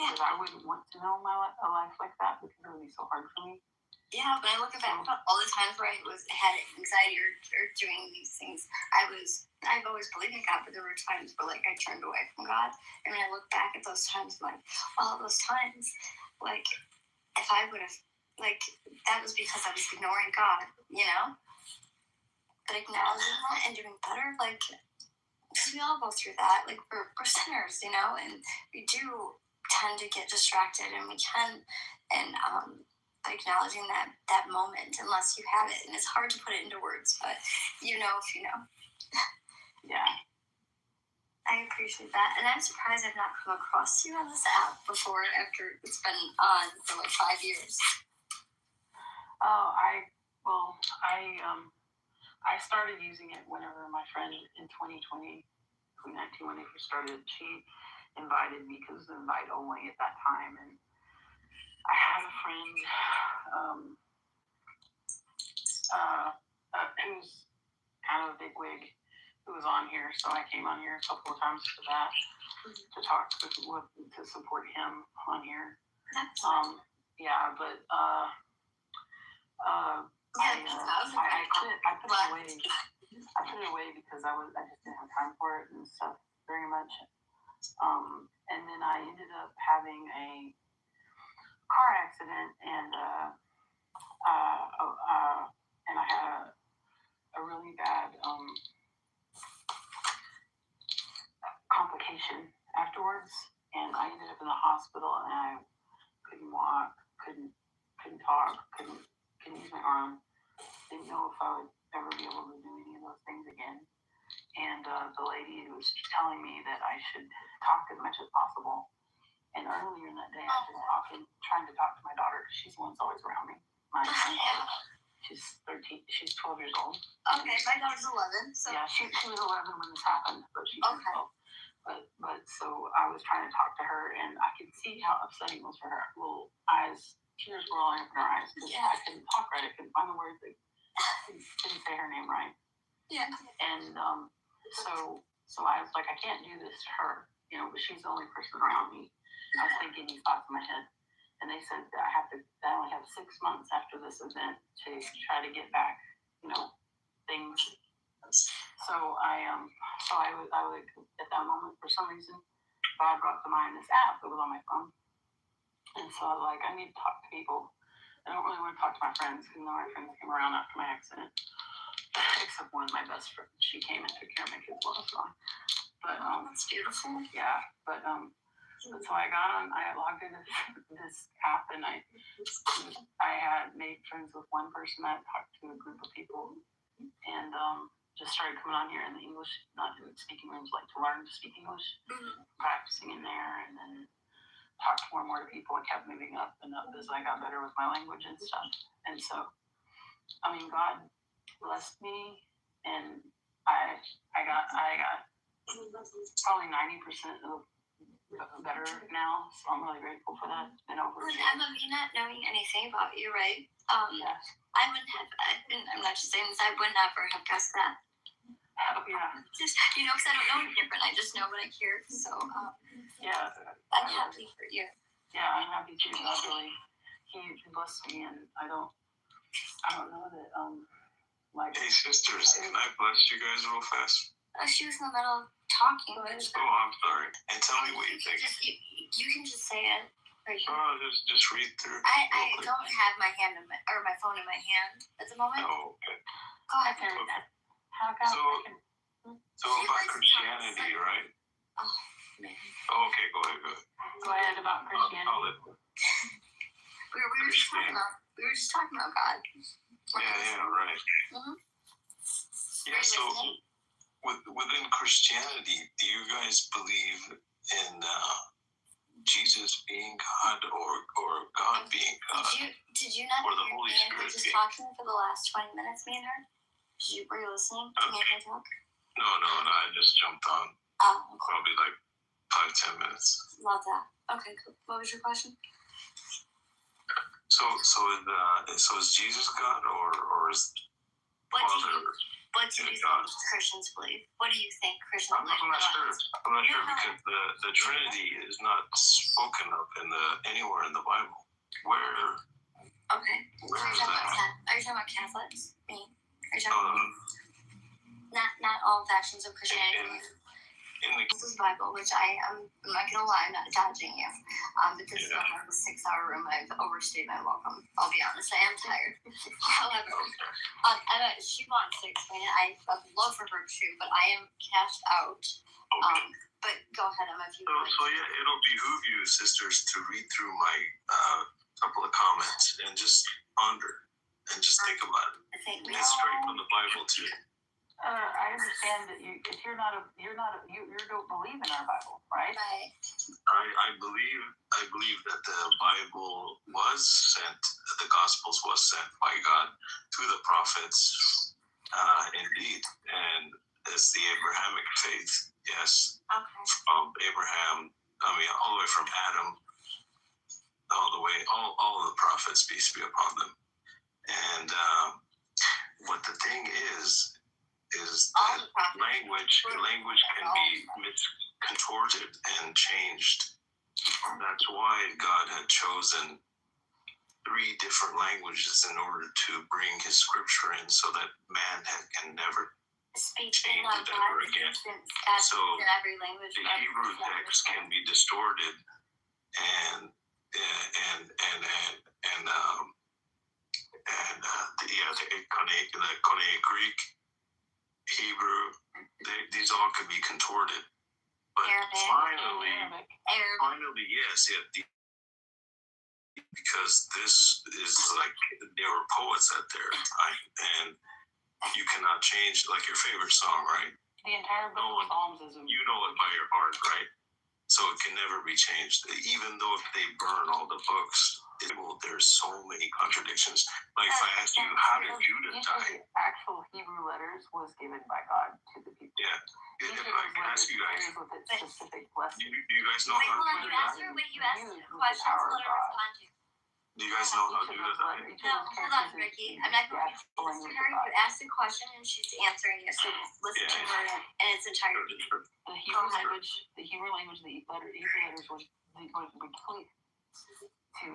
Yeah. Because I wouldn't want to know a life like that because it would be so hard for me. Yeah, but I look back all the times where I had anxiety or doing these things. I've always believed in God, but there were times where like I turned away from God. And when I look back at those times, I'm like, all those times, like if I would have, like, that was because I was ignoring God, But acknowledging that and doing better, like, because we all go through that. Like, we're sinners, and we do tend to get distracted, and we can, and acknowledging that moment, unless you have it, and it's hard to put it into words, but if you know. Yeah. I appreciate that, and I'm surprised I've not come across you on this app before after it's been on for like 5 years. Oh, I started using it whenever my friend in 2019 when they first started, she invited me because it was invite only at that time, and I had a friend who's kind of a bigwig who was on here, so I came on here a couple of times for that, to talk to support him on here. Yeah, but I put it away. I put it away because I just didn't have time for it and stuff very much. And then I ended up having a car accident, and I had a really bad complication afterwards, and I ended up in the hospital, and I couldn't walk, couldn't talk, couldn't use my arm. Didn't know if I would ever be able to do any of those things again. And the lady was telling me that I should talk as much as possible. And earlier in that day, I've been trying to talk to my daughter. She's the one that's always around me. She's 13. She's 12 years old. Okay, my daughter's 11. So yeah, she was 11 when this happened, but she's 12. But so I was trying to talk to her, and I could see how upsetting it was for her. Little eyes, tears were all in her eyes because I couldn't talk right. I couldn't find the words. I couldn't say her name right. Yeah. And so I was like, I can't do this to her, but she's the only person around me. I was thinking these thoughts in my head, and they said that I only have 6 months after this event to try to get back, things. So I would at that moment, for some reason, God brought to mind this app that was on my phone. And so I was like, I need to talk to people. I don't really want to talk to my friends because my friends came around after my accident. Except one, my best friend. She came and took care of my kids while I was gone. But that's beautiful. Yeah, but so I logged into this app and I had made friends with one person. I talked to a group of people and just started coming on here in the English, not in speaking rooms, like to learn to speak English, practicing in there, and then talked more and more to people. I kept moving up and up as I got better with my language and stuff. And so, I mean, God blessed me, and I got probably 90% of better now. So I'm really grateful for that. It's been over. Emma, me not knowing anything about you, right? Yes. I wouldn't have. I'm not just saying this. I would never have guessed that. Oh, yeah. Just because I don't know any different. I just know what I hear. So yeah, I'm happy for you. Yeah, I'm happy too. God really, He blessed me, and I don't know that like. Hey sisters, can I bless you guys real fast? She was in the middle of talking. Which, oh, I'm sorry. And tell me what you think. You can just say it. Right here. Oh, just read through. I don't have my phone in my hand at the moment. Oh, okay. Go ahead. Okay. So about Christianity, right? Oh, man. Oh, okay, go ahead. Go ahead about Christianity. We were just talking about God. Yeah, right. Mm-hmm. Yeah, so within Christianity, do you guys believe in Jesus being God or God being God? Did you not or the hear Holy me and her Spirit just being? talking for the last 20 minutes, me and her? Were you listening to me and her talk? No, I just jumped on. Oh, cool. Probably like 5-10 minutes. Love that. Okay, cool. What was your question? So is Jesus God or is Father? What do you think Christians believe? What do you think Christians believe? I'm not sure. I'm not sure because the Trinity is not spoken of anywhere in the Bible. Where? Okay. Where is that? Are you talking about Catholics? Me? Are you talking about not all factions of Christianity? This is Bible, which I'm not gonna lie, I'm not dodging you. But this is not like a 6-hour room. I've overstayed my welcome. I'll be honest, I am tired. However, Emma, she wants to explain it. I would love for her to, but I am cashed out. But go ahead, Emma, if you would. So yeah, it'll behoove you, sisters, to read through my couple of comments and just ponder and just think about it. It's straight from the Bible too. I understand that you don't believe in our Bible, right? Right. I believe that the Bible was sent, the Gospels was sent by God to the prophets, indeed, and it's the Abrahamic faith, yes. Okay. From Abraham, all the way from Adam, all of the prophets, peace be upon them, and what the thing is that language can be miscontorted and changed. That's why God had chosen 3 different languages in order to bring His scripture in, so that man can never change it ever again. So the Hebrew text can be distorted, and the Koine Greek, Hebrew, these all could be contorted. But finally, yes, because this is like, there were poets at their time, and you cannot change, like your favorite song, right? The entire book of Psalms is you know it by your heart, right? So it can never be changed. Even though if they burn all the books, there's so many contradictions. Like if I ask you, how did Judah die? The actual Hebrew letters was given by God to the people. Yeah. If I can ask you guys, with its specific blessing. do you guys know how Judah died? You asked her questions, let her respond to. Do you guys know how Judah died? No, hold on, Ricky. I'm not going to listen to her. You asked a question and she's answering it, so listen to her in its entirety. The Hebrew language, the Hebrew letters was complete to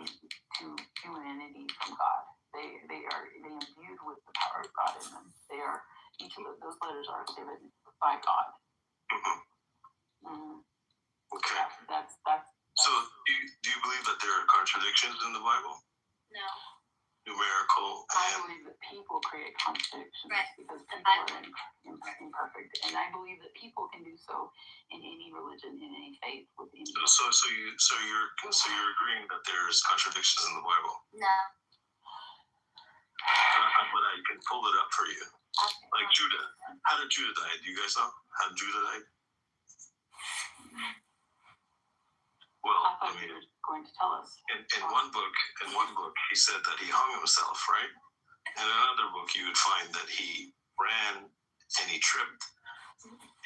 humanity from God. They imbued with the power of God in them. They are each of those letters are given by God. Okay. That's. So, do you believe that there are contradictions in the Bible? No. Numerical I and believe that people create contradictions because people are imperfect, and I believe that people can do so in any religion, in any faith, with any. so you're agreeing that there's contradictions in the Bible? No. But I can pull it up for you. Okay. Like Judah. How did Judah die? Do you guys know how Judah died? Well, I thought you were going to tell us. In one book, he said that he hung himself, right? In another book, you would find that he ran and he tripped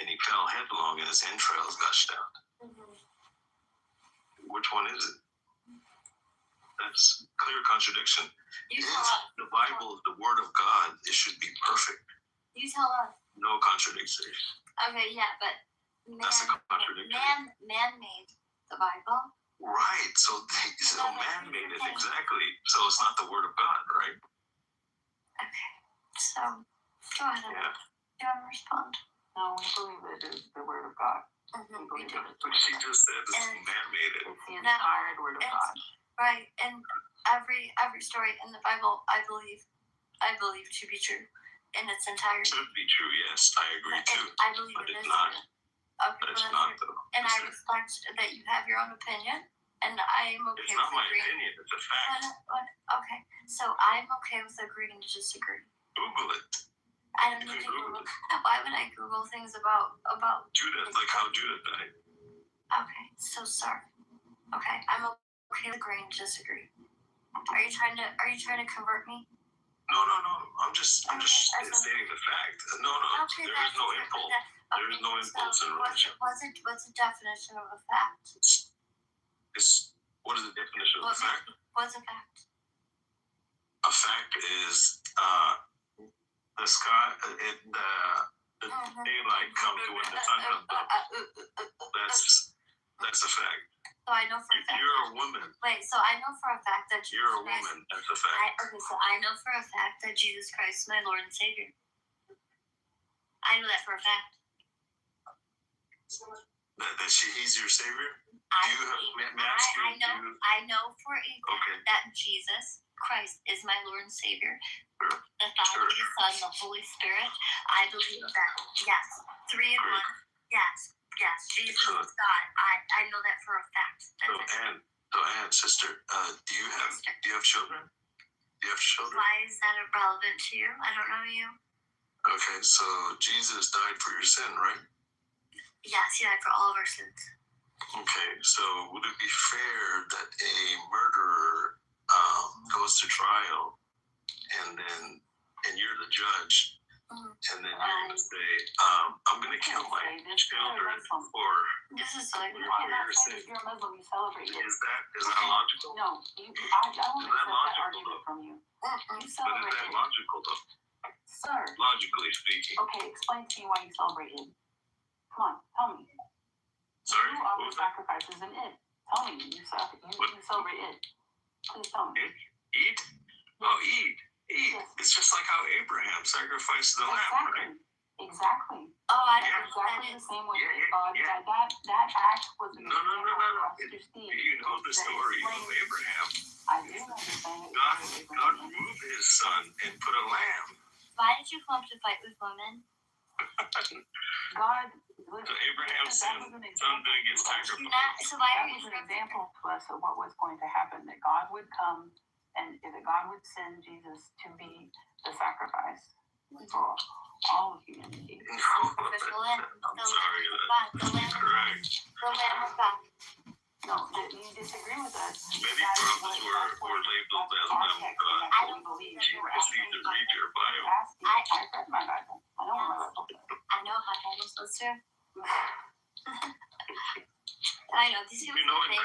and he fell headlong and his entrails gushed out. Which one is it? That's clear contradiction. If the Bible is the Word of God, it should be perfect. You tell us. No contradictions. Okay, yeah, but That's a contradiction. Man made the Bible. Right. So man made it, exactly. So it's not the Word of God, right? Okay. So go ahead. Yeah. Do you want to respond? No, we believe it is the Word of God. We do. But she just said this is man made it. It's the inspired Word of God. Right, and every story in the Bible, I believe to be true in its entirety. Should be true, yes, I agree too. I believe but it it's is not. true. Okay, But it's well, not though. and I respect that you have your own opinion, and I am okay It's not with my agreeing. opinion, it's a fact. Okay, so I'm okay with agreeing to disagree. Google it. I don't need to Google. Why would I Google things about Judah, like how Judah died? Okay, so sorry. Okay, I'm okay with agreeing to disagree. Are you trying to convert me? No. I'm just stating the fact. No. Okay, There is no impulse. There is no impulse in religion. What's the definition of a fact? What is the definition of a fact? What's a fact? A fact is the sky, the daylight comes when the sun comes up. That's a fact. So I know for a fact. You're a woman. Wait, so I know for a fact that Jesus You're a Christ, woman. That's a fact. so I know for a fact that Jesus Christ is my Lord and Savior. I know that for a fact. That he's your savior? I know for a fact that Jesus Christ is my Lord and Savior. The Father, the Son, the Holy Spirit. I believe that. Yes. 3 in 1. Yes. Jesus is God. I know that for a fact. So Anne, sister, do you have children? Do you have children? Why is that irrelevant to you? I don't know you. Okay, so Jesus died for your sin, right? Yes, he died for all of our sins. Okay, so would it be fair that a murderer goes to trial and you're the judge, and then you're going to say, I'm going to kill my children for this is like your sin? You're a Muslim, you celebrate it. Is that logical? No, I don't accept that argument from you. You celebrate But is that it. logical though? Sir. Logically speaking. Okay, explain to me why you celebrate it. Come on, tell me. Sorry, you offer sacrifices in it. Tell me, you celebrate it. Please tell me. Eat? Oh, eat. Yes. It's just like how Abraham sacrificed the lamb, right? Exactly. Oh, I don't know exactly the same way that God died. That act was No. You know the story of Abraham. I do understand it. God removed his son and put a lamb. Why did you come to fight with women? God. So Abraham's son didn't get sacrificed. So why are you an example to us of what was going to happen? That God would come and that God would send Jesus to be the sacrifice for all of humanity. The Lamb of God. No, you disagree with us. Maybe prophets were labeled as Lamb of God. I don't believe You just need to read your Bible. I read my Bible. I know what my Bible says. I know how Bible says too. I know these people. You know, in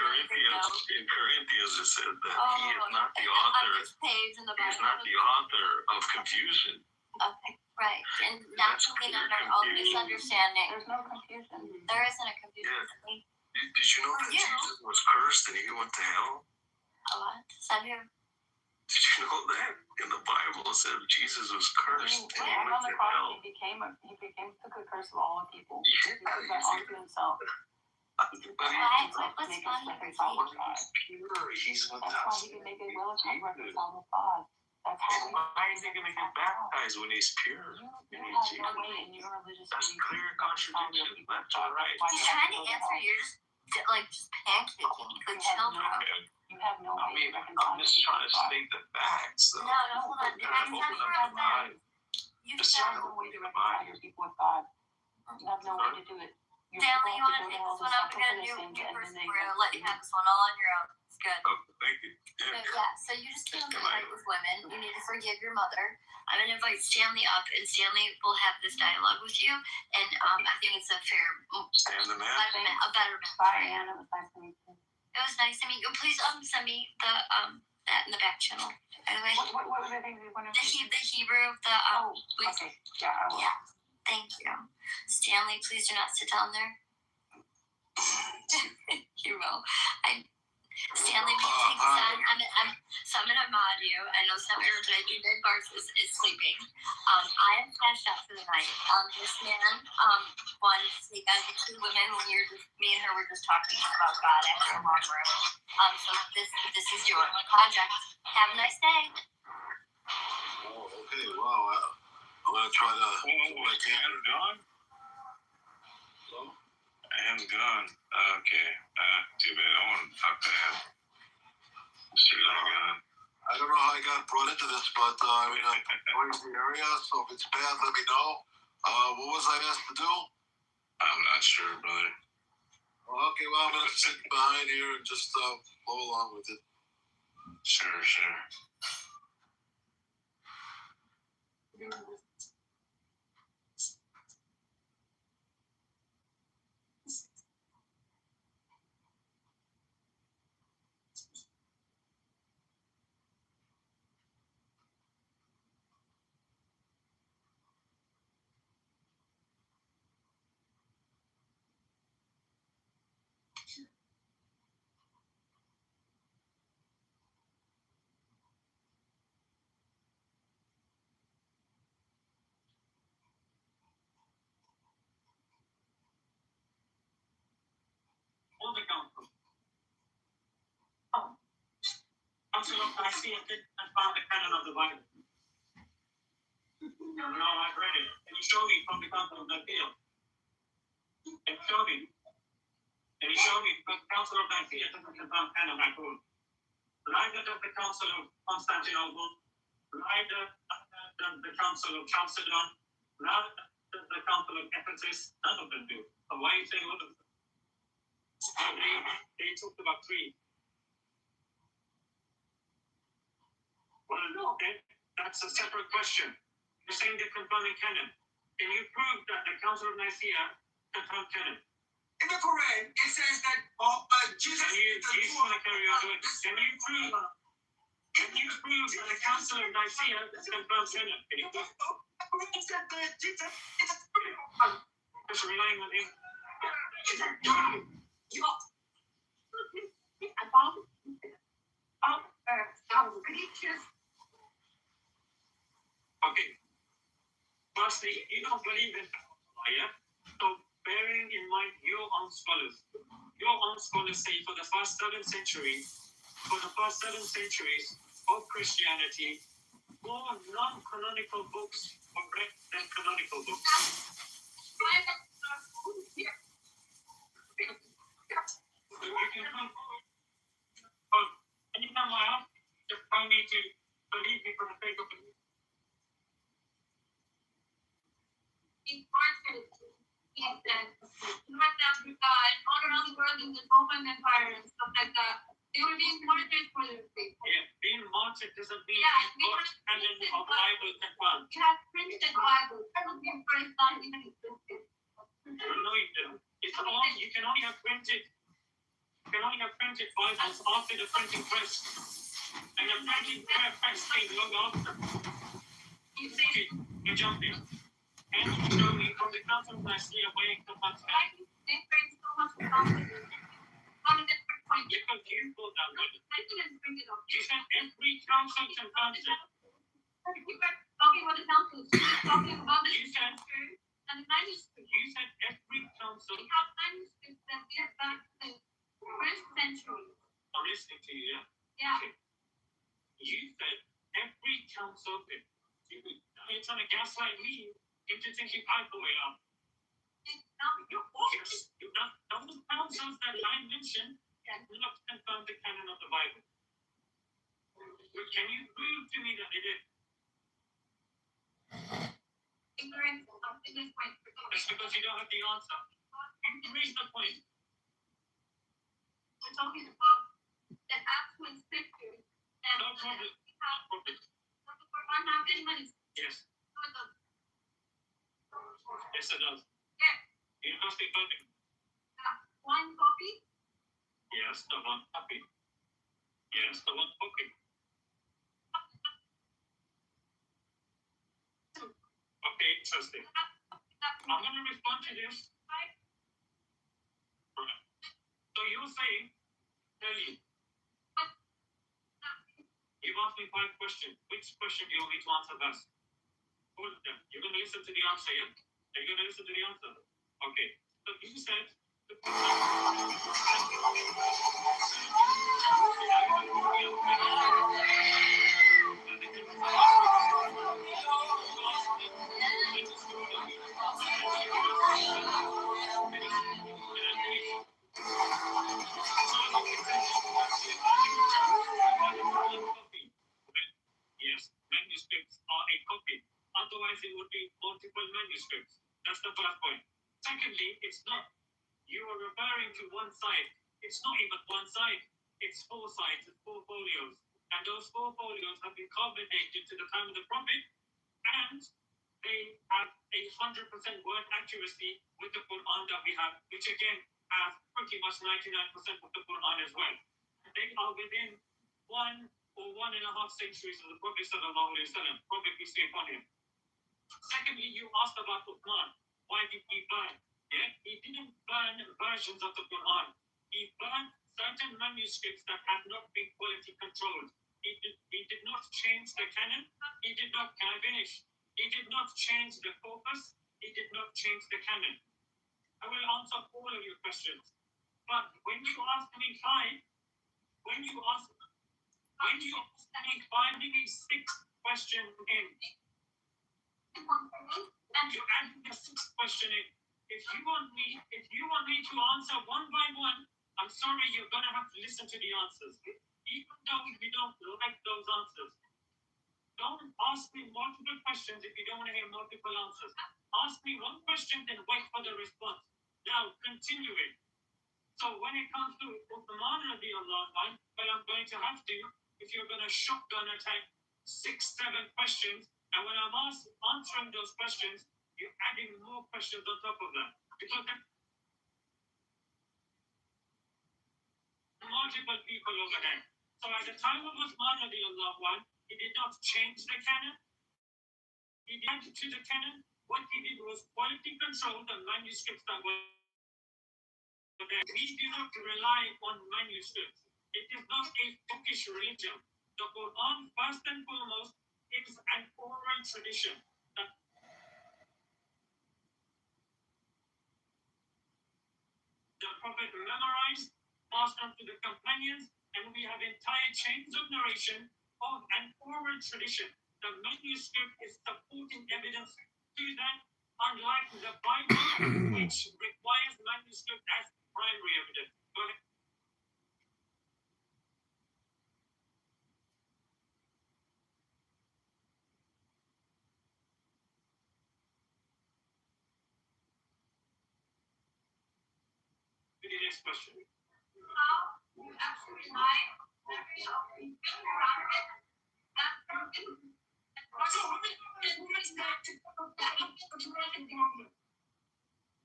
Corinthians it said that he is not the author. He's not the author of confusion. Okay, right, and not to lean on our own misunderstanding. There's no confusion. There isn't a confusion. Yeah. Did you know that Jesus was cursed and he went to hell? What? Said who? Did you know that? In the Bible, it said Jesus was cursed and When went on the to cross, hell. he took the curse of all the people. Yeah, He took that onto himself. But Make he's us reconcile with God. pure. He's with That's why us. he can make it well reconciled with God. That's how we Why is he going to get baptized when he's pure? You have no way in your religious That's belief clear to reconcile your contradiction. people with That's God. right. Why He's you have trying to to go to answer. hell. You're just pancaking. Like chill, bro. You have no I way mean, to reconcile I'm just your trying people to with God. state the facts, though. No, hold on. You gotta open up the mind. You Just You said, have no way to reconcile your people with God. You have no way to do it. Your Stanley, people you have want to to go to hell take this to one up? suffer We're for gonna their do sins, new and then person. they We're gonna let you have this one all on your own. It's good. Oh, thank you. So, yeah, so you just feel like with women, you need to forgive your mother. I'm gonna invite Stanley up, and Stanley will have this dialogue with you. And I think it's a fair, Stand the man. a better match. Bye, Anna. It was nice to meet you. It was nice to meet you. Please send me the that in the back channel. By the way, What were the things you wanted to say? the Hebrew, the Okay. Yeah, I will. yeah. Thank you, Stanley. Please do not sit down there. You will. Stanley, will you take this on? I'm gonna mod you. I know it's not very good. You did Bart is sleeping. I am cashed out for the night. This man wanted to take on the two women when me and her were just talking about God after a long room. So this is your project. Have a nice day. Oh, okay. Wow. I'm gonna try to do what I can. Gone? I am gone. Okay. Too bad. I want to talk to him. I don't know how I got brought into this, but I mean, I'm going to the area, so if it's bad, let me know. What was I asked to do? I'm not sure, brother. Okay, well, I'm gonna sit behind here and just flow along with it. Sure. Hold the council. Council of Nicaea and found the canon of the Bible. No, I've read it. Can you show me from the Council of Nicaea? Can you show me? Can you show me the Council of Nicaea doesn't confirm canon at all? Neither does the Council of Constantinople, neither does the Council of Chalcedon, neither does the Council of Ephesus. None of them do. So why are you saying all of them? They talked about three. Well, no, okay. That's a separate question. You're saying they're confirming canon. Can you prove that the Council of Nicaea confirmed canon? In the Quran, it says that Jesus. You want to carry on doing this? Can you prove that the Council of Nicaea confirmed canon? Can you prove? Just relying on him. Okay. Firstly, you don't believe in fire, so bearing in mind your own scholars say for the first 7 centuries of Christianity, more non-canonical books were read than canonical books. So you can come forward. Anytime I ask, just tell me to believe me for the sake of belief. He said, in West Africa and all around the world in the Roman Empire and stuff like that, they were being martyred for their faith. Yeah, being martyred doesn't mean God canon of Bible confirmed. You have printed Bible. That was before Islam even existed. No, you don't. You can only have printed Bibles after the printing press. And the printing press came long after. You jump in. And you show me from the Council of Nicaea where it comes from. They bring so much confidence. How many different points? Because you thought that way. You said every council confirms it. You were talking about the council. Talking about the You said and the manuscript. you said every council. We have manuscripts that date back to the first century. I'm listening to you, yeah? Yeah. Okay. You said every council did. You're trying to gaslight me into thinking I blew it up. You're obvious. Those councils that I mentioned have not confirmed the canon of the Bible. But can you prove to me that they did? Ignorance of this point. That's because you don't have the answer. You raised the point. We're talking about the actual scriptures. And No problem. we have No problem. one have any money. Yes. So the Yes, it does. yeah. University funding. One copy. Yes, the one copy. Yes, the one copy. Okay, interesting. I'm going to respond to this. Right. So you're saying, Ellie, you've asked me 5 questions. Which question do you want me to answer first? All of them. You're going to listen to the answer, yeah? Are you going to listen to the answer? Okay. So you said, yes, manuscripts are a copy. Otherwise, it would be multiple manuscripts. That's the first point. Secondly, it's not. You are referring to one side. It's not even one side. It's 4 sides. It's 4 folios. And those 4 folios have been carbon dated to the time of the Prophet. And they have 100% word accuracy with the Quran that we have, which again has pretty much 99% of the Quran as well. They are within 1 or 1.5 centuries of the Prophet sallallahu alaihi wasallam. Prophet peace be upon him. Secondly, you asked about Uthman. Why did he burn? Yeah, he didn't burn versions of the Quran. He burned certain manuscripts that had not been quality controlled. He did not change the canon. He did not, can I finish? He did not change the focus. He did not change the canon. I will answer all of your questions. But when you ask me 5, when you ask me finding a 6th question in, and you add the 6th question in, if you want me to answer one by one, I'm sorry, you're gonna have to listen to the answers. Even though we don't like those answers. Don't ask me multiple questions if you don't want to hear multiple answers. Ask me one question, then wait for the response. Now, continuing. So when it comes to Uthman radiallahu anhu, well, I'm going to have to, if you're going to shotgun attack 6, 7 questions, and when I'm answering those questions, you're adding more questions on top of that. Because multiple people over there. So at the time of Uthman radiallahu anhu, he did not change the canon. He added to the canon. What he did was quality control the manuscripts that were there. We do not rely on manuscripts. It is not a bookish religion. The Quran, first and foremost, is an oral tradition. The Prophet memorized, passed on to the companions, and we have entire chains of narration of an oral tradition. The manuscript is supporting evidence to that, unlike the Bible, which requires manuscript as primary evidence. Go ahead. To the next question. How you actually lie every around it. That's broken.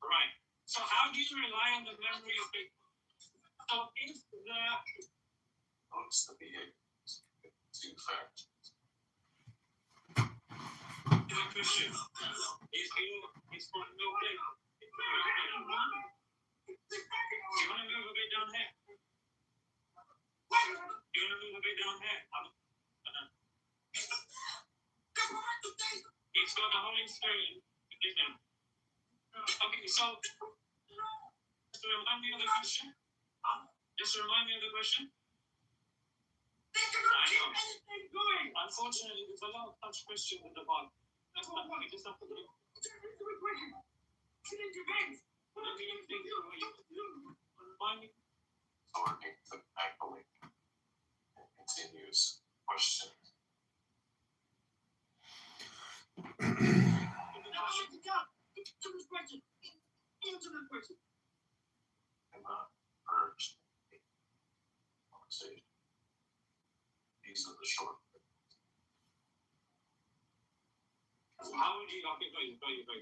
Right. So how do you rely on the memory of people? So if the behavior to fact. The question is for no day. You want to move a bit down here? the way down here. He's got the Holy Spirit within him. Okay, so just to remind me of the question. I know. Unfortunately, there's a lot of such questions in the Bible. That's not what we just have to do. So we're getting to echoing and continuous question. I'm not urged conversation. These are the short things. How would you very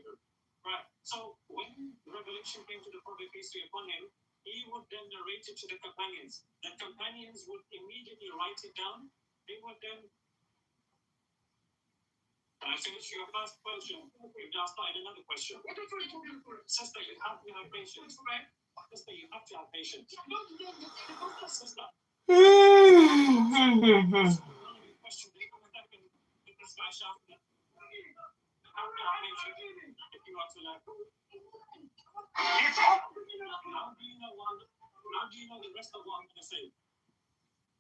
good. Right. So when Revelation came to the prophet, peace be upon him, he would then narrate it to the companions. The companions would immediately write it down. They would then. Can I finish your first question? We've now started another question. Sister, you have to have patience. Sister, you have to have patience. Sister. If you want to learn. How do you know the rest of what I'm going to say?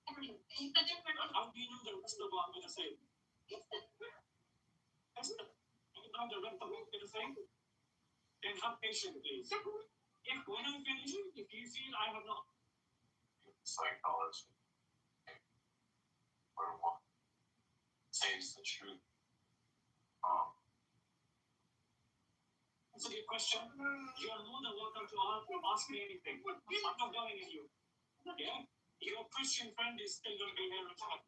How do you know the rest of what I'm going to say? You know the rest of what I'm going to say? Then have patience, please. If when I finish, if you feel I have not. Psychology. Where one says the truth. Answer your question. You are more than welcome to ask me anything. I'm not going at you. Yeah? Your Christian friend is still going to be here as well.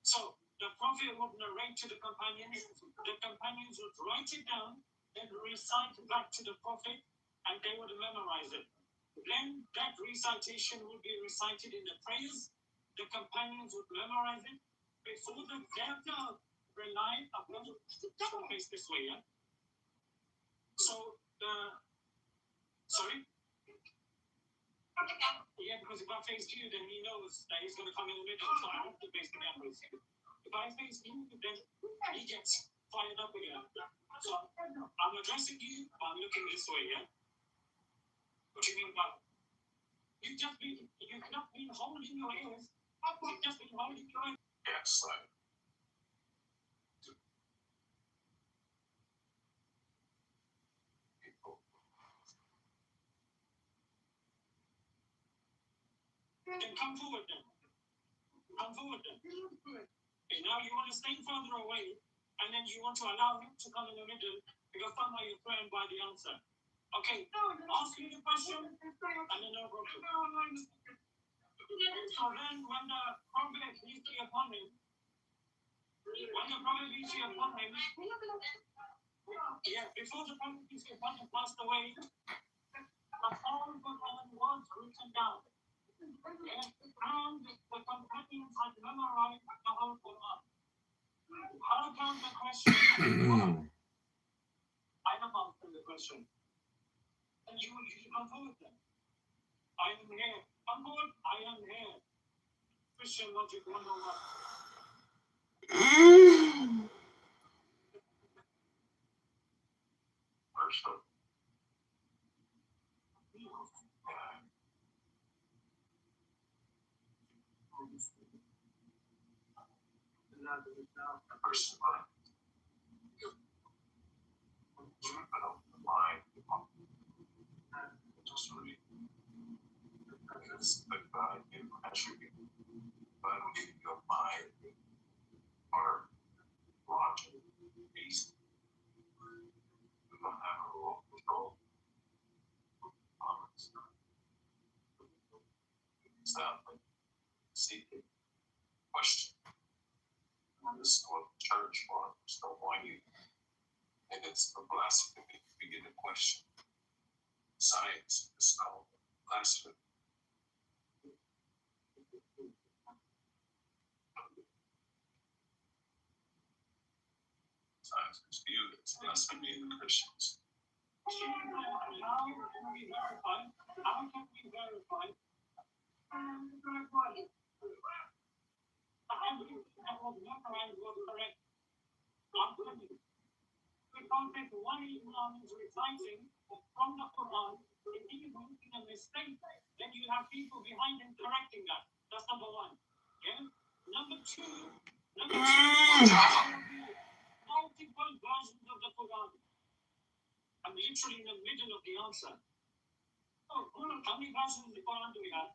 So, the prophet would narrate to the companions would write it down, then recite back to the prophet, and they would memorize it. Then that recitation would be recited in the prayers. The companions would memorize it. Before the character rely upon face this way, yeah? So, sorry? Yeah, because if I face you, then he knows that he's going to come in the middle, so I have to face the cameras. If I face you, then he gets fired up again. So, I'm addressing you, but I'm looking this way, yeah? What do you mean by you've not been holding your ears. You've just been holding your ears. Yes, people. Then come forward then. Okay, now you want to stay further away, and then you want to allow him to come in the middle, because somehow you're threatened by the answer. Okay, ask me the question, and then no problem. So then when the prophet needs to be upon him, yeah, before the prophet needs to be upon him passed away, the whole Quran was written down. And the companions had memorized the whole Quran. How comes the question? I have answered the question. And you come forward then. I am here. Come forward, I am here. Christian logic 101. Worship. Person mind. The mind. Just read. Because the God gave attribute. God gave your mind, heart, logic, reason. You don't have a role control. Exactly. Seeking. Question. And this is what the church wants. Don't want you. And it's a blasphemy to begin a question. Science is called blasphemy. Science is viewed as blasphemy in the Christians. How can we verify? everything that was memorized was correct. After the context one Imam is reciting from the Quran, if he is making a mistake, then you have people behind him correcting that. That's number one. Okay? Number two, multiple versions of the Quran. I'm literally in the middle of the answer. Oh, how many versions of the Quran do we have?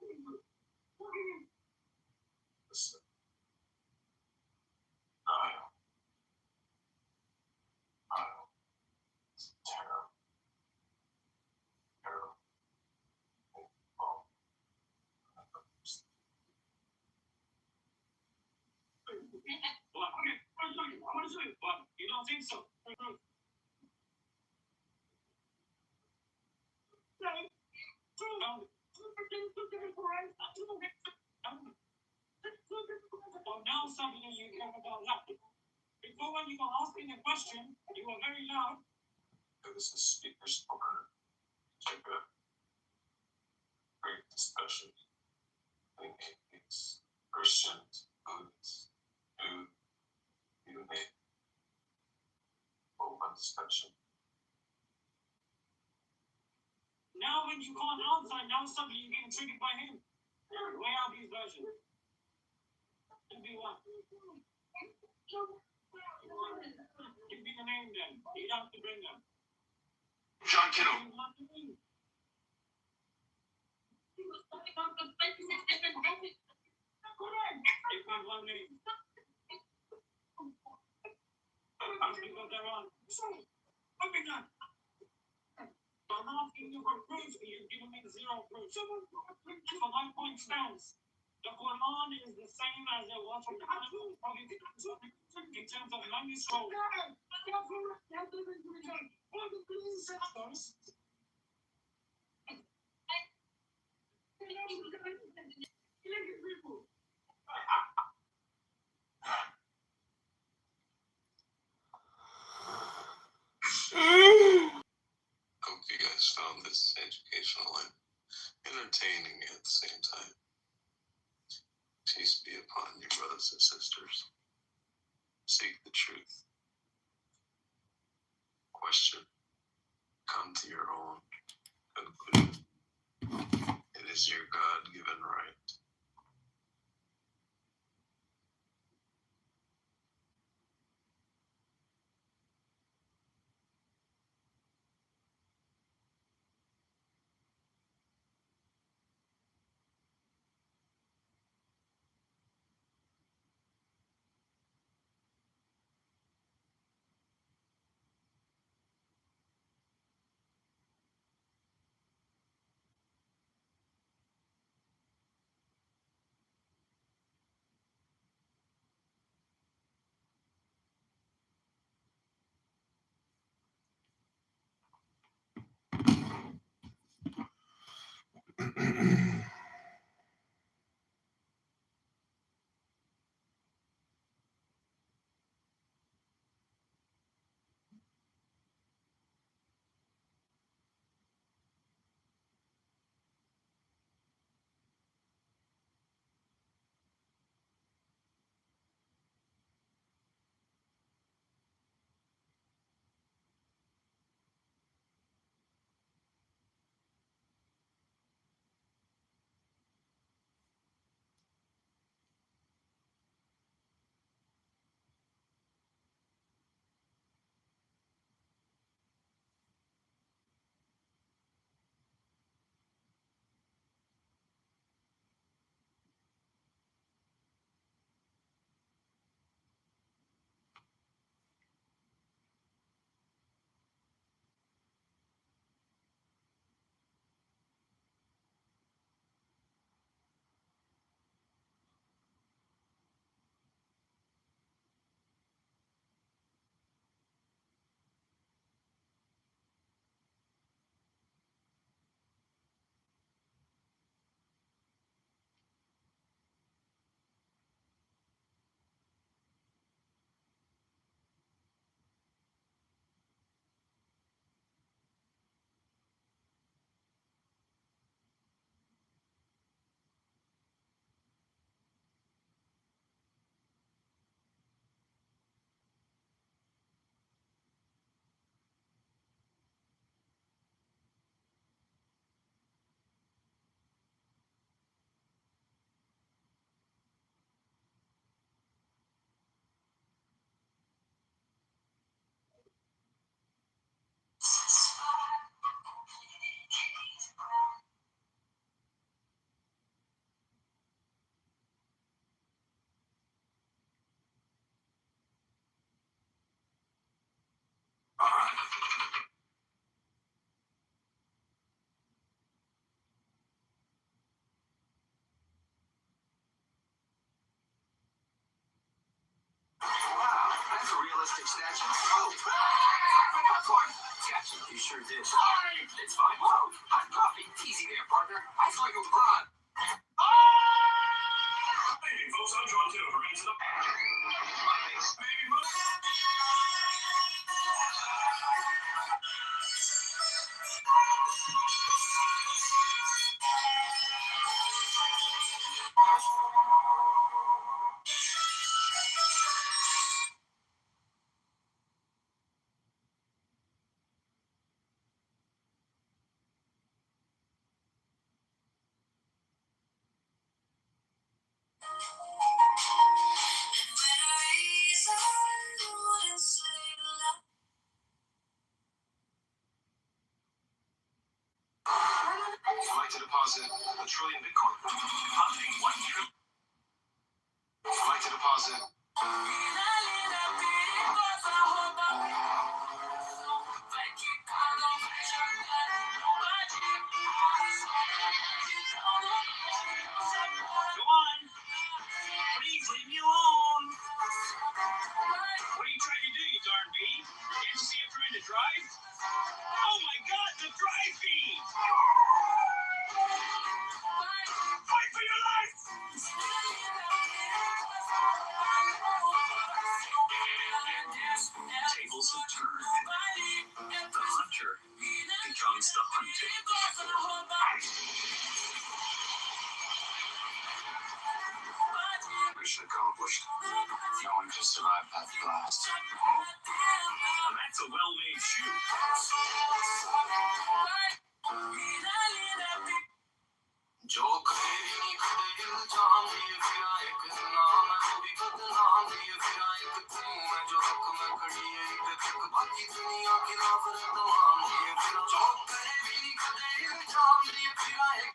What? You don't think so? Now suddenly you care about that. Before when you were asking a question, you were very loud. This is Speaker's Corner. Check a great discussion. I think it's Christians, Buddhists, you make open discussion. Now when you can't answer, now suddenly you're getting triggered by him. Where are these versions? Give me one. Give me the name then. You have to bring them. John Kitover. Give me one name. That's because they're on. What we got? I'm asking you for proof, you've given me zero proof. So my point stands. The Quran is the same as it was from the Bible, in terms of manuscript. Hope you guys found this educational and entertaining at the same time. Peace be upon you, brothers and sisters. Seek the truth. Question. Come to your own conclusion. It is your God-given right. Take snatches. Oh! Popcorn! Gotcha, you sure did. Sorry! It's fine. Whoa! Hot coffee. Easy there, partner. I thought you were LeBron. Hey, folks, I'm John Kitover. Into the baby move. I'd like to deposit $1 trillion Bitcoin. Depositing $1 trillion. I'd like to deposit. Go on. Please leave me alone. What are you trying to do, you darn bee? Can't you see I'm trying to drive? Oh my God, the drive bee! Fight for your life! Tables have turned. The hunter becomes the hunted. Mission accomplished. No one can survive that blast. Now that's a well-made shoe. जो कहीं कहीं जान दिए फिर एक नाम है वो भी बदनाम दिए फिर एक तू है जो हक में खड़ी है एक तक बाकी दुनिया की नफरत तमाम दिए फिर जो कहीं कहीं जान दिए फिर एक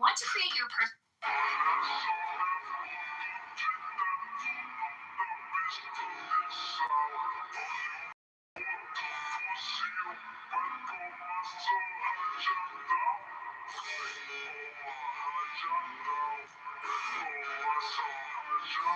Want to create your personal Good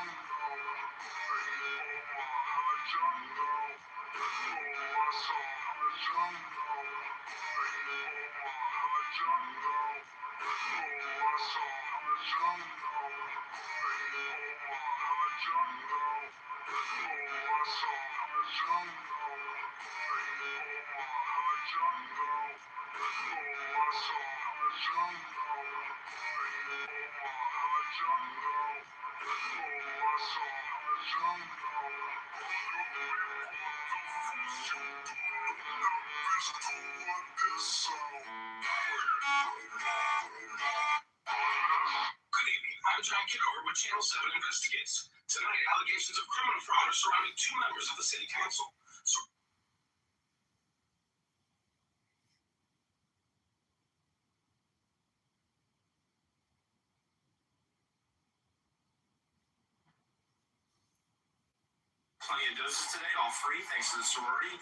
evening. I'm John Kitover with Channel 7 Investigates. Tonight, allegations of criminal fraud are surrounding two members of the city council. Plenty of doses today, all free, thanks to the sorority.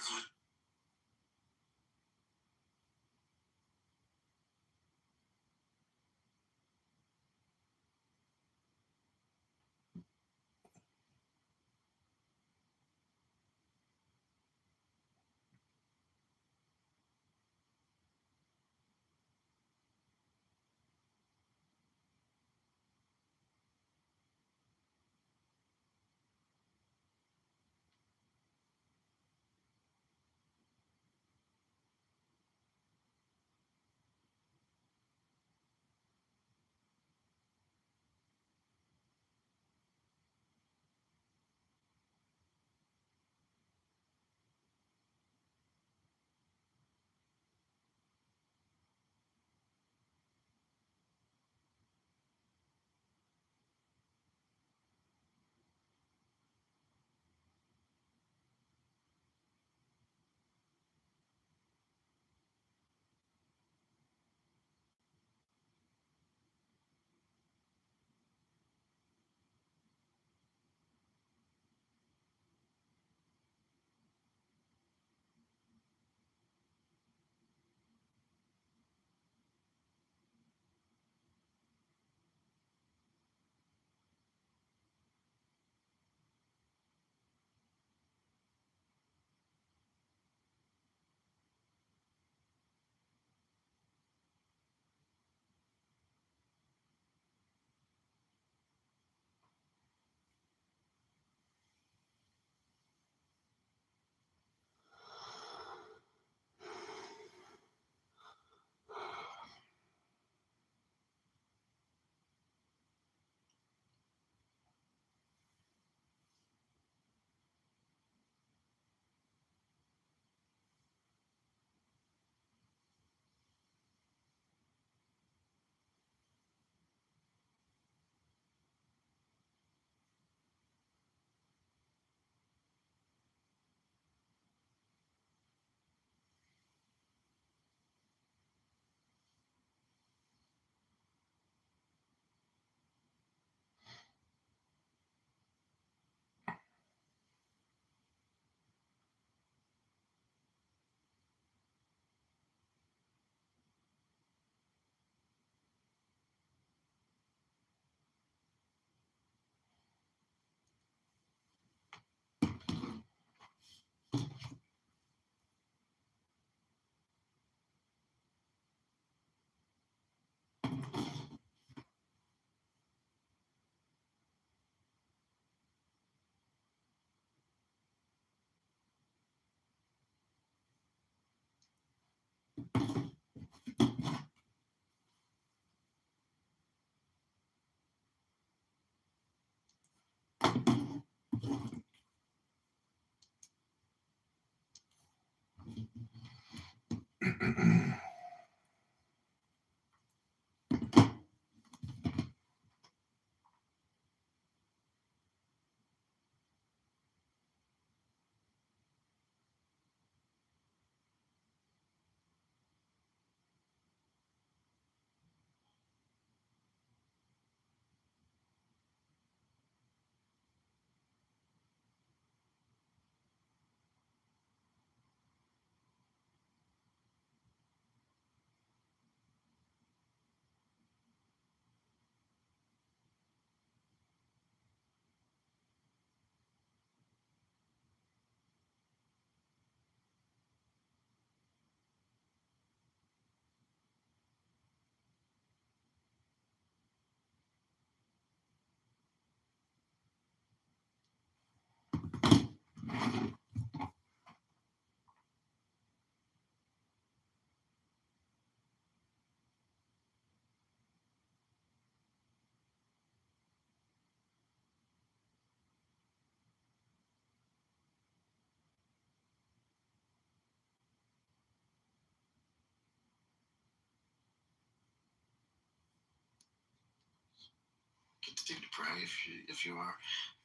continue to pray if you are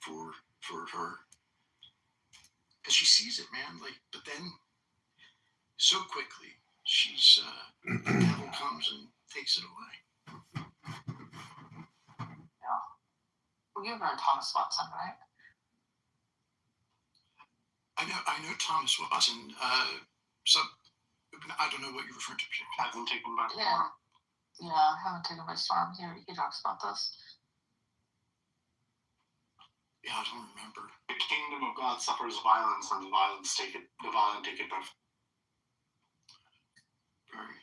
for her, because she sees it, man. Like, but then so quickly she's the devil comes and takes it away. Yeah. Well, you've known Thomas Watson, right? I know Thomas Watson. So I don't know what you're referring to. Have them taken by storm. Yeah. Yeah, haven't taken by storm. He talks about this. Yeah, I don't remember. The kingdom of God suffers violence, and the violent take it by Very.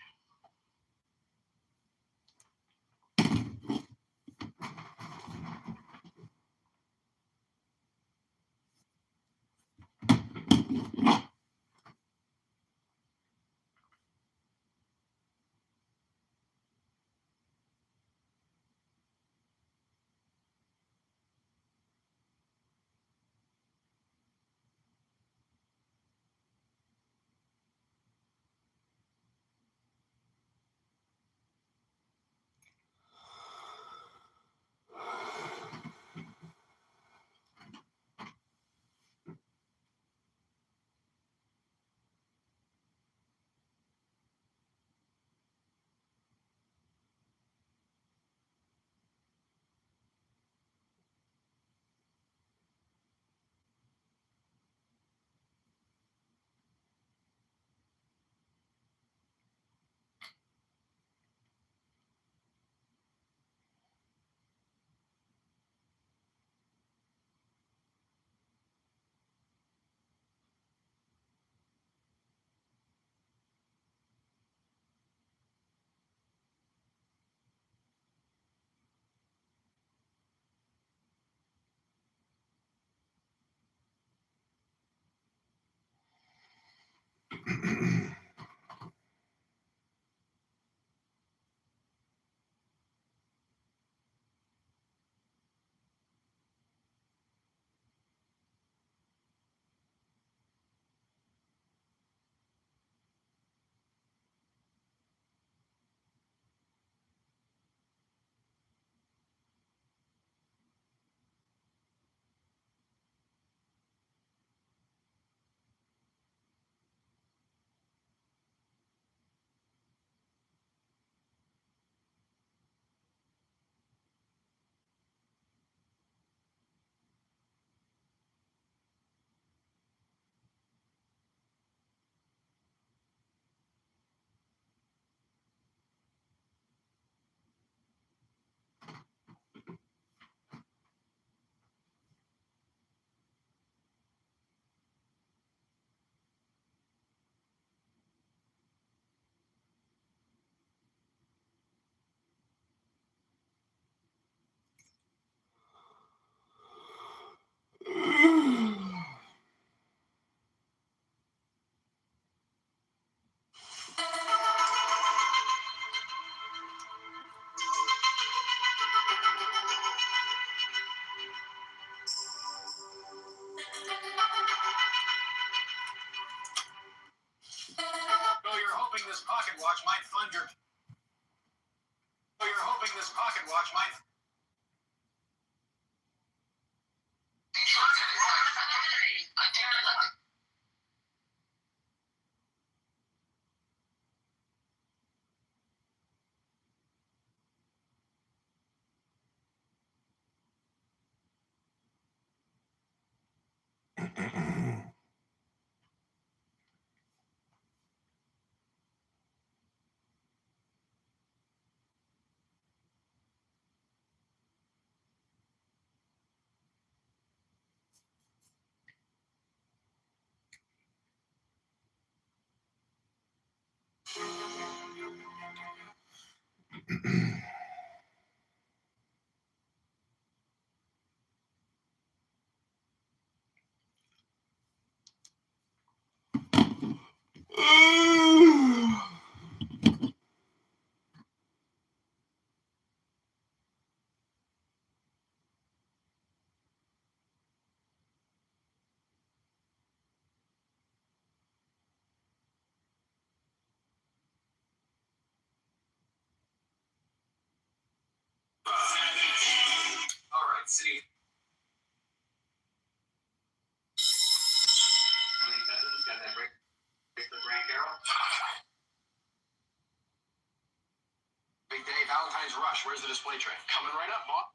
Where's the display tray? Coming right up, boss.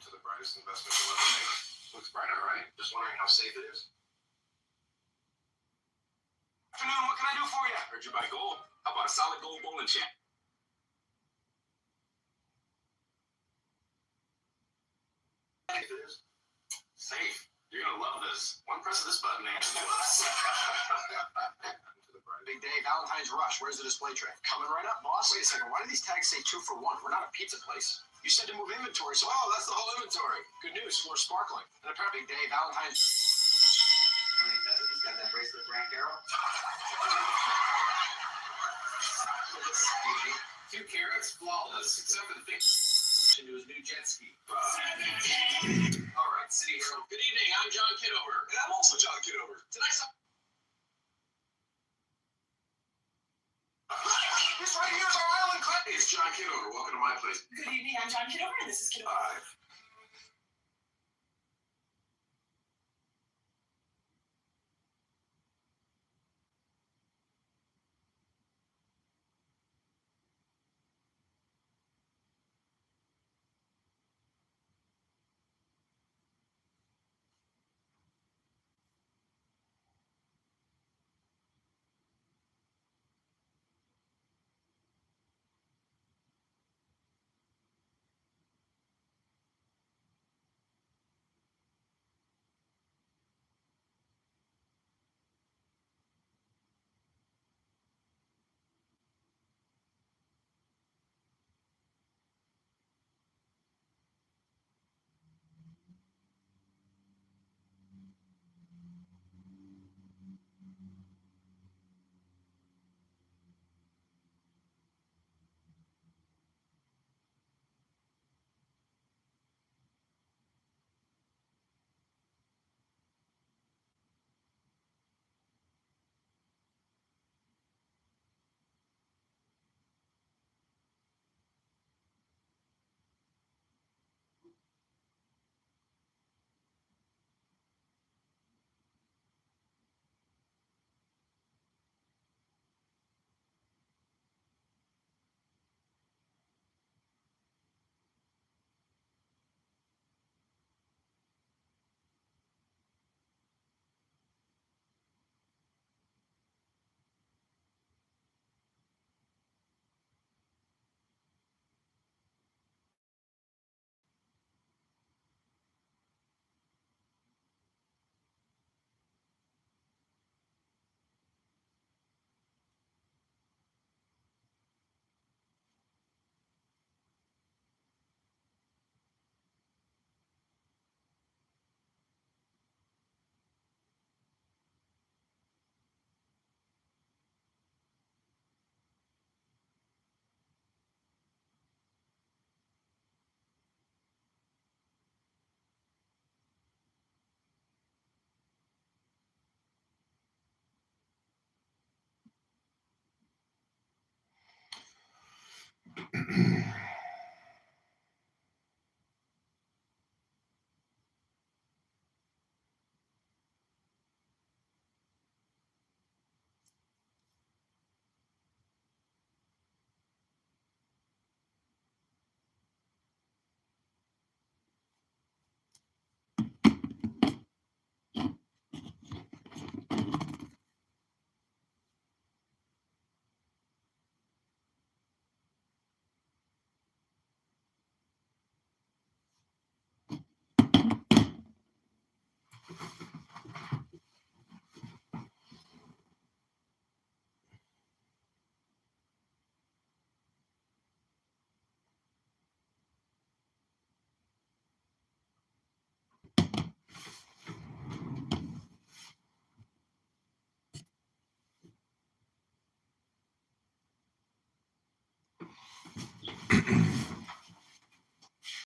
To the brightest investment you'll ever make. Looks brighter, right? Just wondering how safe it is. Afternoon, what can I do for you? Heard you buy gold. How about a solid gold bowling chain? Safe it is. Safe. You're gonna love this. One press of this button, man. Big day, Valentine's Rush. Where's the display tray? Coming right up, boss. Wait a second. Why do these tags say 2 for 1? We're not a pizza place. You said to move inventory, so That's the whole inventory. good news. Floor sparkling. And apparently, big day, Valentine's. He's got that bracelet, Frank Arrow. 2 carats, flawless, except for the thing into his new jet ski. All right, City Herald. Good evening. I'm John Kitover. And I'm also John Kitover. Tonight's. This right here is our island club. It's John Kitover. Welcome to my place. Good evening, I'm John Kitover, and this is Kitover. Hi.